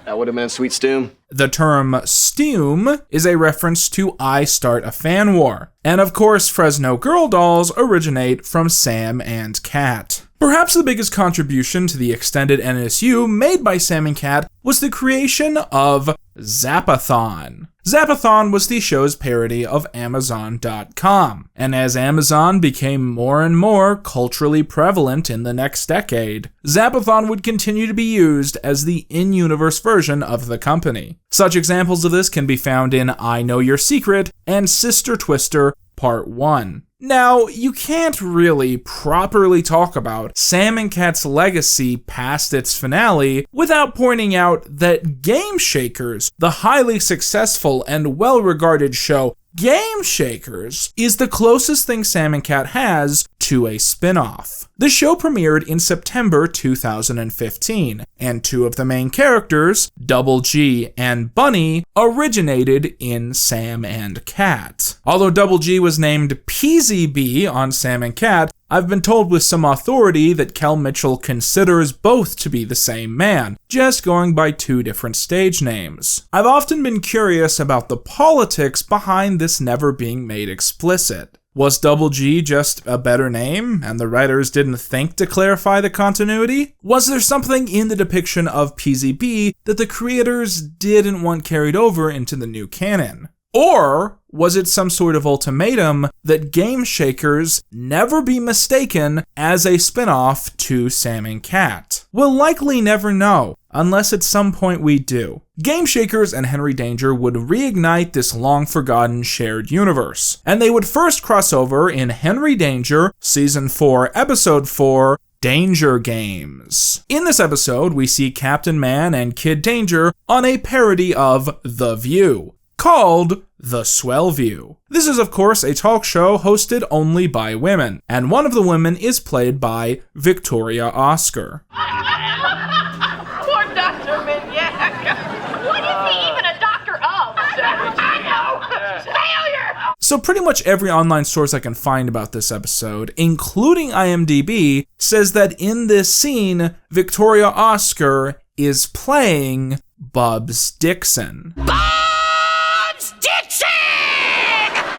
K: That would have been a sweet stoom.
E: The term stoom is a reference to I Start a Fan War. And of course, Fresno girl dolls originate from Sam and Cat. Perhaps the biggest contribution to the extended NSU made by Sam and Cat was the creation of Zapathon. Zapathon was the show's parody of Amazon.com, and as Amazon became more and more culturally prevalent in the next decade, Zapathon would continue to be used as the in-universe version of the company. Such examples of this can be found in I Know Your Secret and Sister Twister Part 1. Now, you can't really properly talk about Sam and Cat's legacy past its finale without pointing out that Game Shakers, the highly successful and well-regarded show Game Shakers, is the closest thing Sam and Cat has to a spin-off. The show premiered in September 2015, and 2 of the main characters, Double G and Bunny, originated in Sam and Cat. Although Double G was named PZB on Sam and Cat, I've been told with some authority that Kel Mitchell considers both to be the same man, just going by 2 different stage names. I've often been curious about the politics behind this never being made explicit. Was Double G just a better name, and the writers didn't think to clarify the continuity? Was there something in the depiction of PZB that the creators didn't want carried over into the new canon? Or was it some sort of ultimatum that Game Shakers never be mistaken as a spin-off to Sam and Cat? We'll likely never know, unless at some point we do. Game Shakers and Henry Danger would reignite this long-forgotten shared universe, and they would first cross over in Henry Danger, Season 4, Episode 4, Danger Games. In this episode, we see Captain Man and Kid Danger on a parody of The View, called The Swell View. This is, of course, a talk show hosted only by women, and one of the women is played by Victoria Oscar.
B: Poor Dr. Mignac. What is he even a doctor of? I know! Failure!
E: So pretty much every online source I can find about this episode, including IMDb, says that in this scene, Victoria Oscar is playing Bubs Dixon.
C: Bubs Dixon!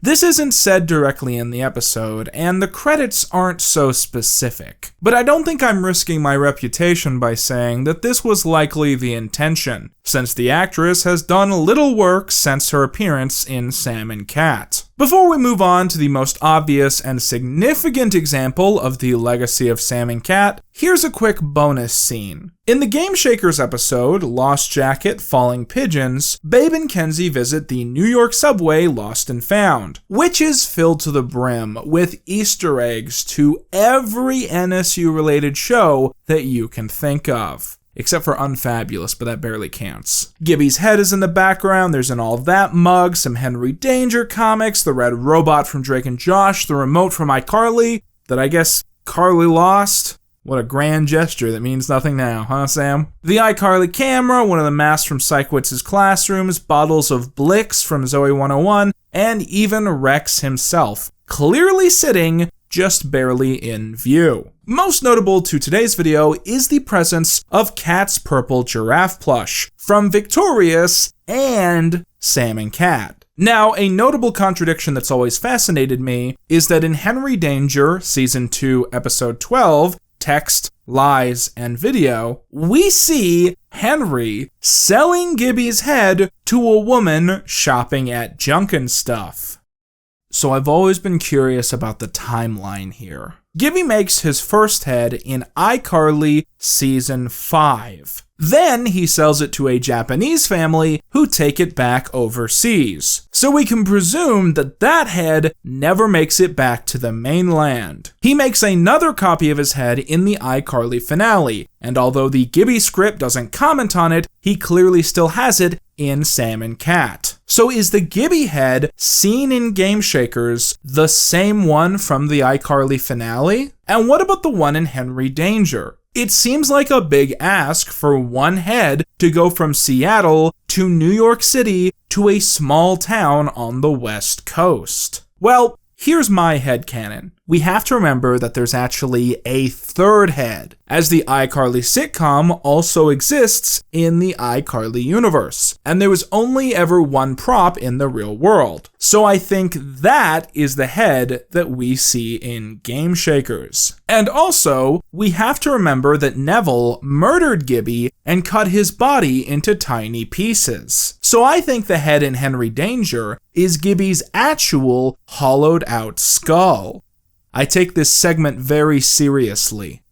E: This isn't said directly in the episode, and the credits aren't so specific. But I don't think I'm risking my reputation by saying that this was likely the intention, since the actress has done little work since her appearance in Sam and Cat. Before we move on to the most obvious and significant example of the legacy of Sam and Cat, here's a quick bonus scene. In the Game Shakers episode, Lost Jacket, Falling Pigeons, Babe and Kenzie visit the New York subway Lost and Found, which is filled to the brim with Easter eggs to every NSU-related show that you can think of. Except for Unfabulous, but that barely counts. Gibby's head is in the background, there's an All That mug, some Henry Danger comics, the red robot from Drake and Josh, the remote from iCarly, that I guess Carly lost. What a grand gesture that means nothing now, huh, Sam? The iCarly camera, one of the masks from Sykewitz's classrooms, bottles of Blix from Zoe 101, and even Rex himself, clearly sitting just barely in view. Most notable to today's video is the presence of Cat's purple giraffe plush from Victorious and Sam and Cat. Now, a notable contradiction that's always fascinated me is that in Henry Danger, Season 2, Episode 12, Text, Lies, and Video, we see Henry selling Gibby's head to a woman shopping at Junkin' Stuff. So I've always been curious about the timeline here. Gibby makes his first head in iCarly Season 5. Then he sells it to a Japanese family who take it back overseas. So we can presume that that head never makes it back to the mainland. He makes another copy of his head in the iCarly finale, and although the Gibby script doesn't comment on it, he clearly still has it in Sam and Cat. So is the Gibby head seen in Game Shakers the same one from the iCarly finale? And what about the one in Henry Danger? It seems like a big ask for one head to go from Seattle to New York City to a small town on the West Coast. Well, here's my headcanon. We have to remember that there's actually a third head, as the iCarly sitcom also exists in the iCarly universe, and there was only ever one prop in the real world. So I think that is the head that we see in Game Shakers. And also, we have to remember that Neville murdered Gibby and cut his body into tiny pieces. So I think the head in Henry Danger is Gibby's actual hollowed out skull. I take this segment very seriously.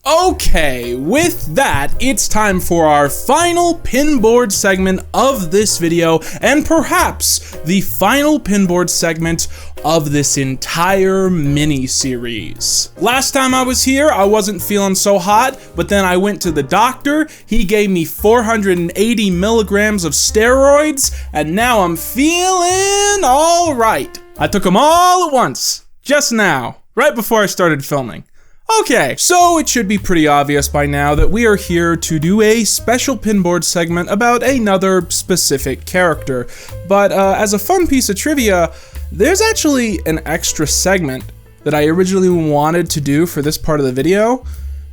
E: Okay, with that, it's time for our final pinboard segment of this video, and perhaps the final pinboard segment of this entire mini-series. Last time I was here, I wasn't feeling so hot, but then I went to the doctor, he gave me 480 milligrams of steroids, and now I'm feeling alright. I took them all at once. Just now, right before I started filming. Okay, so it should be pretty obvious by now that we are here to do a special pinboard segment about another specific character. But as a fun piece of trivia, there's actually an extra segment that I originally wanted to do for this part of the video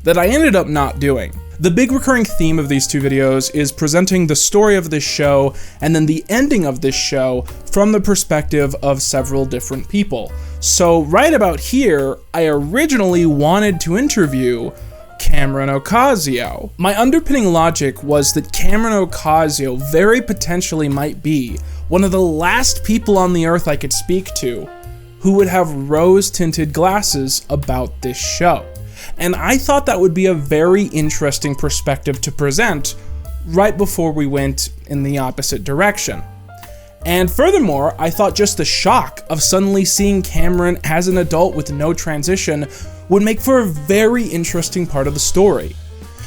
E: that I ended up not doing. The big recurring theme of these two videos is presenting the story of this show and then the ending of this show from the perspective of several different people. So right about here, I originally wanted to interview Cameron Ocasio. My underpinning logic was that Cameron Ocasio very potentially might be one of the last people on the earth I could speak to who would have rose-tinted glasses about this show. And I thought that would be a very interesting perspective to present right before we went in the opposite direction. And furthermore, I thought just the shock of suddenly seeing Cameron as an adult with no transition would make for a very interesting part of the story.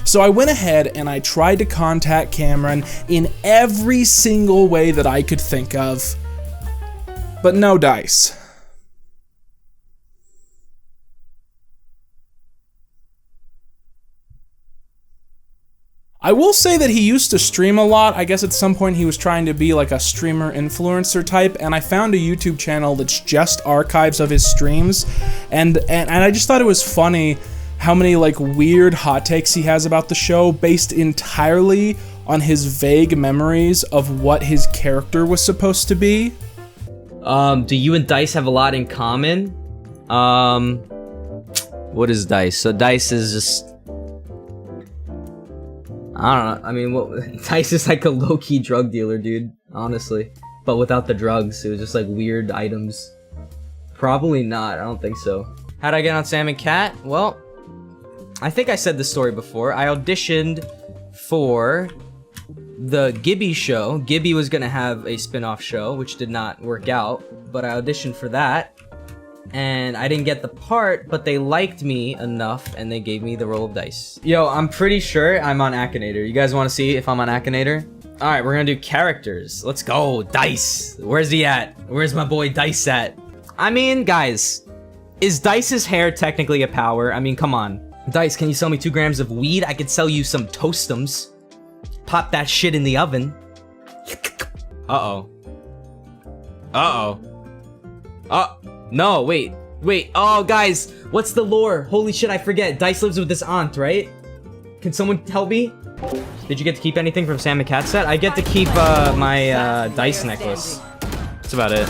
E: So I went ahead and I tried to contact Cameron in every single way that I could think of, but no dice. I will say that he used to stream a lot. I guess at some point he was trying to be like a streamer influencer type, and I found a YouTube channel that's just archives of his streams, and I just thought it was funny how many like weird hot takes he has about the show based entirely on his vague memories of what his character was supposed to be.
T: Do you and Dice have a lot in common? What is Dice? So Dice is just... I don't know. I mean, Dice is like a low-key drug dealer, dude. Honestly. But without the drugs. It was just like weird items. Probably not. I don't think so. How'd I get on Sam and Cat? Well, I think I said this story before. I auditioned for the Gibby show. Gibby was gonna have a spin-off show, which did not work out. But I auditioned for that. And I didn't get the part, but they liked me enough and they gave me the role of Dice. Yo, I'm pretty sure I'm on Akinator. You guys want to see if I'm on Akinator? Alright, we're gonna do characters. Let's go, Dice. Where's he at? Where's my boy Dice at? I mean, guys, is Dice's hair technically a power? I mean, come on. Dice, can you sell me 2 grams of weed? I could sell you some Toastums. Pop that shit in the oven. Uh-oh. Uh-oh. No, wait. Oh, guys, what's the lore? Holy shit, I forget. Dice lives with this aunt, right? Can someone help me? Did you get to keep anything from Sam and Cat set? I get to keep my Dice necklace. That's about it.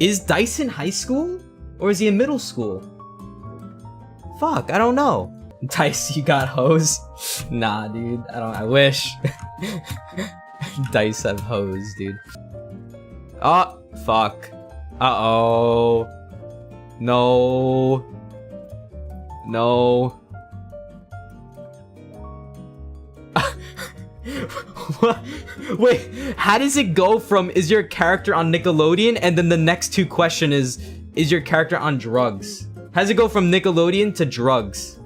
T: Is Dice in high school? Or is he in middle school? Fuck, I don't know. Dice, you got hoes? Nah, dude. I wish. Dice have hoes, dude. Oh, fuck. Uh-oh. No. No. What? Wait, how does it go from is your character on Nickelodeon and then the next 2 question is your character on drugs? How does it go from Nickelodeon to drugs?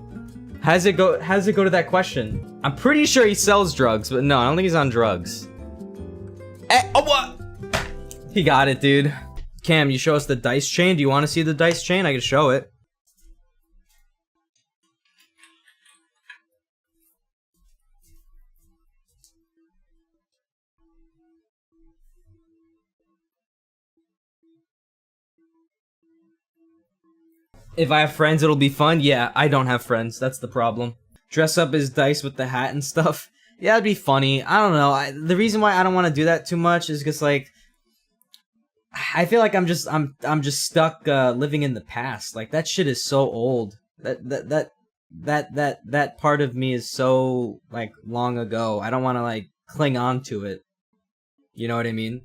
T: How does it go to that question? I'm pretty sure he sells drugs, but no, I don't think he's on drugs. Oh, what? He got it, dude. Cam, you show us the dice chain? Do you want to see the dice chain? I can show it. If I have friends, it'll be fun. Yeah, I don't have friends. That's the problem. Dress up as Dice with the hat and stuff. Yeah, it'd be funny. I don't know. The reason why I don't want to do that too much is because, like, I feel like I'm just stuck living in the past. Like, that shit is so old. That part of me is so, like, long ago. I don't want to, like, cling on to it. You know what I mean?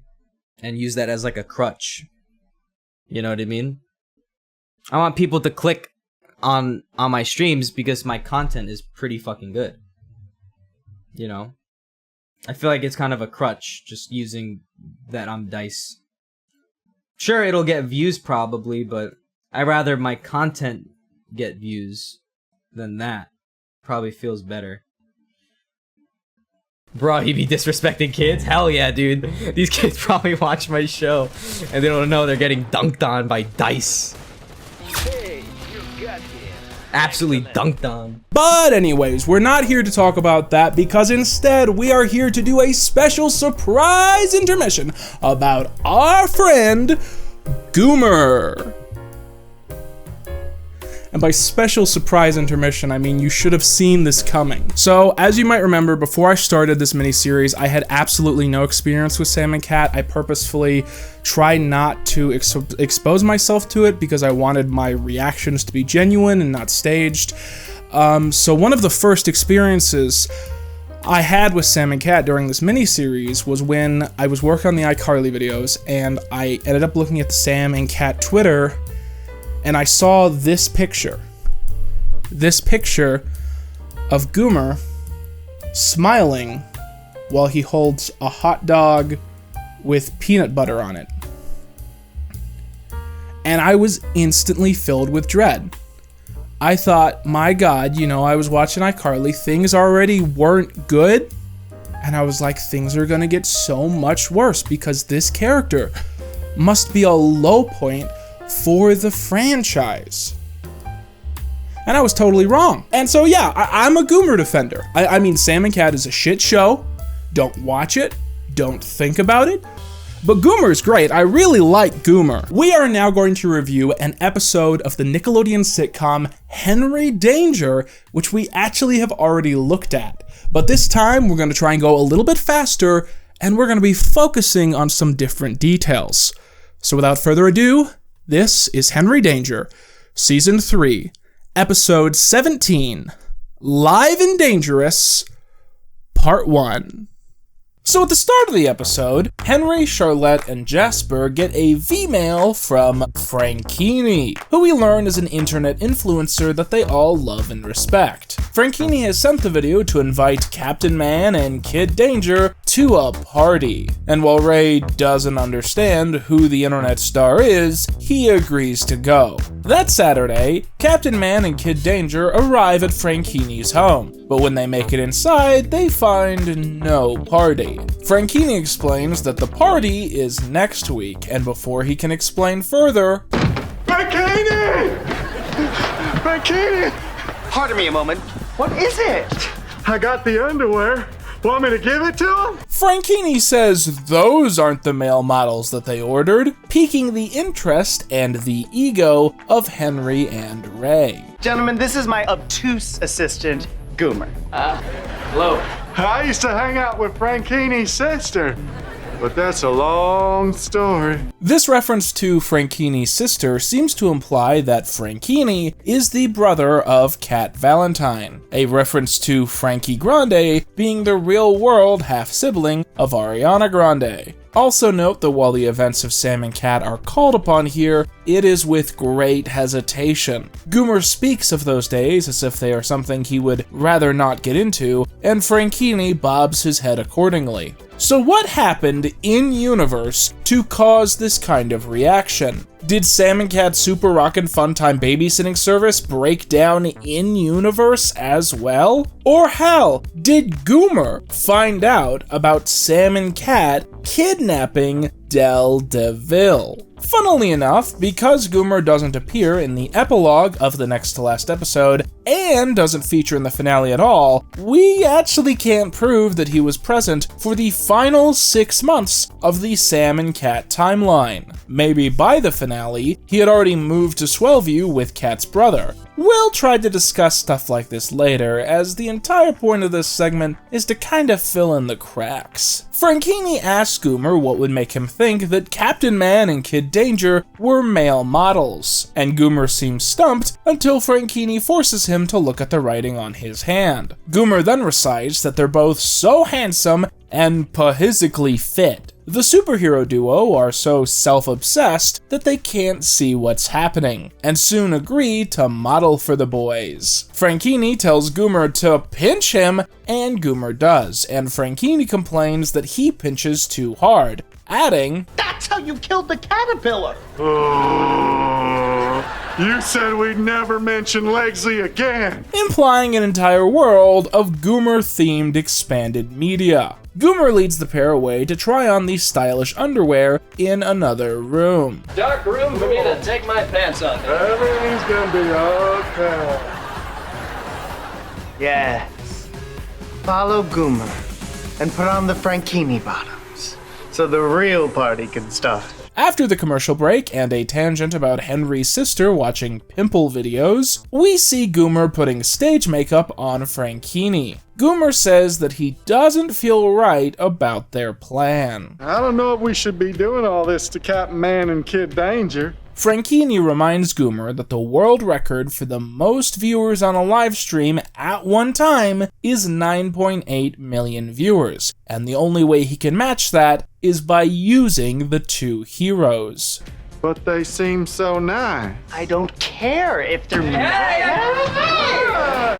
T: And use that as, like, a crutch. You know what I mean? I want people to click on my streams because my content is pretty fucking good. You know? I feel like it's kind of a crutch, just using that I'm Dice. Sure, it'll get views probably, but I'd rather my content get views than that. Probably feels better. Bro, he be disrespecting kids? Hell yeah, dude. These kids probably watch my show, and they don't know they're getting dunked on by Dice. Absolutely dunked on.
E: But anyways, we're not here to talk about that because instead we are here to do a special surprise intermission about our friend Goomer. And by special surprise intermission, I mean you should have seen this coming. So, as you might remember, before I started this miniseries, I had absolutely no experience with Sam and Cat. I purposefully tried not to expose myself to it because I wanted my reactions to be genuine and not staged. So one of the first experiences I had with Sam and Cat during this miniseries was when I was working on the iCarly videos, and I ended up looking at the Sam and Cat Twitter, and I saw this picture. This picture of Goomer smiling while he holds a hot dog with peanut butter on it. And I was instantly filled with dread. I thought, my God, you know, I was watching iCarly, things already weren't good, and I was like, things are gonna get so much worse because this character must be a low point for the franchise. and I was totally wrong. And so yeah, I'm a Goomer defender. I mean, Sam and Cat is a shit show. Don't watch it. Don't think about it. But Goomer is great. I really like Goomer. We are now going to review an episode of the Nickelodeon sitcom Henry Danger, which we actually have already looked at. But this time, we're going to try and go a little bit faster, and we're going to be focusing on some different details. So without further ado, this is Henry Danger, Season 3, Episode 17, Live and Dangerous, Part 1. So at the start of the episode, Henry, Charlotte, and Jasper get a V-mail from Frankini, who we learn is an internet influencer that they all love and respect. Frankini has sent the video to invite Captain Man and Kid Danger to a party, and while Ray doesn't understand who the internet star is, he agrees to go. That Saturday, Captain Man and Kid Danger arrive at Frankini's home, but when they make it inside, they find no party. Frankini explains that the party is next week, and before he can explain further...
D: Frankini! Frankini!
I: Pardon me a moment. What is it?
D: I got the underwear. Want me to give it to him?
E: Frankini says those aren't the male models that they ordered, piquing the interest and the ego of Henry and Ray.
I: Gentlemen, this is my obtuse assistant, Goomer. Hello.
D: I used to hang out with Frankini's sister, but that's a long story.
E: This reference to Frankini's sister seems to imply that Frankini is the brother of Cat Valentine, a reference to Frankie Grande being the real-world half-sibling of Ariana Grande. Also note that while the events of Sam and Cat are called upon here, it is with great hesitation. Goomer speaks of those days as if they are something he would rather not get into, and Frankini bobs his head accordingly. So what happened in-universe to cause this kind of reaction? Did Sam and Cat's Super Rockin' Fun Time babysitting service break down in-universe as well? Or hell, did Goomer find out about Sam and Cat kidnapping Del DeVille? Funnily enough, because Goomer doesn't appear in the epilogue of the next to last episode, and doesn't feature in the finale at all, we actually can't prove that he was present for the final 6 months of the Sam and Cat timeline. Maybe by the finale, he had already moved to Swellview with Cat's brother. We'll try to discuss stuff like this later, as the entire point of this segment is to kind of fill in the cracks. Frankini asks Goomer what would make him think that Captain Man and Kid Danger were male models, and Goomer seems stumped until Frankini forces him to look at the writing on his hand. Goomer then recites that they're both so handsome and physically fit. The superhero duo are so self-obsessed that they can't see what's happening, and soon agree to model for the boys. Frankini tells Goomer to pinch him, and Goomer does, and Frankini complains that he pinches too hard, adding,
I: "That's how you killed the caterpillar!"
D: You said we'd never mention Legsley again!
E: Implying an entire world of Goomer-themed expanded media. Goomer leads the pair away to try on the stylish underwear in another room.
G: Dark room for me to take my pants off.
D: Everything's gonna be okay.
I: Yes. Follow Goomer and put on the Frankini bottoms so the real party can start.
E: After the commercial break and a tangent about Henry's sister watching pimple videos, we see Goomer putting stage makeup on Frankini. Goomer says that he doesn't feel right about their plan.
D: I don't know if we should be doing all this to Captain Man and Kid Danger.
E: Frankini reminds Goomer that the world record for the most viewers on a live stream at one time is 9.8 million viewers, and the only way he can match that is by using the two heroes.
D: But they seem so nice.
I: I don't care if they're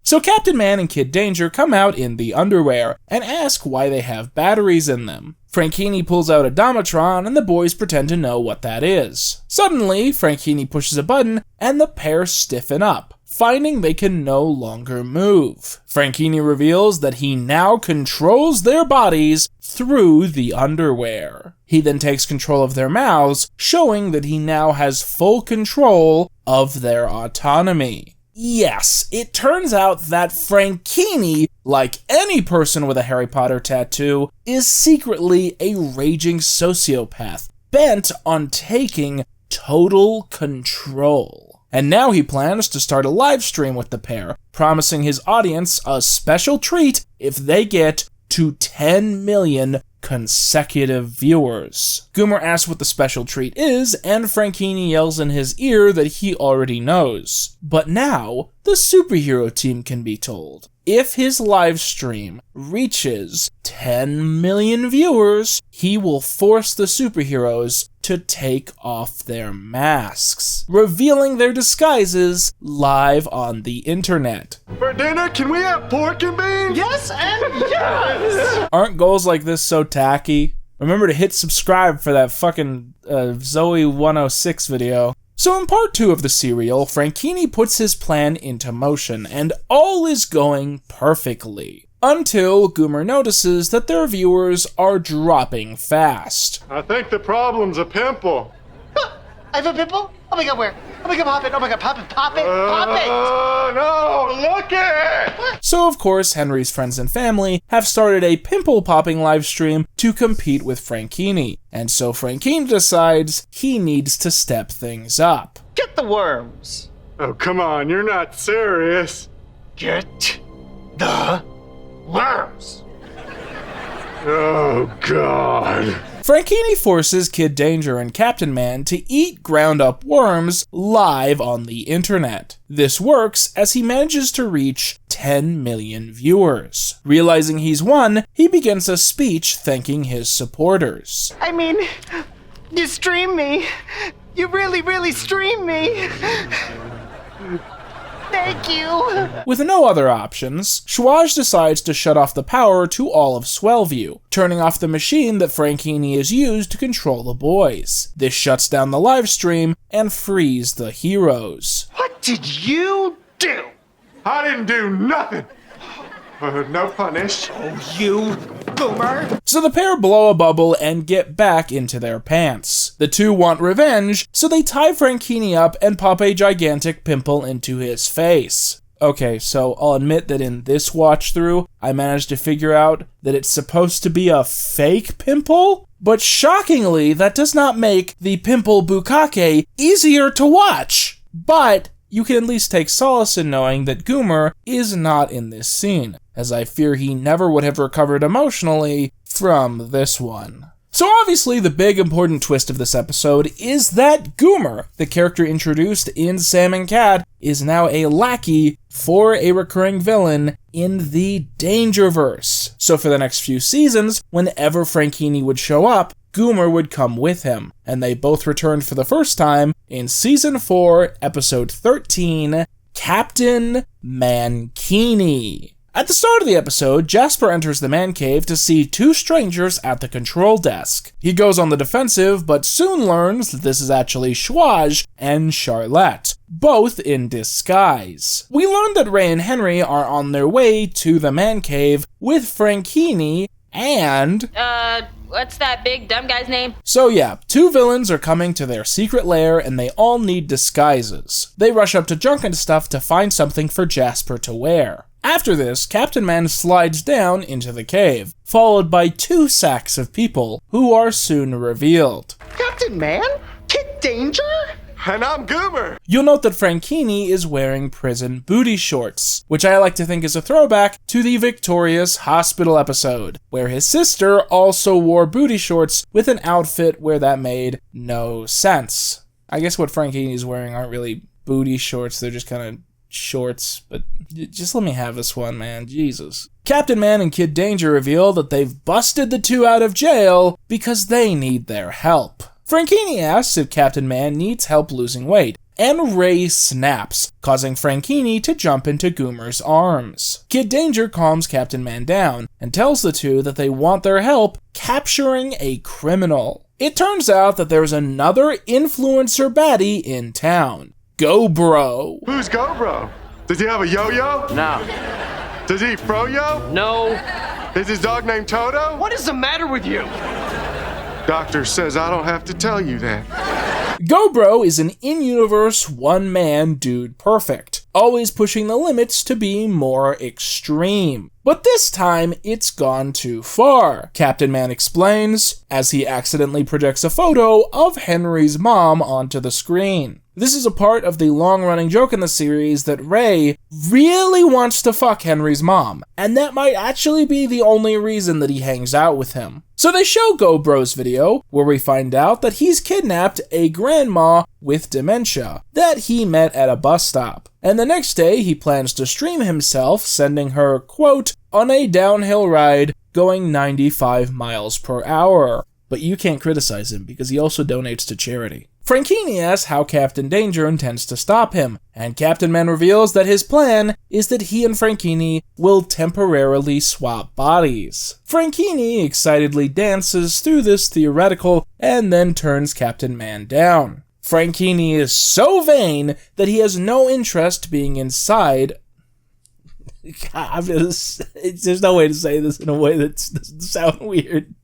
E: So Captain Man and Kid Danger come out in the underwear and ask why they have batteries in them. Frankini pulls out a Domatron and the boys pretend to know what that is. Suddenly, Frankini pushes a button and the pair stiffen up, finding they can no longer move. Frankini reveals that he now controls their bodies through the underwear. He then takes control of their mouths, showing that he now has full control of their autonomy. Yes, it turns out that Frankini, like any person with a Harry Potter tattoo, is secretly a raging sociopath, bent on taking total control. And now he plans to start a live stream with the pair, promising his audience a special treat if they get to 10 million consecutive viewers. Goomer asks what the special treat is, and Frankini yells in his ear that he already knows. But now, the superhero team can be told. If his live stream reaches 10 million viewers, he will force the superheroes to take off their masks, revealing their disguises live on the internet.
D: For dinner, can we have pork and beans?
C: Yes and yes!
E: Aren't goals like this so tacky? Remember to hit subscribe for that fucking Zoe 106 video. So in part 2 of the serial, Frankini puts his plan into motion, and all is going perfectly. Until Goomer notices that their viewers are dropping fast.
D: I think the problem's a pimple.
C: I have a pimple? Oh my god, where? Oh my god, pop it! Oh my god, pop it! Pop it! Pop it!
D: Oh no, look it!
E: So of course, Henry's friends and family have started a pimple-popping livestream to compete with Frankini. And so Frankini decides he needs to step things up.
C: Get the worms!
D: Oh, come on, you're not serious.
C: Get the worms!
D: Oh, God.
E: Frankini forces Kid Danger and Captain Man to eat ground-up worms live on the internet. This works as he manages to reach 10 million viewers. Realizing he's won, he begins a speech thanking his supporters.
C: I mean, you stream me. You really stream me. Thank you!
E: With no other options, Schwaz decides to shut off the power to all of Swellview, turning off the machine that Frankini has used to control the boys. This shuts down the live stream and frees the heroes.
C: What did you do?
D: I didn't do nothing. No punish.
C: Oh, you boomer!
E: So the pair blow a bubble and get back into their pants. The two want revenge, so they tie Frankini up and pop a gigantic pimple into his face. Okay, so I'll admit that in this watch through, I managed to figure out that it's supposed to be a fake pimple, but shockingly, that does not make the pimple bukkake easier to watch. But you can at least take solace in knowing that Goomer is not in this scene, as I fear he never would have recovered emotionally from this one. So obviously the big important twist of this episode is that Goomer, the character introduced in Sam and Cat, is now a lackey for a recurring villain in the Dangerverse. So for the next few seasons, whenever Frankini would show up, Goomer would come with him, and they both returned for the first time in Season 4, Episode 13, Captain Mankini. At the start of the episode, Jasper enters the man cave to see two strangers at the control desk. He goes on the defensive, but soon learns that this is actually Schwaz and Charlotte, both in disguise. We learn that Ray and Henry are on their way to the man cave with Frankini and...
B: what's that big dumb guy's name?
E: So yeah, two villains are coming to their secret lair and they all need disguises. They rush up to junk and stuff to find something for Jasper to wear. After this, Captain Man slides down into the cave, followed by two sacks of people, who are soon revealed.
C: Captain Man? Kid Danger?
D: And I'm Goomer.
E: You'll note that Frankini is wearing prison booty shorts, which I like to think is a throwback to the Victorious Hospital episode, where his sister also wore booty shorts with an outfit where that made no sense. I guess what Frankini's wearing aren't really booty shorts, they're just kind of shorts, but just let me have this one, man. Jesus. Captain Man and Kid Danger reveal that they've busted the two out of jail because they need their help. Frankini asks if Captain Man needs help losing weight, and Ray snaps, causing Frankini to jump into Goomer's arms. Kid Danger calms Captain Man down and tells the two that they want their help capturing a criminal. It turns out that there's another influencer baddie in town. Go Bro.
D: Who's Go Bro? Does he have a yo-yo?
G: No.
D: Does he eat froyo?
G: No.
D: Is his dog named Toto?
G: What is the matter with you?
D: Doctor says I don't have to tell you that.
E: Go Bro is an in-universe one-man dude perfect. always pushing the limits to be more extreme. But this time, it's gone too far, Captain Man explains, as he accidentally projects a photo of Henry's mom onto the screen. This is a part of the long-running joke in the series that Ray really wants to fuck Henry's mom, and that might actually be the only reason that he hangs out with him. So they show GoBro's video, where we find out that he's kidnapped a grandma with dementia that he met at a bus stop. And the next day, he plans to stream himself, sending her, quote, on a downhill ride going 95 miles per hour. But you can't criticize him because he also donates to charity. Frankini asks how Captain Danger intends to stop him, and Captain Man reveals that his plan is that he and Frankini will temporarily swap bodies. Frankini excitedly dances through this theoretical and then turns Captain Man down. Frankini is so vain that he has no interest being inside. There's no way to say this in a way that doesn't sound weird.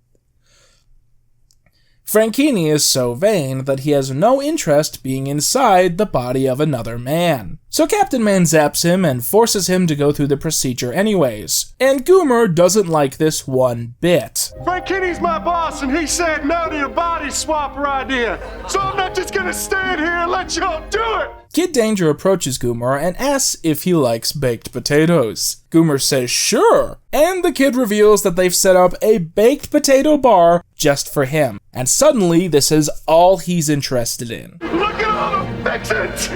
E: Frankini is so vain that he has no interest being inside the body of another man. So Captain Man zaps him and forces him to go through the procedure anyways. And Goomer doesn't like this one bit.
F: Frankini's my boss and he said no to your body swapper idea. So I'm not just gonna stand here and let y'all do it.
E: Kid Danger approaches Goomer and asks if he likes baked potatoes. Goomer says sure, and the kid reveals that they've set up a baked potato bar just for him. And suddenly, this is all he's interested in.
F: Look at all the fixins!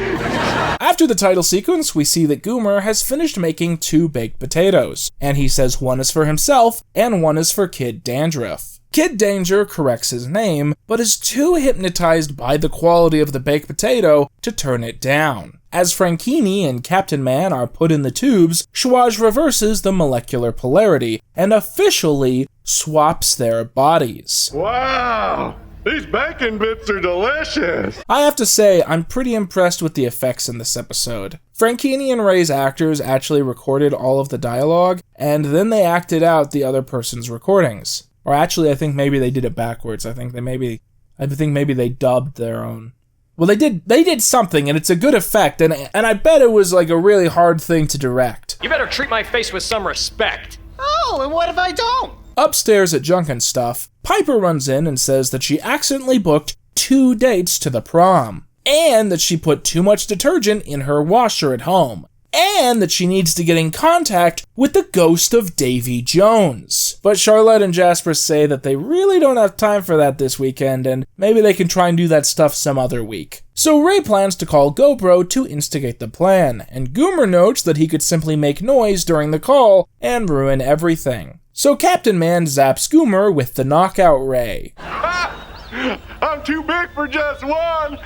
E: After the title sequence, we see that Goomer has finished making 2 baked potatoes, and he says one is for himself and one is for Kid Dandruff. Kid Danger corrects his name, but is too hypnotized by the quality of the baked potato to turn it down. As Frankini and Captain Man are put in the tubes, Schwaz reverses the molecular polarity and officially swaps their bodies.
F: Wow! These bacon bits are delicious!
E: I have to say, I'm pretty impressed with the effects in this episode. Frankini and Ray's actors actually recorded all of the dialogue, and then they acted out the other person's recordings. Or actually, I think maybe they did it backwards. I think maybe they dubbed their own. Well, they did something, and it's a good effect, and I bet it was like a really hard thing to direct.
G: You better treat my face with some respect.
C: Oh, and what if I don't?
E: Upstairs at Junk and Stuff, Piper runs in and says that she accidentally booked 2 dates to the prom, and that she put too much detergent in her washer at home, and that she needs to get in contact with the ghost of Davy Jones. But Charlotte and Jasper say that they really don't have time for that this weekend, and maybe they can try and do that stuff some other week. So Ray plans to call GoBro to instigate the plan, and Goomer notes that he could simply make noise during the call and ruin everything. So Captain Man zaps Goomer with the knockout ray.
F: I'm too big for just one!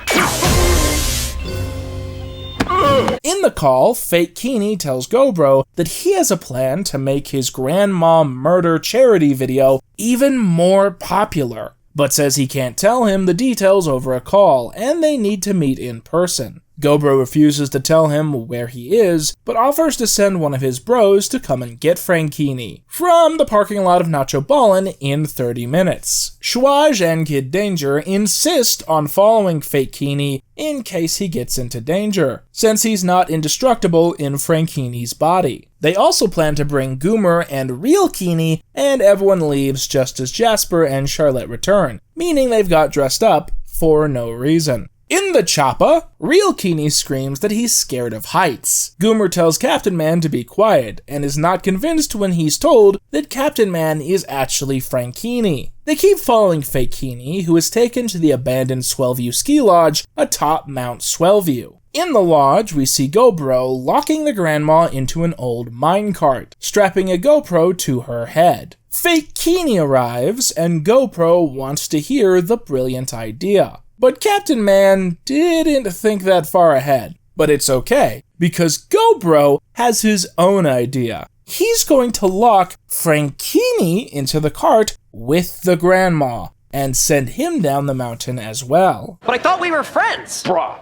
E: In the call, Fake Keeney tells GoBro that he has a plan to make his grandma murder charity video even more popular, but says he can't tell him the details over a call, and they need to meet in person. GoBro refuses to tell him where he is, but offers to send one of his bros to come and get Frankini from the parking lot of Nacho Ballin in 30 minutes. Schwaz and Kid Danger insist on following Fake Keeney in case he gets into danger, since he's not indestructible in Frankini's body. They also plan to bring Goomer and Real Keeney, and everyone leaves just as Jasper and Charlotte return, meaning they've got dressed up for no reason. In the choppa, Real Keeney screams that he's scared of heights. Goomer tells Captain Man to be quiet, and is not convinced when he's told that Captain Man is actually Frankini. They keep following Fake Keeney, who is taken to the abandoned Swellview ski lodge atop Mount Swellview. In the lodge, we see GoBro locking the grandma into an old minecart, strapping a GoPro to her head. Fake Keeney arrives, and GoPro wants to hear the brilliant idea. But Captain Man didn't think that far ahead. But it's okay, because GoBro has his own idea. He's going to lock Frankini into the cart with the grandma, and send him down the mountain as well.
G: But I thought we were friends!
M: Bruh,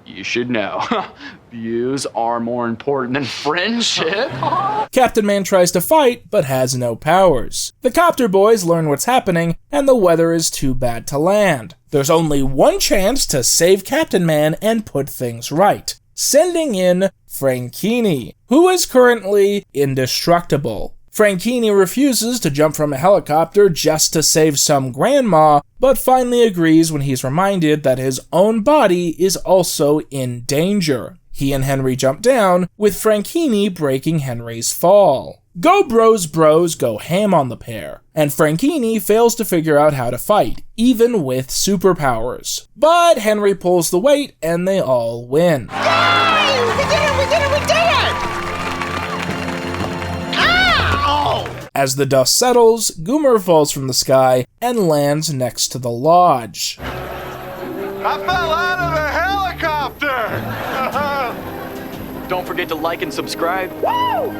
M: you should know. Views are more important than friendship.
E: Captain Man tries to fight, but has no powers. The copter boys learn what's happening, and the weather is too bad to land. There's only one chance to save Captain Man and put things right. sending in Franchini, who is currently indestructible. Franchini refuses to jump from a helicopter just to save some grandma, but finally agrees when he's reminded that his own body is also in danger. He and Henry jump down, with Franchini breaking Henry's fall. Go Bros go ham on the pair, and Franchini fails to figure out how to fight, even with superpowers. But Henry pulls the weight, and they all win.
C: Yay! We did it! Ow!
E: As the dust settles, Goomer falls from the sky and lands next to the lodge.
F: I fell out of the helicopter!
M: Don't forget to like and subscribe.
C: Woo!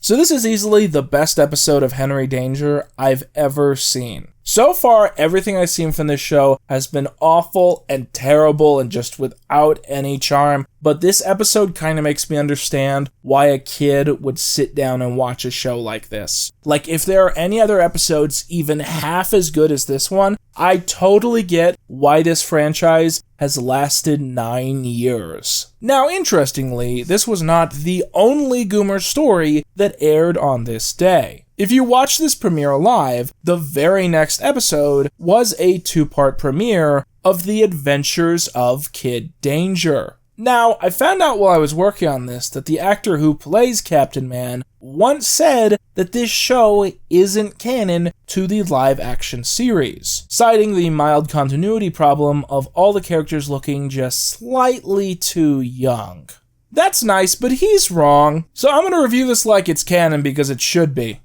E: So this is easily the best episode of Henry Danger I've ever seen. So far, everything I've seen from this show has been awful and terrible and just without any charm, but this episode kind of makes me understand why a kid would sit down and watch a show like this. Like, if there are any other episodes even half as good as this one, I totally get why this franchise has lasted 9 years. Now, interestingly, this was not the only Goomer story that aired on this day. If you watch this premiere live, the very next episode was a 2-part premiere of The Adventures of Kid Danger. Now, I found out while I was working on this that the actor who plays Captain Man once said that this show isn't canon to the live-action series, citing the mild continuity problem of all the characters looking just slightly too young. That's nice, but he's wrong, so I'm gonna review this like it's canon because it should be.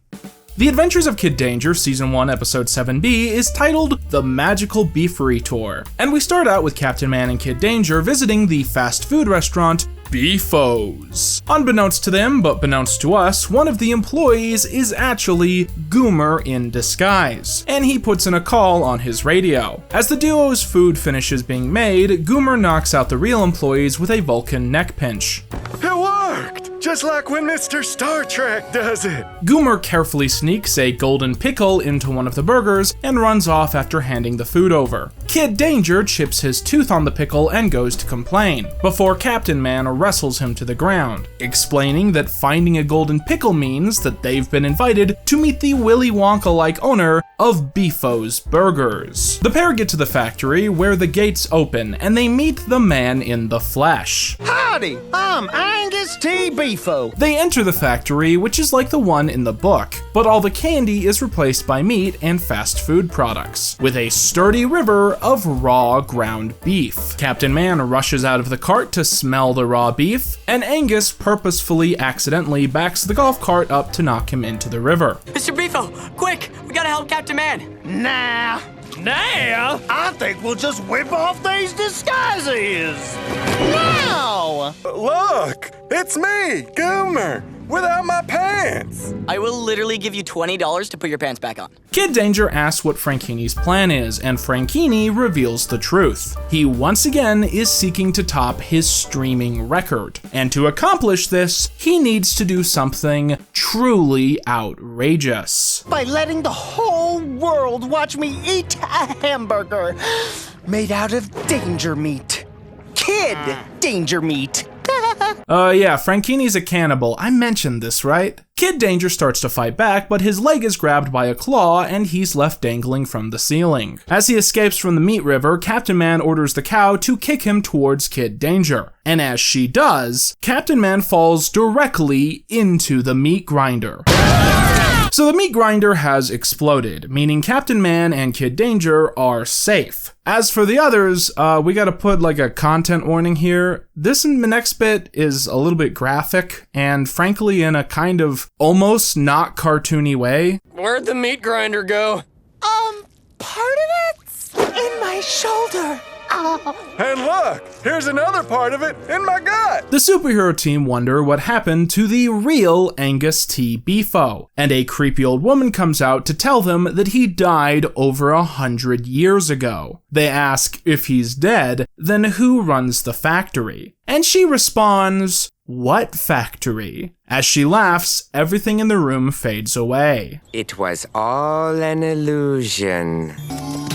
A: The Adventures of Kid Danger Season 1 Episode 7B is titled The Magical Beefery Tour, and we start out with Captain Man and Kid Danger visiting the fast food restaurant Beefos. Unbeknownst to them, but beknownst to us, one of the employees is actually Goomer in disguise, and he puts in a call on his radio. As the duo's food finishes being made, Goomer knocks out the real employees with a Vulcan neck pinch.
F: It worked! Just like when Mr. Star Trek does it.
A: Goomer carefully sneaks a golden pickle into one of the burgers and runs off after handing the food over. Kid Danger chips his tooth on the pickle and goes to complain, before Captain Man wrestles him to the ground, explaining that finding a golden pickle means that they've been invited to meet the Willy Wonka-like owner of Beefo's Burgers. The pair get to the factory where the gates open and they meet the man in the flesh.
C: Howdy, I'm Angus T. Beefo.
A: They enter the factory, which is like the one in the book, but all the candy is replaced by meat and fast food products, with a sturdy river of raw ground beef. Captain Man rushes out of the cart to smell the raw beef, and Angus purposefully accidentally backs the golf cart up to knock him into the river.
I: Mr. Beefo, quick! We gotta help Captain Man.
C: Nah. I think we'll just whip off these disguises. Now!
F: Look, it's me, Goomer, without my pants.
I: I will literally give you $20 to put your pants back on.
A: Kid Danger asks what Franchini's plan is, and Franchini reveals the truth. He once again is seeking to top his streaming record, and to accomplish this, he needs to do something truly outrageous.
C: By letting the whole world watch me eat a hamburger made out of danger meat. Kid Danger meat.
A: Yeah, Franchini's a cannibal. I mentioned this, right? Kid Danger starts to fight back, but his leg is grabbed by a claw and he's left dangling from the ceiling. As he escapes from the meat river, Captain Man orders the cow to kick him towards Kid Danger. And as she does, Captain Man falls directly into the meat grinder. So the meat grinder has exploded, meaning Captain Man and Kid Danger are safe. As for the others, we gotta put like a content warning here. This next bit is a little bit graphic, and frankly in a kind of almost not cartoony way.
G: Where'd the meat grinder go?
C: Part of it's in my shoulder.
F: And look, here's another part of it in my gut.
A: The superhero team wonder what happened to the real Angus T. Beefo, and a creepy old woman comes out to tell them that he died over 100 years ago. They ask if he's dead, then who runs the factory? And she responds, What factory? As she laughs, everything in the room fades away.
S: It was all an illusion.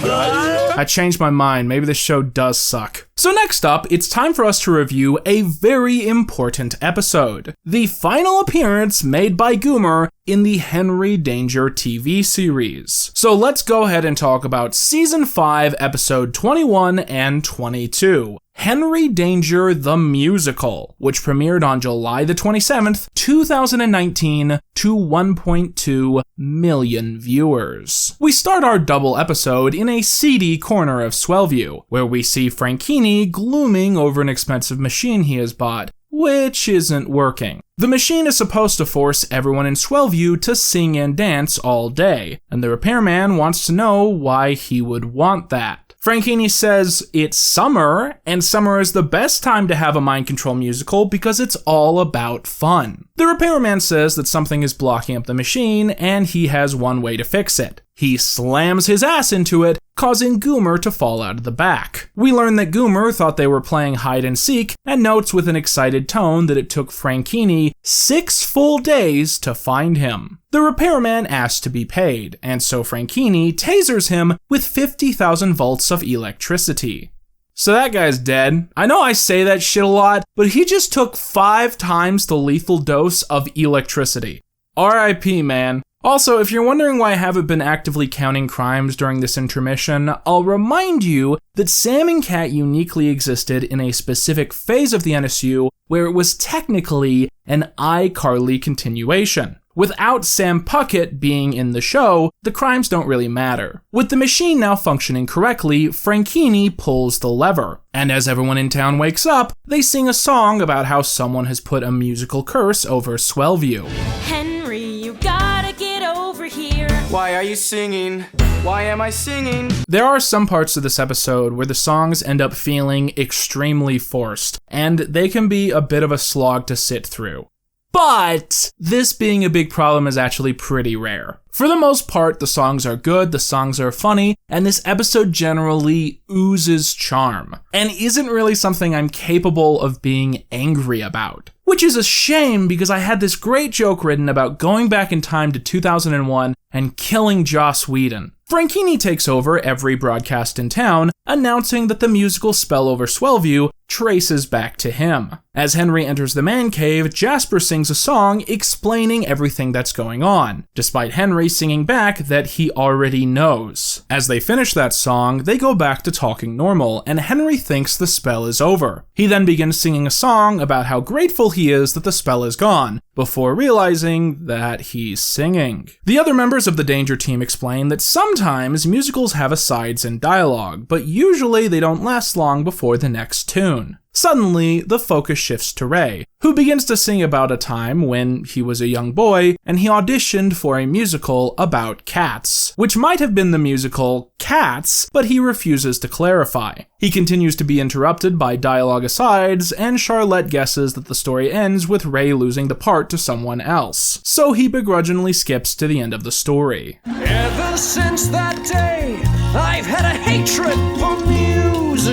A: I changed my mind. Maybe this show does suck. So next up, it's time for us to review a very important episode. The final appearance made by Goomer in the Henry Danger TV series. So let's go ahead and talk about Season 5, Episode 21 and 22. Henry Danger the Musical, which premiered on July the 27th, 2019 to 1.2 million viewers. We start our double episode in a seedy corner of Swellview, where we see Franchini glooming over an expensive machine he has bought, which isn't working. The machine is supposed to force everyone in Swellview to sing and dance all day, and the repairman wants to know why he would want that. Franchini says it's summer, and summer is the best time to have a mind control musical because it's all about fun. The repairman says that something is blocking up the machine, and he has one way to fix it. He slams his ass into it, causing Goomer to fall out of the back. We learn that Goomer thought they were playing hide and seek, and notes with an excited tone that it took Franchini 6 full days to find him. The repairman asks to be paid, and so Franchini tasers him with 50,000 volts of electricity. So that guy's dead. I know I say that shit a lot, but he just took 5 times the lethal dose of electricity. R.I.P., man. Also, if you're wondering why I haven't been actively counting crimes during this intermission, I'll remind you that Sam and Cat uniquely existed in a specific phase of the NSU where it was technically an iCarly continuation. Without Sam Puckett being in the show, the crimes don't really matter. With the machine now functioning correctly, Franchini pulls the lever, and as everyone in town wakes up, they sing a song about how someone has put a musical curse over Swellview.
N: Henry, you gotta get over here.
I: Why are you singing? Why am I singing?
A: There are some parts of this episode where the songs end up feeling extremely forced, and they can be a bit of a slog to sit through. But this being a big problem is actually pretty rare. For the most part, the songs are good, the songs are funny, and this episode generally oozes charm, and isn't really something I'm capable of being angry about. Which is a shame because I had this great joke written about going back in time to 2001 and killing Joss Whedon. Franchini takes over every broadcast in town, announcing that the musical spell over Swellview traces back to him. As Henry enters the man cave, Jasper sings a song explaining everything that's going on, despite Henry singing back that he already knows. As they finish that song, they go back to talking normal, and Henry thinks the spell is over. He then begins singing a song about how grateful he is that the spell is gone, before realizing that he's singing. The other members of the Danger team explain that sometimes musicals have asides and dialogue, but usually they don't last long before the next tune. Suddenly, the focus shifts to Ray, who begins to sing about a time when he was a young boy and he auditioned for a musical about cats, which might have been the musical Cats, but he refuses to clarify. He continues to be interrupted by dialogue asides, and Charlotte guesses that the story ends with Ray losing the part to someone else, so he begrudgingly skips to the end of the story.
V: Ever since that day, I've had a hatred for musicals.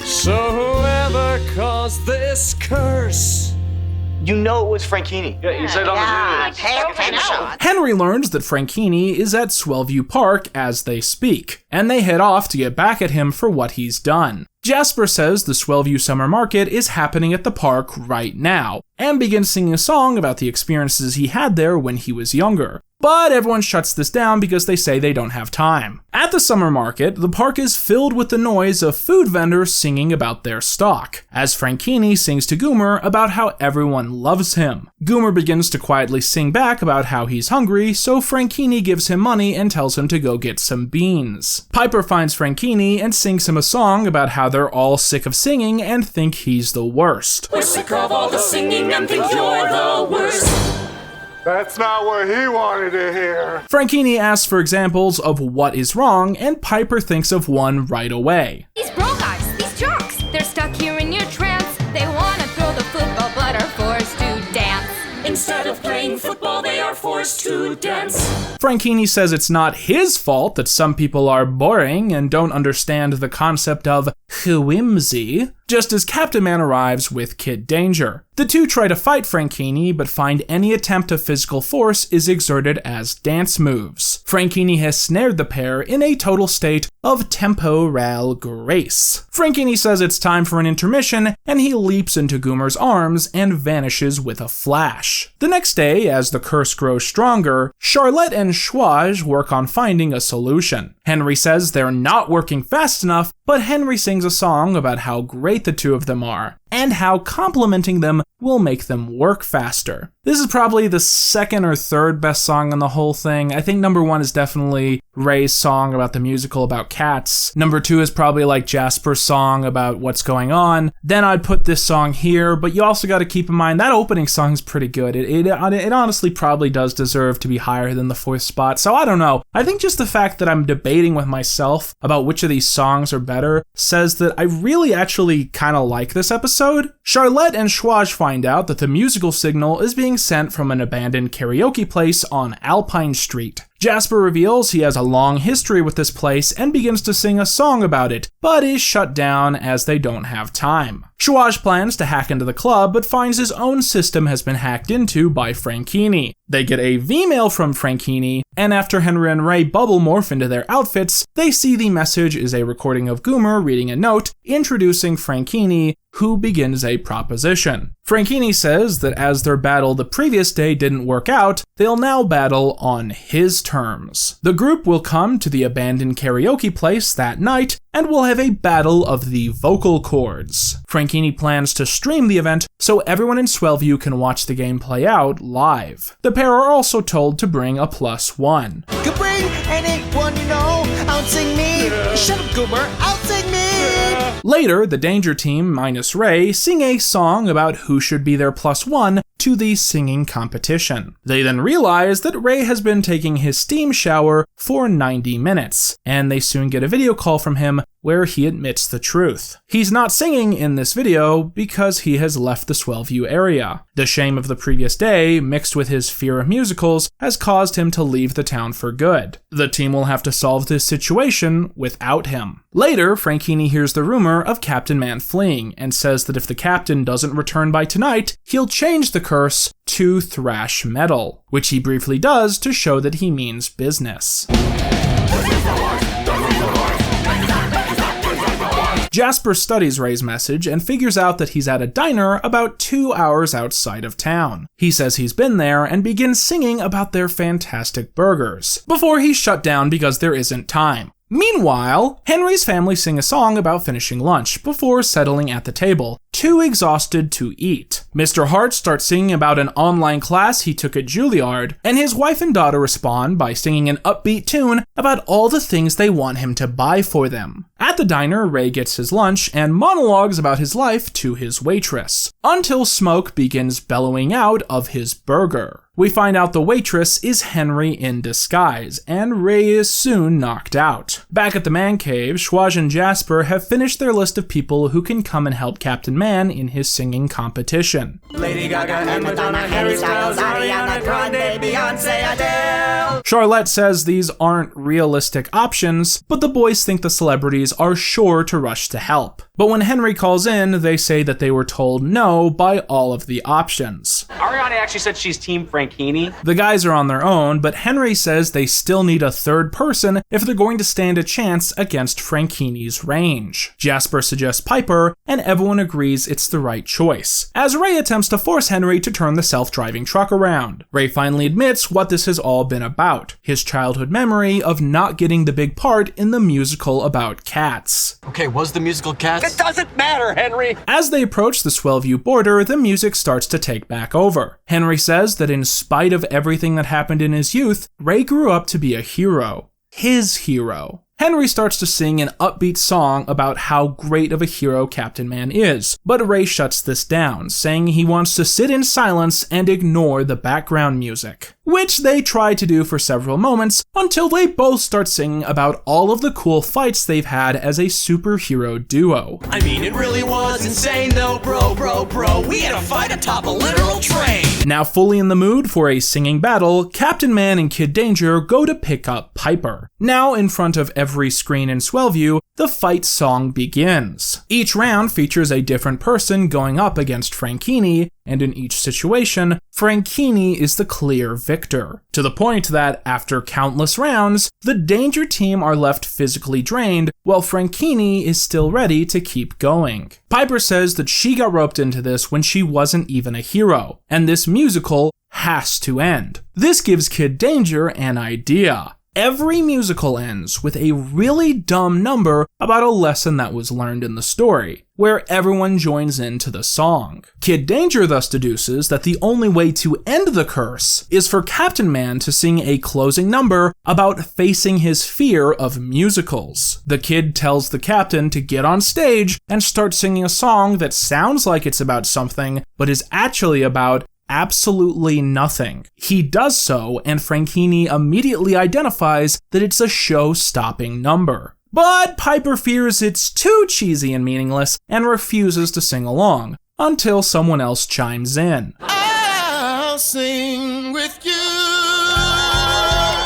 V: So whoever caused this curse?
I: You know it was Franchini.
O: Yeah, you said on the news.
H: Pay attention.
A: Henry learns that Franchini is at Swellview Park as they speak, and they head off to get back at him for what he's done. Jasper says the Swellview Summer Market is happening at the park right now, and begins singing a song about the experiences he had there when he was younger. But everyone shuts this down because they say they don't have time. At the summer market, the park is filled with the noise of food vendors singing about their stock, as Franchini sings to Goomer about how everyone loves him. Goomer begins to quietly sing back about how he's hungry, so Franchini gives him money and tells him to go get some beans. Piper finds Franchini and sings him a song about how they're all sick of singing and think he's the worst.
V: We're sick of all the singing and think you're the worst.
F: That's not what he wanted to hear.
A: Franchini asks for examples of what is wrong, and Piper thinks of one right away.
B: These bro guys, these jocks, they're stuck here in your trance. They wanna throw the football but are forced to dance.
V: Instead of playing football, they are forced to dance.
A: Franchini says it's not his fault that some people are boring and don't understand the concept of whimsy. just as Captain Man arrives with Kid Danger. The two try to fight Franchini, but find any attempt of physical force is exerted as dance moves. Franchini has snared the pair in a total state of temporal grace. Franchini says it's time for an intermission, and he leaps into Goomer's arms and vanishes with a flash. The next day, as the curse grows stronger, Charlotte and Schwaj work on finding a solution. Henry says they're not working fast enough, but Henry sings a song about how great the two of them are, and how complimenting them will make them work faster. This is probably the second or third best song on the whole thing. I think number one is definitely Ray's song about the musical about cats. Number two is probably like Jasper's song about what's going on. Then I'd put this song here, but you also got to keep in mind that opening song is pretty good. It honestly probably does deserve to be higher than the fourth spot, so I don't know. I think just the fact that I'm debating with myself about which of these songs are better says that I really actually kind of like this episode. Charlotte and Schwaj find out that the musical signal is being sent from an abandoned karaoke place on Alpine Street. Jasper reveals he has a long history with this place and begins to sing a song about it, but is shut down as they don't have time. Schwaj plans to hack into the club, but finds his own system has been hacked into by Franchini. They get a V-mail from Franchini, and after Henry and Ray bubble morph into their outfits, they see the message is a recording of Goomer reading a note introducing Franchini, who begins a proposition. Franchini says that as their battle the previous day didn't work out, they'll now battle on his terms. The group will come to the abandoned karaoke place that night and will have a battle of the vocal cords. Franchini plans to stream the event so everyone in Swellview can watch the game play out live. The pair are also told to bring a +1.
C: Could bring anyone you know, outsing me. Shut up, Goomer, outsing me.
A: Later, the Danger Team minus Ray sing a song about who should be their +1 to the singing competition. They then realize that Ray has been taking his steam shower for 90 minutes, and they soon get a video call from him where he admits the truth. He's not singing in this video because he has left the Swellview area. The shame of the previous day, mixed with his fear of musicals, has caused him to leave the town for good. The team will have to solve this situation without him. Later, Franchini hears the rumor of Captain Man fleeing and says that if the captain doesn't return by tonight, he'll change the curse to thrash metal, which he briefly does to show that he means business. Jasper studies Ray's message and figures out that he's at a diner about 2 hours outside of town. He says he's been there and begins singing about their fantastic burgers, before he's shut down because there isn't time. Meanwhile, Henry's family sing a song about finishing lunch before settling at the table, too exhausted to eat. Mr. Hart starts singing about an online class he took at Juilliard, and his wife and daughter respond by singing an upbeat tune about all the things they want him to buy for them. At the diner, Ray gets his lunch and monologues about his life to his waitress, until smoke begins bellowing out of his burger. We find out the waitress is Henry in disguise, and Ray is soon knocked out. Back at the man cave, Schwaj and Jasper have finished their list of people who can come and help Captain Man in his singing competition.
V: Lady Gaga and Madonna, Harry Styles, Ariana Grande, Beyonce, Adele.
A: Charlotte says these aren't realistic options, but the boys think the celebrities are sure to rush to help. But when Henry calls in, they say that they were told no by all of the options.
O: Ariana actually said she's Team Franchini.
A: The guys are on their own, but Henry says they still need a third person if they're going to stand a chance against Franchini's range. Jasper suggests Piper, and everyone agrees it's the right choice, as Ray attempts to force Henry to turn the self-driving truck around. Ray finally admits what this has all been about, his childhood memory of not getting the big part in the musical about cats.
K: Okay, was the musical Cats?
O: It doesn't matter, Henry!
A: As they approach the Swellview border, the music starts to take back over. Henry says that in spite of everything that happened in his youth, Ray grew up to be a hero. His hero. Henry starts to sing an upbeat song about how great of a hero Captain Man is, but Ray shuts this down, saying he wants to sit in silence and ignore the background music. which they try to do for several moments until they both start singing about all of the cool fights they've had as a superhero duo.
V: I mean, it really was insane though, bro. We had a fight atop a literal train.
A: Now fully in the mood for a singing battle, Captain Man and Kid Danger go to pick up Piper. Now in front of every screen in Swellview, the fight song begins. Each round features a different person going up against Franchini, and in each situation, Franchini is the clear victor. To the point that, after countless rounds, the Danger team are left physically drained, while Franchini is still ready to keep going. Piper says that she got roped into this when she wasn't even a hero, and this musical has to end. This gives Kid Danger an idea. Every musical ends with a really dumb number about a lesson that was learned in the story, where everyone joins into the song. Kid Danger thus deduces that the only way to end the curse is for Captain Man to sing a closing number about facing his fear of musicals. The kid tells the captain to get on stage and start singing a song that sounds like it's about something, but is actually about absolutely nothing. He does so, and Franchini immediately identifies that it's a show-stopping number. But Piper fears it's too cheesy and meaningless and refuses to sing along, until someone else chimes in.
V: I'll sing with you.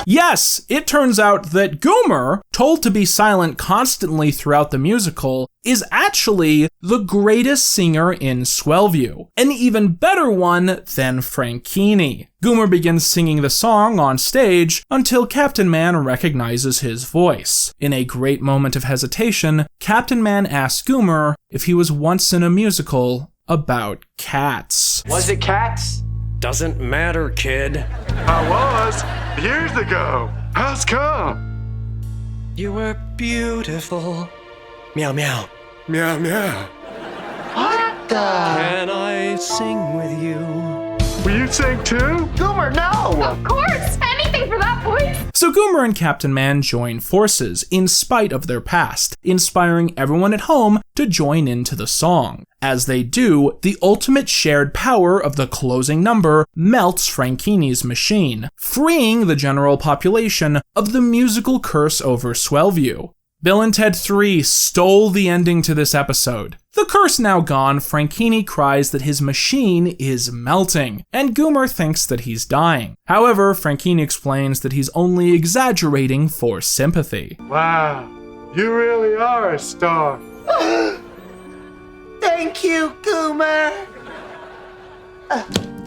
A: Yes, it turns out that Goomer, told to be silent constantly throughout the musical, is actually the greatest singer in Swellview, an even better one than Franchini. Goomer begins singing the song on stage until Captain Man recognizes his voice. In a great moment of hesitation, Captain Man asks Goomer if he was once in a musical about cats.
V: Was it cats?
F: Doesn't matter, kid.
D: I was years ago. How's come?
V: You were beautiful. Meow meow.
D: Meow meow.
V: What the?
F: Can I sing with you?
D: Will you sing too?
V: Goomer, no!
B: Of course! Anything for that voice!
A: So Goomer and Captain Man join forces in spite of their past, inspiring everyone at home to join into the song. As they do, the ultimate shared power of the closing number melts Franchini's machine, freeing the general population of the musical curse over Swellview. Bill and Ted 3 stole the ending to this episode. The curse now gone, Franchini cries that his machine is melting, and Goomer thinks that he's dying. However, Franchini explains that he's only exaggerating for sympathy.
D: Wow, you really are a star.
V: Thank you, Goomer.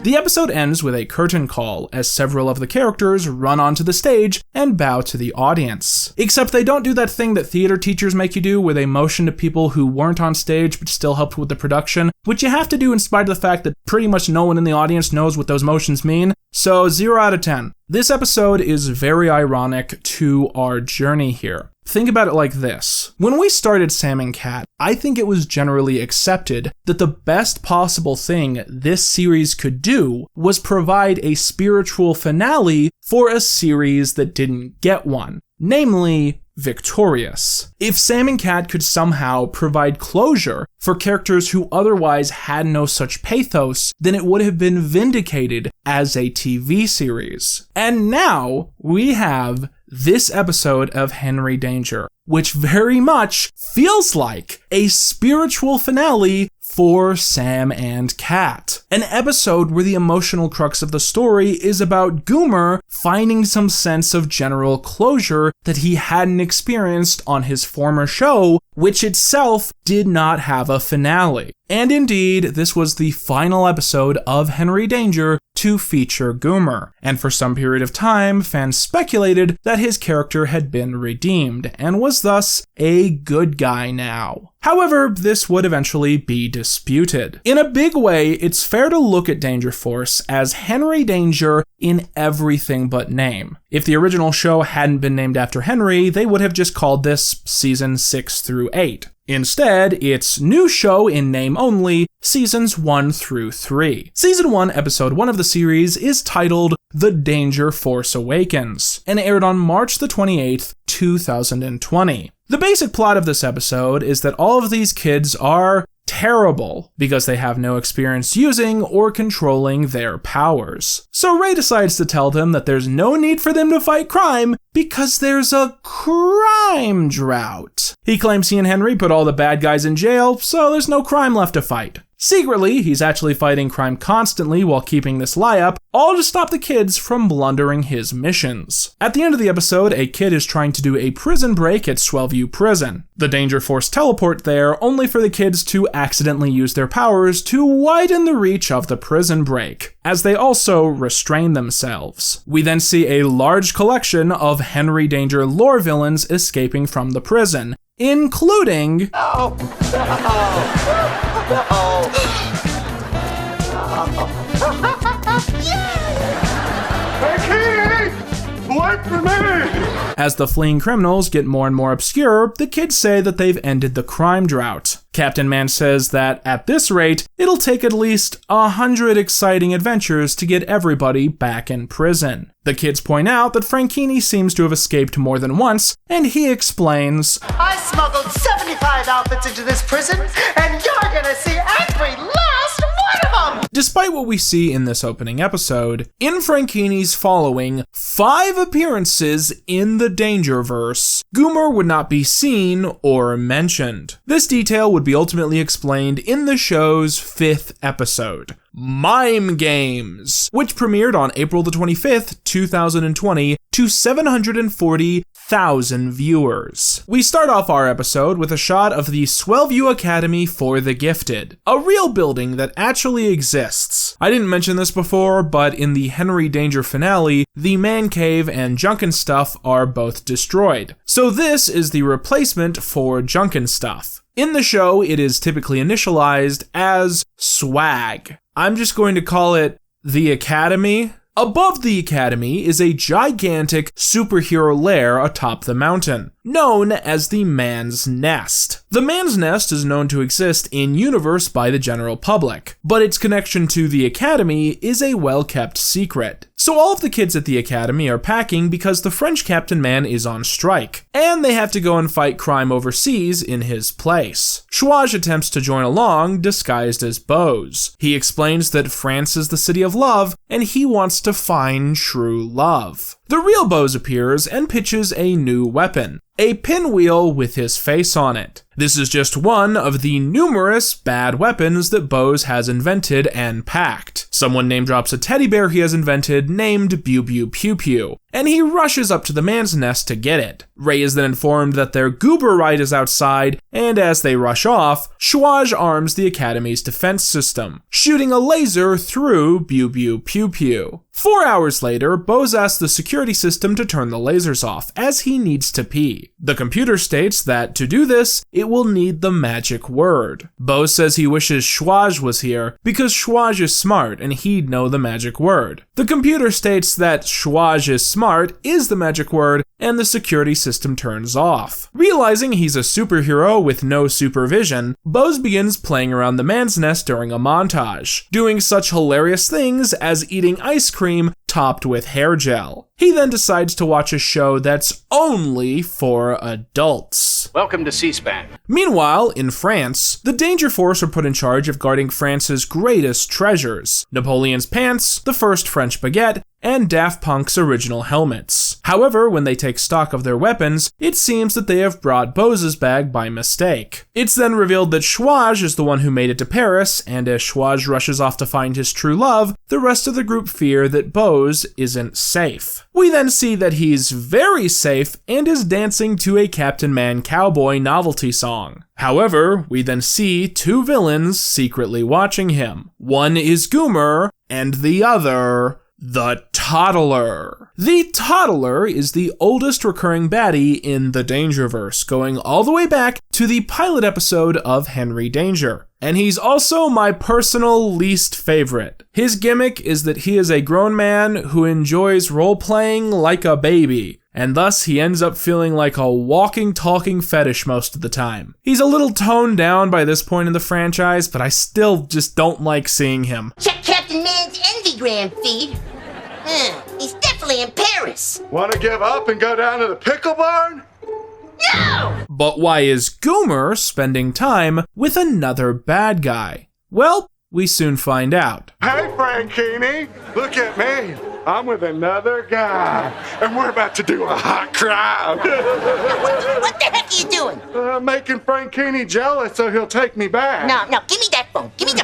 A: The episode ends with a curtain call as several of the characters run onto the stage and bow to the audience. Except they don't do that thing that theater teachers make you do where they motion to people who weren't on stage but still helped with the production, which you have to do in spite of the fact that pretty much no one in the audience knows what those motions mean. So 0 out of 10. This episode is very ironic to our journey here. Think about it like this. When we started Sam and Cat, I think it was generally accepted that the best possible thing this series could do was provide a spiritual finale for a series that didn't get one, namely Victorious. If Sam and Cat could somehow provide closure for characters who otherwise had no such pathos, then it would have been vindicated as a TV series. And now we have this episode of Henry Danger, which very much feels like a spiritual finale for Sam and Cat. An episode where the emotional crux of the story is about Goomer finding some sense of general closure that he hadn't experienced on his former show, which itself did not have a finale. And indeed, this was the final episode of Henry Danger to feature Goomer, and for some period of time, fans speculated that his character had been redeemed, and was thus a good guy now. However, this would eventually be disputed. In a big way, it's fair to look at Danger Force as Henry Danger in everything but name. If the original show hadn't been named after Henry, they would have just called this Season 6 through 8. Instead, it's new show in name only, Seasons 1 through 3. Season 1, Episode 1 of the series is titled The Danger Force Awakens, and aired on March the 28th, 2020. The basic plot of this episode is that all of these kids are terrible because they have no experience using or controlling their powers. So Ray decides to tell them that there's no need for them to fight crime because there's a crime drought. He claims he and Henry put all the bad guys in jail, so there's no crime left to fight. Secretly, he's actually fighting crime constantly while keeping this lie up, all to stop the kids from blundering his missions. At the end of the episode, a kid is trying to do a prison break at Swellview Prison. The Danger Force teleport there, only for the kids to accidentally use their powers to widen the reach of the prison break, as they also restrain themselves. We then see a large collection of Henry Danger lore villains escaping from the prison, including...
F: Wait for me!
A: As the fleeing criminals get more and more obscure, the kids say that they've ended the crime drought. Captain Man says that at this rate, it'll take at least 100 exciting adventures to get everybody back in prison. The kids point out that Franchini seems to have escaped more than once, and he explains,
C: I smuggled 75 outfits into this prison, and you're gonna see every last one of them!
A: Despite what we see in this opening episode, in Franchini's following 5 appearances in the Dangerverse, Goomer would not be seen or mentioned. This detail would be ultimately explained in the show's 5th episode, Mime Games, which premiered on April the 25th, 2020 to 740,000 viewers. We start off our episode with a shot of the Swellview Academy for the Gifted, a real building that actually exists. I didn't mention this before, but in the Henry Danger finale, the man cave and Junkin stuff are both destroyed. So this is the replacement for Junkin stuff. In the show, it is typically initialized as Swag. I'm just going to call it the Academy. Above the Academy is a gigantic superhero lair atop the mountain, known as the Man's Nest. The Man's Nest is known to exist in-universe by the general public, but its connection to the Academy is a well-kept secret. So all of the kids at the Academy are packing because the French Captain Man is on strike, and they have to go and fight crime overseas in his place. Chouage attempts to join along, disguised as Bose. He explains that France is the city of love, and he wants to find true love. The real Bose appears and pitches a new weapon, a pinwheel with his face on it. This is just one of the numerous bad weapons that Bose has invented and packed. Someone name drops a teddy bear he has invented named Bew Bew Pew Pew, and he rushes up to the Man's Nest to get it. Ray is then informed that their goober ride is outside, and as they rush off, Chouage arms the Academy's defense system, shooting a laser through Bew Bew Pew Pew. 4 hours later, Bose asks the security system to turn the lasers off, as he needs to pee. The computer states that to do this, it will need the magic word. Bose says he wishes Chouage was here, because Chouage is smart and he'd know the magic word. The computer states that Chouage is smart is the magic word, and the security system turns off. Realizing he's a superhero with no supervision, Bose begins playing around the Man's Nest during a montage, doing such hilarious things as eating ice cream topped with hair gel. He then decides to watch a show that's only for adults.
P: Welcome to C-SPAN.
A: Meanwhile, in France, the Danger Force are put in charge of guarding France's greatest treasures: Napoleon's pants, the first French baguette, and Daft Punk's original helmets. However, when they take stock of their weapons, it seems that they have brought Bose's bag by mistake. It's then revealed that Chouage is the one who made it to Paris, and as Chouage rushes off to find his true love, the rest of the group fear that Bose isn't safe. We then see that he's very safe and is dancing to a Captain Man cowboy novelty song. However, we then see 2 villains secretly watching him. One is Goomer, and the other, the Toddler. The Toddler is the oldest recurring baddie in the Dangerverse, going all the way back to the pilot episode of Henry Danger. And he's also my personal least favorite. His gimmick is that he is a grown man who enjoys role-playing like a baby, and thus he ends up feeling like a walking, talking fetish most of the time. He's a little toned down by this point in the franchise, but I still just don't like seeing him.
U: Check Captain Man's Envygram feed. He's definitely in Paris.
F: Want to give up and go down to the pickle barn?
U: No!
A: But why is Goomer spending time with another bad guy? Well, we soon find out.
F: Hey, Frankini, look at me. I'm with another guy, and we're about to do a hot crowd.
U: What the heck are you doing?
F: Making Frankini jealous so he'll take me back.
U: No, give me that phone. Give me.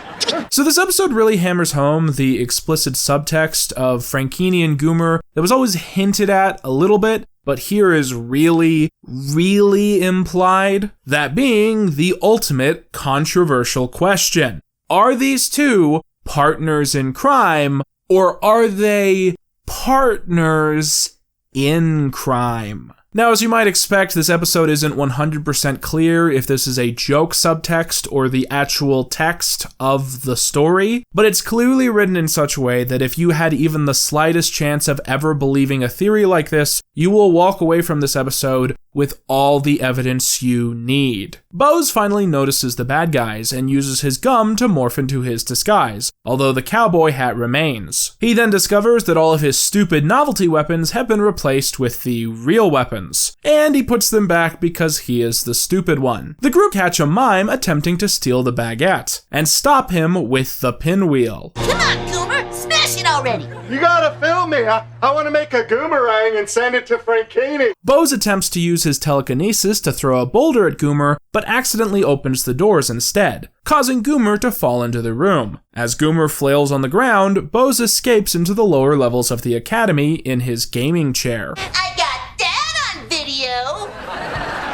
A: So this episode really hammers home the explicit subtext of Frankini and Goomer that was always hinted at a little bit, but here is really, really implied. That being the ultimate controversial question. Are these two partners in crime, or are they partners in crime? Now, as you might expect, this episode isn't 100% clear if this is a joke subtext or the actual text of the story, but it's clearly written in such a way that if you had even the slightest chance of ever believing a theory like this, you will walk away from this episode with all the evidence you need. Bose finally notices the bad guys and uses his gum to morph into his disguise, although the cowboy hat remains. He then discovers that all of his stupid novelty weapons have been replaced with the real weapons, and he puts them back because he is the stupid one. The group catch a mime attempting to steal the baguette, and stop him with the pinwheel.
U: Come on, Goomer, smash it already.
F: You gotta film me. I want to make a goomerang and send it to Frankini.
A: Bose attempts to use his telekinesis to throw a boulder at Goomer, but accidentally opens the doors instead, causing Goomer to fall into the room. As Goomer flails on the ground, Bose escapes into the lower levels of the academy in his gaming chair.
U: I got that on video.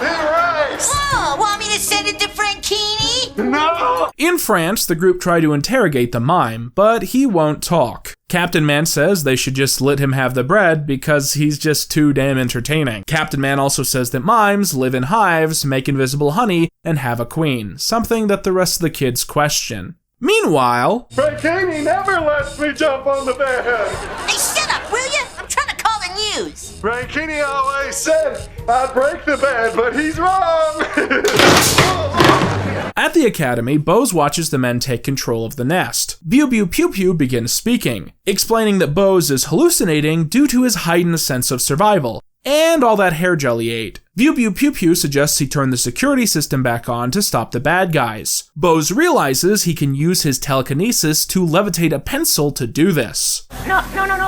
F: Right.
U: Oh, want me to send it to Frankini?
F: No!
A: In France, the group try to interrogate the mime, but he won't talk. Captain Man says they should just let him have the bread because he's just too damn entertaining. Captain Man also says that mimes live in hives, make invisible honey, and have a queen, something that the rest of the kids question. Meanwhile,
F: Frankini never lets me jump on the bed.
U: Hey, shut up, will you? I'm trying to call the news.
F: Frankini always said I'd break the bed, but he's wrong.
A: At the academy, Bose watches the men take control of the nest. Bew Bew Pew Pew begins speaking, explaining that Bose is hallucinating due to his heightened sense of survival, and all that hair gel he ate. Bew Bew Pew Pew suggests he turn the security system back on to stop the bad guys. Bose realizes he can use his telekinesis to levitate a pencil to do this.
N: No,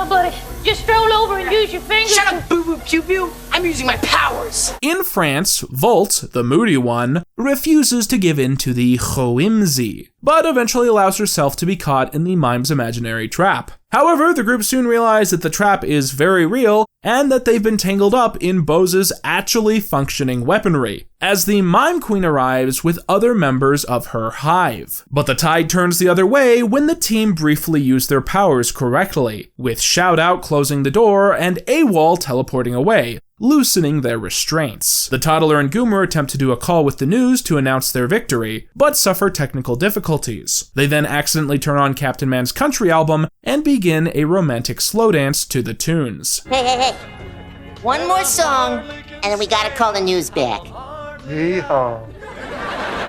N: buddy. Just stroll over and use your fingers.
I: Shut up, Boo Boo Pew Pew. I'm using my powers.
A: In France, Volt, the moody one, refuses to give in to the whimsy, but eventually allows herself to be caught in the mime's imaginary trap. However, the group soon realize that the trap is very real and that they've been tangled up in Bose's actually functioning weaponry, as the Mime Queen arrives with other members of her hive. But the tide turns the other way when the team briefly use their powers correctly, with Shout Out closing the door and AWOL teleporting away, loosening their restraints. The Toddler and Goomer attempt to do a call with the news to announce their victory, but suffer technical difficulties. They then accidentally turn on Captain Man's country album and begin a romantic slow dance to the tunes.
U: Hey. One more song, and then we gotta call the news back.
F: Yeehaw.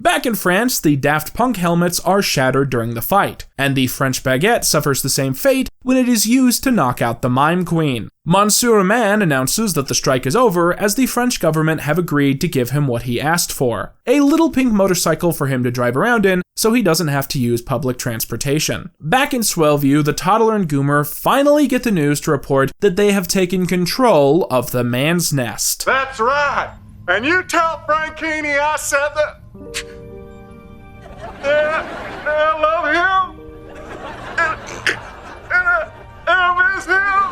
A: Back in France, the Daft Punk helmets are shattered during the fight, and the French baguette suffers the same fate when it is used to knock out the Mime Queen. Monsieur Man announces that the strike is over as the French government have agreed to give him what he asked for, a little pink motorcycle for him to drive around in so he doesn't have to use public transportation. Back in Swellview, the Toddler and Goomer finally get the news to report that they have taken control of the man's nest.
F: That's right. And you tell Frankini I said that. I love him. And I miss him.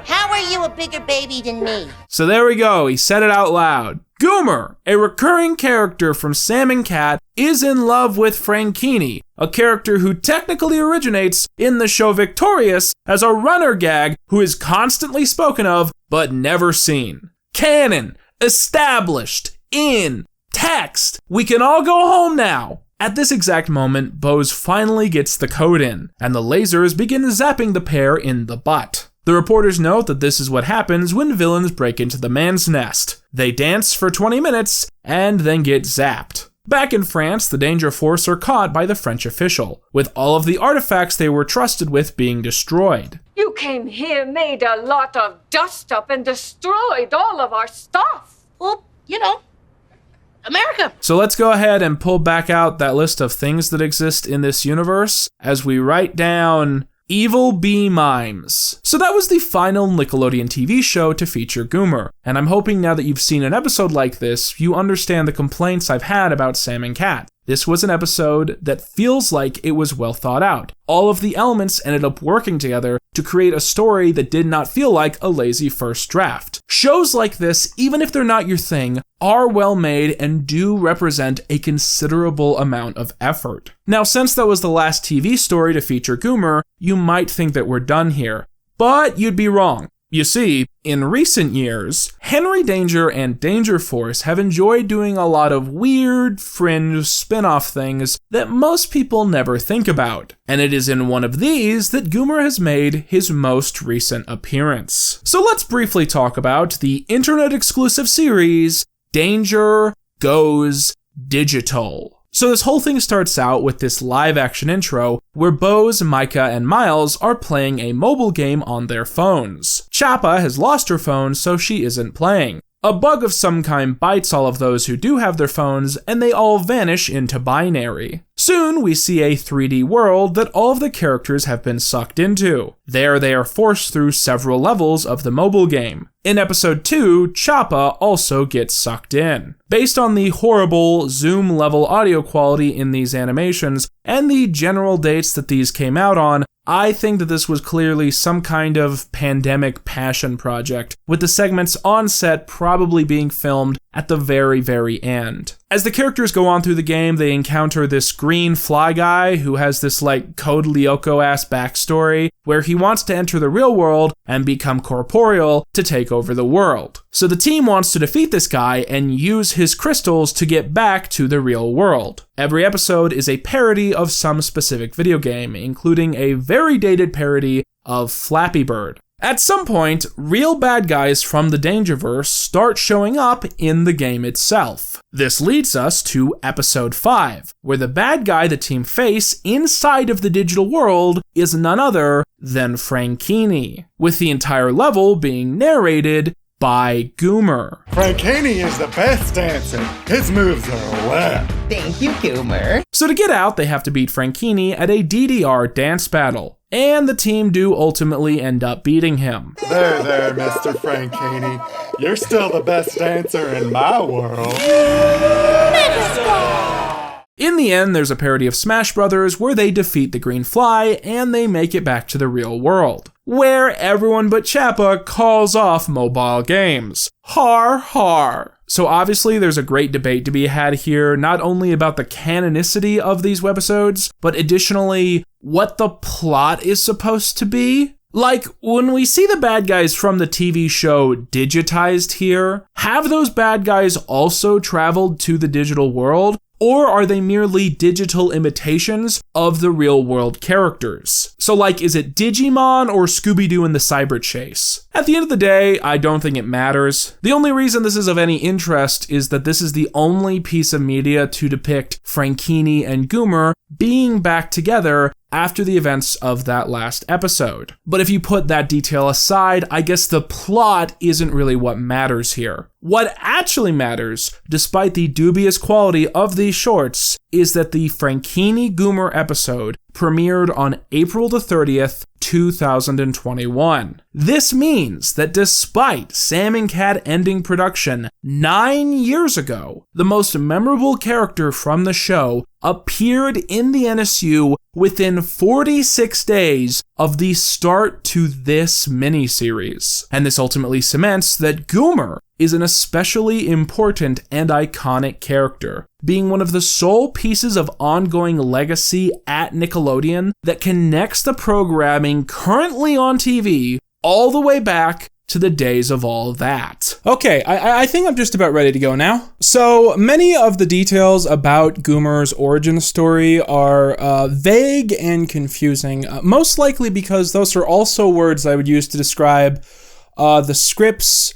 U: How are you a bigger baby than me?
A: So there we go, he said it out loud. Goomer, a recurring character from Sam and Cat, is in love with Frankini, a character who technically originates in the show Victorious as a runner gag who is constantly spoken of but never seen. Canon, established, in, text. We can all go home now. At this exact moment, Bose finally gets the code in, and the lasers begin zapping the pair in the butt. The reporters note that this is what happens when villains break into the man's nest. They dance for 20 minutes and then get zapped. Back in France, the Danger Force are caught by the French official, with all of the artifacts they were trusted with being destroyed.
J: You came here, made a lot of dust up, and destroyed all of our stuff.
P: Well, you know, America.
A: So let's go ahead and pull back out that list of things that exist in this universe as we write down Evil Bee Mimes. So that was the final Nickelodeon TV show to feature Goomer, and I'm hoping now that you've seen an episode like this, you understand the complaints I've had about Sam and Cat. This was an episode that feels like it was well thought out. All of the elements ended up working together to create a story that did not feel like a lazy first draft. Shows like this, even if they're not your thing, are well made and do represent a considerable amount of effort. Now, since that was the last TV story to feature Goomer, you might think that we're done here, but you'd be wrong. You see, in recent years, Henry Danger and Danger Force have enjoyed doing a lot of weird, fringe, spin-off things that most people never think about. And it is in one of these that Goomer has made his most recent appearance. So let's briefly talk about the internet-exclusive series, Danger Goes Digital. So this whole thing starts out with this live-action intro where Bose, Micah, and Miles are playing a mobile game on their phones. Chappa has lost her phone, so she isn't playing. A bug of some kind bites all of those who do have their phones, and they all vanish into binary. Soon, we see a 3D world that all of the characters have been sucked into. There, they are forced through several levels of the mobile game. In episode 2, Chappa also gets sucked in. Based on the horrible Zoom-level audio quality in these animations, and the general dates that these came out on, I think that this was clearly some kind of pandemic passion project, with the segments on set probably being filmed at the very, very end. As the characters go on through the game, they encounter this green fly guy who has this Code Lyoko-ass backstory, where he wants to enter the real world and become corporeal to take over the world. So the team wants to defeat this guy and use his crystals to get back to the real world. Every episode is a parody of some specific video game, including a very dated parody of Flappy Bird. At some point, real bad guys from the Dangerverse start showing up in the game itself. This leads us to episode 5, where the bad guy the team face inside of the digital world is none other than Frankini, with the entire level being narrated by Goomer.
D: Frankini is the best dancer. His moves are wet.
W: Thank you, Goomer.
A: So to get out, they have to beat Frankini at a DDR dance battle. And the team do ultimately end up beating him.
D: There, Mr. Frankini. You're still the best dancer in my world.
A: In the end, there's a parody of Smash Brothers where they defeat the Green Fly and they make it back to the real world, where everyone but Chappa calls off mobile games. Har har. So obviously there's a great debate to be had here, not only about the canonicity of these webisodes, but additionally what the plot is supposed to be. Like, when we see the bad guys from the TV show digitized here, have those bad guys also traveled to the digital world? Or are they merely digital imitations of the real-world characters? So is it Digimon or Scooby-Doo in the Cyber Chase? At the end of the day, I don't think it matters. The only reason this is of any interest is that this is the only piece of media to depict Frankini and Goomer being back together after the events of that last episode. But if you put that detail aside, I guess the plot isn't really what matters here. What actually matters, despite the dubious quality of these shorts, is that the Frankini Goomer episode premiered on April the 30th, 2021. This means that despite Sam and Cat ending production 9 years ago, the most memorable character from the show appeared in the NSU within 46 days of the start to this miniseries. And this ultimately cements that Goomer is an especially important and iconic character, being one of the sole pieces of ongoing legacy at Nickelodeon that connects the programming currently on TV all the way back to the days of all that.
E: Okay, I think I'm just about ready to go now. So many of the details about Goomer's origin story are vague and confusing, most likely because those are also words I would use to describe the scripts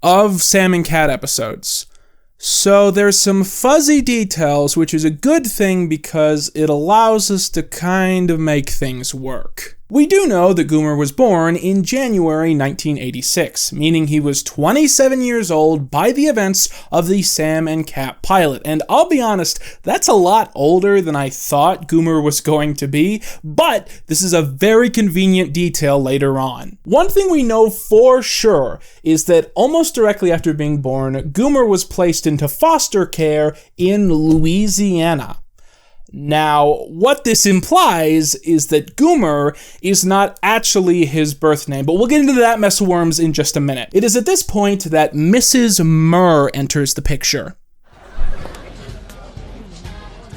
E: of Sam and Cat episodes. So there's some fuzzy details, which is a good thing because it allows us to kind of make things work. We do know that Goomer was born in January 1986, meaning he was 27 years old by the events of the Sam and Cat pilot. And I'll be honest, that's a lot older than I thought Goomer was going to be, but this is a very convenient detail later on. One thing we know for sure is that almost directly after being born, Goomer was placed into foster care in Louisiana. Now, what this implies is that Goomer is not actually his birth name, but we'll get into that mess of worms in just a minute. It is at this point that Mrs. Murr enters the picture.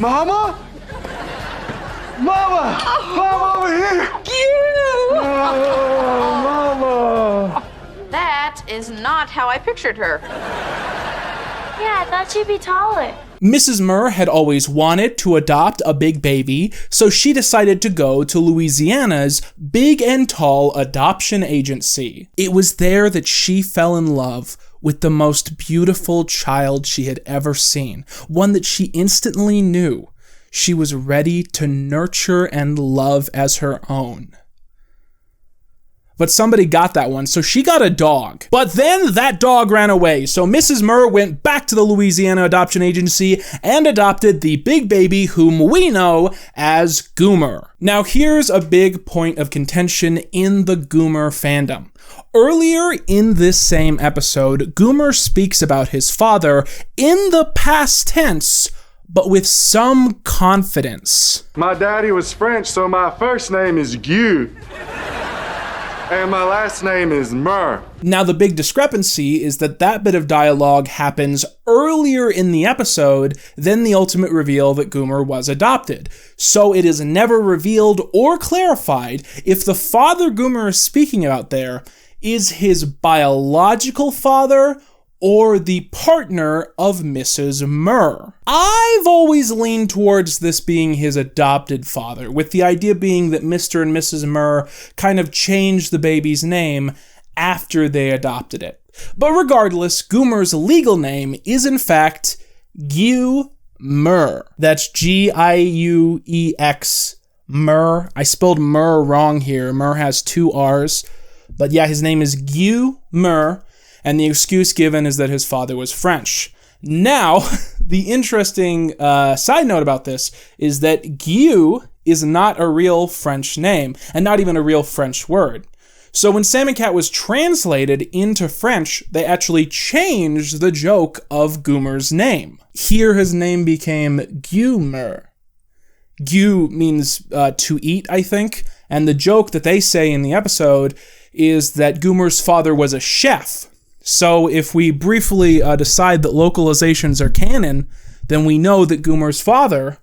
D: Mama? Mama! Mama, over here! Oh, Mama!
H: That is not how I pictured her.
N: Yeah, I thought she'd be taller.
E: Mrs. Murr had always wanted to adopt a big baby, so she decided to go to Louisiana's Big and Tall Adoption Agency. It was there that she fell in love with the most beautiful child she had ever seen, one that she instantly knew she was ready to nurture and love as her own. But somebody got that one, so she got a dog. But then that dog ran away, so Mrs. Murr went back to the Louisiana Adoption Agency and adopted the big baby whom we know as Goomer. Now here's a big point of contention in the Goomer fandom. Earlier in this same episode, Goomer speaks about his father in the past tense, but with some confidence.
D: My daddy was French, so my first name is Guy. And my last name is Murr.
E: Now, the big discrepancy is that that bit of dialogue happens earlier in the episode than the ultimate reveal that Goomer was adopted. So it is never revealed or clarified if the father Goomer is speaking about there is his biological father or the partner of Mrs. Murr. I've always leaned towards this being his adopted father, with the idea being that Mr. and Mrs. Murr kind of changed the baby's name after they adopted it. But regardless, Goomer's legal name is in fact Guy Murr. That's Gieux Murr. I spelled Murr wrong here. Murr has 2 R's. But yeah, his name is Guy Murr. And the excuse given is that his father was French. Now, the interesting side note about this is that Guy is not a real French name, and not even a real French word. So when Sam and Cat was translated into French, they actually changed the joke of Goomer's name. Here his name became Goomer. Gueux means to eat, I think, and the joke that they say in the episode is that Goomer's father was a chef. So if we briefly decide that localizations are canon, then we know that Goomer's father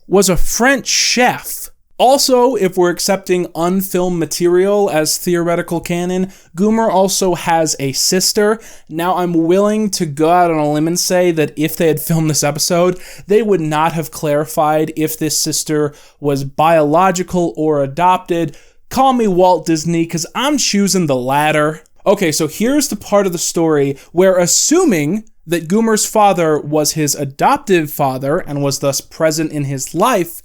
E: was a French chef. Also, if we're accepting unfilmed material as theoretical canon, Goomer also has a sister. Now, I'm willing to go out on a limb and say that if they had filmed this episode, they would not have clarified if this sister was biological or adopted. Call me Walt Disney, because I'm choosing the latter. Okay, so here's the part of the story where, assuming that Goomer's father was his adoptive father and was thus present in his life,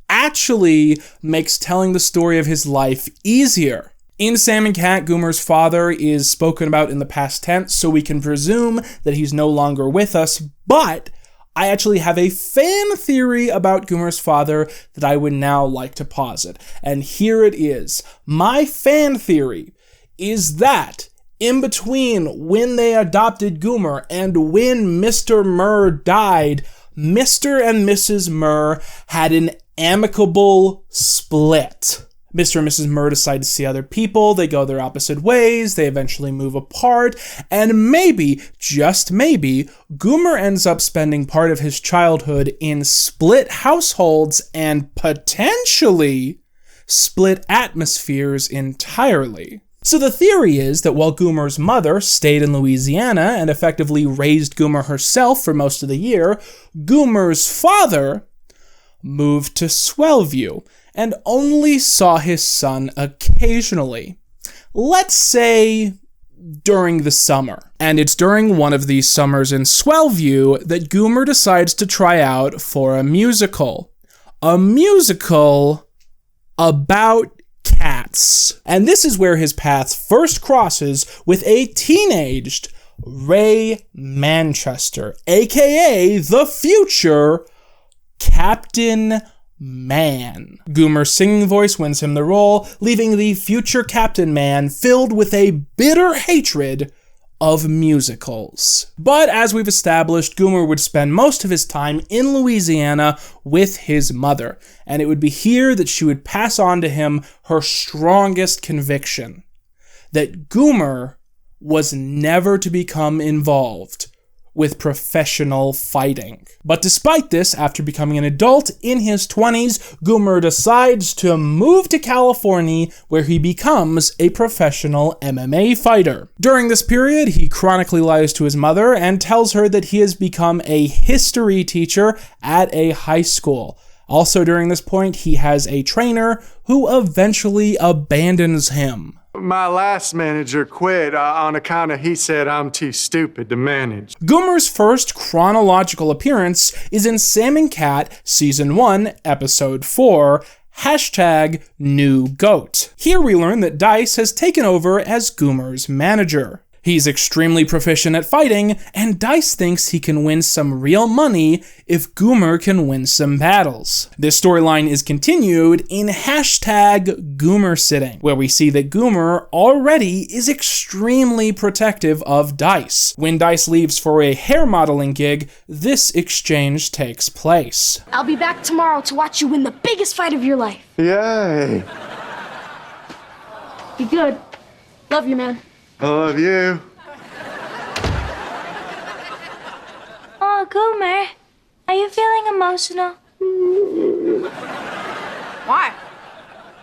E: actually makes telling the story of his life easier. In Sam and Cat, Goomer's father is spoken about in the past tense, so we can presume that he's no longer with us, but I actually have a fan theory about Goomer's father that I would now like to posit. And here it is. My fan theory is that in between when they adopted Goomer and when Mr. Murr died, Mr. and Mrs. Murr had an amicable split. Mr. and Mrs. Murr decide to see other people, they go their opposite ways, they eventually move apart, and maybe, just maybe, Goomer ends up spending part of his childhood in split households and potentially split atmospheres entirely. So the theory is that while Goomer's mother stayed in Louisiana and effectively raised Goomer herself for most of the year, Goomer's father moved to Swellview and only saw his son occasionally. Let's say during the summer. And it's during one of these summers in Swellview that Goomer decides to try out for a musical. A musical about cats. And this is where his path first crosses with a teenaged Ray Manchester, aka the future Captain Man. Goomer's singing voice wins him the role, leaving the future Captain Man filled with a bitter hatred of musicals. But as we've established, Goomer would spend most of his time in Louisiana with his mother, and it would be here that she would pass on to him her strongest conviction, that Goomer was never to become involved with professional fighting. But despite this, after becoming an adult in his 20s, Goomer decides to move to California, where he becomes a professional MMA fighter. During this period, he chronically lies to his mother and tells her that he has become a history teacher at a high school. Also during this point, he has a trainer who eventually abandons him.
D: My last manager quit on account of he said I'm too stupid to manage.
E: Goomer's first chronological appearance is in Sam & Cat Season 1, Episode 4, #New Goat. Here we learn that Dice has taken over as Goomer's manager. He's extremely proficient at fighting, and Dice thinks he can win some real money if Goomer can win some battles. This storyline is continued in #Goomer Sitting, where we see that Goomer already is extremely protective of Dice. When Dice leaves for a hair modeling gig, this exchange takes place.
L: I'll be back tomorrow to watch you win the biggest fight of your life.
D: Yay.
L: Be good. Love you, man.
D: I love you.
N: Oh, Goomer, are you feeling emotional?
L: Why?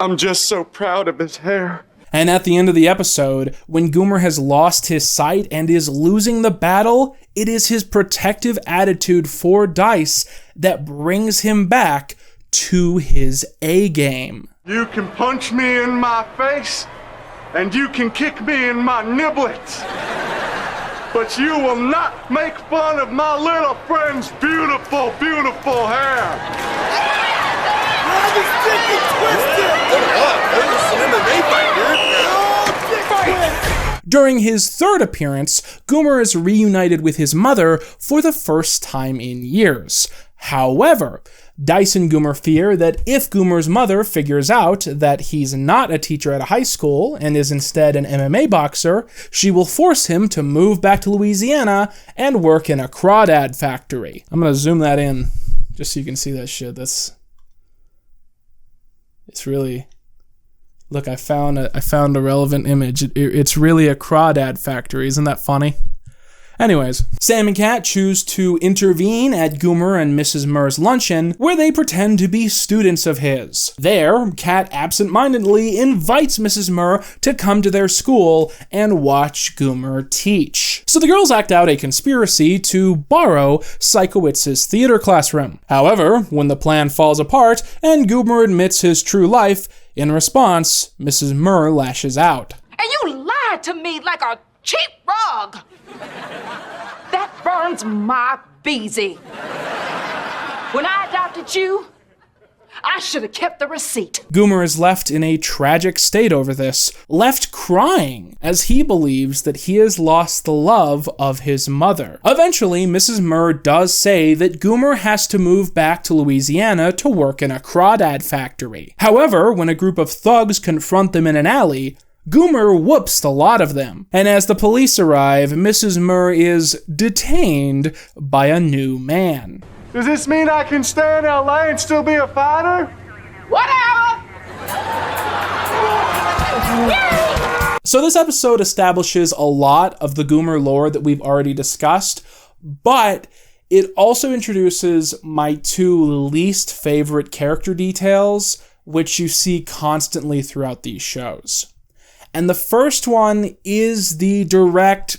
D: I'm just so proud of his hair.
E: And at the end of the episode, when Goomer has lost his sight and is losing the battle, it is his protective attitude for Dice that brings him back to his A game.
D: You can punch me in my face, and you can kick me in my niblets, but you will not make fun of my little friend's beautiful, beautiful hair. During his third appearance, Goomer is reunited with his mother for the first time in years. However, Dice and Goomer fear that if Goomer's mother figures out that he's not a teacher at a high school and is instead an MMA boxer, she will force him to move back to Louisiana and work in a crawdad factory. I'm gonna zoom that in just so you can see that shit. It's really... Look, I found a relevant image. It's really a crawdad factory. Isn't that funny? Anyways, Sam and Cat choose to intervene at Goomer and Mrs. Murr's luncheon, where they pretend to be students of his. There, Cat absent-mindedly invites Mrs. Murr to come to their school and watch Goomer teach. So the girls act out a conspiracy to borrow Psychowitz's theater classroom. However, when the plan falls apart and Goomer admits his true life, in response, Mrs. Murr lashes out.
J: And you lied to me like a cheap rug. That burns my beezy. When I adopted you, I should have kept the receipt.
E: Goomer is left in a tragic state over this, left crying, as he believes that he has lost the love of his mother. Eventually, Mrs. Murr does say that Goomer has to move back to Louisiana to work in a crawdad factory. However, when a group of thugs confront them in an alley, Goomer whoops the lot of them, and as the police arrive, Mrs. Murr is detained by a new man.
D: Does this mean I can stay in LA and still be a fighter?
J: Whatever!
E: So this episode establishes a lot of the Goomer lore that we've already discussed, but it also introduces my two least favorite character details, which you see constantly throughout these shows. And the first one is the direct,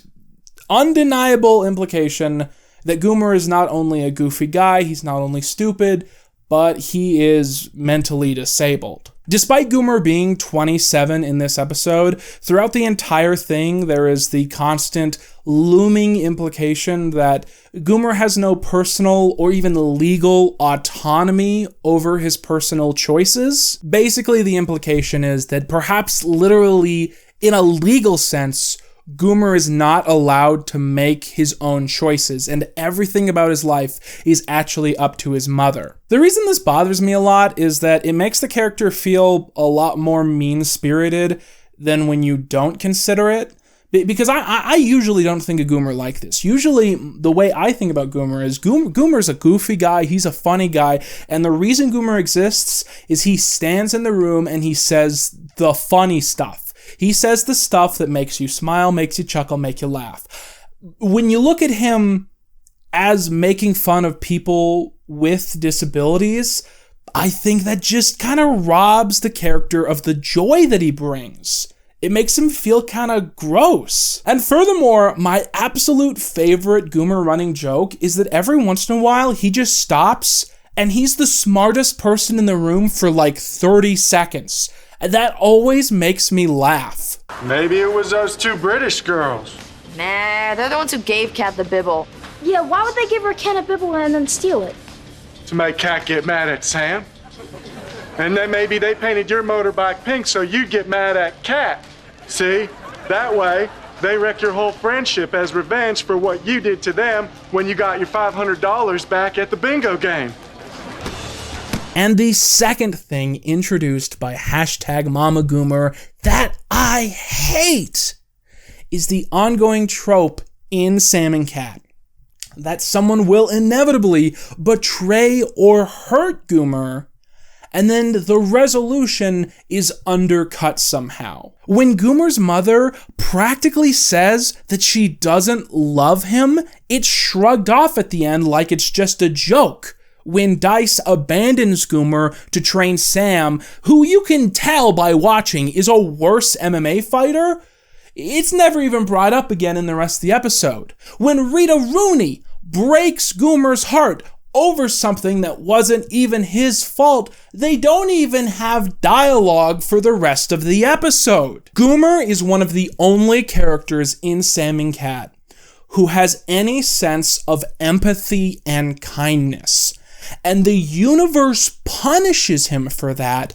E: undeniable implication that Goomer is not only a goofy guy, he's not only stupid, but he is mentally disabled. Despite Goomer being 27 in this episode, throughout the entire thing, there is the constant looming implication that Goomer has no personal or even legal autonomy over his personal choices. Basically, the implication is that perhaps literally in a legal sense, Goomer is not allowed to make his own choices, and everything about his life is actually up to his mother. The reason this bothers me a lot is that it makes the character feel a lot more mean-spirited than when you don't consider it. Because I usually don't think of Goomer like this. Usually, the way I think about Goomer is Goomer's a goofy guy, he's a funny guy, and the reason Goomer exists is he stands in the room and he says the funny stuff. He says the stuff that makes you smile, makes you chuckle, make you laugh. When you look at him as making fun of people with disabilities, I think that just kind of robs the character of the joy that he brings. It makes him feel kind of gross. And furthermore, my absolute favorite Goomer running joke is that every once in a while he just stops and he's the smartest person in the room for like 30 seconds. That always makes me laugh.
F: Maybe it was those two British girls.
L: Nah, they're the ones who gave Kat the bibble. Yeah, why would they give her a can of bibble and then steal it?
F: To make Kat get mad at Sam. And then maybe they painted your motorbike pink so you'd get mad at Kat. See? That way, they wreck your whole friendship as revenge for what you did to them when you got your $500 back at the bingo game.
E: And the second thing introduced by #MamaGoomer that I hate is the ongoing trope in Sam and Cat that someone will inevitably betray or hurt Goomer, and then the resolution is undercut somehow. When Goomer's mother practically says that she doesn't love him, it's shrugged off at the end like it's just a joke. When Dice abandons Goomer to train Sam, who you can tell by watching is a worse MMA fighter, it's never even brought up again in the rest of the episode. When Rita Rooney breaks Goomer's heart over something that wasn't even his fault, they don't even have dialogue for the rest of the episode. Goomer is one of the only characters in Sam and Cat who has any sense of empathy and kindness. And the universe punishes him for that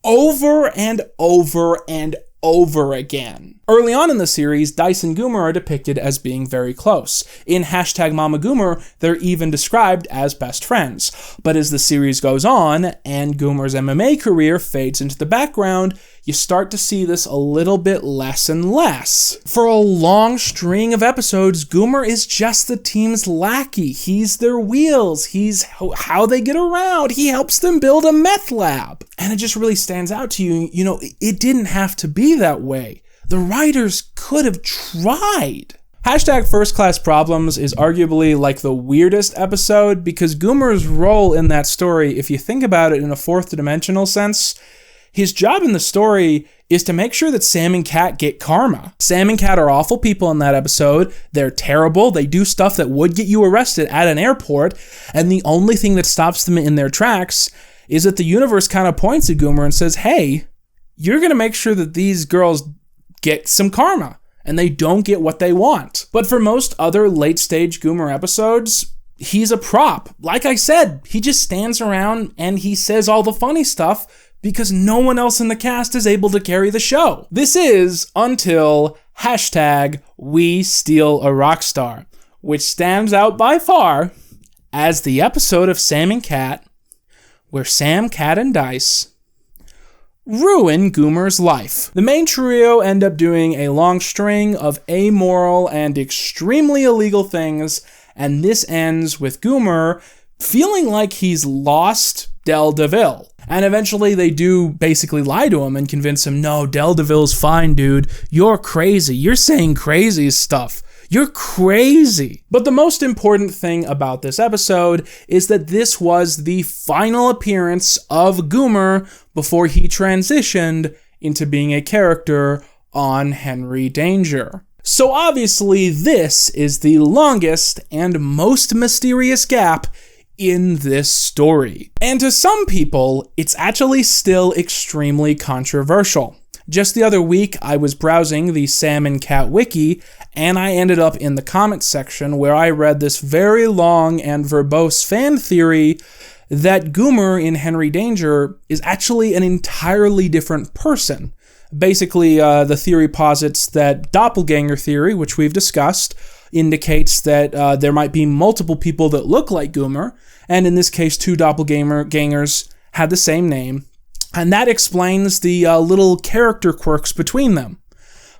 E: over and over and over again. Early on in the series, Dice and Goomer are depicted as being very close. In #MamaGoomer, they're even described as best friends. But as the series goes on, and Goomer's MMA career fades into the background, you start to see this a little bit less and less. For a long string of episodes, Goomer is just the team's lackey. He's their wheels. He's how they get around. He helps them build a meth lab. And it just really stands out to you, it didn't have to be that way. The writers could have tried. #First Class Problems is arguably like the weirdest episode because Goomer's role in that story, if you think about it in a fourth dimensional sense, his job in the story is to make sure that Sam and Cat get karma. Sam and Cat are awful people in that episode. They're terrible. They do stuff that would get you arrested at an airport, and the only thing that stops them in their tracks is that the universe kind of points at Goomer and says, hey, you're going to make sure that these girls get some karma, and they don't get what they want. But for most other late-stage Goomer episodes, he's a prop. Like I said, he just stands around and he says all the funny stuff because no one else in the cast is able to carry the show. This is until #WeStealARockstar, which stands out by far as the episode of Sam and Cat where Sam, Cat, and Dice ruin Goomer's life. The main trio end up doing a long string of amoral and extremely illegal things, and this ends with Goomer feeling like he's lost Del DeVille. And eventually they do basically lie to him and convince him, no, Del DeVille's fine, dude. You're crazy. You're saying crazy stuff. You're crazy. But the most important thing about this episode is that this was the final appearance of Goomer before he transitioned into being a character on Henry Danger. So obviously this is the longest and most mysterious gap in this story. And to some people, it's actually still extremely controversial. Just the other week, I was browsing the Sam and Cat wiki, and I ended up in the comments section where I read this very long and verbose fan theory that Goomer in Henry Danger is actually an entirely different person. Basically, the theory posits that doppelganger theory, which we've discussed, indicates that there might be multiple people that look like Goomer, and in this case, two doppelgangers had the same name, and that explains the little character quirks between them.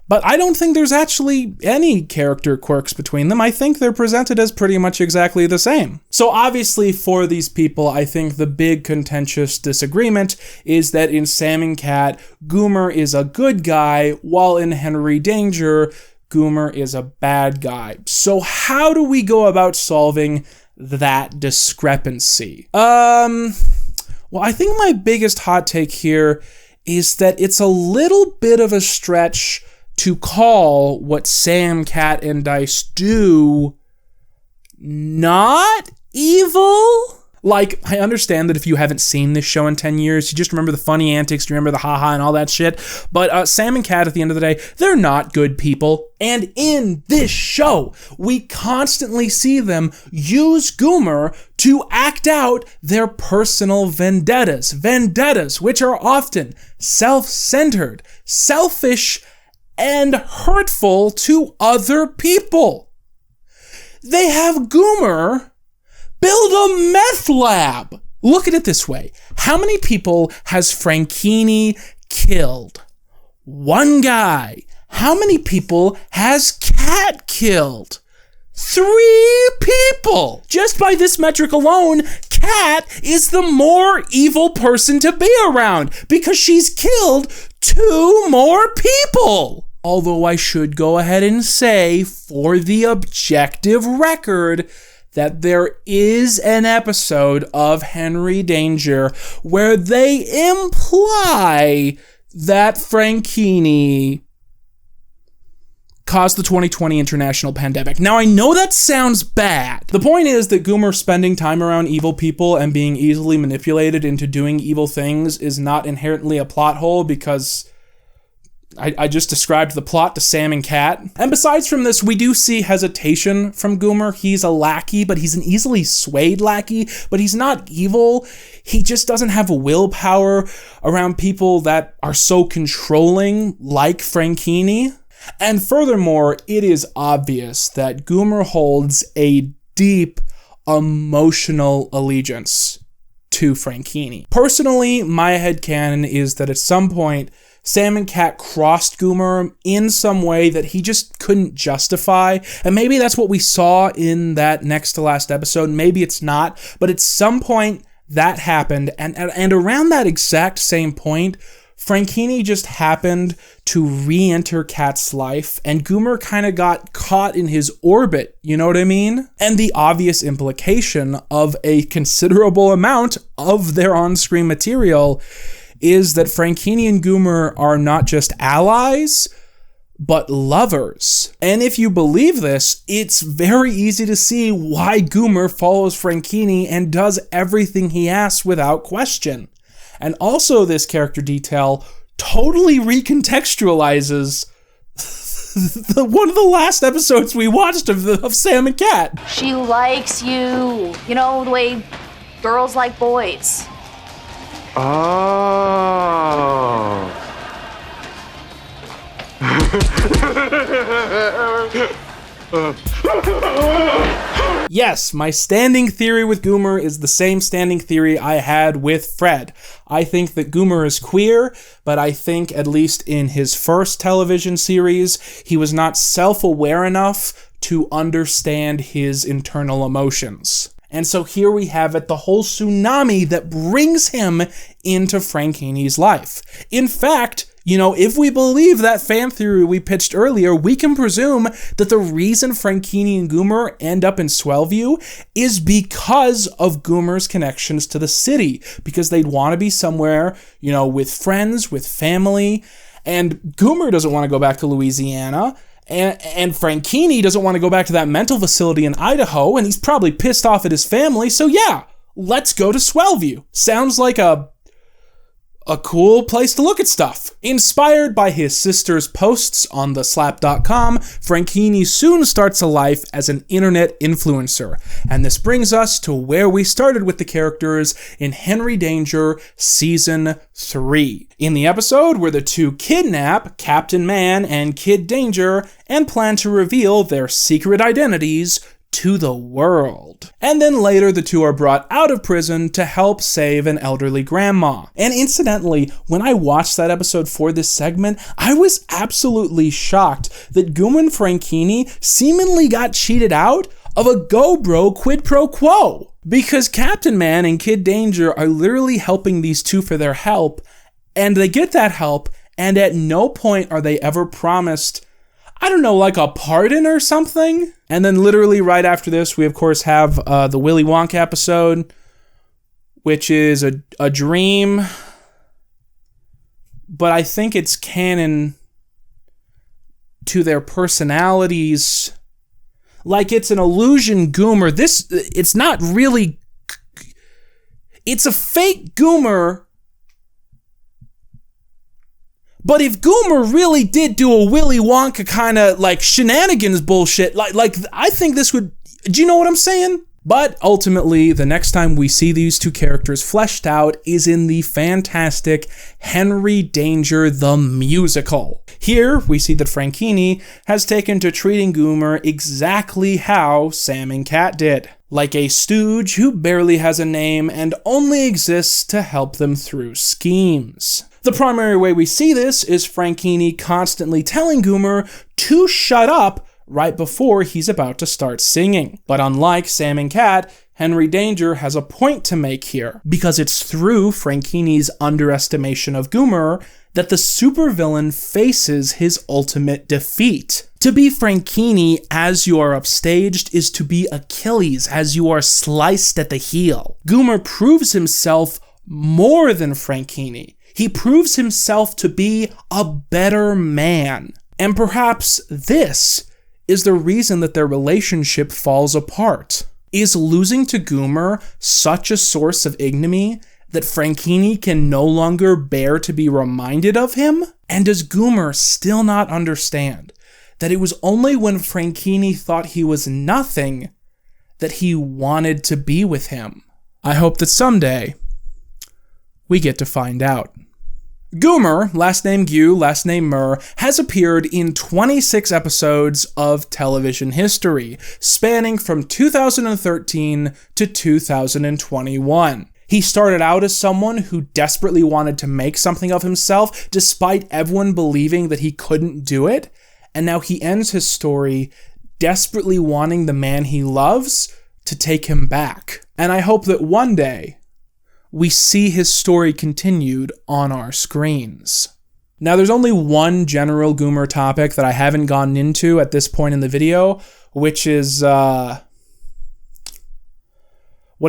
E: But I don't think there's actually any character quirks between them. I think they're presented as pretty much exactly the same. So obviously for these people, I think the big contentious disagreement is that in Sam and Cat, Goomer is a good guy, while in Henry Danger, Goomer is a bad guy. So how do we go about solving that discrepancy? Well, I think my biggest hot take here is that it's a little bit of a stretch to call what Sam, Cat, and Dice do not evil. Like, I understand that if you haven't seen this show in 10 years, you just remember the funny antics, you remember the haha and all that shit. But Sam and Cat, at the end of the day, they're not good people. And in this show, we constantly see them use Goomer to act out their personal vendettas. Vendettas, which are often self-centered, selfish, and hurtful to other people. They have Goomer build a meth lab. Look at it this way. How many people has Franchini killed? One guy. How many people has Cat killed? 3 people. Just by this metric alone, Cat is the more evil person to be around because she's killed 2 more people. Although I should go ahead and say, for the objective record, that there is an episode of Henry Danger where they imply that Franchini caused the 2020 international pandemic. Now, I know that sounds bad. The point is that Goomer spending time around evil people and being easily manipulated into doing evil things is not inherently a plot hole because I just described the plot to Sam and Cat. And besides from this, we do see hesitation from Goomer. He's a lackey, but he's an easily swayed lackey, but he's not evil. He just doesn't have willpower around people that are so controlling, like Franchini. And furthermore, it is obvious that Goomer holds a deep emotional allegiance to Franchini. Personally, my headcanon is that at some point, Sam and Cat crossed Goomer in some way that he just couldn't justify. And maybe that's what we saw in that next to last episode. Maybe it's not. But at some point, that happened. And around that exact same point, Franchini just happened to re-enter Cat's life, and Goomer kind of got caught in his orbit, you know what I mean? And the obvious implication of a considerable amount of their on-screen material is that Franchini and Goomer are not just allies, but lovers. And if you believe this, it's very easy to see why Goomer follows Franchini and does everything he asks without question. And also this character detail totally recontextualizes one of the last episodes we watched of Sam and Cat.
L: She likes you. You know, the way girls like boys.
D: Oh.
E: Yes, my standing theory with Goomer is the same standing theory I had with Fred. I think that Goomer is queer, but I think, at least in his first television series, he was not self-aware enough to understand his internal emotions. And so here we have it, the whole tsunami that brings him into Franchini's life. In fact, you know, if we believe that fan theory we pitched earlier, we can presume that the reason Franchini and Goomer end up in Swellview is because of Goomer's connections to the city, because they'd want to be somewhere, you know, with friends, with family, and Goomer doesn't want to go back to Louisiana, and Franchini doesn't want to go back to that mental facility in Idaho, and he's probably pissed off at his family, so yeah, let's go to Swellview. Sounds like a a cool place to look at stuff. Inspired by his sister's posts on theslap.com, Franchini soon starts a life as an internet influencer. And this brings us to where we started with the characters in Henry Danger Season 3. In the episode where the two kidnap Captain Man and Kid Danger and plan to reveal their secret identities to the world. And then later the two are brought out of prison to help save an elderly grandma. And incidentally, when I watched that episode for this segment, I was absolutely shocked that Goomer Franchini seemingly got cheated out of a go-bro quid pro quo. Because Captain Man and Kid Danger are literally helping these two for their help, and they get that help, and at no point are they ever promised, I don't know, like a pardon or something? And then literally right after this, we of course have the Willy Wonka episode, which is a dream, but I think it's canon to their personalities. Like it's an illusion Goomer. It's not really, it's a fake Goomer. But if Goomer really did do a Willy Wonka kind of like shenanigans bullshit, like I think this would, do you know what I'm saying? But ultimately, the next time we see these two characters fleshed out is in the fantastic Henry Danger the Musical. Here, we see that Franchini has taken to treating Goomer exactly how Sam and Cat did. Like a stooge who barely has a name and only exists to help them through schemes. The primary way we see this is Franchini constantly telling Goomer to shut up right before he's about to start singing. But unlike Sam and Cat, Henry Danger has a point to make here, because it's through Franchini's underestimation of Goomer that the supervillain faces his ultimate defeat. To be Franchini as you are upstaged is to be Achilles as you are sliced at the heel. Goomer proves himself more than Franchini. He proves himself to be a better man. And perhaps this is the reason that their relationship falls apart. Is losing to Goomer such a source of ignominy that Franchini can no longer bear to be reminded of him? And does Goomer still not understand that it was only when Franchini thought he was nothing that he wanted to be with him? I hope that someday we get to find out. Goomer, last name Gu, last name Mur, has appeared in 26 episodes of television history, spanning from 2013 to 2021. He started out as someone who desperately wanted to make something of himself, despite everyone believing that he couldn't do it, and now he ends his story desperately wanting the man he loves to take him back. And I hope that one day, we see his story continued on our screens. Now, there's only one general Goomer topic that I haven't gotten into at this point in the video, which is what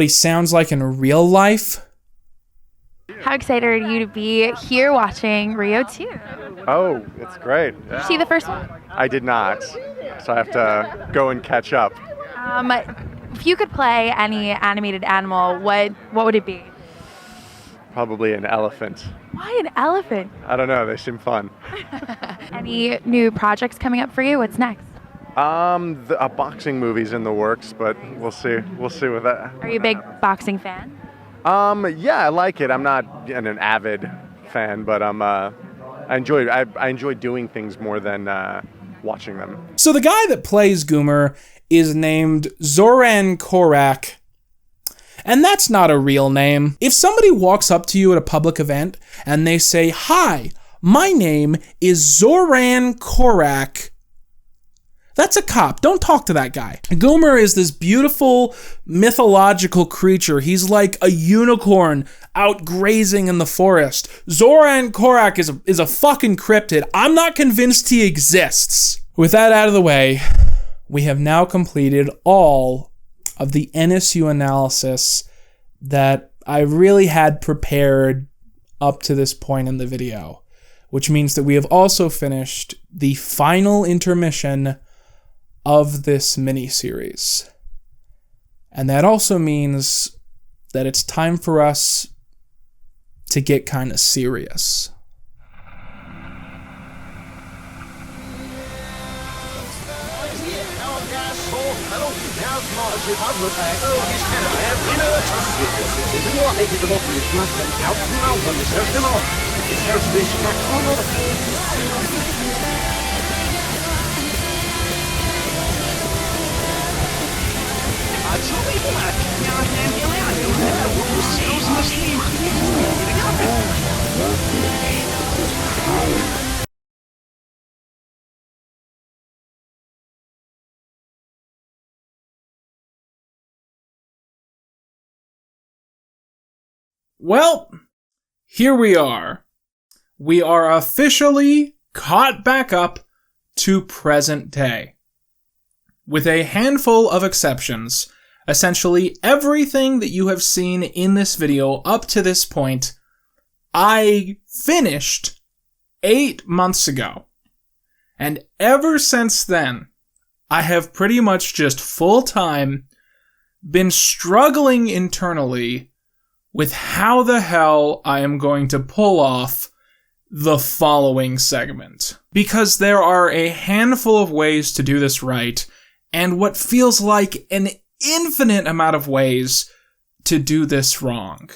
E: he sounds like in real life.
Q: How excited are you to be here watching Rio 2?
F: Oh, it's great.
Q: Did you see the first one?
F: I did not, so I have to go and catch up.
Q: If you could play any animated animal, what would it be?
F: Probably an elephant.
Q: Why an elephant?
F: I don't know, they seem fun.
Q: Any new projects coming up for you? What's next?
F: A boxing movie's in the works, but we'll see. We'll see with that.
Q: Are you a big boxing fan?
F: Yeah, I like it. I'm not an avid fan, but I enjoy doing things more than watching them.
E: So the guy that plays Goomer is named Zoran Korak. And that's not a real name. If somebody walks up to you at a public event and they say, "Hi, my name is Zoran Korak," that's a cop. Don't talk to that guy. Goomer is this beautiful mythological creature. He's like a unicorn out grazing in the forest. Zoran Korak is a fucking cryptid. I'm not convinced he exists. With that out of the way, we have now completed all of the NSU analysis that I really had prepared up to this point in the video, which means that we have also finished the final intermission of this mini-series. And that also means that it's time for us to get kind of serious. Well, here we are. We are officially caught back up to present day. With a handful of exceptions, essentially everything that you have seen in this video up to this point, I finished 8 months ago. And ever since then, I have pretty much just full-time been struggling internally with how the hell I am going to pull off the following segment. Because there are a handful of ways to do this right, and what feels like an infinite amount of ways to do this wrong.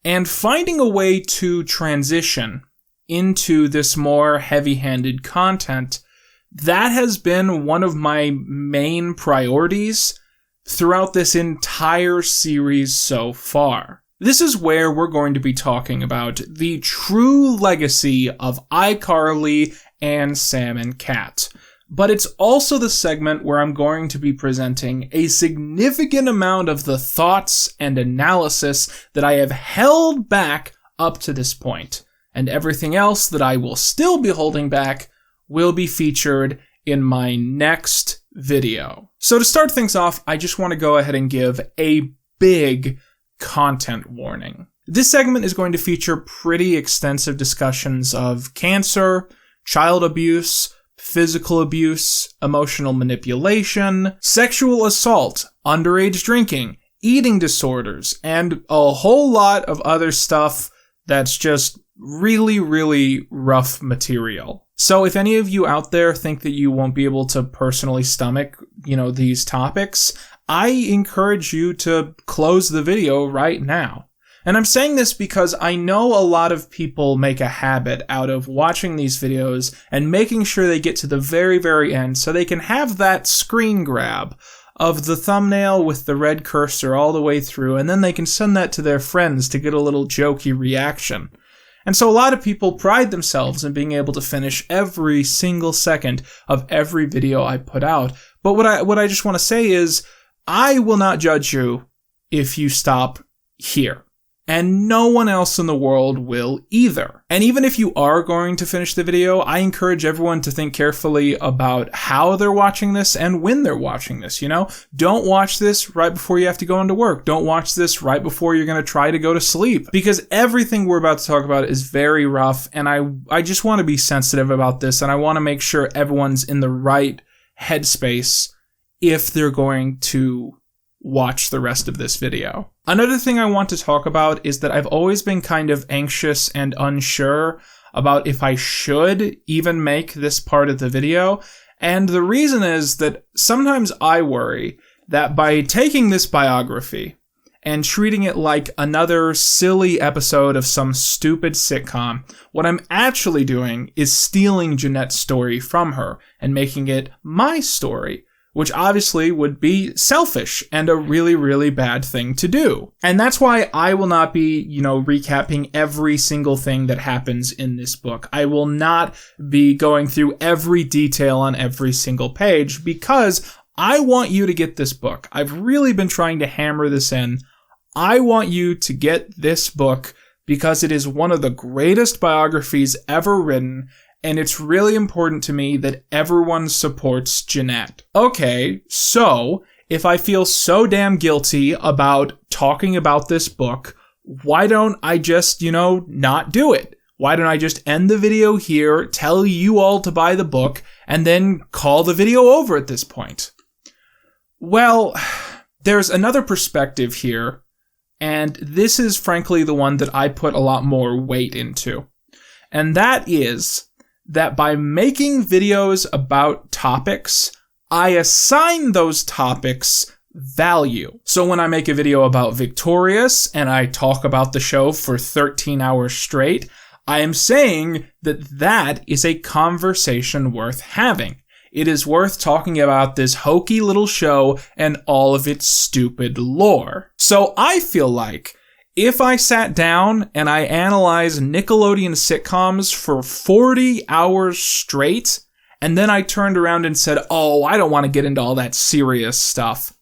E: And finding a way to transition into this more heavy-handed content, that has been one of my main priorities throughout this entire series so far. This is where we're going to be talking about the true legacy of iCarly and Sam and Cat. But it's also the segment where I'm going to be presenting a significant amount of the thoughts and analysis that I have held back up to this point. And everything else that I will still be holding back will be featured in my next video. So to start things off, I just want to go ahead and give a big content warning. This segment is going to feature pretty extensive discussions of cancer, child abuse, physical abuse, emotional manipulation, sexual assault, underage drinking, eating disorders, and a whole lot of other stuff that's just really, really rough material. So if any of you out there think that you won't be able to personally stomach, these topics, I encourage you to close the video right now. And I'm saying this because I know a lot of people make a habit out of watching these videos and making sure they get to the very, very end so they can have that screen grab of the thumbnail with the red cursor all the way through, and then they can send that to their friends to get a little jokey reaction. And so a lot of people pride themselves in being able to finish every single second of every video I put out. But what I just want to say is, I will not judge you if you stop here. And no one else in the world will either. And even if you are going to finish the video, I encourage everyone to think carefully about how they're watching this and when they're watching this, Don't watch this right before you have to go into work. Don't watch this right before you're going to try to go to sleep. Because everything we're about to talk about is very rough, and I just want to be sensitive about this, and I want to make sure everyone's in the right headspace if they're going to watch the rest of this video. Another thing I want to talk about is that I've always been kind of anxious and unsure about if I should even make this part of the video. And the reason is that sometimes I worry that by taking this biography and treating it like another silly episode of some stupid sitcom, what I'm actually doing is stealing Jeanette's story from her and making it my story, which obviously would be selfish and a really, really bad thing to do. And that's why I will not be, recapping every single thing that happens in this book. I will not be going through every detail on every single page because I want you to get this book. I've really been trying to hammer this in. I want you to get this book because it is one of the greatest biographies ever written, and it's really important to me that everyone supports Jeanette. Okay, so if I feel so damn guilty about talking about this book, why don't I just, not do it? Why don't I just end the video here, tell you all to buy the book, and then call the video over at this point? Well, there's another perspective here,
A: and this is frankly the one that I put a lot more weight into. And that is that by making videos about topics, I assign those topics value. So when I make a video about Victorious and I talk about the show for 13 hours straight, I am saying that that is a conversation worth having. It is worth talking about this hokey little show and all of its stupid lore. So I feel like if I sat down and I analyzed Nickelodeon sitcoms for 40 hours straight, and then I turned around and said, oh, I don't want to get into all that serious stuff,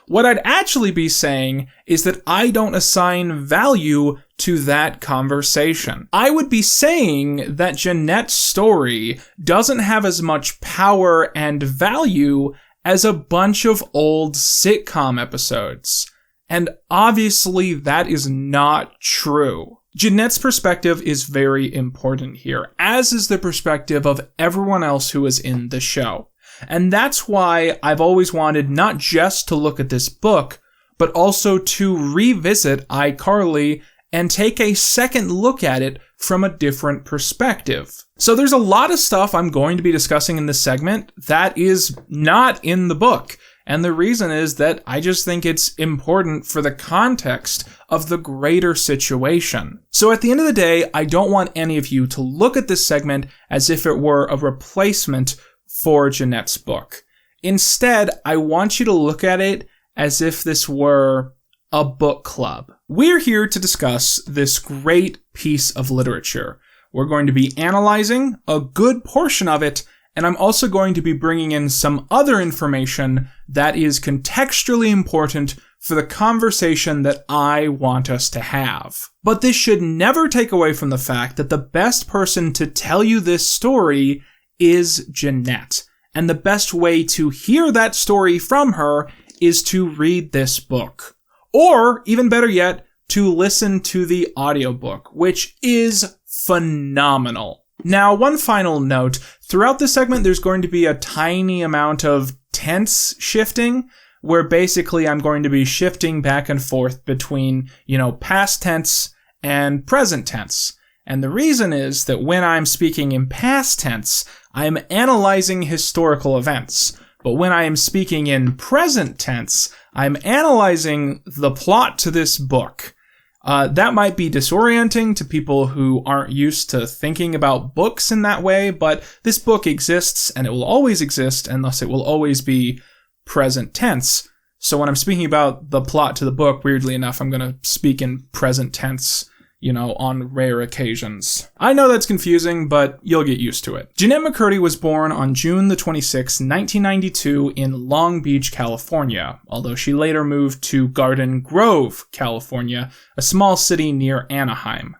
A: what I'd actually be saying is that I don't assign value to that conversation. I would be saying that Jeanette's story doesn't have as much power and value as a bunch of old sitcom episodes. And obviously that is not true. Jeanette's perspective is very important here, as is the perspective of everyone else who is in the show. And that's why I've always wanted not just to look at this book, but also to revisit iCarly and take a second look at it from a different perspective. So there's a lot of stuff I'm going to be discussing in this segment that is not in the book. And the reason is that I just think it's important for the context of the greater situation. So at the end of the day, I don't want any of you to look at this segment as if it were a replacement for Jeanette's book. Instead, I want you to look at it as if this were a book club. We're here to discuss this great piece of literature. We're going to be analyzing a good portion of it, and I'm also going to be bringing in some other information that is contextually important for the conversation that I want us to have. But this should never take away from the fact that the best person to tell you this story is Jeanette. And the best way to hear that story from her is to read this book. Or, even better yet, to listen to the audiobook, which is phenomenal. Now, one final note. Throughout this segment, there's going to be a tiny amount of tense shifting, where basically I'm going to be shifting back and forth between, past tense and present tense. And the reason is that when I'm speaking in past tense, I'm analyzing historical events. But when I am speaking in present tense, I'm analyzing the plot to this book. That might be disorienting to people who aren't used to thinking about books in that way, but this book exists and it will always exist, and thus it will always be present tense. So when I'm speaking about the plot to the book, weirdly enough, I'm going to speak in present tense, on rare occasions. I know that's confusing, but you'll get used to it. Jeanette McCurdy was born on June the 26th, 1992 in Long Beach, California, although she later moved to Garden Grove, California, a small city near Anaheim.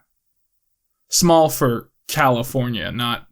A: Small for California, not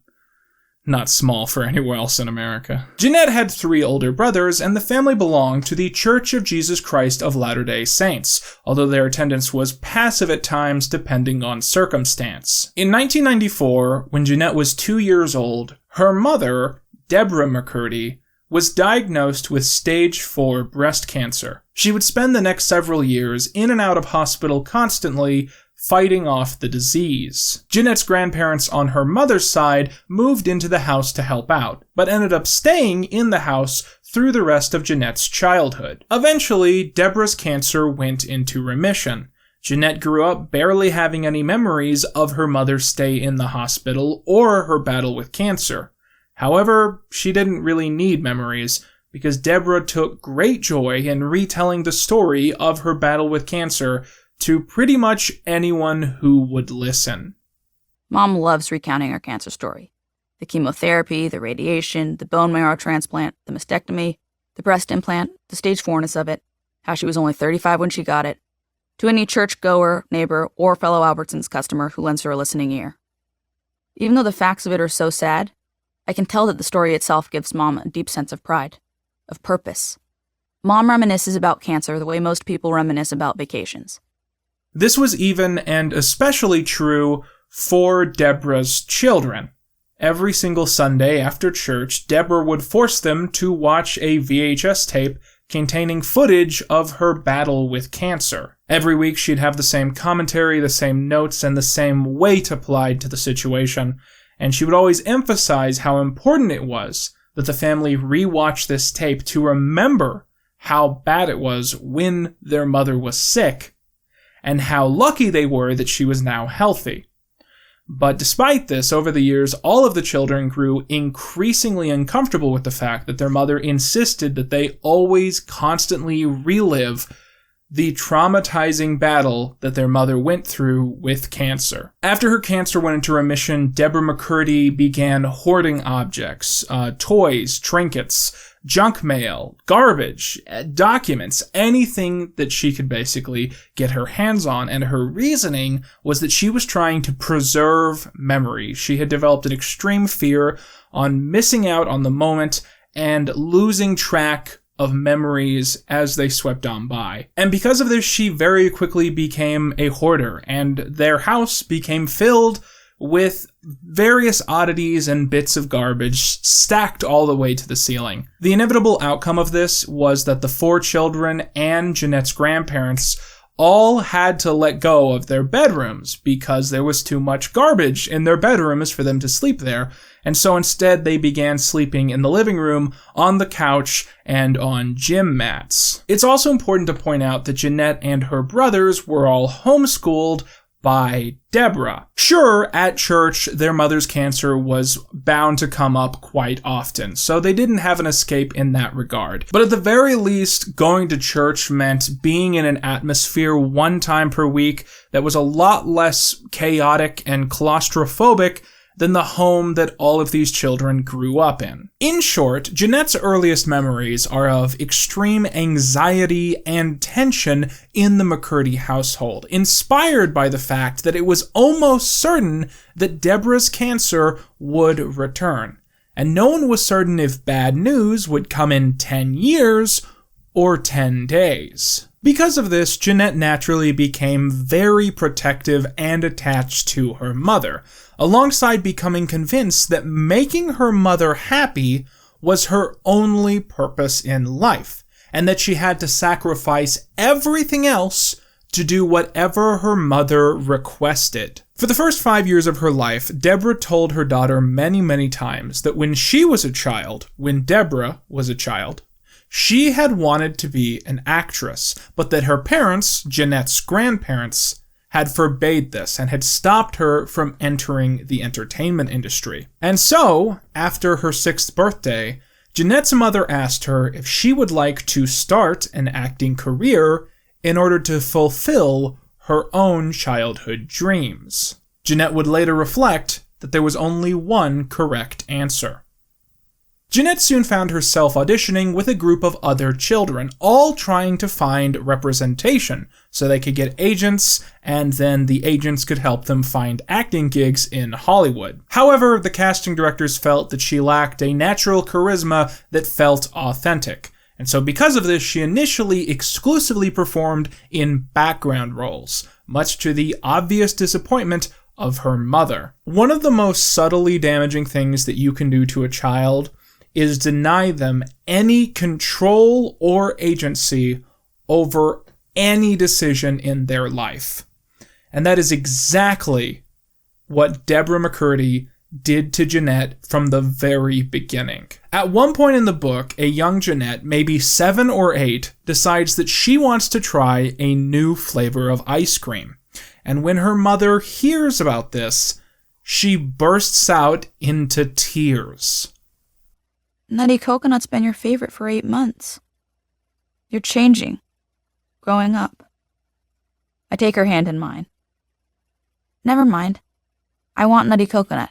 A: small for anywhere else in America. Jeanette had 3 older brothers, and the family belonged to the Church of Jesus Christ of Latter-day Saints, although their attendance was passive at times depending on circumstance. In 1994, when Jeanette was 2 years old, her mother, Deborah McCurdy, was diagnosed with stage 4 breast cancer. She would spend the next several years in and out of hospital constantly, fighting off the disease. Jeanette's grandparents on her mother's side moved into the house to help out, but ended up staying in the house through the rest of Jeanette's childhood. Eventually, Deborah's cancer went into remission. Jeanette grew up barely having any memories of her mother's stay in the hospital or her battle with cancer. However, she didn't really need memories, because Deborah took great joy in retelling the story of her battle with cancer to pretty much anyone who would listen.
R: Mom loves recounting her cancer story. The chemotherapy, the radiation, the bone marrow transplant, the mastectomy, the breast implant, the stage 4-ness of it, how she was only 35 when she got it, to any church-goer, neighbor, or fellow Albertsons customer who lends her a listening ear. Even though the facts of it are so sad, I can tell that the story itself gives Mom a deep sense of pride, of purpose. Mom reminisces about cancer the way most people reminisce about vacations.
A: This was even and especially true for Deborah's children. Every single Sunday after church, Deborah would force them to watch a VHS tape containing footage of her battle with cancer. Every week she'd have the same commentary, the same notes, and the same weight applied to the situation, and she would always emphasize how important it was that the family rewatch this tape to remember how bad it was when their mother was sick, and how lucky they were that she was now healthy. But despite this, over the years, all of the children grew increasingly uncomfortable with the fact that their mother insisted that they always constantly relive the traumatizing battle that their mother went through with cancer. After her cancer went into remission, Deborah McCurdy began hoarding objects, toys, trinkets, junk mail, garbage, documents, anything that she could basically get her hands on. And her reasoning was that she was trying to preserve memory. She had developed an extreme fear on missing out on the moment and losing track of memories as they swept on by. And because of this, she very quickly became a hoarder, and their house became filled with various oddities and bits of garbage stacked all the way to the ceiling. The inevitable outcome of this was that the 4 children and Jeanette's grandparents all had to let go of their bedrooms because there was too much garbage in their bedrooms for them to sleep there. And so instead they began sleeping in the living room, on the couch, and on gym mats. It's also important to point out that Jeanette and her brothers were all homeschooled by Deborah. Sure, at church, their mother's cancer was bound to come up quite often, so they didn't have an escape in that regard. But at the very least, going to church meant being in an atmosphere 1 time per week that was a lot less chaotic and claustrophobic than the home that all of these children grew up in. In short, Jeanette's earliest memories are of extreme anxiety and tension in the McCurdy household, inspired by the fact that it was almost certain that Deborah's cancer would return, and no one was certain if bad news would come in 10 years or 10 days. Because of this, Jeanette naturally became very protective and attached to her mother, alongside becoming convinced that making her mother happy was her only purpose in life, and that she had to sacrifice everything else to do whatever her mother requested. For the first 5 years of her life, Deborah told her daughter many, many times that when she was a child, when Deborah was a child, she had wanted to be an actress, but that her parents, Jeanette's grandparents, had forbade this and had stopped her from entering the entertainment industry. And so, after her 6th birthday, Jeanette's mother asked her if she would like to start an acting career in order to fulfill her own childhood dreams. Jeanette would later reflect that there was only one correct answer. Jeanette soon found herself auditioning with a group of other children, all trying to find representation so they could get agents, and then the agents could help them find acting gigs in Hollywood. However, the casting directors felt that she lacked a natural charisma that felt authentic, and so because of this, she initially exclusively performed in background roles, much to the obvious disappointment of her mother. One of the most subtly damaging things that you can do to a child is deny them any control or agency over any decision in their life. And that is exactly what Deborah McCurdy did to Jeanette from the very beginning. At one point in the book, a young Jeanette, maybe 7 or 8, decides that she wants to try a new flavor of ice cream. And when her mother hears about this, she bursts out into tears.
R: Nutty Coconut's been your favorite for 8 months. You're changing, growing up. I take her hand in mine. Never mind. I want Nutty Coconut.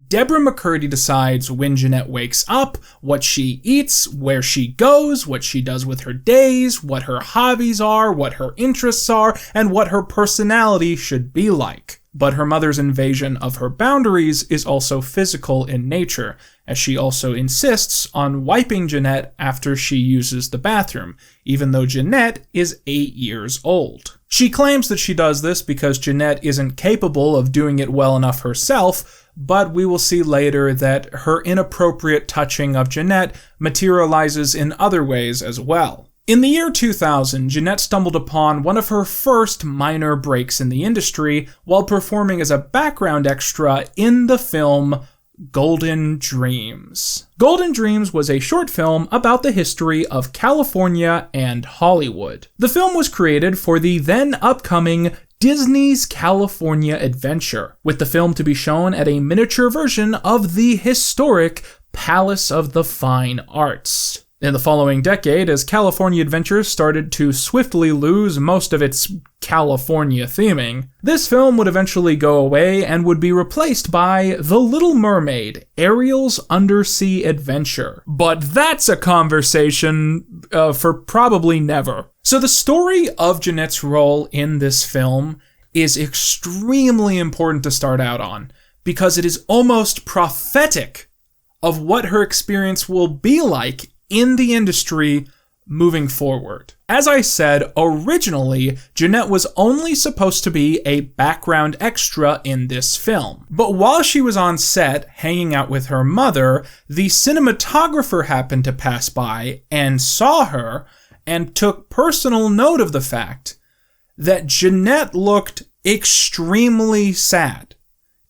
A: Deborah McCurdy decides when Jeanette wakes up, what she eats, where she goes, what she does with her days, what her hobbies are, what her interests are, and what her personality should be like. But her mother's invasion of her boundaries is also physical in nature, as she also insists on wiping Jeanette after she uses the bathroom, even though Jeanette is 8 years old. She claims that she does this because Jeanette isn't capable of doing it well enough herself, but we will see later that her inappropriate touching of Jeanette materializes in other ways as well. In the year 2000, Jeanette stumbled upon one of her first minor breaks in the industry while performing as a background extra in the film Golden Dreams. Golden Dreams was a short film about the history of California and Hollywood. The film was created for the then upcoming Disney's California Adventure, with the film to be shown at a miniature version of the historic Palace of the Fine Arts. In the following decade, as California Adventure started to swiftly lose most of its California theming, this film would eventually go away and would be replaced by The Little Mermaid, Ariel's Undersea Adventure. But that's a conversation for probably never. So the story of Jeanette's role in this film is extremely important to start out on, because it is almost prophetic of what her experience will be like in the industry moving forward. As I said, originally, Jeanette was only supposed to be a background extra in this film. But while she was on set, hanging out with her mother, the cinematographer happened to pass by and saw her and took personal note of the fact that Jeanette looked extremely sad.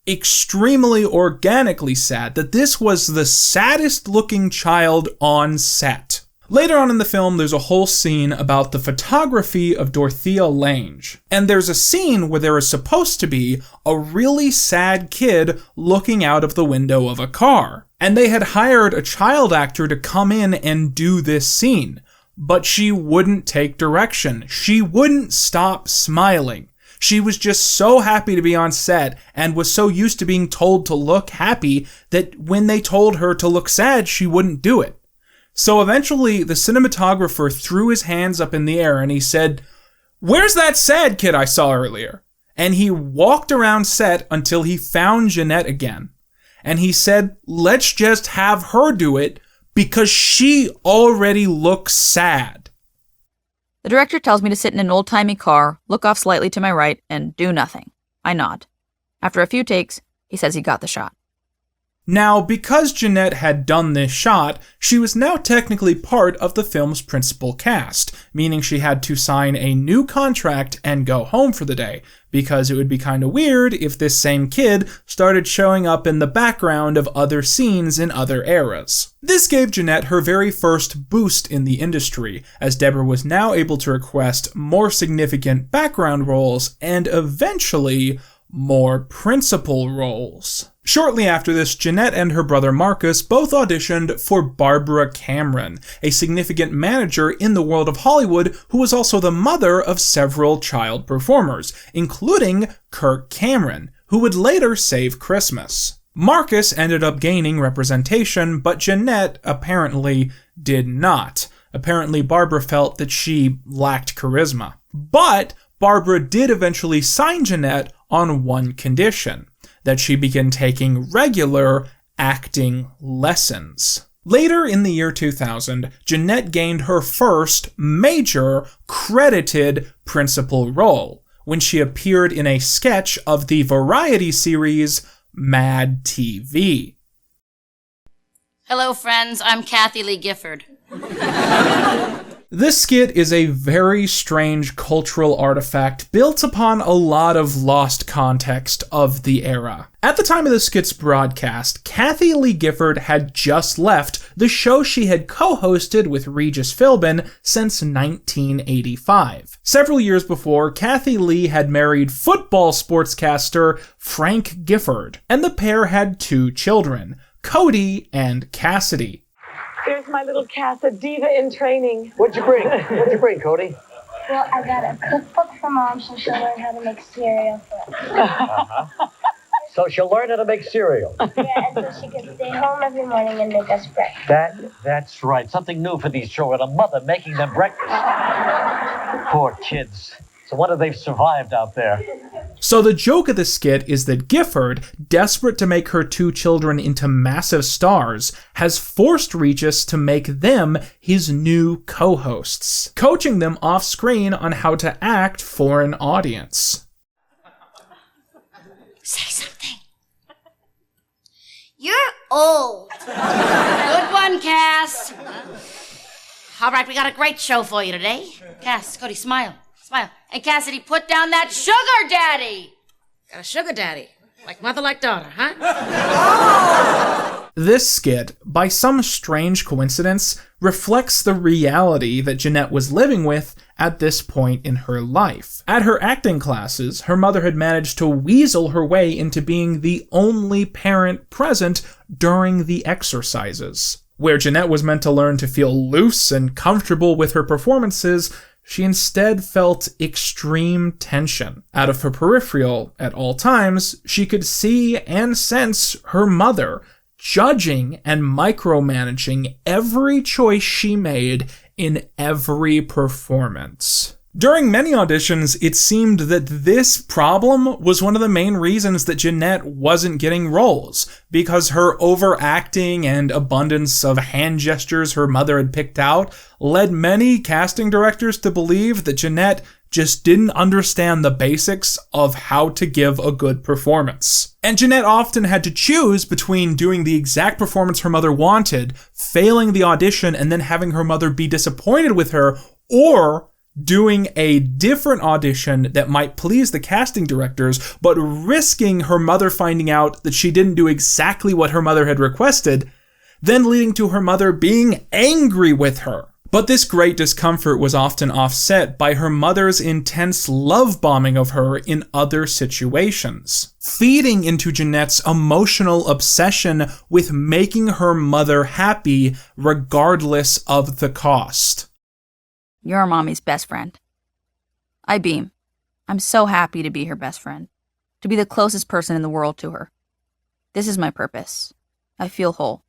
A: Extremely organically sad, that this was the saddest looking child on set. Later on in the film, there's a whole scene about the photography of Dorothea Lange. And there's a scene where there is supposed to be a really sad kid looking out of the window of a car. And they had hired a child actor to come in and do this scene. But she wouldn't take direction. She wouldn't stop smiling. She was just so happy to be on set and was so used to being told to look happy that when they told her to look sad, she wouldn't do it. So eventually, the cinematographer threw his hands up in the air and he said, "Where's that sad kid I saw earlier?" And he walked around set until he found Jeanette again. And he said, "Let's just have her do it because she already looks sad."
R: The director tells me to sit in an old-timey car, look off slightly to my right, and do nothing. I nod. After a few takes, he says he got the shot.
A: Now, because Jeanette had done this shot, she was now technically part of the film's principal cast, meaning she had to sign a new contract and go home for the day, because it would be kind of weird if this same kid started showing up in the background of other scenes in other eras. This gave Jeanette her very first boost in the industry, as Deborah was now able to request more significant background roles and eventually more principal roles. Shortly after this, Jeanette and her brother Marcus both auditioned for Barbara Cameron, a significant manager in the world of Hollywood who was also the mother of several child performers, including Kirk Cameron, who would later save Christmas. Marcus ended up gaining representation, but Jeanette apparently did not. Apparently, Barbara felt that she lacked charisma. But Barbara did eventually sign Jeanette on one condition: that she begin taking regular acting lessons. Later in the year 2000, Jeanette gained her first major credited principal role when she appeared in a sketch of the variety series Mad TV.
P: Hello, friends. I'm Kathy Lee Gifford.
A: This skit is a very strange cultural artifact built upon a lot of lost context of the era. At the time of the skit's broadcast, Kathy Lee Gifford had just left the show she had co-hosted with Regis Philbin since 1985. Several years before, Kathy Lee had married football sportscaster Frank Gifford, and the pair had 2 children, Cody and Cassidy.
M: There's my little Cass, a diva in training.
T: What'd you bring, Cody?
W: Well, I got a cookbook for Mom so she'll learn how to make cereal for us.
T: Uh-huh. So she'll learn how to make cereal.
W: Yeah, and so she can stay home every morning and make us breakfast.
T: That's right. Something new for these children. A mother making them breakfast. Poor kids. So what have they survived out there?
A: So the joke of the skit is that Gifford, desperate to make her 2 children into massive stars, has forced Regis to make them his new co-hosts, coaching them off-screen on how to act for an audience.
P: Say something.
U: old.
P: Good one, Cass. All right, we got a great show for you today. Cass, Cody, smile. Smile. And Cassidy, put down that sugar daddy.
G: Got a sugar daddy. Like mother, like daughter, huh?
A: This skit, by some strange coincidence, reflects the reality that Jeanette was living with at this point in her life. At her acting classes, her mother had managed to weasel her way into being the only parent present during the exercises. Where Jeanette was meant to learn to feel loose and comfortable with her performances, she instead felt extreme tension. Out of her peripheral, at all times, she could see and sense her mother judging and micromanaging every choice she made in every performance. During many auditions, it seemed that this problem was one of the main reasons that Jeanette wasn't getting roles, because her overacting and abundance of hand gestures her mother had picked out led many casting directors to believe that Jeanette just didn't understand the basics of how to give a good performance. And Jeanette often had to choose between doing the exact performance her mother wanted, failing the audition, and then having her mother be disappointed with her, or doing a different audition that might please the casting directors, but risking her mother finding out that she didn't do exactly what her mother had requested, then leading to her mother being angry with her. But this great discomfort was often offset by her mother's intense love bombing of her in other situations, feeding into Jeanette's emotional obsession with making her mother happy regardless of the cost.
R: You're Mommy's best friend. I beam. I'm so happy to be her best friend, to be the closest person in the world to her. This is my purpose. I feel whole.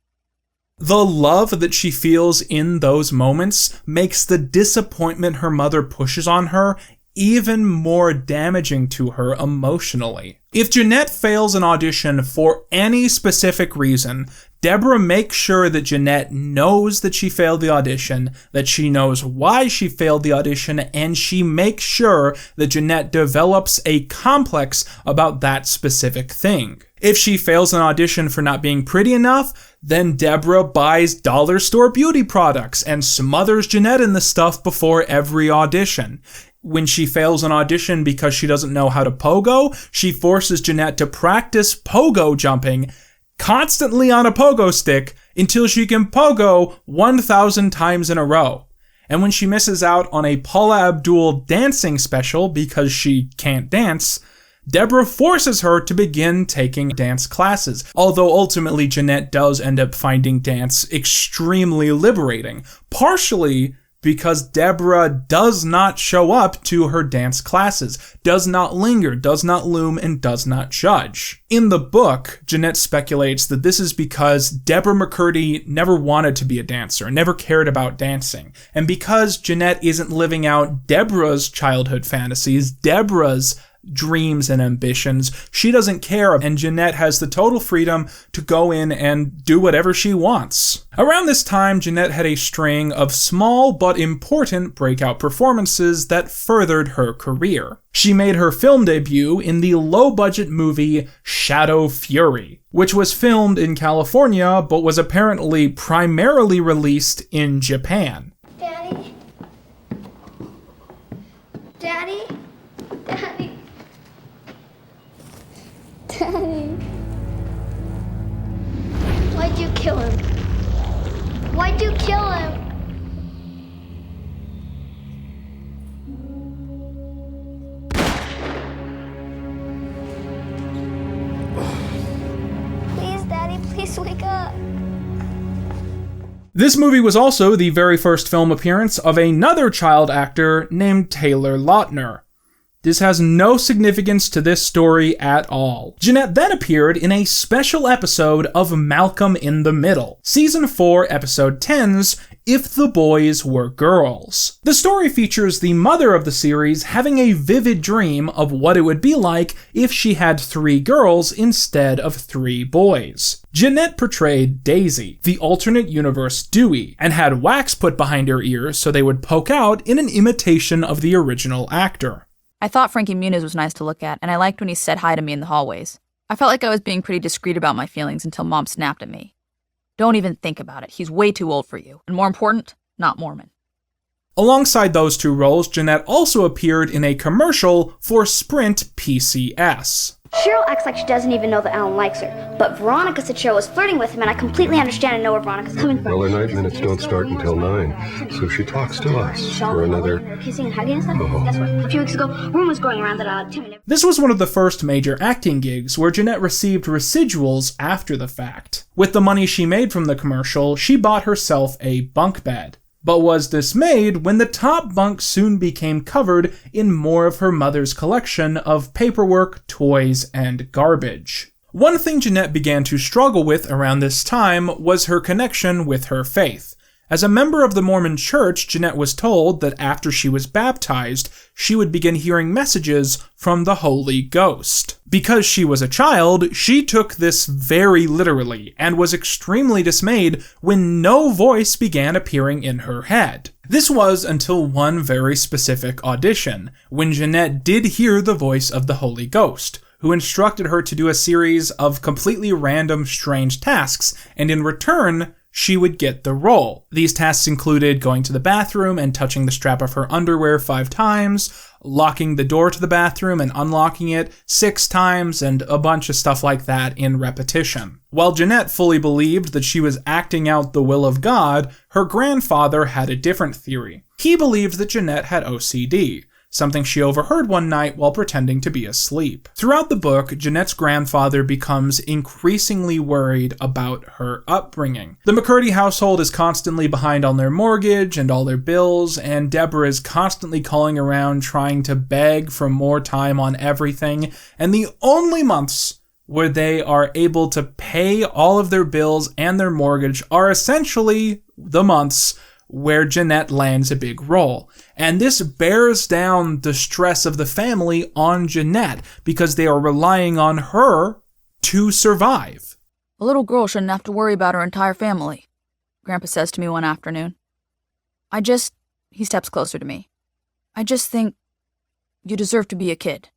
A: The love that she feels in those moments makes the disappointment her mother pushes on her even more damaging to her emotionally. If Jeanette fails an audition for any specific reason, Deborah makes sure that Jeanette knows that she failed the audition, that she knows why she failed the audition, and she makes sure that Jeanette develops a complex about that specific thing. If she fails an audition for not being pretty enough, then Deborah buys dollar store beauty products and smothers Jeanette in the stuff before every audition. When she fails an audition because she doesn't know how to pogo, she forces Jeanette to practice pogo jumping constantly on a pogo stick until she can pogo 1,000 times in a row. And when she misses out on a Paula Abdul dancing special because she can't dance, Deborah forces her to begin taking dance classes, although ultimately Jeanette does end up finding dance extremely liberating, partially because Deborah does not show up to her dance classes, does not linger, does not loom, and does not judge. In the book, Jeanette speculates that this is because Deborah McCurdy never wanted to be a dancer, never cared about dancing, and because Jeanette isn't living out Deborah's childhood fantasies, Deborah's dreams and ambitions, she doesn't care, and Jeanette has the total freedom to go in and do whatever she wants. Around this time, Jeanette had a string of small but important breakout performances that furthered her career. She made her film debut in the low-budget movie Shadow Fury, which was filmed in California but was apparently primarily released in Japan.
W: Daddy? Daddy? Daddy? Daddy. Why'd you kill him? Why'd you kill him? Please, Daddy, please wake up.
A: This movie was also the very first film appearance of another child actor named Taylor Lautner. This has no significance to this story at all. Jeanette then appeared in a special episode of Malcolm in the Middle, Season 4, Episode 10's If the Boys Were Girls. The story features the mother of the series having a vivid dream of what it would be like if she had 3 girls instead of 3 boys. Jeanette portrayed Daisy, the alternate universe Dewey, and had wax put behind her ears so they would poke out in an imitation of the original actor.
R: I thought Frankie Muniz was nice to look at, and I liked when he said hi to me in the hallways. I felt like I was being pretty discreet about my feelings until Mom snapped at me. Don't even think about it. He's way too old for you. And more important, not Mormon.
A: Alongside those two roles, Jeanette also appeared in a commercial for Sprint PCS.
W: Cheryl acts like she doesn't even know that Alan likes her, but Veronica said Cheryl was flirting with him, and I completely understand and know where Veronica's coming from.
K: Well, her night minutes don't start until 9, so she talks to us for another...
W: Kissing and hugging and stuff? Guess what? A few weeks ago, rumor was going around that Timmy...
A: This was one of the first major acting gigs where Jeanette received residuals after the fact. With the money she made from the commercial, she bought herself a bunk bed, but was dismayed when the top bunk soon became covered in more of her mother's collection of paperwork, toys, and garbage. One thing Jeanette began to struggle with around this time was her connection with her faith. As a member of the Mormon Church, Jeanette was told that after she was baptized, she would begin hearing messages from the Holy Ghost. Because she was a child, she took this very literally and was extremely dismayed when no voice began appearing in her head. This was until one very specific audition, when Jeanette did hear the voice of the Holy Ghost, who instructed her to do a series of completely random, strange tasks, and in return, she would get the role. These tasks included going to the bathroom and touching the strap of her underwear 5 times, locking the door to the bathroom and unlocking it 6 times, and a bunch of stuff like that in repetition. While Jeanette fully believed that she was acting out the will of God, her grandfather had a different theory. He believed that Jeanette had OCD, something she overheard one night while pretending to be asleep. Throughout the book, Jeanette's grandfather becomes increasingly worried about her upbringing. The McCurdy household is constantly behind on their mortgage and all their bills, and Deborah is constantly calling around trying to beg for more time on everything, and the only months where they are able to pay all of their bills and their mortgage are essentially the months where Jeanette lands a big role. And this bears down the stress of the family on Jeanette because they are relying on her to survive.
R: A little girl shouldn't have to worry about her entire family, Grandpa says to me one afternoon. He steps closer to me. I just think you deserve to be a kid.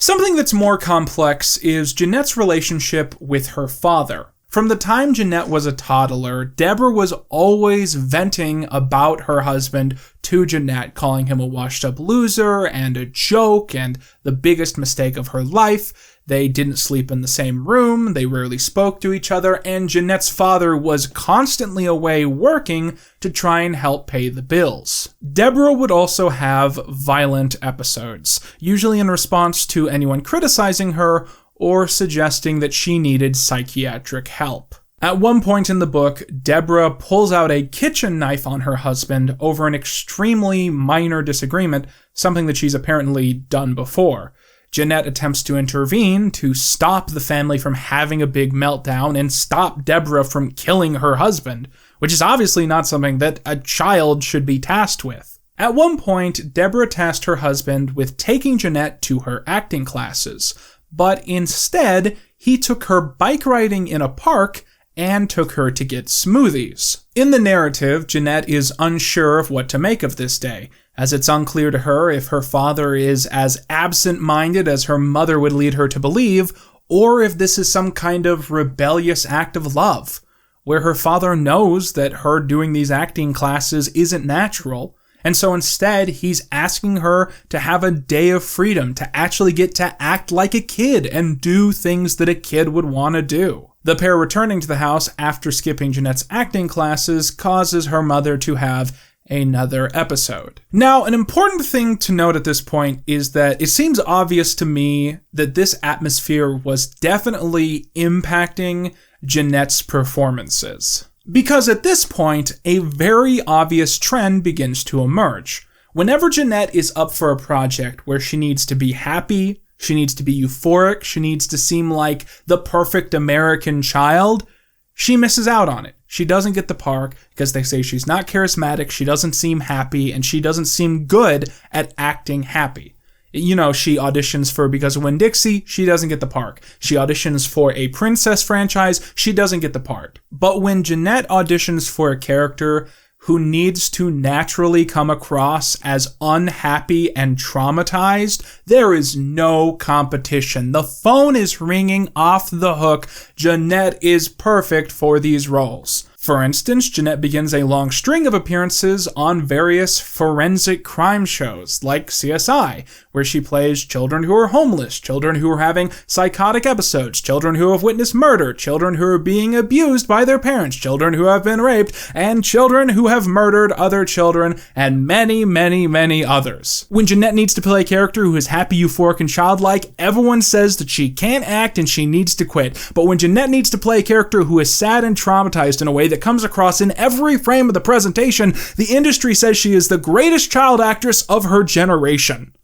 A: Something that's more complex is Jeanette's relationship with her father. From the time Jeanette was a toddler, Deborah was always venting about her husband to Jeanette, calling him a washed-up loser and a joke and the biggest mistake of her life. They didn't sleep in the same room, they rarely spoke to each other, and Jeanette's father was constantly away working to try and help pay the bills. Deborah would also have violent episodes, usually in response to anyone criticizing her or suggesting that she needed psychiatric help. At one point in the book, Deborah pulls out a kitchen knife on her husband over an extremely minor disagreement, something that she's apparently done before. Jeanette attempts to intervene to stop the family from having a big meltdown and stop Deborah from killing her husband, which is obviously not something that a child should be tasked with. At one point, Deborah tasked her husband with taking Jeanette to her acting classes, but instead, he took her bike riding in a park and took her to get smoothies. In the narrative, Jeanette is unsure of what to make of this day, as it's unclear to her if her father is as absent-minded as her mother would lead her to believe, or if this is some kind of rebellious act of love, where her father knows that her doing these acting classes isn't natural, and so instead, he's asking her to have a day of freedom, to actually get to act like a kid and do things that a kid would want to do. The pair returning to the house after skipping Jeanette's acting classes causes her mother to have another episode. Now, an important thing to note at this point is that it seems obvious to me that this atmosphere was definitely impacting Jeanette's performances. Because at this point, a very obvious trend begins to emerge. Whenever Jeanette is up for a project where she needs to be happy, she needs to be euphoric, she needs to seem like the perfect American child, she misses out on it. She doesn't get the part because they say she's not charismatic, she doesn't seem happy, and she doesn't seem good at acting happy. You know, she auditions for Because of Winn-Dixie, she doesn't get the part. She auditions for a princess franchise, she doesn't get the part. But when Jeanette auditions for a character who needs to naturally come across as unhappy and traumatized, there is no competition. The phone is ringing off the hook. Jeanette is perfect for these roles. For instance, Jeanette begins a long string of appearances on various forensic crime shows, like CSI, where she plays children who are homeless, children who are having psychotic episodes, children who have witnessed murder, children who are being abused by their parents, children who have been raped, and children who have murdered other children, and many, many, many others. When Jeanette needs to play a character who is happy, euphoric, and childlike, everyone says that she can't act and she needs to quit. But when Jeanette needs to play a character who is sad and traumatized in a way that comes across in every frame of the presentation, the industry says she is the greatest child actress of her generation.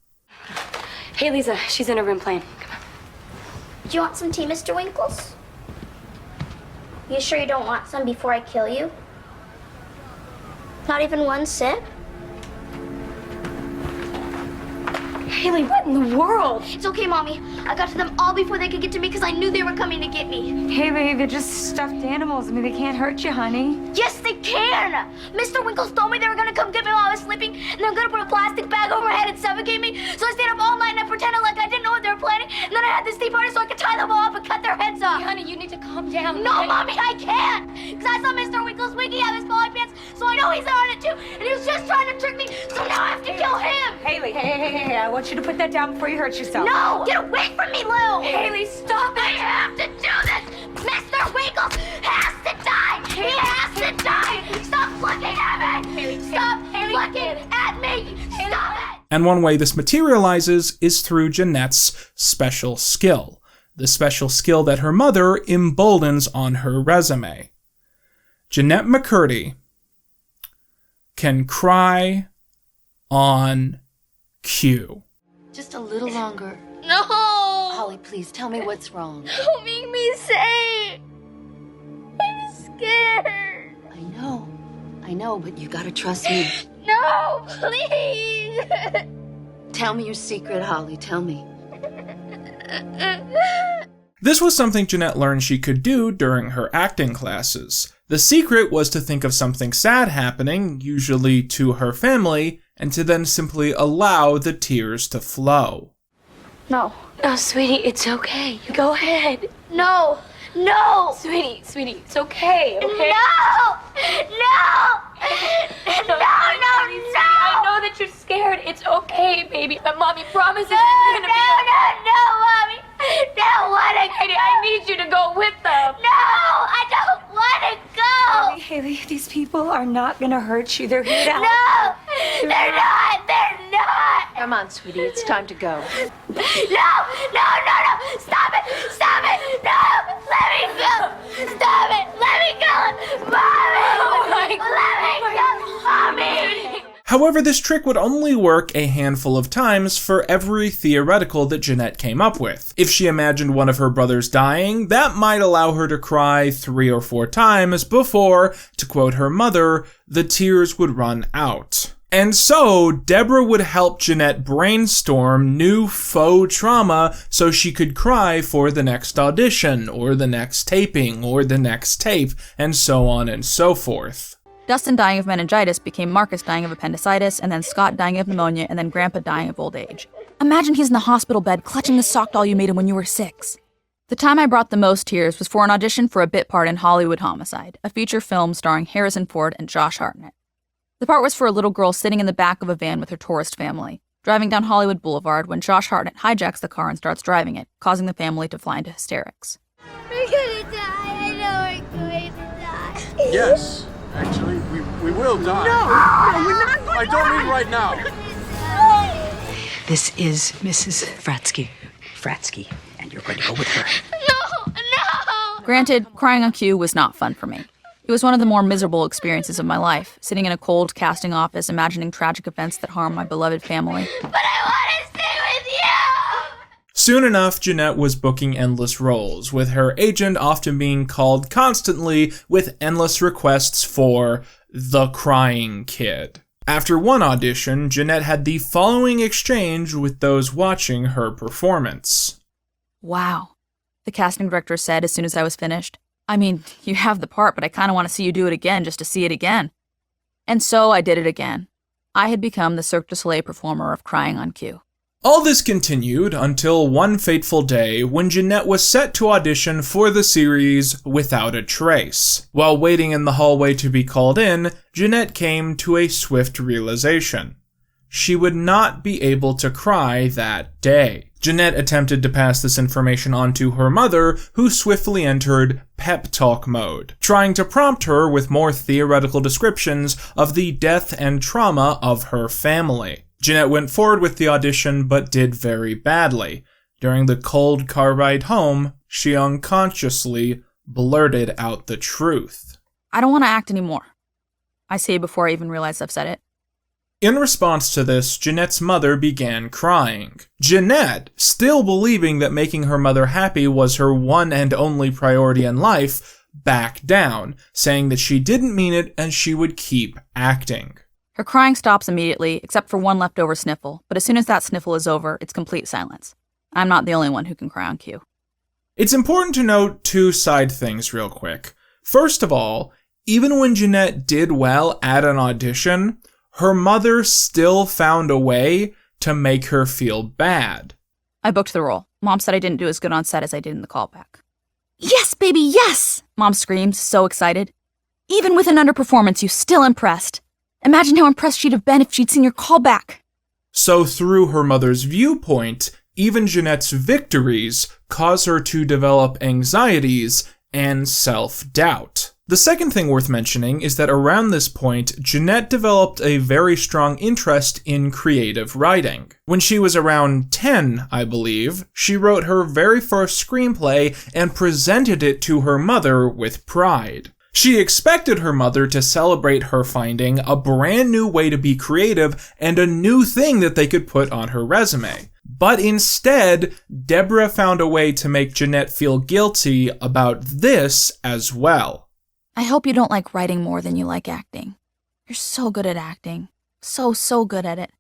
L: Hey, Lisa, she's in her room playing. Come on.
W: Do you want some tea, Mr. Winkles? You sure you don't want some before I kill you? Not even one sip?
L: Haley, what in the world?
W: It's okay, Mommy. I got to them all before they could get to me because I knew they were coming to get me.
L: Haley, they're just stuffed animals. I mean, they can't hurt you, honey.
W: Yes, they can! Mr. Winkles told me they were gonna come get me while I was sleeping, and they were gonna put a plastic bag over my head and suffocate me. So I stayed up all night and I pretended like I didn't know what they were planning, and then I had this tea party so I could tie them all up and cut their heads off.
L: Hey, honey, you need to calm down.
W: No, Mommy, I can't! Because I saw Mr. Winkles' wiggy have his poly pants, so I know he's on it too, and he was just trying to trick me, so now I have to kill him!
L: Haley, hey, I want you to put that down before you hurt yourself.
W: No! Get away from me, Lou!
L: Haley, stop it!
W: I have to do this! Mr. Winkles has to die! He has to die! Stop looking at me! Stop looking at me! Stop it!
A: And one way this materializes is through Jeanette's special skill. The special skill that her mother emboldens on her resume. Jeanette McCurdy can cry on cue.
N: Just a little longer.
W: No!
N: Holly, please tell me what's wrong.
W: Don't make me say it! I'm scared!
N: I know, but you gotta trust me.
W: No, please!
N: Tell me your secret, Holly, tell me.
A: This was something Jeanette learned she could do during her acting classes. The secret was to think of something sad happening, usually to her family, and to then simply allow the tears to flow.
W: No.
L: No, sweetie, it's okay. You go ahead.
W: No! No!
L: Sweetie, it's okay, okay?
W: No! No! No, no, no!
L: I know that you're scared. It's okay, baby. But Mommy promises
W: No,
L: it's gonna
W: no, Mommy! No,
L: I need you to go with them.
W: No! I don't want to go!
L: Haley, these people are not gonna hurt you. They're here to help.
W: No! They're not! They're not!
L: Come on, sweetie, it's time to go.
W: No! Stop it! Stop it! No! Let me go! Stop it! Let me go! Mommy!
L: Oh my
W: Let me go! Mommy!
A: However, this trick would only work a handful of times for every theoretical that Jeanette came up with. If she imagined one of her brothers dying, that might allow her to cry 3 or 4 times before, to quote her mother, the tears would run out. And so, Deborah would help Jeanette brainstorm new faux trauma so she could cry for the next audition, or the next taping, or the next tape, and so on and so forth.
R: Dustin dying of meningitis became Marcus dying of appendicitis, and then Scott dying of pneumonia, and then Grandpa dying of old age. Imagine he's in the hospital bed clutching the sock doll you made him when you were 6. The time I brought the most tears was for an audition for a bit part in Hollywood Homicide, a feature film starring Harrison Ford and Josh Hartnett. The part was for a little girl sitting in the back of a van with her tourist family, driving down Hollywood Boulevard when Josh Hartnett hijacks the car and starts driving it, causing the family to fly into hysterics.
W: We're gonna die. I know we're going to die.
F: Yes, actually, we will die.
J: No, we're not going
F: I don't mean right now.
J: This is Mrs. Fratsky, and you're going to go with her.
W: No!
R: Granted, crying on cue was not fun for me. It was one of the more miserable experiences of my life, sitting in a cold casting office imagining tragic events that harm my beloved family.
W: But I want to stay with you!
A: Soon enough, Jeanette was booking endless roles, with her agent often being called constantly with endless requests for the crying kid. After one audition, Jeanette had the following exchange with those watching her performance.
R: Wow, the casting director said as soon as I was finished. I mean, you have the part, but I kind of want to see you do it again just to see it again. And so I did it again. I had become the Cirque du Soleil performer of crying on cue.
A: All this continued until one fateful day when Jeanette was set to audition for the series Without a Trace. While waiting in the hallway to be called in, Jeanette came to a swift realization. She would not be able to cry that day. Jeanette attempted to pass this information on to her mother, who swiftly entered pep talk mode, trying to prompt her with more theoretical descriptions of the death and trauma of her family. Jeanette went forward with the audition, but did very badly. During the cold car ride home, she unconsciously blurted out the truth.
R: I don't want to act anymore. I say before I even realize I've said it.
A: In response to this, Jeanette's mother began crying. Jeanette, still believing that making her mother happy was her one and only priority in life, backed down, saying that she didn't mean it and she would keep acting.
R: Her crying stops immediately, except for one leftover sniffle, but as soon as that sniffle is over, it's complete silence. I'm not the only one who can cry on cue.
A: It's important to note two side things real quick. First of all, even when Jeanette did well at an audition, her mother still found a way to make her feel bad.
R: I booked the role. Mom said I didn't do as good on set as I did in the callback. Yes, baby, yes! Mom screams, so excited. Even with an underperformance, you still impressed. Imagine how impressed she'd have been if she'd seen your callback.
A: So through her mother's viewpoint, even Jeanette's victories cause her to develop anxieties and self-doubt. The second thing worth mentioning is that around this point, Jeanette developed a very strong interest in creative writing. When she was around 10, I believe, she wrote her very first screenplay and presented it to her mother with pride. She expected her mother to celebrate her finding a brand new way to be creative and a new thing that they could put on her resume. But instead, Deborah found a way to make Jeanette feel guilty about this as well.
R: I hope you don't like writing more than you like acting. You're so good at acting. So good at it.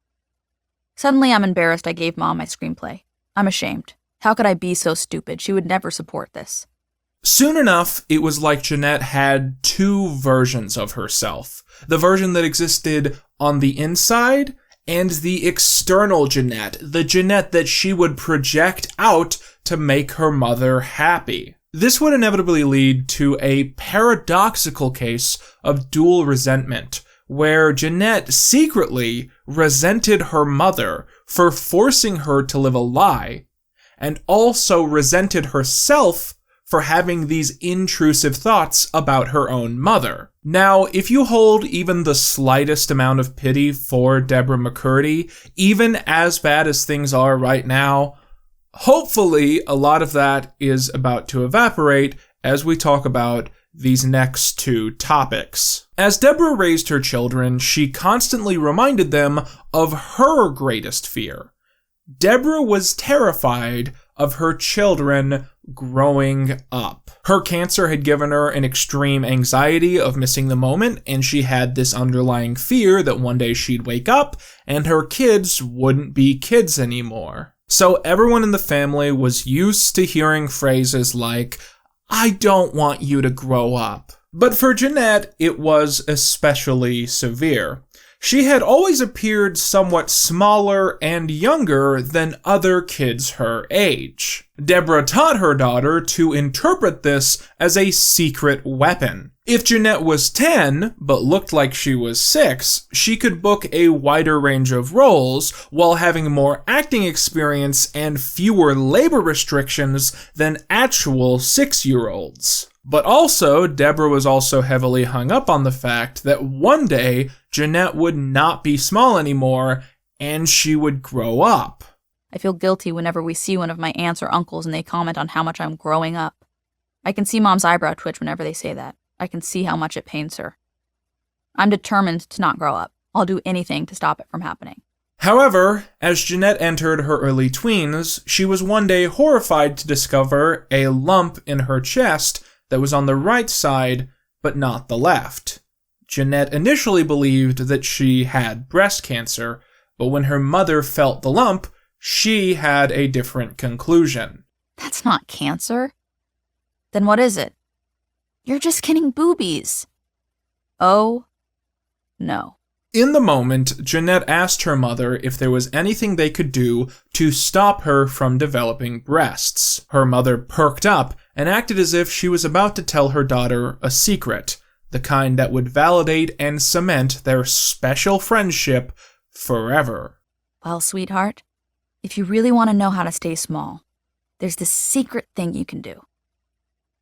R: Suddenly I'm embarrassed I gave Mom my screenplay. I'm ashamed. How could I be so stupid? She would never support this.
A: Soon enough, it was like Jeanette had two versions of herself. The version that existed on the inside and the external Jeanette, the Jeanette that she would project out to make her mother happy. This would inevitably lead to a paradoxical case of dual resentment, where Jeanette secretly resented her mother for forcing her to live a lie, and also resented herself for having these intrusive thoughts about her own mother. Now, if you hold even the slightest amount of pity for Deborah McCurdy, even as bad as things are right now, hopefully a lot of that is about to evaporate as we talk about these next two topics. As Deborah raised her children, she constantly reminded them of her greatest fear. Deborah was terrified of her children growing up. Her cancer had given her an extreme anxiety of missing the moment, and she had this underlying fear that one day she'd wake up and her kids wouldn't be kids anymore. So everyone in the family was used to hearing phrases like, "I don't want you to grow up." But for Jeanette, it was especially severe. She had always appeared somewhat smaller and younger than other kids her age. Deborah taught her daughter to interpret this as a secret weapon. If Jeanette was 10, but looked like she was 6, she could book a wider range of roles while having more acting experience and fewer labor restrictions than actual 6-year-olds. But also, Deborah was also heavily hung up on the fact that one day, Jeanette would not be small anymore, and she would grow up.
R: I feel guilty whenever we see one of my aunts or uncles and they comment on how much I'm growing up. I can see Mom's eyebrow twitch whenever they say that. I can see how much it pains her. I'm determined to not grow up. I'll do anything to stop it from happening.
A: However, as Jeanette entered her early tweens, she was one day horrified to discover a lump in her chest that was on the right side, but not the left. Jeanette initially believed that she had breast cancer, but when her mother felt the lump, she had a different conclusion.
R: That's not cancer. Then what is it? You're just getting boobies. Oh no.
A: In the moment, Jeanette asked her mother if there was anything they could do to stop her from developing breasts. Her mother perked up and acted as if she was about to tell her daughter a secret, the kind that would validate and cement their special friendship forever.
R: Well, sweetheart, if you really want to know how to stay small, there's this secret thing you can do.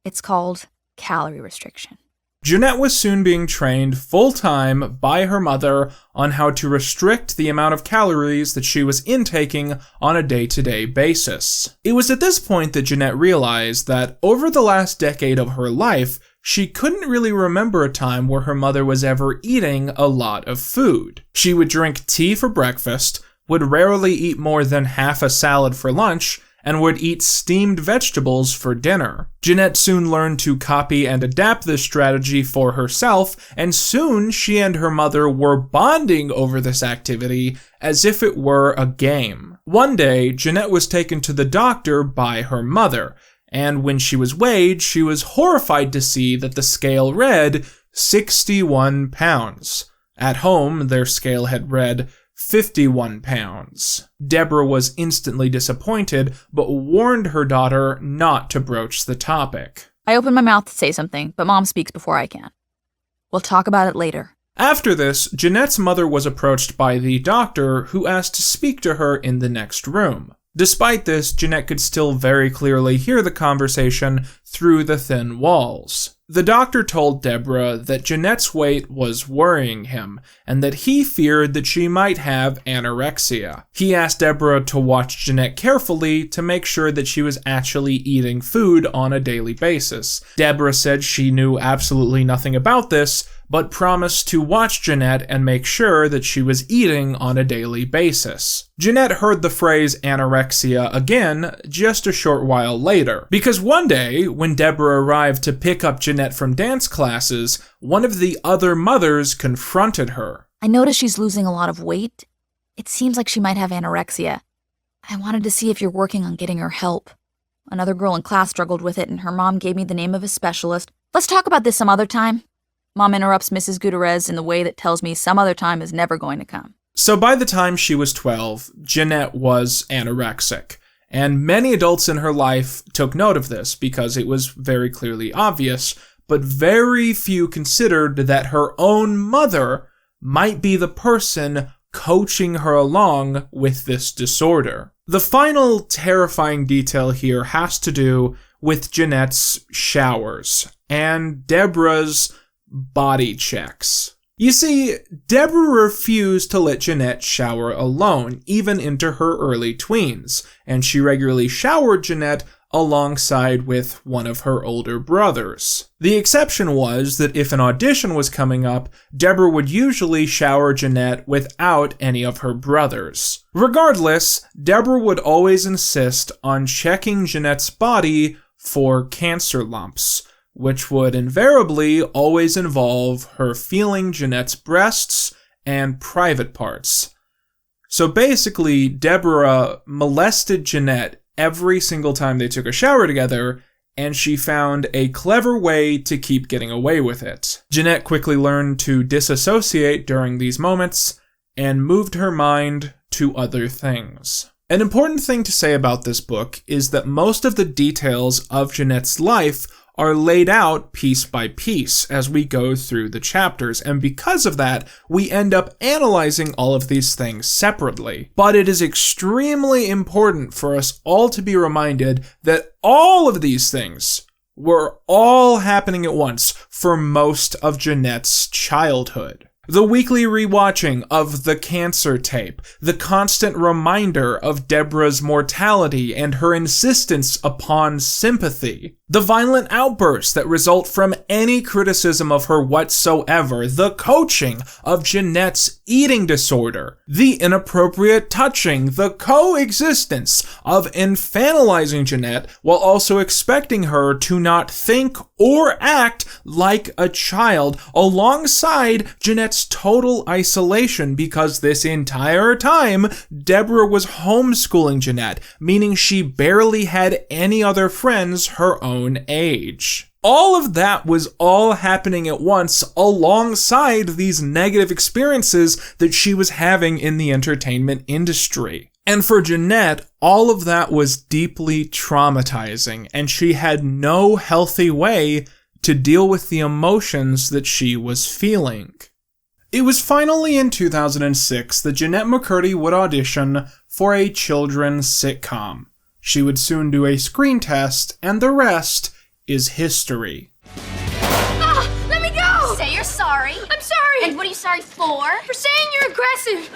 R: It's called calorie restriction.
A: Jeanette was soon being trained full-time by her mother on how to restrict the amount of calories that she was intaking on a day-to-day basis. It was at this point that Jeanette realized that over the last decade of her life, she couldn't really remember a time where her mother was ever eating a lot of food. She would drink tea for breakfast, would rarely eat more than half a salad for lunch, and would eat steamed vegetables for dinner. Jeanette soon learned to copy and adapt this strategy for herself, and soon she and her mother were bonding over this activity as if it were a game. One day, Jeanette was taken to the doctor by her mother, and when she was weighed, she was horrified to see that the scale read 61 pounds. At home, their scale had read 51 pounds. Deborah was instantly disappointed, but warned her daughter not to broach the topic.
R: I opened my mouth to say something, but Mom speaks before I can. We'll talk about it later.
A: After this, Jeanette's mother was approached by the doctor, who asked to speak to her in the next room. Despite this, Jeanette could still very clearly hear the conversation through the thin walls. The doctor told Deborah that Jeanette's weight was worrying him, and that he feared that she might have anorexia. He asked Deborah to watch Jeanette carefully to make sure that she was actually eating food on a daily basis. Deborah said she knew absolutely nothing about this, but promised to watch Jeanette and make sure that she was eating on a daily basis. Jeanette heard the phrase anorexia again just a short while later, because one day, when Deborah arrived to pick up Jeanette from dance classes, one of the other mothers confronted her.
R: I noticed she's losing a lot of weight. It seems like she might have anorexia. I wanted to see if you're working on getting her help. Another girl in class struggled with it, and her mom gave me the name of a specialist. Let's talk about this some other time. Mom interrupts Mrs. Gutierrez in the way that tells me some other time is never going to come.
A: So by the time she was 12, Jeanette was anorexic, and many adults in her life took note of this because it was very clearly obvious, but very few considered that her own mother might be the person coaching her along with this disorder. The final terrifying detail here has to do with Jeanette's showers and Deborah's body checks. You see, Deborah refused to let Jeanette shower alone, even into her early tweens, and she regularly showered Jeanette alongside with one of her older brothers. The exception was that if an audition was coming up, Deborah would usually shower Jeanette without any of her brothers. Regardless, Deborah would always insist on checking Jeanette's body for cancer lumps, which would invariably always involve her feeling Jeanette's breasts and private parts. So basically, Deborah molested Jeanette every single time they took a shower together, and she found a clever way to keep getting away with it. Jeanette quickly learned to disassociate during these moments and moved her mind to other things. An important thing to say about this book is that most of the details of Jeanette's life are laid out piece by piece as we go through the chapters, and because of that, we end up analyzing all of these things separately. But it is extremely important for us all to be reminded that all of these things were all happening at once for most of Jeanette's childhood. The weekly rewatching of the cancer tape, the constant reminder of Deborah's mortality and her insistence upon sympathy, the violent outbursts that result from any criticism of her whatsoever, the coaching of Jeanette's eating disorder, the inappropriate touching, the coexistence of infantilizing Jeanette while also expecting her to not think or act like a child, alongside Jeanette's total isolation because this entire time, Deborah was homeschooling Jeanette, meaning she barely had any other friends her own age. all of that was all happening at once alongside these negative experiences that she was having in the entertainment industry. And for Jeanette, all of that was deeply traumatizing, and she had no healthy way to deal with the emotions that she was feeling. It was finally in 2006 that Jeanette McCurdy would audition for a children's sitcom. She would soon do a screen test, and the rest is history.
W: Ah, let me go!
L: Say you're sorry.
W: I'm sorry!
L: And what are you sorry for?
W: For saying you're aggressive.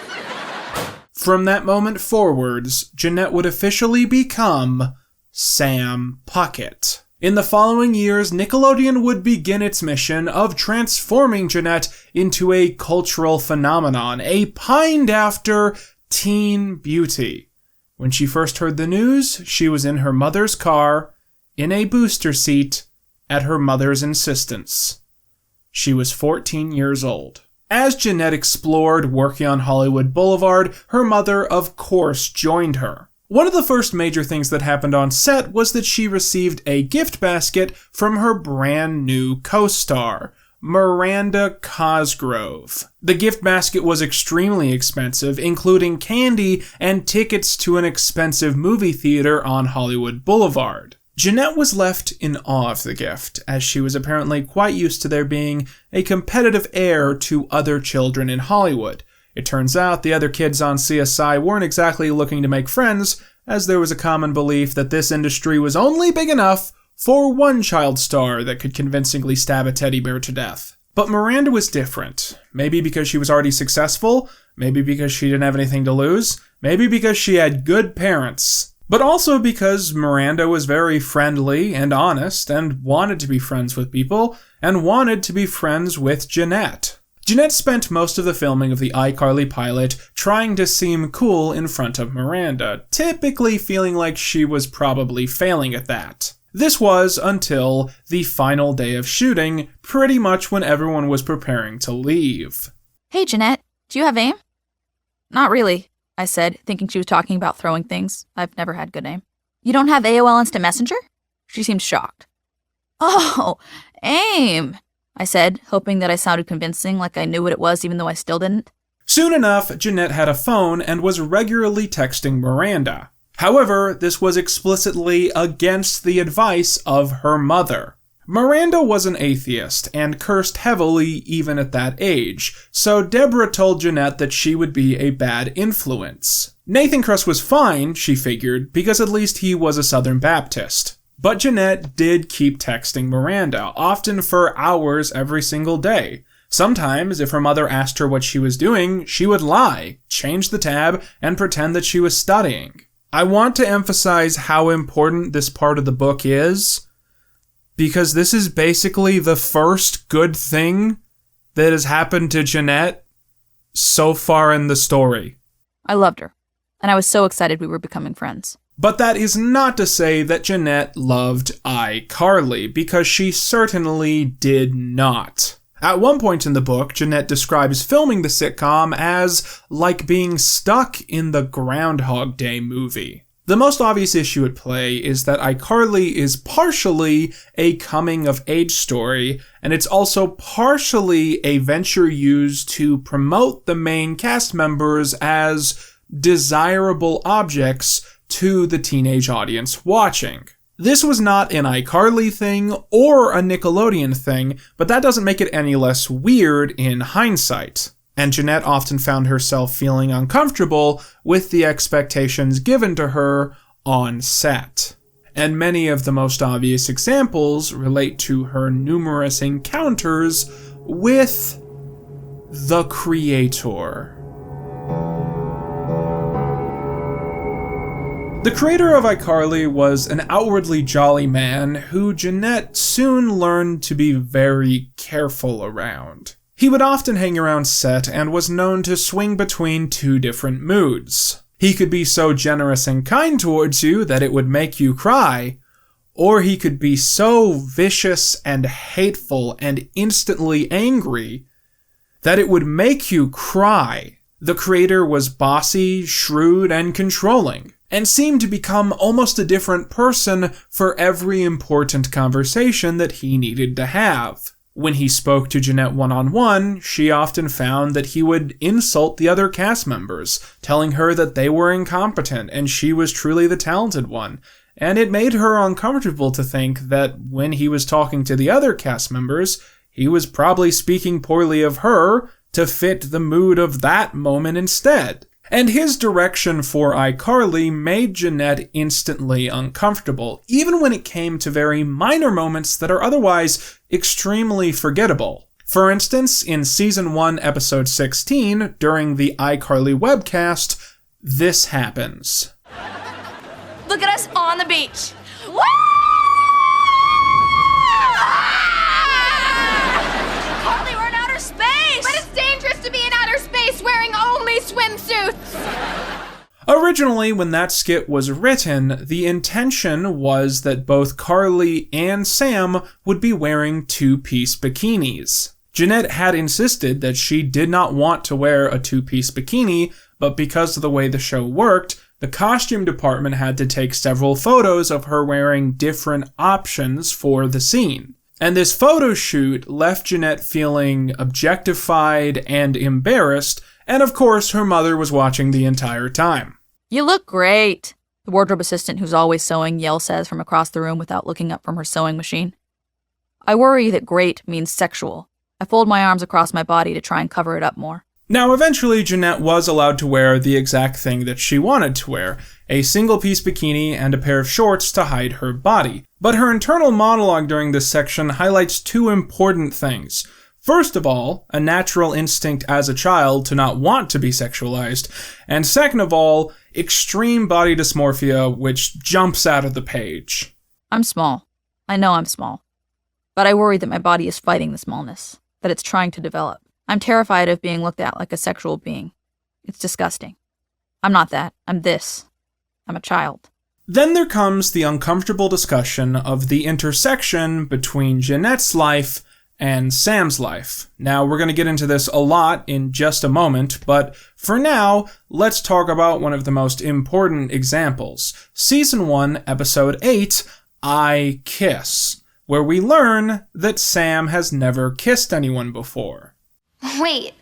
A: From that moment forwards, Jeanette would officially become Sam Puckett. In the following years, Nickelodeon would begin its mission of transforming Jeanette into a cultural phenomenon, a pined-after teen beauty. When she first heard the news, she was in her mother's car, in a booster seat, at her mother's insistence. She was 14 years old. As Jeanette explored working on Hollywood Boulevard, her mother, of course, joined her. One of the first major things that happened on set was that she received a gift basket from her brand new co-star, Miranda Cosgrove. The gift basket was extremely expensive, including candy and tickets to an expensive movie theater on Hollywood Boulevard. Jeanette was left in awe of the gift, as she was apparently quite used to there being a competitive air to other children in Hollywood. It turns out the other kids on CSI weren't exactly looking to make friends, as there was a common belief that this industry was only big enough for one child star that could convincingly stab a teddy bear to death. But Miranda was different. Maybe because she was already successful, maybe because she didn't have anything to lose, maybe because she had good parents. But also because Miranda was very friendly and honest and wanted to be friends with people and wanted to be friends with Jeanette. Jeanette spent most of the filming of the iCarly pilot trying to seem cool in front of Miranda, typically feeling like she was probably failing at that. This was until the final day of shooting, pretty much when everyone was preparing to leave.
R: Hey, Jeanette, do you have aim? Not really, I said, thinking she was talking about throwing things. I've never had good aim. You don't have AOL Instant Messenger? She seemed shocked. Oh, aim, I said, hoping that I sounded convincing, like I knew what it was even though I still didn't.
A: Soon enough, Jeanette had a phone and was regularly texting Miranda. However, this was explicitly against the advice of her mother. Miranda was an atheist and cursed heavily even at that age, so Deborah told Jeanette that she would be a bad influence. Nathan Kress was fine, she figured, because at least he was a Southern Baptist. But Jeanette did keep texting Miranda, often for hours every single day. Sometimes, if her mother asked her what she was doing, she would lie, change the tab, and pretend that she was studying. I want to emphasize how important this part of the book is, because this is basically the first good thing that has happened to Jeanette so far in the story.
R: I loved her, and I was so excited we were becoming friends.
A: But that is not to say that Jeanette loved iCarly, because she certainly did not. At one point in the book, Jeanette describes filming the sitcom as like being stuck in the Groundhog Day movie. The most obvious issue at play is that iCarly is partially a coming-of-age story, and it's also partially a venture used to promote the main cast members as desirable objects to the teenage audience watching. This was not an iCarly thing or a Nickelodeon thing, but that doesn't make it any less weird in hindsight. And Jeanette often found herself feeling uncomfortable with the expectations given to her on set. And many of the most obvious examples relate to her numerous encounters with the creator. The creator of iCarly was an outwardly jolly man who Jeanette soon learned to be very careful around. He would often hang around set and was known to swing between two different moods. He could be so generous and kind towards you that it would make you cry, or he could be so vicious and hateful and instantly angry that it would make you cry. The creator was bossy, shrewd, and controlling. and seemed to become almost a different person for every important conversation that he needed to have. When he spoke to Jeanette one-on-one, she often found that he would insult the other cast members, telling her that they were incompetent and she was truly the talented one. And it made her uncomfortable to think that when he was talking to the other cast members, he was probably speaking poorly of her to fit the mood of that moment instead. And his direction for iCarly made Jeanette instantly uncomfortable, even when it came to very minor moments that are otherwise extremely forgettable. For instance, in Season 1, Episode 16, during the iCarly webcast, this happens.
N: Look at us on the beach. Woo! Carly, we're in outer space!
B: But it's dangerous to be in outer space wearing only swimsuits!
A: Originally, when that skit was written, the intention was that both Carly and Sam would be wearing two-piece bikinis. Jeanette had insisted that she did not want to wear a two-piece bikini, but because of the way the show worked, the costume department had to take several photos of her wearing different options for the scene. And this photo shoot left Jeanette feeling objectified and embarrassed, and of course her mother was watching the entire time.
R: You look great, the wardrobe assistant who's always sewing Yell says from across the room without looking up from her sewing machine. I worry that great means sexual. I fold my arms across my body to try and cover it up more.
A: Now, eventually, Jeanette was allowed to wear the exact thing that she wanted to wear, a single-piece bikini and a pair of shorts to hide her body. But her internal monologue during this section highlights two important things. First of all, a natural instinct as a child to not want to be sexualized, and second of all, extreme body dysmorphia, which jumps out of the page.
R: I'm small. I know I'm small. But I worry that my body is fighting the smallness, that it's trying to develop. I'm terrified of being looked at like a sexual being. It's disgusting. I'm not that. I'm this. I'm a child.
A: Then there comes the uncomfortable discussion of the intersection between Jeanette's life and Sam's life. Now, we're going to get into this a lot in just a moment, but for now, let's talk about one of the most important examples. Season 1, Episode 8, I Kiss, where we learn that Sam has never kissed anyone before.
W: Wait,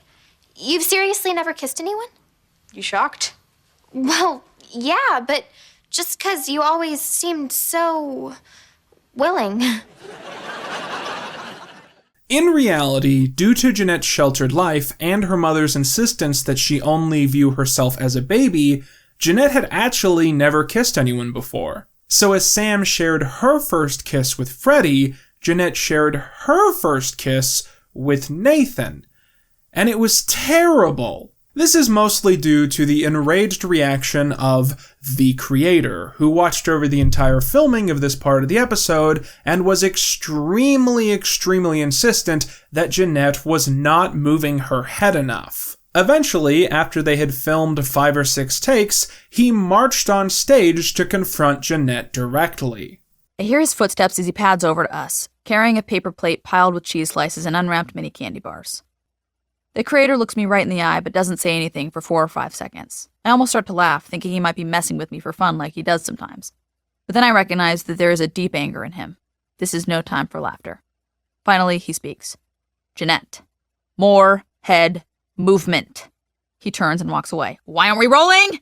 W: you've seriously never kissed anyone?
L: You shocked?
W: Well, yeah, but just 'cause you always seemed so willing.
A: In reality, due to Jeanette's sheltered life and her mother's insistence that she only view herself as a baby, Jeanette had actually never kissed anyone before. So as Sam shared her first kiss with Freddie, Jeanette shared her first kiss with Nathan. And it was terrible. This is mostly due to the enraged reaction of the creator, who watched over the entire filming of this part of the episode and was extremely insistent that Jeanette was not moving her head enough. Eventually, after they had filmed 5 or 6 takes, he marched on stage to confront Jeanette directly.
R: I hear his footsteps as he pads over to us, carrying a paper plate piled with cheese slices and unwrapped mini candy bars. The creator looks me right in the eye but doesn't say anything for 4 or 5 seconds. I almost start to laugh, thinking he might be messing with me for fun like he does sometimes. But then I recognize that there is a deep anger in him. This is no time for laughter. Finally, he speaks. Jeanette. More head movement. He turns and walks away. Why aren't we rolling?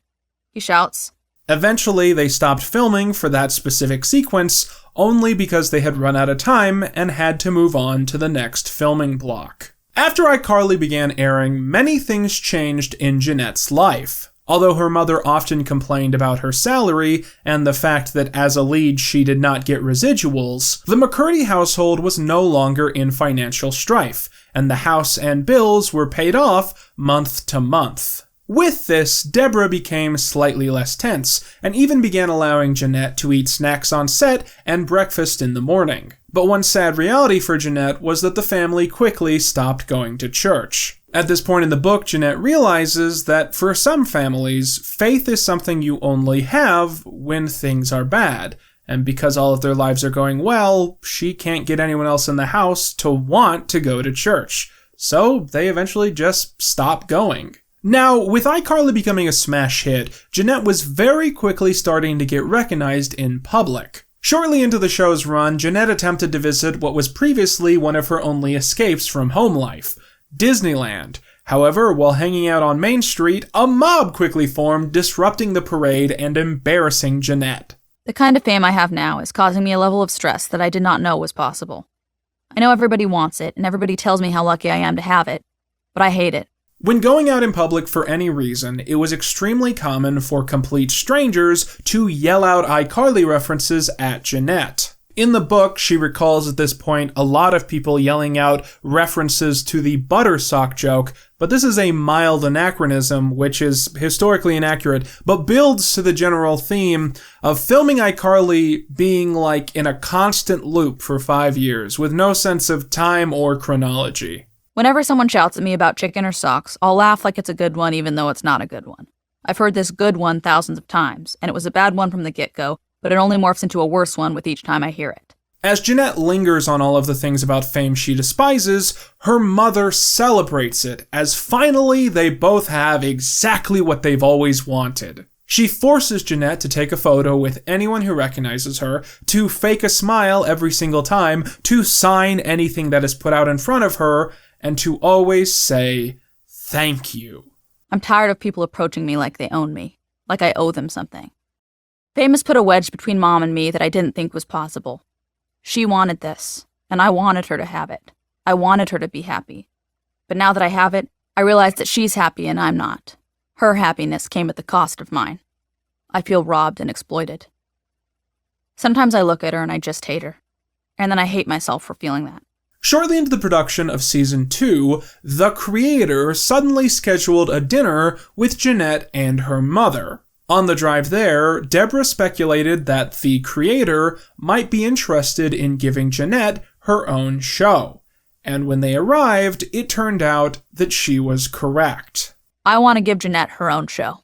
R: He shouts.
A: Eventually, they stopped filming for that specific sequence only because they had run out of time and had to move on to the next filming block. After iCarly began airing, many things changed in Jeanette's life. Although her mother often complained about her salary and the fact that as a lead she did not get residuals, the McCurdy household was no longer in financial strife, and the house and bills were paid off month to month. With this, Deborah became slightly less tense, and even began allowing Jeanette to eat snacks on set and breakfast in the morning. But one sad reality for Jeanette was that the family quickly stopped going to church. At this point in the book, Jeanette realizes that for some families, faith is something you only have when things are bad. And because all of their lives are going well, she can't get anyone else in the house to want to go to church. So they eventually just stop going. Now, with iCarly becoming a smash hit, Jeanette was very quickly starting to get recognized in public. Shortly into the show's run, Jeanette attempted to visit what was previously one of her only escapes from home life, Disneyland. However, while hanging out on Main Street, a mob quickly formed, disrupting the parade and embarrassing Jeanette.
R: The kind of fame I have now is causing me a level of stress that I did not know was possible. I know everybody wants it, and everybody tells me how lucky I am to have it, but I hate it.
A: When going out in public for any reason, it was extremely common for complete strangers to yell out iCarly references at Jeanette. In the book, she recalls at this point a lot of people yelling out references to the butter sock joke, but this is a mild anachronism, which is historically inaccurate, but builds to the general theme of filming iCarly being like in a constant loop for 5 years, with no sense of time or chronology.
R: Whenever someone shouts at me about chicken or socks, I'll laugh like it's a good one even though it's not a good one. I've heard this good one thousands of times, and it was a bad one from the get-go, but it only morphs into a worse one with each time I hear it.
A: As Jeanette lingers on all of the things about fame she despises, her mother celebrates it, as finally they both have exactly what they've always wanted. She forces Jeanette to take a photo with anyone who recognizes her, to fake a smile every single time, to sign anything that is put out in front of her, and to always say, thank you.
R: I'm tired of people approaching me like they own me, like I owe them something. Fame has put a wedge between Mom and me that I didn't think was possible. She wanted this, and I wanted her to have it. I wanted her to be happy. But now that I have it, I realize that she's happy and I'm not. Her happiness came at the cost of mine. I feel robbed and exploited. Sometimes I look at her and I just hate her. And then I hate myself for feeling that.
A: Shortly into the production of Season 2, the creator suddenly scheduled a dinner with Jeanette and her mother. On the drive there, Deborah speculated that the creator might be interested in giving Jeanette her own show. And when they arrived, it turned out that she was correct.
R: I want to give Jeanette her own show.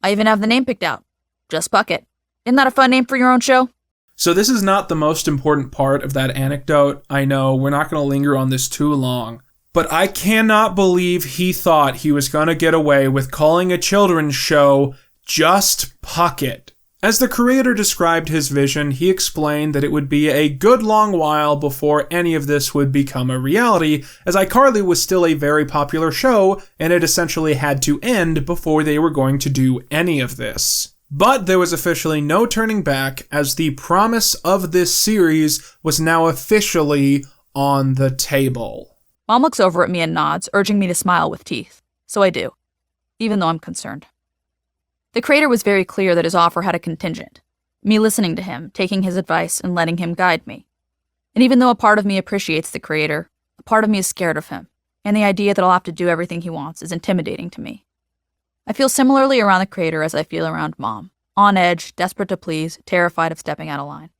R: I even have the name picked out. Just Bucket. Isn't that a fun name for your own show?
A: So this is not the most important part of that anecdote. I know, we're not going to linger on this too long. But I cannot believe he thought he was going to get away with calling a children's show Just Bucket. As the creator described his vision, he explained that it would be a good long while before any of this would become a reality, as iCarly was still a very popular show, and it essentially had to end before they were going to do any of this. But there was officially no turning back, as the promise of this series was now officially on the table.
R: Mom looks over at me and nods, urging me to smile with teeth. So I do, even though I'm concerned. The creator was very clear that his offer had a contingent. Me listening to him, taking his advice, and letting him guide me. And even though a part of me appreciates the creator, a part of me is scared of him, and the idea that I'll have to do everything he wants is intimidating to me. I feel similarly around the creator as I feel around Mom. On edge, desperate to please, terrified of stepping out of line.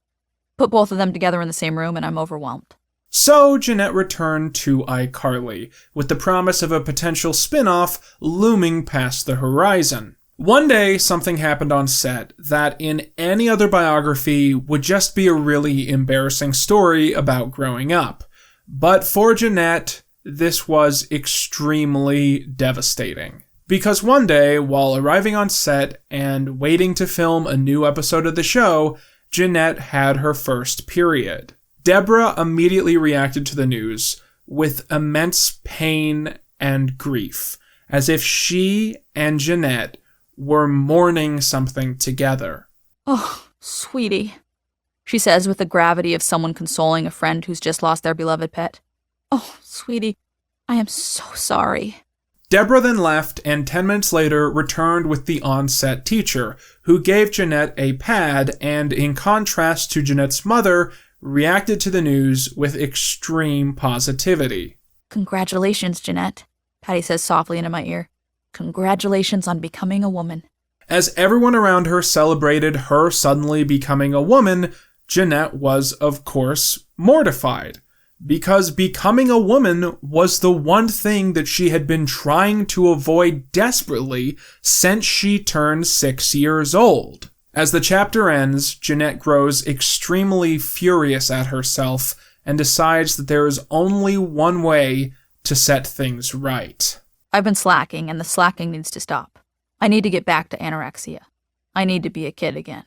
R: Put both of them together in the same room and I'm overwhelmed.
A: So Jeanette returned to iCarly, with the promise of a potential spin-off looming past the horizon. One day, something happened on set that in any other biography would just be a really embarrassing story about growing up. But for Jeanette, this was extremely devastating. Because one day, while arriving on set and waiting to film a new episode of the show, Jeanette had her first period. Deborah immediately reacted to the news with immense pain and grief, as if she and Jeanette were mourning something together.
R: Oh, sweetie, she says with the gravity of someone consoling a friend who's just lost their beloved pet. Oh, sweetie, I am so sorry.
A: Deborah then left and 10 minutes later returned with the on-set teacher, who gave Jeanette a pad and, in contrast to Jeanette's mother, reacted to the news with extreme positivity.
R: Congratulations, Jeanette, Patty says softly into my ear. Congratulations on becoming a woman.
A: As everyone around her celebrated her suddenly becoming a woman, Jeanette was, of course, mortified. Because becoming a woman was the one thing that she had been trying to avoid desperately since she turned 6 years old. As the chapter ends, Jeanette grows extremely furious at herself and decides that there is only one way to set things right.
R: I've been slacking, and the slacking needs to stop. I need to get back to anorexia. I need to be a kid again.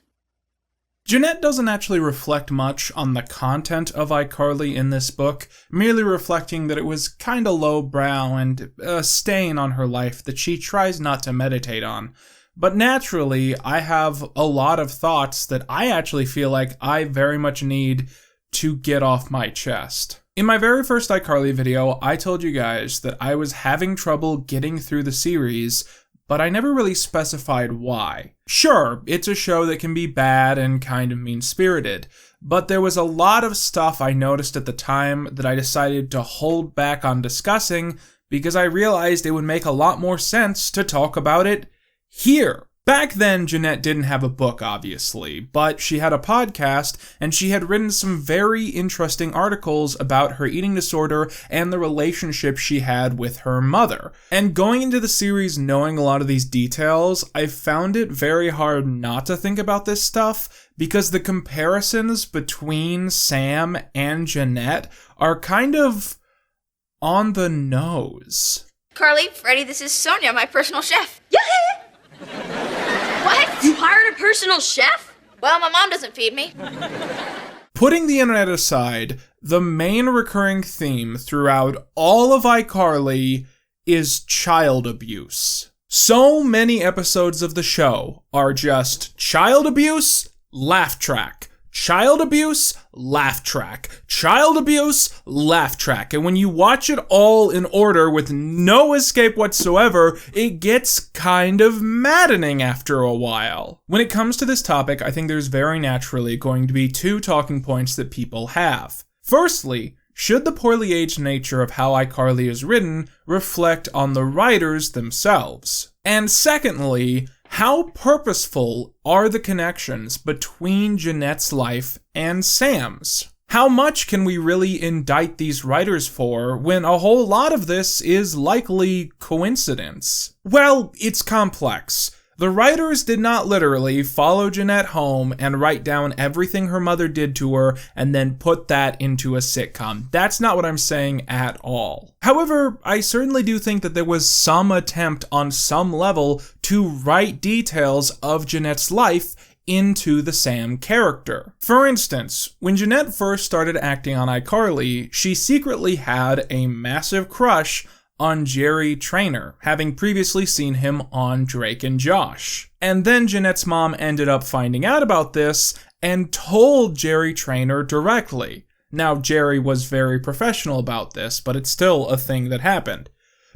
A: Jeanette doesn't actually reflect much on the content of iCarly in this book, merely reflecting that it was kinda lowbrow and a stain on her life that she tries not to meditate on. But naturally, I have a lot of thoughts that I actually feel like I very much need to get off my chest. In my very first iCarly video, I told you guys that I was having trouble getting through the series, but I never really specified why. Sure, it's a show that can be bad and kind of mean-spirited, but there was a lot of stuff I noticed at the time that I decided to hold back on discussing because I realized it would make a lot more sense to talk about it here. Back then, Jeanette didn't have a book, obviously, but she had a podcast, and she had written some very interesting articles about her eating disorder and the relationship she had with her mother. And going into the series knowing a lot of these details, I found it very hard not to think about this stuff, because the comparisons between Sam and Jeanette are kind of on the nose.
L: Carly, Freddie, this is Sonia, my personal chef.
N: What? You hired a personal chef?
L: Well, my mom doesn't feed me.
A: Putting the internet aside, the main recurring theme throughout all of iCarly is child abuse. So many episodes of the show are just child abuse, laugh track. Child abuse, laugh track. Child abuse, laugh track. And when you watch it all in order with no escape whatsoever, it gets kind of maddening after a while. When it comes to this topic, I think there's very naturally going to be two talking points that people have. Firstly, should the poorly aged nature of how iCarly is written reflect on the writers themselves? And secondly, how purposeful are the connections between Jeanette's life and Sam's? How much can we really indict these writers for when a whole lot of this is likely coincidence? Well, it's complex. The writers did not literally follow Jeanette home and write down everything her mother did to her and then put that into a sitcom. That's not what I'm saying at all. However, I certainly do think that there was some attempt on some level to write details of Jeanette's life into the Sam character. For instance, when Jeanette first started acting on iCarly, she secretly had a massive crush on Jerry Traynor, having previously seen him on Drake and Josh. And then Jeanette's mom ended up finding out about this and told Jerry Traynor directly. Now, Jerry was very professional about this, but it's still a thing that happened.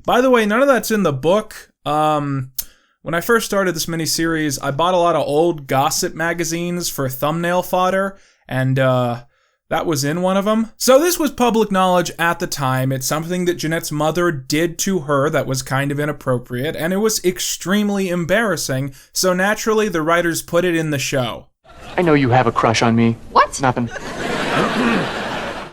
A: By the way, none of that's in the book. When I first started this miniseries, I bought a lot of old gossip magazines for thumbnail fodder, and that was in one of them. So this was public knowledge at the time. It's something that Jeanette's mother did to her that was kind of inappropriate, and it was extremely embarrassing, so naturally the writers put it in the show.
O: I know you have a crush on me.
L: What?
O: Nothing.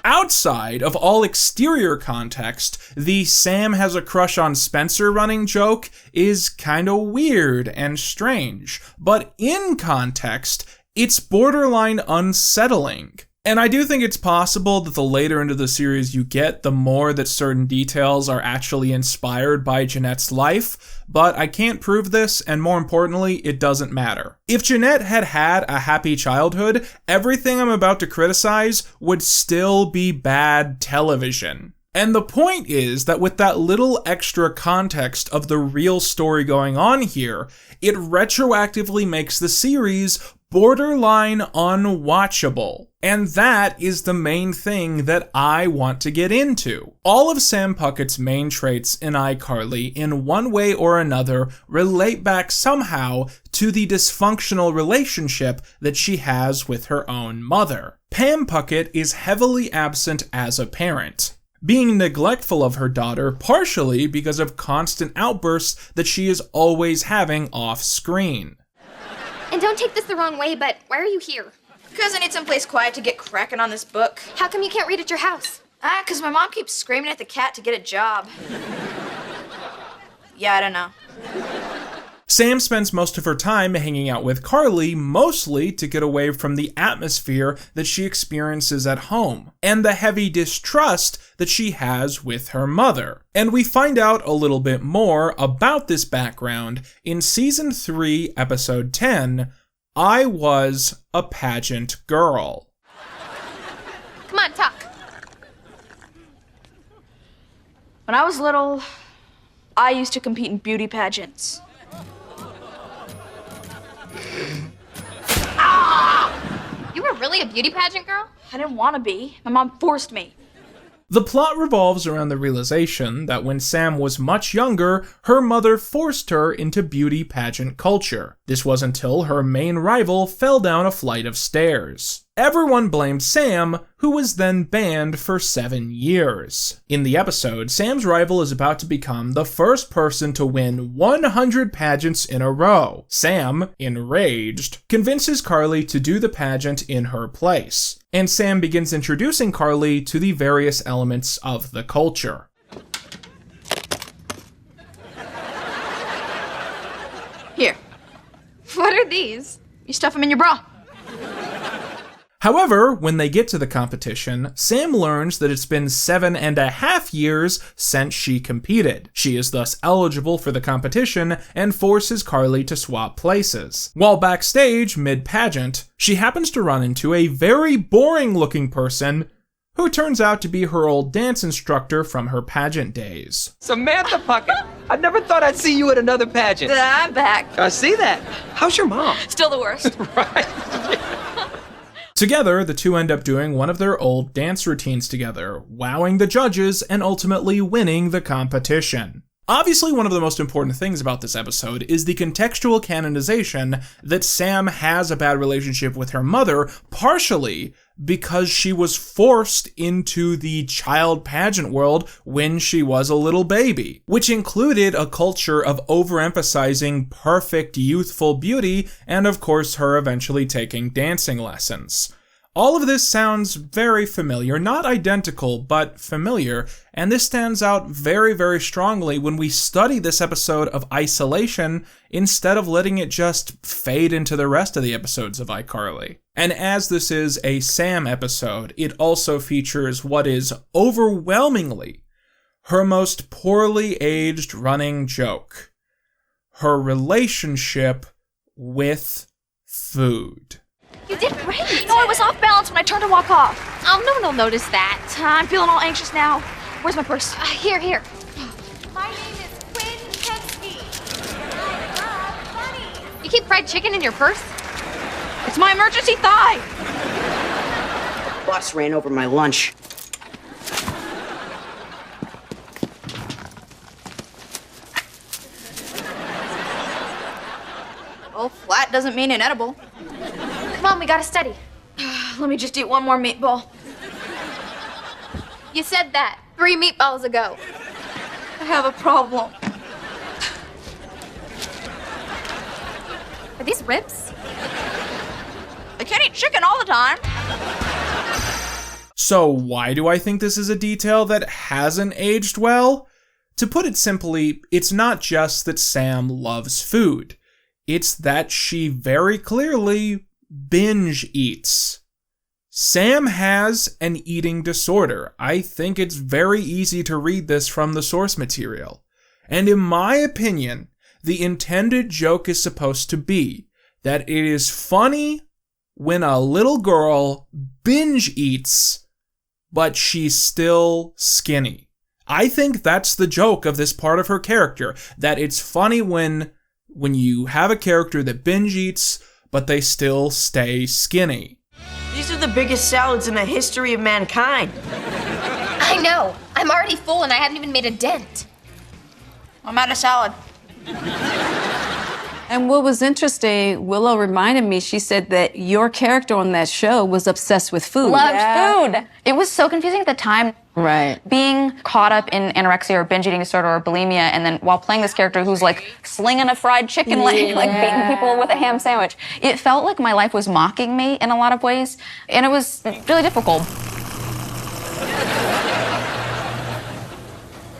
A: Outside of all exterior context, the Sam has a crush on Spencer running joke is kind of weird and strange, but in context, it's borderline unsettling. And I do think it's possible that the later into the series you get, the more that certain details are actually inspired by Jeanette's life, but I can't prove this, and more importantly, it doesn't matter. If Jeanette had had a happy childhood, everything I'm about to criticize would still be bad television. And the point is that with that little extra context of the real story going on here, it retroactively makes the series borderline unwatchable. And that is the main thing that I want to get into. All of Sam Puckett's main traits in iCarly, in one way or another, relate back somehow to the dysfunctional relationship that she has with her own mother. Pam Puckett is heavily absent as a parent, being neglectful of her daughter partially because of constant outbursts that she is always having off-screen.
B: And don't take this the wrong way, but why are you here?
L: Because I need someplace quiet to get cracking on this book.
B: How come you can't read at your house?
L: Because my mom keeps screaming at the cat to get a job. Yeah, I don't know.
A: Sam spends most of her time hanging out with Carly, mostly to get away from the atmosphere that she experiences at home, and the heavy distrust that she has with her mother. And we find out a little bit more about this background in Season 3, Episode 10, I Was a Pageant Girl.
B: Come on, talk.
L: When I was little, I used to compete in beauty pageants.
B: You were really a beauty pageant girl?
L: I didn't want to be. My mom forced me.
A: The plot revolves around the realization that when Sam was much younger, her mother forced her into beauty pageant culture. This was until her main rival fell down a flight of stairs. Everyone blamed Sam, who was then banned for 7 years. In the episode, Sam's rival is about to become the first person to win 100 pageants in a row. Sam, enraged, convinces Carly to do the pageant in her place, and Sam begins introducing Carly to the various elements of the culture.
L: Here.
B: What are these?
L: You stuff them in your bra.
A: However, when they get to the competition, Sam learns that it's been 7.5 years since she competed. She is thus eligible for the competition and forces Carly to swap places. While backstage, mid-pageant, she happens to run into a very boring-looking person who turns out to be her old dance instructor from her pageant days.
C: Samantha Puckett, I never thought I'd see you at another pageant.
L: I'm back.
C: I see that. How's your mom?
L: Still the worst.
A: Together, the two end up doing one of their old dance routines together, wowing the judges and ultimately winning the competition. Obviously, one of the most important things about this episode is the contextual canonization that Sam has a bad relationship with her mother, partially because she was forced into the child pageant world when she was a little baby, which included a culture of overemphasizing perfect youthful beauty and, of course, her eventually taking dancing lessons. All of this sounds very familiar, not identical, but familiar, and this stands out very, very strongly when we study this episode of isolation instead of letting it just fade into the rest of the episodes of iCarly. And as this is a Sam episode, it also features what is overwhelmingly her most poorly aged running joke: her relationship with food.
B: You did great.
L: No, I was off balance when I turned to walk off.
B: Oh, no one will notice that.
L: I'm feeling all anxious now. Where's my purse?
B: Here.
W: My name is Quinton.
B: You keep fried chicken in your purse?
L: It's my emergency thigh.
I: The bus ran over my lunch.
L: Well, flat doesn't mean inedible.
B: Come on, we gotta study.
L: Let me just eat one more meatball.
B: You said that 3 meatballs ago.
L: I have a problem.
B: Are these ribs?
L: I can't eat chicken all the time.
A: So why do I think this is a detail that hasn't aged well? To put it simply, it's not just that Sam loves food. It's that she very clearly binge eats. Sam has an eating disorder. I think it's very easy to read this from the source material. And in my opinion, the intended joke is supposed to be that it is funny when a little girl binge eats, but she's still skinny. I think that's the joke of this part of her character, that it's funny when you have a character that binge eats, but they still stay skinny.
I: These are the biggest salads in the history of mankind.
B: I know. I'm already full and I haven't even made a dent.
L: I'm out of salad.
S: And what was interesting, Willow reminded me, she said that your character on that show was obsessed with food.
L: Loved food. It was so confusing at the time.
S: Right.
L: Being caught up in anorexia or binge eating disorder or bulimia, and then while playing this character who's like slinging a fried chicken leg, like beating people with a ham sandwich, it felt like my life was mocking me in a lot of ways, and it was really difficult.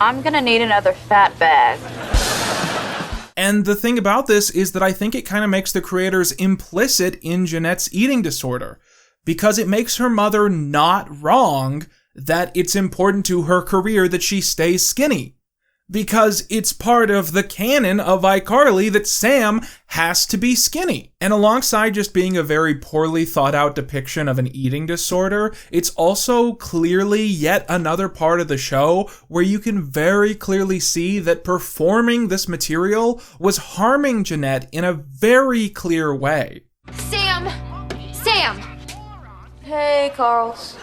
L: I'm gonna need another fat bag.
A: And the thing about this is that I think it kind of makes the creators implicit in Jeanette's eating disorder, because it makes her mother not wrong that it's important to her career that she stays skinny. Because it's part of the canon of iCarly that Sam has to be skinny. And alongside just being a very poorly thought out depiction of an eating disorder, it's also clearly yet another part of the show where you can very clearly see that performing this material was harming Jeanette in a very clear way.
B: Sam! Sam!
N: Hey, Carls.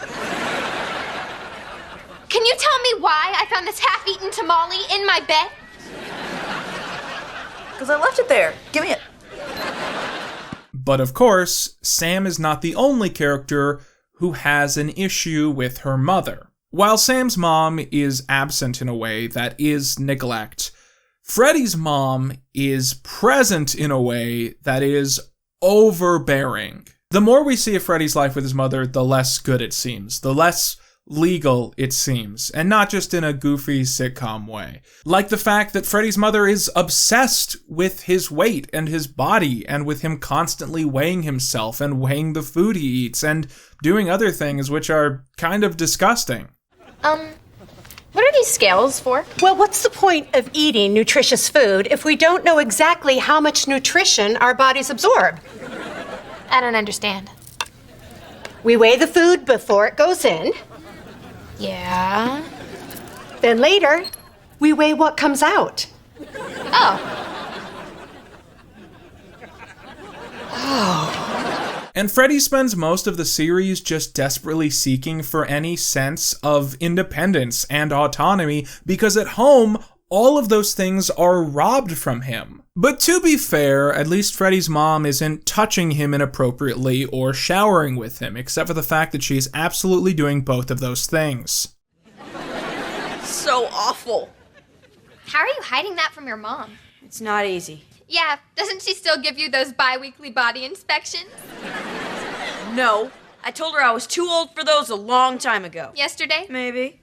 B: Can you tell me why I found this half-eaten tamale in my bed?
N: Because I left it there. Give me it.
A: But of course, Sam is not the only character who has an issue with her mother. While Sam's mom is absent in a way that is neglect, Freddy's mom is present in a way that is overbearing. The more we see of Freddy's life with his mother, the less good it seems, the less legal it seems, and not just in a goofy sitcom way. Like the fact that Freddy's mother is obsessed with his weight and his body, and with him constantly weighing himself and weighing the food he eats and doing other things which are kind of disgusting.
B: What are these scales for?
D: Well, what's the point of eating nutritious food if we don't know exactly how much nutrition our bodies absorb?
B: I don't understand.
D: We weigh the food before it goes in.
B: Yeah.
D: Then later, we weigh what comes out.
A: And Freddy spends most of the series just desperately seeking for any sense of independence and autonomy, because at home, all of those things are robbed from him. But to be fair, at least Freddy's mom isn't touching him inappropriately or showering with him, except for the fact that she's absolutely doing both of those things.
N: So awful.
B: How are you hiding that from your mom?
N: It's not easy.
B: Yeah, doesn't she still give you those bi-weekly body inspections?
N: No. I told her I was too old for those a long time ago.
B: Yesterday?
N: Maybe.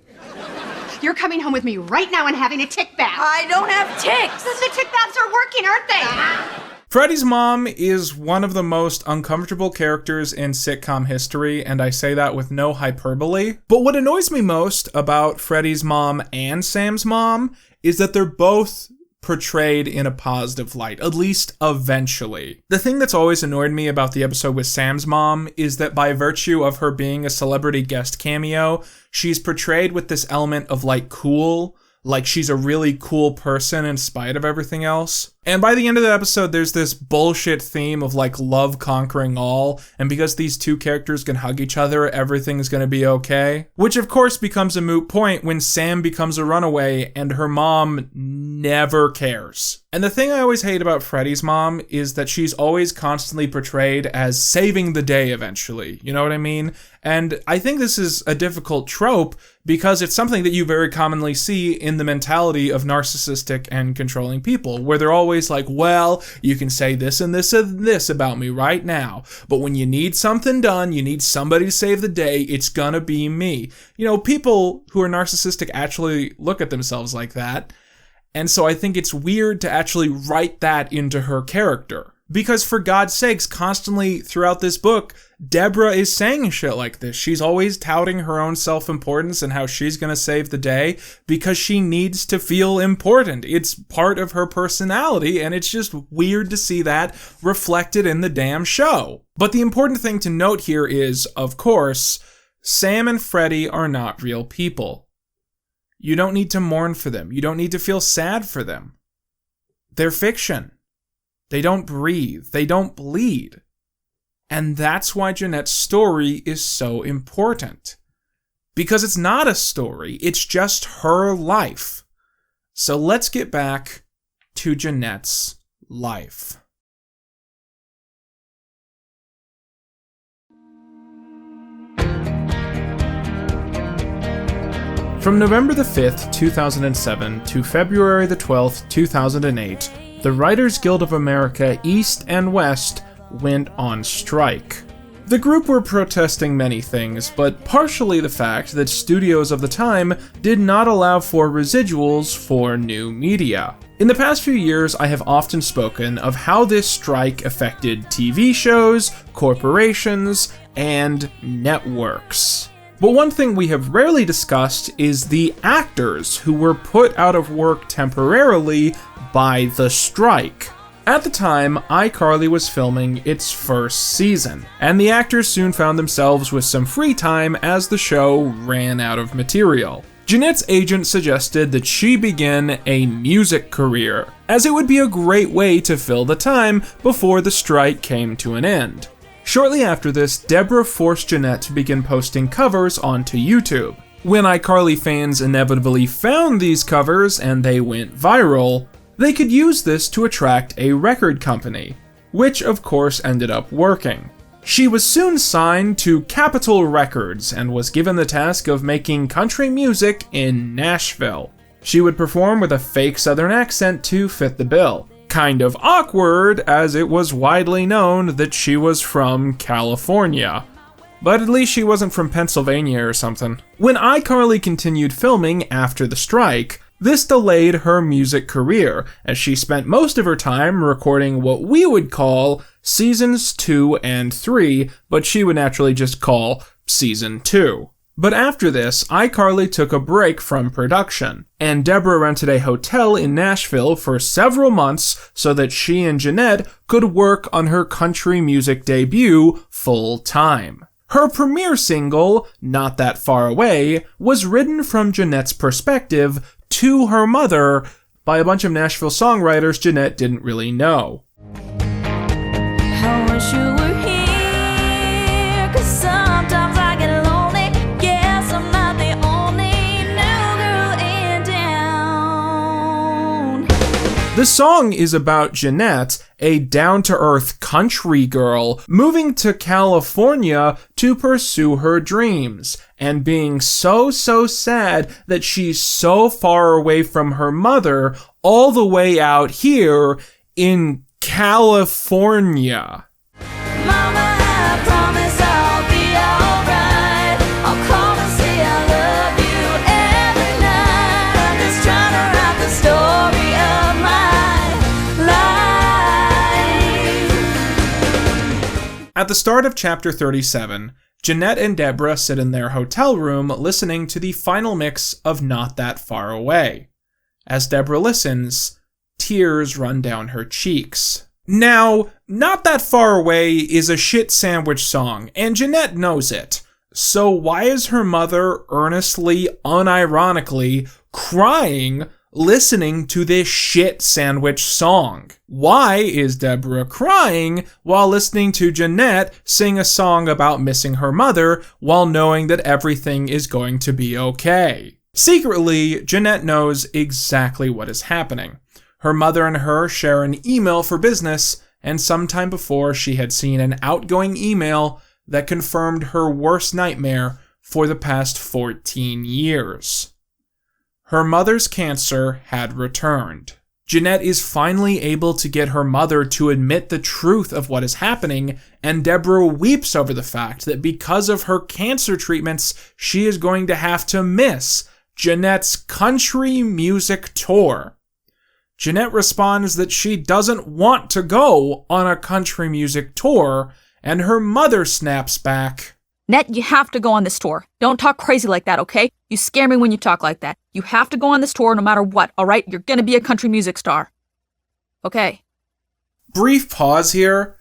D: You're coming home with me right now and having a tick bath.
N: I don't have ticks.
D: The tick baths are working, aren't they?
A: Freddy's mom is one of the most uncomfortable characters in sitcom history, and I say that with no hyperbole. But what annoys me most about Freddy's mom and Sam's mom is that they're both portrayed in a positive light, at least eventually. The thing that's always annoyed me about the episode with Sam's mom is that by virtue of her being a celebrity guest cameo, she's portrayed with this element of like cool, like she's a really cool person in spite of everything else. And by the end of the episode, there's this bullshit theme of like love conquering all, and because these two characters can hug each other, everything's gonna be okay. Which of course becomes a moot point when Sam becomes a runaway and her mom never cares. And the thing I always hate about Freddy's mom is that she's always constantly portrayed as saving the day eventually, you know what I mean? And I think this is a difficult trope because it's something that you very commonly see in the mentality of narcissistic and controlling people, where they're always like, well, you can say this and this and this about me right now, but when you need something done, you need somebody to save the day, it's gonna be me. You know, people who are narcissistic actually look at themselves like that, and so I think it's weird to actually write that into her character. Because for God's sakes, constantly throughout this book, Deborah is saying shit like this. She's always touting her own self-importance and how she's gonna save the day because she needs to feel important. It's part of her personality, and it's just weird to see that reflected in the damn show. But the important thing to note here is, of course, Sam and Freddy are not real people. You don't need to mourn for them. You don't need to feel sad for them. They're fiction. They don't breathe. They don't bleed. And that's why Jeanette's story is so important. Because it's not a story, it's just her life. So let's get back to Jeanette's life. From November the 5th, 2007 to February the 12th, 2008, the Writers Guild of America East and West went on strike. The group were protesting many things, but partially the fact that studios of the time did not allow for residuals for new media. In the past few years, I have often spoken of how this strike affected TV shows, corporations, and networks. But one thing we have rarely discussed is the actors who were put out of work temporarily by the strike. At the time, iCarly was filming its first season, and the actors soon found themselves with some free time as the show ran out of material. Jeanette's agent suggested that she begin a music career, as it would be a great way to fill the time before the strike came to an end. Shortly after this, Deborah forced Jeanette to begin posting covers onto YouTube. When iCarly fans inevitably found these covers and they went viral, they could use this to attract a record company, which of course ended up working. She was soon signed to Capitol Records and was given the task of making country music in Nashville. She would perform with a fake Southern accent to fit the bill. Kind of awkward, as it was widely known that she was from California. But at least she wasn't from Pennsylvania or something. When iCarly continued filming after the strike, this delayed her music career, as she spent most of her time recording what we would call seasons 2 and 3, but she would naturally just call season 2. But after this, iCarly took a break from production, and Deborah rented a hotel in Nashville for several months so that she and Jeanette could work on her country music debut full time. Her premiere single, Not That Far Away, was written from Jeanette's perspective to her mother by a bunch of Nashville songwriters Jeanette didn't really know.
N: I wish you were here, 'cause sometimes I get lonely. Yes, I'm not the only new girl in town.
A: The song is about Jeanette, a down-to-earth country girl, moving to California to pursue her dreams, and being so sad that she's so far away from her mother, all the way out here in California.
N: Mama, I promise I'll be alright. I'll call and say I love you every night. I'm just trying to write the story of my life.
A: At the start of chapter 37, Jeanette and Deborah sit in their hotel room listening to the final mix of Not That Far Away. As Deborah listens, tears run down her cheeks. Now, Not That Far Away is a shit sandwich song, and Jeanette knows it. So why is her mother earnestly, unironically crying listening to this shit sandwich song? Why is Deborah crying while listening to Jeanette sing a song about missing her mother while knowing that everything is going to be okay? Secretly, Jeanette knows exactly what is happening. Her mother and her share an email for business, and sometime before she had seen an outgoing email that confirmed her worst nightmare for the past 14 years. Her mother's cancer had returned. Jeanette is finally able to get her mother to admit the truth of what is happening, and Deborah weeps over the fact that because of her cancer treatments, she is going to have to miss Jeanette's country music tour. Jeanette responds that she doesn't want to go on a country music tour, and her mother snaps back,
R: Net, you have to go on this tour. Don't talk crazy like that, okay? You scare me when you talk like that. You have to go on this tour no matter what, alright? You're gonna be a country music star. Okay.
A: Brief pause here.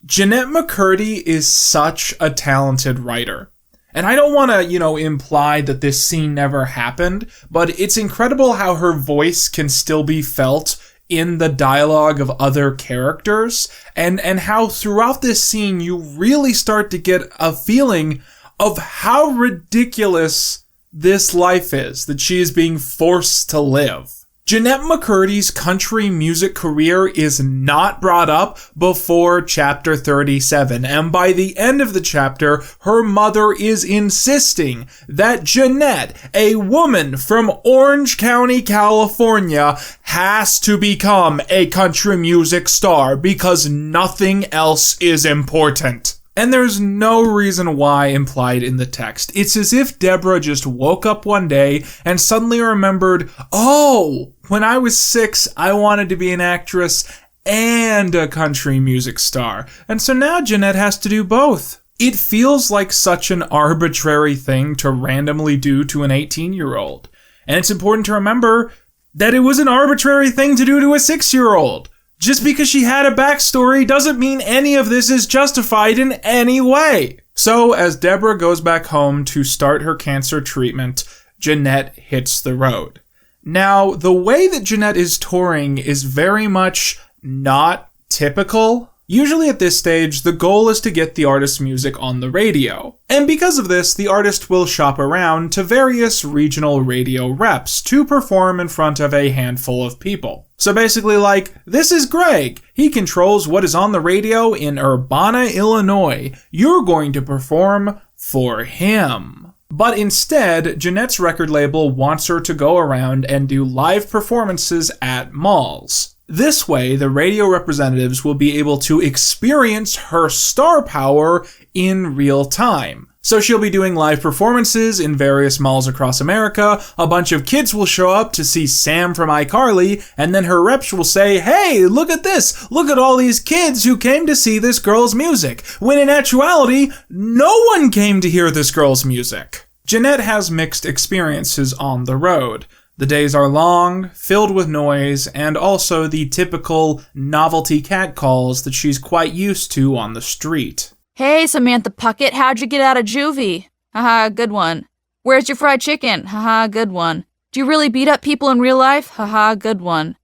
A: Jeanette McCurdy is such a talented writer. And I don't want to, imply that this scene never happened, but it's incredible how her voice can still be felt in the dialogue of other characters, and how throughout this scene you really start to get a feeling of how ridiculous this life is that she is being forced to live. Jeanette McCurdy's country music career is not brought up before chapter 37, and by the end of the chapter, her mother is insisting that Jeanette, a woman from Orange County, California, has to become a country music star because nothing else is important. And there's no reason why implied in the text. It's as if Deborah just woke up one day and suddenly remembered, oh, When I was 6, I wanted to be an actress and a country music star. And so now Jeanette has to do both. It feels like such an arbitrary thing to randomly do to an 18-year-old. And it's important to remember that it was an arbitrary thing to do to a 6-year-old. Just because she had a backstory doesn't mean any of this is justified in any way. So, as Deborah goes back home to start her cancer treatment, Jeanette hits the road. Now, the way that Jeanette is touring is very much not typical. Usually at this stage, the goal is to get the artist's music on the radio. And because of this, the artist will shop around to various regional radio reps to perform in front of a handful of people. So basically like, this is Greg. He controls what is on the radio in Urbana, Illinois. You're going to perform for him. But instead, Jeanette's record label wants her to go around and do live performances at malls. This way, the radio representatives will be able to experience her star power in real time. So she'll be doing live performances in various malls across America, a bunch of kids will show up to see Sam from iCarly, and then her reps will say, hey, look at this! Look at all these kids who came to see this girl's music, when in actuality, no one came to hear this girl's music. Jeanette has mixed experiences on the road. The days are long, filled with noise, and also the typical novelty catcalls that she's quite used to on the street.
R: Hey, Samantha Puckett, how'd you get out of juvie? Haha, good one. Where's your fried chicken? Haha, good one. Do you really beat up people in real life? Haha, good one.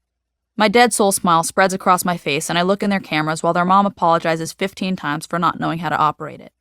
R: My dead soul smile spreads across my face, and I look in their cameras while their mom apologizes 15 times for not knowing how to operate it.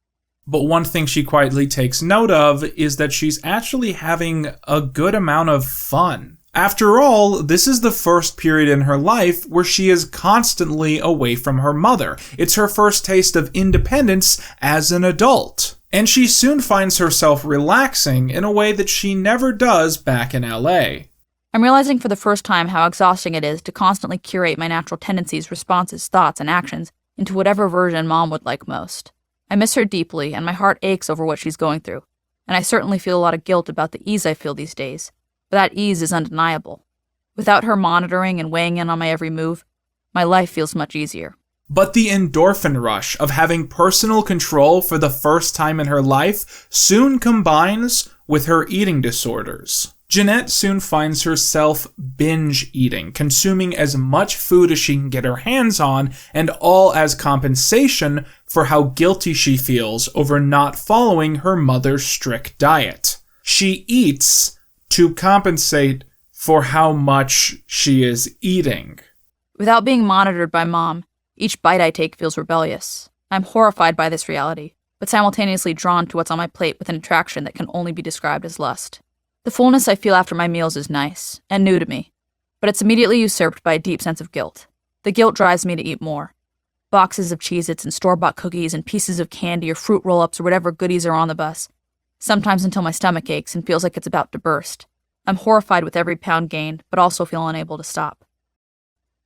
A: But one thing she quietly takes note of is that she's actually having a good amount of fun. After all, this is the first period in her life where she is constantly away from her mother. It's her first taste of independence as an adult. And she soon finds herself relaxing in a way that she never does back in LA.
R: I'm realizing for the first time how exhausting it is to constantly curate my natural tendencies, responses, thoughts, and actions into whatever version Mom would like most. I miss her deeply, and my heart aches over what she's going through, and I certainly feel a lot of guilt about the ease I feel these days, but that ease is undeniable. Without her monitoring and weighing in on my every move, my life feels much easier.
A: But the endorphin rush of having personal control for the first time in her life soon combines with her eating disorders. Jeanette soon finds herself binge eating, consuming as much food as she can get her hands on, and all as compensation for how guilty she feels over not following her mother's strict diet. She eats to compensate for how much she is eating.
R: Without being monitored by Mom, each bite I take feels rebellious. I'm horrified by this reality, but simultaneously drawn to what's on my plate with an attraction that can only be described as lust. The fullness I feel after my meals is nice, and new to me, but it's immediately usurped by a deep sense of guilt. The guilt drives me to eat more. Boxes of Cheez-Its and store-bought cookies and pieces of candy or fruit roll-ups or whatever goodies are on the bus, sometimes until my stomach aches and feels like it's about to burst. I'm horrified with every pound gained, but also feel unable to stop.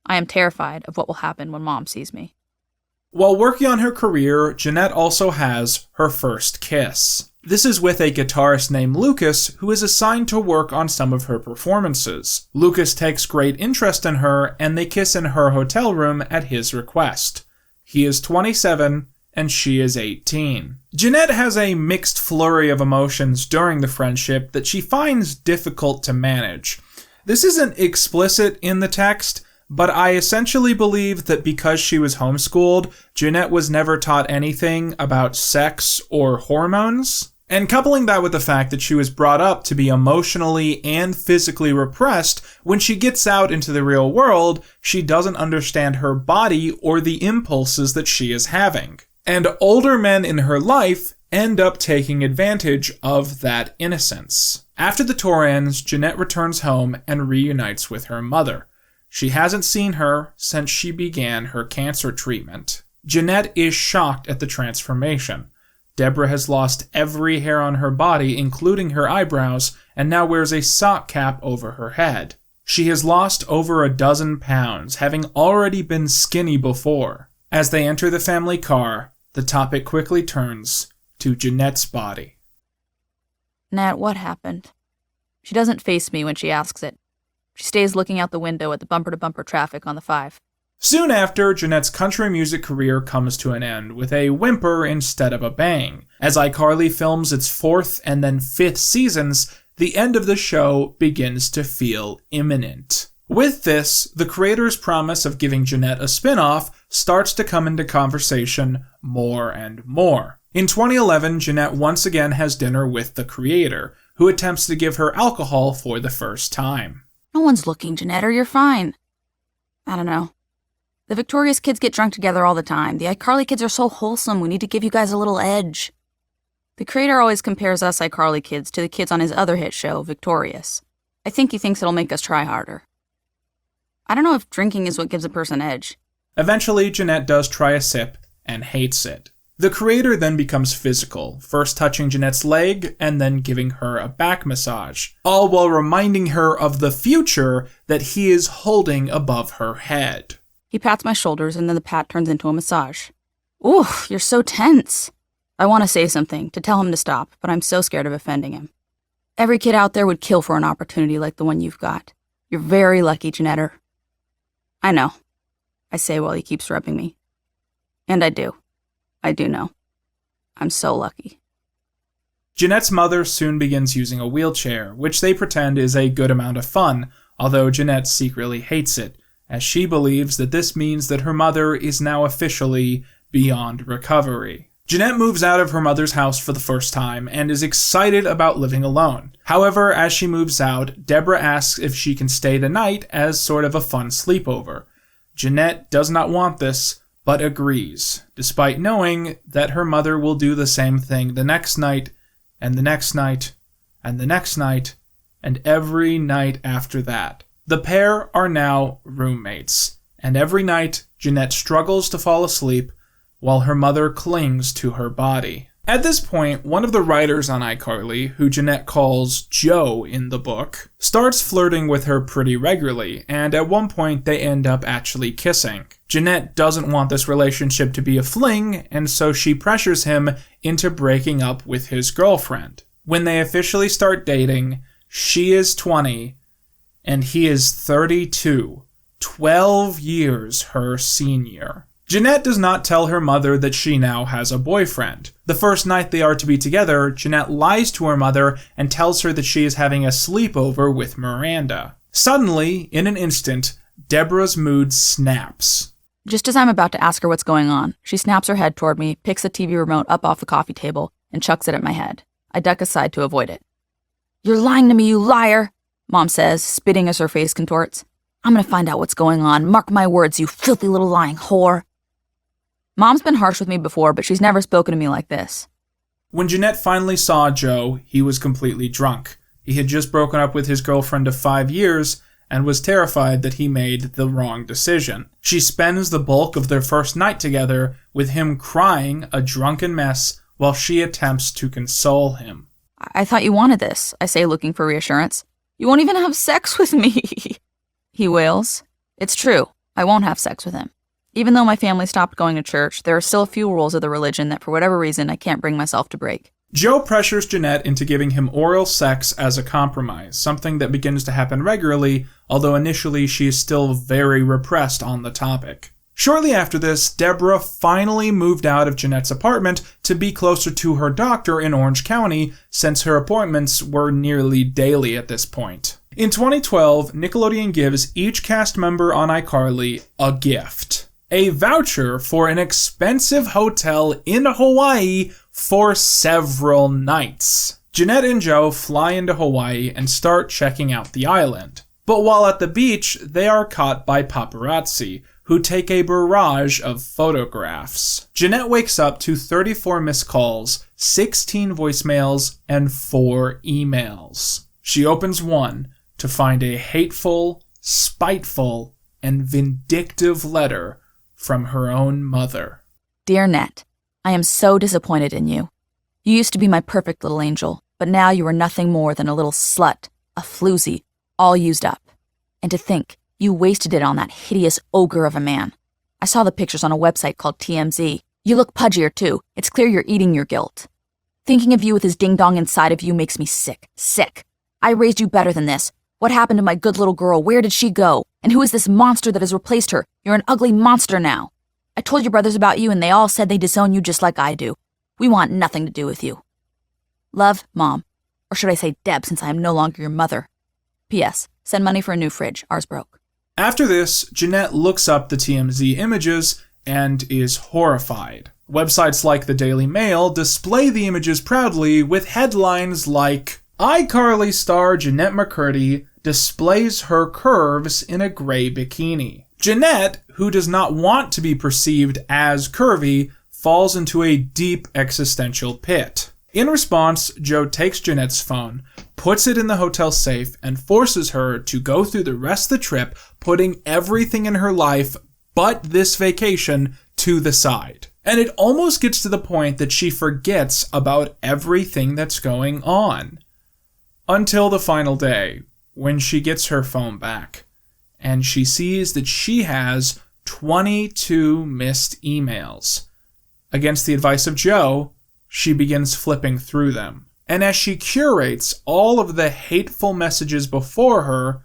R: I am terrified of what will happen when Mom sees me.
A: While working on her career, Jeanette also has her first kiss. This is with a guitarist named Lucas, who is assigned to work on some of her performances. Lucas takes great interest in her, and they kiss in her hotel room at his request. He is 27, and she is 18. Jeanette has a mixed flurry of emotions during the friendship that she finds difficult to manage. This isn't explicit in the text, but I essentially believe that because she was homeschooled, Jeanette was never taught anything about sex or hormones. And coupling that with the fact that she was brought up to be emotionally and physically repressed, when she gets out into the real world, she doesn't understand her body or the impulses that she is having. And older men in her life end up taking advantage of that innocence. After the tour ends, Jeanette returns home and reunites with her mother. She hasn't seen her since she began her cancer treatment. Jeanette is shocked at the transformation. Deborah has lost every hair on her body, including her eyebrows, and now wears a sock cap over her head. She has lost over 12 pounds, having already been skinny before. As they enter the family car, the topic quickly turns to Jeanette's body.
R: Nat, what happened? She doesn't face me when she asks it. She stays looking out the window at the bumper-to-bumper traffic on the 5.
A: Soon after, Jeanette's country music career comes to an end with a whimper instead of a bang. As iCarly films its 4th and then 5th seasons, the end of the show begins to feel imminent. With this, the creator's promise of giving Jeanette a spin-off starts to come into conversation more and more. In 2011, Jeanette once again has dinner with the creator, who attempts to give her alcohol for the first time.
R: No one's looking, Jeanette, or you're fine. I don't know. The Victorious kids get drunk together all the time. The iCarly kids are so wholesome, we need to give you guys a little edge. The creator always compares us iCarly kids to the kids on his other hit show, Victorious. I think he thinks it'll make us try harder. I don't know if drinking is what gives a person edge.
A: Eventually, Jeanette does try a sip and hates it. The creator then becomes physical, first touching Jeanette's leg and then giving her a back massage, all while reminding her of the future that he is holding above her head.
R: He pats my shoulders and then the pat turns into a massage. Ooh, you're so tense. I want to say something, to tell him to stop, but I'm so scared of offending him. Every kid out there would kill for an opportunity like the one you've got. You're very lucky, Jeanette. I know, I say while he keeps rubbing me. And I do. I do know. I'm so lucky.
A: Jeanette's mother soon begins using a wheelchair, which they pretend is a good amount of fun, although Jeanette secretly hates it, as she believes that this means that her mother is now officially beyond recovery. Jeanette moves out of her mother's house for the first time and is excited about living alone. However, as she moves out, Deborah asks if she can stay the night as sort of a fun sleepover. Jeanette does not want this, but agrees, despite knowing that her mother will do the same thing the next night, and the next night, and the next night, and every night after that. The pair are now roommates, and every night Jeanette struggles to fall asleep while her mother clings to her body. At this point, one of the writers on iCarly, who Jeanette calls Joe in the book, starts flirting with her pretty regularly, and at one point they end up actually kissing. Jeanette doesn't want this relationship to be a fling, and so she pressures him into breaking up with his girlfriend. When they officially start dating, she is 20, and he is 32, 12 years her senior. Jeanette does not tell her mother that she now has a boyfriend. The first night they are to be together, Jeanette lies to her mother and tells her that she is having a sleepover with Miranda. Suddenly, in an instant, Deborah's mood snaps.
R: Just as I'm about to ask her what's going on, she snaps her head toward me, picks the TV remote up off the coffee table, and chucks it at my head. I duck aside to avoid it. "You're lying to me, you liar," Mom says, spitting as her face contorts. "I'm gonna find out what's going on. Mark my words, you filthy little lying whore." Mom's been harsh with me before, but she's never spoken to me like this.
A: When Jeanette finally saw Joe, he was completely drunk. He had just broken up with his girlfriend of 5 years and was terrified that he made the wrong decision. She spends the bulk of their first night together with him crying a drunken mess while she attempts to console him.
R: "I thought you wanted this," I say, looking for reassurance. "You won't even have sex with me." He wails. It's true. I won't have sex with him. Even though my family stopped going to church, there are still a few rules of the religion that for whatever reason I can't bring myself to break.
A: Joe pressures Jeanette into giving him oral sex as a compromise, something that begins to happen regularly, although initially she is still very repressed on the topic. Shortly after this, Deborah finally moved out of Jeanette's apartment to be closer to her doctor in Orange County, since her appointments were nearly daily at this point. In 2012, Nickelodeon gives each cast member on iCarly a gift. A voucher for an expensive hotel in Hawaii for several nights. Jeanette and Joe fly into Hawaii and start checking out the island. But while at the beach, they are caught by paparazzi, who take a barrage of photographs. Jeanette wakes up to 34 missed calls, 16 voicemails, and 4 emails. She opens one to find a hateful, spiteful, and vindictive letter from her own mother.
R: "Dear Net, I am so disappointed in you. You used to be my perfect little angel, but now you are nothing more than a little slut, a floozy, all used up. And to think, you wasted it on that hideous ogre of a man. I saw the pictures on a website called TMZ. You look pudgier too. It's clear you're eating your guilt. Thinking of you with his ding-dong inside of you makes me sick. Sick. I raised you better than this. What happened to my good little girl? Where did she go? And who is this monster that has replaced her? You're an ugly monster now. I told your brothers about you and they all said they disown you just like I do. We want nothing to do with you. Love, Mom. Or should I say Deb, since I am no longer your mother. P.S. Send money for a new fridge. Ours broke.
A: After this, Jeanette looks up the TMZ images and is horrified. Websites like the Daily Mail display the images proudly with headlines like, iCarly star Jeanette McCurdy displays her curves in a gray bikini. Jeanette, who does not want to be perceived as curvy, falls into a deep existential pit. In response, Joe takes Jeanette's phone, puts it in the hotel safe, and forces her to go through the rest of the trip, putting everything in her life but this vacation to the side. And it almost gets to the point that she forgets about everything that's going on. Until the final day, when she gets her phone back, and she sees that she has 22 missed emails. Against the advice of Joe, she begins flipping through them. And as she curates all of the hateful messages before her,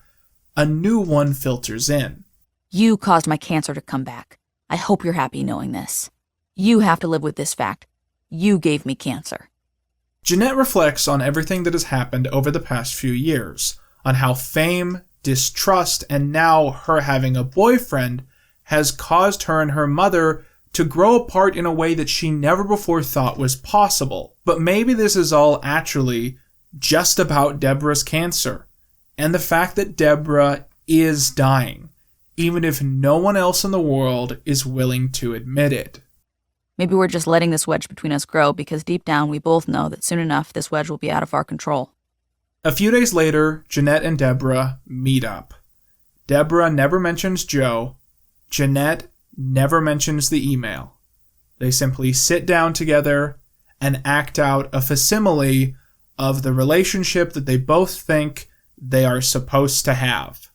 A: a new one filters in.
R: You caused my cancer to come back. I hope you're happy knowing this. You have to live with this fact. You gave me cancer.
A: Jeanette reflects on everything that has happened over the past few years, on how fame, distrust, and now her having a boyfriend has caused her and her mother to grow apart in a way that she never before thought was possible. But maybe this is all actually just about Deborah's cancer, and the fact that Deborah is dying, even if no one else in the world is willing to admit it.
R: Maybe we're just letting this wedge between us grow because deep down we both know that soon enough this wedge will be out of our control.
A: A few days later, Jeanette and Deborah meet up. Deborah never mentions Joe. Jeanette never mentions the email. They simply sit down together and act out a facsimile of the relationship that they both think they are supposed to have.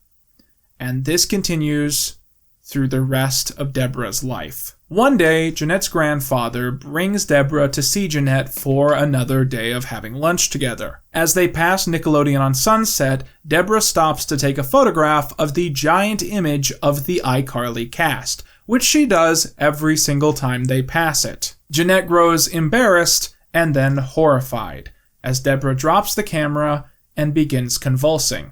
A: And this continues through the rest of Deborah's life. One day, Jeanette's grandfather brings Deborah to see Jeanette for another day of having lunch together. As they pass Nickelodeon on Sunset, Deborah stops to take a photograph of the giant image of the iCarly cast, which she does every single time they pass it. Jeanette grows embarrassed and then horrified as Deborah drops the camera and begins convulsing.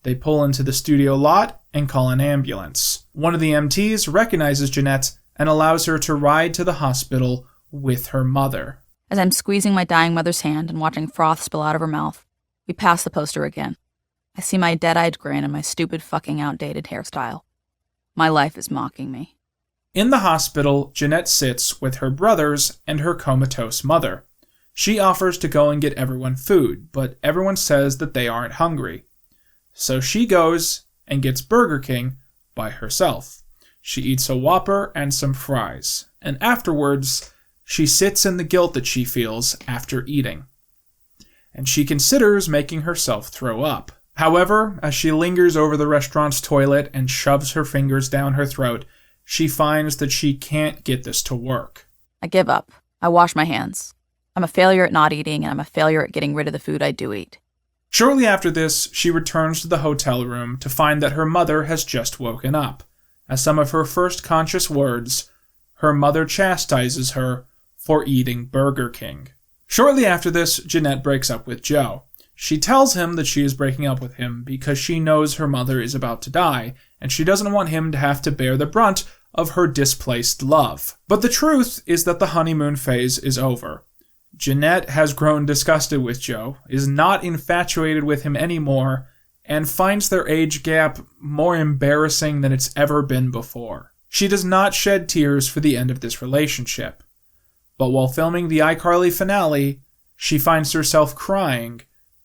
A: They pull into the studio lot and call an ambulance. One of the MTs recognizes Jeanette and allows her to ride to the hospital with her mother.
R: As I'm squeezing my dying mother's hand and watching froth spill out of her mouth, we pass the poster again. I see my dead-eyed grin and my stupid fucking outdated hairstyle. My life is mocking me.
A: In the hospital, Jeanette sits with her brothers and her comatose mother. She offers to go and get everyone food, but everyone says that they aren't hungry. So she goes and gets Burger King by herself. She eats a Whopper and some fries, and afterwards, she sits in the guilt that she feels after eating. And she considers making herself throw up. However, as she lingers over the restaurant's toilet and shoves her fingers down her throat, she finds that she can't get this to work.
R: I give up. I wash my hands. I'm a failure at not eating, and I'm a failure at getting rid of the food I do eat.
A: Shortly after this, she returns to the hotel room to find that her mother has just woken up. As some of her first conscious words, her mother chastises her for eating Burger King. Shortly after this, Jeanette breaks up with Joe. She tells him that she is breaking up with him because she knows her mother is about to die, and she doesn't want him to have to bear the brunt of her displaced love. But the truth is that the honeymoon phase is over. Jeanette has grown disgusted with Joe, is not infatuated with him anymore, and finds their age gap more embarrassing than it's ever been before. She does not shed tears for the end of this relationship. But while filming the iCarly finale, she finds herself crying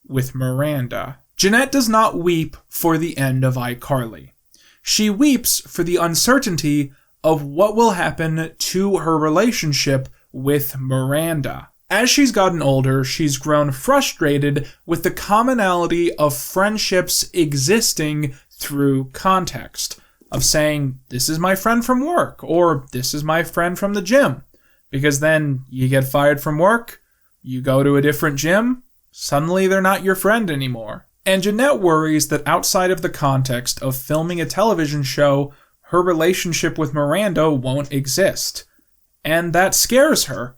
A: with Miranda. Jeanette does not weep for the end of iCarly. She weeps for the uncertainty of what will happen to her relationship with Miranda. As she's gotten older, she's grown frustrated with the commonality of friendships existing through context, of saying, this is my friend from work, or this is my friend from the gym. Because then you get fired from work, you go to a different gym, suddenly they're not your friend anymore. And Jeanette worries that outside of the context of filming a television show, her relationship with Miranda won't exist. And that scares her.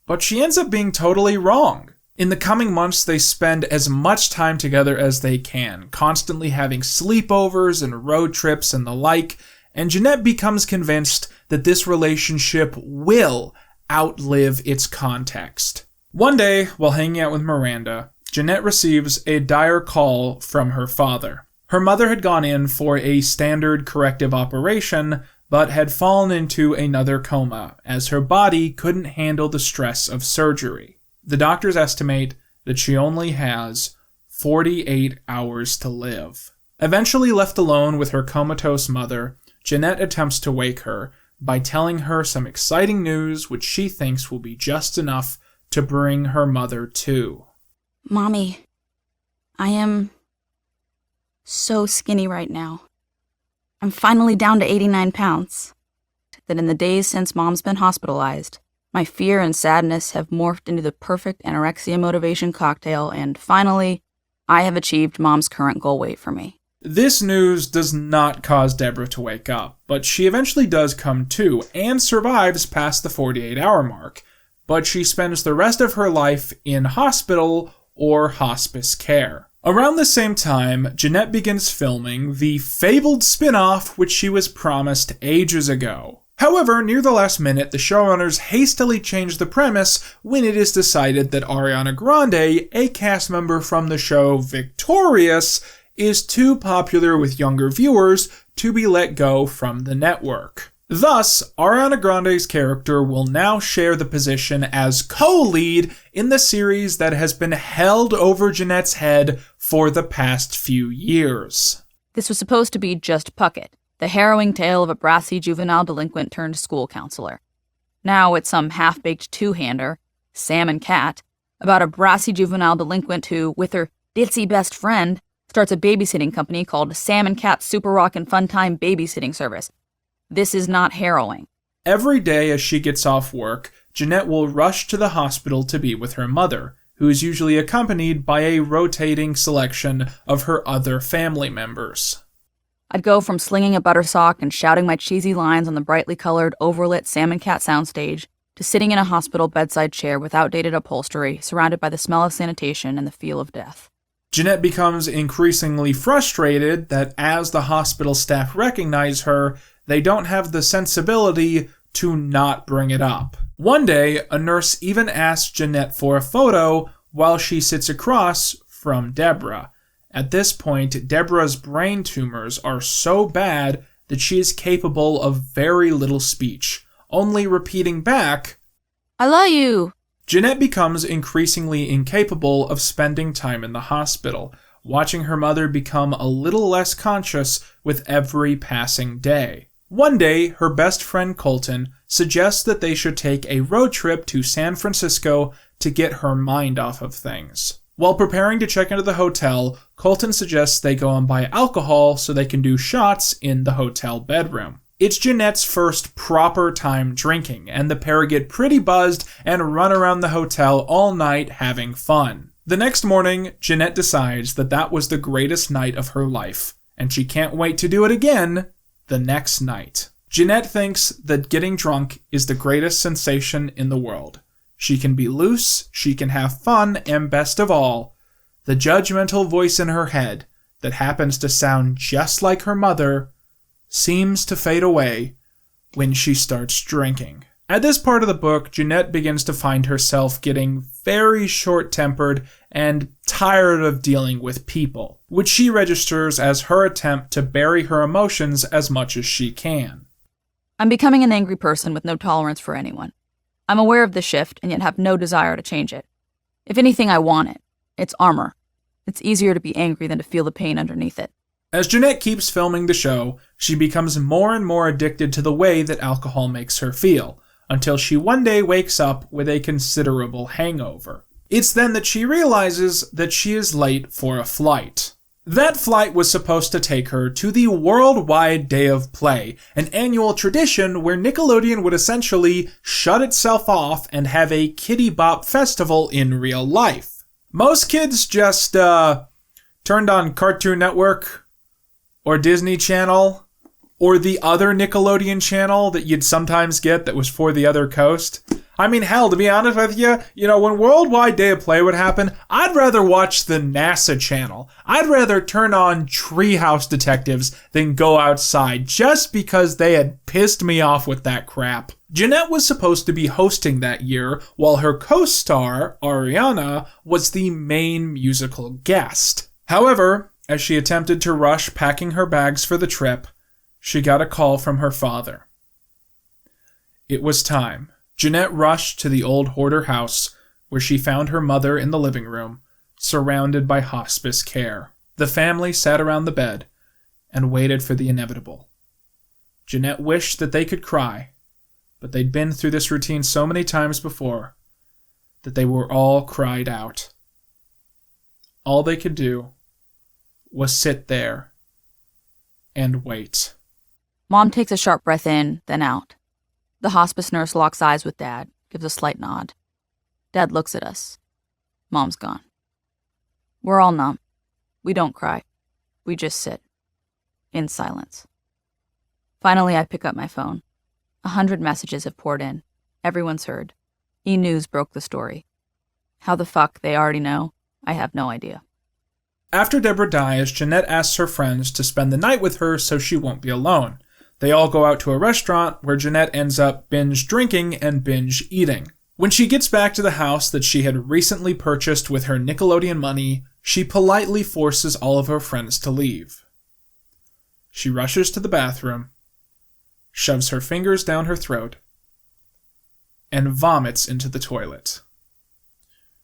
A: But she ends up being totally wrong. In the coming months, they spend as much time together as they can, constantly having sleepovers and road trips and the like, and Jeanette becomes convinced that this relationship will outlive its context. One day, while hanging out with Miranda, Jeanette receives a dire call from her father. Her mother had gone in for a standard corrective operation, but had fallen into another coma, as her body couldn't handle the stress of surgery. The doctors estimate that she only has 48 hours to live. Eventually left alone with her comatose mother, Jeanette attempts to wake her by telling her some exciting news which she thinks will be just enough to bring her mother to.
R: Mommy, I am so skinny right now. I'm finally down to 89 pounds. That in the days since Mom's been hospitalized, my fear and sadness have morphed into the perfect anorexia motivation cocktail, and finally, I have achieved Mom's current goal weight for me.
A: This news does not cause Deborah to wake up, but she eventually does come to, and survives past the 48-hour mark. But she spends the rest of her life in hospital or hospice care. Around the same time, Jeanette begins filming the fabled spin-off which she was promised ages ago. However, near the last minute, the showrunners hastily change the premise when it is decided that Ariana Grande, a cast member from the show Victorious, is too popular with younger viewers to be let go from the network. Thus, Ariana Grande's character will now share the position as co-lead in the series that has been held over Jeanette's head for the past few years.
R: This was supposed to be just Puckett, the harrowing tale of a brassy juvenile delinquent turned school counselor. Now it's some half-baked two-hander, Sam and Cat, about a brassy juvenile delinquent who, with her ditzy best friend, starts a babysitting company called Sam and Cat Super Rockin' Fun Time Babysitting Service. This is not harrowing.
A: Every day as she gets off work, Jeanette will rush to the hospital to be with her mother, who is usually accompanied by a rotating selection of her other family members.
R: I'd go from slinging a butter sock and shouting my cheesy lines on the brightly colored, overlit Sam and Cat soundstage to sitting in a hospital bedside chair with outdated upholstery, surrounded by the smell of sanitation and the feel of death.
A: Jeanette becomes increasingly frustrated that as the hospital staff recognize her, they don't have the sensibility to not bring it up. One day, a nurse even asks Jeanette for a photo while she sits across from Deborah. At this point, Deborah's brain tumors are so bad that she is capable of very little speech, only repeating back,
R: "I love you."
A: Jeanette becomes increasingly incapable of spending time in the hospital, watching her mother become a little less conscious with every passing day. One day, her best friend Quinton suggests that they should take a road trip to San Francisco to get her mind off of things. While preparing to check into the hotel, Quinton suggests they go and buy alcohol so they can do shots in the hotel bedroom. It's Jeanette's first proper time drinking, and the pair get pretty buzzed and run around the hotel all night having fun. The next morning, Jeanette decides that that was the greatest night of her life, and she can't wait to do it again the next night. Jeanette thinks that getting drunk is the greatest sensation in the world. She can be loose, she can have fun, and best of all, the judgmental voice in her head that happens to sound just like her mother seems to fade away when she starts drinking. At this part of the book, Jeanette begins to find herself getting very short-tempered and tired of dealing with people, which she registers as her attempt to bury her emotions as much as she can.
R: I'm becoming an angry person with no tolerance for anyone. I'm aware of the shift and yet have no desire to change it. If anything, I want it. It's armor. It's easier to be angry than to feel the pain underneath it.
A: As Jeanette keeps filming the show, she becomes more and more addicted to the way that alcohol makes her feel, until she one day wakes up with a considerable hangover. It's then that she realizes that she is late for a flight. That flight was supposed to take her to the Worldwide Day of Play, an annual tradition where Nickelodeon would essentially shut itself off and have a kiddie bop festival in real life. Most kids just, turned on Cartoon Network or Disney Channel or the other Nickelodeon channel that you'd sometimes get that was for the other coast. I mean, hell, to be honest with you, when Worldwide Day of Play would happen, I'd rather watch the NASA channel. I'd rather turn on Treehouse Detectives than go outside just because they had pissed me off with that crap. Jeanette was supposed to be hosting that year, while her co-star, Ariana, was the main musical guest. However, as she attempted to rush packing her bags for the trip, she got a call from her father. It was time. Jeanette rushed to the old hoarder house, where she found her mother in the living room, surrounded by hospice care. The family sat around the bed and waited for the inevitable. Jeanette wished that they could cry, but they'd been through this routine so many times before that they were all cried out. All they could do was sit there and wait.
R: Mom takes a sharp breath in, then out. The hospice nurse locks eyes with Dad, gives a slight nod. Dad looks at us. Mom's gone. We're all numb. We don't cry. We just sit. In silence. Finally, I pick up my phone. 100 messages have poured in. Everyone's heard. E-News broke the story. How the fuck they already know, I have no idea.
A: After Deborah dies, Jeanette asks her friends to spend the night with her so she won't be alone. They all go out to a restaurant where Jeanette ends up binge drinking and binge eating. When she gets back to the house that she had recently purchased with her Nickelodeon money, she politely forces all of her friends to leave. She rushes to the bathroom, shoves her fingers down her throat, and vomits into the toilet.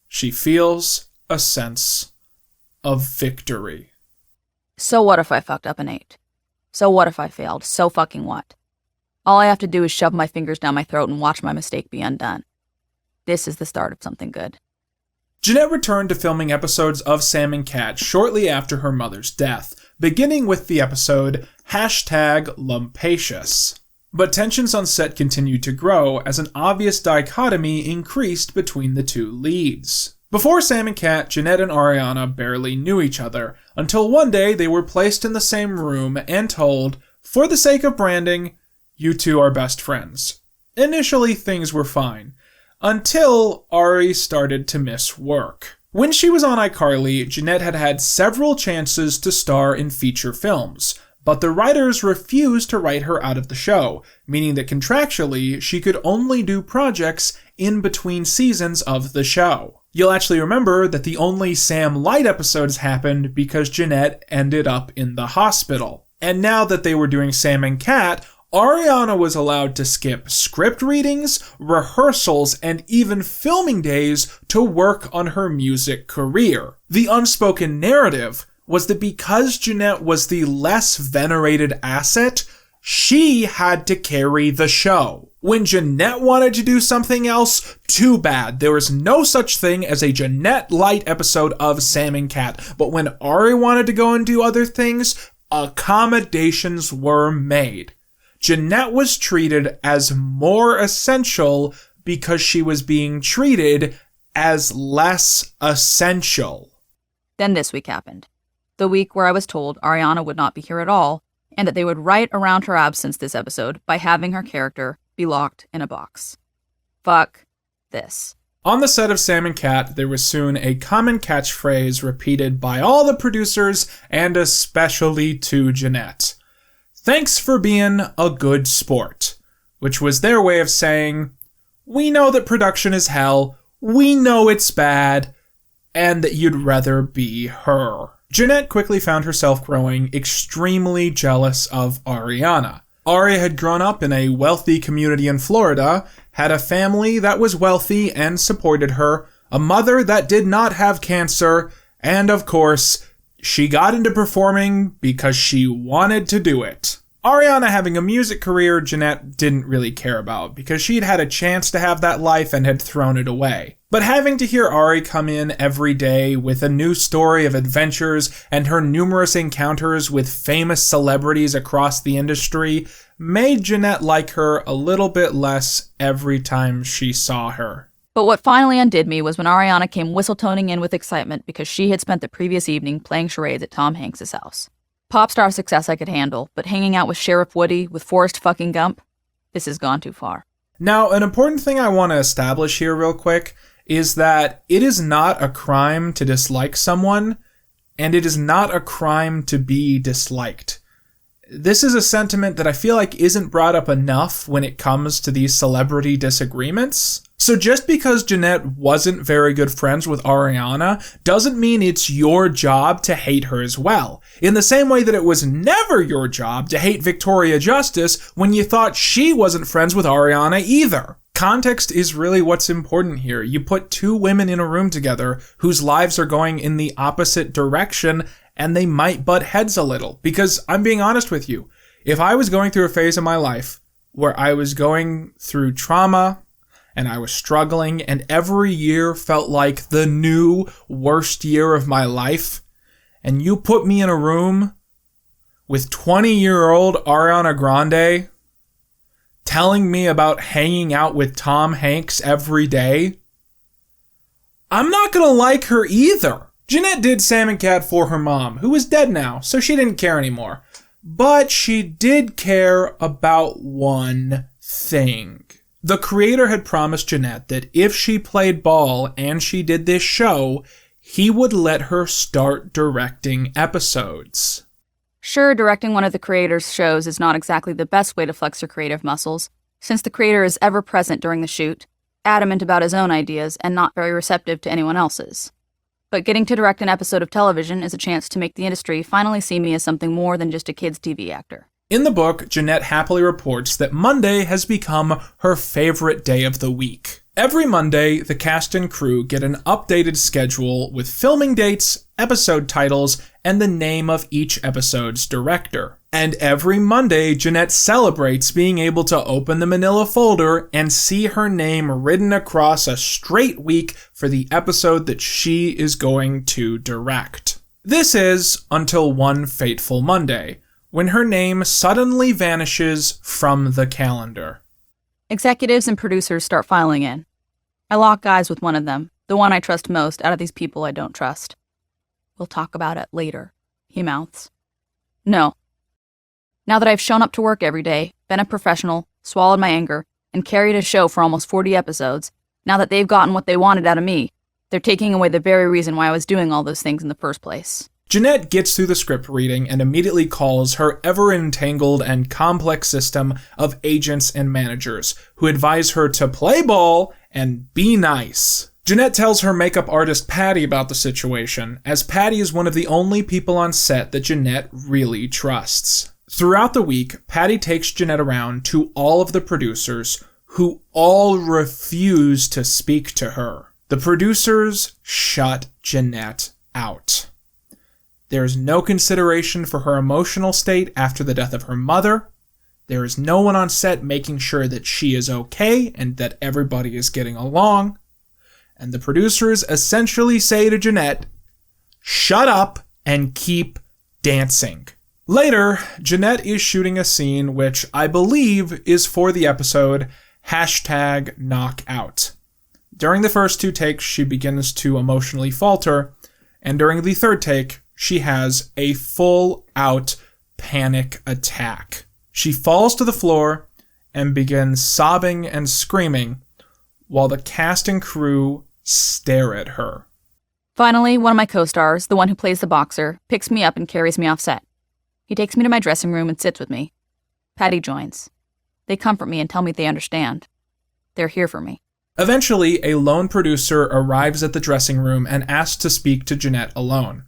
A: She feels a sense of victory.
R: So what if I fucked up and ate? So what if I failed? So fucking what? All I have to do is shove my fingers down my throat and watch my mistake be undone. This is the start of something good.
A: Jeanette returned to filming episodes of Sam and Cat shortly after her mother's death, beginning with the episode #Lumpacious. But tensions on set continued to grow as an obvious dichotomy increased between the two leads. Before Sam and Cat, Jeanette and Ariana barely knew each other, until one day they were placed in the same room and told, for the sake of branding, you two are best friends. Initially, things were fine, until Ari started to miss work. When she was on iCarly, Jeanette had had several chances to star in feature films, but the writers refused to write her out of the show, meaning that contractually, she could only do projects in between seasons of the show. You'll actually remember that the only Sam Light episodes happened because Jeanette ended up in the hospital. And now that they were doing Sam and Cat, Ariana was allowed to skip script readings, rehearsals, and even filming days to work on her music career. The unspoken narrative was that because Jeanette was the less venerated asset, she had to carry the show. When Jeanette wanted to do something else, too bad. There was no such thing as a Jeanette Light episode of Sam and Cat. But when Ari wanted to go and do other things, accommodations were made. Jeanette was treated as more essential because she was being treated as less essential.
R: Then this week happened. The week where I was told Ariana would not be here at all, and that they would write around her absence this episode by having her character be locked in a box. Fuck this.
A: On the set of Sam and Cat, there was soon a common catchphrase repeated by all the producers and especially to Jeanette. Thanks for being a good sport, which was their way of saying, we know that production is hell, we know it's bad, and that you'd rather be her. Jeanette quickly found herself growing extremely jealous of Ariana. Ari had grown up in a wealthy community in Florida, had a family that was wealthy and supported her, a mother that did not have cancer, and of course, she got into performing because she wanted to do it. Ariana having a music career, Jeanette didn't really care about because she'd had a chance to have that life and had thrown it away. But having to hear Ari come in every day with a new story of adventures and her numerous encounters with famous celebrities across the industry made Jeanette like her a little bit less every time she saw her.
R: But what finally undid me was when Ariana came whistle-toning in with excitement because she had spent the previous evening playing charades at Tom Hanks' house. Pop star success I could handle, but hanging out with Sheriff Woody with Forrest fucking Gump? This has gone too far.
A: Now, an important thing I want to establish here real quick is that it is not a crime to dislike someone, and it is not a crime to be disliked. This is a sentiment that I feel like isn't brought up enough when it comes to these celebrity disagreements. So just because Jeanette wasn't very good friends with Ariana doesn't mean it's your job to hate her as well. In the same way that it was never your job to hate Victoria Justice when you thought she wasn't friends with Ariana either. Context is really what's important here. You put two women in a room together whose lives are going in the opposite direction, and they might butt heads a little. Because I'm being honest with you, if I was going through a phase in my life where I was going through trauma and I was struggling and every year felt like the new worst year of my life, and you put me in a room with 20-year-old Ariana Grande telling me about hanging out with Tom Hanks every day, I'm not gonna like her either. Jeanette did Sam and Cat for her mom, who is dead now, so she didn't care anymore. But she did care about one thing. The creator had promised Jeanette that if she played ball and she did this show, he would let her start directing episodes.
R: Sure, directing one of the creator's shows is not exactly the best way to flex your creative muscles, since the creator is ever present during the shoot, adamant about his own ideas, and not very receptive to anyone else's. But getting to direct an episode of television is a chance to make the industry finally see me as something more than just a kid's TV actor.
A: In the book, Jeanette happily reports that Monday has become her favorite day of the week. Every Monday, the cast and crew get an updated schedule with filming dates, episode titles, and the name of each episode's director. And every Monday, Jeanette celebrates being able to open the manila folder and see her name written across a straight week for the episode that she is going to direct. This is until one fateful Monday, when her name suddenly vanishes from the calendar.
R: Executives and producers start filing in. I lock eyes with one of them, the one I trust most out of these people I don't trust. We'll talk about it later, he mouths. No. Now that I've shown up to work every day, been a professional, swallowed my anger, and carried a show for almost 40 episodes, now that they've gotten what they wanted out of me, they're taking away the very reason why I was doing all those things in the first place.
A: Jeanette gets through the script reading and immediately calls her ever-entangled and complex system of agents and managers who advise her to play ball and be nice. Jeanette tells her makeup artist Patty about the situation, as Patty is one of the only people on set that Jeanette really trusts. Throughout the week, Patty takes Jeanette around to all of the producers who all refuse to speak to her. The producers shut Jeanette out. There is no consideration for her emotional state after the death of her mother. There is no one on set making sure that she is okay and that everybody is getting along. And the producers essentially say to Jeanette, shut up and keep dancing. Later, Jeanette is shooting a scene which I believe is for the episode #Knockout. During the first two takes, she begins to emotionally falter, and during the third take, she has a full-out panic attack. She falls to the floor and begins sobbing and screaming while the cast and crew stare at her.
R: Finally, one of my co-stars, the one who plays the boxer, picks me up and carries me off set. He takes me to my dressing room and sits with me. Patty joins. They comfort me and tell me they understand. They're here for me.
A: Eventually, a lone producer arrives at the dressing room and asks to speak to Jeanette alone.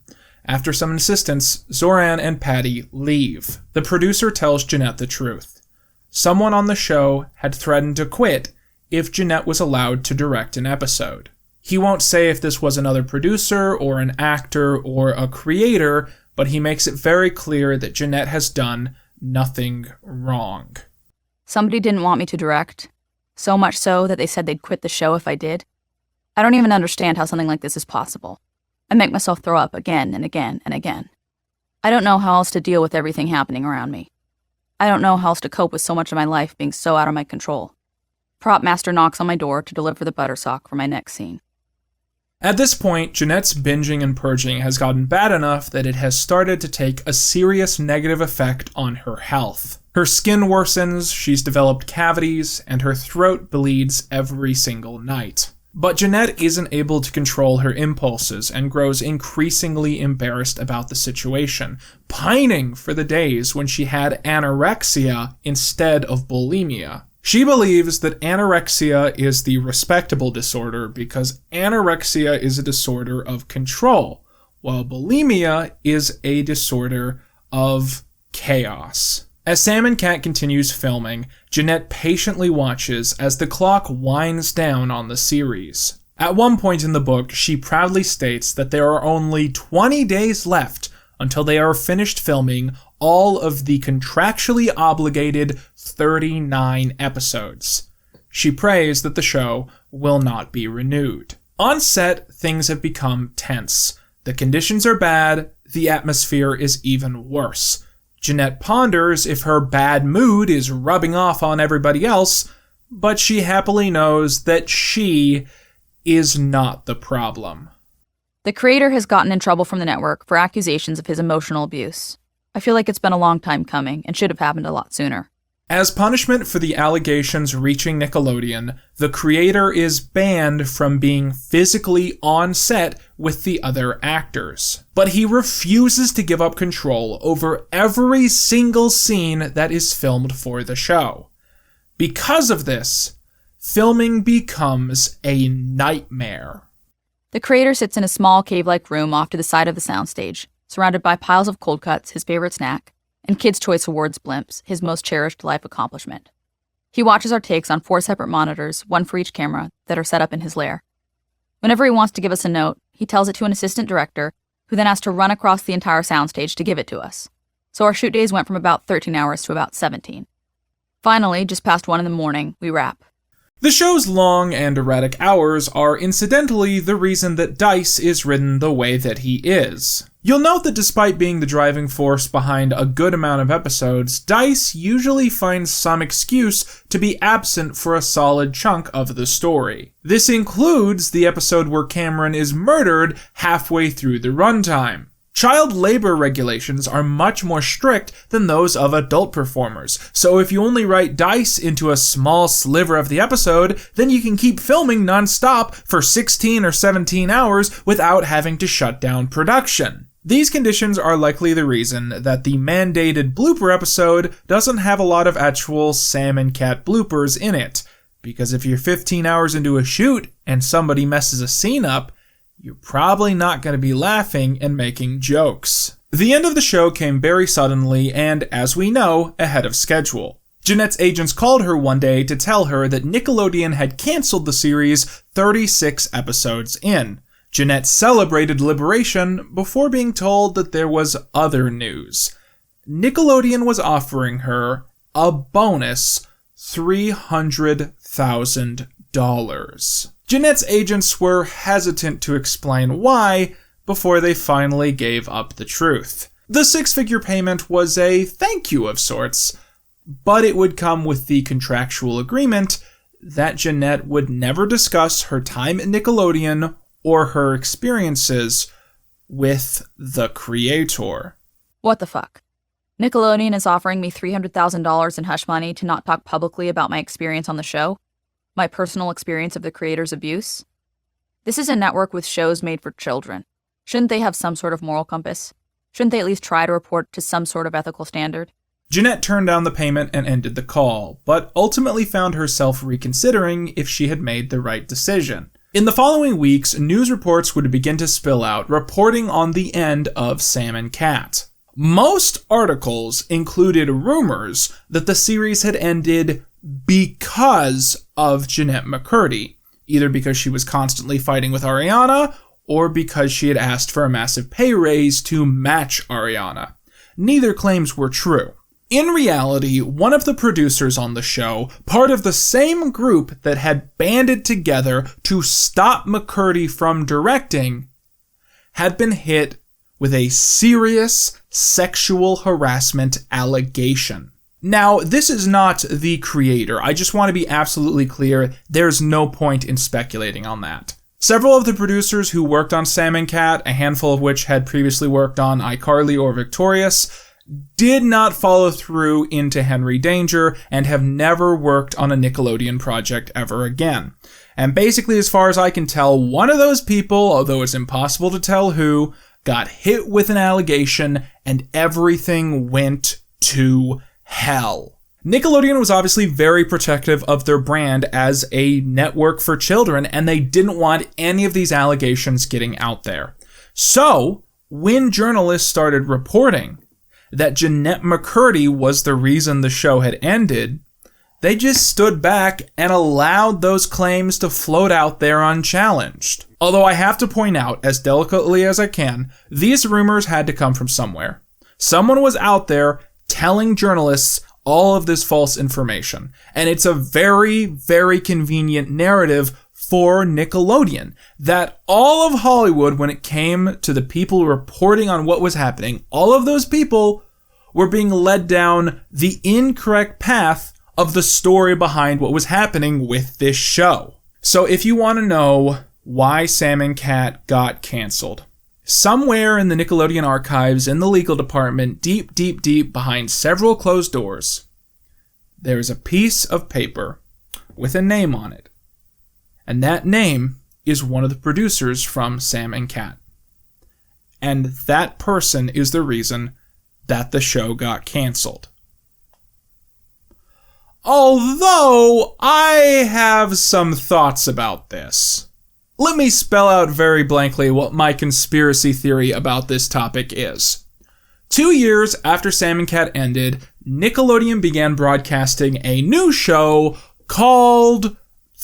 A: After some insistence, Zoran and Patty leave. The producer tells Jeanette the truth. Someone on the show had threatened to quit if Jeanette was allowed to direct an episode. He won't say if this was another producer or an actor or a creator, but he makes it very clear that Jeanette has done nothing wrong.
R: Somebody didn't want me to direct, so much so that they said they'd quit the show if I did. I don't even understand how something like this is possible. I make myself throw up again and again and again. I don't know how else to deal with everything happening around me. I don't know how else to cope with so much of my life being so out of my control. prop master knocks on my door to deliver the butter sock for my next scene.
A: At this point, Jeanette's binging and purging has gotten bad enough that it has started to take a serious negative effect on her health. Her skin worsens, she's developed cavities, and her throat bleeds every single night. But Jeanette isn't able to control her impulses and grows increasingly embarrassed about the situation, pining for the days when she had anorexia instead of bulimia. She believes that anorexia is the respectable disorder because anorexia is a disorder of control, while bulimia is a disorder of chaos. As Sam and Cat continues filming, Jeanette patiently watches as the clock winds down on the series. At one point in the book, she proudly states that there are only 20 days left until they are finished filming all of the contractually obligated 39 episodes. She prays that the show will not be renewed. On set, things have become tense. The conditions are bad, the atmosphere is even worse. Jeanette ponders if her bad mood is rubbing off on everybody else, but she happily knows that she is not the problem.
R: The creator has gotten in trouble from the network for accusations of his emotional abuse. I feel like it's been a long time coming and should have happened a lot sooner.
A: As punishment for the allegations reaching Nickelodeon, the creator is banned from being physically on set with the other actors. But he refuses to give up control over every single scene that is filmed for the show. Because of this, filming becomes a nightmare.
R: The creator sits in a small cave-like room off to the side of the soundstage, surrounded by piles of cold cuts, his favorite snack, and Kids' Choice Awards blimps, his most cherished life accomplishment. He watches our takes on 4 separate monitors, one for each camera, that are set up in his lair. Whenever he wants to give us a note, he tells it to an assistant director, who then has to run across the entire soundstage to give it to us. So our shoot days went from about 13 hours to about 17. Finally, just past 1 in the morning, we wrap.
A: The show's long and erratic hours are incidentally the reason that Dice is written the way that he is. You'll note that despite being the driving force behind a good amount of episodes, Dice usually finds some excuse to be absent for a solid chunk of the story. This includes the episode where Cameron is murdered halfway through the runtime. Child labor regulations are much more strict than those of adult performers, so if you only write Dice into a small sliver of the episode, then you can keep filming non-stop for 16 or 17 hours without having to shut down production. These conditions are likely the reason that the mandated blooper episode doesn't have a lot of actual Sam and Cat bloopers in it, because if you're 15 hours into a shoot and somebody messes a scene up, you're probably not going to be laughing and making jokes. The end of the show came very suddenly and, as we know, ahead of schedule. Jeanette's agents called her one day to tell her that Nickelodeon had canceled the series 36 episodes in. Jeanette celebrated liberation before being told that there was other news. Nickelodeon was offering her a bonus $300,000. Jeanette's agents were hesitant to explain why before they finally gave up the truth. The 6-figure payment was a thank you of sorts, but it would come with the contractual agreement that Jeanette would never discuss her time at Nickelodeon or her experiences with the creator.
R: What the fuck? Nickelodeon is offering me $300,000 in hush money to not talk publicly about my experience on the show? My personal experience of the creator's abuse? This is a network with shows made for children. Shouldn't they have some sort of moral compass? Shouldn't they at least try to report to some sort of ethical standard?
A: Jeanette turned down the payment and ended the call, but ultimately found herself reconsidering if she had made the right decision. In the following weeks, news reports would begin to spill out, reporting on the end of Sam and Cat. Most articles included rumors that the series had ended because of Jeanette McCurdy, either because she was constantly fighting with Ariana or because she had asked for a massive pay raise to match Ariana. Neither claims were true. In reality, one of the producers on the show, part of the same group that had banded together to stop McCurdy from directing, had been hit with a serious sexual harassment allegation. Now, this is not the creator. I just want to be absolutely clear. There's no point in speculating on that. Several of the producers who worked on Sam and Cat, a handful of which had previously worked on iCarly or Victorious, did not follow through into Henry Danger and have never worked on a Nickelodeon project ever again. And basically, as far as I can tell, one of those people, although it's impossible to tell who, got hit with an allegation and everything went to hell. Nickelodeon was obviously very protective of their brand as a network for children, and they didn't want any of these allegations getting out there. So, when journalists started reporting that Jeanette McCurdy was the reason the show had ended, they just stood back and allowed those claims to float out there unchallenged. Although I have to point out, as delicately as I can, these rumors had to come from somewhere. Someone was out there telling journalists all of this false information. And it's a very, very convenient narrative for Nickelodeon that all of Hollywood, when it came to the people reporting on what was happening, all of those people were being led down the incorrect path of the story behind what was happening with this show. So if you want to know why Sam and Cat got canceled, somewhere in the Nickelodeon archives in the legal department, deep, deep, deep behind several closed doors, there is a piece of paper with a name on it. And that name is one of the producers from Sam and Cat. And that person is the reason that the show got canceled. Although I have some thoughts about this. Let me spell out very blankly what my conspiracy theory about this topic is. 2 years after Sam and Cat ended, Nickelodeon began broadcasting a new show called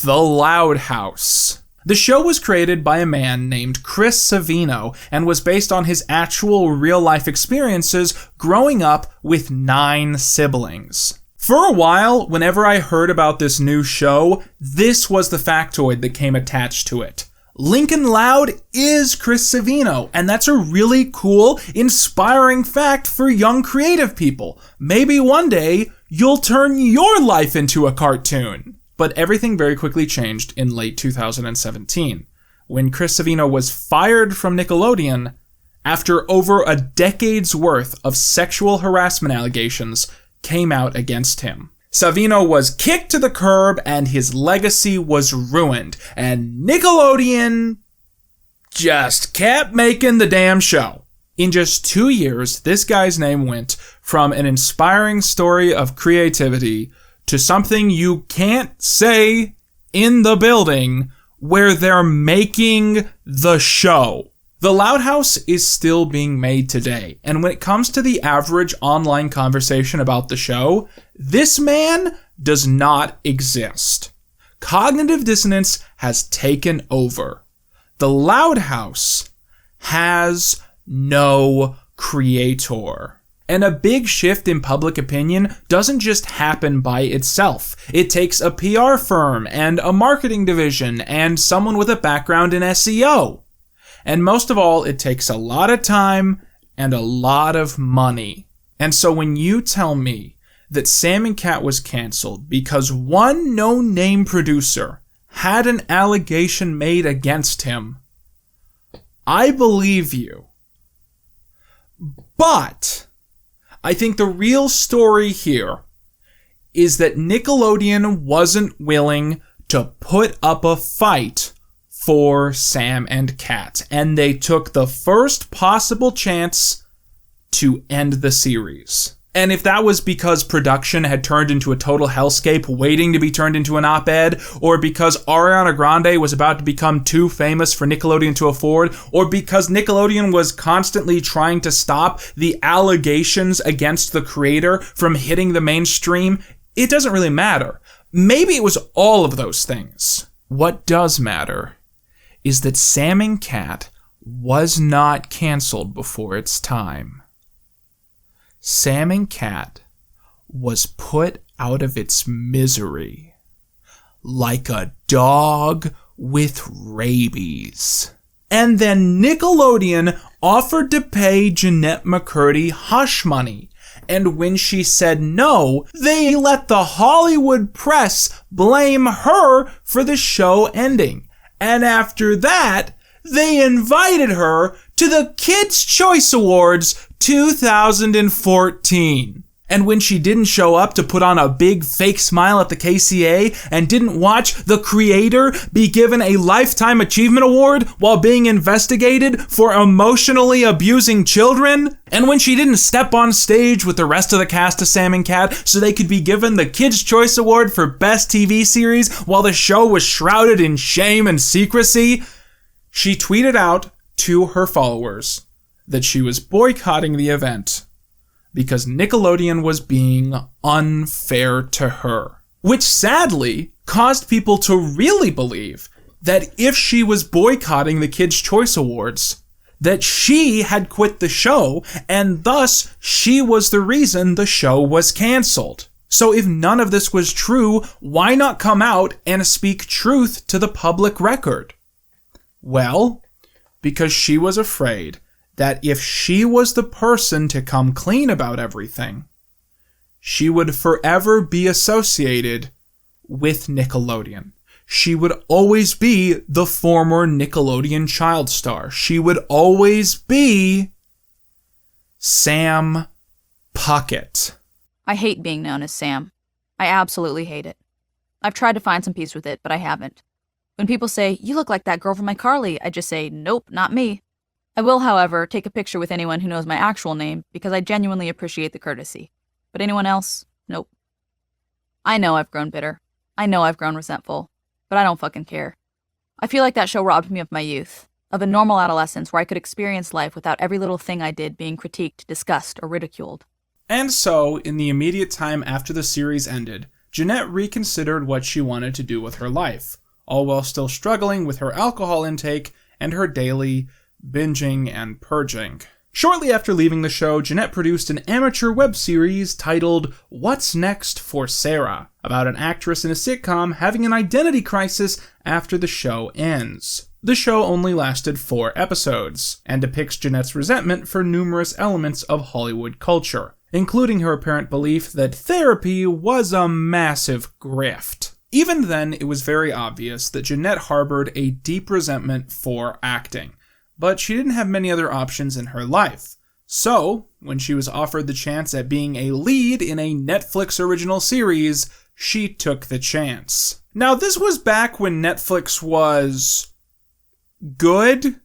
A: The Loud House. The show was created by a man named Chris Savino and was based on his actual real-life experiences growing up with 9 siblings. For a while, whenever I heard about this new show, this was the factoid that came attached to it. Lincoln Loud is Chris Savino, and that's a really cool, inspiring fact for young creative people. Maybe one day, you'll turn your life into a cartoon. But everything very quickly changed in late 2017, when Chris Savino was fired from Nickelodeon after over a decade's worth of sexual harassment allegations came out against him. Savino was kicked to the curb and his legacy was ruined, and Nickelodeon just kept making the damn show. In just 2 years, this guy's name went from an inspiring story of creativity to something you can't say in the building where they're making the show. The Loud House is still being made today, and when it comes to the average online conversation about the show, this man does not exist. Cognitive dissonance has taken over. The Loud House has no creator. And a big shift in public opinion doesn't just happen by itself. It takes a PR firm and a marketing division and someone with a background in SEO. And most of all, it takes a lot of time and a lot of money. And so when you tell me that Sam and Cat was canceled because one no-name producer had an allegation made against him, I believe you. But I think the real story here is that Nickelodeon wasn't willing to put up a fight for Sam and Cat, and they took the first possible chance to end the series. And if that was because production had turned into a total hellscape waiting to be turned into an op-ed, or because Ariana Grande was about to become too famous for Nickelodeon to afford, or because Nickelodeon was constantly trying to stop the allegations against the creator from hitting the mainstream, it doesn't really matter. Maybe it was all of those things. What does matter is that Sam and Cat was not canceled before its time. Sam and Cat was put out of its misery like a dog with rabies. And then Nickelodeon offered to pay Jeanette McCurdy hush money And when she said no, they let the Hollywood press blame her for the show ending. And after that, they invited her to the Kids' Choice Awards 2014. And when she didn't show up to put on a big fake smile at the KCA and didn't watch the creator be given a Lifetime Achievement Award while being investigated for emotionally abusing children, and when she didn't step on stage with the rest of the cast of Sam and Cat so they could be given the Kids' Choice Award for Best TV Series while the show was shrouded in shame and secrecy, she tweeted out to her followers that she was boycotting the event because Nickelodeon was being unfair to her. Which sadly caused people to really believe that if she was boycotting the Kids' Choice Awards, that she had quit the show, and thus she was the reason the show was canceled. So if none of this was true, why not come out and speak truth to the public record? Well, because she was afraid that if she was the person to come clean about everything, she would forever be associated with Nickelodeon. She would always be the former Nickelodeon child star. She would always be Sam Puckett.
R: I hate being known as Sam. I absolutely hate it. I've tried to find some peace with it, but I haven't. When people say, "You look like that girl from iCarly," I just say, "Nope, not me." I will, however, take a picture with anyone who knows my actual name because I genuinely appreciate the courtesy. But anyone else? Nope. I know I've grown bitter. I know I've grown resentful. But I don't fucking care. I feel like that show robbed me of my youth, of a normal adolescence where I could experience life without every little thing I did being critiqued, discussed, or ridiculed.
A: And so, in the immediate time after the series ended, Jeanette reconsidered what she wanted to do with her life, all while still struggling with her alcohol intake and her daily binging and purging. Shortly after leaving the show, Jeanette produced an amateur web series titled What's Next for Sarah, about an actress in a sitcom having an identity crisis after the show ends. The show only lasted 4 episodes, and depicts Jeanette's resentment for numerous elements of Hollywood culture, including her apparent belief that therapy was a massive grift. Even then, it was very obvious that Jeanette harbored a deep resentment for acting, but she didn't have many other options in her life. So, when she was offered the chance at being a lead in a Netflix original series, she took the chance. Now, this was back when Netflix was good,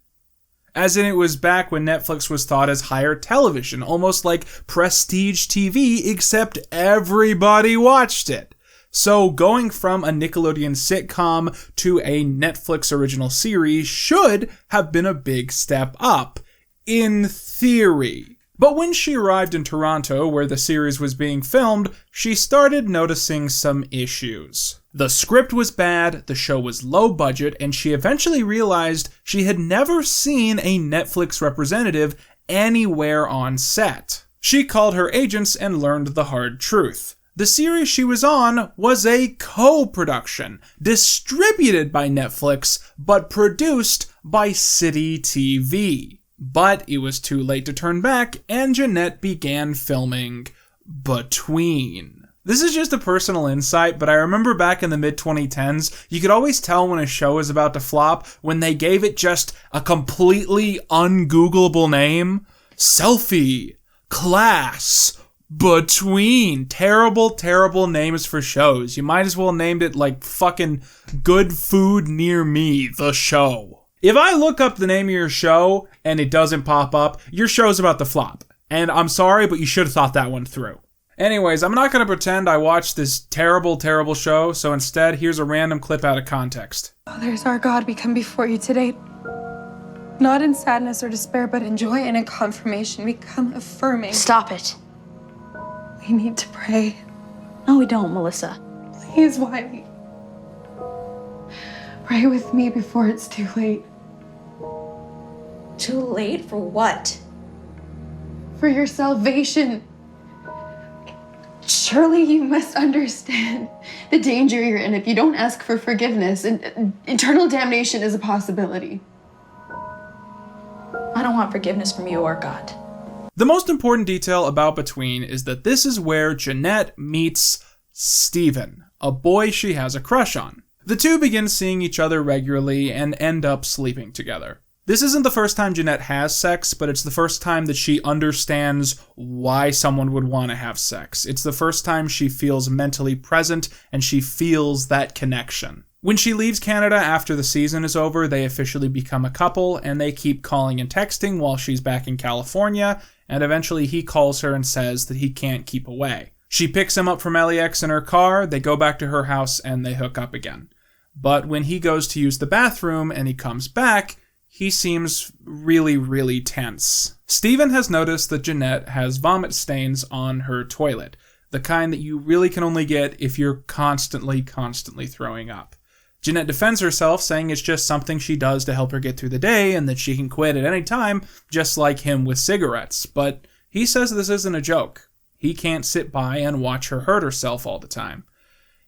A: as in it was back when Netflix was thought as higher television, almost like prestige TV, except everybody watched it. So going from a Nickelodeon sitcom to a Netflix original series should have been a big step up, in theory. But when she arrived in Toronto, where the series was being filmed, she started noticing some issues. The script was bad, the show was low budget, and she eventually realized she had never seen a Netflix representative anywhere on set. She called her agents and learned the hard truth. The series she was on was a co-production, distributed by Netflix, but produced by City TV. But it was too late to turn back, and Jeanette began filming Between. This is just a personal insight, but I remember back in the mid-2010s, you could always tell when a show was about to flop when they gave it just a completely ungoogleable name. Selfie, Class, Between. Terrible, terrible names for shows. You might as well named it like fucking Good Food Near Me, the show. If I look up the name of your show and it doesn't pop up, your show's about to flop. And I'm sorry, but you should have thought that one through. Anyways, I'm not going to pretend I watched this terrible, terrible show, so instead, here's a random clip out of context.
H: Fathers, our God, we come before you today, not in sadness or despair, but in joy and in confirmation. We come affirming.
N: Stop it.
H: We need to pray.
R: No, we don't, Melissa.
H: Please, Wiley. Pray with me before it's too late.
N: Too late for what?
H: For your salvation. Surely you must understand the danger you're in if you don't ask for forgiveness, and eternal damnation is a possibility.
N: I don't want forgiveness from you or God.
A: The most important detail about Between is that this is where Jeanette meets Steven, a boy she has a crush on. The two begin seeing each other regularly and end up sleeping together. This isn't the first time Jeanette has sex, but it's the first time that she understands why someone would want to have sex. It's the first time she feels mentally present and she feels that connection. When she leaves Canada after the season is over, they officially become a couple, and they keep calling and texting while she's back in California, and eventually he calls her and says that he can't keep away. She picks him up from LAX in her car, they go back to her house, and they hook up again. But when he goes to use the bathroom and he comes back, he seems really, really tense. Steven has noticed that Jeanette has vomit stains on her toilet, the kind that you really can only get if you're constantly throwing up. Jeanette defends herself, saying it's just something she does to help her get through the day and that she can quit at any time, just like him with cigarettes. But he says this isn't a joke. He can't sit by and watch her hurt herself all the time.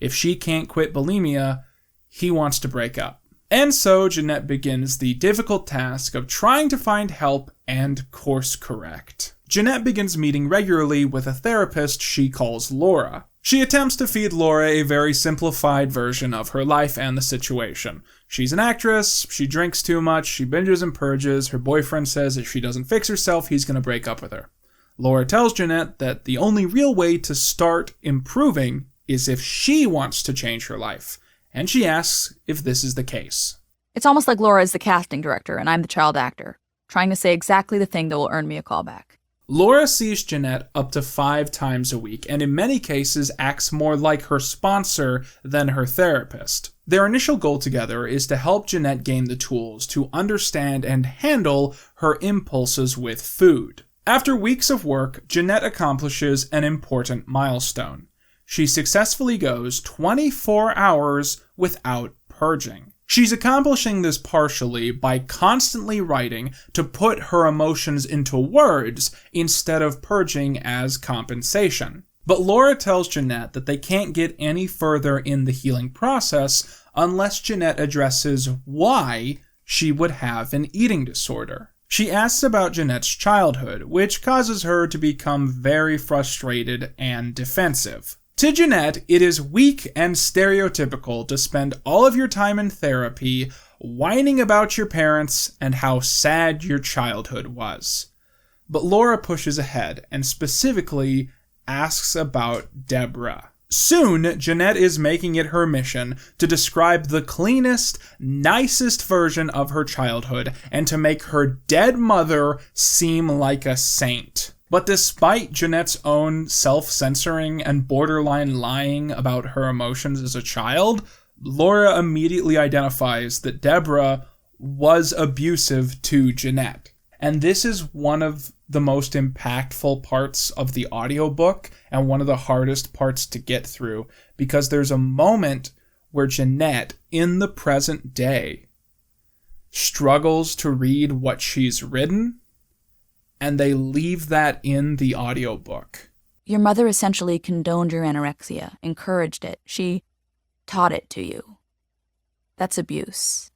A: If she can't quit bulimia, he wants to break up. And so Jeanette begins the difficult task of trying to find help and course correct. Jeanette begins meeting regularly with a therapist she calls Laura. She attempts to feed Laura a very simplified version of her life and the situation. She's an actress, she drinks too much, she binges and purges, her boyfriend says if she doesn't fix herself, he's going to break up with her. Laura tells Jeanette that the only real way to start improving is if she wants to change her life, and she asks if this is the case.
R: It's almost like Laura is the casting director and I'm the child actor, trying to say exactly the thing that will earn me a callback.
A: Laura sees Jeanette up to 5 times a week, and in many cases acts more like her sponsor than her therapist. Their initial goal together is to help Jeanette gain the tools to understand and handle her impulses with food. After weeks of work, Jeanette accomplishes an important milestone. She successfully goes 24 hours without purging. She's accomplishing this partially by constantly writing to put her emotions into words instead of purging as compensation. But Laura tells Jeanette that they can't get any further in the healing process unless Jeanette addresses why she would have an eating disorder. She asks about Jeanette's childhood, which causes her to become very frustrated and defensive. To Jeanette, it is weak and stereotypical to spend all of your time in therapy whining about your parents and how sad your childhood was. But Laura pushes ahead and specifically asks about Deborah. Soon, Jeanette is making it her mission to describe the cleanest, nicest version of her childhood and to make her dead mother seem like a saint. But despite Jeanette's own self-censoring and borderline lying about her emotions as a child, Laura immediately identifies that Deborah was abusive to Jeanette. And this is one of the most impactful parts of the audiobook and one of the hardest parts to get through, because there's a moment where Jeanette, in the present day, struggles to read what she's written, and they leave that in the audiobook.
R: Your mother essentially condoned your anorexia, encouraged it. She taught it to you. That's abuse.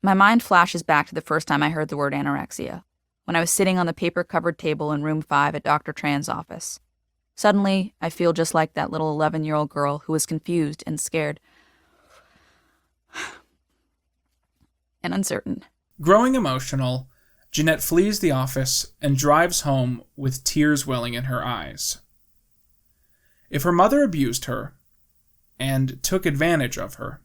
R: My mind flashes back to the first time I heard the word anorexia, when I was sitting on the paper-covered table in room 5 at Dr. Tran's office. Suddenly, I feel just like that little 11-year-old girl who was confused and scared and uncertain.
A: Growing emotional, Jeanette flees the office and drives home with tears welling in her eyes. If her mother abused her and took advantage of her,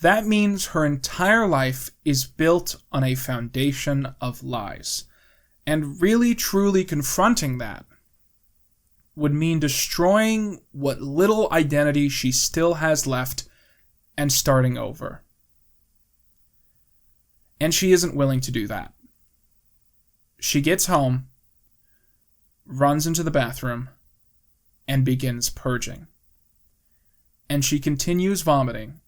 A: that means her entire life is built on a foundation of lies. And really, truly confronting that would mean destroying what little identity she still has left and starting over. And she isn't willing to do that. She gets home, runs into the bathroom, and begins purging. And she continues vomiting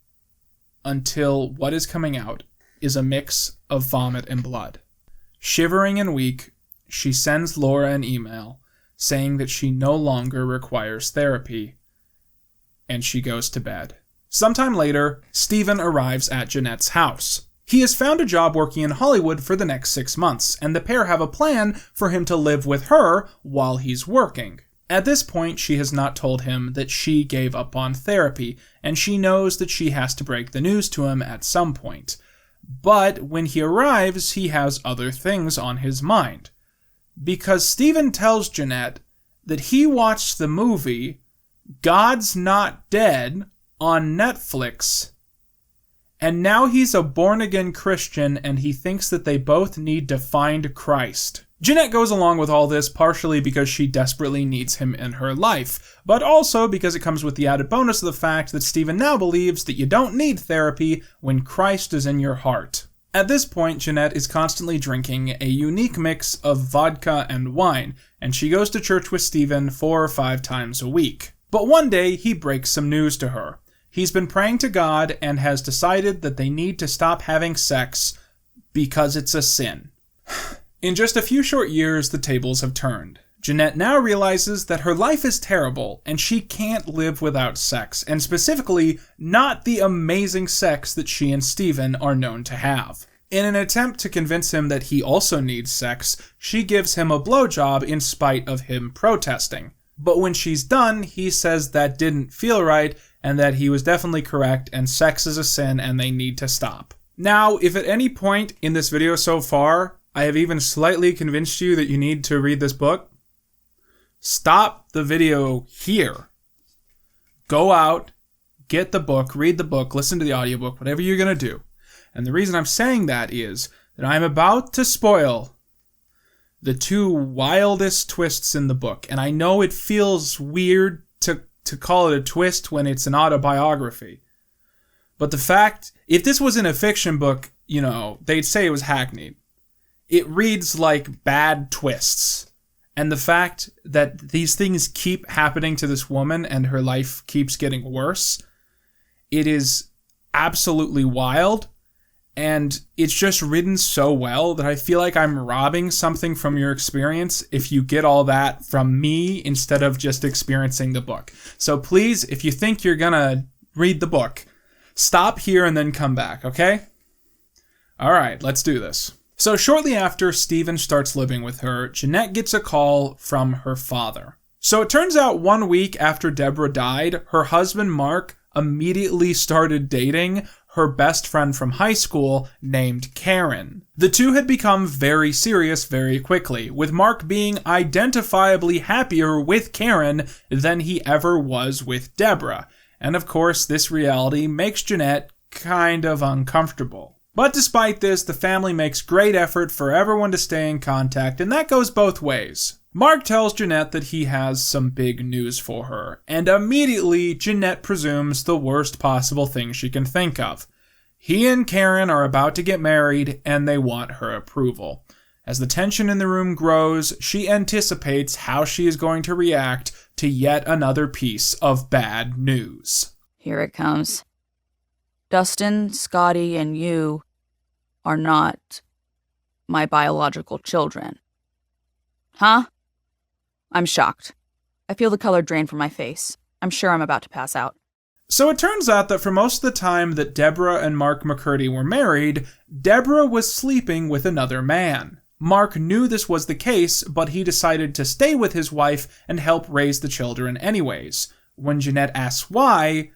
A: until what is coming out is a mix of vomit and blood. Shivering and weak, she sends Laura an email saying that she no longer requires therapy, and she goes to bed. Sometime later, Steven arrives at Jeanette's house. He has found a job working in Hollywood for the next 6 months, and the pair have a plan for him to live with her while he's working. At this point, she has not told him that she gave up on therapy, and she knows that she has to break the news to him at some point. But when he arrives, he has other things on his mind. Because Steven tells Jeanette that he watched the movie God's Not Dead on Netflix, and now he's a born-again Christian and he thinks that they both need to find Christ. Jeanette goes along with all this partially because she desperately needs him in her life, but also because it comes with the added bonus of the fact that Steven now believes that you don't need therapy when Christ is in your heart. At this point, Jeanette is constantly drinking a unique mix of vodka and wine, and she goes to church with Steven 4 or 5 times a week. But one day, he breaks some news to her. He's been praying to God and has decided that they need to stop having sex because it's a sin. In just a few short years, the tables have turned. Jeanette now realizes that her life is terrible and she can't live without sex, and specifically, not the amazing sex that she and Steven are known to have. In an attempt to convince him that he also needs sex, she gives him a blowjob in spite of him protesting. But when she's done, he says that didn't feel right and that he was definitely correct and sex is a sin and they need to stop. Now, if at any point in this video so far, I have even slightly convinced you that you need to read this book, stop the video here. Go out, get the book, read the book, listen to the audiobook, whatever you're going to do. And the reason I'm saying that is that I'm about to spoil the 2 wildest twists in the book. And I know it feels weird to call it a twist when it's an autobiography. But the fact, if this was in a fiction book, they'd say it was hackneyed. It reads like bad twists. And the fact that these things keep happening to this woman and her life keeps getting worse, it is absolutely wild. And it's just written so well that I feel like I'm robbing something from your experience if you get all that from me instead of just experiencing the book. So please, if you think you're gonna read the book, stop here and then come back, okay? All right, let's do this. So shortly after Steven starts living with her, Jeanette gets a call from her father. So it turns out 1 week after Deborah died, her husband Mark immediately started dating her best friend from high school named Karen. The two had become very serious very quickly, with Mark being identifiably happier with Karen than he ever was with Deborah. And of course, this reality makes Jeanette kind of uncomfortable. But despite this, the family makes great effort for everyone to stay in contact, and that goes both ways. Mark tells Jeanette that he has some big news for her, and immediately Jeanette presumes the worst possible thing she can think of. He and Karen are about to get married, and they want her approval. As the tension in the room grows, she anticipates how she is going to react to yet another piece of bad news.
R: Here it comes. Dustin, Scotty, and you are not my biological children. Huh? I'm shocked. I feel the color drain from my face. I'm sure I'm about to pass out.
A: So it turns out that for most of the time that Deborah and Mark McCurdy were married, Deborah was sleeping with another man. Mark knew this was the case, but he decided to stay with his wife and help raise the children anyways. When Jeanette asks why,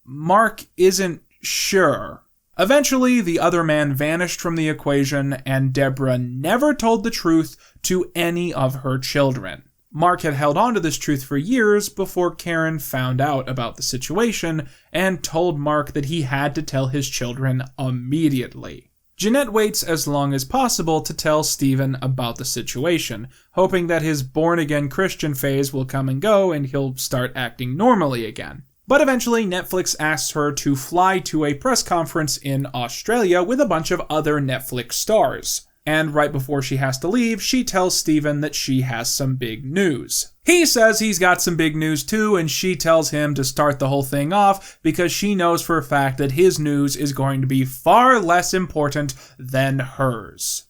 A: Mark isn't sure. Eventually, the other man vanished from the equation, and Deborah never told the truth to any of her children. Mark had held on to this truth for years before Karen found out about the situation and told Mark that he had to tell his children immediately. Jeanette waits as long as possible to tell Steven about the situation, hoping that his born-again Christian phase will come and go and he'll start acting normally again. But eventually, Netflix asks her to fly to a press conference in Australia with a bunch of other Netflix stars. And right before she has to leave, she tells Steven that she has some big news. He says he's got some big news too, and she tells him to start the whole thing off because she knows for a fact that his news is going to be far less important than hers.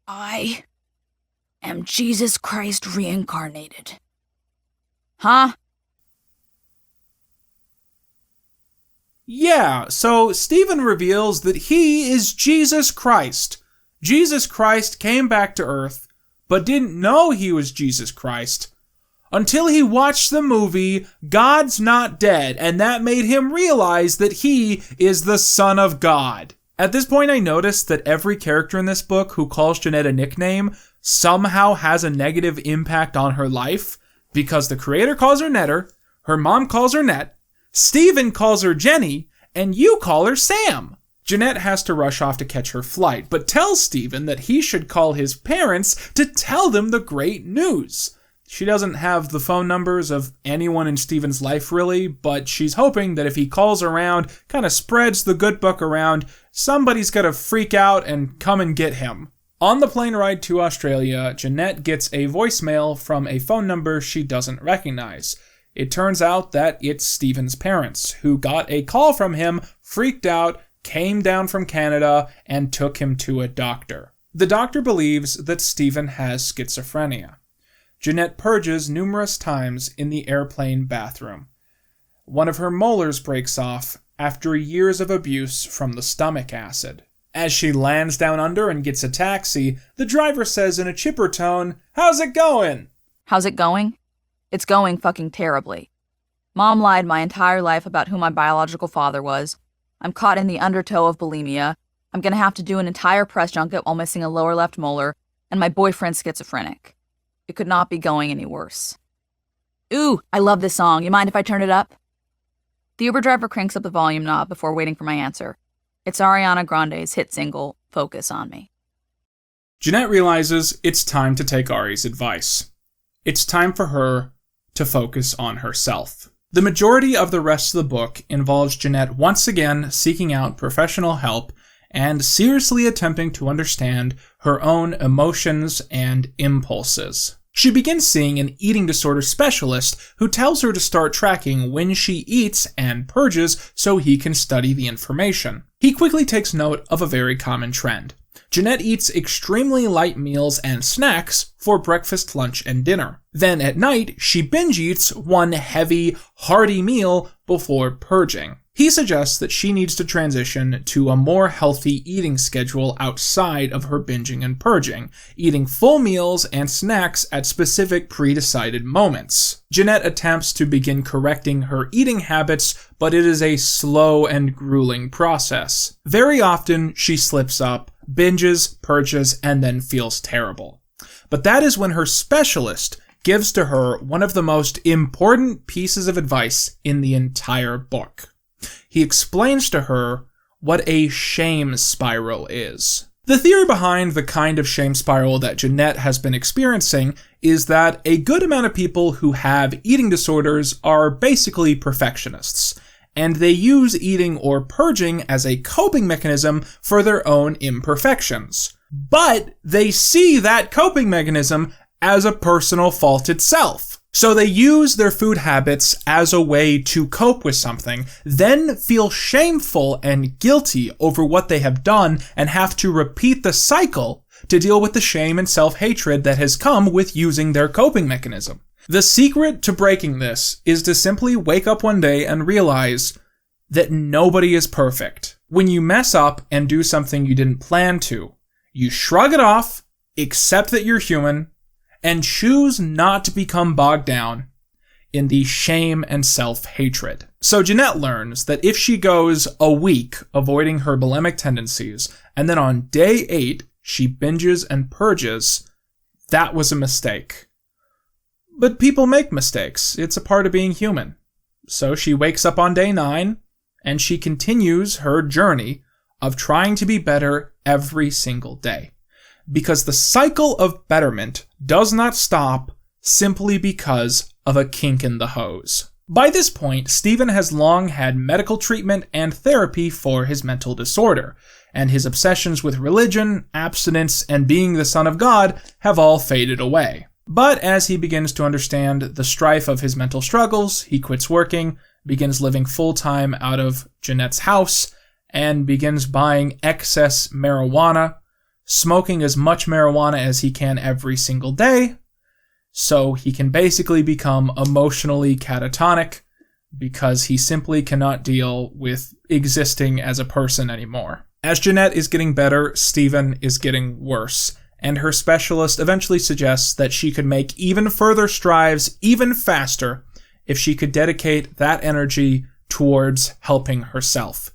R: I am Jesus Christ reincarnated. Huh?
A: Yeah, so Stephen reveals that he is Jesus Christ. Jesus Christ came back to Earth, but didn't know he was Jesus Christ until he watched the movie God's Not Dead, and that made him realize that he is the Son of God. At this point, I noticed that every character in this book who calls Jeanette a nickname somehow has a negative impact on her life, because the creator calls her Netter, her mom calls her Net, Stephen calls her Jenny, and you call her Sam. Jeanette has to rush off to catch her flight, but tells Stephen that he should call his parents to tell them the great news. She doesn't have the phone numbers of anyone in Stephen's life really, but she's hoping that if he calls around, kind of spreads the good book around, somebody's gonna freak out and come and get him. On the plane ride to Australia, Jeanette gets a voicemail from a phone number she doesn't recognize. It turns out that it's Stephen's parents, who got a call from him, freaked out, came down from Canada, and took him to a doctor. The doctor believes that Stephen has schizophrenia. Jeanette purges numerous times in the airplane bathroom. One of her molars breaks off after years of abuse from the stomach acid. As she lands down under and gets a taxi, the driver says in a chipper tone, "How's it going?"
R: How's it going? It's going fucking terribly. Mom lied my entire life about who my biological father was. I'm caught in the undertow of bulimia. I'm gonna have to do an entire press junket while missing a lower left molar, and my boyfriend's schizophrenic. It could not be going any worse. Ooh, I love this song. You mind if I turn it up? The Uber driver cranks up the volume knob before waiting for my answer. It's Ariana Grande's hit single, Focus on Me.
A: Jeanette realizes it's time to take Ari's advice. It's time for her to focus on herself. The majority of the rest of the book involves Jeanette once again seeking out professional help and seriously attempting to understand her own emotions and impulses. She begins seeing an eating disorder specialist who tells her to start tracking when she eats and purges so he can study the information. He quickly takes note of a very common trend. Jeanette eats extremely light meals and snacks for breakfast, lunch, and dinner. Then at night, she binge eats one heavy, hearty meal before purging. He suggests that she needs to transition to a more healthy eating schedule outside of her binging and purging, eating full meals and snacks at specific pre-decided moments. Jeanette attempts to begin correcting her eating habits, but it is a slow and grueling process. Very often, she slips up, binges, purges, and then feels terrible. But that is when her specialist gives to her one of the most important pieces of advice in the entire book. He explains to her what a shame spiral is. The theory behind the kind of shame spiral that Jeanette has been experiencing is that a good amount of people who have eating disorders are basically perfectionists, and they use eating or purging as a coping mechanism for their own imperfections. But they see that coping mechanism as a personal fault itself. So they use their food habits as a way to cope with something, then feel shameful and guilty over what they have done and have to repeat the cycle to deal with the shame and self-hatred that has come with using their coping mechanism. The secret to breaking this is to simply wake up one day and realize that nobody is perfect. When you mess up and do something you didn't plan to, you shrug it off, accept that you're human, and choose not to become bogged down in the shame and self-hatred. So Jeanette learns that if she goes a week avoiding her bulimic tendencies, and then on day 8 she binges and purges, that was a mistake. But people make mistakes. It's a part of being human. So she wakes up on day 9, and she continues her journey of trying to be better every single day. Because the cycle of betterment does not stop simply because of a kink in the hose. By this point, Stephen has long had medical treatment and therapy for his mental disorder, and his obsessions with religion, abstinence, and being the Son of God have all faded away. But as he begins to understand the strife of his mental struggles, he quits working, begins living full-time out of Jeanette's house, and begins buying excess marijuana, smoking as much marijuana as he can every single day, so he can basically become emotionally catatonic, because he simply cannot deal with existing as a person anymore. As Jeanette is getting better, Steven is getting worse, and her specialist eventually suggests that she could make even further strides even faster if she could dedicate that energy towards helping herself.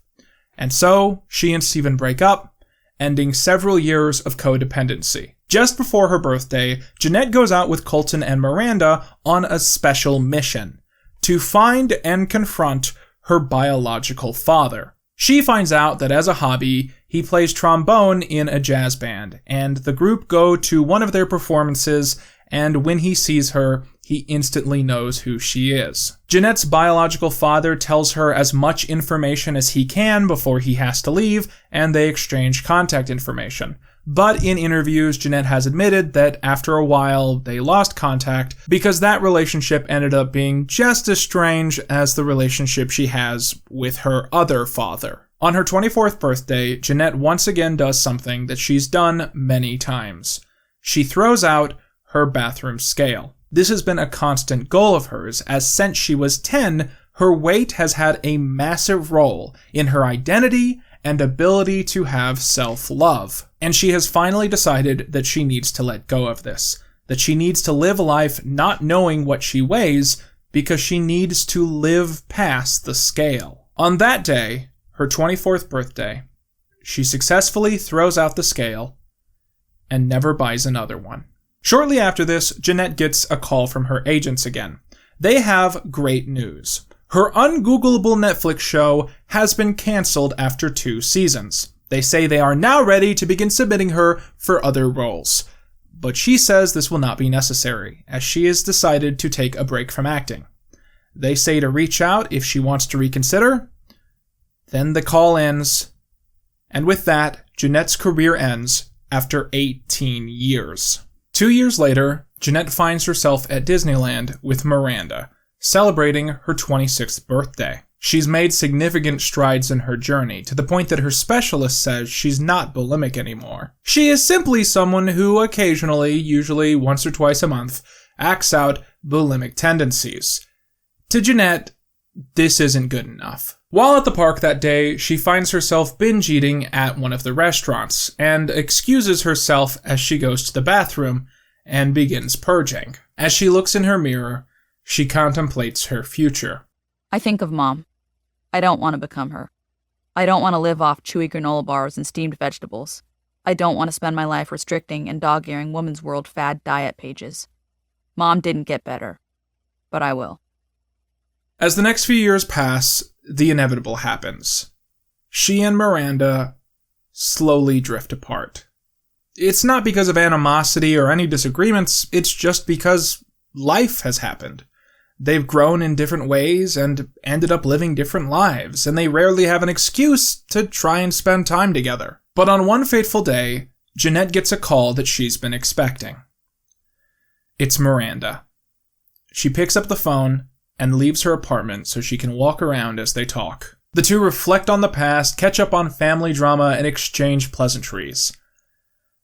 A: And so, she and Steven break up, ending several years of codependency. Just before her birthday, Jeanette goes out with Quinton and Miranda on a special mission to find and confront her biological father. She finds out that as a hobby, he plays trombone in a jazz band, and the group go to one of their performances, and when he sees her, he instantly knows who she is. Jeanette's biological father tells her as much information as he can before he has to leave, and they exchange contact information. But in interviews, Jeanette has admitted that after a while, they lost contact because that relationship ended up being just as strange as the relationship she has with her other father. On her 24th birthday, Jeanette once again does something that she's done many times. She throws out her bathroom scale. This has been a constant goal of hers, as since she was 10, her weight has had a massive role in her identity and ability to have self-love. And she has finally decided that she needs to let go of this, that she needs to live life not knowing what she weighs because she needs to live past the scale. On that day, her 24th birthday, she successfully throws out the scale and never buys another one. Shortly after this, Jeanette gets a call from her agents again. They have great news. Her ungoogleable Netflix show has been canceled after 2 seasons. They say they are now ready to begin submitting her for other roles. But she says this will not be necessary, as she has decided to take a break from acting. They say to reach out if she wants to reconsider. Then the call ends. And with that, Jeanette's career ends after 18 years. 2 years later, Jeanette finds herself at Disneyland with Miranda, celebrating her 26th birthday. She's made significant strides in her journey, to the point that her specialist says she's not bulimic anymore. She is simply someone who occasionally, usually once or twice a month, acts out bulimic tendencies. To Jeanette, this isn't good enough. While at the park that day, she finds herself binge eating at one of the restaurants, and excuses herself as she goes to the bathroom and begins purging. As she looks in her mirror, she contemplates her future.
R: I think of Mom. I don't want to become her. I don't want to live off chewy granola bars and steamed vegetables. I don't want to spend my life restricting and dog-earing Woman's World fad diet pages. Mom didn't get better, but I will.
A: As the next few years pass, the inevitable happens. She and Miranda slowly drift apart. It's not because of animosity or any disagreements, it's just because life has happened. They've grown in different ways and ended up living different lives, and they rarely have an excuse to try and spend time together. But on one fateful day, Jeanette gets a call that she's been expecting. It's Miranda. She picks up the phone and leaves her apartment so she can walk around as they talk. The two reflect on the past, catch up on family drama, and exchange pleasantries.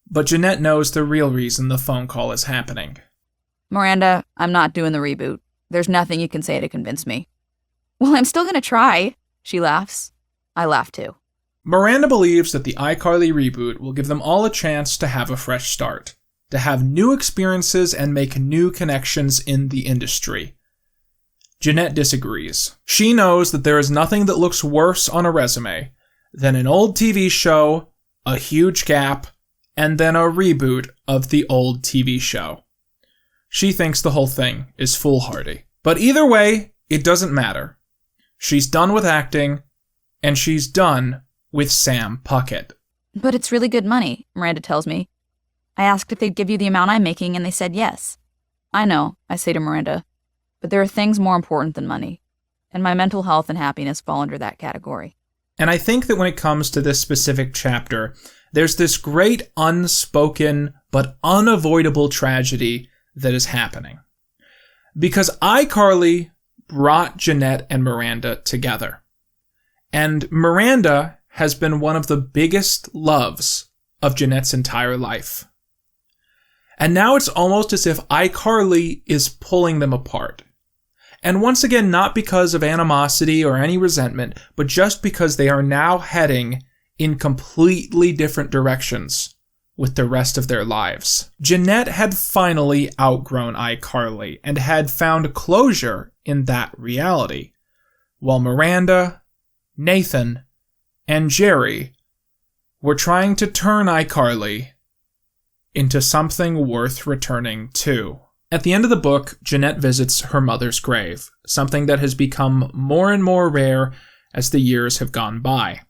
A: But Jeanette knows the real reason the phone call is happening.
R: Miranda, I'm not doing the reboot. There's nothing you can say to convince me. Well, I'm still gonna try, she laughs. I laugh too.
A: Miranda believes that the iCarly reboot will give them all a chance to have a fresh start, to have new experiences and make new connections in the industry. Jeanette disagrees. She knows that there is nothing that looks worse on a resume than an old TV show, a huge gap, and then a reboot of the old TV show. She thinks the whole thing is foolhardy. But either way, it doesn't matter. She's done with acting, and she's done with Sam Puckett.
R: But it's really good money, Miranda tells me. I asked if they'd give you the amount I'm making, and they said yes. I know, I say to Miranda, but there are things more important than money, and my mental health and happiness fall under that category.
A: And I think that when it comes to this specific chapter, there's this great unspoken but unavoidable tragedy that is happening. Because iCarly brought Jeanette and Miranda together. And Miranda has been one of the biggest loves of Jeanette's entire life. And now it's almost as if iCarly is pulling them apart. And once again, not because of animosity or any resentment, but just because they are now heading in completely different directions with the rest of their lives. Jeanette had finally outgrown iCarly and had found closure in that reality, while Miranda, Nathan, and Jerry were trying to turn iCarly into something worth returning to. At the end of the book, Jeanette visits her mother's grave, something that has become more and more rare as the years have gone by.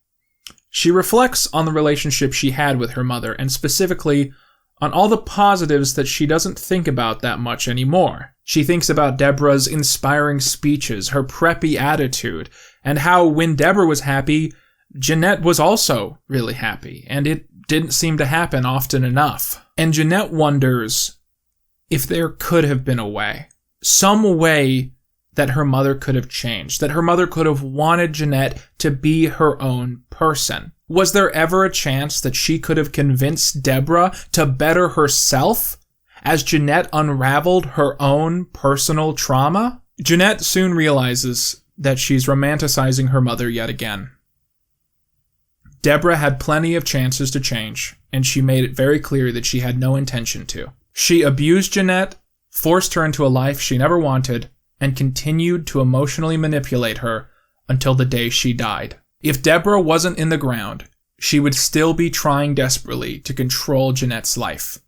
A: She reflects on the relationship she had with her mother, and specifically on all the positives that she doesn't think about that much anymore. She thinks about Deborah's inspiring speeches, her preppy attitude, and how when Deborah was happy, Jeanette was also really happy, and it didn't seem to happen often enough. And Jeanette wonders if there could have been a way, some way that her mother could have changed, that her mother could have wanted Jeanette to be her own person. Was there ever a chance that she could have convinced Deborah to better herself as Jeanette unraveled her own personal trauma? Jeanette soon realizes that she's romanticizing her mother yet again. Deborah had plenty of chances to change, and she made it very clear that she had no intention to. She abused Jeanette, forced her into a life she never wanted, and continued to emotionally manipulate her until the day she died. If Deborah wasn't in the ground, she would still be trying desperately to control Jeanette's life,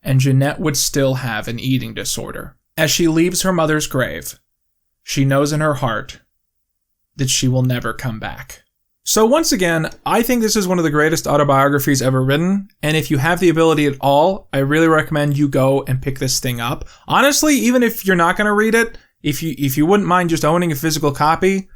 A: and Jeanette would still have an eating disorder. As she leaves her mother's grave, she knows in her heart that she will never come back. So once again, I think this is one of the greatest autobiographies ever written, and if you have the ability at all, I really recommend you go and pick this thing up. Honestly, even if you're not going to read it, if you wouldn't mind just owning a physical copy,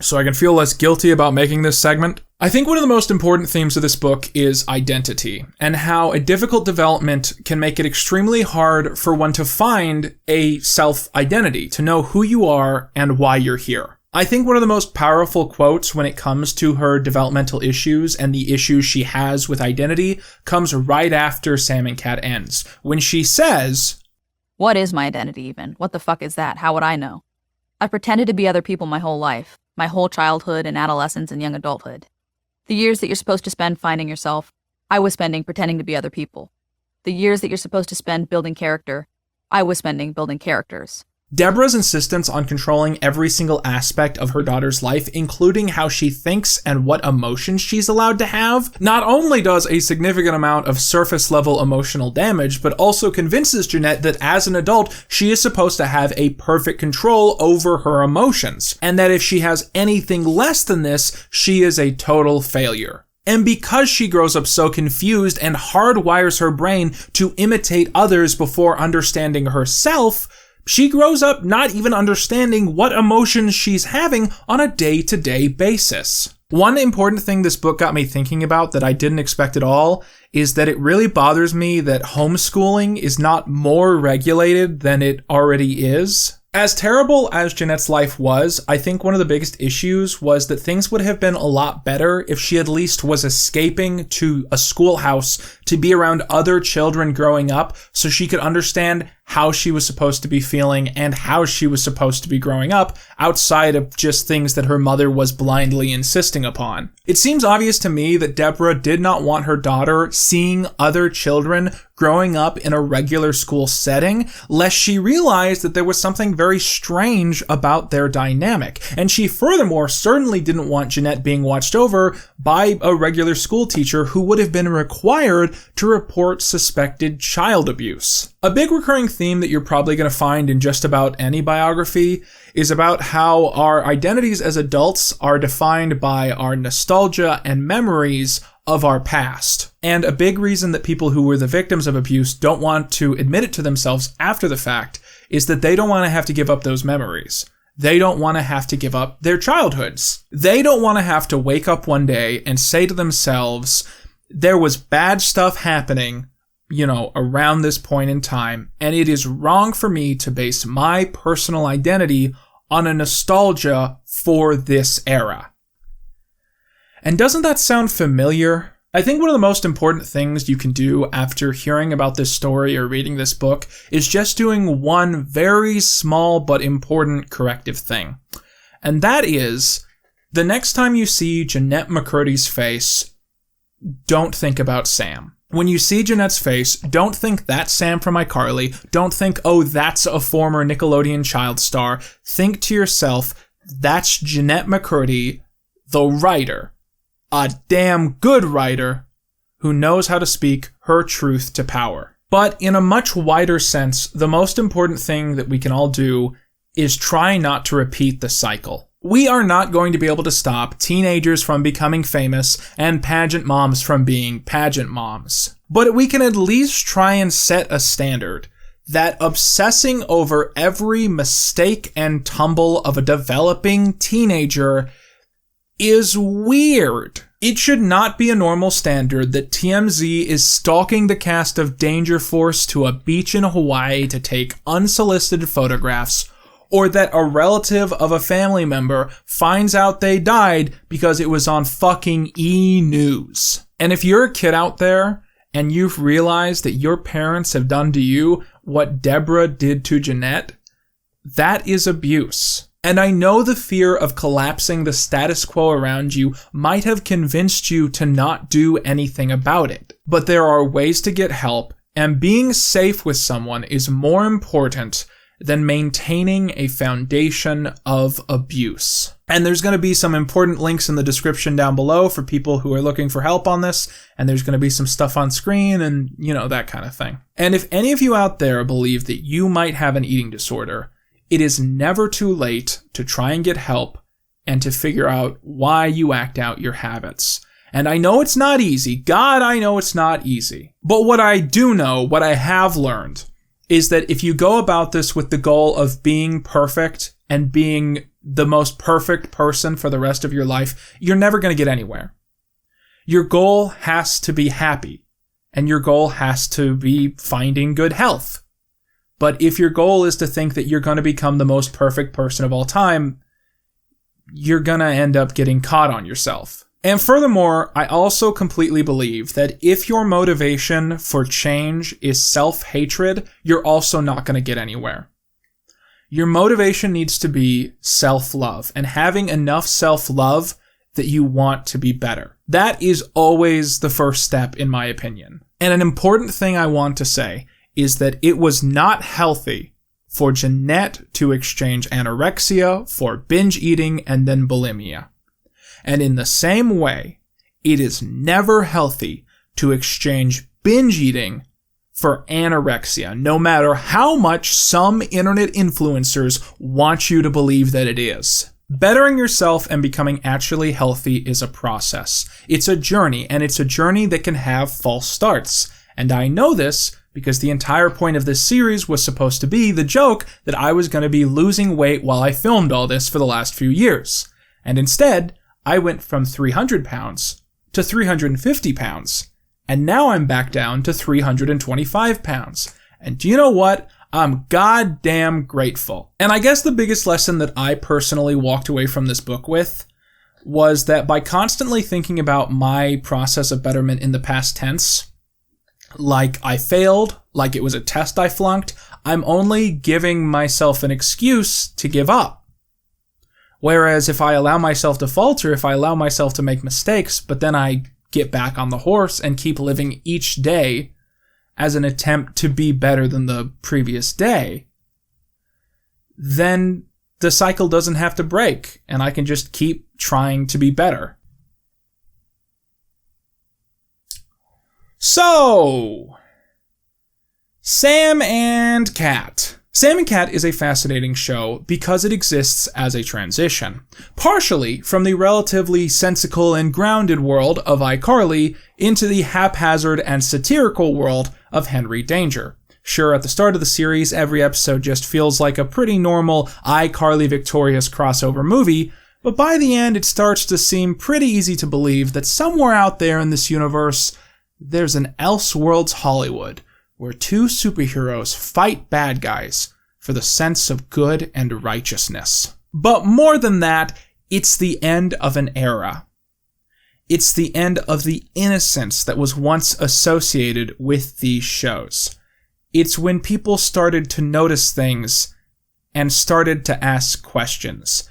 A: so I can feel less guilty about making this segment. I think one of the most important themes of this book is identity, and how a difficult development can make it extremely hard for one to find a self-identity, to know who you are and why you're here. I think one of the most powerful quotes when it comes to her developmental issues and the issues she has with identity comes right after Sam and Cat ends, when she says,
R: "What is my identity even? What the fuck is that? How would I know? I've pretended to be other people my whole life, my whole childhood and adolescence and young adulthood. The years that you're supposed to spend finding yourself, I was spending pretending to be other people. The years that you're supposed to spend building character, I was spending building characters."
A: Deborah's insistence on controlling every single aspect of her daughter's life, including how she thinks and what emotions she's allowed to have, not only does a significant amount of surface-level emotional damage, but also convinces Jeanette that as an adult, she is supposed to have a perfect control over her emotions, and that if she has anything less than this, she is a total failure. And because she grows up so confused and hardwires her brain to imitate others before understanding herself, she grows up not even understanding what emotions she's having on a day-to-day basis. One important thing this book got me thinking about that I didn't expect at all is that it really bothers me that homeschooling is not more regulated than it already is. As terrible as Jeanette's life was, I think one of the biggest issues was that things would have been a lot better if she at least was escaping to a schoolhouse to be around other children growing up so she could understand how she was supposed to be feeling and how she was supposed to be growing up outside of just things that her mother was blindly insisting upon. It seems obvious to me that Deborah did not want her daughter seeing other children growing up in a regular school setting, lest she realized that there was something very strange about their dynamic. And she furthermore certainly didn't want Jeanette being watched over by a regular school teacher who would have been required to report suspected child abuse. A big recurring theme that you're probably going to find in just about any biography is about how our identities as adults are defined by our nostalgia and memories of our past. And a big reason that people who were the victims of abuse don't want to admit it to themselves after the fact is that they don't want to have to give up those memories. They don't want to have to give up their childhoods. They don't want to have to wake up one day and say to themselves, there was bad stuff happening, around this point in time, and it is wrong for me to base my personal identity on a nostalgia for this era. And doesn't that sound familiar? I think one of the most important things you can do after hearing about this story or reading this book is just doing one very small but important corrective thing. And that is, the next time you see Jeanette McCurdy's face, don't think about Sam. When you see Jeanette's face, don't think that's Sam from iCarly. Don't think, oh, that's a former Nickelodeon child star. Think to yourself, that's Jeanette McCurdy, the writer. A damn good writer who knows how to speak her truth to power. But in a much wider sense, the most important thing that we can all do is try not to repeat the cycle. We are not going to be able to stop teenagers from becoming famous and pageant moms from being pageant moms. But we can at least try and set a standard that obsessing over every mistake and tumble of a developing teenager is weird. It should not be a normal standard that TMZ is stalking the cast of Danger Force to a beach in Hawaii to take unsolicited photographs, or that a relative of a family member finds out they died because it was on fucking E! News. And if you're a kid out there and you've realized that your parents have done to you what Deborah did to Jeanette, that is abuse. And I know the fear of collapsing the status quo around you might have convinced you to not do anything about it. But there are ways to get help, and being safe with someone is more important than maintaining a foundation of abuse. And there's going to be some important links in the description down below for people who are looking for help on this, and there's going to be some stuff on screen and, that kind of thing. And if any of you out there believe that you might have an eating disorder, it is never too late to try and get help and to figure out why you act out your habits. And I know it's not easy. God, I know it's not easy. But what I do know, what I have learned, is that if you go about this with the goal of being perfect and being the most perfect person for the rest of your life, you're never going to get anywhere. Your goal has to be happy, and your goal has to be finding good health. But if your goal is to think that you're going to become the most perfect person of all time, you're going to end up getting caught on yourself. And furthermore, I also completely believe that if your motivation for change is self-hatred, you're also not going to get anywhere. Your motivation needs to be self-love and having enough self-love that you want to be better. That is always the first step, in my opinion. And an important thing I want to say is that it was not healthy for Jeanette to exchange anorexia for binge eating and then bulimia. And in the same way, it is never healthy to exchange binge eating for anorexia, no matter how much some internet influencers want you to believe that it is. Bettering yourself and becoming actually healthy is a process. It's a journey, and it's a journey that can have false starts. And I know this because the entire point of this series was supposed to be the joke that I was going to be losing weight while I filmed all this for the last few years. And instead, I went from 300 pounds to 350 pounds. And now I'm back down to 325 pounds. And do you know what? I'm goddamn grateful. And I guess the biggest lesson that I personally walked away from this book with was that by constantly thinking about my process of betterment in the past tense, like I failed, like it was a test I flunked, I'm only giving myself an excuse to give up. Whereas if I allow myself to falter, if I allow myself to make mistakes, but then I get back on the horse and keep living each day as an attempt to be better than the previous day, then the cycle doesn't have to break, and I can just keep trying to be better. So, Sam and Cat. Sam and Cat is a fascinating show because it exists as a transition, partially from the relatively sensical and grounded world of iCarly into the haphazard and satirical world of Henry Danger. Sure, at the start of the series, every episode just feels like a pretty normal iCarly Victorious crossover movie, but by the end it starts to seem pretty easy to believe that somewhere out there in this universe, there's an Elseworlds Hollywood, where two superheroes fight bad guys for the sense of good and righteousness. But more than that, it's the end of an era. It's the end of the innocence that was once associated with these shows. It's when people started to notice things and started to ask questions,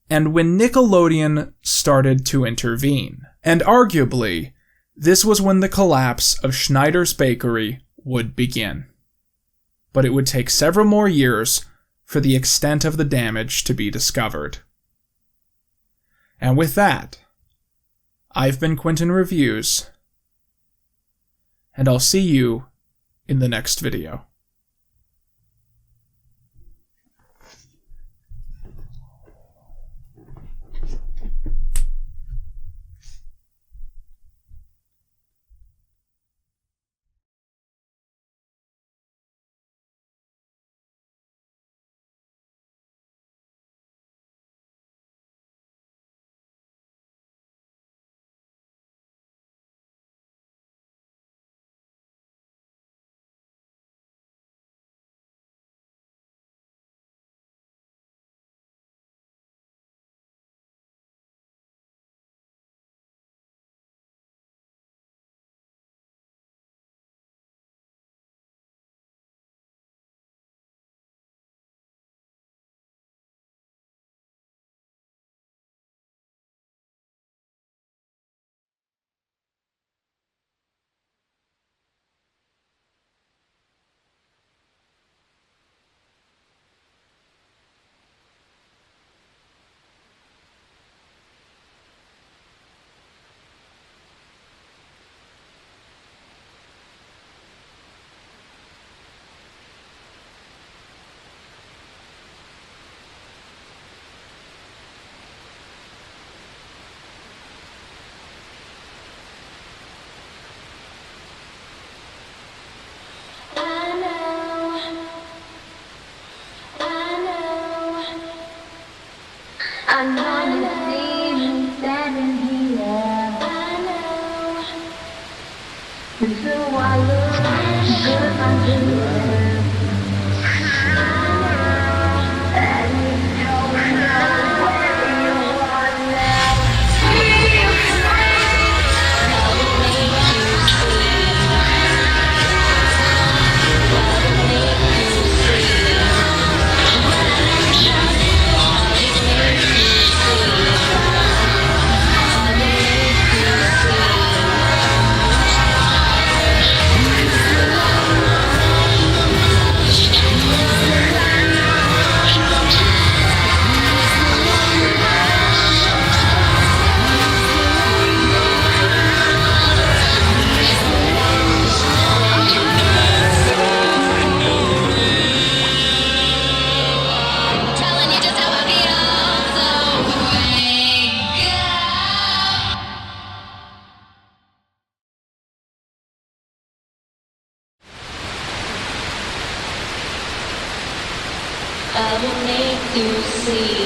A: and when Nickelodeon started to intervene. And arguably, this was when the collapse of Schneider's Bakery would begin. But it would take several more years for the extent of the damage to be discovered. And with that, I've been Quinton Reviews, and I'll see you in the next video.
W: I'm gonna see me standing here. I know. It's who I look good I do.
N: I will make you see.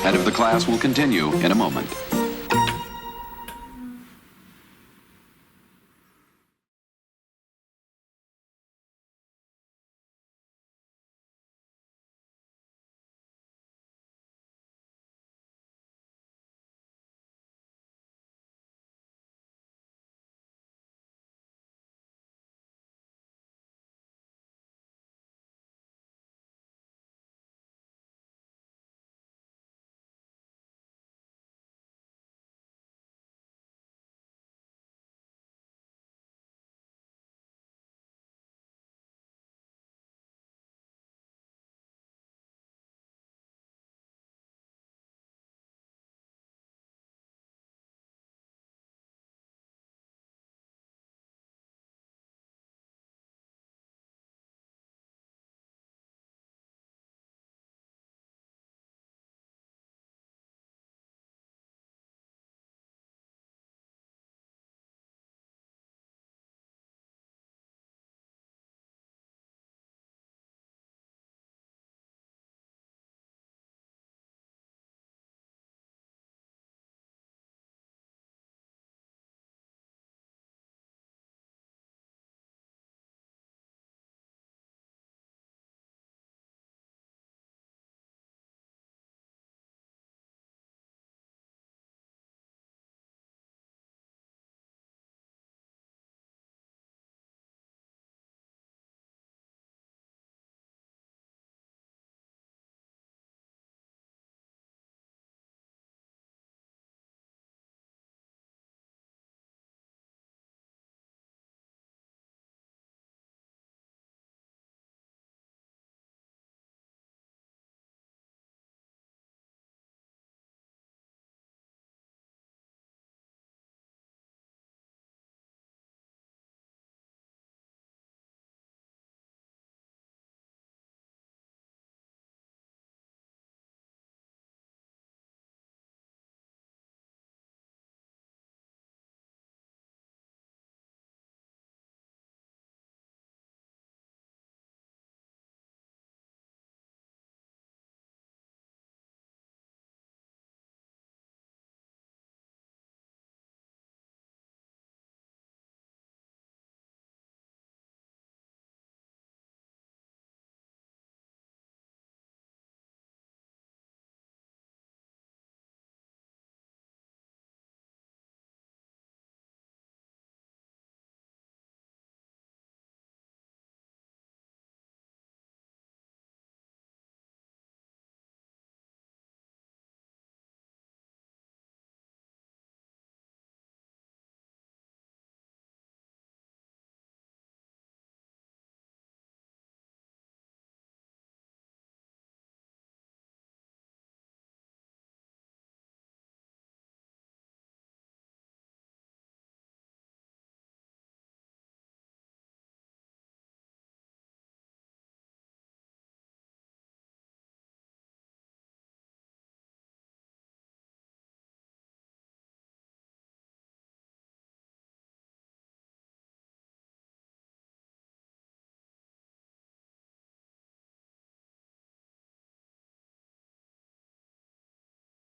E: Head of the class will continue in a moment.